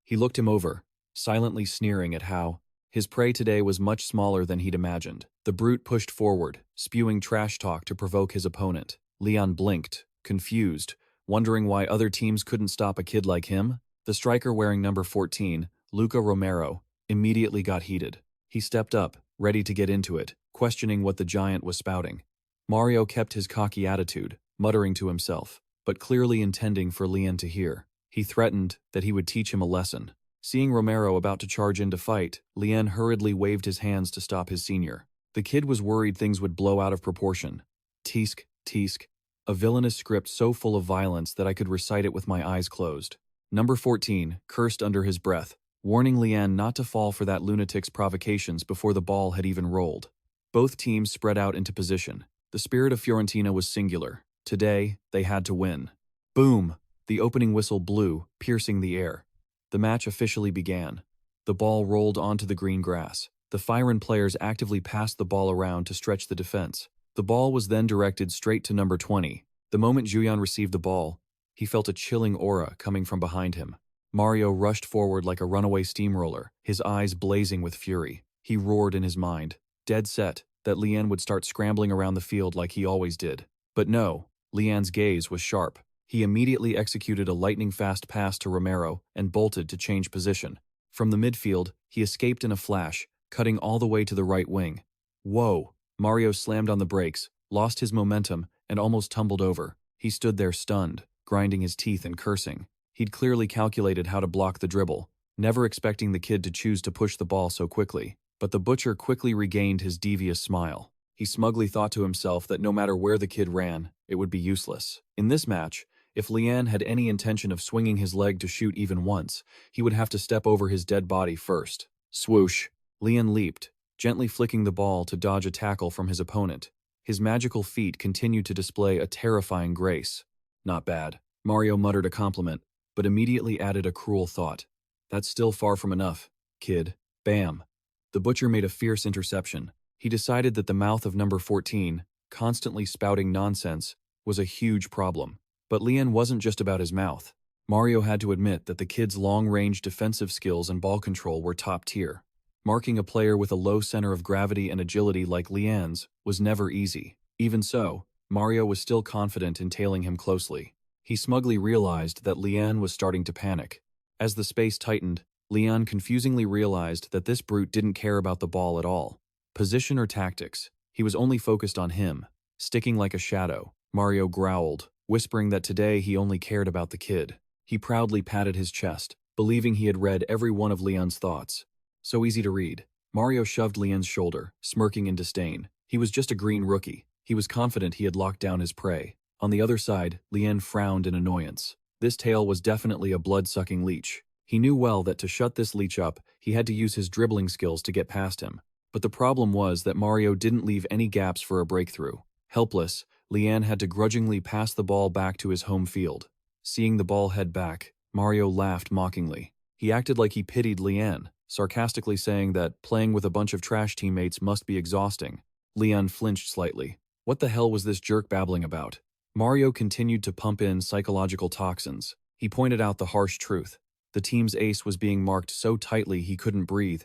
He looked him over, silently sneering at how his prey today was much smaller than he'd imagined. The brute pushed forward, spewing trash talk to provoke his opponent. Lian blinked, confused, wondering why other teams couldn't stop a kid like him. The striker wearing number 14, Luca Romero, immediately got heated. He stepped up, ready to get into it, questioning what the giant was spouting. Mario kept his cocky attitude, muttering to himself, but clearly intending for Lian to hear. He threatened that he would teach him a lesson. Seeing Romero about to charge in to fight, Lian hurriedly waved his hands to stop his senior. The kid was worried things would blow out of proportion. Teask, teask, a villainous script so full of violence that I could recite it with my eyes closed. Number 14 cursed under his breath, warning Lian not to fall for that lunatic's provocations before the ball had even rolled. Both teams spread out into position. The spirit of Fiorentina was singular. Today, they had to win. Boom! The opening whistle blew, piercing the air. The match officially began. The ball rolled onto the green grass. The Fioren players actively passed the ball around to stretch the defense. The ball was then directed straight to number 20. The moment Jian received the ball, he felt a chilling aura coming from behind him. Mario rushed forward like a runaway steamroller, his eyes blazing with fury. He roared in his mind, dead set, that Lian would start scrambling around the field like he always did. But no, Lian's gaze was sharp. He immediately executed a lightning-fast pass to Romero and bolted to change position. From the midfield, he escaped in a flash, cutting all the way to the right wing. Whoa! Mario slammed on the brakes, lost his momentum, and almost tumbled over. He stood there stunned, grinding his teeth and cursing. He'd clearly calculated how to block the dribble, never expecting the kid to choose to push the ball so quickly. But the butcher quickly regained his devious smile. He smugly thought to himself that no matter where the kid ran, it would be useless. In this match, if Lian had any intention of swinging his leg to shoot even once, he would have to step over his dead body first. Swoosh! Lian leaped, gently flicking the ball to dodge a tackle from his opponent. His magical feet continued to display a terrifying grace. Not bad. Mario muttered a compliment, but immediately added a cruel thought. That's still far from enough, kid. Bam! The butcher made a fierce interception. He decided that the mouth of number 14, constantly spouting nonsense, was a huge problem. But Lian wasn't just about his mouth. Mario had to admit that the kid's long-range defensive skills and ball control were top tier. Marking a player with a low center of gravity and agility like Lian's was never easy. Even so, Mario was still confident in tailing him closely. He smugly realized that Lian was starting to panic. As the space tightened, Lian confusingly realized that this brute didn't care about the ball at all. Position or tactics, he was only focused on him. Sticking like a shadow, Mario growled, whispering that today he only cared about the kid. He proudly patted his chest, believing he had read every one of Lian's thoughts. So easy to read. Mario shoved Lian's shoulder, smirking in disdain. He was just a green rookie. He was confident he had locked down his prey. On the other side, Lian frowned in annoyance. This tail was definitely a blood-sucking leech. He knew well that to shut this leech up, he had to use his dribbling skills to get past him. But the problem was that Mario didn't leave any gaps for a breakthrough. Helpless, Lian had to grudgingly pass the ball back to his home field. Seeing the ball head back, Mario laughed mockingly. He acted like he pitied Lian, sarcastically saying that playing with a bunch of trash teammates must be exhausting. Lian flinched slightly. What the hell was this jerk babbling about? Mario continued to pump in psychological toxins. He pointed out the harsh truth. The team's ace was being marked so tightly he couldn't breathe.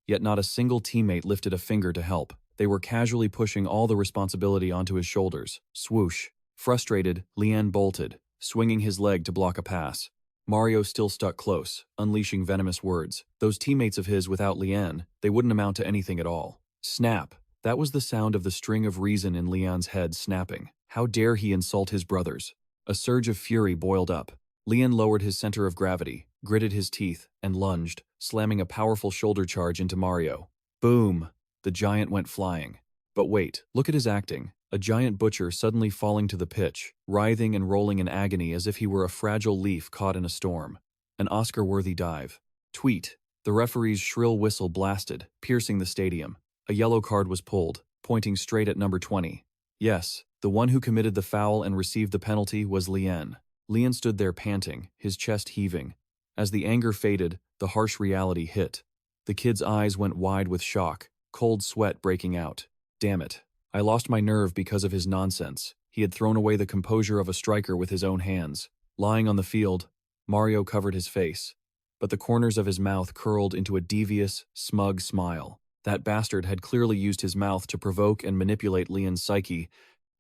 Yet not a single teammate lifted a finger to help. They were casually pushing all the responsibility onto his shoulders. Swoosh. Frustrated, Lian bolted, swinging his leg to block a pass. Mario still stuck close, unleashing venomous words. Those teammates of his without Lian, they wouldn't amount to anything at all. Snap. That was the sound of the string of reason in Lian's head snapping. How dare he insult his brothers? A surge of fury boiled up. Lian lowered his center of gravity, gritted his teeth, and lunged, slamming a powerful shoulder charge into Mario. Boom! The giant went flying. But wait, look at his acting. A giant butcher suddenly falling to the pitch, writhing and rolling in agony as if he were a fragile leaf caught in a storm. An Oscar-worthy dive. Tweet. The referee's shrill whistle blasted, piercing the stadium. A yellow card was pulled, pointing straight at number 20. Yes, the one who committed the foul and received the penalty was Lian. Lian stood there panting, his chest heaving. As the anger faded, the harsh reality hit. The kid's eyes went wide with shock, cold sweat breaking out. Damn it. I lost my nerve because of his nonsense. He had thrown away the composure of a striker with his own hands. Lying on the field, Mario covered his face, but the corners of his mouth curled into a devious, smug smile. That bastard had clearly used his mouth to provoke and manipulate Lian's psyche,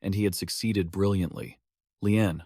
and he had succeeded brilliantly. Lian,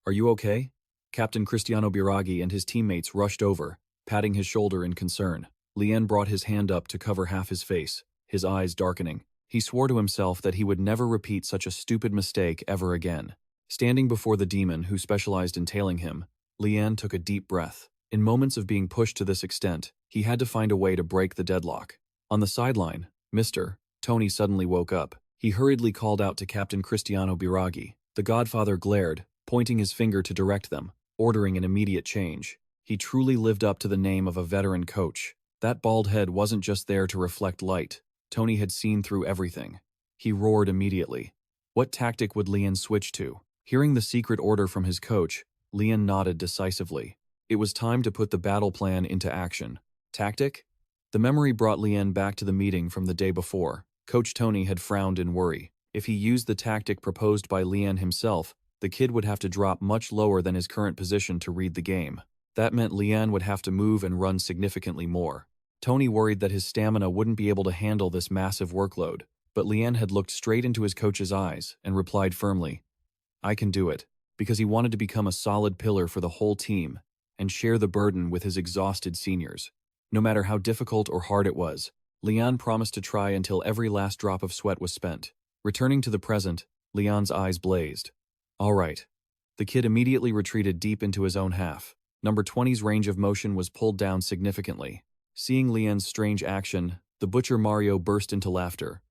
are you okay? Captain Cristiano Biraghi and his teammates rushed over, patting his shoulder in concern. Lian brought his hand up to cover half his face, his eyes darkening. He swore to himself that he would never repeat such a stupid mistake ever again. Standing before the demon who specialized in tailing him, Lian took a deep breath. In moments of being pushed to this extent, he had to find a way to break the deadlock. On the sideline, Mr. Tony suddenly woke up. He hurriedly called out to Captain Cristiano Biraghi. The Godfather glared, pointing his finger to direct them, ordering an immediate change. He truly lived up to the name of a veteran coach. That bald head wasn't just there to reflect light. Tony had seen through everything. He roared immediately. What tactic would Lian switch to? Hearing the secret order from his coach, Lian nodded decisively. It was time to put the battle plan into action. Tactic? The memory brought Lian back to the meeting from the day before. Coach Tony had frowned in worry. If he used the tactic proposed by Lian himself, the kid would have to drop much lower than his current position to read the game. That meant Lian would have to move and run significantly more. Tony worried that his stamina wouldn't be able to handle this massive workload, but Lian had looked straight into his coach's eyes and replied firmly, I can do it. because he wanted to become a solid pillar for the whole team and share the burden with his exhausted seniors. No matter how difficult or hard it was, Lian promised to try until every last drop of sweat was spent. Returning to the present, Lian's eyes blazed. All right. The kid immediately retreated deep into his own half. Number 20's range of motion was pulled down significantly. Seeing Lian's strange action, the butcher Mario burst into laughter.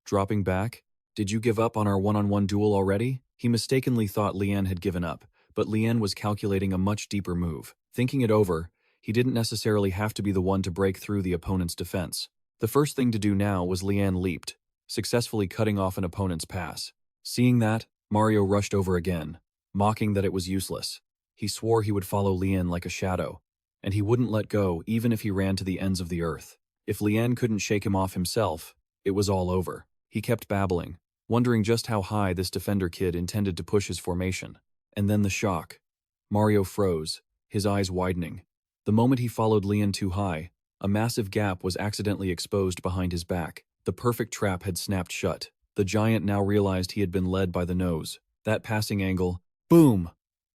Dropping back? Did you give up on our one-on-one duel already? He mistakenly thought Lian had given up, but Lian was calculating a much deeper move. Thinking it over, he didn't necessarily have to be the one to break through the opponent's defense. The first thing to do now was Lian leaped, successfully cutting off an opponent's pass. Seeing that, Mario rushed over again, mocking that it was useless. He swore he would follow Lian like a shadow, and he wouldn't let go even if he ran to the ends of the earth. If Lian couldn't shake him off himself, it was all over. He kept babbling, wondering just how high this defender kid intended to push his formation. And then the shock. Mario froze, his eyes widening. The moment he followed Lian too high, a massive gap was accidentally exposed behind his back. The perfect trap had snapped shut. The giant now realized he had been led by the nose. That passing angle, boom!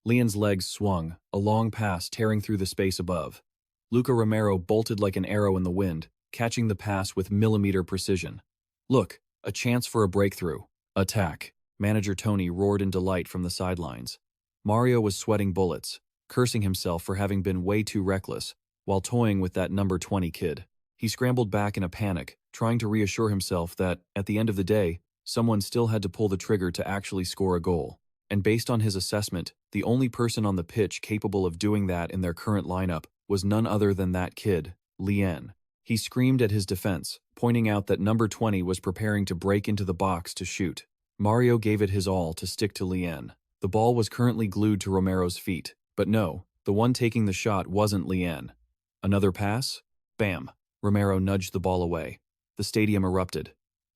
Lian's legs swung, a long pass tearing through the space above. Luca Romero bolted like an arrow in the wind, catching the pass with millimeter precision. Look, a chance for a breakthrough. Attack! Manager Tony roared in delight from the sidelines. Mario was sweating bullets, cursing himself for having been way too reckless, while toying with that number 20 kid. He scrambled back in a panic, trying to reassure himself that, at the end of the day, someone still had to pull the trigger to actually score a goal. And based on his assessment, the only person on the pitch capable of doing that in their current lineup was none other than that kid, Lian. He screamed at his defense, pointing out that number 20 was preparing to break into the box to shoot. Mario gave it his all to stick to Lian. The ball was currently glued to Romero's feet, but no, the one taking the shot wasn't Lian. Another pass? Bam! Romero nudged the ball away. The stadium erupted.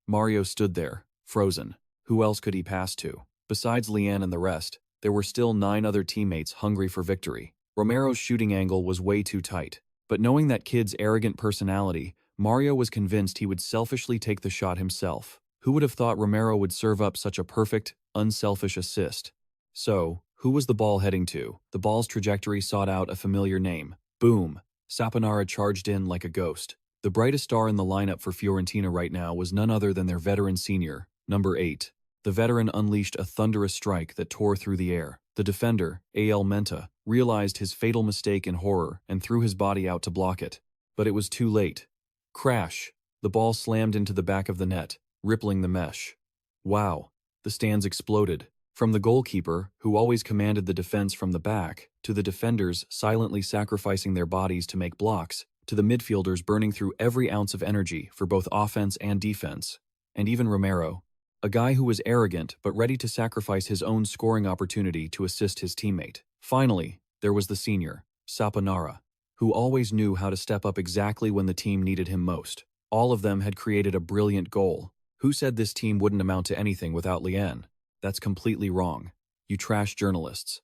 Mario stood there, frozen. Who else could he pass to? Besides Lian and the rest, there were still 9 other teammates hungry for victory. Romero's shooting angle was way too tight, but knowing that kid's arrogant personality, Mario was convinced he would selfishly take the shot himself. Who would have thought Romero would serve up such a perfect, unselfish assist? So, who was the ball heading to? The ball's trajectory sought out a familiar name. Boom! Saponara charged in like a ghost. The brightest star in the lineup for Fiorentina right now was none other than their veteran senior, number 8. The veteran unleashed a thunderous strike that tore through the air. The defender, A.L. Menta, realized his fatal mistake in horror and threw his body out to block it. But it was too late. Crash! The ball slammed into the back of the net, rippling the mesh. Wow! The stands exploded. From the goalkeeper, who always commanded the defense from the back, to the defenders silently sacrificing their bodies to make blocks, to the midfielders burning through every ounce of energy for both offense and defense. And even Romero, a guy who was arrogant but ready to sacrifice his own scoring opportunity to assist his teammate. Finally, there was the senior, Saponara, who always knew how to step up exactly when the team needed him most. All of them had created a brilliant goal. Who said this team wouldn't amount to anything without Lian? That's completely wrong. You trash journalists.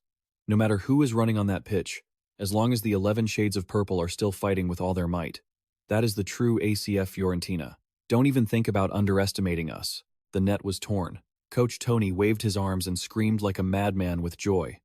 No matter who is running on that pitch, as long as the 11 shades of purple are still fighting with all their might, that is the true ACF Fiorentina. Don't even think about underestimating us. The net was torn. Coach Tony waved his arms and screamed like a madman with joy.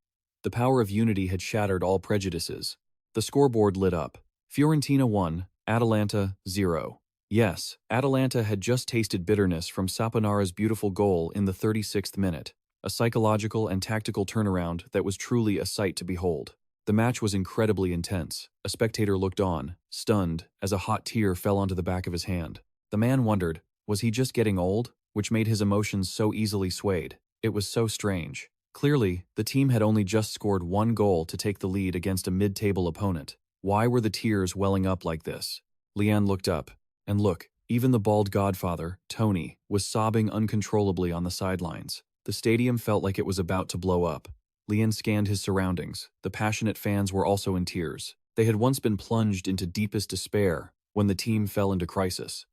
The power of unity had shattered all prejudices. The scoreboard lit up. Fiorentina 1, Atalanta 0. Yes, Atalanta had just tasted bitterness from Saponara's beautiful goal in the 36th minute, a psychological and tactical turnaround that was truly a sight to behold. The match was incredibly intense. A spectator looked on, stunned, as a hot tear fell onto the back of his hand. The man wondered, was he just getting old? Which made his emotions so easily swayed. It was so strange. Clearly, the team had only just scored 1 goal to take the lead against a mid-table opponent. Why were the tears welling up like this? Lian looked up. And look, even the bald godfather, Tony, was sobbing uncontrollably on the sidelines. The stadium felt like it was about to blow up. Lian scanned his surroundings. The passionate fans were also in tears. They had once been plunged into deepest despair when the team fell into crisis.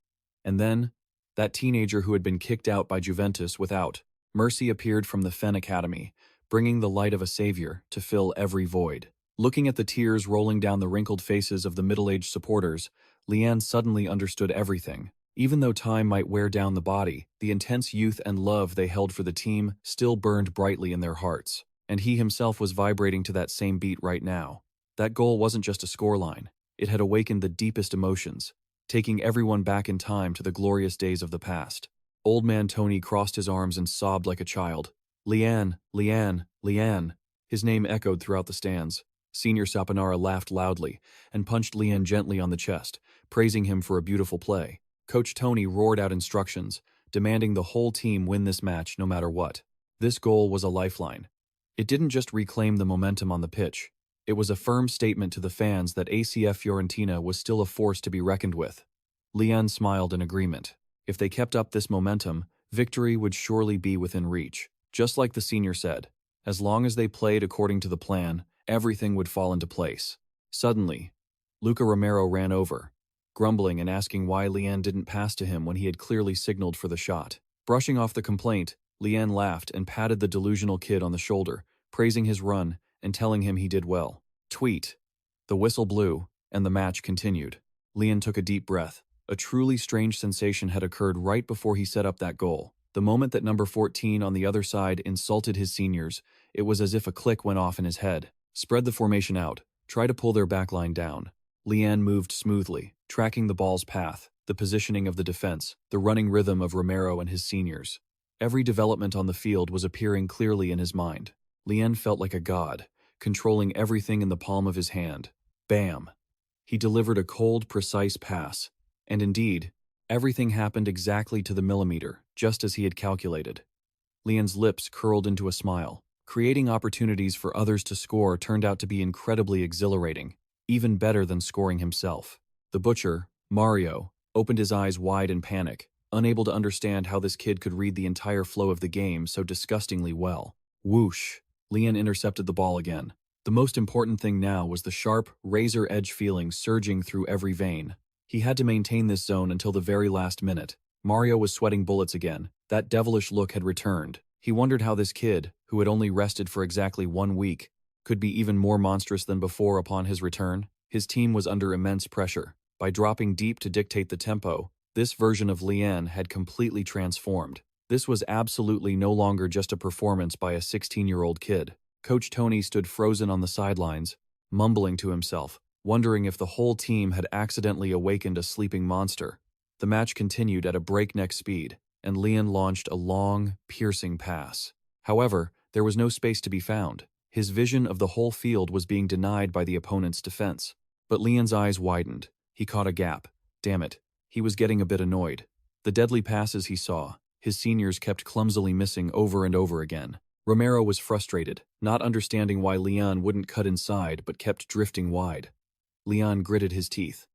And then, that teenager who had been kicked out by Juventus without mercy appeared from the Fen Academy, bringing the light of a savior to fill every void. Looking at the tears rolling down the wrinkled faces of the middle-aged supporters, Lian suddenly understood everything. Even though time might wear down the body, the intense youth and love they held for the team still burned brightly in their hearts. and he himself was vibrating to that same beat right now. That goal wasn't just a scoreline. It had awakened the deepest emotions, taking everyone back in time to the glorious days of the past. Old man Tony crossed his arms and sobbed like a child. Lian, Lian, Lian. His name echoed throughout the stands. Senior Saponara laughed loudly and punched Lian gently on the chest, praising him for a beautiful play. Coach Tony roared out instructions, demanding the whole team win this match no matter what. This goal was a lifeline. It didn't just reclaim the momentum on the pitch. It was a firm statement to the fans that ACF Fiorentina was still a force to be reckoned with. Lian smiled in agreement. If they kept up this momentum, victory would surely be within reach. Just like the senior said, as long as they played according to the plan, everything would fall into place. Suddenly, Luca Romero ran over, grumbling and asking why Lian didn't pass to him when he had clearly signaled for the shot. Brushing off the complaint, Lian laughed and patted the delusional kid on the shoulder, praising his run and telling him he did well. Tweet. The whistle blew, and the match continued. Lian took a deep breath. A truly strange sensation had occurred right before he set up that goal. The moment that number 14 on the other side insulted his seniors, it was as if a click went off in his head. Spread the formation out. Try to pull their backline down. Lian moved smoothly, tracking the ball's path, the positioning of the defense, the running rhythm of Romero and his seniors. Every development on the field was appearing clearly in his mind. Lian felt like a god, controlling everything in the palm of his hand. Bam! He delivered a cold, precise pass. And indeed, everything happened exactly to the millimeter, just as he had calculated. Lian's lips curled into a smile. Creating opportunities for others to score turned out to be incredibly exhilarating, even better than scoring himself. The butcher, Mario, opened his eyes wide in panic, unable to understand how this kid could read the entire flow of the game so disgustingly well. Whoosh! Lian intercepted the ball again. The most important thing now was the sharp, razor-edge feeling surging through every vein. He had to maintain this zone until the very last minute. Mario was sweating bullets again. That devilish look had returned. He wondered how this kid, who had only rested for exactly 1 week, could be even more monstrous than before upon his return. His team was under immense pressure. By dropping deep to dictate the tempo, this version of Lian had completely transformed. This was absolutely no longer just a performance by a 16-year-old kid. Coach Tony stood frozen on the sidelines, mumbling to himself, wondering if the whole team had accidentally awakened a sleeping monster. The match continued at a breakneck speed, and Lian launched a long, piercing pass. However, there was no space to be found. His vision of the whole field was being denied by the opponent's defense. But Lian's eyes widened. He caught a gap. Damn it. He was getting a bit annoyed. The deadly passes he saw, his seniors kept clumsily missing over and over again. Romero was frustrated, not understanding why Lian wouldn't cut inside but kept drifting wide. Lian gritted his teeth.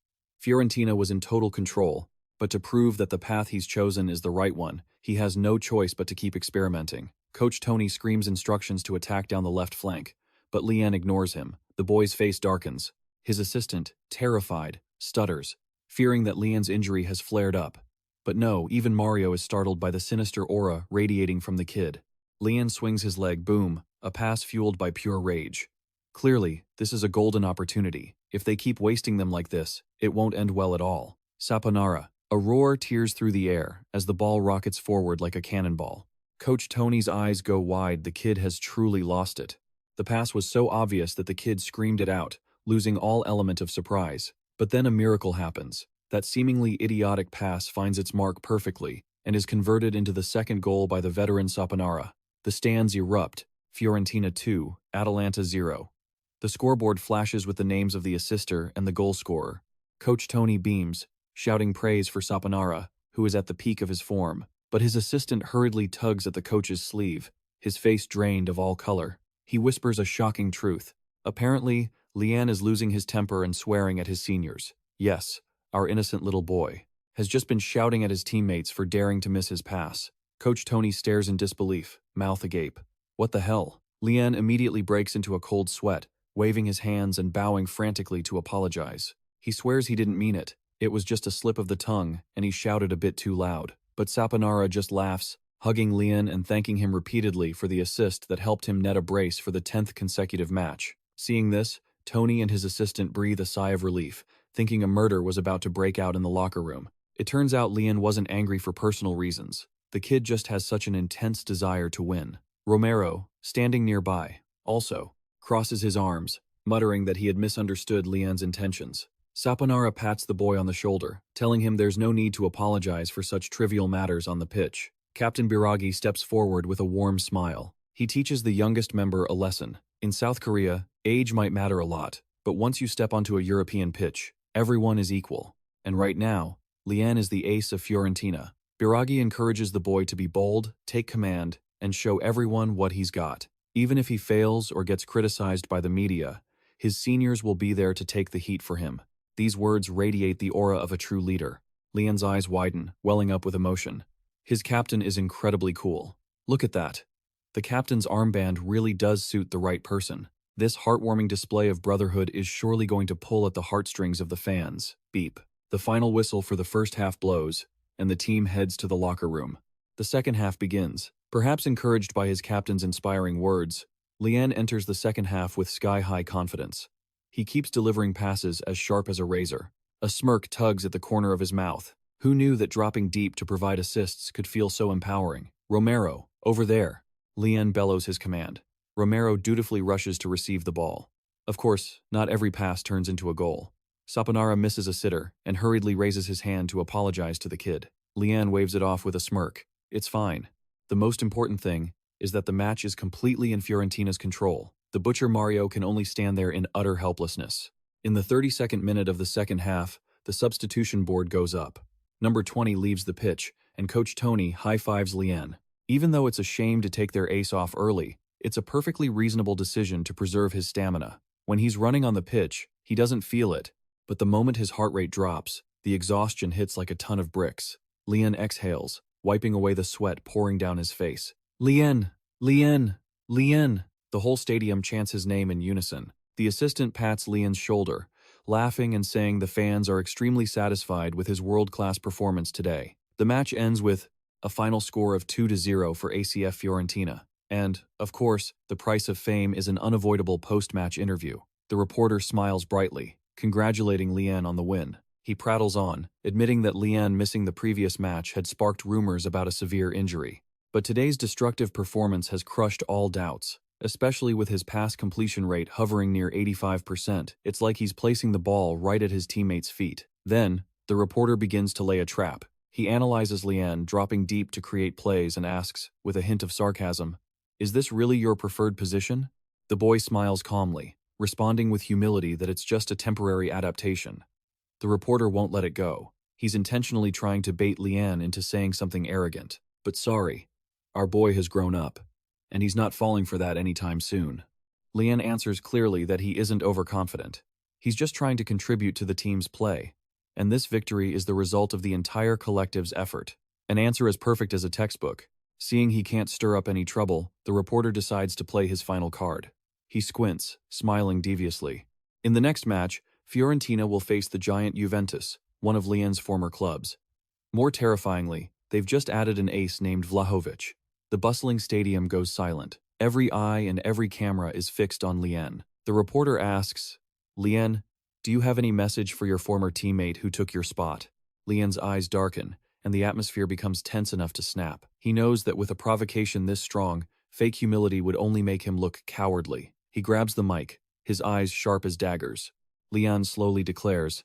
Fiorentina was in total control, but to prove that the path he's chosen is the right one, he has no choice but to keep experimenting. Coach Tony screams instructions to attack down the left flank, but Lian ignores him. The boy's face darkens. His assistant, terrified, stutters, fearing that Lian's injury has flared up. But no, even Mario is startled by the sinister aura radiating from the kid. Lian swings his leg, boom, a pass fueled by pure rage. Clearly, this is a golden opportunity. If they keep wasting them like this, it won't end well at all. Saponara. A roar tears through the air as the ball rockets forward like a cannonball. Coach Tony's eyes go wide. The kid has truly lost it. The pass was so obvious that the kid screamed it out, losing all element of surprise. But then a miracle happens. That seemingly idiotic pass finds its mark perfectly and is converted into the second goal by the veteran Saponara. The stands erupt. Fiorentina 2, Atalanta 0. The scoreboard flashes with the names of the assister and the goal scorer. Coach Tony beams, shouting praise for Saponara, who is at the peak of his form. But his assistant hurriedly tugs at the coach's sleeve, his face drained of all color. He whispers a shocking truth. Apparently, Lian is losing his temper and swearing at his seniors. Yes, our innocent little boy has just been shouting at his teammates for daring to miss his pass. Coach Tony stares in disbelief, mouth agape. What the hell? Lian immediately breaks into a cold sweat, waving his hands and bowing frantically to apologize. He swears he didn't mean it. It was just a slip of the tongue, and he shouted a bit too loud. But Saponara just laughs, hugging Lian and thanking him repeatedly for the assist that helped him net a brace for the 10th consecutive match. Seeing this, Tony and his assistant breathe a sigh of relief, thinking a murder was about to break out in the locker room. It turns out Lian wasn't angry for personal reasons. The kid just has such an intense desire to win. Romero, standing nearby, Also, crosses his arms, muttering that he had misunderstood Lian's intentions. Saponara pats the boy on the shoulder, telling him there's no need to apologize for such trivial matters on the pitch. Captain Biragi steps forward with a warm smile. He teaches the youngest member a lesson. In South Korea, age might matter a lot, but once you step onto a European pitch, everyone is equal. And right now, Lian is the ace of Fiorentina. Biragi encourages the boy to be bold, take command, and show everyone what he's got. Even if he fails or gets criticized by the media, his seniors will be there to take the heat for him. These words radiate the aura of a true leader. Lian's eyes widen, welling up with emotion. His captain is incredibly cool. Look at that. The captain's armband really does suit the right person. This heartwarming display of brotherhood is surely going to pull at the heartstrings of the fans. Beep. The final whistle for the first half blows, and the team heads to the locker room. The second half begins. Perhaps encouraged by his captain's inspiring words, Lian enters the second half with sky-high confidence. He keeps delivering passes as sharp as a razor. A smirk tugs at the corner of his mouth. Who knew that dropping deep to provide assists could feel so empowering? Romero, over there. Lian bellows his command. Romero dutifully rushes to receive the ball. Of course, not every pass turns into a goal. Saponara misses a sitter and hurriedly raises his hand to apologize to the kid. Lian waves it off with a smirk. It's fine. The most important thing is that the match is completely in Fiorentina's control. The butcher Mario can only stand there in utter helplessness. In the 32nd minute of the second half, the substitution board goes up. Number 20 leaves the pitch, and Coach Tony high-fives Lian. Even though it's a shame to take their ace off early, it's a perfectly reasonable decision to preserve his stamina. When he's running on the pitch, he doesn't feel it, but the moment his heart rate drops, the exhaustion hits like a ton of bricks. Lian exhales, wiping away the sweat pouring down his face. Lian! Lian! Lian! The whole stadium chants his name in unison. The assistant pats Lian's shoulder, laughing and saying the fans are extremely satisfied with his world-class performance today. The match ends with a final score of 2-0 for ACF Fiorentina. And, of course, the price of fame is an unavoidable post-match interview. The reporter smiles brightly, congratulating Lian on the win. He prattles on, admitting that Lian missing the previous match had sparked rumors about a severe injury. But today's destructive performance has crushed all doubts. Especially with his pass completion rate hovering near 85%, it's like he's placing the ball right at his teammates' feet. Then, the reporter begins to lay a trap. He analyzes Lian, dropping deep to create plays, and asks, with a hint of sarcasm, "Is this really your preferred position?" The boy smiles calmly, responding with humility that it's just a temporary adaptation. The reporter won't let it go. He's intentionally trying to bait Lian into saying something arrogant. But sorry, our boy has grown up, and he's not falling for that anytime soon. Lian answers clearly that he isn't overconfident. He's just trying to contribute to the team's play, and this victory is the result of the entire collective's effort. An answer as perfect as a textbook. Seeing he can't stir up any trouble, the reporter decides to play his final card. He squints, smiling deviously. In the next match, Fiorentina will face the giant Juventus, one of Lian's former clubs. More terrifyingly, they've just added an ace named Vlahovic. The bustling stadium goes silent. Every eye and every camera is fixed on Lian. The reporter asks, "Lian, do you have any message for your former teammate who took your spot?" Lian's eyes darken, and the atmosphere becomes tense enough to snap. He knows that with a provocation this strong, fake humility would only make him look cowardly. He grabs the mic, his eyes sharp as daggers. Lian slowly declares,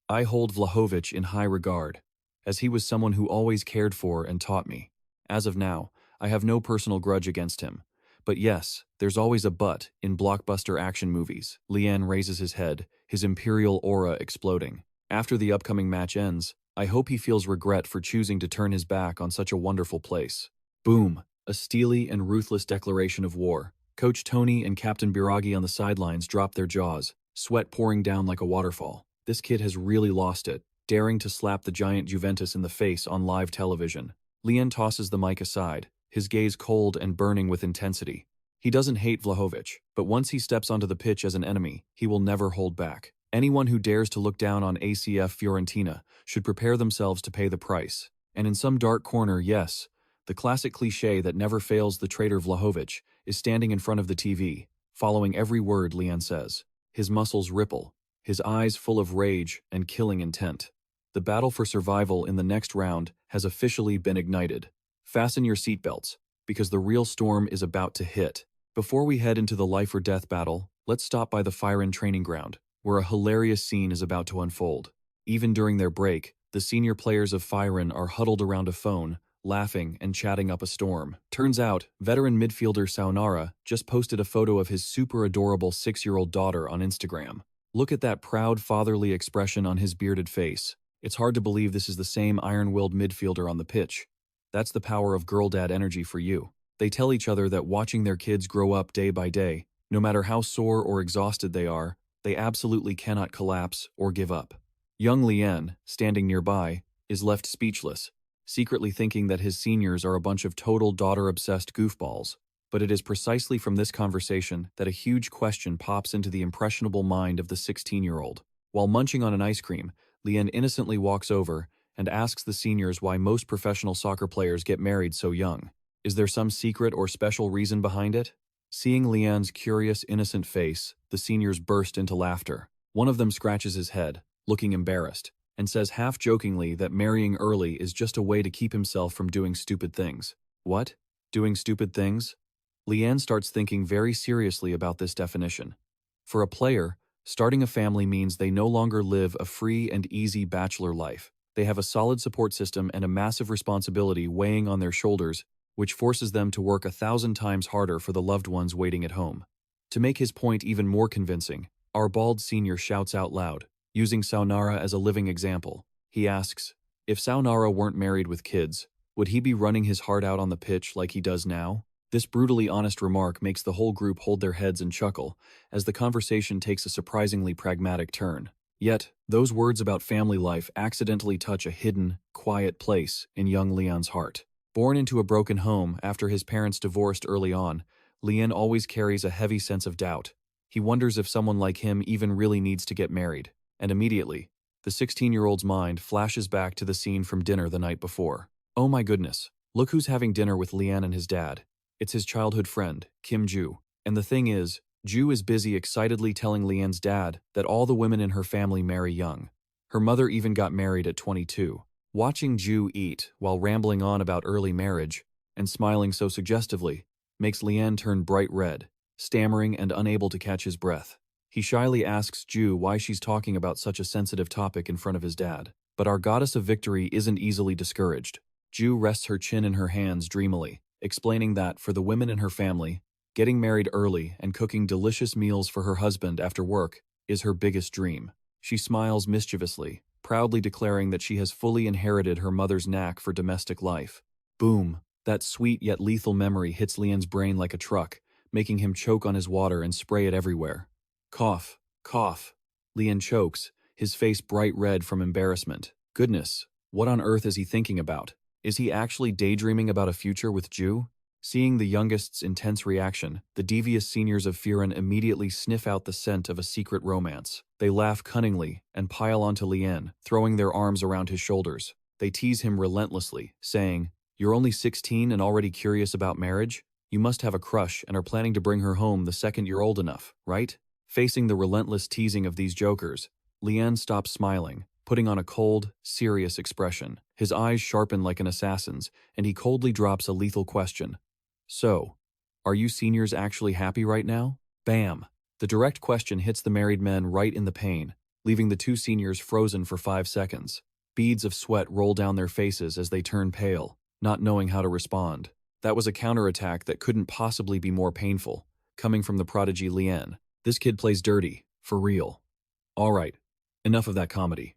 "I hold Vlahovic in high regard, as he was someone who always cared for and taught me. As of now, I have no personal grudge against him. But yes, there's always a but in blockbuster action movies." Lian raises his head, his imperial aura exploding. After the upcoming match ends, I hope he feels regret for choosing to turn his back on such a wonderful place. Boom! A steely and ruthless declaration of war. Coach Tony and Captain Biragi on the sidelines drop their jaws, sweat pouring down like a waterfall. This kid has really lost it, daring to slap the giant Juventus in the face on live television. Lian tosses the mic aside, his gaze cold and burning with intensity. He doesn't hate Vlahovic, but once he steps onto the pitch as an enemy, he will never hold back. Anyone who dares to look down on ACF Fiorentina should prepare themselves to pay the price. And in some dark corner, yes, the classic cliché that never fails the traitor Vlahovic is standing in front of the TV, following every word Lian says. His muscles ripple, his eyes full of rage and killing intent. The battle for survival in the next round has officially been ignited. Fasten your seatbelts, because the real storm is about to hit. Before we head into the life or death battle, let's stop by the Fiorentina training ground, where a hilarious scene is about to unfold. Even during their break, the senior players of Fiorentina are huddled around a phone, laughing and chatting up a storm. Turns out, veteran midfielder Saunara just posted a photo of his super adorable 6-year-old daughter on Instagram. Look at that proud fatherly expression on his bearded face. It's hard to believe this is the same iron-willed midfielder on the pitch. That's the power of girl dad energy for you. They tell each other that watching their kids grow up day by day, no matter how sore or exhausted they are, they absolutely cannot collapse or give up. Young Lien, standing nearby, is left speechless, secretly thinking that his seniors are a bunch of total daughter-obsessed goofballs. But it is precisely from this conversation that a huge question pops into the impressionable mind of the 16-year-old. While munching on an ice cream, Lien innocently walks over and asks the seniors why most professional soccer players get married so young. Is there some secret or special reason behind it? Seeing Lien's curious, innocent face, the seniors burst into laughter. One of them scratches his head, looking embarrassed, and says half-jokingly that marrying early is just a way to keep himself from doing stupid things. What? Doing stupid things? Lien starts thinking very seriously about this definition. For a player, starting a family means they no longer live a free and easy bachelor life. They have a solid support system and a massive responsibility weighing on their shoulders, which forces them to work 1,000 times harder for the loved ones waiting at home. To make his point even more convincing, our bald senior shouts out loud, using Saunara as a living example. He asks, if Saunara weren't married with kids, would he be running his heart out on the pitch like he does now? This brutally honest remark makes the whole group hold their heads and chuckle, as the conversation takes a surprisingly pragmatic turn. Yet, those words about family life accidentally touch a hidden, quiet place in young Lien's heart. Born into a broken home after his parents divorced early on, Lien always carries a heavy sense of doubt. He wonders if someone like him even really needs to get married. And immediately, the 16-year-old's mind flashes back to the scene from dinner the night before. Oh my goodness, look who's having dinner with Lien and his dad. It's his childhood friend, Kim Jiwoo. And the thing is, Jiwoo is busy excitedly telling Lien's dad that all the women in her family marry young. Her mother even got married at 22. Watching Jiwoo eat while rambling on about early marriage and smiling so suggestively makes Lien turn bright red, stammering and unable to catch his breath. He shyly asks Jiwoo why she's talking about such a sensitive topic in front of his dad. But our goddess of victory isn't easily discouraged. Jiwoo rests her chin in her hands dreamily, explaining that, for the women in her family, getting married early and cooking delicious meals for her husband after work is her biggest dream. She smiles mischievously, proudly declaring that she has fully inherited her mother's knack for domestic life. Boom! That sweet yet lethal memory hits Lien's brain like a truck, making him choke on his water and spray it everywhere. Cough, cough. Lien chokes, his face bright red from embarrassment. Goodness, what on earth is he thinking about? Is he actually daydreaming about a future with Jiwoo? Seeing the youngest's intense reaction, the devious seniors of Fiorentina immediately sniff out the scent of a secret romance. They laugh cunningly and pile onto Lien, throwing their arms around his shoulders. They tease him relentlessly, saying, "You're only 16 and already curious about marriage? You must have a crush and are planning to bring her home the second you're old enough, right?" Facing the relentless teasing of these jokers, Lien stops smiling, putting on a cold, serious expression. His eyes sharpen like an assassin's, and he coldly drops a lethal question. So, are you seniors actually happy right now? Bam! The direct question hits the married men right in the pain, leaving the two seniors frozen for 5 seconds. Beads of sweat roll down their faces as they turn pale, not knowing how to respond. That was a counterattack that couldn't possibly be more painful, coming from the prodigy Lien. This kid plays dirty, for real. Alright, enough of that comedy.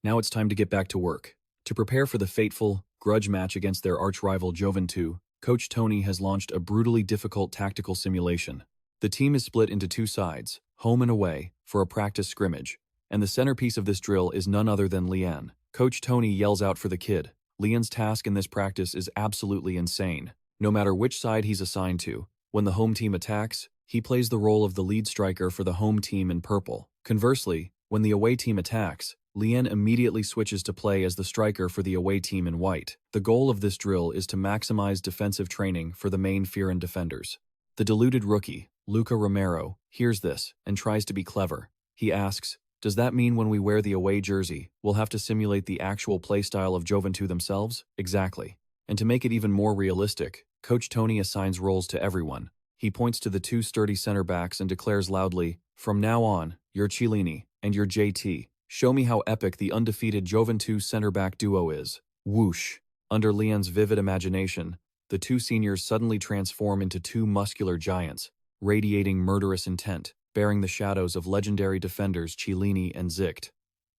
Now it's time to get back to work. To prepare for the fateful, grudge match against their arch-rival Juventus, Coach Tony has launched a brutally difficult tactical simulation. The team is split into 2 sides, home and away, for a practice scrimmage, and the centerpiece of this drill is none other than Lien. Coach Tony yells out for the kid. Lien's task in this practice is absolutely insane. No matter which side he's assigned to, when the home team attacks, he plays the role of the lead striker for the home team in purple. Conversely, when the away team attacks, Lien immediately switches to play as the striker for the away team in white. The goal of this drill is to maximize defensive training for the main Fiorentina defenders. The deluded rookie, Luca Romero, hears this and tries to be clever. He asks, "Does that mean when we wear the away jersey, we'll have to simulate the actual playstyle of Juventus themselves?" Exactly. And to make it even more realistic, Coach Tony assigns roles to everyone. He points to the two sturdy center backs and declares loudly, "From now on, you're Chiellini, and you're JT. Show me how epic the undefeated Juventus center back duo is." Whoosh! Under Lian's vivid imagination, the two seniors suddenly transform into two muscular giants, radiating murderous intent, bearing the shadows of legendary defenders Chiellini and Zicht.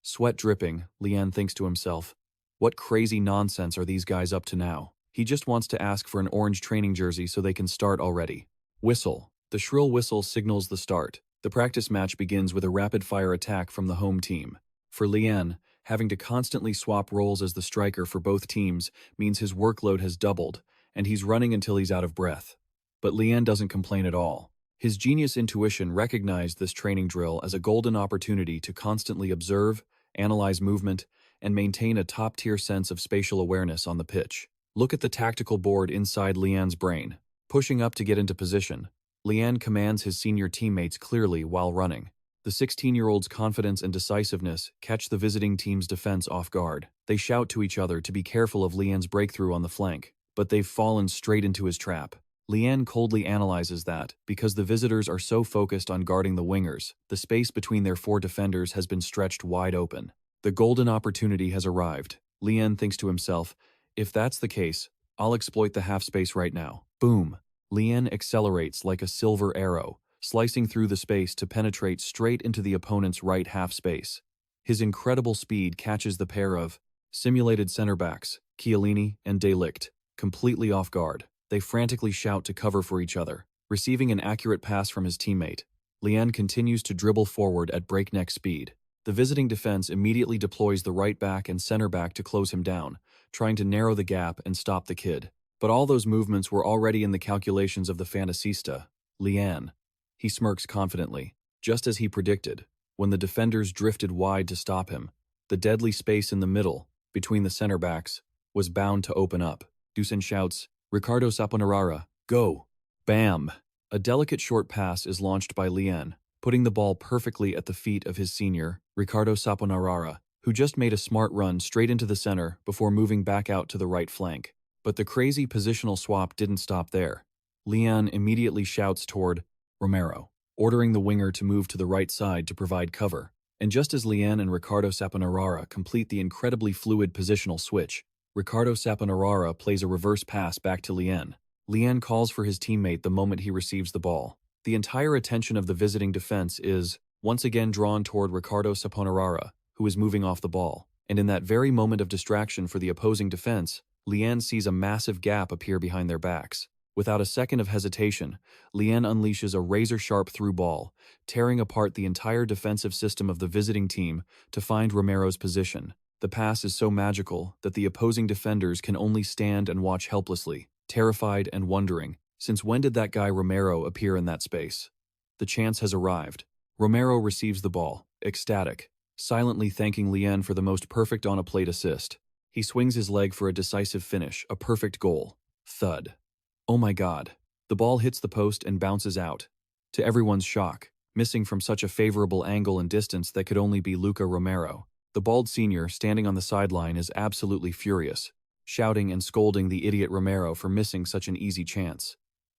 Sweat dripping, Lian thinks to himself, what crazy nonsense are these guys up to now? He just wants to ask for an orange training jersey so they can start already. Whistle. The shrill whistle signals the start. The practice match begins with a rapid-fire attack from the home team. For Lian, having to constantly swap roles as the striker for both teams means his workload has doubled, and he's running until he's out of breath. But Lian doesn't complain at all. His genius intuition recognized this training drill as a golden opportunity to constantly observe, analyze movement, and maintain a top-tier sense of spatial awareness on the pitch. Look at the tactical board inside Lian's brain. Pushing up to get into position, Lian commands his senior teammates clearly while running. The 16-year-old's confidence and decisiveness catch the visiting team's defense off guard. They shout to each other to be careful of Lian's breakthrough on the flank, but they've fallen straight into his trap. Lian coldly analyzes that, because the visitors are so focused on guarding the wingers, the space between their four defenders has been stretched wide open. The golden opportunity has arrived. Lian thinks to himself, if that's the case, I'll exploit the half space right now. Boom! Lian accelerates like a silver arrow, slicing through the space to penetrate straight into the opponent's right half space. His incredible speed catches the pair of simulated center backs, Chiellini and De Ligt, completely off guard. They frantically shout to cover for each other. Receiving an accurate pass from his teammate, Lian continues to dribble forward at breakneck speed. The visiting defense immediately deploys the right back and center back to close him down, trying to narrow the gap and stop the kid. But all those movements were already in the calculations of the fantasista, Lian. He smirks confidently. Just as he predicted, when the defenders drifted wide to stop him, the deadly space in the middle, between the center backs, was bound to open up. Dusan shouts, "Ricardo Saponarara, go!" Bam! A delicate short pass is launched by Lian, putting the ball perfectly at the feet of his senior, Ricardo Saponarara, who just made a smart run straight into the center before moving back out to the right flank. But the crazy positional swap didn't stop there. Lian immediately shouts toward Romero, ordering the winger to move to the right side to provide cover. And just as Lian and Ricardo Saponarara complete the incredibly fluid positional switch, Ricardo Saponarara plays a reverse pass back to Lian. Lian calls for his teammate the moment he receives the ball. The entire attention of the visiting defense is, once again, drawn toward Ricardo Saponarara, who is moving off the ball. And in that very moment of distraction for the opposing defense, Lian sees a massive gap appear behind their backs. Without a second of hesitation, Lian unleashes a razor-sharp through ball, tearing apart the entire defensive system of the visiting team to find Romero's position. The pass is so magical that the opposing defenders can only stand and watch helplessly, terrified and wondering, since when did that guy Romero appear in that space? The chance has arrived. Romero receives the ball, ecstatic, silently thanking Lian for the most perfect on-a-plate assist. He swings his leg for a decisive finish, a perfect goal. Thud. Oh my God. The ball hits the post and bounces out. To everyone's shock, missing from such a favorable angle and distance that could only be Luca Romero. The bald senior, standing on the sideline, is absolutely furious, shouting and scolding the idiot Romero for missing such an easy chance.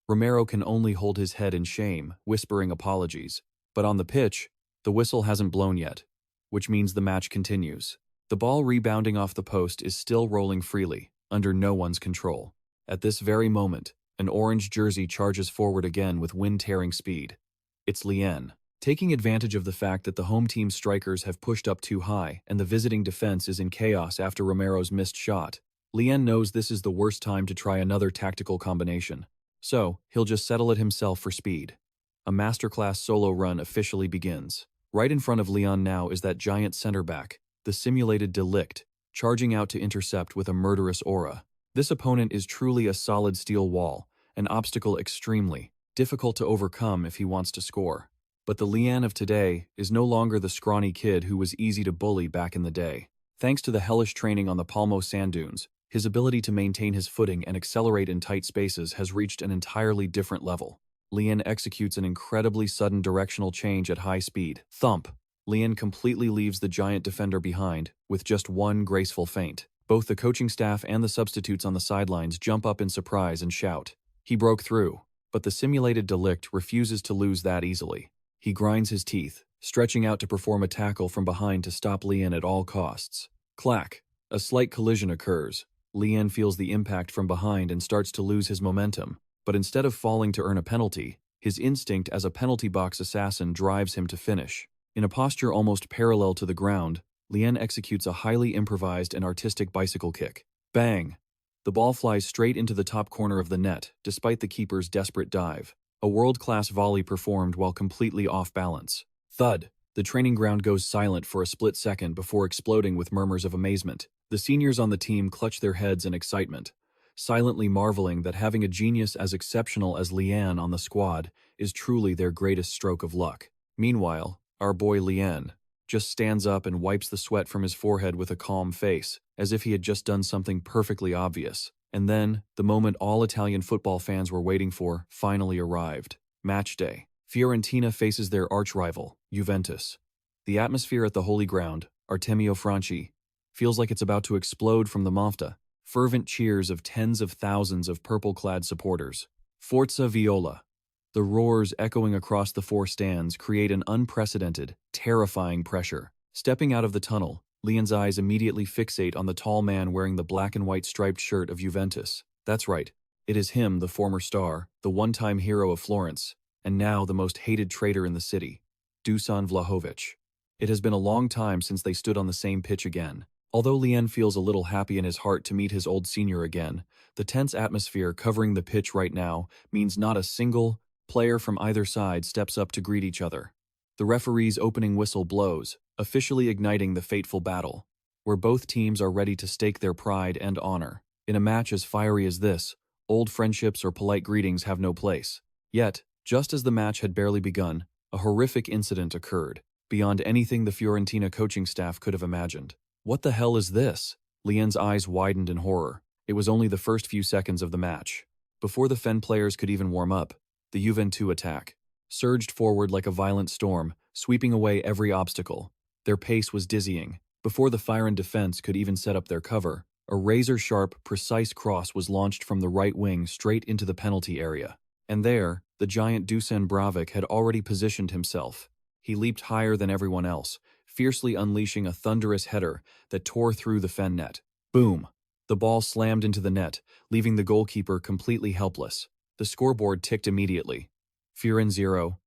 Romero can only hold his head in shame, whispering apologies. But on the pitch, the whistle hasn't blown yet, which means the match continues. The ball rebounding off the post is still rolling freely, under no one's control. At this very moment, an orange jersey charges forward again with wind-tearing speed. It's Lian. Taking advantage of the fact that the home team's strikers have pushed up too high and the visiting defense is in chaos after Romero's missed shot, Lian knows this is the worst time to try another tactical combination. So, he'll just settle it himself for speed. A masterclass solo run officially begins. Right in front of Lian now is that giant center back, the simulated De Ligt, charging out to intercept with a murderous aura. This opponent is truly a solid steel wall, an obstacle extremely difficult to overcome if he wants to score. But the Lian of today is no longer the scrawny kid who was easy to bully back in the day. Thanks to the hellish training on the Palmo sand dunes, his ability to maintain his footing and accelerate in tight spaces has reached an entirely different level. Lian executes an incredibly sudden directional change at high speed. Thump! Lian completely leaves the giant defender behind, with just one graceful feint. Both the coaching staff and the substitutes on the sidelines jump up in surprise and shout, "He broke through." But the simulated delict refuses to lose that easily. He grinds his teeth, stretching out to perform a tackle from behind to stop Lian at all costs. Clack! A slight collision occurs. Lian feels the impact from behind and starts to lose his momentum. But instead of falling to earn a penalty, his instinct as a penalty box assassin drives him to finish. In a posture almost parallel to the ground, Lian executes a highly improvised and artistic bicycle kick. Bang! The ball flies straight into the top corner of the net, despite the keeper's desperate dive. A world-class volley performed while completely off balance. Thud! The training ground goes silent for a split second before exploding with murmurs of amazement. The seniors on the team clutch their heads in excitement, silently marveling that having a genius as exceptional as Lian on the squad is truly their greatest stroke of luck. Meanwhile, our boy Lian just stands up and wipes the sweat from his forehead with a calm face, as if he had just done something perfectly obvious. And then, the moment all Italian football fans were waiting for finally arrived. Match day. Fiorentina faces their arch-rival, Juventus. The atmosphere at the Holy Ground, Artemio Franchi, feels like it's about to explode from the Mafta. Fervent cheers of tens of thousands of purple-clad supporters. Forza Viola. The roars echoing across the four stands create an unprecedented, terrifying pressure. Stepping out of the tunnel, Lian's eyes immediately fixate on the tall man wearing the black and white striped shirt of Juventus. That's right. It is him, the former star, the one-time hero of Florence, and now the most hated traitor in the city, Dusan Vlahovic. It has been a long time since they stood on the same pitch again. Although Lian feels a little happy in his heart to meet his old senior again, the tense atmosphere covering the pitch right now means not a single player from either side steps up to greet each other. The referee's opening whistle blows, officially igniting the fateful battle, where both teams are ready to stake their pride and honor. In a match as fiery as this, old friendships or polite greetings have no place. Yet, just as the match had barely begun, a horrific incident occurred, beyond anything the Fiorentina coaching staff could have imagined. What the hell is this? Lian's eyes widened in horror. It was only the first few seconds of the match. Before the Fen players could even warm up, the Juventus attack surged forward like a violent storm, sweeping away every obstacle. Their pace was dizzying. Before the Fiorentina defense could even set up their cover, a razor-sharp, precise cross was launched from the right wing straight into the penalty area. And there, the giant Dusan Bravic had already positioned himself. He leaped higher than everyone else, fiercely unleashing a thunderous header that tore through the Fen net. Boom! The ball slammed into the net, leaving the goalkeeper completely helpless. The scoreboard ticked immediately. Fiorentina 0,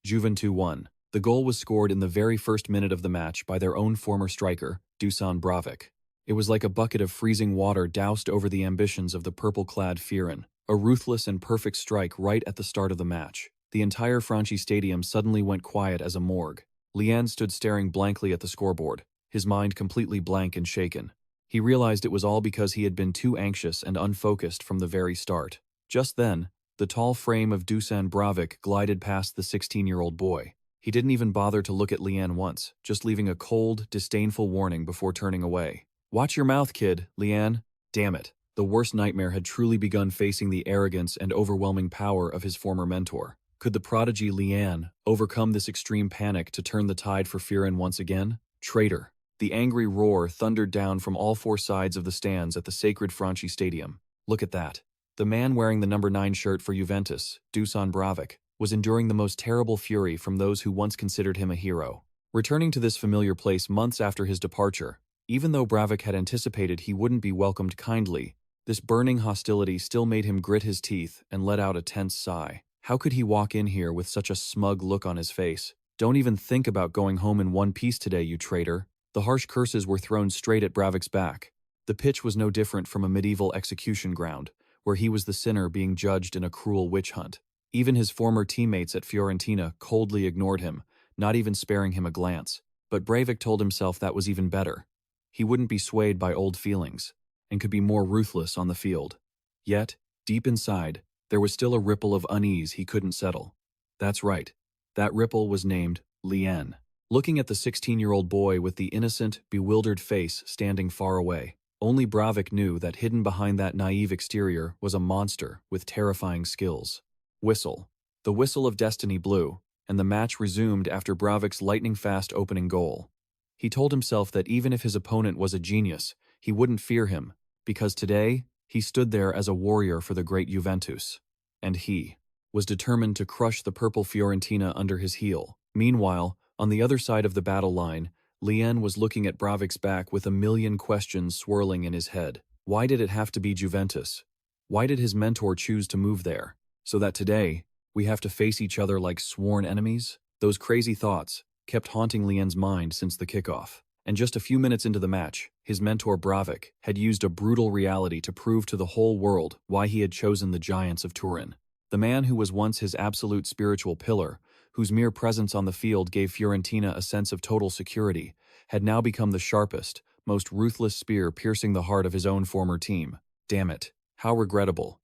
Juventus 1. The goal was scored in the very first minute of the match by their own former striker, Dusan Bravic. It was like a bucket of freezing water doused over the ambitions of the purple-clad Fiorentina. A ruthless and perfect strike right at the start of the match. The entire Franchi Stadium suddenly went quiet as a morgue. Lian stood staring blankly at the scoreboard, his mind completely blank and shaken. He realized it was all because he had been too anxious and unfocused from the very start. Just then, the tall frame of Dusan Bravic glided past the 16-year-old boy. He didn't even bother to look at Lian once, just leaving a cold, disdainful warning before turning away. "Watch your mouth, kid, Lian." Damn it. The worst nightmare had truly begun facing the arrogance and overwhelming power of his former mentor. Could the prodigy Lian overcome this extreme panic to turn the tide for Fiorentina once again? Traitor. The angry roar thundered down from all four sides of the stands at the sacred Franchi Stadium. Look at that. The man wearing the number 9 shirt for Juventus, Dusan Bravic, was enduring the most terrible fury from those who once considered him a hero. Returning to this familiar place months after his departure, even though Bravic had anticipated he wouldn't be welcomed kindly, this burning hostility still made him grit his teeth and let out a tense sigh. How could he walk in here with such a smug look on his face? "Don't even think about going home in one piece today, you traitor." The harsh curses were thrown straight at Bravic's back. The pitch was no different from a medieval execution ground, where he was the sinner being judged in a cruel witch hunt. Even his former teammates at Fiorentina coldly ignored him, not even sparing him a glance. But Bravic told himself that was even better. He wouldn't be swayed by old feelings, and could be more ruthless on the field. Yet, deep inside, there was still a ripple of unease he couldn't settle. That's right. That ripple was named Lian. Looking at the 16-year-old boy with the innocent, bewildered face standing far away, only Bravic knew that hidden behind that naive exterior was a monster with terrifying skills. Whistle. The whistle of destiny blew, and the match resumed after Bravic's lightning-fast opening goal. He told himself that even if his opponent was a genius, he wouldn't fear him, because today, he stood there as a warrior for the great Juventus. And he was determined to crush the purple Fiorentina under his heel. Meanwhile, on the other side of the battle line, Lien was looking at Bravik's back with a million questions swirling in his head. Why did it have to be Juventus? Why did his mentor choose to move there? So that today, we have to face each other like sworn enemies? Those crazy thoughts kept haunting Lien's mind since the kickoff. And just a few minutes into the match, his mentor Bravik had used a brutal reality to prove to the whole world why he had chosen the Giants of Turin. The man who was once his absolute spiritual pillar, whose mere presence on the field gave Fiorentina a sense of total security, had now become the sharpest, most ruthless spear piercing the heart of his own former team. Damn it. How regrettable.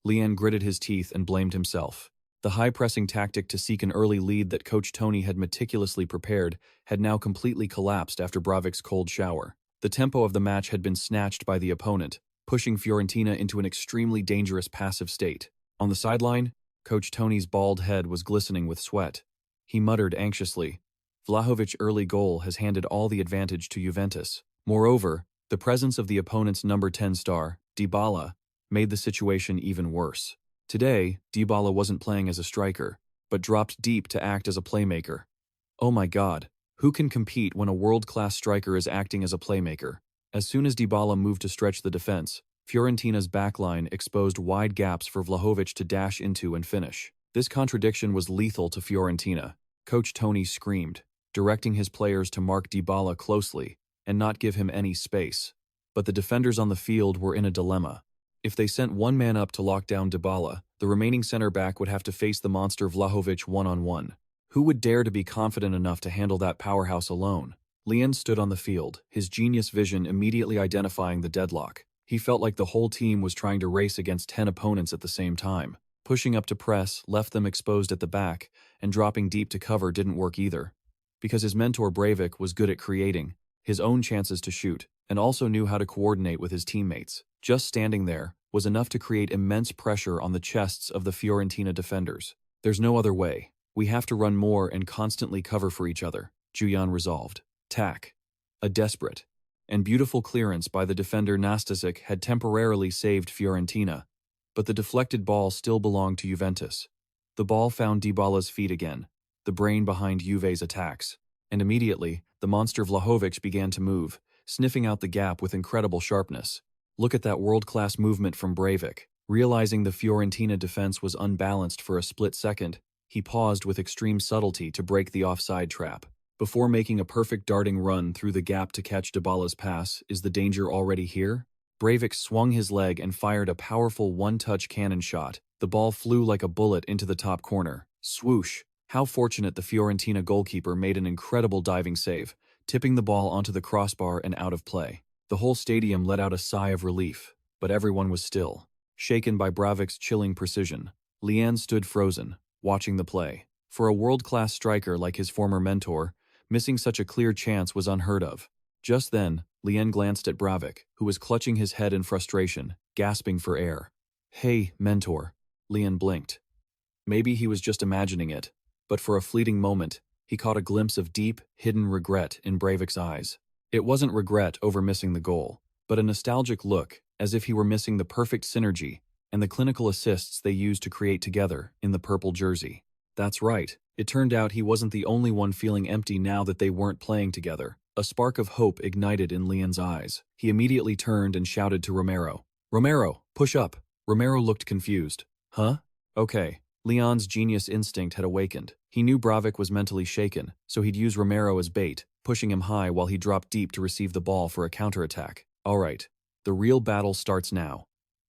Lien gritted his teeth and blamed himself. The high-pressing tactic to seek an early lead that Coach Tony had meticulously prepared had now completely collapsed after Bravik's cold shower. The tempo of the match had been snatched by the opponent, pushing Fiorentina into an extremely dangerous passive state. On the sideline, Coach Tony's bald head was glistening with sweat. He muttered anxiously, "Vlahovic's early goal has handed all the advantage to Juventus." Moreover, the presence of the opponent's number 10 star, Dybala, made the situation even worse. Today, Dybala wasn't playing as a striker, but dropped deep to act as a playmaker. Oh my God, who can compete when a world-class striker is acting as a playmaker? As soon as Dybala moved to stretch the defense, Fiorentina's backline exposed wide gaps for Vlahovic to dash into and finish. This contradiction was lethal to Fiorentina. Coach Tony screamed, directing his players to mark Dybala closely and not give him any space. But the defenders on the field were in a dilemma. If they sent one man up to lock down Dybala, the remaining center back would have to face the monster Vlahovic one-on-one. Who would dare to be confident enough to handle that powerhouse alone? Lien stood on the field, his genius vision immediately identifying the deadlock. He felt like the whole team was trying to race against 10 opponents at the same time. Pushing up to press left them exposed at the back, and dropping deep to cover didn't work either. Because his mentor Bravik was good at creating his own chances to shoot, and also knew how to coordinate with his teammates. Just standing there was enough to create immense pressure on the chests of the Fiorentina defenders. There's no other way. We have to run more and constantly cover for each other, Jian resolved. Tack. A desperate and beautiful clearance by the defender Nastasic had temporarily saved Fiorentina, but the deflected ball still belonged to Juventus. The ball found Dybala's feet again, the brain behind Juve's attacks, and immediately, the monster Vlahovic began to move, sniffing out the gap with incredible sharpness. Look at that world-class movement from Bravik. Realizing the Fiorentina defense was unbalanced for a split second, he paused with extreme subtlety to break the offside trap. Before making a perfect darting run through the gap to catch Dybala's pass, is the danger already here? Bravik swung his leg and fired a powerful one-touch cannon shot. The ball flew like a bullet into the top corner. Swoosh! How fortunate the Fiorentina goalkeeper made an incredible diving save, tipping the ball onto the crossbar and out of play. The whole stadium let out a sigh of relief, but everyone was still. Shaken by Bravik's chilling precision, Lien stood frozen, watching the play. For a world-class striker like his former mentor, missing such a clear chance was unheard of. Just then, Lien glanced at Bravik, who was clutching his head in frustration, gasping for air. "Hey, mentor." Lien blinked. Maybe he was just imagining it, but for a fleeting moment, he caught a glimpse of deep, hidden regret in Bravik's eyes. It wasn't regret over missing the goal, but a nostalgic look, as if he were missing the perfect synergy and the clinical assists they used to create together in the purple jersey. That's right, it turned out he wasn't the only one feeling empty now that they weren't playing together. A spark of hope ignited in Lien's eyes. He immediately turned and shouted to Romero. "Romero, push up." Romero looked confused. "Huh? Okay." Leon's genius instinct had awakened. He knew Bravik was mentally shaken, so he'd use Romero as bait, pushing him high while he dropped deep to receive the ball for a counterattack. All right, the real battle starts now.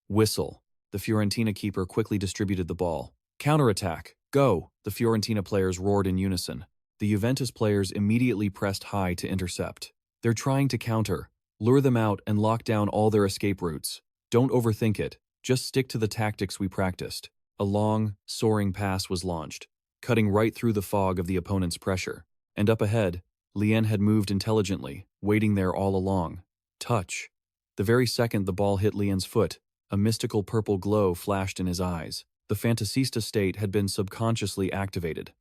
Whistle. The Fiorentina keeper quickly distributed the ball. Counterattack. Go! The Fiorentina players roared in unison. The Juventus players immediately pressed high to intercept. They're trying to counter, lure them out and lock down all their escape routes. Don't overthink it, just stick to the tactics we practiced. A long, soaring pass was launched, cutting right through the fog of the opponent's pressure. And up ahead, Lien had moved intelligently, waiting there all along. Touch. The very second the ball hit Lien's foot, a mystical purple glow flashed in his eyes. The fantasista state had been subconsciously activated.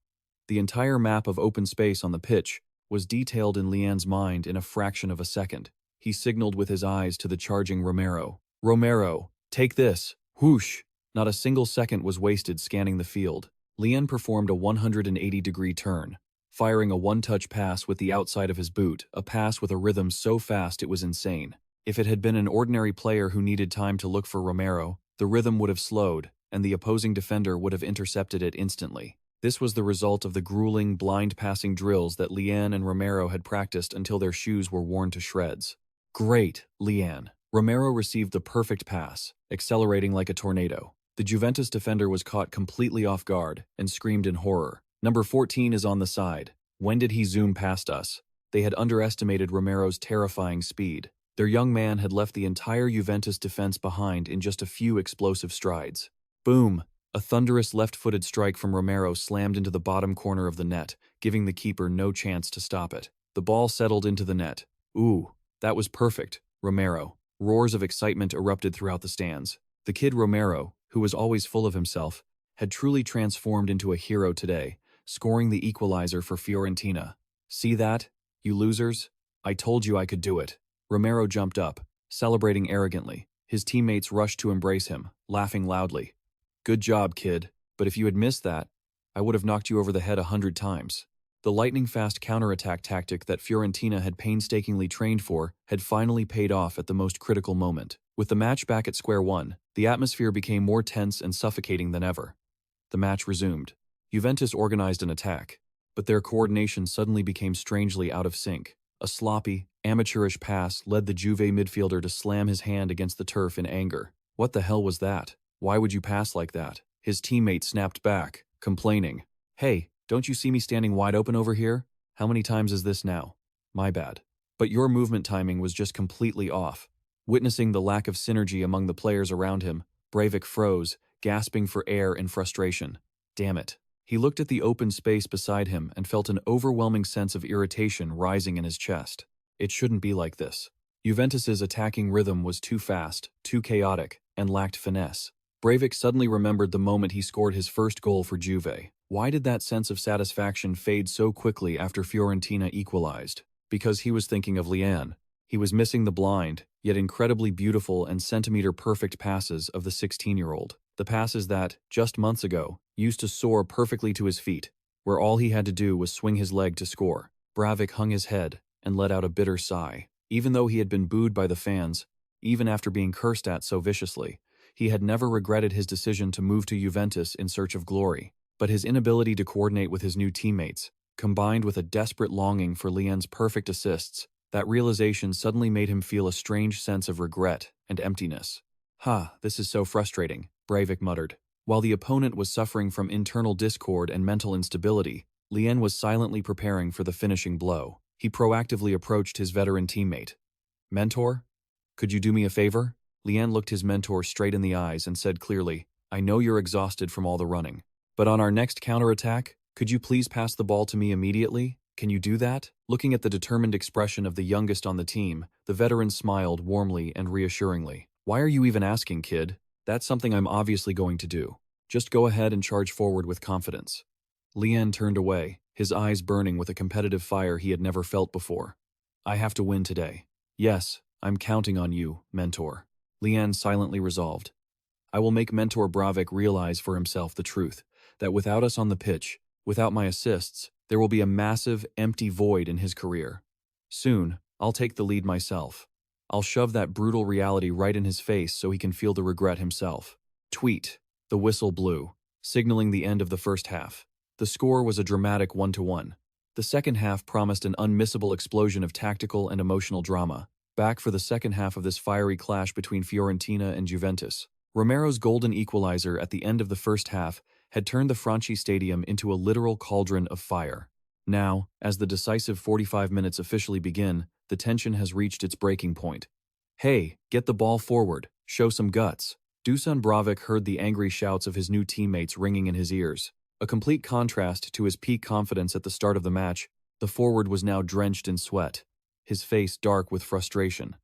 The entire map of open space on the pitch was detailed in Lien's mind in a fraction of a second. He signaled with his eyes to the charging Romero. "Romero, take this!" Whoosh! Not a single second was wasted scanning the field. Lian performed a 180-degree turn, firing a one-touch pass with the outside of his boot, a pass with a rhythm so fast it was insane. If it had been an ordinary player who needed time to look for Romero, the rhythm would have slowed, and the opposing defender would have intercepted it instantly. This was the result of the grueling, blind passing drills that Lian and Romero had practiced until their shoes were worn to shreds. Great, Lian. Romero received the perfect pass, accelerating like a tornado. The Juventus defender was caught completely off guard and screamed in horror. Number 14 is on the side. When did he zoom past us? They had underestimated Romero's terrifying speed. Their young man had left the entire Juventus defense behind in just a few explosive strides. Boom! A thunderous left-footed strike from Romero slammed into the bottom corner of the net, giving the keeper no chance to stop it. The ball settled into the net. Ooh, that was perfect, Romero. Roars of excitement erupted throughout the stands. The kid Romero, who was always full of himself, had truly transformed into a hero today, scoring the equalizer for Fiorentina. See that, you losers? I told you I could do it. Romero jumped up, celebrating arrogantly. His teammates rushed to embrace him, laughing loudly. Good job, kid, but if you had missed that, I would have knocked you over the head 100 times. The lightning-fast counterattack tactic that Fiorentina had painstakingly trained for had finally paid off at the most critical moment. With the match back at square one, the atmosphere became more tense and suffocating than ever. The match resumed. Juventus organized an attack, but their coordination suddenly became strangely out of sync. A sloppy, amateurish pass led the Juve midfielder to slam his hand against the turf in anger. What the hell was that? Why would you pass like that? His teammate snapped back, complaining. Hey, don't you see me standing wide open over here? How many times is this now? My bad. But your movement timing was just completely off. Witnessing the lack of synergy among the players around him, Breivik froze, gasping for air in frustration. Damn it. He looked at the open space beside him and felt an overwhelming sense of irritation rising in his chest. It shouldn't be like this. Juventus's attacking rhythm was too fast, too chaotic, and lacked finesse. Breivik suddenly remembered the moment he scored his first goal for Juve. Why did that sense of satisfaction fade so quickly after Fiorentina equalized? Because he was thinking of Lian. He was missing the blind, yet incredibly beautiful and centimeter-perfect passes of the 16-year-old. The passes that, just months ago, used to soar perfectly to his feet, where all he had to do was swing his leg to score. Breivik hung his head and let out a bitter sigh. Even though he had been booed by the fans, even after being cursed at so viciously, he had never regretted his decision to move to Juventus in search of glory. But his inability to coordinate with his new teammates, combined with a desperate longing for Lian's perfect assists, that realization suddenly made him feel a strange sense of regret and emptiness. This is so frustrating, Breivik muttered. While the opponent was suffering from internal discord and mental instability, Lian was silently preparing for the finishing blow. He proactively approached his veteran teammate. Mentor? Could you do me a favor? Lian looked his mentor straight in the eyes and said clearly, I know you're exhausted from all the running. But on our next counterattack, could you please pass the ball to me immediately? Can you do that? Looking at the determined expression of the youngest on the team, the veteran smiled warmly and reassuringly. Why are you even asking, kid? That's something I'm obviously going to do. Just go ahead and charge forward with confidence. Lian turned away, his eyes burning with a competitive fire he had never felt before. I have to win today. Yes, I'm counting on you, mentor. Lian silently resolved. I will make mentor Breivik realize for himself the truth, that without us on the pitch, without my assists, there will be a massive, empty void in his career. Soon, I'll take the lead myself. I'll shove that brutal reality right in his face so he can feel the regret himself. Tweet. The whistle blew, signaling the end of the first half. The score was a dramatic 1-1. The second half promised an unmissable explosion of tactical and emotional drama. Back for the second half of this fiery clash between Fiorentina and Juventus. Romero's golden equalizer at the end of the first half had turned the Franchi Stadium into a literal cauldron of fire. Now, as the decisive 45 minutes officially begin, the tension has reached its breaking point. Hey, get the ball forward, show some guts. Dusan Breivik heard the angry shouts of his new teammates ringing in his ears. A complete contrast to his peak confidence at the start of the match, the forward was now drenched in sweat, his face dark with frustration.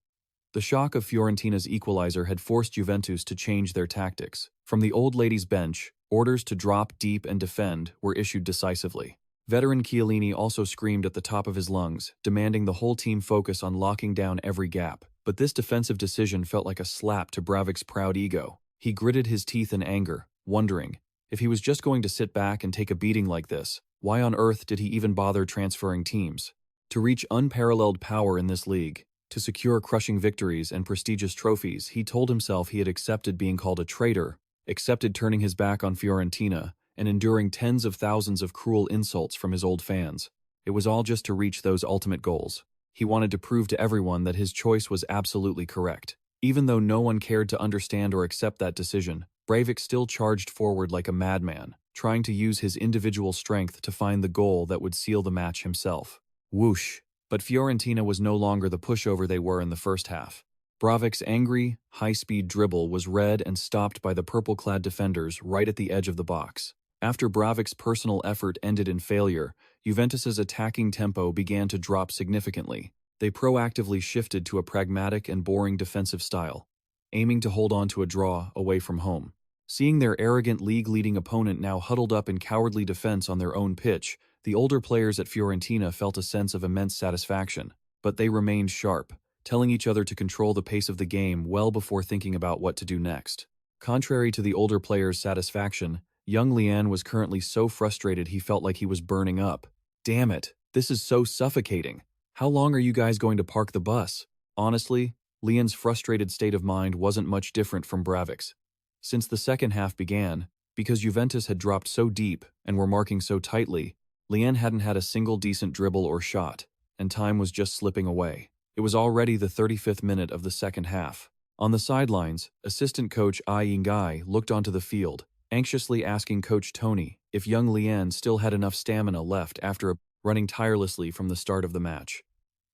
The shock of Fiorentina's equalizer had forced Juventus to change their tactics. From the old ladies' bench, orders to drop deep and defend were issued decisively. Veteran Chiellini also screamed at the top of his lungs, demanding the whole team focus on locking down every gap. But this defensive decision felt like a slap to Breivik's proud ego. He gritted his teeth in anger, wondering, if he was just going to sit back and take a beating like this, why on earth did he even bother transferring teams? To reach unparalleled power in this league, to secure crushing victories and prestigious trophies, he told himself he had accepted being called a traitor, accepted turning his back on Fiorentina, and enduring tens of thousands of cruel insults from his old fans. It was all just to reach those ultimate goals. He wanted to prove to everyone that his choice was absolutely correct. Even though no one cared to understand or accept that decision, Breivik still charged forward like a madman, trying to use his individual strength to find the goal that would seal the match himself. Whoosh! But Fiorentina was no longer the pushover they were in the first half. Breivik's angry, high-speed dribble was read and stopped by the purple-clad defenders right at the edge of the box. After Breivik's personal effort ended in failure, Juventus's attacking tempo began to drop significantly. They proactively shifted to a pragmatic and boring defensive style, aiming to hold on to a draw away from home. Seeing their arrogant league-leading opponent now huddled up in cowardly defense on their own pitch, the older players at Fiorentina felt a sense of immense satisfaction. But they remained sharp, telling each other to control the pace of the game well before thinking about what to do next. Contrary to the older players' satisfaction, young Jian was currently so frustrated he felt like he was burning up. Damn it, this is so suffocating. How long are you guys going to park the bus? Honestly, Jian's frustrated state of mind wasn't much different from Breivik's. Since the second half began, because Juventus had dropped so deep and were marking so tightly, Jian hadn't had a single decent dribble or shot, and time was just slipping away. It was already the 35th minute of the second half. On the sidelines, assistant coach Ai Yingai looked onto the field, anxiously asking Coach Tony if young Jian still had enough stamina left after running tirelessly from the start of the match.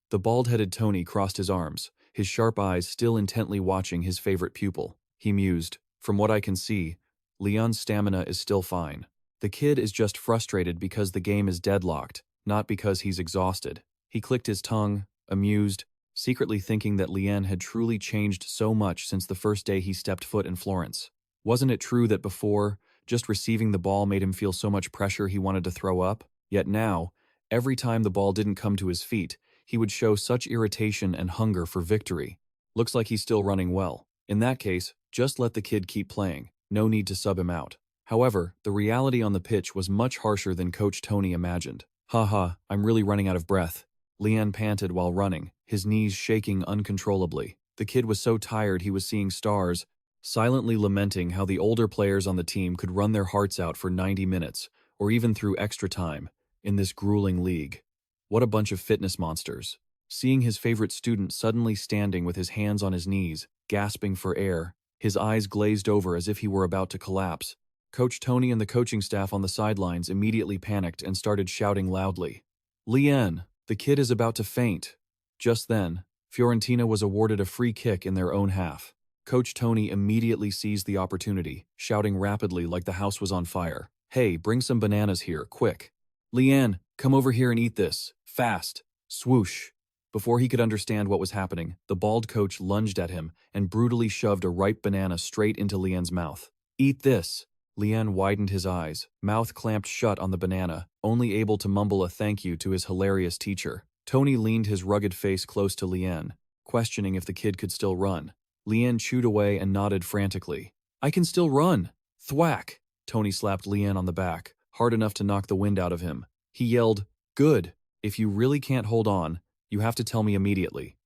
The bald-headed Tony crossed his arms, his sharp eyes still intently watching his favorite pupil. He mused, "From what I can see, Jian's stamina is still fine. The kid is just frustrated because the game is deadlocked, not because he's exhausted." He clicked his tongue, amused, secretly thinking that Jian had truly changed so much since the first day he stepped foot in Florence. Wasn't it true that before, just receiving the ball made him feel so much pressure he wanted to throw up? Yet now, every time the ball didn't come to his feet, he would show such irritation and hunger for victory. Looks like he's still running well. In that case, just let the kid keep playing. No need to sub him out. However, the reality on the pitch was much harsher than Coach Tony imagined. "Haha, I'm really running out of breath." Jian panted while running, his knees shaking uncontrollably. The kid was so tired he was seeing stars, silently lamenting how the older players on the team could run their hearts out for 90 minutes, or even through extra time, in this grueling league. What a bunch of fitness monsters. Seeing his favorite student suddenly standing with his hands on his knees, gasping for air, his eyes glazed over as if he were about to collapse, Coach Tony and the coaching staff on the sidelines immediately panicked and started shouting loudly, "Jian, the kid is about to faint." Just then, Fiorentina was awarded a free kick in their own half. Coach Tony immediately seized the opportunity, shouting rapidly like the house was on fire, "Hey, bring some bananas here, quick. Jian, come over here and eat this. Fast." Swoosh. Before he could understand what was happening, the bald coach lunged at him and brutally shoved a ripe banana straight into Jian's mouth. "Eat this." Jian widened his eyes, mouth clamped shut on the banana, only able to mumble a thank you to his hilarious teacher. Tony leaned his rugged face close to Jian, questioning if the kid could still run. Jian chewed away and nodded frantically. "I can still run." Thwack! Tony slapped Jian on the back, hard enough to knock the wind out of him. He yelled, "Good. If you really can't hold on, you have to tell me immediately.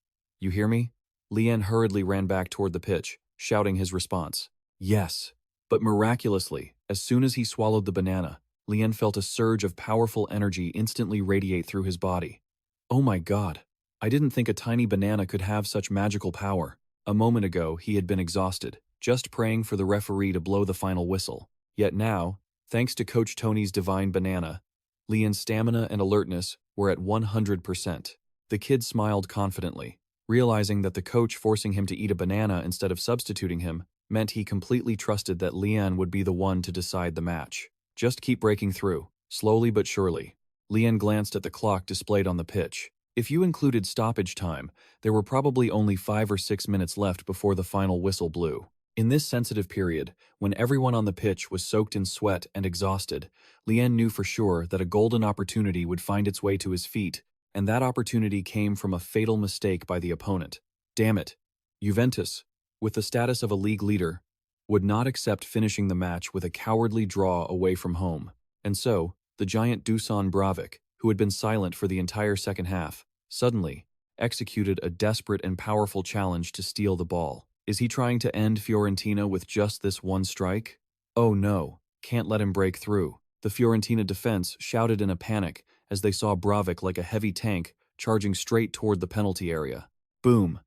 You hear me?" Jian hurriedly ran back toward the pitch, shouting his response. "Yes." But miraculously, as soon as he swallowed the banana, Jian felt a surge of powerful energy instantly radiate through his body. "Oh my God. I didn't think a tiny banana could have such magical power." A moment ago, he had been exhausted, just praying for the referee to blow the final whistle. Yet now, thanks to Coach Tony's divine banana, Jian's stamina and alertness were at 100%. The kid smiled confidently, realizing that the coach forcing him to eat a banana instead of substituting him meant he completely trusted that Jian would be the one to decide the match. Just keep breaking through, slowly but surely. Jian glanced at the clock displayed on the pitch. If you included stoppage time, there were probably only 5 or 6 minutes left before the final whistle blew. In this sensitive period, when everyone on the pitch was soaked in sweat and exhausted, Jian knew for sure that a golden opportunity would find its way to his feet, and that opportunity came from a fatal mistake by the opponent. Damn it. Juventus, with the status of a league leader, would not accept finishing the match with a cowardly draw away from home. And so, the giant Dusan Bravik, who had been silent for the entire second half, suddenly executed a desperate and powerful challenge to steal the ball. Is he trying to end Fiorentina with just this one strike? Oh no, can't let him break through. The Fiorentina defense shouted in a panic as they saw Bravik like a heavy tank charging straight toward the penalty area. Boom!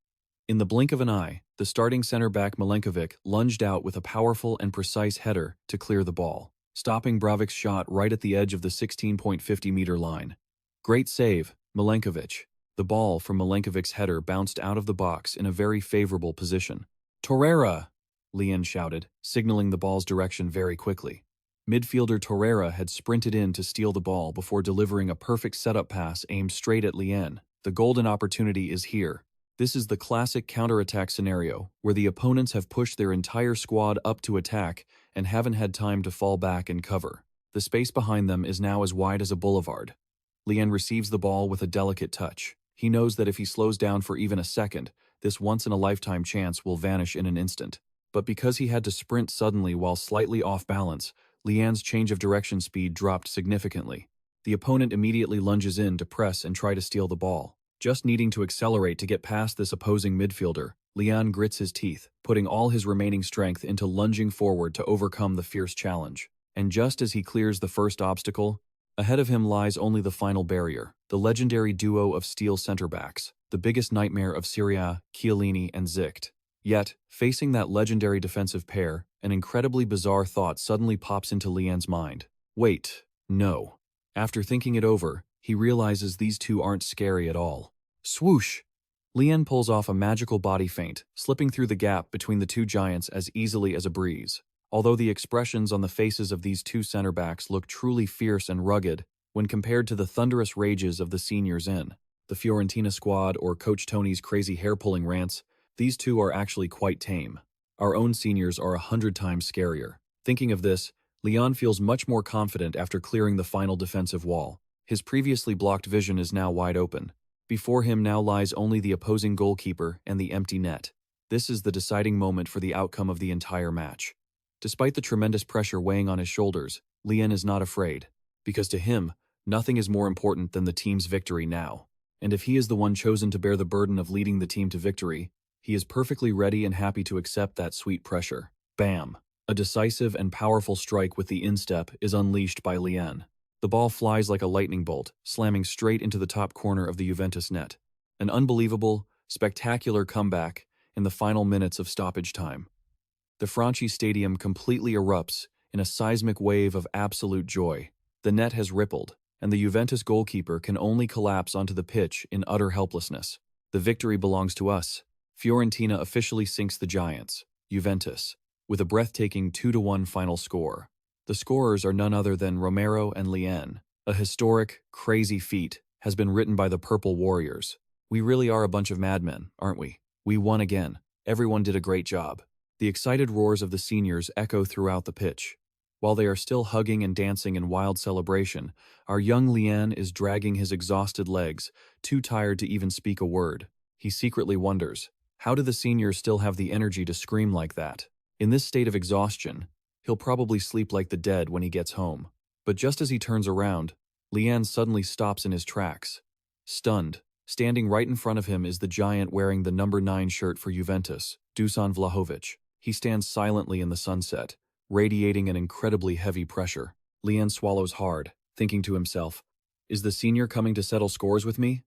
In the blink of an eye, the starting center-back Milenkovic lunged out with a powerful and precise header to clear the ball, stopping Bravik's shot right at the edge of the 16.50-meter line. Great save, Milenkovic. The ball from Milenkovic's header bounced out of the box in a very favorable position. Torreira! Lian shouted, signaling the ball's direction very quickly. Midfielder Torreira had sprinted in to steal the ball before delivering a perfect setup pass aimed straight at Lian. The golden opportunity is here. This is the classic counterattack scenario, where the opponents have pushed their entire squad up to attack and haven't had time to fall back and cover. The space behind them is now as wide as a boulevard. Lian receives the ball with a delicate touch. He knows that if he slows down for even a second, this once-in-a-lifetime chance will vanish in an instant. But because he had to sprint suddenly while slightly off balance, Lian's change of direction speed dropped significantly. The opponent immediately lunges in to press and try to steal the ball. Just needing to accelerate to get past this opposing midfielder, Lian grits his teeth, putting all his remaining strength into lunging forward to overcome the fierce challenge. And just as he clears the first obstacle, ahead of him lies only the final barrier, the legendary duo of steel center-backs, the biggest nightmare of Serie A, Chiellini and Zicht. Yet, facing that legendary defensive pair, an incredibly bizarre thought suddenly pops into Lian's mind. Wait, no. After thinking it over, he realizes these two aren't scary at all. Swoosh! Lian pulls off a magical body feint, slipping through the gap between the two giants as easily as a breeze. Although the expressions on the faces of these two center-backs look truly fierce and rugged when compared to the thunderous rages of the seniors in the Fiorentina squad or Coach Tony's crazy hair-pulling rants, these two are actually quite tame. Our own seniors are 100 times scarier. Thinking of this, Lian feels much more confident after clearing the final defensive wall. His previously blocked vision is now wide open. Before him now lies only the opposing goalkeeper and the empty net. This is the deciding moment for the outcome of the entire match. Despite the tremendous pressure weighing on his shoulders, Lian is not afraid, because to him, nothing is more important than the team's victory now. And if he is the one chosen to bear the burden of leading the team to victory, he is perfectly ready and happy to accept that sweet pressure. Bam! A decisive and powerful strike with the instep is unleashed by Lian. The ball flies like a lightning bolt, slamming straight into the top corner of the Juventus net. An unbelievable, spectacular comeback in the final minutes of stoppage time. The Franchi Stadium completely erupts in a seismic wave of absolute joy. The net has rippled, and the Juventus goalkeeper can only collapse onto the pitch in utter helplessness. The victory belongs to us. Fiorentina officially sinks the Giants, Juventus, with a breathtaking 2-1 final score. The scorers are none other than Romero and Lian. A historic, crazy feat has been written by the Purple Warriors. We really are a bunch of madmen, aren't we? We won again. Everyone did a great job. The excited roars of the seniors echo throughout the pitch. While they are still hugging and dancing in wild celebration, our young Lian is dragging his exhausted legs, too tired to even speak a word. He secretly wonders, how do the seniors still have the energy to scream like that? In this state of exhaustion, he'll probably sleep like the dead when he gets home. But just as he turns around, Lian suddenly stops in his tracks. Stunned, standing right in front of him is the giant wearing the number 9 shirt for Juventus, Dusan Vlahovic. He stands silently in the sunset, radiating an incredibly heavy pressure. Lian swallows hard, thinking to himself, is the senior coming to settle scores with me?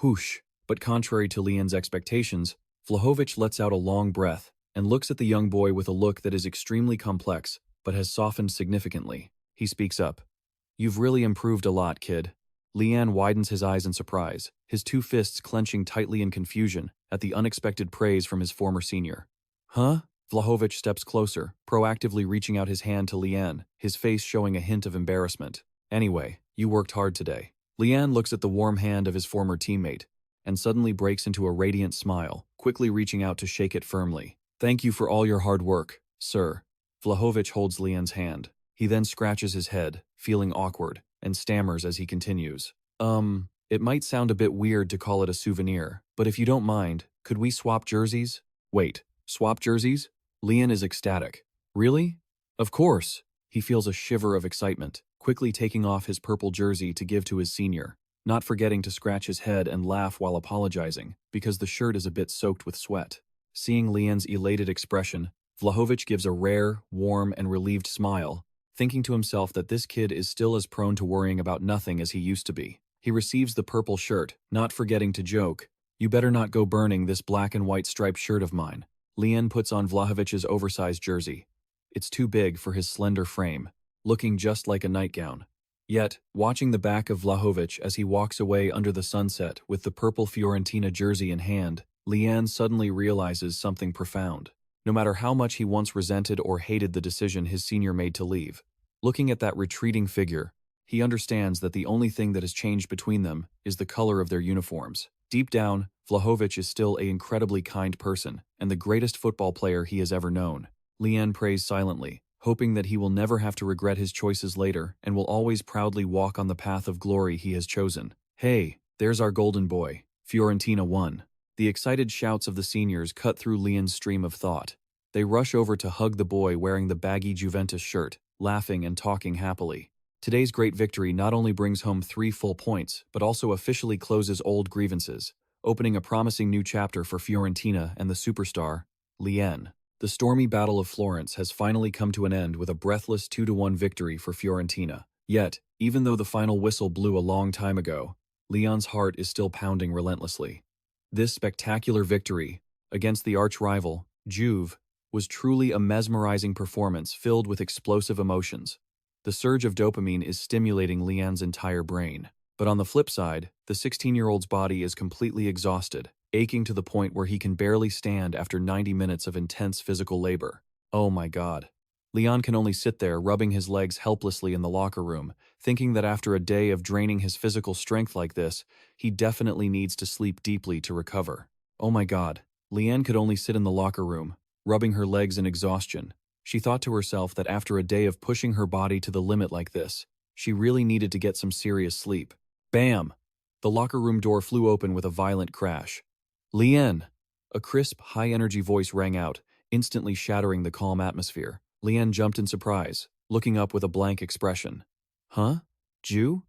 Whoosh! But contrary to Lian's expectations, Vlahovic lets out a long breath and looks at the young boy with a look that is extremely complex, but has softened significantly. He speaks up. You've really improved a lot, kid. Lian widens his eyes in surprise, his two fists clenching tightly in confusion at the unexpected praise from his former senior. Huh? Vlahovic steps closer, proactively reaching out his hand to Lian, his face showing a hint of embarrassment. Anyway, you worked hard today. Lian looks at the warm hand of his former teammate, and suddenly breaks into a radiant smile, quickly reaching out to shake it firmly. Thank you for all your hard work, sir. Vlahovic holds Lian's hand. He then scratches his head, feeling awkward, and stammers as he continues. It might sound a bit weird to call it a souvenir, but if you don't mind, could we swap jerseys? Wait, swap jerseys? Lian is ecstatic. Really? Of course. He feels a shiver of excitement, quickly taking off his purple jersey to give to his senior, not forgetting to scratch his head and laugh while apologizing, because the shirt is a bit soaked with sweat. Seeing Lian's elated expression, Vlahovic gives a rare, warm, and relieved smile, thinking to himself that this kid is still as prone to worrying about nothing as he used to be. He receives the purple shirt, not forgetting to joke, "You better not go burning this black and white striped shirt of mine." Lian puts on Vlahovic's oversized jersey. It's too big for his slender frame, looking just like a nightgown. Yet, watching the back of Vlahovic as he walks away under the sunset with the purple Fiorentina jersey in hand, Lian suddenly realizes something profound. No matter how much he once resented or hated the decision his senior made to leave, looking at that retreating figure, he understands that the only thing that has changed between them is the color of their uniforms. Deep down, Vlahovic is still an incredibly kind person and the greatest football player he has ever known. Lian prays silently, hoping that he will never have to regret his choices later and will always proudly walk on the path of glory he has chosen. "Hey, there's our golden boy. Fiorentina won." The excited shouts of the seniors cut through Lian's stream of thought. They rush over to hug the boy wearing the baggy Juventus shirt, laughing and talking happily. Today's great victory not only brings home 3 full points, but also officially closes old grievances, opening a promising new chapter for Fiorentina and the superstar, Lian. The stormy Battle of Florence has finally come to an end with a breathless 2-1 victory for Fiorentina. Yet, even though the final whistle blew a long time ago, Lian's heart is still pounding relentlessly. This spectacular victory, against the arch-rival, Juve, was truly a mesmerizing performance filled with explosive emotions. The surge of dopamine is stimulating Lian's entire brain. But on the flip side, the 16-year-old's body is completely exhausted, aching to the point where he can barely stand after 90 minutes of intense physical labor. Oh my God. Lian can only sit there rubbing his legs helplessly in the locker room, thinking that after a day of draining his physical strength like this, he definitely needs to sleep deeply to recover. Oh my God. Lian could only sit in the locker room, rubbing her legs in exhaustion. She thought to herself that after a day of pushing her body to the limit like this, she really needed to get some serious sleep. Bam! The locker room door flew open with a violent crash. "Lian!" A crisp, high-energy voice rang out, instantly shattering the calm atmosphere. Lian jumped in surprise, looking up with a blank expression. "Huh? Ju?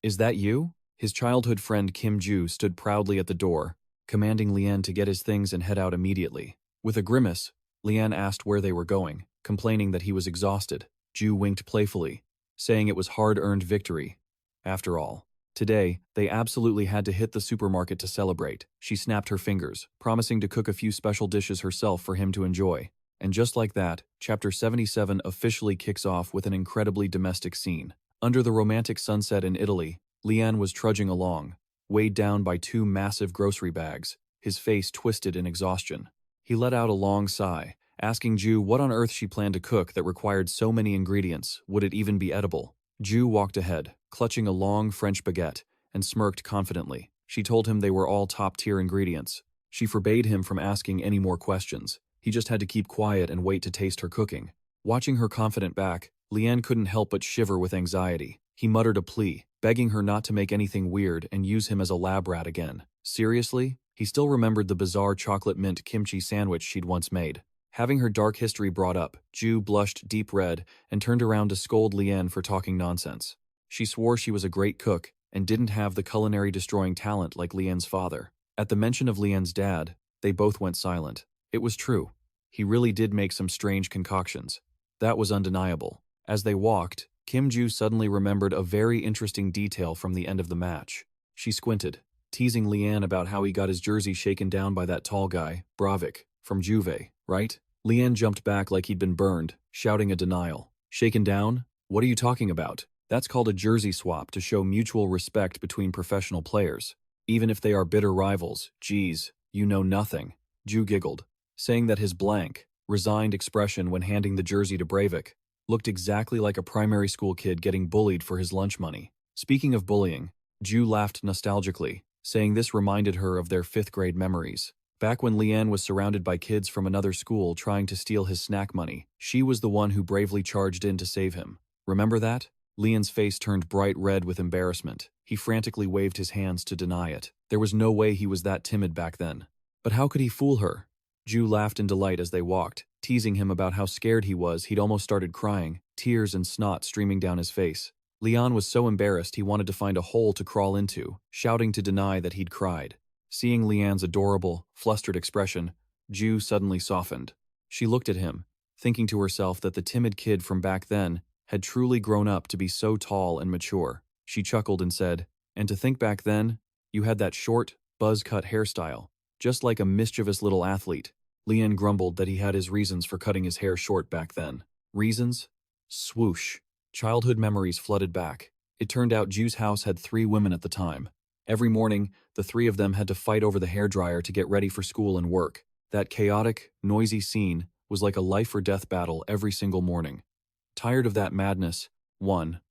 Is that you?" His childhood friend Kim Jiwoo stood proudly at the door, commanding Lian to get his things and head out immediately. With a grimace, Lian asked where they were going, complaining that he was exhausted. Ju winked playfully, saying it was hard-earned victory. After all, today, they absolutely had to hit the supermarket to celebrate. She snapped her fingers, promising to cook a few special dishes herself for him to enjoy. And just like that, Chapter 77 officially kicks off with an incredibly domestic scene. Under the romantic sunset in Italy, Lian was trudging along, weighed down by 2 massive grocery bags, his face twisted in exhaustion. He let out a long sigh, asking Ju what on earth she planned to cook that required so many ingredients. Would it even be edible? Ju walked ahead, clutching a long French baguette, and smirked confidently. She told him they were all top-tier ingredients. She forbade him from asking any more questions. He just had to keep quiet and wait to taste her cooking. Watching her confident back, Lian couldn't help but shiver with anxiety. He muttered a plea, begging her not to make anything weird and use him as a lab rat again. Seriously? He still remembered the bizarre chocolate mint kimchi sandwich she'd once made. Having her dark history brought up, Ju blushed deep red and turned around to scold Lian for talking nonsense. She swore she was a great cook and didn't have the culinary destroying talent like Lian's father. At the mention of Lian's dad, they both went silent. It was true. He really did make some strange concoctions. That was undeniable. As they walked, Kim Jiwoo suddenly remembered a very interesting detail from the end of the match. She squinted, teasing Lian about how he got his jersey shaken down by that tall guy, Bravik, from Juve, right? Lian jumped back like he'd been burned, shouting a denial. "Shaken down? What are you talking about? That's called a jersey swap to show mutual respect between professional players. Even if they are bitter rivals, geez, you know nothing." Ju giggled, saying that his blank, resigned expression when handing the jersey to Bravik looked exactly like a primary school kid getting bullied for his lunch money. Speaking of bullying, Ju laughed nostalgically, saying this reminded her of their 5th-grade memories. Back when Lian was surrounded by kids from another school trying to steal his snack money, she was the one who bravely charged in to save him. Remember that? Lian's face turned bright red with embarrassment. He frantically waved his hands to deny it. There was no way he was that timid back then. But how could he fool her? Ju laughed in delight as they walked, teasing him about how scared he was he'd almost started crying, tears and snot streaming down his face. Lian was so embarrassed he wanted to find a hole to crawl into, shouting to deny that he'd cried. Seeing Lian's adorable, flustered expression, Ju suddenly softened. She looked at him, thinking to herself that the timid kid from back then had truly grown up to be so tall and mature. She chuckled and said, "And to think back then, you had that short, buzz-cut hairstyle, just like a mischievous little athlete." Lian grumbled that he had his reasons for cutting his hair short back then. Reasons? Swoosh. Childhood memories flooded back. It turned out Ju's house had 3 women at the time. Every morning, the 3 of them had to fight over the hairdryer to get ready for school and work. That chaotic, noisy scene was like a life-or-death battle every single morning. Tired of that madness, one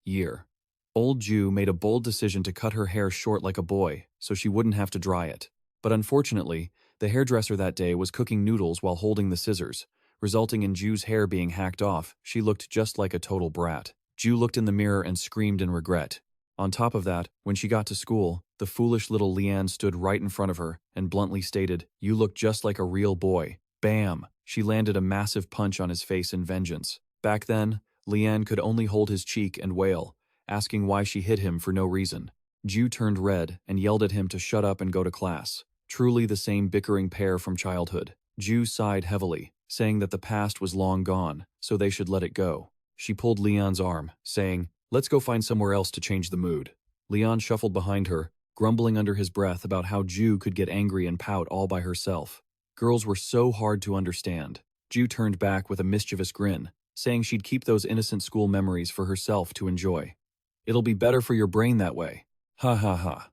year. Old Ju made a bold decision to cut her hair short like a boy so she wouldn't have to dry it. But unfortunately, the hairdresser that day was cooking noodles while holding the scissors, resulting in Ju's hair being hacked off. She looked just like a total brat. Ju looked in the mirror and screamed in regret. On top of that, when she got to school, the foolish little Lian stood right in front of her and bluntly stated, "You look just like a real boy." Bam! She landed a massive punch on his face in vengeance. Back then, Lian could only hold his cheek and wail, asking why she hit him for no reason. Ju turned red and yelled at him to shut up and go to class. Truly the same bickering pair from childhood. Ju sighed heavily, saying that the past was long gone, so they should let it go. She pulled Leon's arm, saying, "Let's go find somewhere else to change the mood." Leon shuffled behind her, grumbling under his breath about how Ju could get angry and pout all by herself. Girls were so hard to understand. Ju turned back with a mischievous grin, saying she'd keep those innocent school memories for herself to enjoy. "It'll be better for your brain that way. Ha ha ha."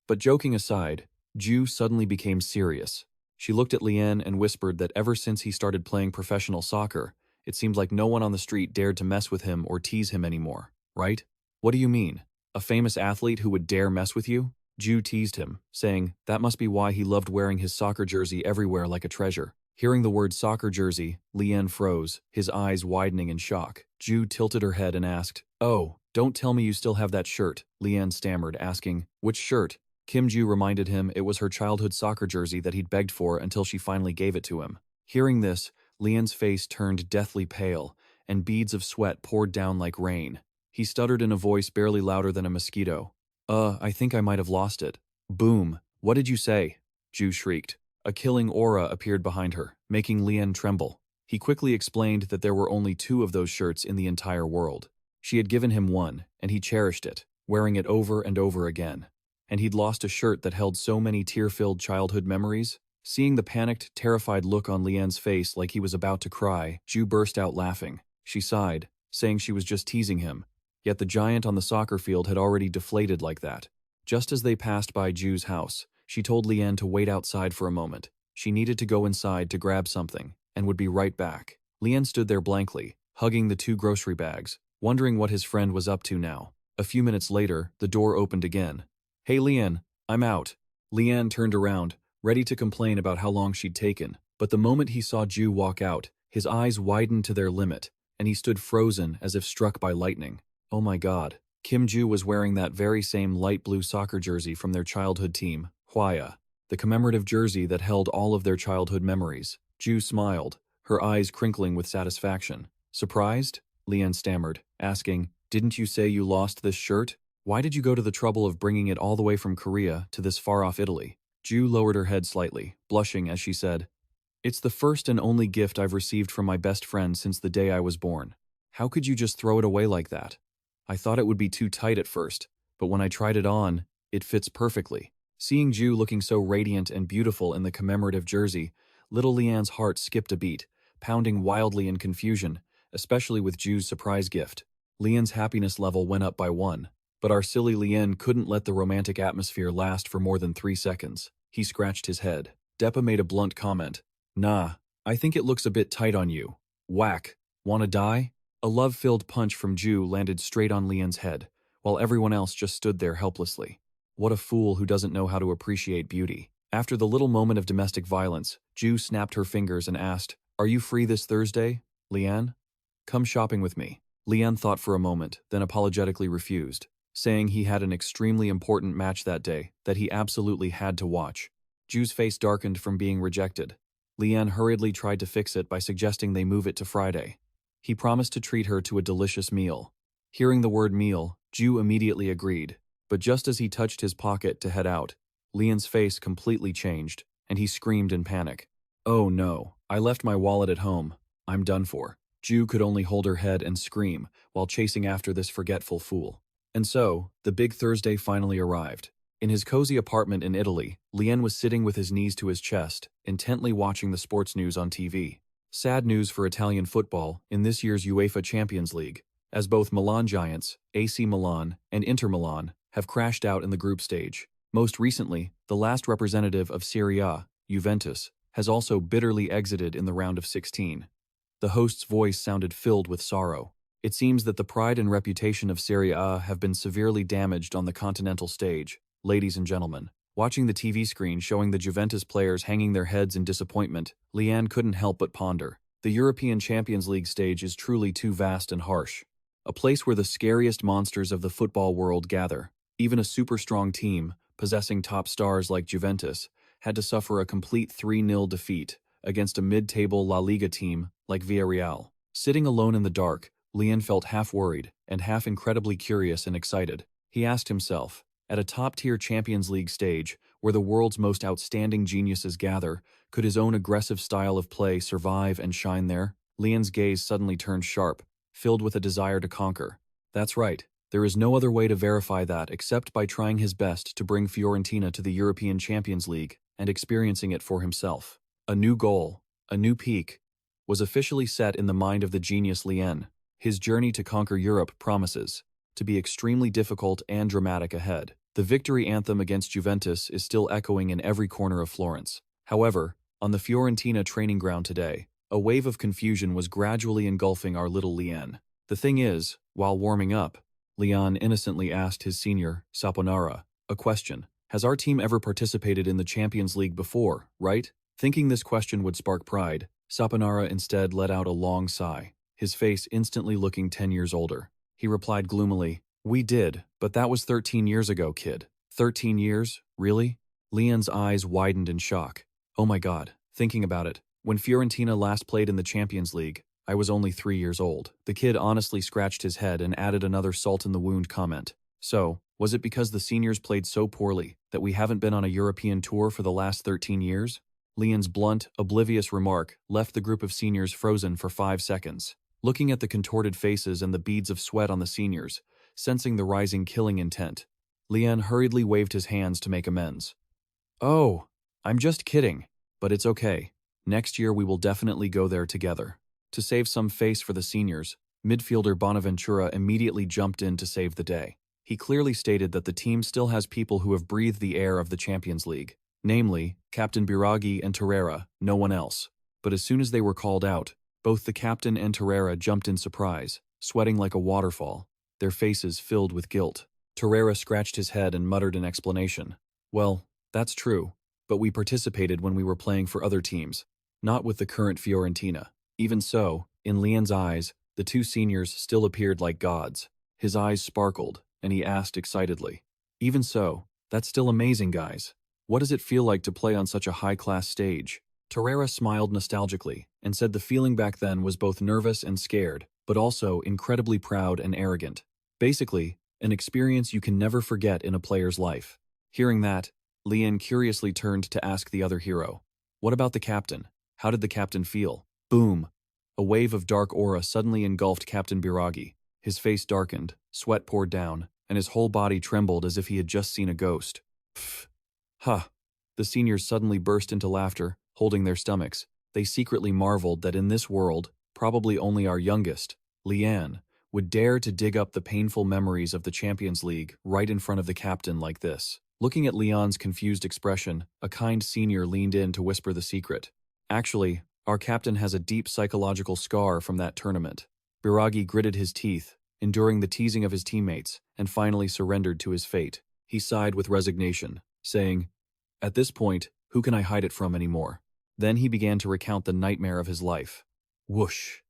But joking aside, Ju suddenly became serious. She looked at Lian and whispered that ever since he started playing professional soccer, it seemed like no one on the street dared to mess with him or tease him anymore, right? "What do you mean? A famous athlete who would dare mess with you?" Ju teased him, saying that must be why he loved wearing his soccer jersey everywhere like a treasure. Hearing the word soccer jersey, Lian froze, his eyes widening in shock. Ju tilted her head and asked, "Oh, don't tell me you still have that shirt," Lian stammered, asking, "Which shirt?" Kim Jiwoo reminded him it was her childhood soccer jersey that he'd begged for until she finally gave it to him. Hearing this, Lian's face turned deathly pale, and beads of sweat poured down like rain. He stuttered in a voice barely louder than a mosquito. I think I might have lost it." "Boom! What did you say?" Ju shrieked. A killing aura appeared behind her, making Lian tremble. He quickly explained that there were only 2 of those shirts in the entire world. She had given him one, and he cherished it, wearing it over and over again. And he'd lost a shirt that held so many tear-filled childhood memories. Seeing the panicked, terrified look on Lian's face like he was about to cry, Ju burst out laughing. She sighed, saying she was just teasing him. Yet the giant on the soccer field had already deflated like that. Just as they passed by Ju's house, she told Lian to wait outside for a moment. She needed to go inside to grab something, and would be right back. Lian stood there blankly, hugging the 2 grocery bags, wondering what his friend was up to now. A few minutes later, the door opened again. "Hey Lian, I'm out." Lian turned around, ready to complain about how long she'd taken, but the moment he saw Ju walk out, his eyes widened to their limit, and he stood frozen as if struck by lightning. Oh my god. Kim Jiwoo was wearing that very same light blue soccer jersey from their childhood team, Hwaya, the commemorative jersey that held all of their childhood memories. Ju smiled, her eyes crinkling with satisfaction. "Surprised?" Lian stammered, asking, "Didn't you say you lost this shirt? Why did you go to the trouble of bringing it all the way from Korea to this far-off Italy?" Ju lowered her head slightly, blushing as she said, "It's the first and only gift I've received from my best friend since the day I was born. How could you just throw it away like that? I thought it would be too tight at first, but when I tried it on, it fits perfectly." Seeing Ju looking so radiant and beautiful in the commemorative jersey, little Lian's heart skipped a beat, pounding wildly in confusion, especially with Ju's surprise gift. Lian's happiness level went up by 1. But our silly Lian couldn't let the romantic atmosphere last for more than 3 seconds. He scratched his head. Deppa made a blunt comment. "Nah, I think it looks a bit tight on you." Whack. "Wanna die?" A love-filled punch from Ju landed straight on Lian's head, while everyone else just stood there helplessly. What a fool who doesn't know how to appreciate beauty. After the little moment of domestic violence, Ju snapped her fingers and asked, "Are you free this Thursday, Lian? Come shopping with me." Lian thought for a moment, then apologetically refused, saying he had an extremely important match that day that he absolutely had to watch. Ju's face darkened from being rejected. Lian hurriedly tried to fix it by suggesting they move it to Friday. He promised to treat her to a delicious meal. Hearing the word meal, Ju immediately agreed, but just as he touched his pocket to head out, Lian's face completely changed, and he screamed in panic. "Oh no, I left my wallet at home. I'm done for." Ju could only hold her head and scream while chasing after this forgetful fool. And so, the big Thursday finally arrived. In his cozy apartment in Italy, Lian was sitting with his knees to his chest, intently watching the sports news on TV. Sad news for Italian football in this year's UEFA Champions League, as both Milan giants, AC Milan, and Inter Milan, have crashed out in the group stage. Most recently, the last representative of Serie A, Juventus, has also bitterly exited in the round of 16. The host's voice sounded filled with sorrow. It seems that the pride and reputation of Serie A have been severely damaged on the continental stage. Ladies and gentlemen, watching the TV screen showing the Juventus players hanging their heads in disappointment, Lian couldn't help but ponder. The European Champions League stage is truly too vast and harsh. A place where the scariest monsters of the football world gather. Even a super-strong team, possessing top stars like Juventus, had to suffer a complete 3-0 defeat against a mid-table La Liga team like Villarreal. Sitting alone in the dark, Lian felt half worried and half incredibly curious and excited. He asked himself, at a top-tier Champions League stage, where the world's most outstanding geniuses gather, could his own aggressive style of play survive and shine there? Lian's gaze suddenly turned sharp, filled with a desire to conquer. That's right, there is no other way to verify that except by trying his best to bring Fiorentina to the European Champions League and experiencing it for himself. A new goal, a new peak, was officially set in the mind of the genius Lian. His journey to conquer Europe promises to be extremely difficult and dramatic ahead. The victory anthem against Juventus is still echoing in every corner of Florence. However, on the Fiorentina training ground today, a wave of confusion was gradually engulfing our little Lian. The thing is, while warming up, Lian innocently asked his senior, Saponara, a question. Has our team ever participated in the Champions League before, right? Thinking this question would spark pride, Saponara instead let out a long sigh, his face instantly looking 10 years older. He replied gloomily, "We did, but that was 13 years ago, kid." 13 years? Really? Lian's eyes widened in shock. Oh my god, thinking about it, when Fiorentina last played in the Champions League, I was only 3 years old. The kid honestly scratched his head and added another salt-in-the-wound comment. So, was it because the seniors played so poorly that we haven't been on a European tour for the last 13 years? Lian's blunt, oblivious remark left the group of seniors frozen for 5 seconds. Looking at the contorted faces and the beads of sweat on the seniors, sensing the rising killing intent, Lian hurriedly waved his hands to make amends. "Oh, I'm just kidding, but it's okay. Next year we will definitely go there together." To save some face for the seniors, midfielder Bonaventura immediately jumped in to save the day. He clearly stated that the team still has people who have breathed the air of the Champions League, namely, Captain Biraghi and Torreira, no one else. But as soon as they were called out, both the captain and Torreira jumped in surprise, sweating like a waterfall, their faces filled with guilt. Torreira scratched his head and muttered an explanation. "Well, that's true, but we participated when we were playing for other teams, not with the current Fiorentina." Even so, in Lian's eyes, the two seniors still appeared like gods. His eyes sparkled, and he asked excitedly, "Even so, that's still amazing, guys. What does it feel like to play on such a high-class stage?" Torreira smiled nostalgically and said the feeling back then was both nervous and scared, but also incredibly proud and arrogant. Basically, an experience you can never forget in a player's life. Hearing that, Lian curiously turned to ask the other hero, "What about the captain? How did the captain feel?" Boom! A wave of dark aura suddenly engulfed Captain Biraghi. His face darkened, sweat poured down, and his whole body trembled as if he had just seen a ghost. Pfft! Ha! The seniors suddenly burst into laughter, holding their stomachs. They secretly marveled that in this world, probably only our youngest, Lian, would dare to dig up the painful memories of the Champions League right in front of the captain like this. Looking at Lian's confused expression, a kind senior leaned in to whisper the secret. "Actually, our captain has a deep psychological scar from that tournament." Biraghi gritted his teeth, enduring the teasing of his teammates, and finally surrendered to his fate. He sighed with resignation, saying, "At this point, who can I hide it from anymore?" Then he began to recount the nightmare of his life. Whoosh!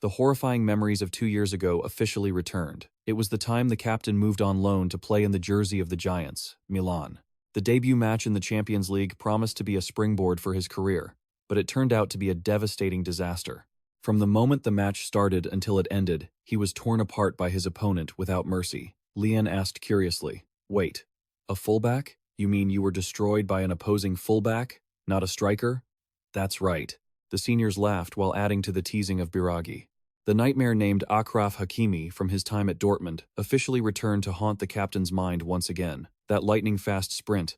The horrifying memories of 2 years ago officially returned. It was the time the captain moved on loan to play in the jersey of the Giants, Milan. The debut match in the Champions League promised to be a springboard for his career. but it turned out to be a devastating disaster. From the moment the match started until it ended, he was torn apart by his opponent without mercy. Lian asked curiously, "Wait, a fullback? You mean you were destroyed by an opposing fullback, not a striker?" "That's right." The seniors laughed while adding to the teasing of Biragi. The nightmare named Achraf Hakimi from his time at Dortmund officially returned to haunt the captain's mind once again. That lightning-fast sprint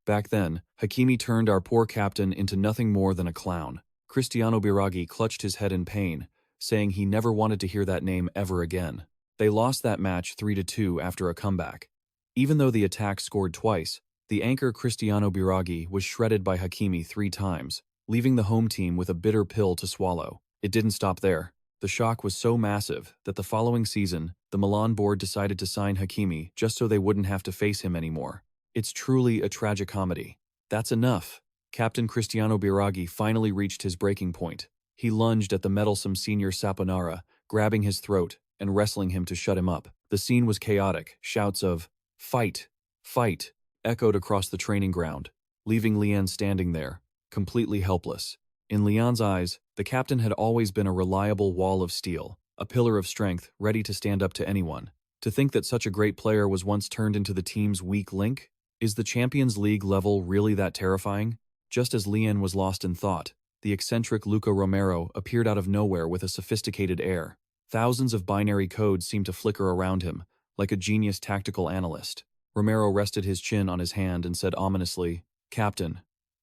back then, Hakimi turned our poor captain into nothing more than a clown. Cristiano Biragi clutched his head in pain, saying he never wanted to hear that name ever again. They lost that match 3-2 after a comeback. Even though the attack scored twice, the anchor Cristiano Biragi was shredded by Hakimi 3 times, leaving the home team with a bitter pill to swallow. It didn't stop there. The shock was so massive that the following season, the Milan board decided to sign Hakimi just so they wouldn't have to face him anymore. It's truly a tragicomedy. That's enough. Captain Cristiano Biragi finally reached his breaking point. He lunged at the meddlesome senior Saponara, grabbing his throat and wrestling him to shut him up. The scene was chaotic. Shouts of "Fight! Fight!" echoed across the training ground, leaving Lian standing there, completely helpless. In Lian's eyes, the captain had always been a reliable wall of steel, a pillar of strength ready to stand up to anyone. To think that such a great player was once turned into the team's weak link? Is the Champions League level really that terrifying? Just as Lian was lost in thought, the eccentric Luca Romero appeared out of nowhere with a sophisticated air. Thousands of binary codes seemed to flicker around him, like a genius tactical analyst. Romero rested his chin on his hand and said ominously, "Captain,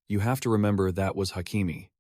you have to remember that was Hakimi.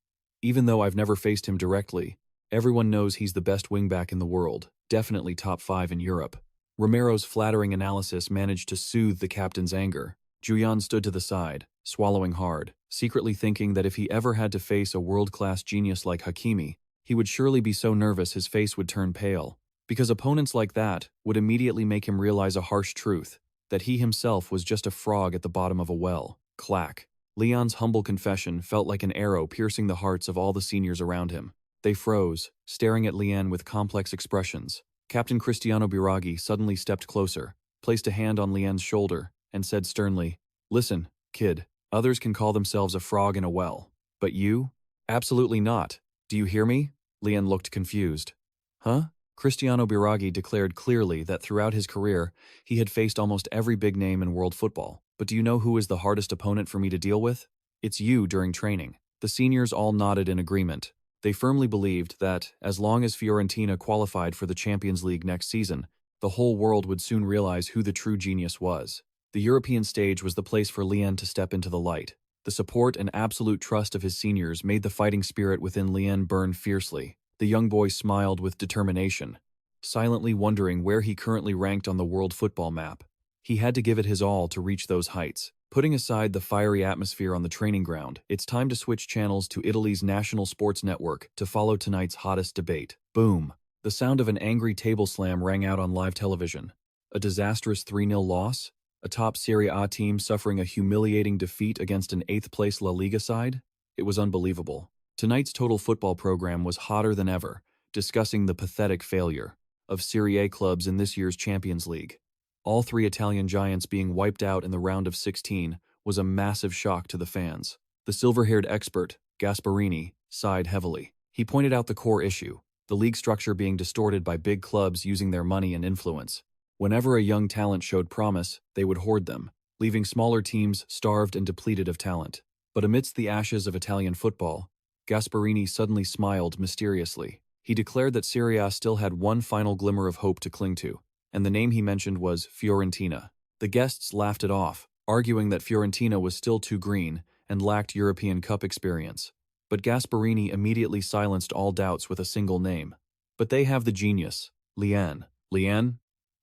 Even though I've never faced him directly, everyone knows he's the best wingback in the world, definitely top 5 in Europe." Romero's flattering analysis managed to soothe the captain's anger. Jian stood to the side, swallowing hard, secretly thinking that if he ever had to face a world-class genius like Hakimi, he would surely be so nervous his face would turn pale, because opponents like that would immediately make him realize a harsh truth, that he himself was just a frog at the bottom of a well. Clack. Lian's humble confession felt like an arrow piercing the hearts of all the seniors around him. They froze, staring at Lian with complex expressions. Captain Cristiano Biragi suddenly stepped closer, placed a hand on Lian's shoulder, and said sternly, "Listen, kid, others can call themselves a frog in a well. But you? Absolutely not. Do you hear me?" Lian looked confused. "Huh?" Cristiano Biragi declared clearly that throughout his career, he had faced almost every big name in world football. "But do you know who is the hardest opponent for me to deal with? It's you during training." The seniors all nodded in agreement. They firmly believed that, as long as Fiorentina qualified for the Champions League next season, the whole world would soon realize who the true genius was. The European stage was the place for Lian to step into the light. The support and absolute trust of his seniors made the fighting spirit within Lian burn fiercely. The young boy smiled with determination, silently wondering where he currently ranked on the world football map. He had to give it his all to reach those heights. Putting aside the fiery atmosphere on the training ground, it's time to switch channels to Italy's national sports network to follow tonight's hottest debate. Boom! The sound of an angry table slam rang out on live television. A disastrous 3-0 loss? A top Serie A team suffering a humiliating defeat against an 8th-place La Liga side? It was unbelievable. Tonight's Total Football program was hotter than ever, discussing the pathetic failure of Serie A clubs in this year's Champions League. All 3 Italian giants being wiped out in the round of 16 was a massive shock to the fans. The silver-haired expert, Gasparini, sighed heavily. He pointed out the core issue, the league structure being distorted by big clubs using their money and influence. Whenever a young talent showed promise, they would hoard them, leaving smaller teams starved and depleted of talent. But amidst the ashes of Italian football, Gasparini suddenly smiled mysteriously. He declared that Serie A still had one final glimmer of hope to cling to, and the name he mentioned was Fiorentina. The guests laughed it off, arguing that Fiorentina was still too green and lacked European Cup experience. But Gasparini immediately silenced all doubts with a single name. "But they have the genius, Lian." "Lian?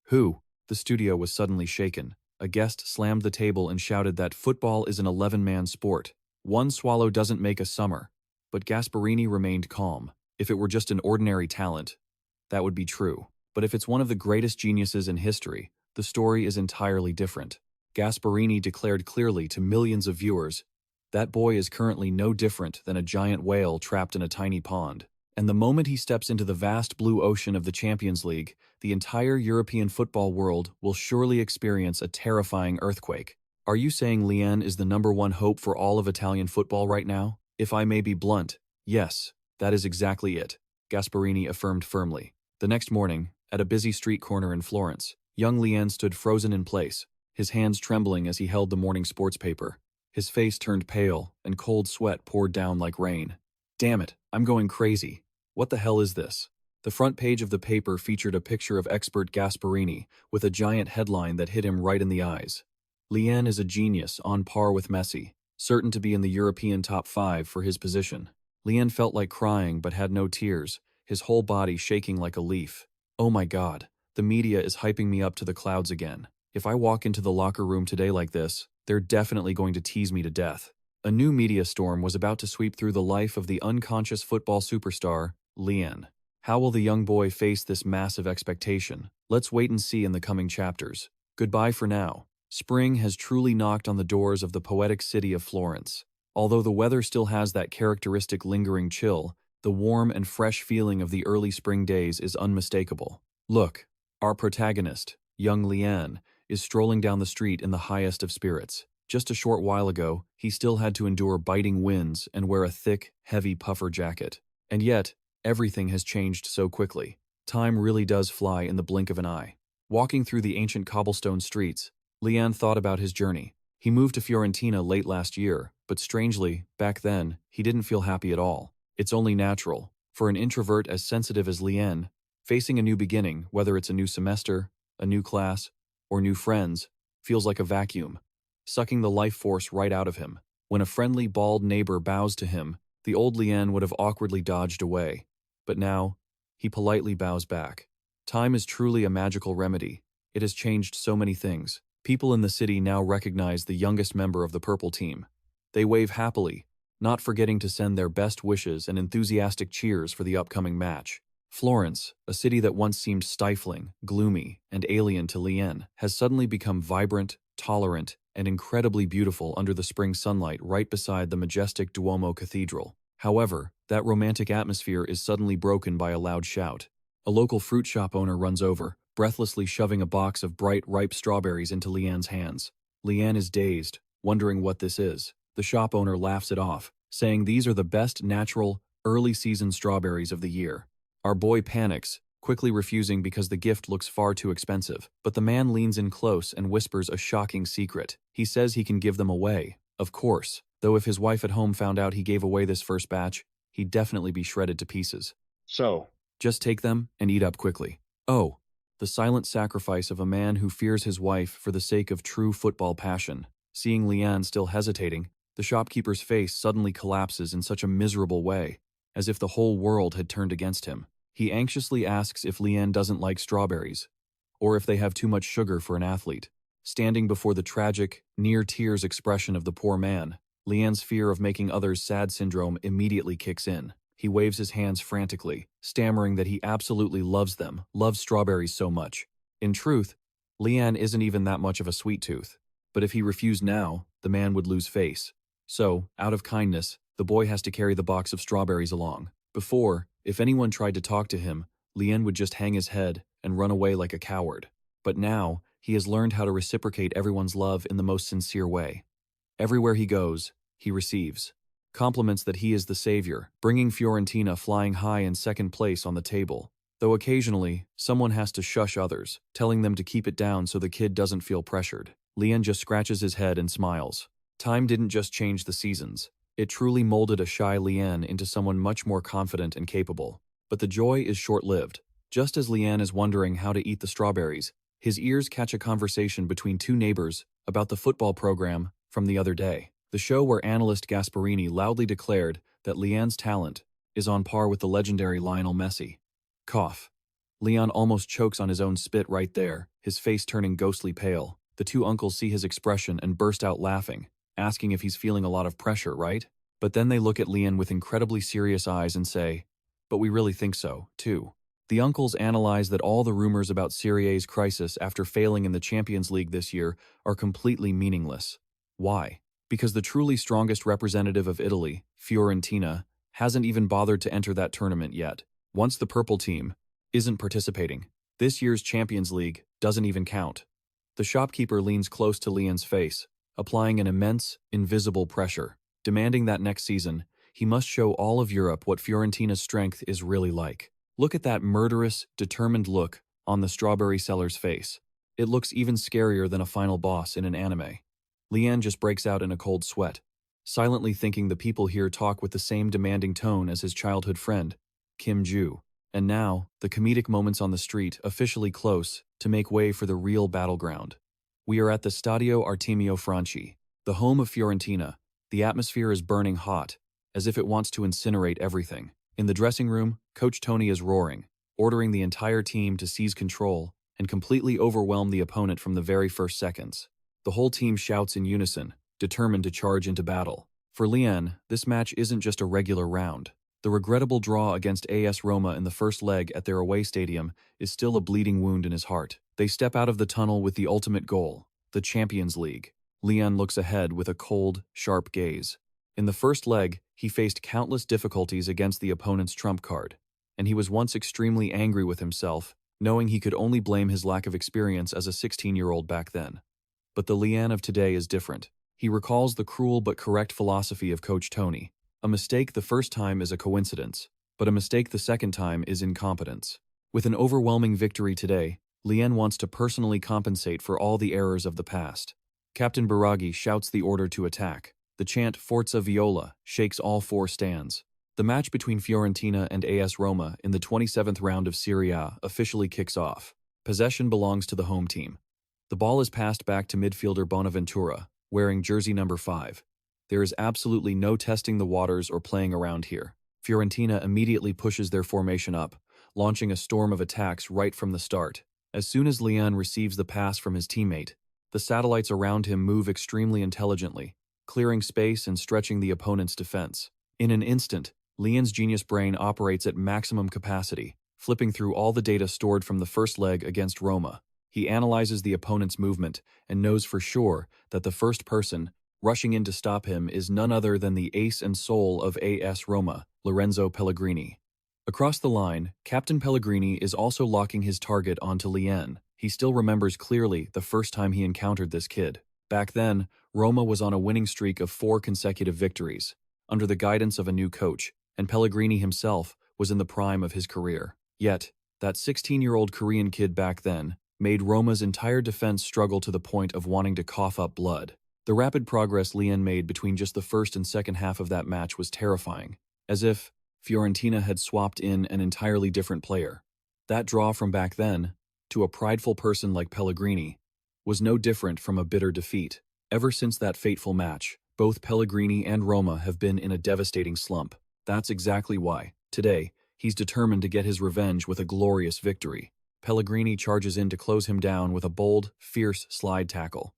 Who?" The studio was suddenly shaken. A guest slammed the table and shouted that football is an 11-man sport. One swallow doesn't make a summer. But Gasparini remained calm. If it were just an ordinary talent, that would be true. But if it's one of the greatest geniuses in history, the story is entirely different. Gasparini declared clearly to millions of viewers, "That boy is currently no different than a giant whale trapped in a tiny pond. And the moment he steps into the vast blue ocean of the Champions League, the entire European football world will surely experience a terrifying earthquake." Are you saying Lian is the #1 hope for all of Italian football right now? If I may be blunt, yes, that is exactly it, Gasparini affirmed firmly. The next morning, at a busy street corner in Florence, young Lian stood frozen in place, his hands trembling as he held the morning sports paper. His face turned pale, and cold sweat poured down like rain. Damn it, I'm going crazy. What the hell is this? The front page of the paper featured a picture of expert Gasparini, with a giant headline that hit him right in the eyes. Lian is a genius, on par with Messi, certain to be in the European top 5 for his position. Lian felt like crying but had no tears, his whole body shaking like a leaf. Oh my god, the media is hyping me up to the clouds again. If I walk into the locker room today like this, they're definitely going to tease me to death. A new media storm was about to sweep through the life of the unconscious football superstar, Lian. How will the young boy face this massive expectation? Let's wait and see in the coming chapters. Goodbye for now. Spring has truly knocked on the doors of the poetic city of Florence. Although the weather still has that characteristic lingering chill, the warm and fresh feeling of the early spring days is unmistakable. Look, our protagonist, young Lian, is strolling down the street in the highest of spirits. Just a short while ago, he still had to endure biting winds and wear a thick, heavy puffer jacket. And yet, everything has changed so quickly. Time really does fly in the blink of an eye. Walking through the ancient cobblestone streets, Lian thought about his journey. He moved to Fiorentina late last year, but strangely, back then, he didn't feel happy at all. It's only natural, for an introvert as sensitive as Lian, facing a new beginning, whether it's a new semester, a new class, or new friends, feels like a vacuum, sucking the life force right out of him. When a friendly, bald neighbor bows to him, the old Lian would have awkwardly dodged away. But now, he politely bows back. Time is truly a magical remedy. It has changed so many things. People in the city now recognize the youngest member of the purple team. They wave happily, not forgetting to send their best wishes and enthusiastic cheers for the upcoming match. Florence, a city that once seemed stifling, gloomy, and alien to Lian, has suddenly become vibrant, tolerant, and incredibly beautiful under the spring sunlight right beside the majestic Duomo Cathedral. However, that romantic atmosphere is suddenly broken by a loud shout. A local fruit shop owner runs over, breathlessly shoving a box of bright, ripe strawberries into Lian's hands. Lian is dazed, wondering what this is. The shop owner laughs it off, saying these are the best natural, early-season strawberries of the year. Our boy panics, quickly refusing because the gift looks far too expensive. But the man leans in close and whispers a shocking secret. He says he can give them away, of course, though if his wife at home found out he gave away this first batch, he'd definitely be shredded to pieces. So, Just take them and eat up quickly. Oh, the silent sacrifice of a man who fears his wife for the sake of true football passion. Seeing Lian still hesitating, the shopkeeper's face suddenly collapses in such a miserable way, as if the whole world had turned against him. He anxiously asks if Lian doesn't like strawberries, or if they have too much sugar for an athlete. Standing before the tragic, near-tears expression of the poor man, Lian's fear of making others sad syndrome immediately kicks in. He waves his hands frantically, stammering that he absolutely loves them, loves strawberries so much. In truth, Lian isn't even that much of a sweet tooth, but if he refused now, the man would lose face. So, out of kindness, the boy has to carry the box of strawberries along. Before, if anyone tried to talk to him, Lian would just hang his head and run away like a coward. But now, he has learned how to reciprocate everyone's love in the most sincere way. Everywhere he goes, he receives compliments that he is the savior, bringing Fiorentina flying high in second place on the table. Though occasionally, someone has to shush others, telling them to keep it down so the kid doesn't feel pressured. Lian just scratches his head and smiles. Time didn't just change the seasons. It truly molded a shy Lian into someone much more confident and capable. But the joy is short-lived. Just as Lian is wondering how to eat the strawberries, his ears catch a conversation between two neighbors about the football program from the other day. The show where analyst Gasparini loudly declared that Lian's talent is on par with the legendary Lionel Messi. Cough. Lian almost chokes on his own spit right there, his face turning ghostly pale. The two uncles see his expression and burst out laughing, asking if he's feeling a lot of pressure, right? But then they look at Lian with incredibly serious eyes and say, "But we really think so, too." The uncles analyze that all the rumors about Serie A's crisis after failing in the Champions League this year are completely meaningless. Why? Because the truly strongest representative of Italy, Fiorentina, hasn't even bothered to enter that tournament yet. Once the purple team isn't participating, this year's Champions League doesn't even count. The shopkeeper leans close to Lian's face, applying an immense, invisible pressure, demanding that next season, He must show all of Europe what Fiorentina's strength is really like. Look at that murderous, determined look on the strawberry seller's face. It looks even scarier than a final boss in an anime. Lian just breaks out in a cold sweat, silently thinking the people here talk with the same demanding tone as his childhood friend, Kim Jiwoo. And now, the comedic moments on the street officially close to make way for the real battleground. We are at the Stadio Artemio Franchi, the home of Fiorentina. The atmosphere is burning hot, as if it wants to incinerate everything. In the dressing room, Coach Tony is roaring, ordering the entire team to seize control and completely overwhelm the opponent from the very first seconds. The whole team shouts in unison, determined to charge into battle. For Lian, this match isn't just a regular round. The regrettable draw against AS Roma in the first leg at their away stadium is still a bleeding wound in his heart. They step out of the tunnel with the ultimate goal, the Champions League. Lian looks ahead with a cold, sharp gaze. In the first leg, he faced countless difficulties against the opponent's trump card, and he was once extremely angry with himself, knowing he could only blame his lack of experience as a 16-year-old back then. But the Lian of today is different. He recalls the cruel but correct philosophy of Coach Tony. A mistake the first time is a coincidence, but a mistake the second time is incompetence. With an overwhelming victory today, Lian wants to personally compensate for all the errors of the past. Captain Biraghi shouts the order to attack. The chant Forza Viola shakes all four stands. The match between Fiorentina and AS Roma in the 27th round of Serie A officially kicks off. Possession belongs to the home team. The ball is passed back to midfielder Bonaventura, wearing jersey number 5. There is absolutely no testing the waters or playing around here. Fiorentina immediately pushes their formation up, launching a storm of attacks right from the start. As soon as Lian receives the pass from his teammate, the satellites around him move extremely intelligently, clearing space and stretching the opponent's defense. In an instant, Lian's genius brain operates at maximum capacity, flipping through all the data stored from the first leg against Roma. He analyzes the opponent's movement and knows for sure that the first person rushing in to stop him is none other than the ace and soul of AS Roma, Lorenzo Pellegrini. Across the line, Captain Pellegrini is also locking his target onto Lian. He still remembers clearly the first time he encountered this kid. Back then, Roma was on a winning streak of 4 consecutive victories, under the guidance of a new coach, and Pellegrini himself was in the prime of his career. Yet, that 16-year-old Korean kid back then made Roma's entire defense struggle to the point of wanting to cough up blood. The rapid progress Lian made between just the first and second half of that match was terrifying, as if Fiorentina had swapped in an entirely different player. That draw from back then, to a prideful person like Pellegrini, was no different from a bitter defeat. Ever since that fateful match, both Pellegrini and Roma have been in a devastating slump. That's exactly why, today, he's determined to get his revenge with a glorious victory. Pellegrini charges in to close him down with a bold, fierce slide tackle.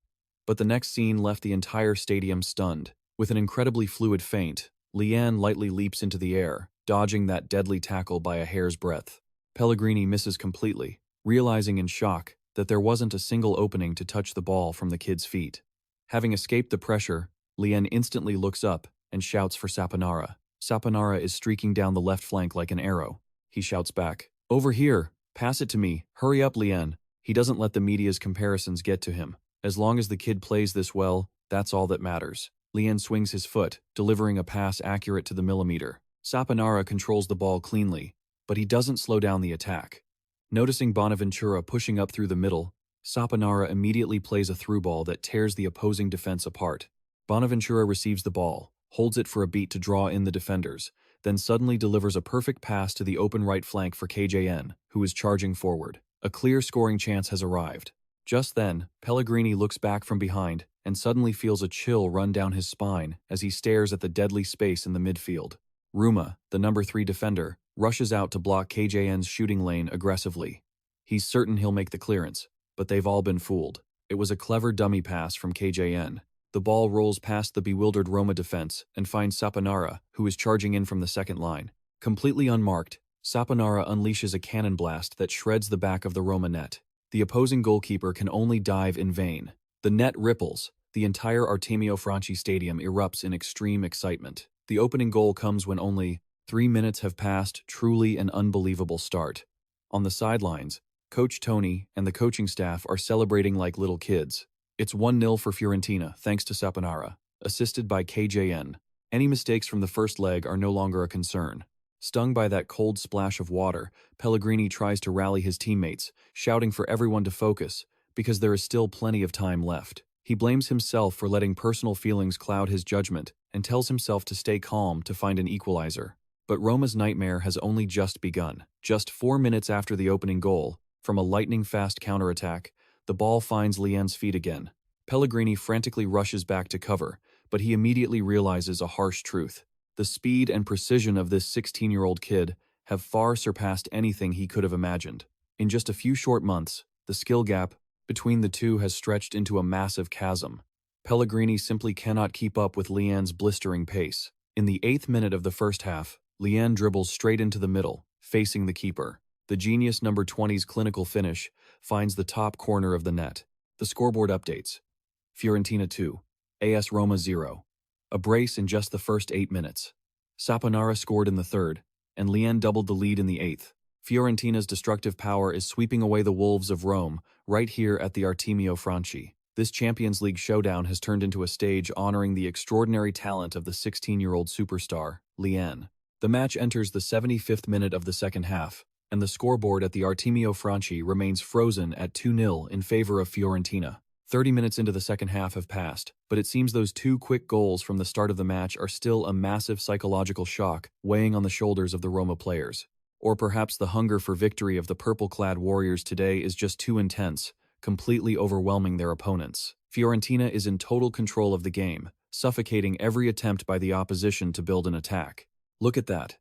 But the next scene left the entire stadium stunned. With an incredibly fluid feint, Lian lightly leaps into the air, dodging that deadly tackle by a hair's breadth. Pellegrini misses completely, realizing in shock that there wasn't a single opening to touch the ball from the kid's feet. Having escaped the pressure, Lian instantly looks up and shouts for Saponara. Saponara is streaking down the left flank like an arrow. He shouts back, "Over here! Pass it to me! Hurry up, Lian!" He doesn't let the media's comparisons get to him. As long as the kid plays this well, that's all that matters. Lian swings his foot, delivering a pass accurate to the millimeter. Saponara controls the ball cleanly, but he doesn't slow down the attack. Noticing Bonaventura pushing up through the middle, Saponara immediately plays a through ball that tears the opposing defense apart. Bonaventura receives the ball, holds it for a beat to draw in the defenders, then suddenly delivers a perfect pass to the open right flank for KJN, who is charging forward. A clear scoring chance has arrived. Just then, Pellegrini looks back from behind and suddenly feels a chill run down his spine as he stares at the deadly space in the midfield. Ruma, the number 3 defender, rushes out to block KJN's shooting lane aggressively. He's certain he'll make the clearance, but they've all been fooled. It was a clever dummy pass from KJN. The ball rolls past the bewildered Roma defense and finds Saponara, who is charging in from the second line. Completely unmarked, Saponara unleashes a cannon blast that shreds the back of the Roma net. The opposing goalkeeper can only dive in vain. The net ripples. The entire Artemio Franchi stadium erupts in extreme excitement. The opening goal comes when only 3 minutes have passed. Truly an unbelievable start. On the sidelines, Coach Tony and the coaching staff are celebrating like little kids. It's 1-0 for Fiorentina, thanks to Saponara, assisted by KJN. Any mistakes from the first leg are no longer a concern. Stung by that cold splash of water, Pellegrini tries to rally his teammates, shouting for everyone to focus, because there is still plenty of time left. He blames himself for letting personal feelings cloud his judgment and tells himself to stay calm to find an equalizer. But Roma's nightmare has only just begun. Just 4 minutes after the opening goal, from a lightning-fast counterattack, the ball finds Lian's feet again. Pellegrini frantically rushes back to cover, but he immediately realizes a harsh truth. The speed and precision of this 16-year-old kid have far surpassed anything he could have imagined. In just a few short months, the skill gap between the two has stretched into a massive chasm. Pellegrini simply cannot keep up with Lian's blistering pace. In the 8th minute of the first half, Lian dribbles straight into the middle, facing the keeper. The genius number 20's clinical finish finds the top corner of the net. The scoreboard updates. Fiorentina 2, AS Roma 0. A brace in just the first 8 minutes. Saponara scored in the 3rd, and Lian doubled the lead in the 8th. Fiorentina's destructive power is sweeping away the wolves of Rome right here at the Artemio Franchi. This Champions League showdown has turned into a stage honoring the extraordinary talent of the 16-year-old superstar, Lian. The match enters the 75th minute of the second half, and the scoreboard at the Artemio Franchi remains frozen at 2-0 in favor of Fiorentina. 30 minutes into the second half have passed, but it seems those 2 quick goals from the start of the match are still a massive psychological shock weighing on the shoulders of the Roma players. Or perhaps the hunger for victory of the purple-clad warriors today is just too intense, completely overwhelming their opponents. Fiorentina is in total control of the game, suffocating every attempt by the opposition to build an attack. Look at that.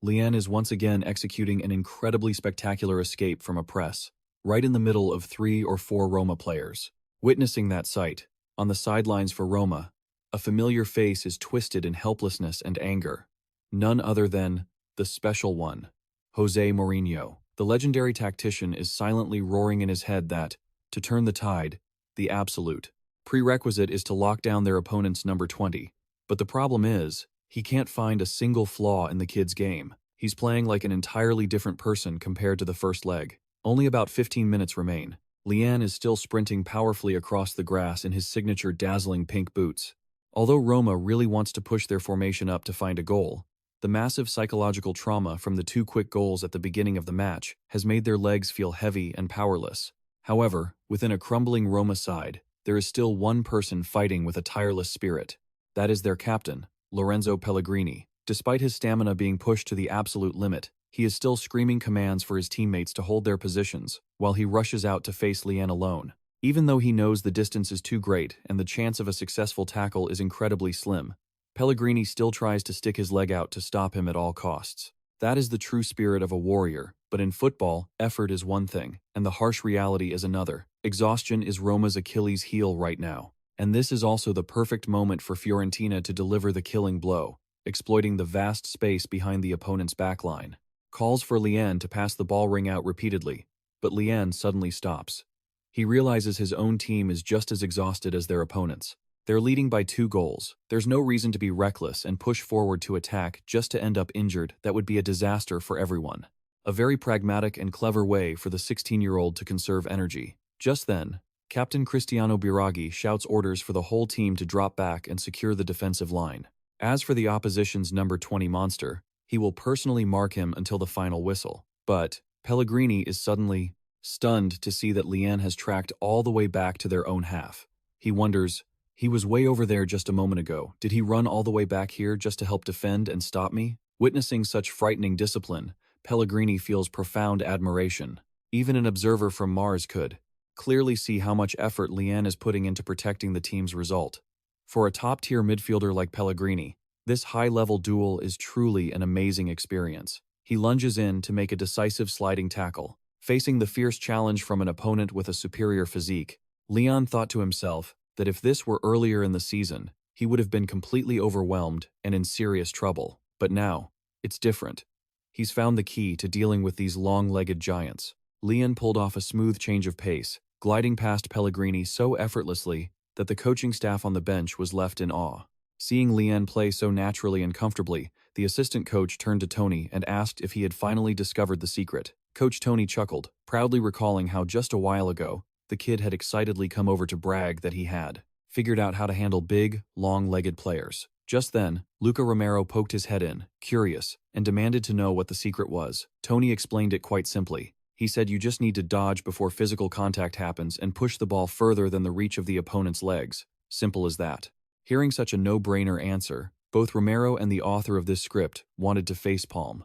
Lian is once again executing an incredibly spectacular escape from a press, right in the middle of 3 or 4 Roma players. Witnessing that sight, on the sidelines for Roma, a familiar face is twisted in helplessness and anger. None other than the special one, Jose Mourinho. The legendary tactician is silently roaring in his head that, to turn the tide, the absolute prerequisite is to lock down their opponent's number 20. But the problem is, he can't find a single flaw in the kid's game. He's playing like an entirely different person compared to the first leg. Only about 15 minutes remain. Lian is still sprinting powerfully across the grass in his signature dazzling pink boots. Although Roma really wants to push their formation up to find a goal, the massive psychological trauma from the 2 quick goals at the beginning of the match has made their legs feel heavy and powerless. However, within a crumbling Roma side, there is still one person fighting with a tireless spirit. That is their captain, Lorenzo Pellegrini. Despite his stamina being pushed to the absolute limit, he is still screaming commands for his teammates to hold their positions, while he rushes out to face Lian alone. Even though he knows the distance is too great and the chance of a successful tackle is incredibly slim, Pellegrini still tries to stick his leg out to stop him at all costs. That is the true spirit of a warrior, but in football, effort is one thing, and the harsh reality is another. Exhaustion is Roma's Achilles heel right now, and this is also the perfect moment for Fiorentina to deliver the killing blow, exploiting the vast space behind the opponent's backline. Calls for Lian to pass the ball ring out repeatedly, but Lian suddenly stops. He realizes his own team is just as exhausted as their opponents. They're leading by 2 goals. There's no reason to be reckless and push forward to attack just to end up injured. That would be a disaster for everyone. A very pragmatic and clever way for the 16-year-old to conserve energy. Just then, Captain Cristiano Biraghi shouts orders for the whole team to drop back and secure the defensive line. As for the opposition's number 20 monster, he will personally mark him until the final whistle. But Pellegrini is suddenly stunned to see that Lian has tracked all the way back to their own half. He wonders, he was way over there just a moment ago. Did he run all the way back here just to help defend and stop me? Witnessing such frightening discipline, Pellegrini feels profound admiration. Even an observer from Mars could clearly see how much effort Lian is putting into protecting the team's result. For a top-tier midfielder like Pellegrini, this high-level duel is truly an amazing experience. He lunges in to make a decisive sliding tackle. Facing the fierce challenge from an opponent with a superior physique, Lian thought to himself that if this were earlier in the season, he would have been completely overwhelmed and in serious trouble. But now, it's different. He's found the key to dealing with these long-legged giants. Lian pulled off a smooth change of pace, gliding past Pellegrini so effortlessly that the coaching staff on the bench was left in awe. Seeing Lian play so naturally and comfortably, the assistant coach turned to Tony and asked if he had finally discovered the secret. Coach Tony chuckled, proudly recalling how just a while ago, the kid had excitedly come over to brag that he had figured out how to handle big, long-legged players. Just then, Luca Romero poked his head in, curious, and demanded to know what the secret was. Tony explained it quite simply. He said you just need to dodge before physical contact happens and push the ball further than the reach of the opponent's legs. Simple as that. Hearing such a no-brainer answer, both Romero and the author of this script wanted to facepalm.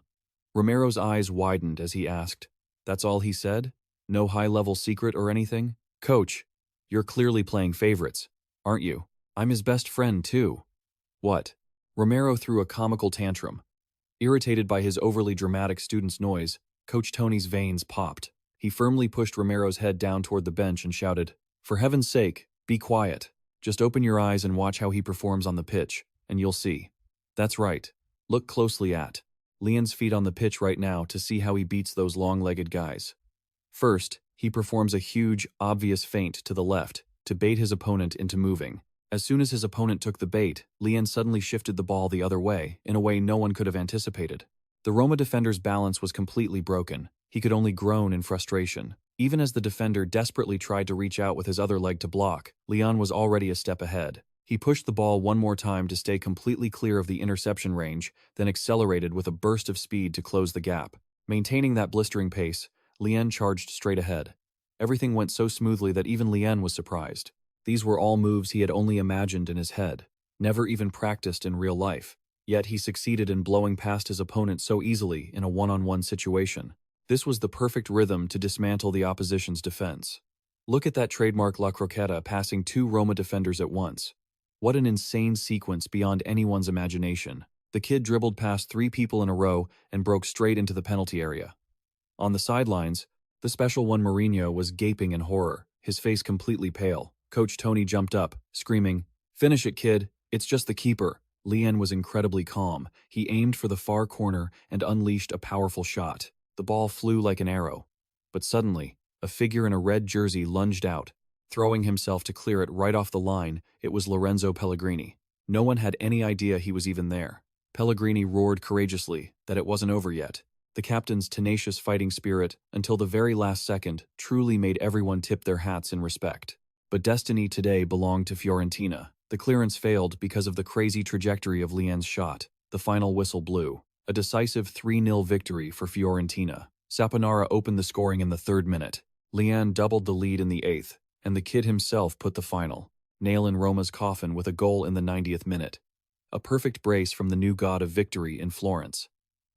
Romero's eyes widened as he asked, "That's all he said? No high-level secret or anything? Coach, you're clearly playing favorites, aren't you? I'm his best friend, too." What? Romero threw a comical tantrum. Irritated by his overly dramatic student's noise, Coach Tony's veins popped. He firmly pushed Romero's head down toward the bench and shouted, "For heaven's sake, be quiet. Just open your eyes and watch how he performs on the pitch, and you'll see. That's right. Look closely at Lian's feet on the pitch right now to see how he beats those long-legged guys. First, he performs a huge, obvious feint to the left to bait his opponent into moving. As soon as his opponent took the bait, Lian suddenly shifted the ball the other way in a way no one could have anticipated. The Roma defender's balance was completely broken. He could only groan in frustration. Even as the defender desperately tried to reach out with his other leg to block, Lian was already a step ahead. He pushed the ball one more time to stay completely clear of the interception range, then accelerated with a burst of speed to close the gap. Maintaining that blistering pace, Lian charged straight ahead. Everything went so smoothly that even Lian was surprised. These were all moves he had only imagined in his head, never even practiced in real life. Yet he succeeded in blowing past his opponent so easily in a one-on-one situation. This was the perfect rhythm to dismantle the opposition's defense. Look at that trademark La Croqueta passing two Roma defenders at once. What an insane sequence beyond anyone's imagination. The kid dribbled past three people in a row and broke straight into the penalty area. On the sidelines, the special one Mourinho was gaping in horror, his face completely pale. Coach Tony jumped up, screaming, "Finish it, kid. It's just the keeper." Lian was incredibly calm. He aimed for the far corner and unleashed a powerful shot. The ball flew like an arrow. But suddenly, a figure in a red jersey lunged out. Throwing himself to clear it right off the line, it was Lorenzo Pellegrini. No one had any idea he was even there. Pellegrini roared courageously that it wasn't over yet. The captain's tenacious fighting spirit, until the very last second, truly made everyone tip their hats in respect. But destiny today belonged to Fiorentina. The clearance failed because of the crazy trajectory of Lian's shot. The final whistle blew. A decisive 3-0 victory for Fiorentina. Saponara opened the scoring in the 3rd minute. Lian doubled the lead in the 8th, and the kid himself put the final nail in Roma's coffin with a goal in the 90th minute. A perfect brace from the new god of victory in Florence.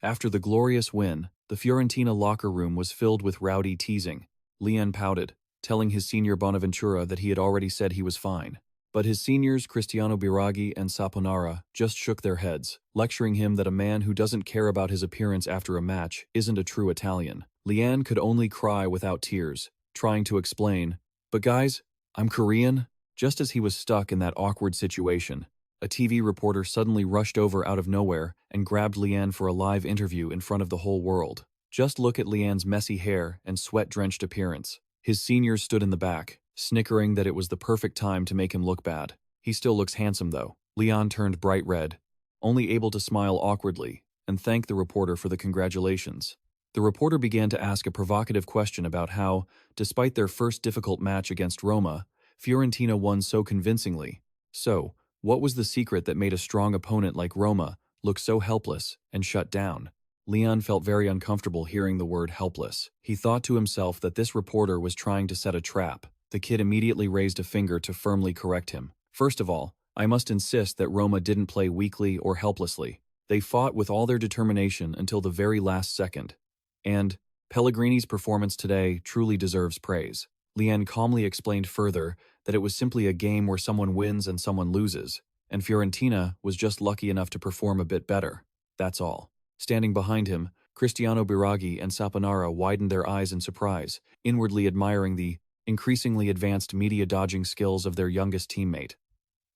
After the glorious win, the Fiorentina locker room was filled with rowdy teasing. Lian pouted, telling his senior Bonaventura that he had already said he was fine. But his seniors Cristiano Biraghi and Saponara just shook their heads, lecturing him that a man who doesn't care about his appearance after a match isn't a true Italian. Lian could only cry without tears, trying to explain, "But guys, I'm Korean." Just as he was stuck in that awkward situation, a TV reporter suddenly rushed over out of nowhere and grabbed Lian for a live interview in front of the whole world. Just look at Lian's messy hair and sweat-drenched appearance. His seniors stood in the back, snickering that it was the perfect time to make him look bad. He still looks handsome, though. Lian turned bright red, only able to smile awkwardly and thank the reporter for the congratulations. The reporter began to ask a provocative question about how, despite their first difficult match against Roma, Fiorentina won so convincingly. So, what was the secret that made a strong opponent like Roma look so helpless and shut down? Lian felt very uncomfortable hearing the word helpless. He thought to himself that this reporter was trying to set a trap. The kid immediately raised a finger to firmly correct him. "First of all, I must insist that Roma didn't play weakly or helplessly. They fought with all their determination until the very last second. And Pellegrini's performance today truly deserves praise." Lian calmly explained further that it was simply a game where someone wins and someone loses, and Fiorentina was just lucky enough to perform a bit better. That's all. Standing behind him, Cristiano Biraghi and Saponara widened their eyes in surprise, inwardly admiring the increasingly advanced media-dodging skills of their youngest teammate.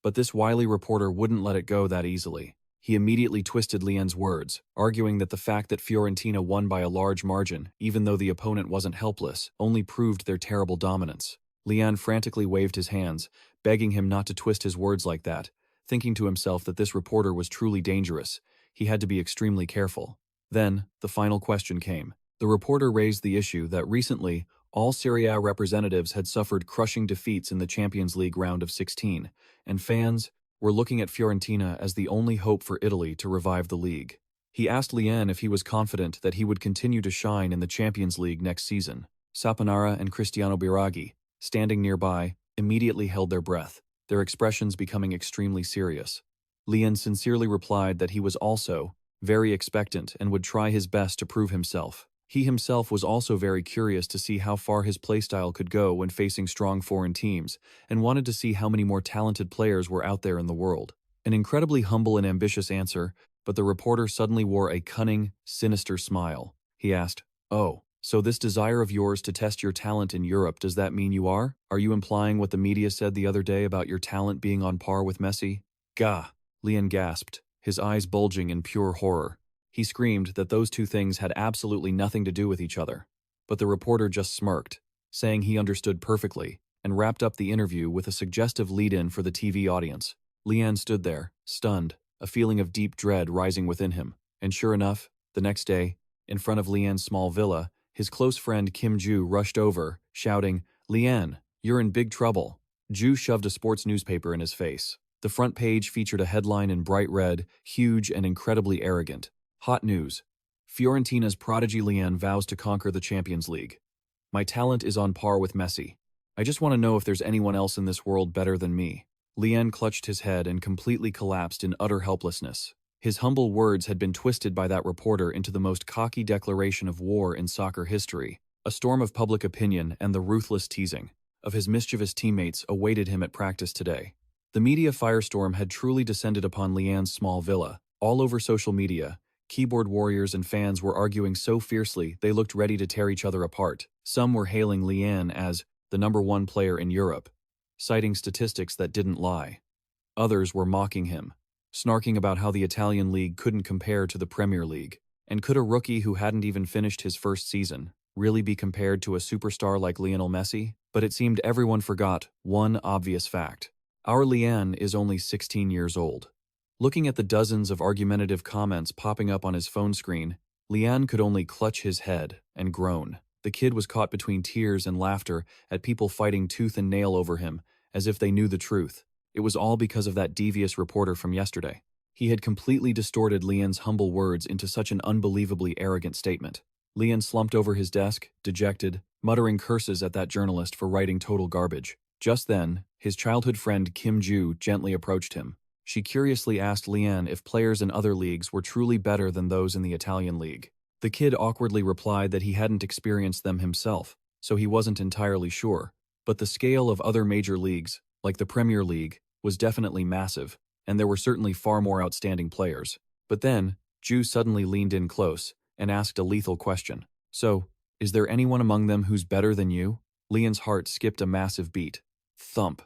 But this wily reporter wouldn't let it go that easily. He immediately twisted Lian's words, arguing that the fact that Fiorentina won by a large margin, even though the opponent wasn't helpless, only proved their terrible dominance. Lian frantically waved his hands, begging him not to twist his words like that, thinking to himself that this reporter was truly dangerous. He had to be extremely careful. Then, the final question came. The reporter raised the issue that recently, all Serie A representatives had suffered crushing defeats in the Champions League round of 16, and fans, were looking at Fiorentina as the only hope for Italy to revive the league. He asked Lian if he was confident that he would continue to shine in the Champions League next season. Saponara and Cristiano Biraghi, standing nearby, immediately held their breath, their expressions becoming extremely serious. Lian sincerely replied that he was also very expectant and would try his best to prove himself. He himself was also very curious to see how far his playstyle could go when facing strong foreign teams, and wanted to see how many more talented players were out there in the world. An incredibly humble and ambitious answer, but the reporter suddenly wore a cunning, sinister smile. He asked, "Oh, so this desire of yours to test your talent in Europe, does that mean you are? Are you implying what the media said the other day about your talent being on par with Messi?" "Gah!" Lian gasped, his eyes bulging in pure horror. He screamed that those two things had absolutely nothing to do with each other. But the reporter just smirked, saying he understood perfectly, and wrapped up the interview with a suggestive lead-in for the TV audience. Lian stood there, stunned, a feeling of deep dread rising within him. And sure enough, the next day, in front of Lian's small villa, his close friend Kim Jiwoo rushed over, shouting, "Lian, you're in big trouble." Jiwoo shoved a sports newspaper in his face. The front page featured a headline in bright red, huge and incredibly arrogant. Hot news. Fiorentina's prodigy Lian vows to conquer the Champions League. My talent is on par with Messi. I just want to know if there's anyone else in this world better than me. Lian clutched his head and completely collapsed in utter helplessness. His humble words had been twisted by that reporter into the most cocky declaration of war in soccer history. A storm of public opinion and the ruthless teasing of his mischievous teammates awaited him at practice today. The media firestorm had truly descended upon Lian's small villa. All over social media, keyboard warriors and fans were arguing so fiercely they looked ready to tear each other apart. Some were hailing Lian as the #1 player in Europe, citing statistics that didn't lie. Others were mocking him, snarking about how the Italian league couldn't compare to the Premier League. And could a rookie who hadn't even finished his first season really be compared to a superstar like Lionel Messi? But it seemed everyone forgot one obvious fact. Our Lian is only 16 years old. Looking at the dozens of argumentative comments popping up on his phone screen, Lian could only clutch his head and groan. The kid was caught between tears and laughter at people fighting tooth and nail over him, as if they knew the truth. It was all because of that devious reporter from yesterday. He had completely distorted Lian's humble words into such an unbelievably arrogant statement. Lian slumped over his desk, dejected, muttering curses at that journalist for writing total garbage. Just then, his childhood friend Kim Jiwoo gently approached him. She curiously asked Lian if players in other leagues were truly better than those in the Italian league. The kid awkwardly replied that he hadn't experienced them himself, so he wasn't entirely sure. But the scale of other major leagues, like the Premier League, was definitely massive, and there were certainly far more outstanding players. But then, Jiwoo suddenly leaned in close and asked a lethal question. "So, is there anyone among them who's better than you?" Lian's heart skipped a massive beat. Thump.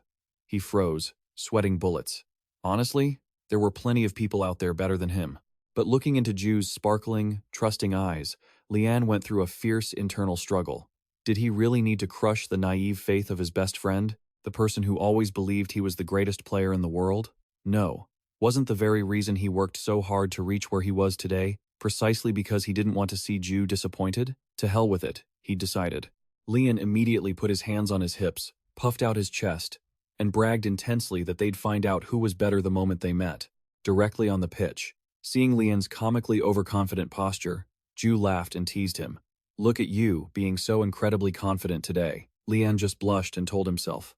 He froze, sweating bullets. Honestly, there were plenty of people out there better than him. But looking into Jiwoo's sparkling, trusting eyes, Lian went through a fierce internal struggle. Did he really need to crush the naive faith of his best friend, the person who always believed he was the greatest player in the world? No. Wasn't the very reason he worked so hard to reach where he was today precisely because he didn't want to see Jiwoo disappointed? To hell with it, he decided. Lian immediately put his hands on his hips, puffed out his chest, and bragged intensely that they'd find out who was better the moment they met, directly on the pitch. Seeing Lian's comically overconfident posture, Jiwoo laughed and teased him. "Look at you, being so incredibly confident today." Lian just blushed and told himself,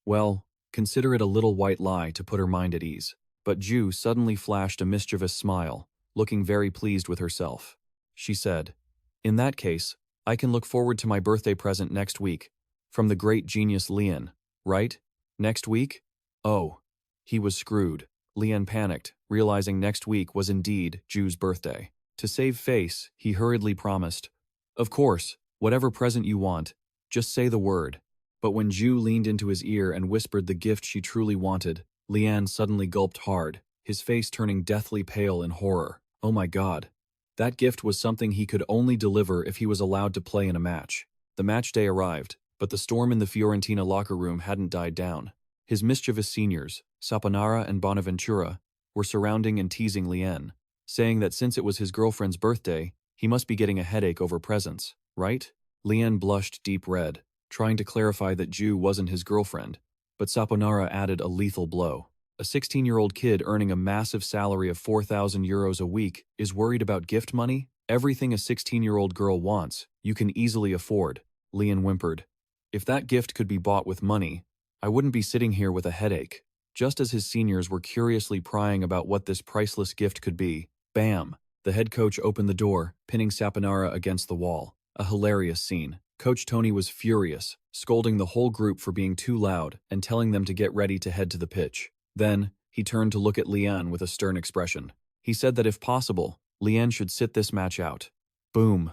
"Well, consider it a little white lie to put her mind at ease." But Jiwoo suddenly flashed a mischievous smile, looking very pleased with herself. She said, "In that case, I can look forward to my birthday present next week, from the great genius Lian, right? Next week?" Oh, he was screwed. Lian panicked, realizing next week was indeed Jiwoo's birthday. To save face, he hurriedly promised, "Of course, whatever present you want, just say the word." But when Jiwoo leaned into his ear and whispered the gift she truly wanted, Lian suddenly gulped hard, his face turning deathly pale in horror. Oh my God. That gift was something he could only deliver if he was allowed to play in a match. The match day arrived, but the storm in the Fiorentina locker room hadn't died down. His mischievous seniors, Saponara and Bonaventura, were surrounding and teasing Lian, saying that since it was his girlfriend's birthday, he must be getting a headache over presents, right? Lian blushed deep red, trying to clarify that Jiwoo wasn't his girlfriend, but Saponara added a lethal blow. A 16-year-old kid earning a massive salary of €4,000 a week is worried about gift money? Everything a 16-year-old girl wants, you can easily afford, Lian whimpered. If that gift could be bought with money, I wouldn't be sitting here with a headache. Just as his seniors were curiously prying about what this priceless gift could be, bam! The head coach opened the door, pinning Saponara against the wall. A hilarious scene. Coach Tony was furious, scolding the whole group for being too loud and telling them to get ready to head to the pitch. Then, he turned to look at Lian with a stern expression. He said that if possible, Lian should sit this match out. Boom!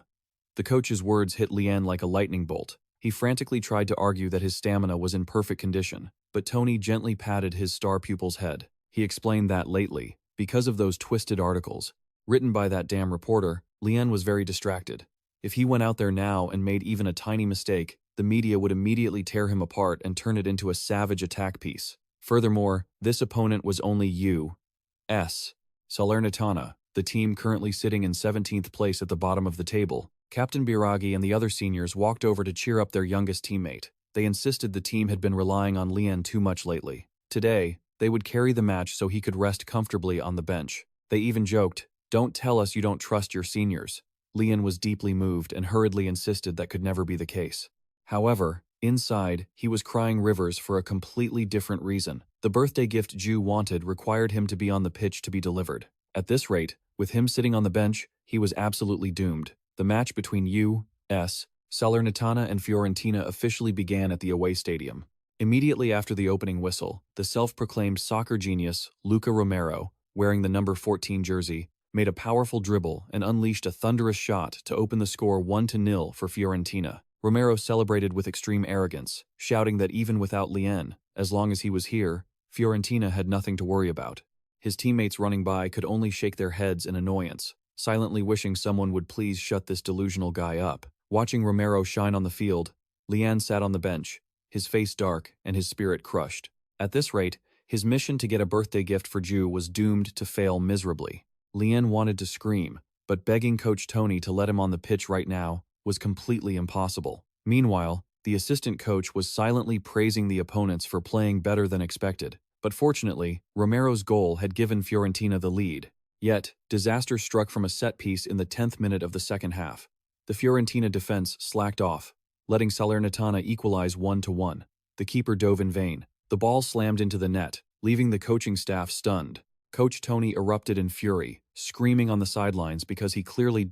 The coach's words hit Lian like a lightning bolt. He frantically tried to argue that his stamina was in perfect condition, but Tony gently patted his star pupil's head. He explained that lately, because of those twisted articles, written by that damn reporter, Lian was very distracted. If he went out there now and made even a tiny mistake, the media would immediately tear him apart and turn it into a savage attack piece. Furthermore, this opponent was only U.S. Salernitana, the team currently sitting in 17th place at the bottom of the table. Captain Biragi and the other seniors walked over to cheer up their youngest teammate. They insisted the team had been relying on Lian too much lately. Today, they would carry the match so he could rest comfortably on the bench. They even joked, "Don't tell us you don't trust your seniors." Lian was deeply moved and hurriedly insisted that could never be the case. However, inside, he was crying rivers for a completely different reason. The birthday gift Ju wanted required him to be on the pitch to be delivered. At this rate, with him sitting on the bench, he was absolutely doomed. The match between U.S. Salernitana and Fiorentina officially began at the away stadium. Immediately after the opening whistle, the self-proclaimed soccer genius, Luca Romero, wearing the number 14 jersey, made a powerful dribble and unleashed a thunderous shot to open the score 1-0 for Fiorentina. Romero celebrated with extreme arrogance, shouting that even without Lian, as long as he was here, Fiorentina had nothing to worry about. His teammates running by could only shake their heads in annoyance, silently wishing someone would please shut this delusional guy up. Watching Romero shine on the field, Lian sat on the bench, his face dark and his spirit crushed. At this rate, his mission to get a birthday gift for Ju was doomed to fail miserably. Lian wanted to scream, but begging Coach Tony to let him on the pitch right now was completely impossible. Meanwhile, the assistant coach was silently praising the opponents for playing better than expected. But fortunately, Romero's goal had given Fiorentina the lead. Yet, disaster struck from a set piece in the 10th minute of the second half. The Fiorentina defense slacked off, letting Salernitana equalize 1-1. The keeper dove in vain. The ball slammed into the net, leaving the coaching staff stunned. Coach Tony erupted in fury, screaming on the sidelines because he clearly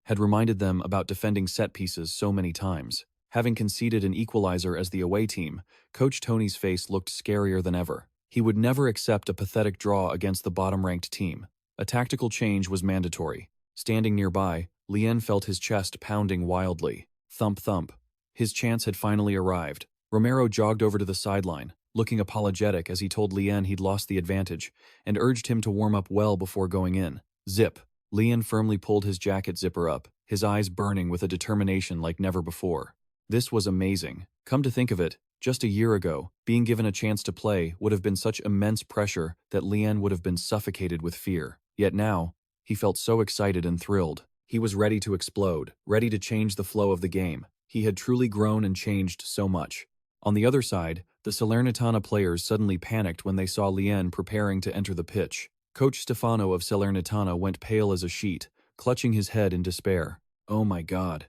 had reminded them about defending set pieces so many times. Having conceded an equalizer as the away team, Coach Tony's face looked scarier than ever. He would never accept a pathetic draw against the bottom-ranked team. A tactical change was mandatory. Standing nearby, Lian felt his chest pounding wildly. Thump thump. His chance had finally arrived. Romero jogged over to the sideline, looking apologetic as he told Lian he'd lost the advantage, and urged him to warm up well before going in. Zip. Lian firmly pulled his jacket zipper up, his eyes burning with a determination like never before. This was amazing. Come to think of it, just a year ago, being given a chance to play would have been such immense pressure that Lian would have been suffocated with fear. Yet now, he felt so excited and thrilled. He was ready to explode, ready to change the flow of the game. He had truly grown and changed so much. On the other side, the Salernitana players suddenly panicked when they saw Lian preparing to enter the pitch. Coach Stefano of Salernitana went pale as a sheet, clutching his head in despair. Oh my God.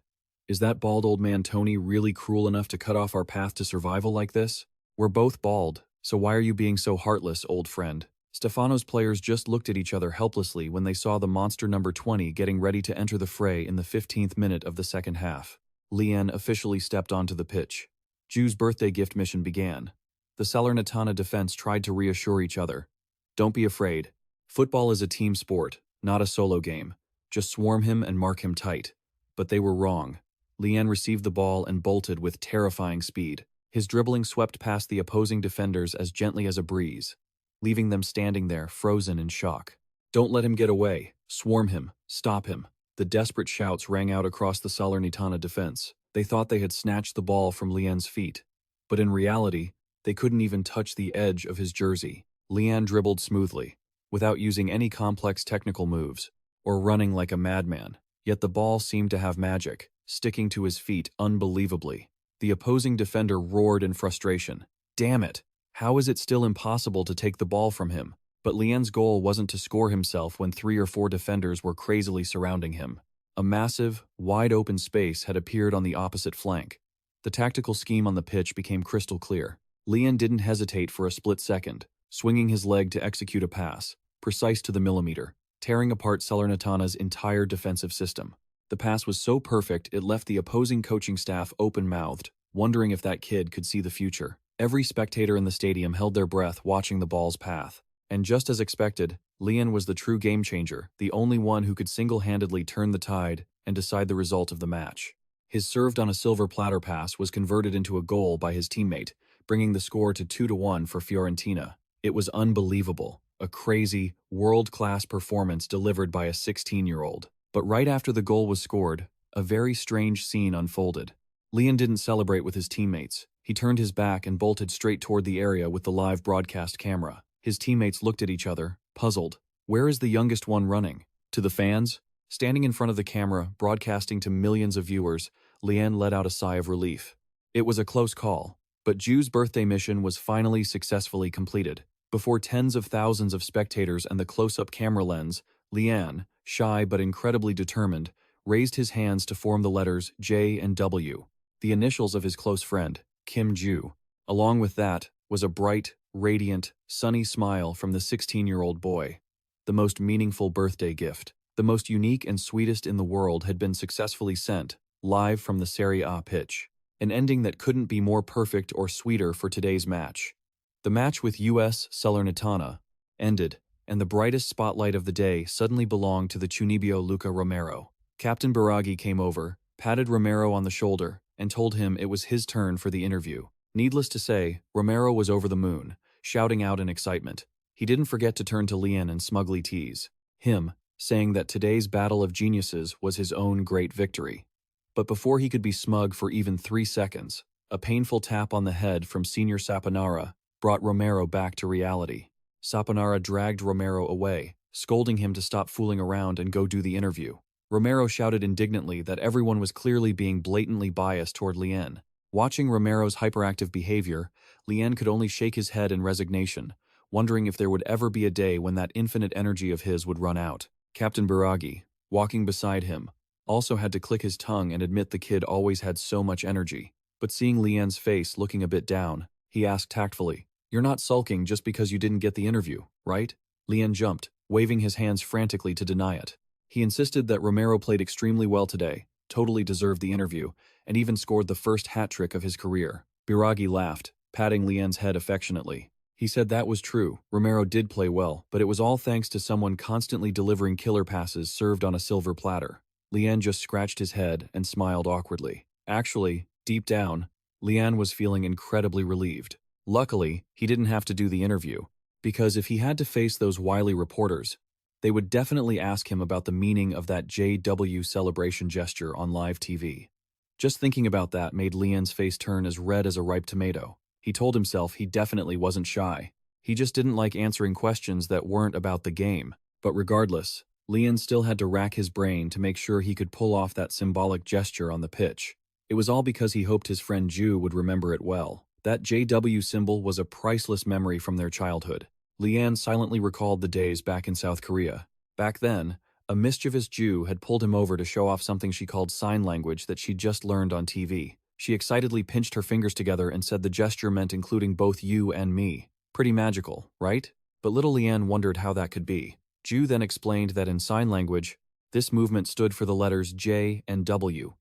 Is that bald old man Tony really cruel enough to cut off our path to survival like this? We're both bald, so why are you being so heartless, old friend? Stefano's players just looked at each other helplessly when they saw the monster number 20 getting ready to enter the fray in the 15th minute of the second half. Lian officially stepped onto the pitch. Ju's birthday gift mission began. The Salernitana defense tried to reassure each other. Don't be afraid. Football is a team sport, not a solo game. Just swarm him and mark him tight. But they were wrong. Lian received the ball and bolted with terrifying speed. His dribbling swept past the opposing defenders as gently as a breeze, leaving them standing there, frozen in shock. Don't let him get away. Swarm him. Stop him. The desperate shouts rang out across the Salernitana defense. They thought they had snatched the ball from Lian's feet. But in reality, they couldn't even touch the edge of his jersey. Lian dribbled smoothly, without using any complex technical moves, or running like a madman. Yet the ball seemed to have magic, sticking to his feet unbelievably. The opposing defender roared in frustration. Damn it! How is it still impossible to take the ball from him? But Lian's goal wasn't to score himself when 3 or 4 defenders were crazily surrounding him. A massive, wide-open space had appeared on the opposite flank. The tactical scheme on the pitch became crystal clear. Lian didn't hesitate for a split second, swinging his leg to execute a pass, precise to the millimeter, tearing apart Salernitana's entire defensive system. The pass was so perfect it left the opposing coaching staff open-mouthed, wondering if that kid could see the future. Every spectator in the stadium held their breath watching the ball's path. And just as expected, Lian was the true game-changer, the only one who could single-handedly turn the tide and decide the result of the match. His served on a silver platter pass was converted into a goal by his teammate, bringing the score to 2-1 for Fiorentina. It was unbelievable, a crazy, world-class performance delivered by a 16-year-old. But right after the goal was scored, a very strange scene unfolded. Lian didn't celebrate with his teammates. He turned his back and bolted straight toward the area with the live broadcast camera. His teammates looked at each other, puzzled. Where is the youngest one running? To the fans? Standing in front of the camera, broadcasting to millions of viewers, Lian let out a sigh of relief. It was a close call, but Jiwoo's birthday mission was finally successfully completed. Before tens of thousands of spectators and the close-up camera lens, Lian, shy but incredibly determined, raised his hands to form the letters J and W, the initials of his close friend, Kim Jiwoo. Along with that was a bright, radiant, sunny smile from the 16-year-old boy. The most meaningful birthday gift, the most unique and sweetest in the world, had been successfully sent, live from the Serie A pitch. An ending that couldn't be more perfect or sweeter for today's match. The match with US Salernitana ended, and the brightest spotlight of the day suddenly belonged to the Cunibio Luca Romero. Captain Biraghi came over, patted Romero on the shoulder, and told him it was his turn for the interview. Needless to say, Romero was over the moon, shouting out in excitement. He didn't forget to turn to Lian and smugly tease him, saying that today's battle of geniuses was his own great victory. But before he could be smug for even 3 seconds, a painful tap on the head from Senior Saponara brought Romero back to reality. Saponara dragged Romero away, scolding him to stop fooling around and go do the interview. Romero shouted indignantly that everyone was clearly being blatantly biased toward Lian. Watching Romero's hyperactive behavior, Lian could only shake his head in resignation, wondering if there would ever be a day when that infinite energy of his would run out. Captain Biraghi, walking beside him, also had to click his tongue and admit the kid always had so much energy. But seeing Lian's face looking a bit down, he asked tactfully, "You're not sulking just because you didn't get the interview, right?" Lian jumped, waving his hands frantically to deny it. He insisted that Romero played extremely well today, totally deserved the interview, and even scored the first hat-trick of his career. Biraghi laughed, patting Lian's head affectionately. He said that was true, Romero did play well, but it was all thanks to someone constantly delivering killer passes served on a silver platter. Lian just scratched his head and smiled awkwardly. Actually, deep down, Lian was feeling incredibly relieved. Luckily, he didn't have to do the interview, because if he had to face those wily reporters, they would definitely ask him about the meaning of that JW celebration gesture on live TV. Just thinking about that made Lian's face turn as red as a ripe tomato. He told himself he definitely wasn't shy. He just didn't like answering questions that weren't about the game. But regardless, Lian still had to rack his brain to make sure he could pull off that symbolic gesture on the pitch. It was all because he hoped his friend Jiwoo would remember it well. That JW symbol was a priceless memory from their childhood. Lian silently recalled the days back in South Korea. Back then, a mischievous Jew had pulled him over to show off something she called sign language that she'd just learned on TV. She excitedly pinched her fingers together and said the gesture meant including both you and me. Pretty magical, right? But little Lian wondered how that could be. Jiwoo then explained that in sign language, this movement stood for the letters J and W.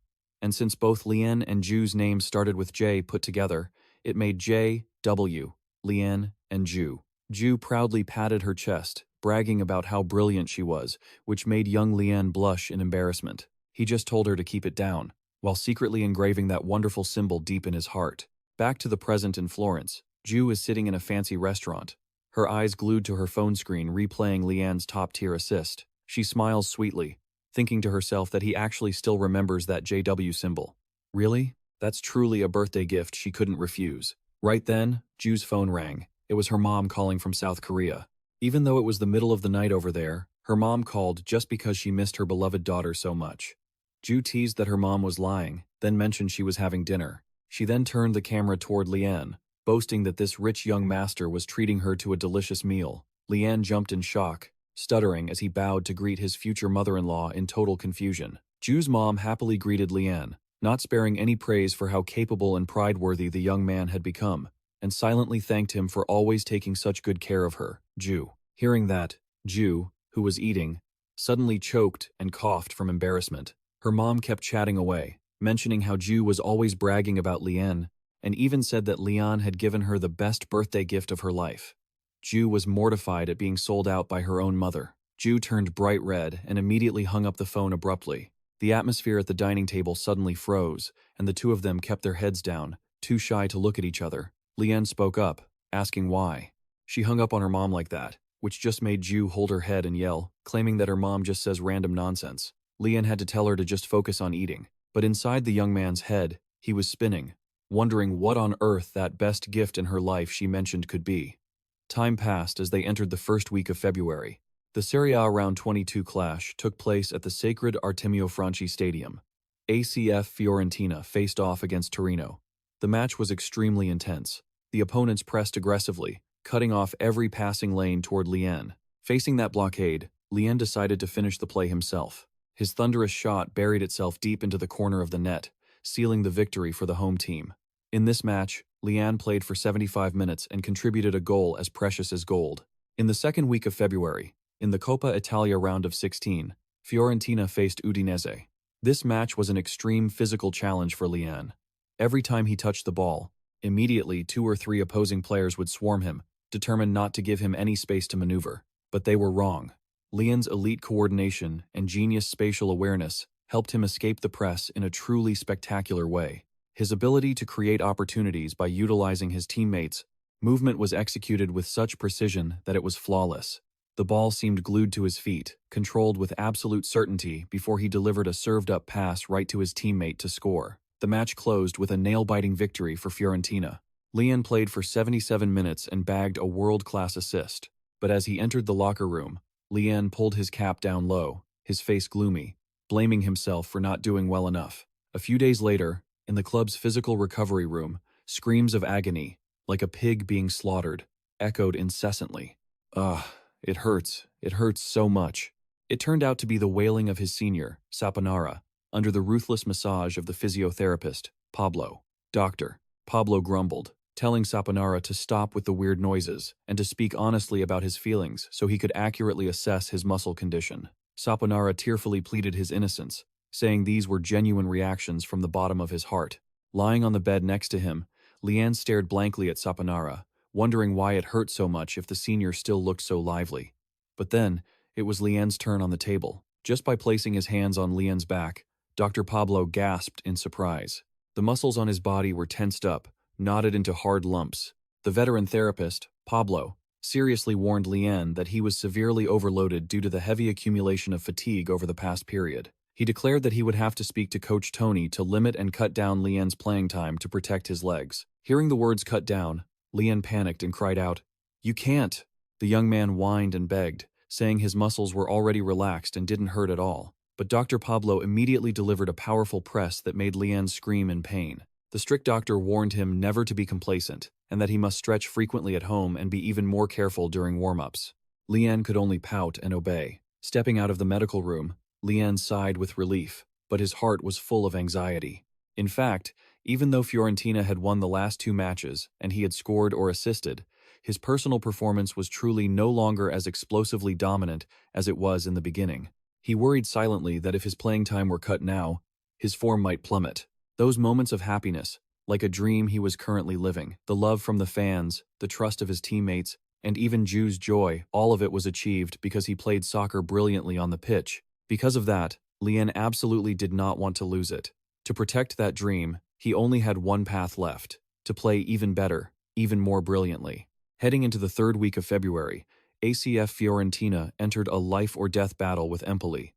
And since both Lian and Jiwoo's names started with J put together, it made J, W, Lian, and Jiwoo. Jiwoo proudly patted her chest, bragging about how brilliant she was, which made young Lian blush in embarrassment. He just told her to keep it down, while secretly engraving that wonderful symbol deep in his heart. Back to the present in Florence, Jiwoo is sitting in a fancy restaurant, her eyes glued to her phone screen replaying Lian's top-tier assist. She smiles sweetly, thinking to herself that he actually still remembers that JW symbol. Really? That's truly a birthday gift she couldn't refuse. Right then, Jiwoo's phone rang. It was her mom calling from South Korea. Even though it was the middle of the night over there, her mom called just because she missed her beloved daughter so much. Jiwoo teased that her mom was lying, then mentioned she was having dinner. She then turned the camera toward Lian, boasting that this rich young master was treating her to a delicious meal. Lian jumped in shock, stuttering as he bowed to greet his future mother-in-law in total confusion. Ju's mom happily greeted Lian, not sparing any praise for how capable and pride-worthy the young man had become, and silently thanked him for always taking such good care of her. Ju. Hearing that, Ju, who was eating, suddenly choked and coughed from embarrassment. Her mom kept chatting away, mentioning how Ju was always bragging about Lian, and even said that Lian had given her the best birthday gift of her life. Ju was mortified at being sold out by her own mother. Ju turned bright red and immediately hung up the phone abruptly. The atmosphere at the dining table suddenly froze, and the two of them kept their heads down, too shy to look at each other. Lian spoke up, asking why. She hung up on her mom like that, which just made Ju hold her head and yell, claiming that her mom just says random nonsense. Lian had to tell her to just focus on eating. But inside the young man's head, he was spinning, wondering what on earth that best gift in her life she mentioned could be. Time passed as they entered the first week of February. The Serie A Round 22 clash took place at the sacred Artemio Franchi Stadium. ACF Fiorentina faced off against Torino. The match was extremely intense. The opponents pressed aggressively, cutting off every passing lane toward Lian. Facing that blockade, Lian decided to finish the play himself. His thunderous shot buried itself deep into the corner of the net, sealing the victory for the home team. In this match, Lian played for 75 minutes and contributed a goal as precious as gold. In the second week of February, in the Coppa Italia round of 16, Fiorentina faced Udinese. This match was an extreme physical challenge for Lian. Every time he touched the ball, immediately 2 or 3 opposing players would swarm him, determined not to give him any space to maneuver. But they were wrong. Lian's elite coordination and genius spatial awareness helped him escape the press in a truly spectacular way. His ability to create opportunities by utilizing his teammates' movement was executed with such precision that it was flawless. The ball seemed glued to his feet, controlled with absolute certainty before he delivered a served-up pass right to his teammate to score. The match closed with a nail-biting victory for Fiorentina. Lian played for 77 minutes and bagged a world-class assist. But as he entered the locker room, Lian pulled his cap down low, his face gloomy, blaming himself for not doing well enough. A few days later, in the club's physical recovery room, screams of agony, like a pig being slaughtered, echoed incessantly. Ugh, it hurts so much. It turned out to be the wailing of his senior, Saponara, under the ruthless massage of the physiotherapist, Pablo. Doctor, Pablo grumbled, telling Saponara to stop with the weird noises and to speak honestly about his feelings so he could accurately assess his muscle condition. Saponara tearfully pleaded his innocence, saying these were genuine reactions from the bottom of his heart. Lying on the bed next to him, Lian stared blankly at Saponara, wondering why it hurt so much if the senior still looked so lively. But then, it was Lian's turn on the table. Just by placing his hands on Lian's back, Dr. Pablo gasped in surprise. The muscles on his body were tensed up, knotted into hard lumps. The veteran therapist, Pablo, seriously warned Lian that he was severely overloaded due to the heavy accumulation of fatigue over the past period. He declared that he would have to speak to Coach Tony to limit and cut down Lian's playing time to protect his legs. Hearing the words cut down, Lian panicked and cried out, "You can't!" The young man whined and begged, saying his muscles were already relaxed and didn't hurt at all. But Dr. Pablo immediately delivered a powerful press that made Lian scream in pain. The strict doctor warned him never to be complacent, and that he must stretch frequently at home and be even more careful during warm-ups. Lian could only pout and obey. Stepping out of the medical room, Lian sighed with relief, but his heart was full of anxiety. In fact, even though Fiorentina had won the last 2 matches and he had scored or assisted, his personal performance was truly no longer as explosively dominant as it was in the beginning. He worried silently that if his playing time were cut now, his form might plummet. Those moments of happiness, like a dream he was currently living, the love from the fans, the trust of his teammates, and even Ju's joy, all of it was achieved because he played soccer brilliantly on the pitch. Because of that, Lian absolutely did not want to lose it. To protect that dream, he only had one path left: to play even better, even more brilliantly. Heading into the 3rd week of February, ACF Fiorentina entered a life-or-death battle with Empoli.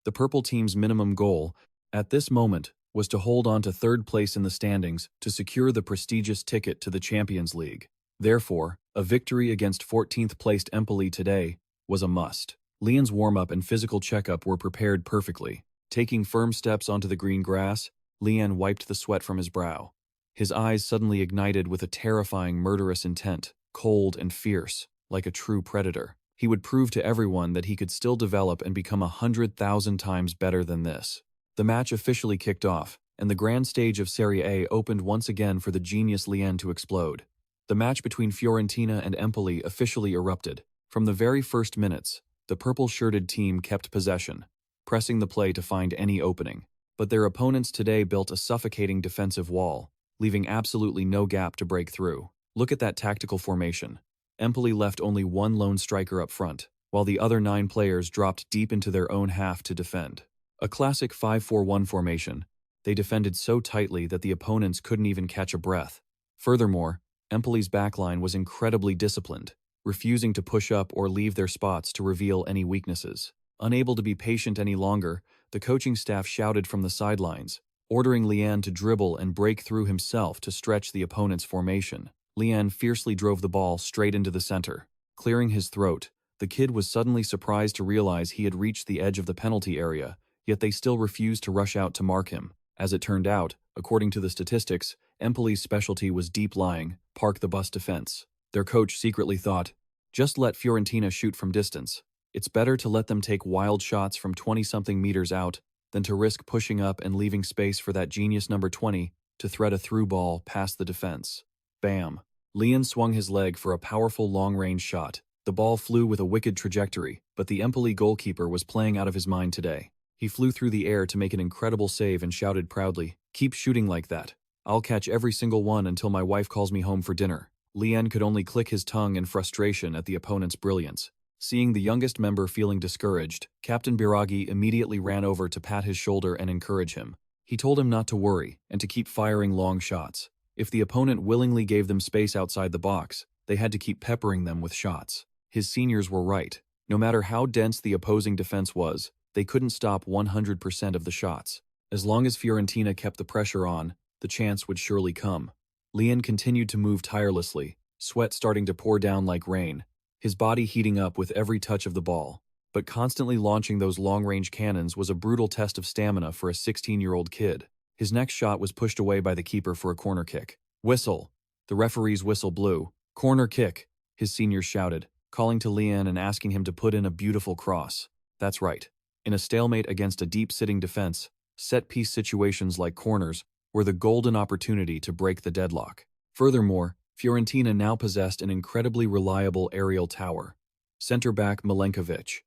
The purple team's minimum goal, at this moment, was to hold on to 3rd place in the standings to secure the prestigious ticket to the Champions League. Therefore, a victory against 14th-placed Empoli today was a must. Lian's warm-up and physical checkup were prepared perfectly. Taking firm steps onto the green grass, Lian wiped the sweat from his brow. His eyes suddenly ignited with a terrifying murderous intent, cold and fierce, like a true predator. He would prove to everyone that he could still develop and become 100,000 times better than this. The match officially kicked off, and the grand stage of Serie A opened once again for the genius Jian to explode. The match between Fiorentina and Empoli officially erupted. From the very first minutes, the purple-shirted team kept possession, pressing the play to find any opening. But their opponents today built a suffocating defensive wall, leaving absolutely no gap to break through. Look at that tactical formation. Empoli left only one lone striker up front, while the other 9 players dropped deep into their own half to defend. A classic 5-4-1 formation. They defended so tightly that the opponents couldn't even catch a breath. Furthermore, Empoli's backline was incredibly disciplined, refusing to push up or leave their spots to reveal any weaknesses. Unable to be patient any longer, the coaching staff shouted from the sidelines, ordering Jian to dribble and break through himself to stretch the opponent's formation. Jian fiercely drove the ball straight into the center. Clearing his throat, the kid was suddenly surprised to realize he had reached the edge of the penalty area, yet they still refused to rush out to mark him. As it turned out, according to the statistics, Empoli's specialty was deep-lying, park-the-bus defense. Their coach secretly thought, just let Fiorentina shoot from distance. It's better to let them take wild shots from 20-something meters out than to risk pushing up and leaving space for that genius number 20 to thread a through ball past the defense. Bam! Jian swung his leg for a powerful long-range shot. The ball flew with a wicked trajectory, but the Empoli goalkeeper was playing out of his mind today. He flew through the air to make an incredible save and shouted proudly, "Keep shooting like that. I'll catch every single one until my wife calls me home for dinner." Jian could only click his tongue in frustration at the opponent's brilliance. Seeing the youngest member feeling discouraged, Captain Biraghi immediately ran over to pat his shoulder and encourage him. He told him not to worry and to keep firing long shots. If the opponent willingly gave them space outside the box, they had to keep peppering them with shots. His seniors were right. No matter how dense the opposing defense was, they couldn't stop 100% of the shots. As long as Fiorentina kept the pressure on, the chance would surely come. Jian continued to move tirelessly, sweat starting to pour down like rain, his body heating up with every touch of the ball. But constantly launching those long-range cannons was a brutal test of stamina for a 16-year-old kid. His next shot was pushed away by the keeper for a corner kick. Whistle! The referee's whistle blew. Corner kick! His seniors shouted, calling to Jian and asking him to put in a beautiful cross. That's right. In a stalemate against a deep-sitting defense, set-piece situations like corners were the golden opportunity to break the deadlock. Furthermore, Fiorentina now possessed an incredibly reliable aerial tower. Center-back Milenkovic.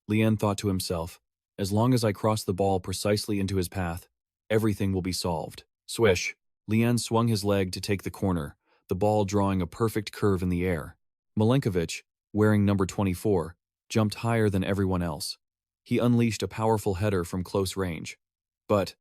Jian thought to himself, as long as I cross the ball precisely into his path, everything will be solved. Swish! Jian swung his leg to take the corner, the ball drawing a perfect curve in the air. Milenkovic, wearing number 24, jumped higher than everyone else. He unleashed a powerful header from close range. But,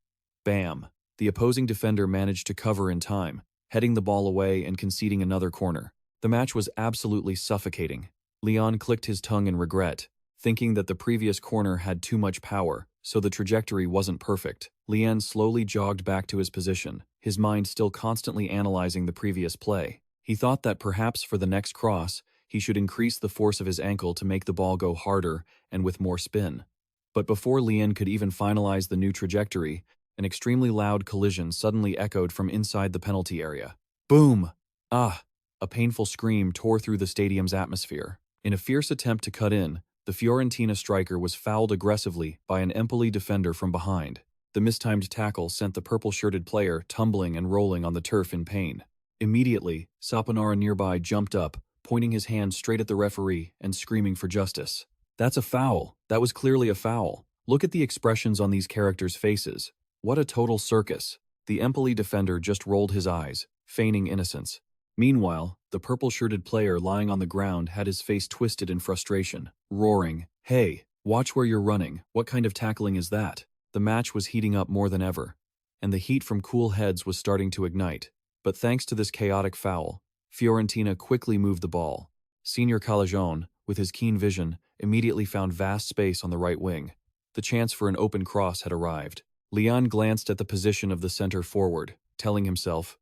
bam! The opposing defender managed to cover in time, heading the ball away and conceding another corner. The match was absolutely suffocating. Jian clicked his tongue in regret, thinking that the previous corner had too much power, so the trajectory wasn't perfect. Jian slowly jogged back to his position, his mind still constantly analyzing the previous play. He thought that perhaps for the next cross, he should increase the force of his ankle to make the ball go harder and with more spin. But before Jian could even finalize the new trajectory, an extremely loud collision suddenly echoed from inside the penalty area. Boom! Ah! A painful scream tore through the stadium's atmosphere. In a fierce attempt to cut in, the Fiorentina striker was fouled aggressively by an Empoli defender from behind. The mistimed tackle sent the purple-shirted player tumbling and rolling on the turf in pain. Immediately, Saponara nearby jumped up, pointing his hand straight at the referee and screaming for justice. That's a foul. That was clearly a foul. Look at the expressions on these characters' faces. What a total circus. The Empoli defender just rolled his eyes, feigning innocence. Meanwhile, the purple-shirted player lying on the ground had his face twisted in frustration, roaring, "Hey, watch where you're running. What kind of tackling is that?" The match was heating up more than ever, and the heat from cool heads was starting to ignite. But thanks to this chaotic foul, Fiorentina quickly moved the ball. Senior Calagione, with his keen vision, immediately found vast space on the right wing. The chance for an open cross had arrived. Jian glanced at the position of the center forward, telling himself,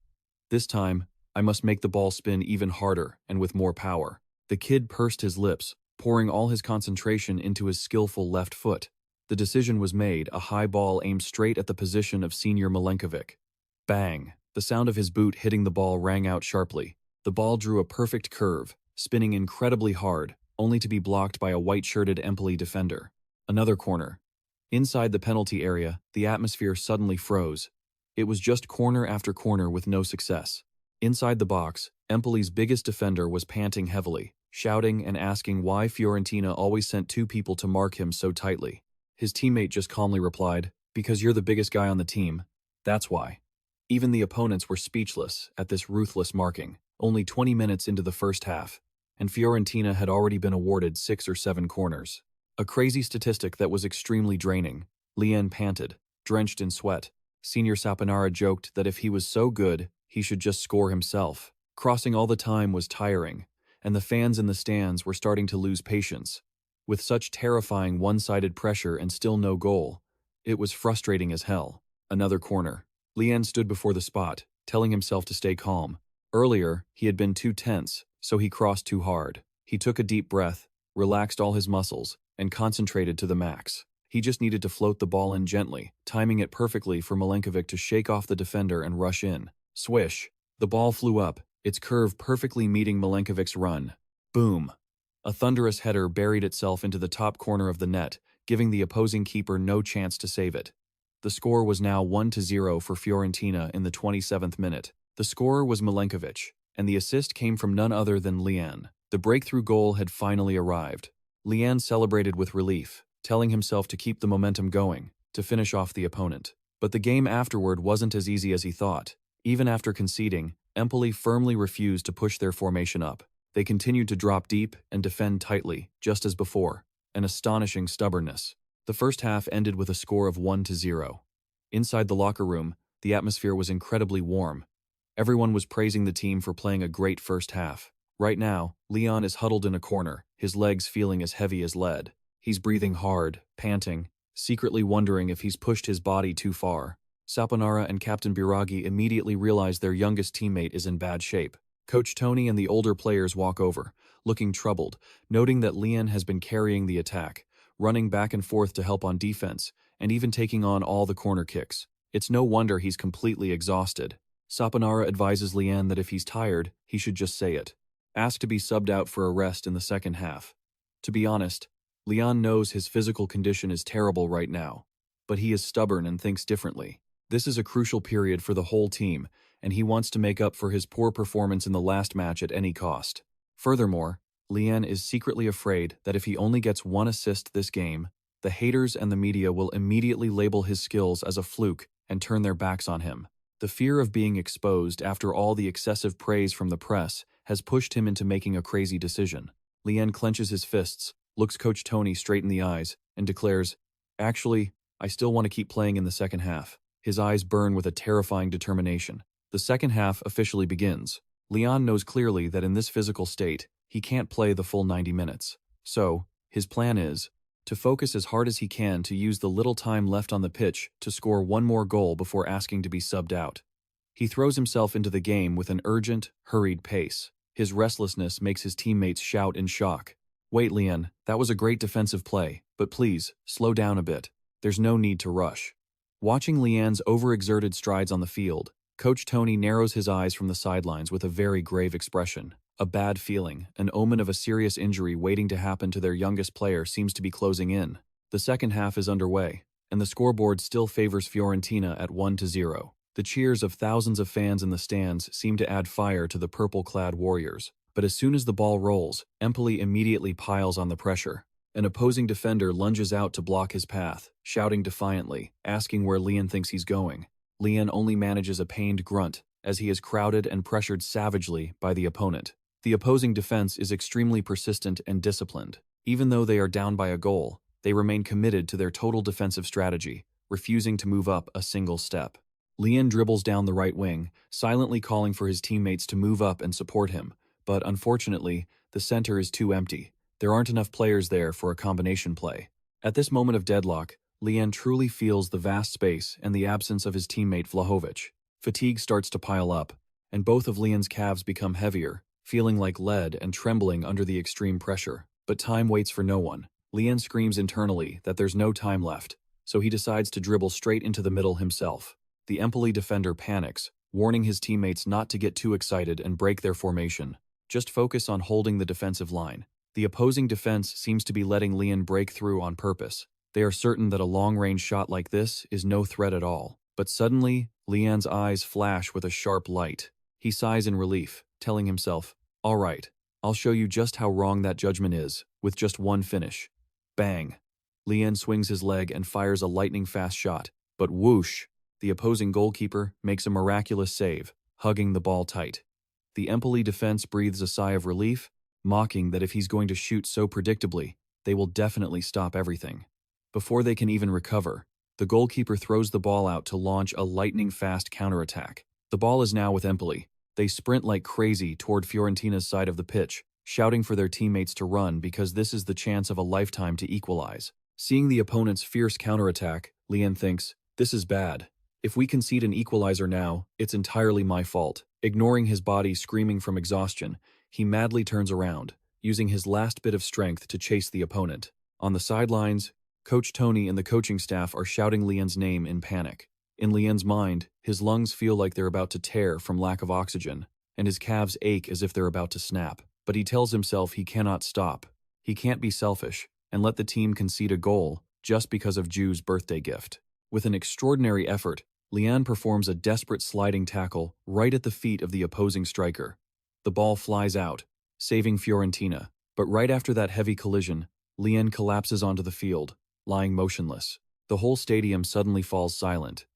"This time, I must make the ball spin even harder and with more power." The kid pursed his lips, pouring all his concentration into his skillful left foot. The decision was made, a high ball aimed straight at the position of Senior Milenkovic. Bang! The sound of his boot hitting the ball rang out sharply. The ball drew a perfect curve, spinning incredibly hard, only to be blocked by a white-shirted Empoli defender. Another corner. Inside the penalty area, the atmosphere suddenly froze. It was just corner after corner with no success. Inside the box, Empoli's biggest defender was panting heavily, shouting and asking why Fiorentina always sent two people to mark him so tightly. His teammate just calmly replied, "Because you're the biggest guy on the team. That's why." Even the opponents were speechless at this ruthless marking, only 20 minutes into the first half, and Fiorentina had already been awarded 6 or 7 corners. A crazy statistic that was extremely draining. Jian panted, drenched in sweat. Senior Saponara joked that if he was so good, he should just score himself. Crossing all the time was tiring, and the fans in the stands were starting to lose patience. With such terrifying one-sided pressure and still no goal, it was frustrating as hell. Another corner. Jian stood before the spot, telling himself to stay calm. Earlier, he had been too tense, so he crossed too hard. He took a deep breath, relaxed all his muscles, and concentrated to the max. He just needed to float the ball in gently, timing it perfectly for Milenkovic to shake off the defender and rush in. Swish! The ball flew up, its curve perfectly meeting Milenkovic's run. Boom! A thunderous header buried itself into the top corner of the net, giving the opposing keeper no chance to save it. The score was now 1-0 for Fiorentina in the 27th minute. The scorer was Milenkovic, and the assist came from none other than Jian. The breakthrough goal had finally arrived. Jian celebrated with relief, telling himself to keep the momentum going, to finish off the opponent. But the game afterward wasn't as easy as he thought. Even after conceding, Empoli firmly refused to push their formation up. They continued to drop deep and defend tightly, just as before. An astonishing stubbornness. The first half ended with a score of 1-0. Inside the locker room, the atmosphere was incredibly warm. Everyone was praising the team for playing a great first half. Right now, Jian is huddled in a corner, his legs feeling as heavy as lead. He's breathing hard, panting, secretly wondering if he's pushed his body too far. Saponara and Captain Biraghi immediately realize their youngest teammate is in bad shape. Coach Tony and the older players walk over, looking troubled, noting that Jian has been carrying the attack, running back and forth to help on defense, and even taking on all the corner kicks. It's no wonder he's completely exhausted. Saponara advises Jian that if he's tired, he should just say it. Ask to be subbed out for a rest in the second half. To be honest, Jian knows his physical condition is terrible right now, but he is stubborn and thinks differently. This is a crucial period for the whole team, and he wants to make up for his poor performance in the last match at any cost. Furthermore, Jian is secretly afraid that if he only gets one assist this game, the haters and the media will immediately label his skills as a fluke and turn their backs on him. The fear of being exposed after all the excessive praise from the press has pushed him into making a crazy decision. Jian clenches his fists, looks Coach Tony straight in the eyes, and declares, "Actually, I still want to keep playing in the second half." His eyes burn with a terrifying determination. The second half officially begins. Jian knows clearly that in this physical state, he can't play the full 90 minutes. So, his plan is to focus as hard as he can to use the little time left on the pitch to score one more goal before asking to be subbed out. He throws himself into the game with an urgent, hurried pace. His restlessness makes his teammates shout in shock. "Wait, Jian, that was a great defensive play, but please, slow down a bit. There's no need to rush." Watching Jian's overexerted strides on the field, Coach Tony narrows his eyes from the sidelines with a very grave expression. A bad feeling, an omen of a serious injury waiting to happen to their youngest player seems to be closing in. The second half is underway, and the scoreboard still favors Fiorentina at 1-0. The cheers of thousands of fans in the stands seem to add fire to the purple-clad warriors. But as soon as the ball rolls, Empoli immediately piles on the pressure. An opposing defender lunges out to block his path, shouting defiantly, asking where Jian thinks he's going. Jian only manages a pained grunt, as he is crowded and pressured savagely by the opponent. The opposing defense is extremely persistent and disciplined. Even though they are down by a goal, they remain committed to their total defensive strategy, refusing to move up a single step. Jian dribbles down the right wing, silently calling for his teammates to move up and support him, but unfortunately, the center is too empty. There aren't enough players there for a combination play. At this moment of deadlock, Jian truly feels the vast space and the absence of his teammate Vlahovic. Fatigue starts to pile up, and both of Jian's calves become heavier, feeling like lead and trembling under the extreme pressure. But time waits for no one. Jian screams internally that there's no time left, so he decides to dribble straight into the middle himself. The Empoli defender panics, warning his teammates not to get too excited and break their formation. Just focus on holding the defensive line. The opposing defense seems to be letting Lian break through on purpose. They are certain that a long-range shot like this is no threat at all. But suddenly, Lian's eyes flash with a sharp light. He sighs in relief, telling himself, "All right, I'll show you just how wrong that judgment is, with just one finish." Bang! Lian swings his leg and fires a lightning-fast shot. But whoosh! The opposing goalkeeper makes a miraculous save, hugging the ball tight. The Empoli defense breathes a sigh of relief, mocking that if he's going to shoot so predictably, they will definitely stop everything. Before they can even recover, the goalkeeper throws the ball out to launch a lightning-fast counterattack. The ball is now with Empoli. They sprint like crazy toward Fiorentina's side of the pitch, shouting for their teammates to run because this is the chance of a lifetime to equalize. Seeing the opponent's fierce counterattack, Lian thinks, "This is bad. If we concede an equalizer now, it's entirely my fault." Ignoring his body screaming from exhaustion, he madly turns around, using his last bit of strength to chase the opponent. On the sidelines, Coach Tony and the coaching staff are shouting Lian's name in panic. In Lian's mind, his lungs feel like they're about to tear from lack of oxygen, and his calves ache as if they're about to snap. But he tells himself he cannot stop. He can't be selfish and let the team concede a goal just because of Ju's birthday gift. With an extraordinary effort, Lian performs a desperate sliding tackle right at the feet of the opposing striker. The ball flies out, saving Fiorentina. But right after that heavy collision, Lian collapses onto the field, lying motionless. The whole stadium suddenly falls silent.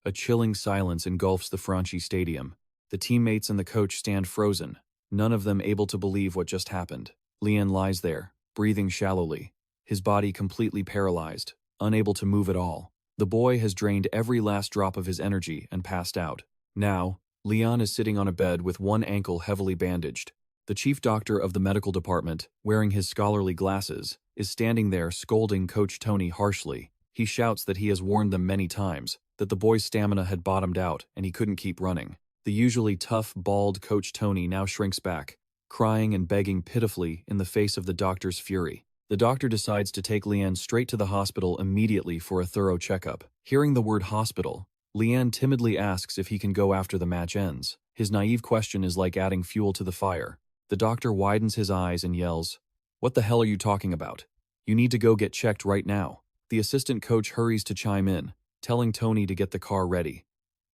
A chilling silence engulfs the Franchi stadium. The teammates and the coach stand frozen, none of them able to believe what just happened. Lian lies there, breathing shallowly, his body completely paralyzed, unable to move at all. The boy has drained every last drop of his energy and passed out. Now, Lian is sitting on a bed with one ankle heavily bandaged. The chief doctor of the medical department, wearing his scholarly glasses, is standing there scolding Coach Tony harshly. He shouts that he has warned them many times, that the boy's stamina had bottomed out and he couldn't keep running. The usually tough, bald Coach Tony now shrinks back, crying and begging pitifully in the face of the doctor's fury. The doctor decides to take Lian straight to the hospital immediately for a thorough checkup. Hearing the word hospital, Lian timidly asks if he can go after the match ends. His naive question is like adding fuel to the fire. The doctor widens his eyes and yells, "What the hell are you talking about? You need to go get checked right now." The assistant coach hurries to chime in, telling Tony to get the car ready,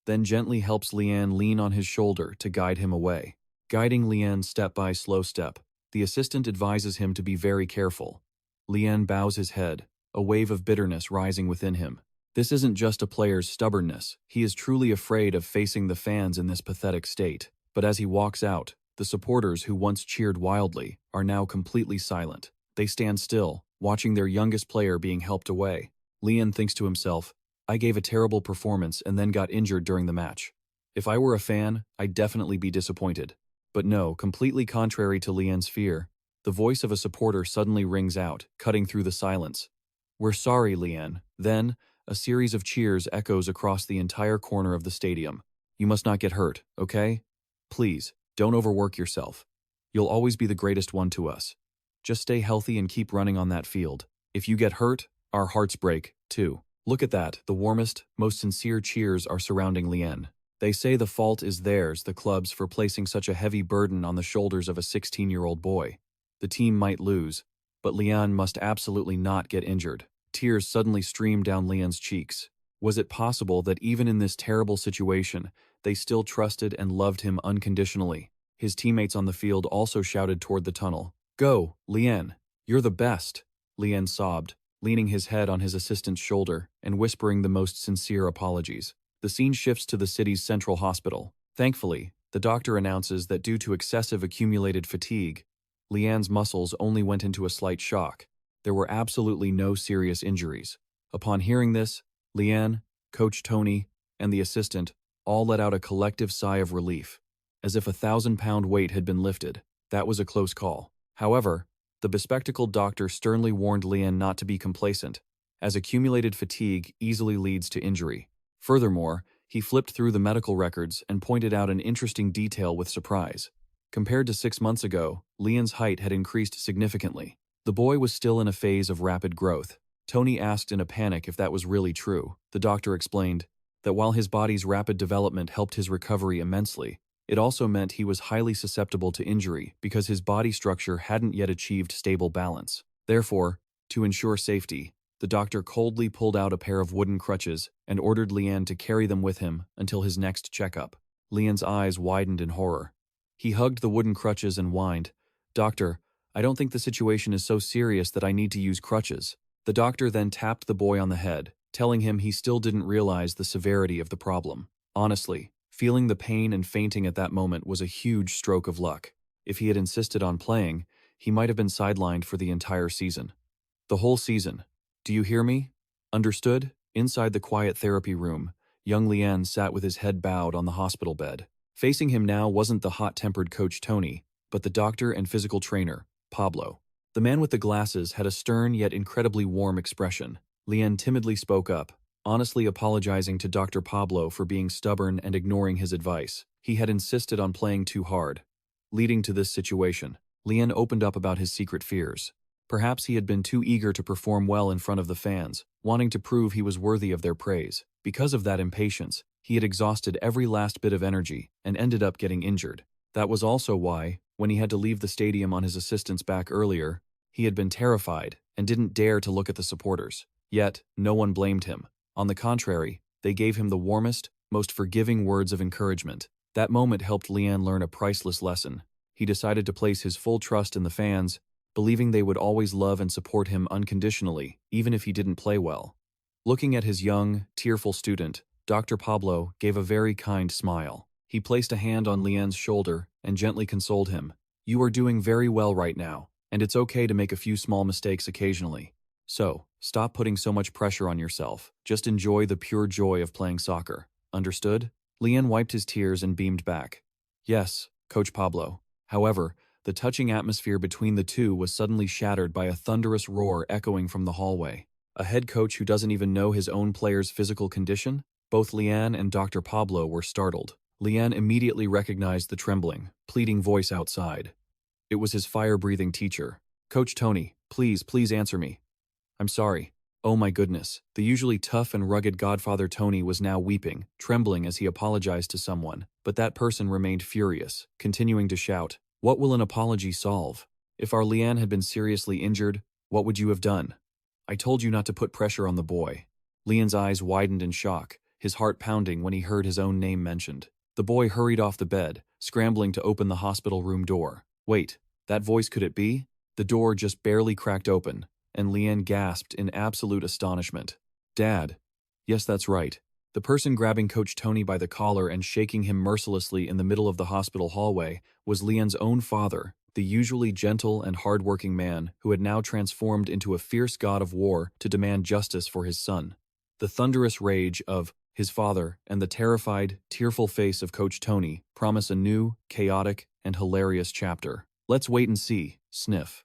then gently helps Lian lean on his shoulder to guide him away. Guiding Lian step by slow step, the assistant advises him to be very careful. Lian bows his head, a wave of bitterness rising within him. This isn't just a player's stubbornness, he is truly afraid of facing the fans in this pathetic state. But as he walks out, the supporters who once cheered wildly are now completely silent. They stand still, watching their youngest player being helped away. Lian thinks to himself, "I gave a terrible performance and then got injured during the match. If I were a fan, I'd definitely be disappointed." But no, completely contrary to Lian's fear, the voice of a supporter suddenly rings out, cutting through the silence. "We're sorry, Lian." Then, a series of cheers echoes across the entire corner of the stadium. "You must not get hurt, okay? Please, don't overwork yourself. You'll always be the greatest one to us. Just stay healthy and keep running on that field. If you get hurt, our hearts break, too." Look at that, the warmest, most sincere cheers are surrounding Lian. They say the fault is theirs, the club's, for placing such a heavy burden on the shoulders of a 16-year-old boy. The team might lose, but Lian must absolutely not get injured. Tears suddenly stream down Lian's cheeks. Was it possible that even in this terrible situation, they still trusted and loved him unconditionally? His teammates on the field also shouted toward the tunnel. "Go, Lian! You're the best!" Lian sobbed, leaning his head on his assistant's shoulder and whispering the most sincere apologies. The scene shifts to the city's central hospital. Thankfully, the doctor announces that due to excessive accumulated fatigue, Lian's muscles only went into a slight shock. There were absolutely no serious injuries. Upon hearing this, Lian, Coach Tony, and the assistant all let out a collective sigh of relief, as if a 1,000-pound weight had been lifted. That was a close call. However, the bespectacled doctor sternly warned Lian not to be complacent, as accumulated fatigue easily leads to injury. Furthermore, he flipped through the medical records and pointed out an interesting detail with surprise. Compared to 6 months ago, Lian's height had increased significantly. The boy was still in a phase of rapid growth. Tony asked in a panic if that was really true. The doctor explained, that while his body's rapid development helped his recovery immensely, it also meant he was highly susceptible to injury because his body structure hadn't yet achieved stable balance. Therefore, to ensure safety, the doctor coldly pulled out a pair of wooden crutches and ordered Lian to carry them with him until his next checkup. Lian's eyes widened in horror. He hugged the wooden crutches and whined, "Doctor, I don't think the situation is so serious that I need to use crutches." The doctor then tapped the boy on the head, telling him he still didn't realize the severity of the problem. Honestly, feeling the pain and fainting at that moment was a huge stroke of luck. If he had insisted on playing, he might have been sidelined for the entire season. The whole season. Do you hear me? Understood? Inside the quiet therapy room, young Lian sat with his head bowed on the hospital bed. Facing him now wasn't the hot-tempered coach Tony, but the doctor and physical trainer, Pablo. The man with the glasses had a stern yet incredibly warm expression. Lian timidly spoke up, honestly apologizing to Dr. Pablo for being stubborn and ignoring his advice. He had insisted on playing too hard. Leading to this situation, Lian opened up about his secret fears. Perhaps he had been too eager to perform well in front of the fans, wanting to prove he was worthy of their praise. Because of that impatience, he had exhausted every last bit of energy and ended up getting injured. That was also why, when he had to leave the stadium on his assistant's back earlier, he had been terrified and didn't dare to look at the supporters. Yet, no one blamed him. On the contrary, they gave him the warmest, most forgiving words of encouragement. That moment helped Lian learn a priceless lesson. He decided to place his full trust in the fans, believing they would always love and support him unconditionally, even if he didn't play well. Looking at his young, tearful student, Dr. Pablo gave a very kind smile. He placed a hand on Lian's shoulder and gently consoled him. "You are doing very well right now, and it's okay to make a few small mistakes occasionally. So, stop putting so much pressure on yourself. Just enjoy the pure joy of playing soccer. Understood?" Lian wiped his tears and beamed back. "Yes, Coach Pablo." However, the touching atmosphere between the two was suddenly shattered by a thunderous roar echoing from the hallway. A head coach who doesn't even know his own player's physical condition? Both Lian and Dr. Pablo were startled. Lian immediately recognized the trembling, pleading voice outside. It was his fire-breathing teacher. "Coach Tony, please answer me." "I'm sorry." Oh my goodness. The usually tough and rugged Godfather Tony was now weeping, trembling as he apologized to someone. But that person remained furious, continuing to shout, "What will an apology solve? If our Lian had been seriously injured, what would you have done? I told you not to put pressure on the boy." Lian's eyes widened in shock, his heart pounding when he heard his own name mentioned. The boy hurried off the bed, scrambling to open the hospital room door. Wait, that voice, could it be? The door just barely cracked open, and Lian gasped in absolute astonishment. "Dad." Yes, that's right. The person grabbing Coach Tony by the collar and shaking him mercilessly in the middle of the hospital hallway was Lian's own father, the usually gentle and hard-working man who had now transformed into a fierce god of war to demand justice for his son. The thunderous rage of his father and the terrified, tearful face of Coach Tony promise a new, chaotic, and hilarious chapter. Let's wait and see. Sniff.